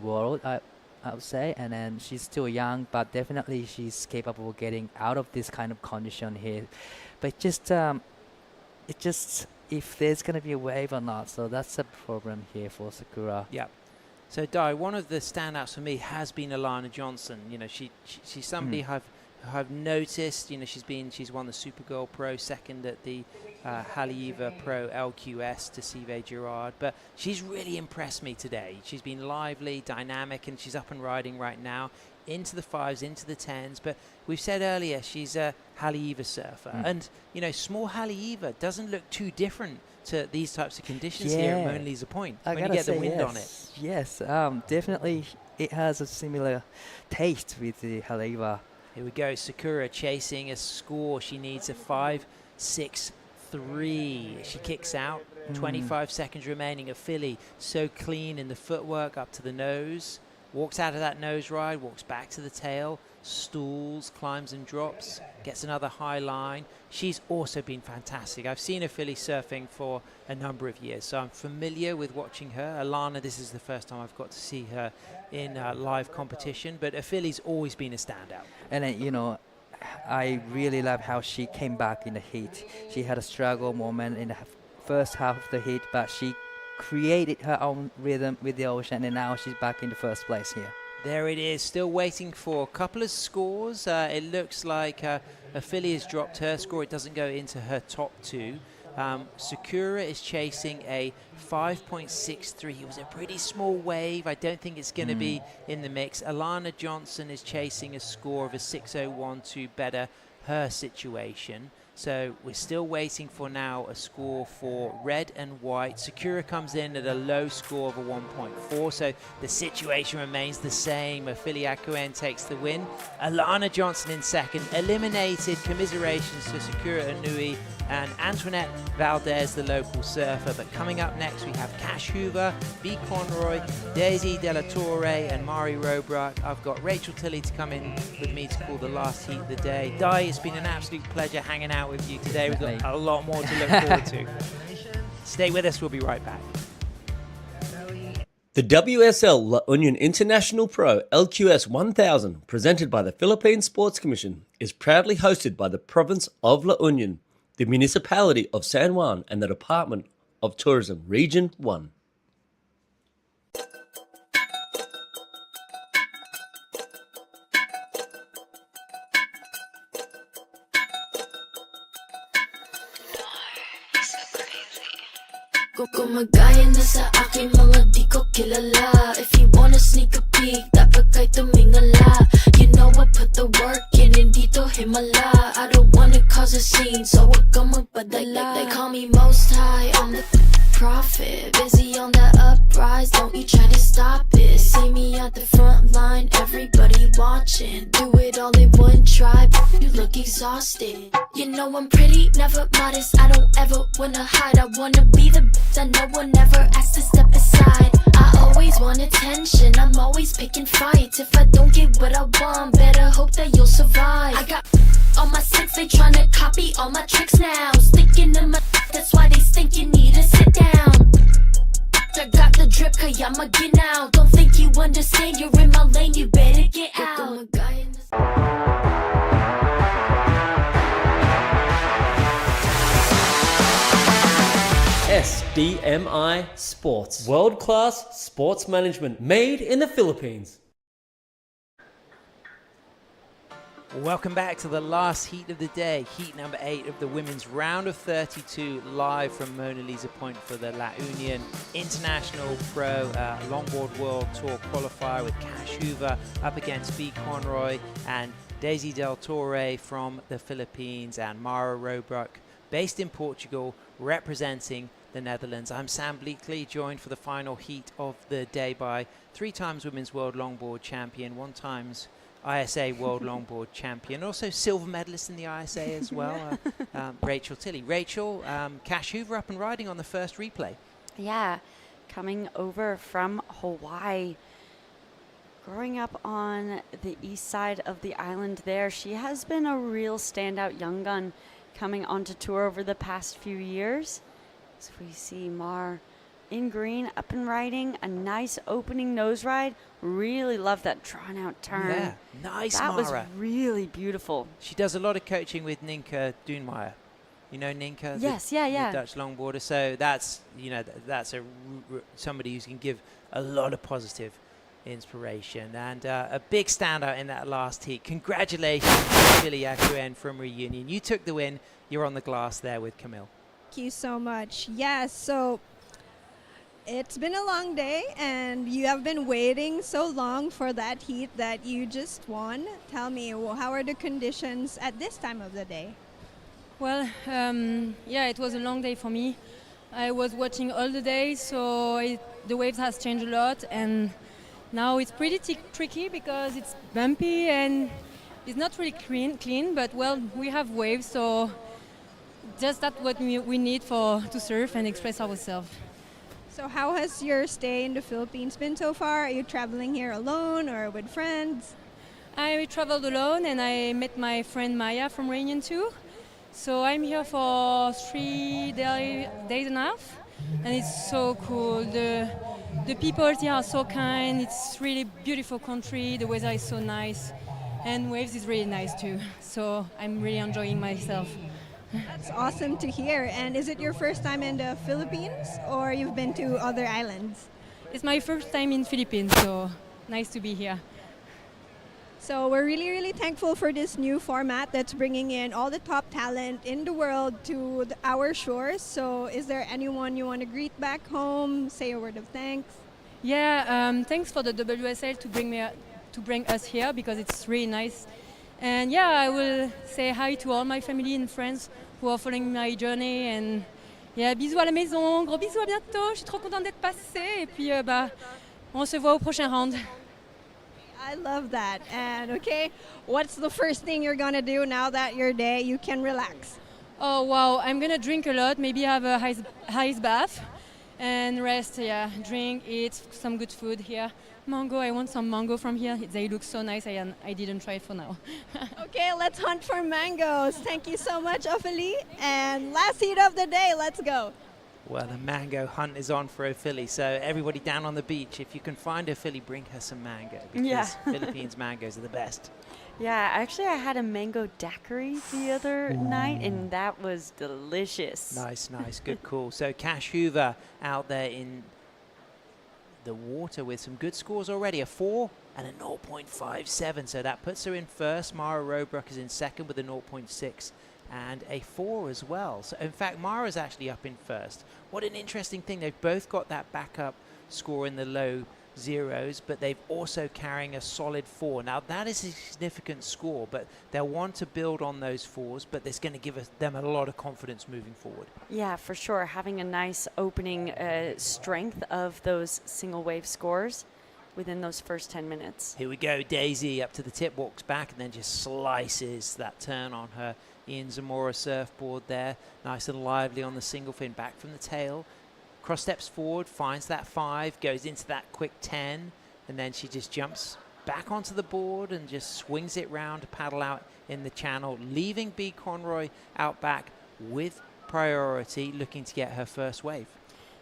world, I would say, and then she's still young, but definitely she's capable of getting out of this kind of condition here. But it's just if there's going to be a wave or not, so that's a problem here for Sakura. Yeah. So Dai, one of the standouts for me has been Alana Johnson. She's somebody I've noticed. She's won the Supergirl Pro, second at the Haleiwa Pro LQS to Sive Girard, but she's really impressed me today. She's been lively, dynamic, and she's up and riding right now into the 5s, into the 10s. But we've said earlier she's a Haleiwa surfer, and small Haleiwa doesn't look too different to these types of conditions here at Mona Lisa Point when you get the wind on it. Yes, definitely it has a similar taste with the Haleiwa. Here we go, Sakura chasing a score. She needs a 5.63. She kicks out. 25 seconds remaining. A filly so clean in the footwork up to the nose. Walks out of that nose ride, walks back to the tail, stools, climbs and drops, gets another high line. She's also been fantastic. I've seen a filly surfing for a number of years, so I'm familiar with watching her. Alana, this is the first time I've got to see her in live competition, but a filly's always been a standout. And I really love how she came back in the heat. She had a struggle moment in the first half of the heat, but she created her own rhythm with the ocean, and now she's back in the first place here. There it is, still waiting for a couple of scores. It looks like a filly has dropped her score. It doesn't go into her top 2. Sakura is chasing a 5.63. It was a pretty small wave. I don't think it's going to be in the mix. Alana Johnson is chasing a score of a 6.01 to better her situation. So we're still waiting for now a score for red and white. Sakura comes in at a low score of a 1.4, so the situation remains the same. Ophelia Akuen takes the win. Alana Johnson in second, eliminated. Commiserations to Sakura Inui and Antoinette Valdez, the local surfer. But coming up next, we have Cash Hoover, B. Conroy, Daisy Della Torre, and Mari Robruck. I've got Rachel Tilley to come in with me to call the last heat of the day. Di, it's been an absolute pleasure hanging out with you today. We've got a lot more to look forward to. Stay with us, we'll be right back. The WSL La Union International Pro LQS 1000, presented by the Philippine Sports Commission, is proudly hosted by the province of La Union, the municipality of San Juan, and the Department of Tourism, Region 1. Gumagaya na sa aking mga di ko kilala. If you wanna sneak a peek, dapat kay tumingala. You know I put the work in, hindi to himala. I don't wanna cause a scene, so wag kang magpadala. They call me most high, I'm the prophet. Busy on that uprise, don't you try to stop it. See me at the front line, everybody watching. Do it all in one try, you look exhausted. You know I'm pretty, never modest. I don't ever wanna hide. I wanna be the that no one ever has to step aside. I always want attention, I'm always picking fights. If I don't get what I want, better hope that you'll survive. I got on my six, they tryna copy all my tricks now. Sticking in my that's why they think you need to sit down. I got the drip, kaya maginaw. Don't think you understand, you're in my lane, you better get out. SDMI Sports, world-class sports management made in the Philippines. Welcome back to the last heat of the day, heat number 8 of the women's round of 32, live from Mona Lisa Point for the La Union International Pro Longboard World Tour qualifier, with Cash Hoover up against B. Conroy and Daisy Del Torre from the Philippines, and Mara Robruck, based in Portugal, representing the Netherlands. I'm Sam Bleakley, joined for the final heat of the day by 3 times Women's World Longboard Champion, 1 times ISA World Longboard Champion, also silver medalist in the ISA as well, Rachel Tilley. Rachel, Cash Hoover up and riding on the first replay. Yeah, coming over from Hawaii. Growing up on the east side of the island there, she has been a real standout young gun coming onto tour over the past few years. So we see Mar in green, up and riding, a nice opening nose ride. Really love that drawn out turn. Yeah, nice, that Mara. was really beautiful. She does a lot of coaching with Ninka Doenmeyer. You know Ninka? Yes, the yeah. Dutch longboarder. So that's, you know, that's somebody who can give a lot of positive inspiration, and a big standout in that last heat. Congratulations to Billy Akuen from Reunion. You took the win. You're on the glass there with Camille. Thank you so much. Yes, so it's been a long day, and you have been waiting so long for that heat that you just won. Tell me, how are the conditions at this time of the day? Well, yeah, it was a long day for me. I was watching all the day, so the waves has changed a lot, and now it's pretty tricky because it's bumpy and it's not really clean, but well, we have waves, so just that's what we need to surf and express ourselves. So how has your stay in the Philippines been so far? Are you traveling here alone or with friends? I traveled alone, and I met my friend Maya from Reunion too. So I'm here for 3 days and a half, and it's so cool. The people here are so kind. It's really beautiful country. The weather is so nice, and waves is really nice too. So I'm really enjoying myself. That's awesome to hear. And is it your first time in the Philippines, or you've been to other islands? It's my first time in Philippines, so nice to be here. So we're really, really thankful for this new format that's bringing in all the top talent in the world to our shores. So is there anyone you want to greet back home, say a word of thanks? Yeah, thanks for the WSL to bring us here because it's really nice. And yeah, I will say hi to all my family and friends who are following my journey. And yeah, bisous à la maison, gros bisous, à bientôt. Je suis trop contente d'être passée. Et puis, on se voit au prochain round. I love that. And okay, what's the first thing you're gonna do now that your day you can relax? Oh wow, I'm gonna drink a lot, maybe have a ice bath and rest, yeah, drink, eat some good food here. Mango, I want some mango from here. They look so nice, I didn't try it for now. Okay, let's hunt for mangoes. Thank you so much, Ophelie. And last heat of the day, let's go. Well, the mango hunt is on for Ophelie, so everybody down on the beach, if you can find Ophelie, bring her some mango, because Philippines mangoes are the best. Yeah, actually I had a mango daiquiri the other night, and that was delicious. Nice, good call. So Cash Hoover out there in the water with some good scores already, a 4 and a 0.57, so that puts her in first. Mara Robruck is in second with a 0.6 and a 4 as well. So in fact, Mara's actually up in first. What an interesting thing. They've both got that backup score in the low zeros, but they've also carrying a solid 4. Now that is a significant score, but they'll want to build on those 4s, but it's going to give them a lot of confidence moving forward. Yeah, for sure. Having a nice opening strength of those single wave scores within those first 10 minutes. Here we go, Daisy up to the tip, walks back, and then just slices that turn on her Ian Zamora surfboard there. Nice and lively on the single fin, back from the tail. Cross steps forward, finds that 5, goes into that quick 10, and then she just jumps back onto the board and just swings it round to paddle out in the channel, leaving B. Conroy out back with priority, looking to get her first wave.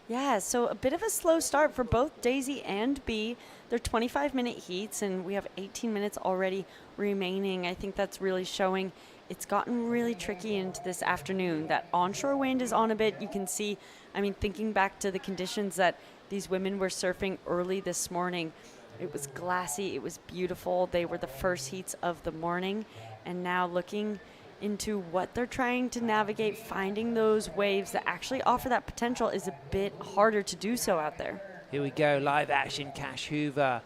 Yeah, so a bit of a slow start for both Daisy and B. They're 25-minute heats, and we have 18 minutes already remaining. I think that's really showing it's gotten really tricky into this afternoon. That onshore wind is on a bit. You can see, I mean, thinking back to the conditions that these women were surfing early this morning, it was glassy, it was beautiful. They were the first heats of the morning, and now looking into what they're trying to navigate, finding those waves that actually offer that potential is a bit harder to do so out there. Here we go, live action, Cash Hoover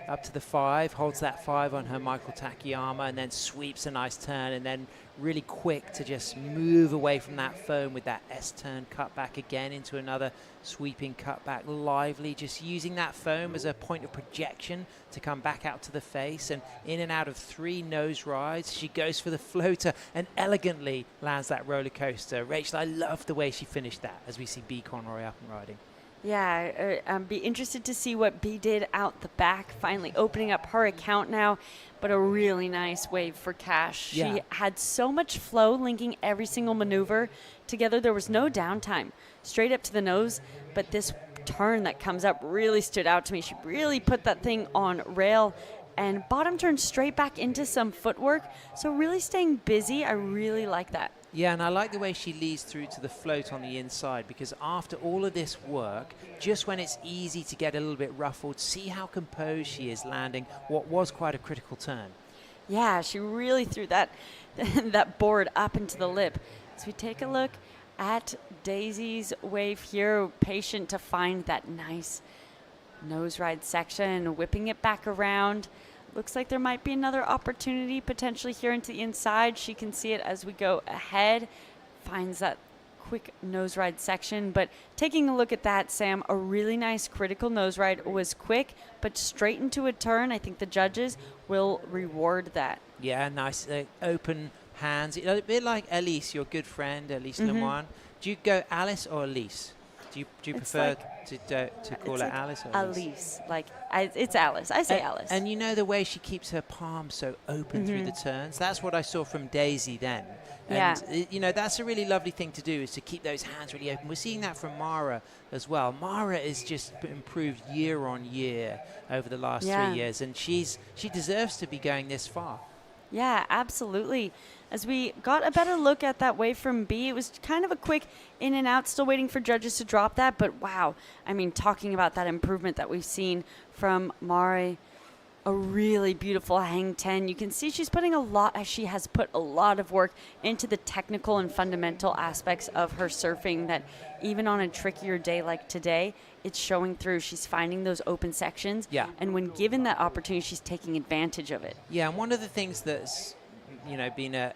up to the 5, holds that 5 on her Michael Takayama, and then sweeps a nice turn, and then really quick to just move away from that foam with that S-turn cut back again into another sweeping cut back. Lively, just using that foam as a point of projection to come back out to the face, and in and out of 3 nose rides. She goes for the floater and elegantly lands that roller coaster. Rachel, I love the way she finished that as we see B. Conroy up and riding. Yeah, I'd be interested to see what B did out the back, finally opening up her account now, but a really nice wave for Cash. Yeah. She had so much flow linking every single maneuver together. There was no downtime, straight up to the nose, but this turn that comes up really stood out to me. She really put that thing on rail and bottom turned straight back into some footwork, so really staying busy. I really like that. Yeah, and I like the way she leads through to the float on the inside, because after all of this work, just when it's easy to get a little bit ruffled, see how composed she is landing what was quite a critical turn. Yeah, she really threw that that board up into the lip. As we take a look at Daisy's wave here, patient to find that nice nose ride section, whipping it back around. Looks like there might be another opportunity potentially here into the inside. She can see it as we go ahead. Finds that quick nose ride section. But taking a look at that, Sam, a really nice critical nose ride. Was quick, but straight into a turn. I think the judges will reward that. Yeah, nice open hands. A bit like Elise, your good friend, Elise Lemoine. Do you go Alice or Elise? Do you prefer to call her Alice or Elise? It's Alice. I say Alice. And you know the way she keeps her palms so open through the turns? That's what I saw from Daisy then. And, you know, that's a really lovely thing to do, is to keep those hands really open. We're seeing that from Mara as well. Mara is just improved year on year over the last 3 years, and she deserves to be going this far. Yeah, absolutely. As we got a better look at that wave from B, it was kind of a quick in and out, still waiting for judges to drop that. But wow, I mean, talking about that improvement that we've seen from Mare a really beautiful hang 10. You can see she has put a lot of work into the technical and fundamental aspects of her surfing that even on a trickier day like today, it's showing through. She's finding those open sections. Yeah. And when given that opportunity, she's taking advantage of it. Yeah, and one of the things that's, been a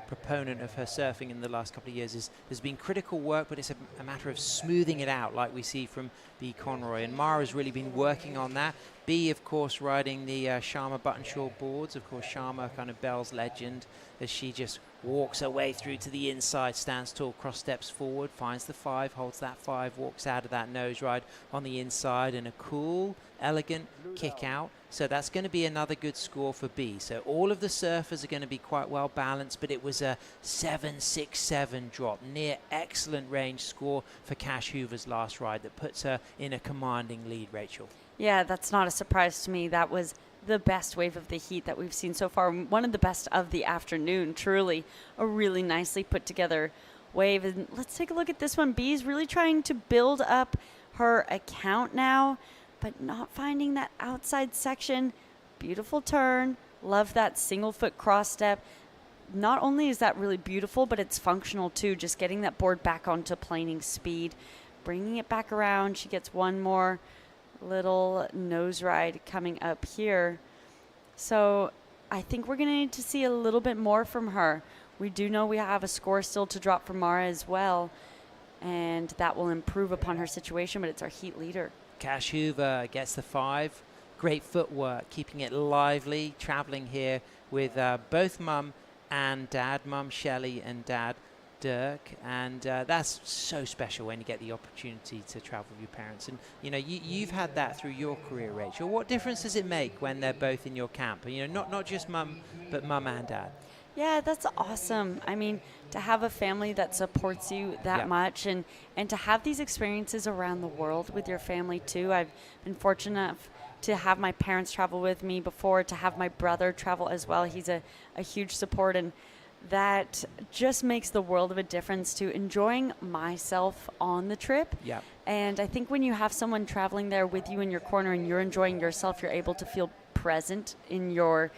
proponent of her surfing in the last couple of years is there's been critical work, but it's a matter of smoothing it out, like we see from B. Conroy. And Mara's really been working on that. B, of course, riding the Sharma button short boards. Of course, Sharma, kind of Belle's legend, as she just walks her way through to the inside, stands tall, cross steps forward, finds the 5, holds that 5, walks out of that nose ride on the inside, and a cool, elegant kick out. So that's going to be another good score for B. So all of the surfers are going to be quite well balanced, but it was a 7.67 drop, near excellent range score for Cash Hoover's last ride that puts her in a commanding lead, Rachel. Yeah, that's not a surprise to me. That was the best wave of the heat that we've seen so far. One of the best of the afternoon, truly. A really nicely put together wave. And let's take a look at this one. B's really trying to build up her account now, but not finding that outside section. Beautiful turn. Love that single foot cross step. Not only is that really beautiful, but it's functional too. Just getting that board back onto planing speed, bringing it back around. She gets one more little nose ride coming up here. So I think we're going to need to see a little bit more from her. We do know we have a score still to drop for Mara as well, and that will improve upon her situation, but it's our heat leader. Cash Hoover gets the 5. Great footwork, keeping it lively, traveling here with both mum and dad, mum Shelley and dad Dirk, and that's so special when you get the opportunity to travel with your parents. And you've had that through your career, Rachel. What difference does it make when they're both in your camp? Not just mum, but mum and dad. Yeah, that's awesome. I mean, to have a family that supports you that much, and to have these experiences around the world with your family too. I've been fortunate enough to have my parents travel with me before, to have my brother travel as well. He's a huge support, and that just makes the world of a difference to enjoying myself on the trip. Yeah. And I think when you have someone traveling there with you in your corner and you're enjoying yourself, you're able to feel present in yourself.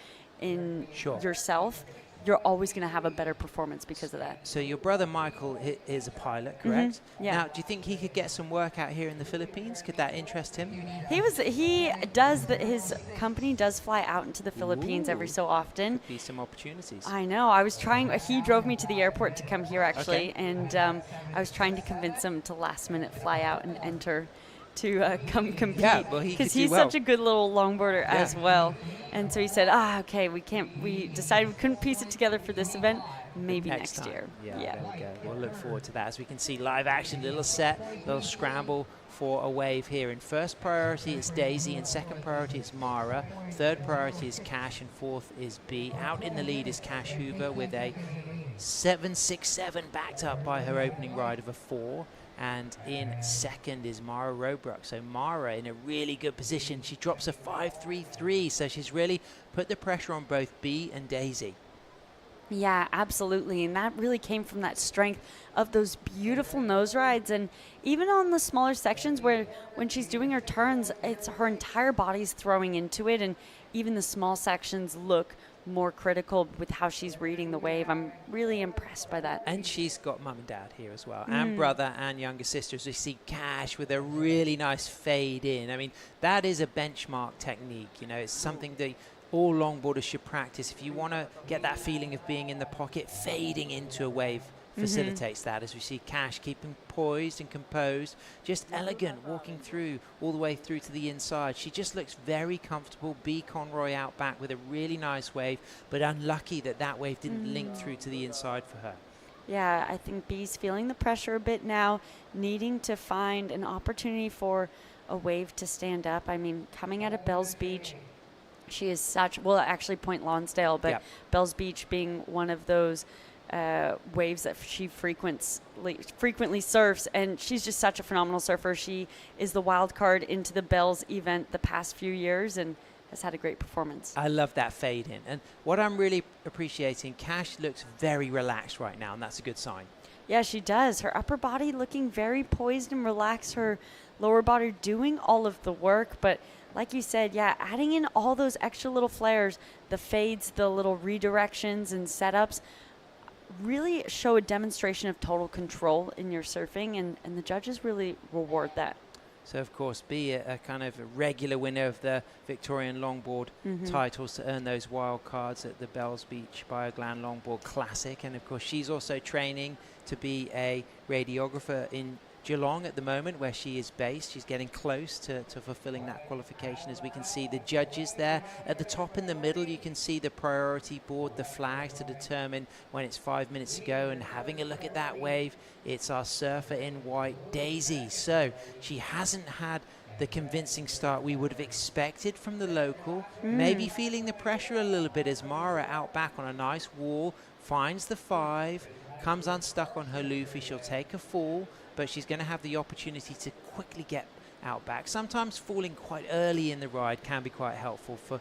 You're always going to have a better performance because of that. So your brother Michael is a pilot, correct? Mm-hmm. Yeah. Now, do you think he could get some work out here in the Philippines? Could that interest him? His company does fly out into the Philippines every so often. Could be some opportunities. I know. I was trying. He drove me to the airport to come here actually, and I was trying to convince him to last minute fly out and enter to come compete. Yeah, well, because he's such a good little longboarder as well. And so he said, okay, we decided we couldn't piece it together for this event. Maybe next year. Yeah, there we go. We'll look forward to that as we can see live action, little set, little scramble for a wave here. In first priority is Daisy, in second priority is Mara, third priority is Cash, and fourth is B. Out in the lead is Cash Hoover with a 7.67 backed up by her opening ride of a 4. And in second is Mara Robrook. So Mara in a really good position. She drops a 5.33, so she's really put the pressure on both B and Daisy. Yeah, absolutely. And that really came from that strength of those beautiful nose rides. And even on the smaller sections where when she's doing her turns, it's her entire body's throwing into it. And even the small sections look more critical with how she's reading the wave. I'm really impressed by that. And she's got mum and dad here as well, and brother and younger sisters. We see Cash with a really nice fade in. I mean, that is a benchmark technique. It's something that all longboarders should practice. If you want to get that feeling of being in the pocket, fading into a wave facilitates that, as we see Cash keeping poised and composed, just elegant, walking through all the way through to the inside. She just looks very comfortable. B. Conroy out back with a really nice wave, but unlucky that wave didn't link through to the inside for her. Yeah, I think B's feeling the pressure a bit now, needing to find an opportunity for a wave to stand up. I mean, coming out of Belle's Beach, she is actually Point Lonsdale, but Belle's Beach being one of those waves that she frequently surfs, and she's just such a phenomenal surfer. She is the wild card into the Belle's event the past few years and has had a great performance. I love that fade in, and what I'm really appreciating, Cash looks very relaxed right now, and that's a good sign. Yeah, she does. Her upper body looking very poised and relaxed, her lower body doing all of the work, but like you said, yeah, adding in all those extra little flares, the fades, the little redirections and setups, really show a demonstration of total control in your surfing, and the judges really reward that. So, of course, be a kind of a regular winner of the Victorian Longboard titles to earn those wild cards at the Bells Beach Bioglan Longboard Classic. And, of course, she's also training to be a radiographer in Geelong at the moment, where she is based. She's getting close to fulfilling that qualification. As we can see the judges there at the top in the middle, you can see the priority board, the flags to determine when it's 5 minutes to go. And having a look at that wave, it's our surfer in white, Daisy. So she hasn't had the convincing start we would have expected from the local. Maybe feeling the pressure a little bit as Mara out back on a nice wall finds the 5, comes unstuck on her loofy. She'll take a fall, but she's going to have the opportunity to quickly get out back. Sometimes falling quite early in the ride can be quite helpful for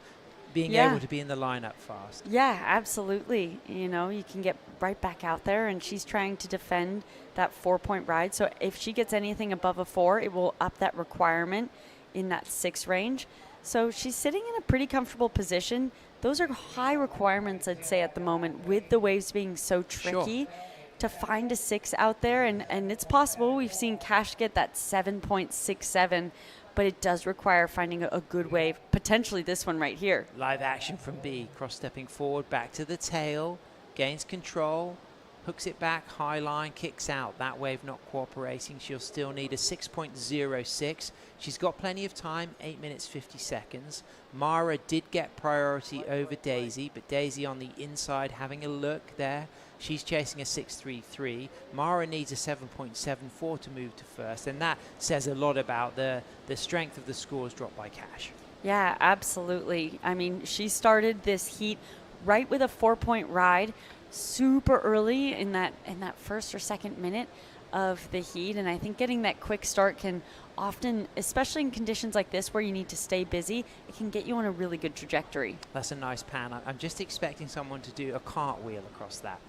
being able to be in the lineup fast. Yeah, absolutely. You know, you can get right back out there, and she's trying to defend that 4-point ride. So if she gets anything above a 4, it will up that requirement in that 6 range. So she's sitting in a pretty comfortable position. Those are high requirements, I'd say, at the moment, with the waves being so tricky. Sure. To find a 6 out there, and it's possible. We've seen Cash get that 7.67, but it does require finding a good wave, potentially this one right here. Live action from B, cross-stepping forward, back to the tail, gains control, hooks it back, high line, kicks out. That wave not cooperating. She'll still need a 6.06. She's got plenty of time, 8 minutes 50 seconds. Mara did get priority over Daisy, but Daisy on the inside having a look there. She's chasing a 6.33. Mara needs a 7.74 to move to first, and that says a lot about the strength of the scores dropped by Cash. Yeah, absolutely. I mean, she started this heat right with a 4-point ride, super early in that first or second minute of the heat, and I think getting that quick start can often, especially in conditions like this where you need to stay busy, it can get you on a really good trajectory. That's a nice pan. I'm just expecting someone to do a cartwheel across that.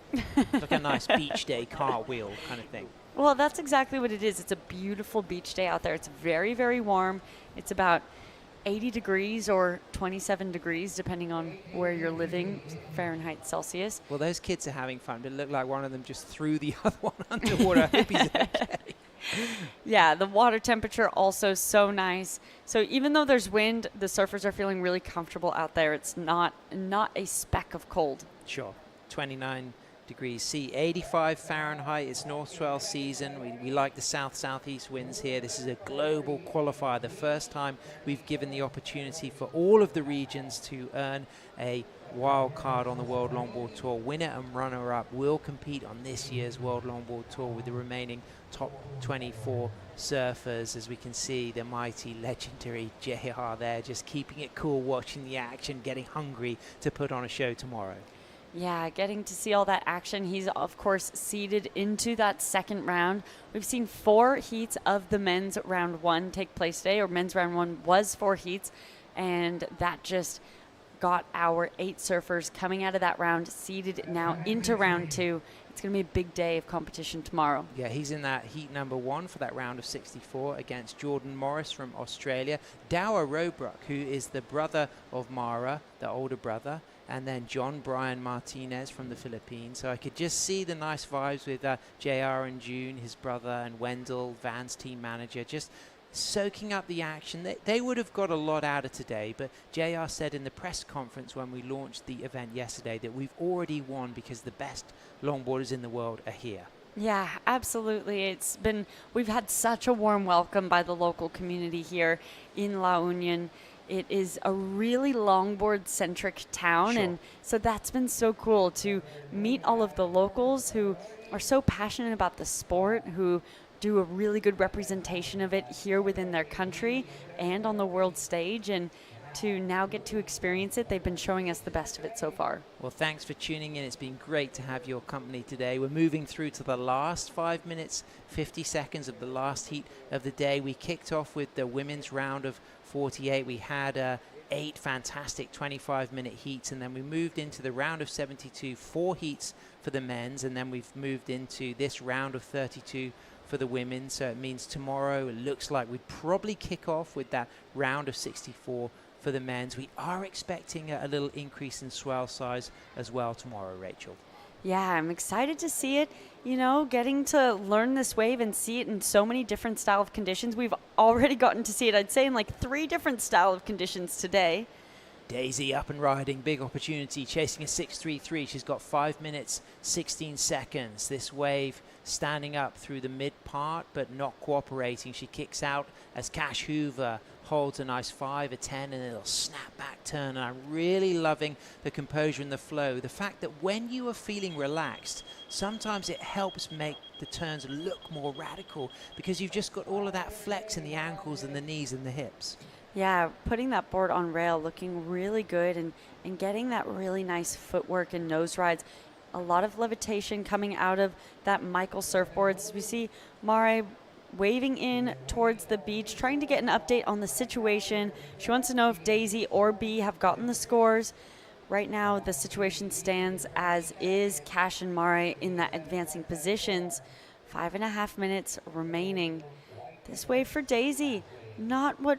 Like a nice beach day cartwheel kind of thing. Well, that's exactly what it is. It's a beautiful beach day out there. It's very, very warm. It's about 80 degrees or 27 degrees, depending on where you're living, Fahrenheit, Celsius. Well, those kids are having fun. It looked like one of them just threw the other one underwater. I hope he's okay. Yeah, the water temperature also so nice. So even though there's wind, the surfers are feeling really comfortable out there. It's not a speck of cold. Sure. 29 degrees C, 85 Fahrenheit. It's North Swell season. We like the south-southeast winds here. This is a global qualifier. The first time we've given the opportunity for all of the regions to earn a wild card on the World Longboard Tour. Winner and runner-up will compete on this year's World Longboard Tour with the remaining top 24 surfers. As we can see, the mighty, legendary JR there, just keeping it cool, watching the action, getting hungry to put on a show tomorrow. Yeah, getting to see all that action. He's, of course, seeded into that second round. We've seen 4 heats of the men's round 1 take place today, or men's round 1 was 4 heats, and that just got our 8 surfers coming out of that round, seeded now into round 2. It's going to be a big day of competition tomorrow. Yeah, he's in that heat number 1 for that round of 64 against Jordan Morris from Australia. Dower Robrook, who is the brother of Mara, the older brother, and then John Brian Martinez from the Philippines. So I could just see the nice vibes with JR and June, his brother, and Wendell, Van's team manager, just soaking up the action. They would have got a lot out of today, but JR said in the press conference when we launched the event yesterday that we've already won because the best longboarders in the world are here. Yeah, absolutely. We've had such a warm welcome by the local community here in La Union. It is a really longboard-centric town, Sure. and so that's been so cool to meet all of the locals who are so passionate about the sport, who do a really good representation of it here within their country and on the world stage, and to now get to experience it. They've been showing us the best of it so far. Well, thanks for tuning in. It's been great to have your company today. We're moving through to the last 5 minutes, 50 seconds of the last heat of the day. We kicked off with the women's round of 48. We had 8 fantastic 25-minute heats, and then we moved into the round of 72, 4 heats for the men's, and then we've moved into this round of 32, for the women. So it means tomorrow it looks like we'd probably kick off with that round of 64 for the men's. We are expecting a little increase in swell size as well tomorrow, Rachel. Yeah, I'm excited to see it, you know, getting to learn this wave and see it in so many different style of conditions. We've already gotten to see it, I'd say, in like 3 different style of conditions today. Daisy up and riding, big opportunity, chasing a 6.33. She's got 5 minutes, 16 seconds. This wave standing up through the mid part, but not cooperating. She kicks out as Cash Hoover holds a nice 5, a 10, and a little snap back turn. And I'm really loving the composure and the flow. The fact that when you are feeling relaxed, sometimes it helps make the turns look more radical because you've just got all of that flex in the ankles and the knees and the hips. Yeah, putting that board on rail, looking really good and getting that really nice footwork and nose rides. A lot of levitation coming out of that Michael surfboards. We see Mare waving in towards the beach, trying to get an update on the situation. She wants to know if Daisy or B have gotten the scores. Right now, the situation stands as is. Cash and Mare in that advancing positions. 5.5 minutes remaining. This wave for Daisy, not what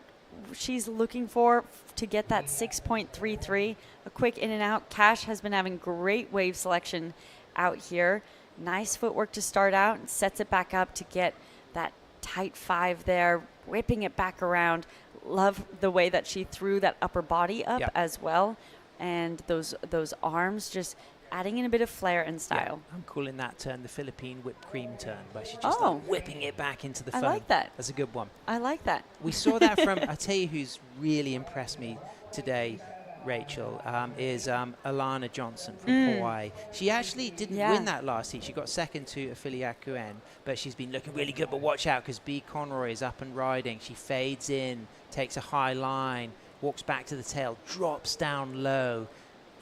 she's looking for to get that 6.33. A quick in and out. Cash has been having great wave selection out here. Nice footwork to start out and sets it back up to get that tight 5 there, whipping it back around. Love the way that she threw that upper body up as well. And those arms just adding in a bit of flair and style. I'm calling that turn the Philippine whipped cream turn, where she's just like whipping it back into the foam. I like that. That's a good one. I like that. We saw that from, I tell you who's really impressed me today, Rachel, is Alana Johnson from Hawaii. She actually didn't win that last heat. She got second to Ophelia Kuen, but she's been looking really good. But watch out, because B. Conroy is up and riding. She fades in, takes a high line, walks back to the tail, drops down low.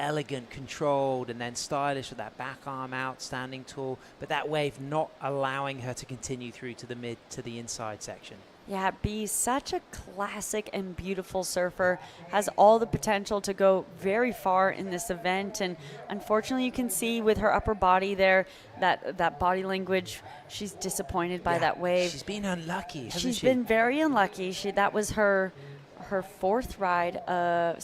Elegant, controlled, and then stylish with that back arm out, standing tall, but that wave not allowing her to continue through to the mid to the inside section. Yeah, B, such a classic and beautiful surfer, has all the potential to go very far in this event, and unfortunately you can see with her upper body there, that body language, she's disappointed by that wave. She's been unlucky, hasn't she? She's been very unlucky. That was her 4th ride, her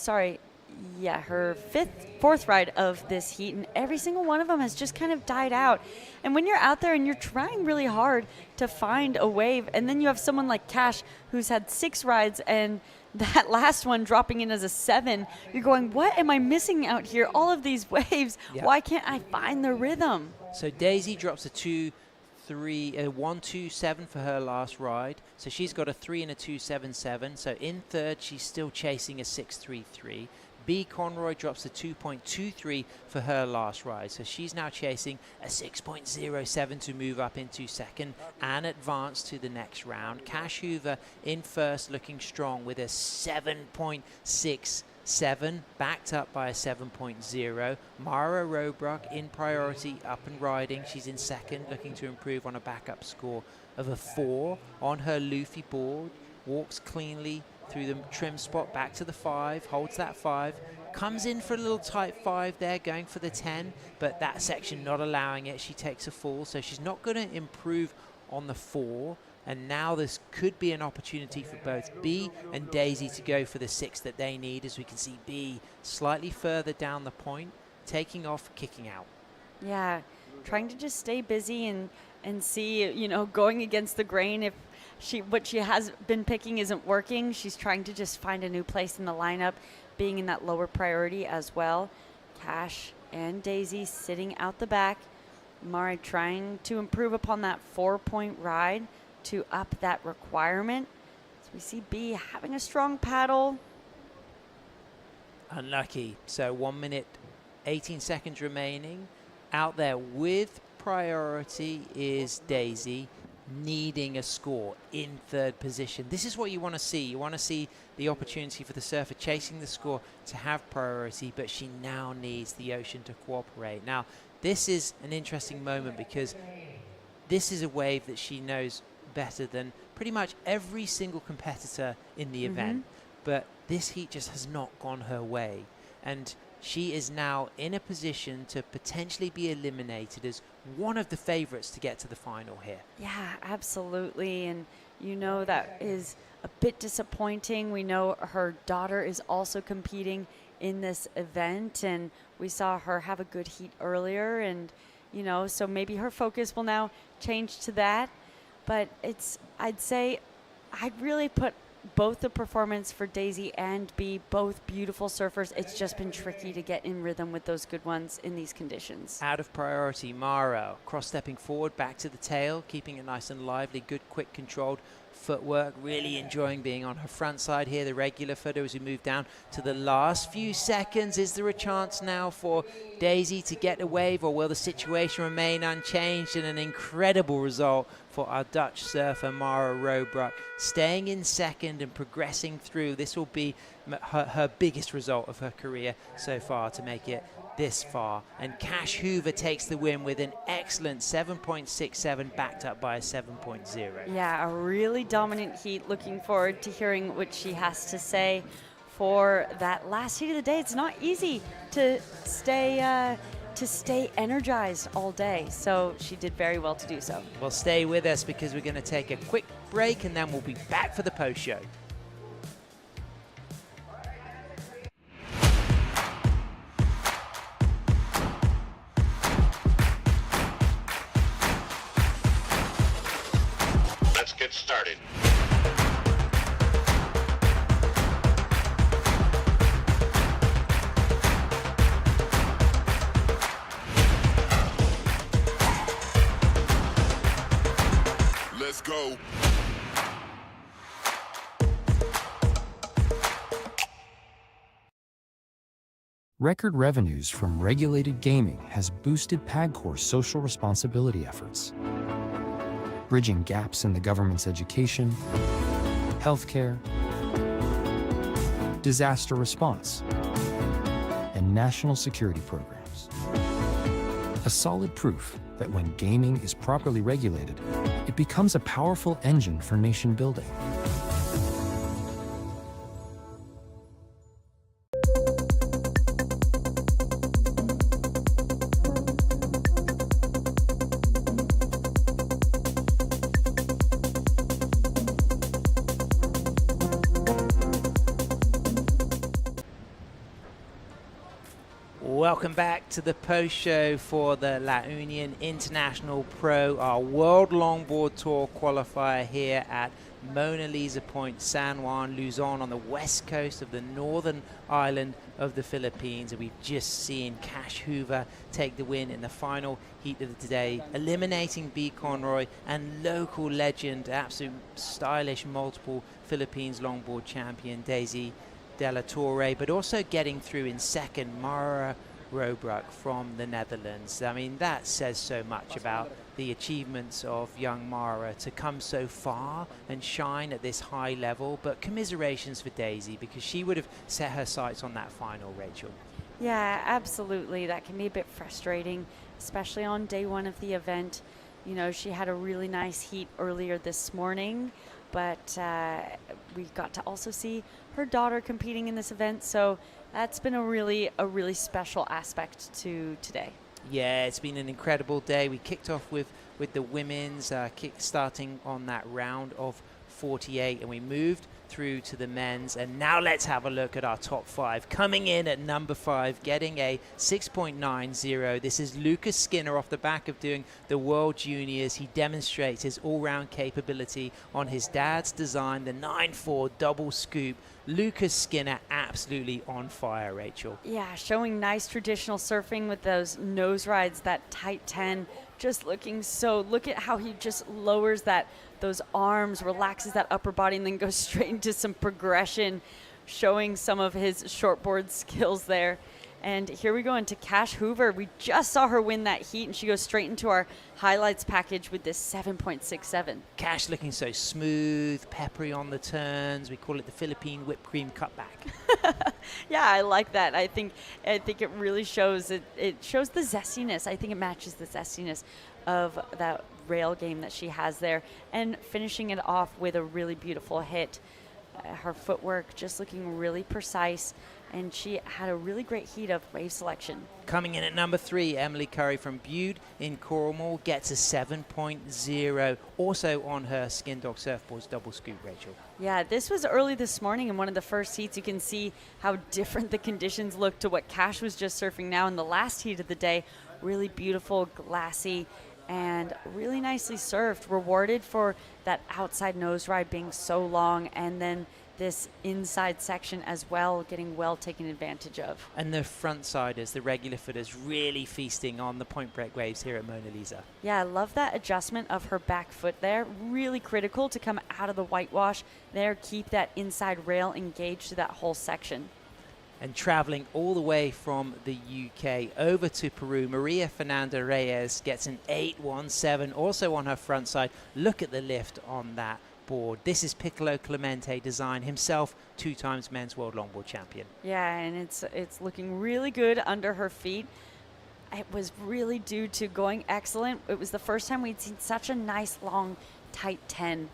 4th ride of this heat, and every single one of them has just kind of died out. And when you're out there and you're trying really hard to find a wave, and then you have someone like Cash who's had 6 rides and that last one dropping in as a 7, you're going, what am I missing out here? All of these waves, why can't I find the rhythm? So Daisy drops a 1.27 for her last ride. So she's got a 3 and a 2.77. So in third, she's still chasing a 6.33. B. Conroy drops a 2.23 for her last ride. So she's now chasing a 6.07 to move up into second and advance to the next round. Cash Hoover in first, looking strong with a 7.67, backed up by a 7.0. Mara Robruck in priority, up and riding. She's in second, looking to improve on a backup score of a 4 on her Luffy board. Walks cleanly through the trim spot back to the 5, holds that 5, comes in for a little tight 5 there, going for the 10, but that section not allowing it. She takes a fall, so she's not going to improve on the 4, and now this could be an opportunity for both B and Daisy to go for the 6 that they need, as we can see B slightly further down the point, taking off, kicking out. Yeah, trying to just stay busy and see, going against the grain. If what she has been picking isn't working, she's trying to just find a new place in the lineup, being in that lower priority as well. Cash and Daisy sitting out the back. Mari trying to improve upon that 4-point ride to up that requirement. So we see B having a strong paddle. Unlucky. So 1 minute, 18 seconds remaining. Out there with priority is Daisy, needing a score in third position. This is what you want to see. You want to see the opportunity for the surfer chasing the score to have priority, but she now needs the ocean to cooperate. Now, this is an interesting moment because this is a wave that she knows better than pretty much every single competitor in the event, but this heat just has not gone her way. And she is now in a position to potentially be eliminated as one of the favorites to get to the final here. Yeah, absolutely. And you know that is a bit disappointing. We know her daughter is also competing in this event, and we saw her have a good heat earlier, and you know, so maybe her focus will now change to that. But I'd say I'd really put both the performance for Daisy and B, both beautiful surfers. It's just been tricky to get in rhythm with those good ones in these conditions. Out of priority, Mara cross-stepping forward, back to the tail, keeping it nice and lively, good, quick, controlled footwork, really enjoying being on her front side here, the regular footer as we move down to the last few seconds. Is there a chance now for Daisy to get a wave, or will the situation remain unchanged? And an incredible result for our Dutch surfer Mara Robruck, staying in second and progressing through. This will be her biggest result of her career so far to make it this far. And Cash Hoover takes the win with an excellent 7.67 backed up by a 7.0. Yeah, a really dominant heat. Looking forward to hearing what she has to say for that last heat of the day. It's not easy to stay energized all day, so she did very well to do so. Well, stay with us because we're going to take a quick break and then we'll be back for the post show. Let's get started. Let's go. Record revenues from regulated gaming has boosted PAGCOR's social responsibility efforts, bridging gaps in the government's education, healthcare, disaster response, and national security programs. A solid proof that when gaming is properly regulated, it becomes a powerful engine for nation building. Welcome back to the post show for the La Union International Pro, our World Longboard Tour qualifier here at Mona Lisa Point, San Juan, Luzon, on the west coast of the northern island of the Philippines. And we've just seen Cash Hoover take the win in the final heat of the day, eliminating B. Conroy and local legend, absolute stylish multiple Philippines longboard champion Daisy De La Torre, but also getting through in second, Mara Robruck from the Netherlands. I mean, that says so much about the achievements of young Mara to come so far and shine at this high level. But commiserations for Daisy, because she would have set her sights on that final, Rachel. Yeah, absolutely. That can be a bit frustrating, especially on day one of the event. You know, she had a really nice heat earlier this morning, but we got to also see her daughter competing in this event, so that's been a really special aspect to today. Yeah, it's been an incredible day. We kicked off with the women's starting on that round of 48, and we moved through to the men's. And now let's have a look at our top five. Coming in at number 5, getting a 6.90. This is Lucas Skinner off the back of doing the World Juniors. He demonstrates his all-round capability on his dad's design, the 9.4 double scoop. Lucas Skinner absolutely on fire, Rachel. Yeah, showing nice traditional surfing with those nose rides, that tight 10, just looking so, look at how he just lowers those arms, relaxes that upper body, and then goes straight into some progression, showing some of his shortboard skills there. And here we go into Cash Hoover. We just saw her win that heat, and she goes straight into our highlights package with this 7.67. Cash looking so smooth, peppery on the turns. We call it the Philippine whipped cream cutback. Yeah, I like that. I think it really shows it shows the zestiness. I think it matches the zestiness of that rail game that she has there, and finishing it off with a really beautiful hit. Her footwork just looking really precise. and she had a really great heat of wave selection. Coming in at number 3, Emily Curry from Bude in Cornwall gets a 7.0, also on her Skin Dog Surfboards double scoop, Rachel. Yeah, this was early this morning in one of the first heats. You can see how different the conditions look to what Cash was just surfing now in the last heat of the day. Really beautiful, glassy, and really nicely surfed. Rewarded for that outside nose ride being so long, and then this inside section as well, getting well taken advantage of. And the front siders, the regular footers, really feasting on the point break waves here at Mona Lisa. Yeah, I love that adjustment of her back foot there. Really critical to come out of the whitewash there, keep that inside rail engaged to that whole section. And traveling all the way from the UK over to Peru, Maria Fernanda Reyes gets an 8.17, also on her front side. Look at the lift on that board. This is Piccolo Clemente design, himself 2 times men's world longboard champion. Yeah, and it's looking really good under her feet. It was really due to going excellent. It was the first time we'd seen such a nice long tight 10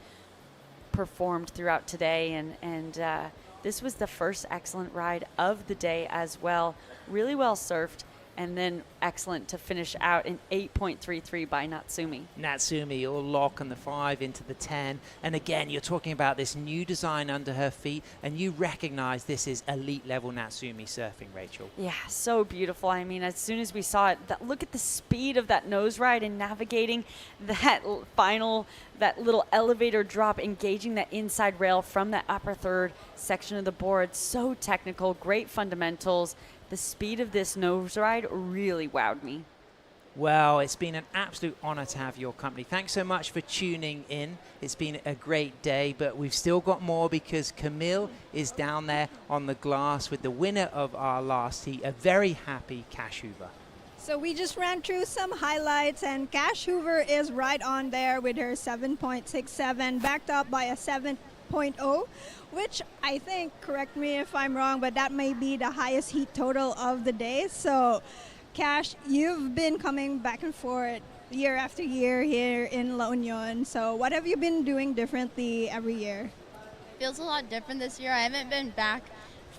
performed throughout today, and this was the first excellent ride of the day as well. Really well surfed, and then excellent to finish out an 8.33 by Natsumi. Natsumi all lock on the 5 into the 10. And again, you're talking about this new design under her feet, and you recognize this is elite level Natsumi surfing, Rachel. Yeah, so beautiful. I mean, as soon as we saw it, look at the speed of that nose ride and navigating that that little elevator drop, engaging that inside rail from that upper third section of the board. So technical, great fundamentals. The speed of this nose ride really wowed me. Well, it's been an absolute honor to have your company. Thanks so much for tuning in. It's been a great day, but we've still got more because Camille is down there on the glass with the winner of our last heat, a very happy Cash Hoover. So we just ran through some highlights, and Cash Hoover is right on there with her 7.67, backed up by a 7.0, which I think, correct me if I'm wrong, but that may be the highest heat total of the day. So, Cash, you've been coming back and forth year after year here in La Union. So what have you been doing differently every year? Feels a lot different this year. I haven't been back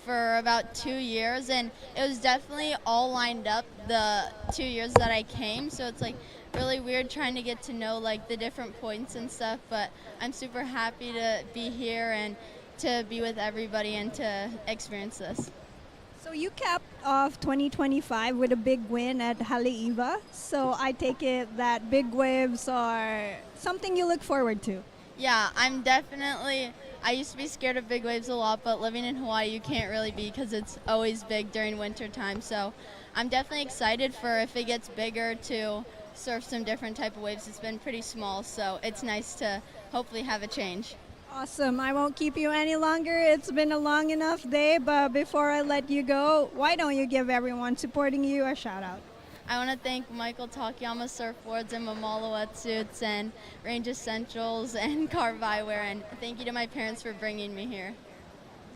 for about 2 years, and it was definitely all lined up the 2 years that I came. So it's like really weird trying to get to know like the different points and stuff, but I'm super happy to be here and to be with everybody and to experience this. So you capped off 2025 with a big win at Haleiwa. So I take it that big waves are something you look forward to. Yeah, I used to be scared of big waves a lot, but living in Hawaii you can't really be because it's always big during winter time. So I'm definitely excited for if it gets bigger to surf some different type of waves. It's been pretty small, so it's nice to hopefully have a change. Awesome. I won't keep you any longer. It's been a long enough day, but before I let you go, why don't you give everyone supporting you a shout out? I want to thank Michael Takayama Surfboards and Mamalo Wetsuits and Range Essentials and Carvaiware, and thank you to my parents for bringing me here.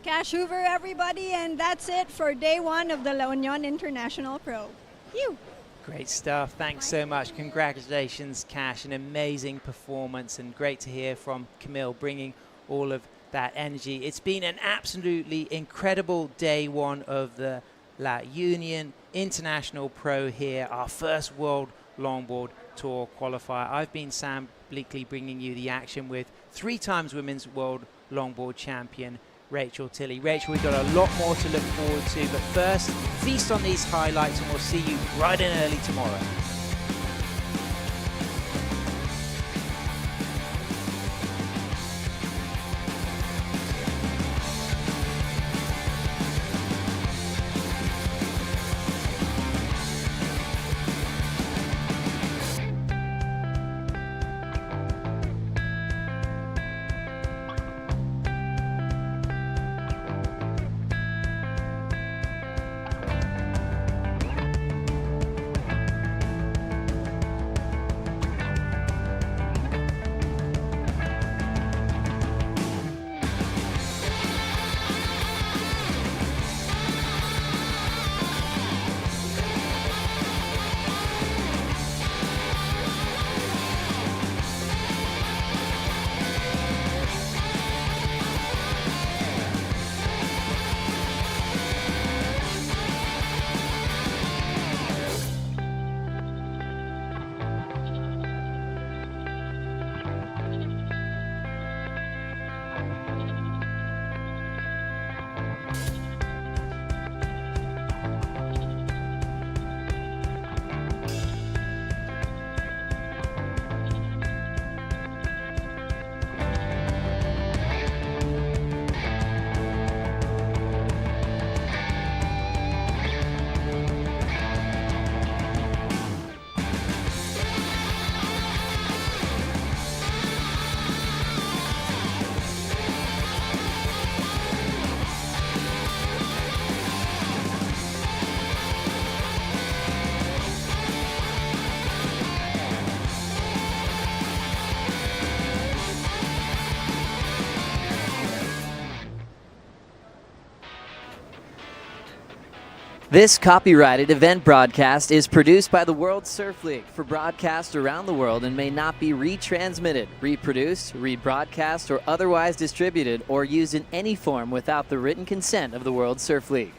Cash Hoover, everybody, and that's it for day 1 of the La Union International Pro. Phew. Great stuff. Thanks so much. Congratulations, Cash. An amazing performance, and great to hear from Camille bringing all of that energy. It's been an absolutely incredible day 1 of the La Union International Pro here, our first World Longboard Tour qualifier. I've been Sam Bleakley bringing you the action with 3 times Women's World Longboard Champion Rachel Tilley. Rachel, we've got a lot more to look forward to, but first, feast on these highlights and we'll see you bright and early tomorrow. This copyrighted event broadcast is produced by the World Surf League for broadcast around the world and may not be retransmitted, reproduced, rebroadcast, or otherwise distributed or used in any form without the written consent of the World Surf League.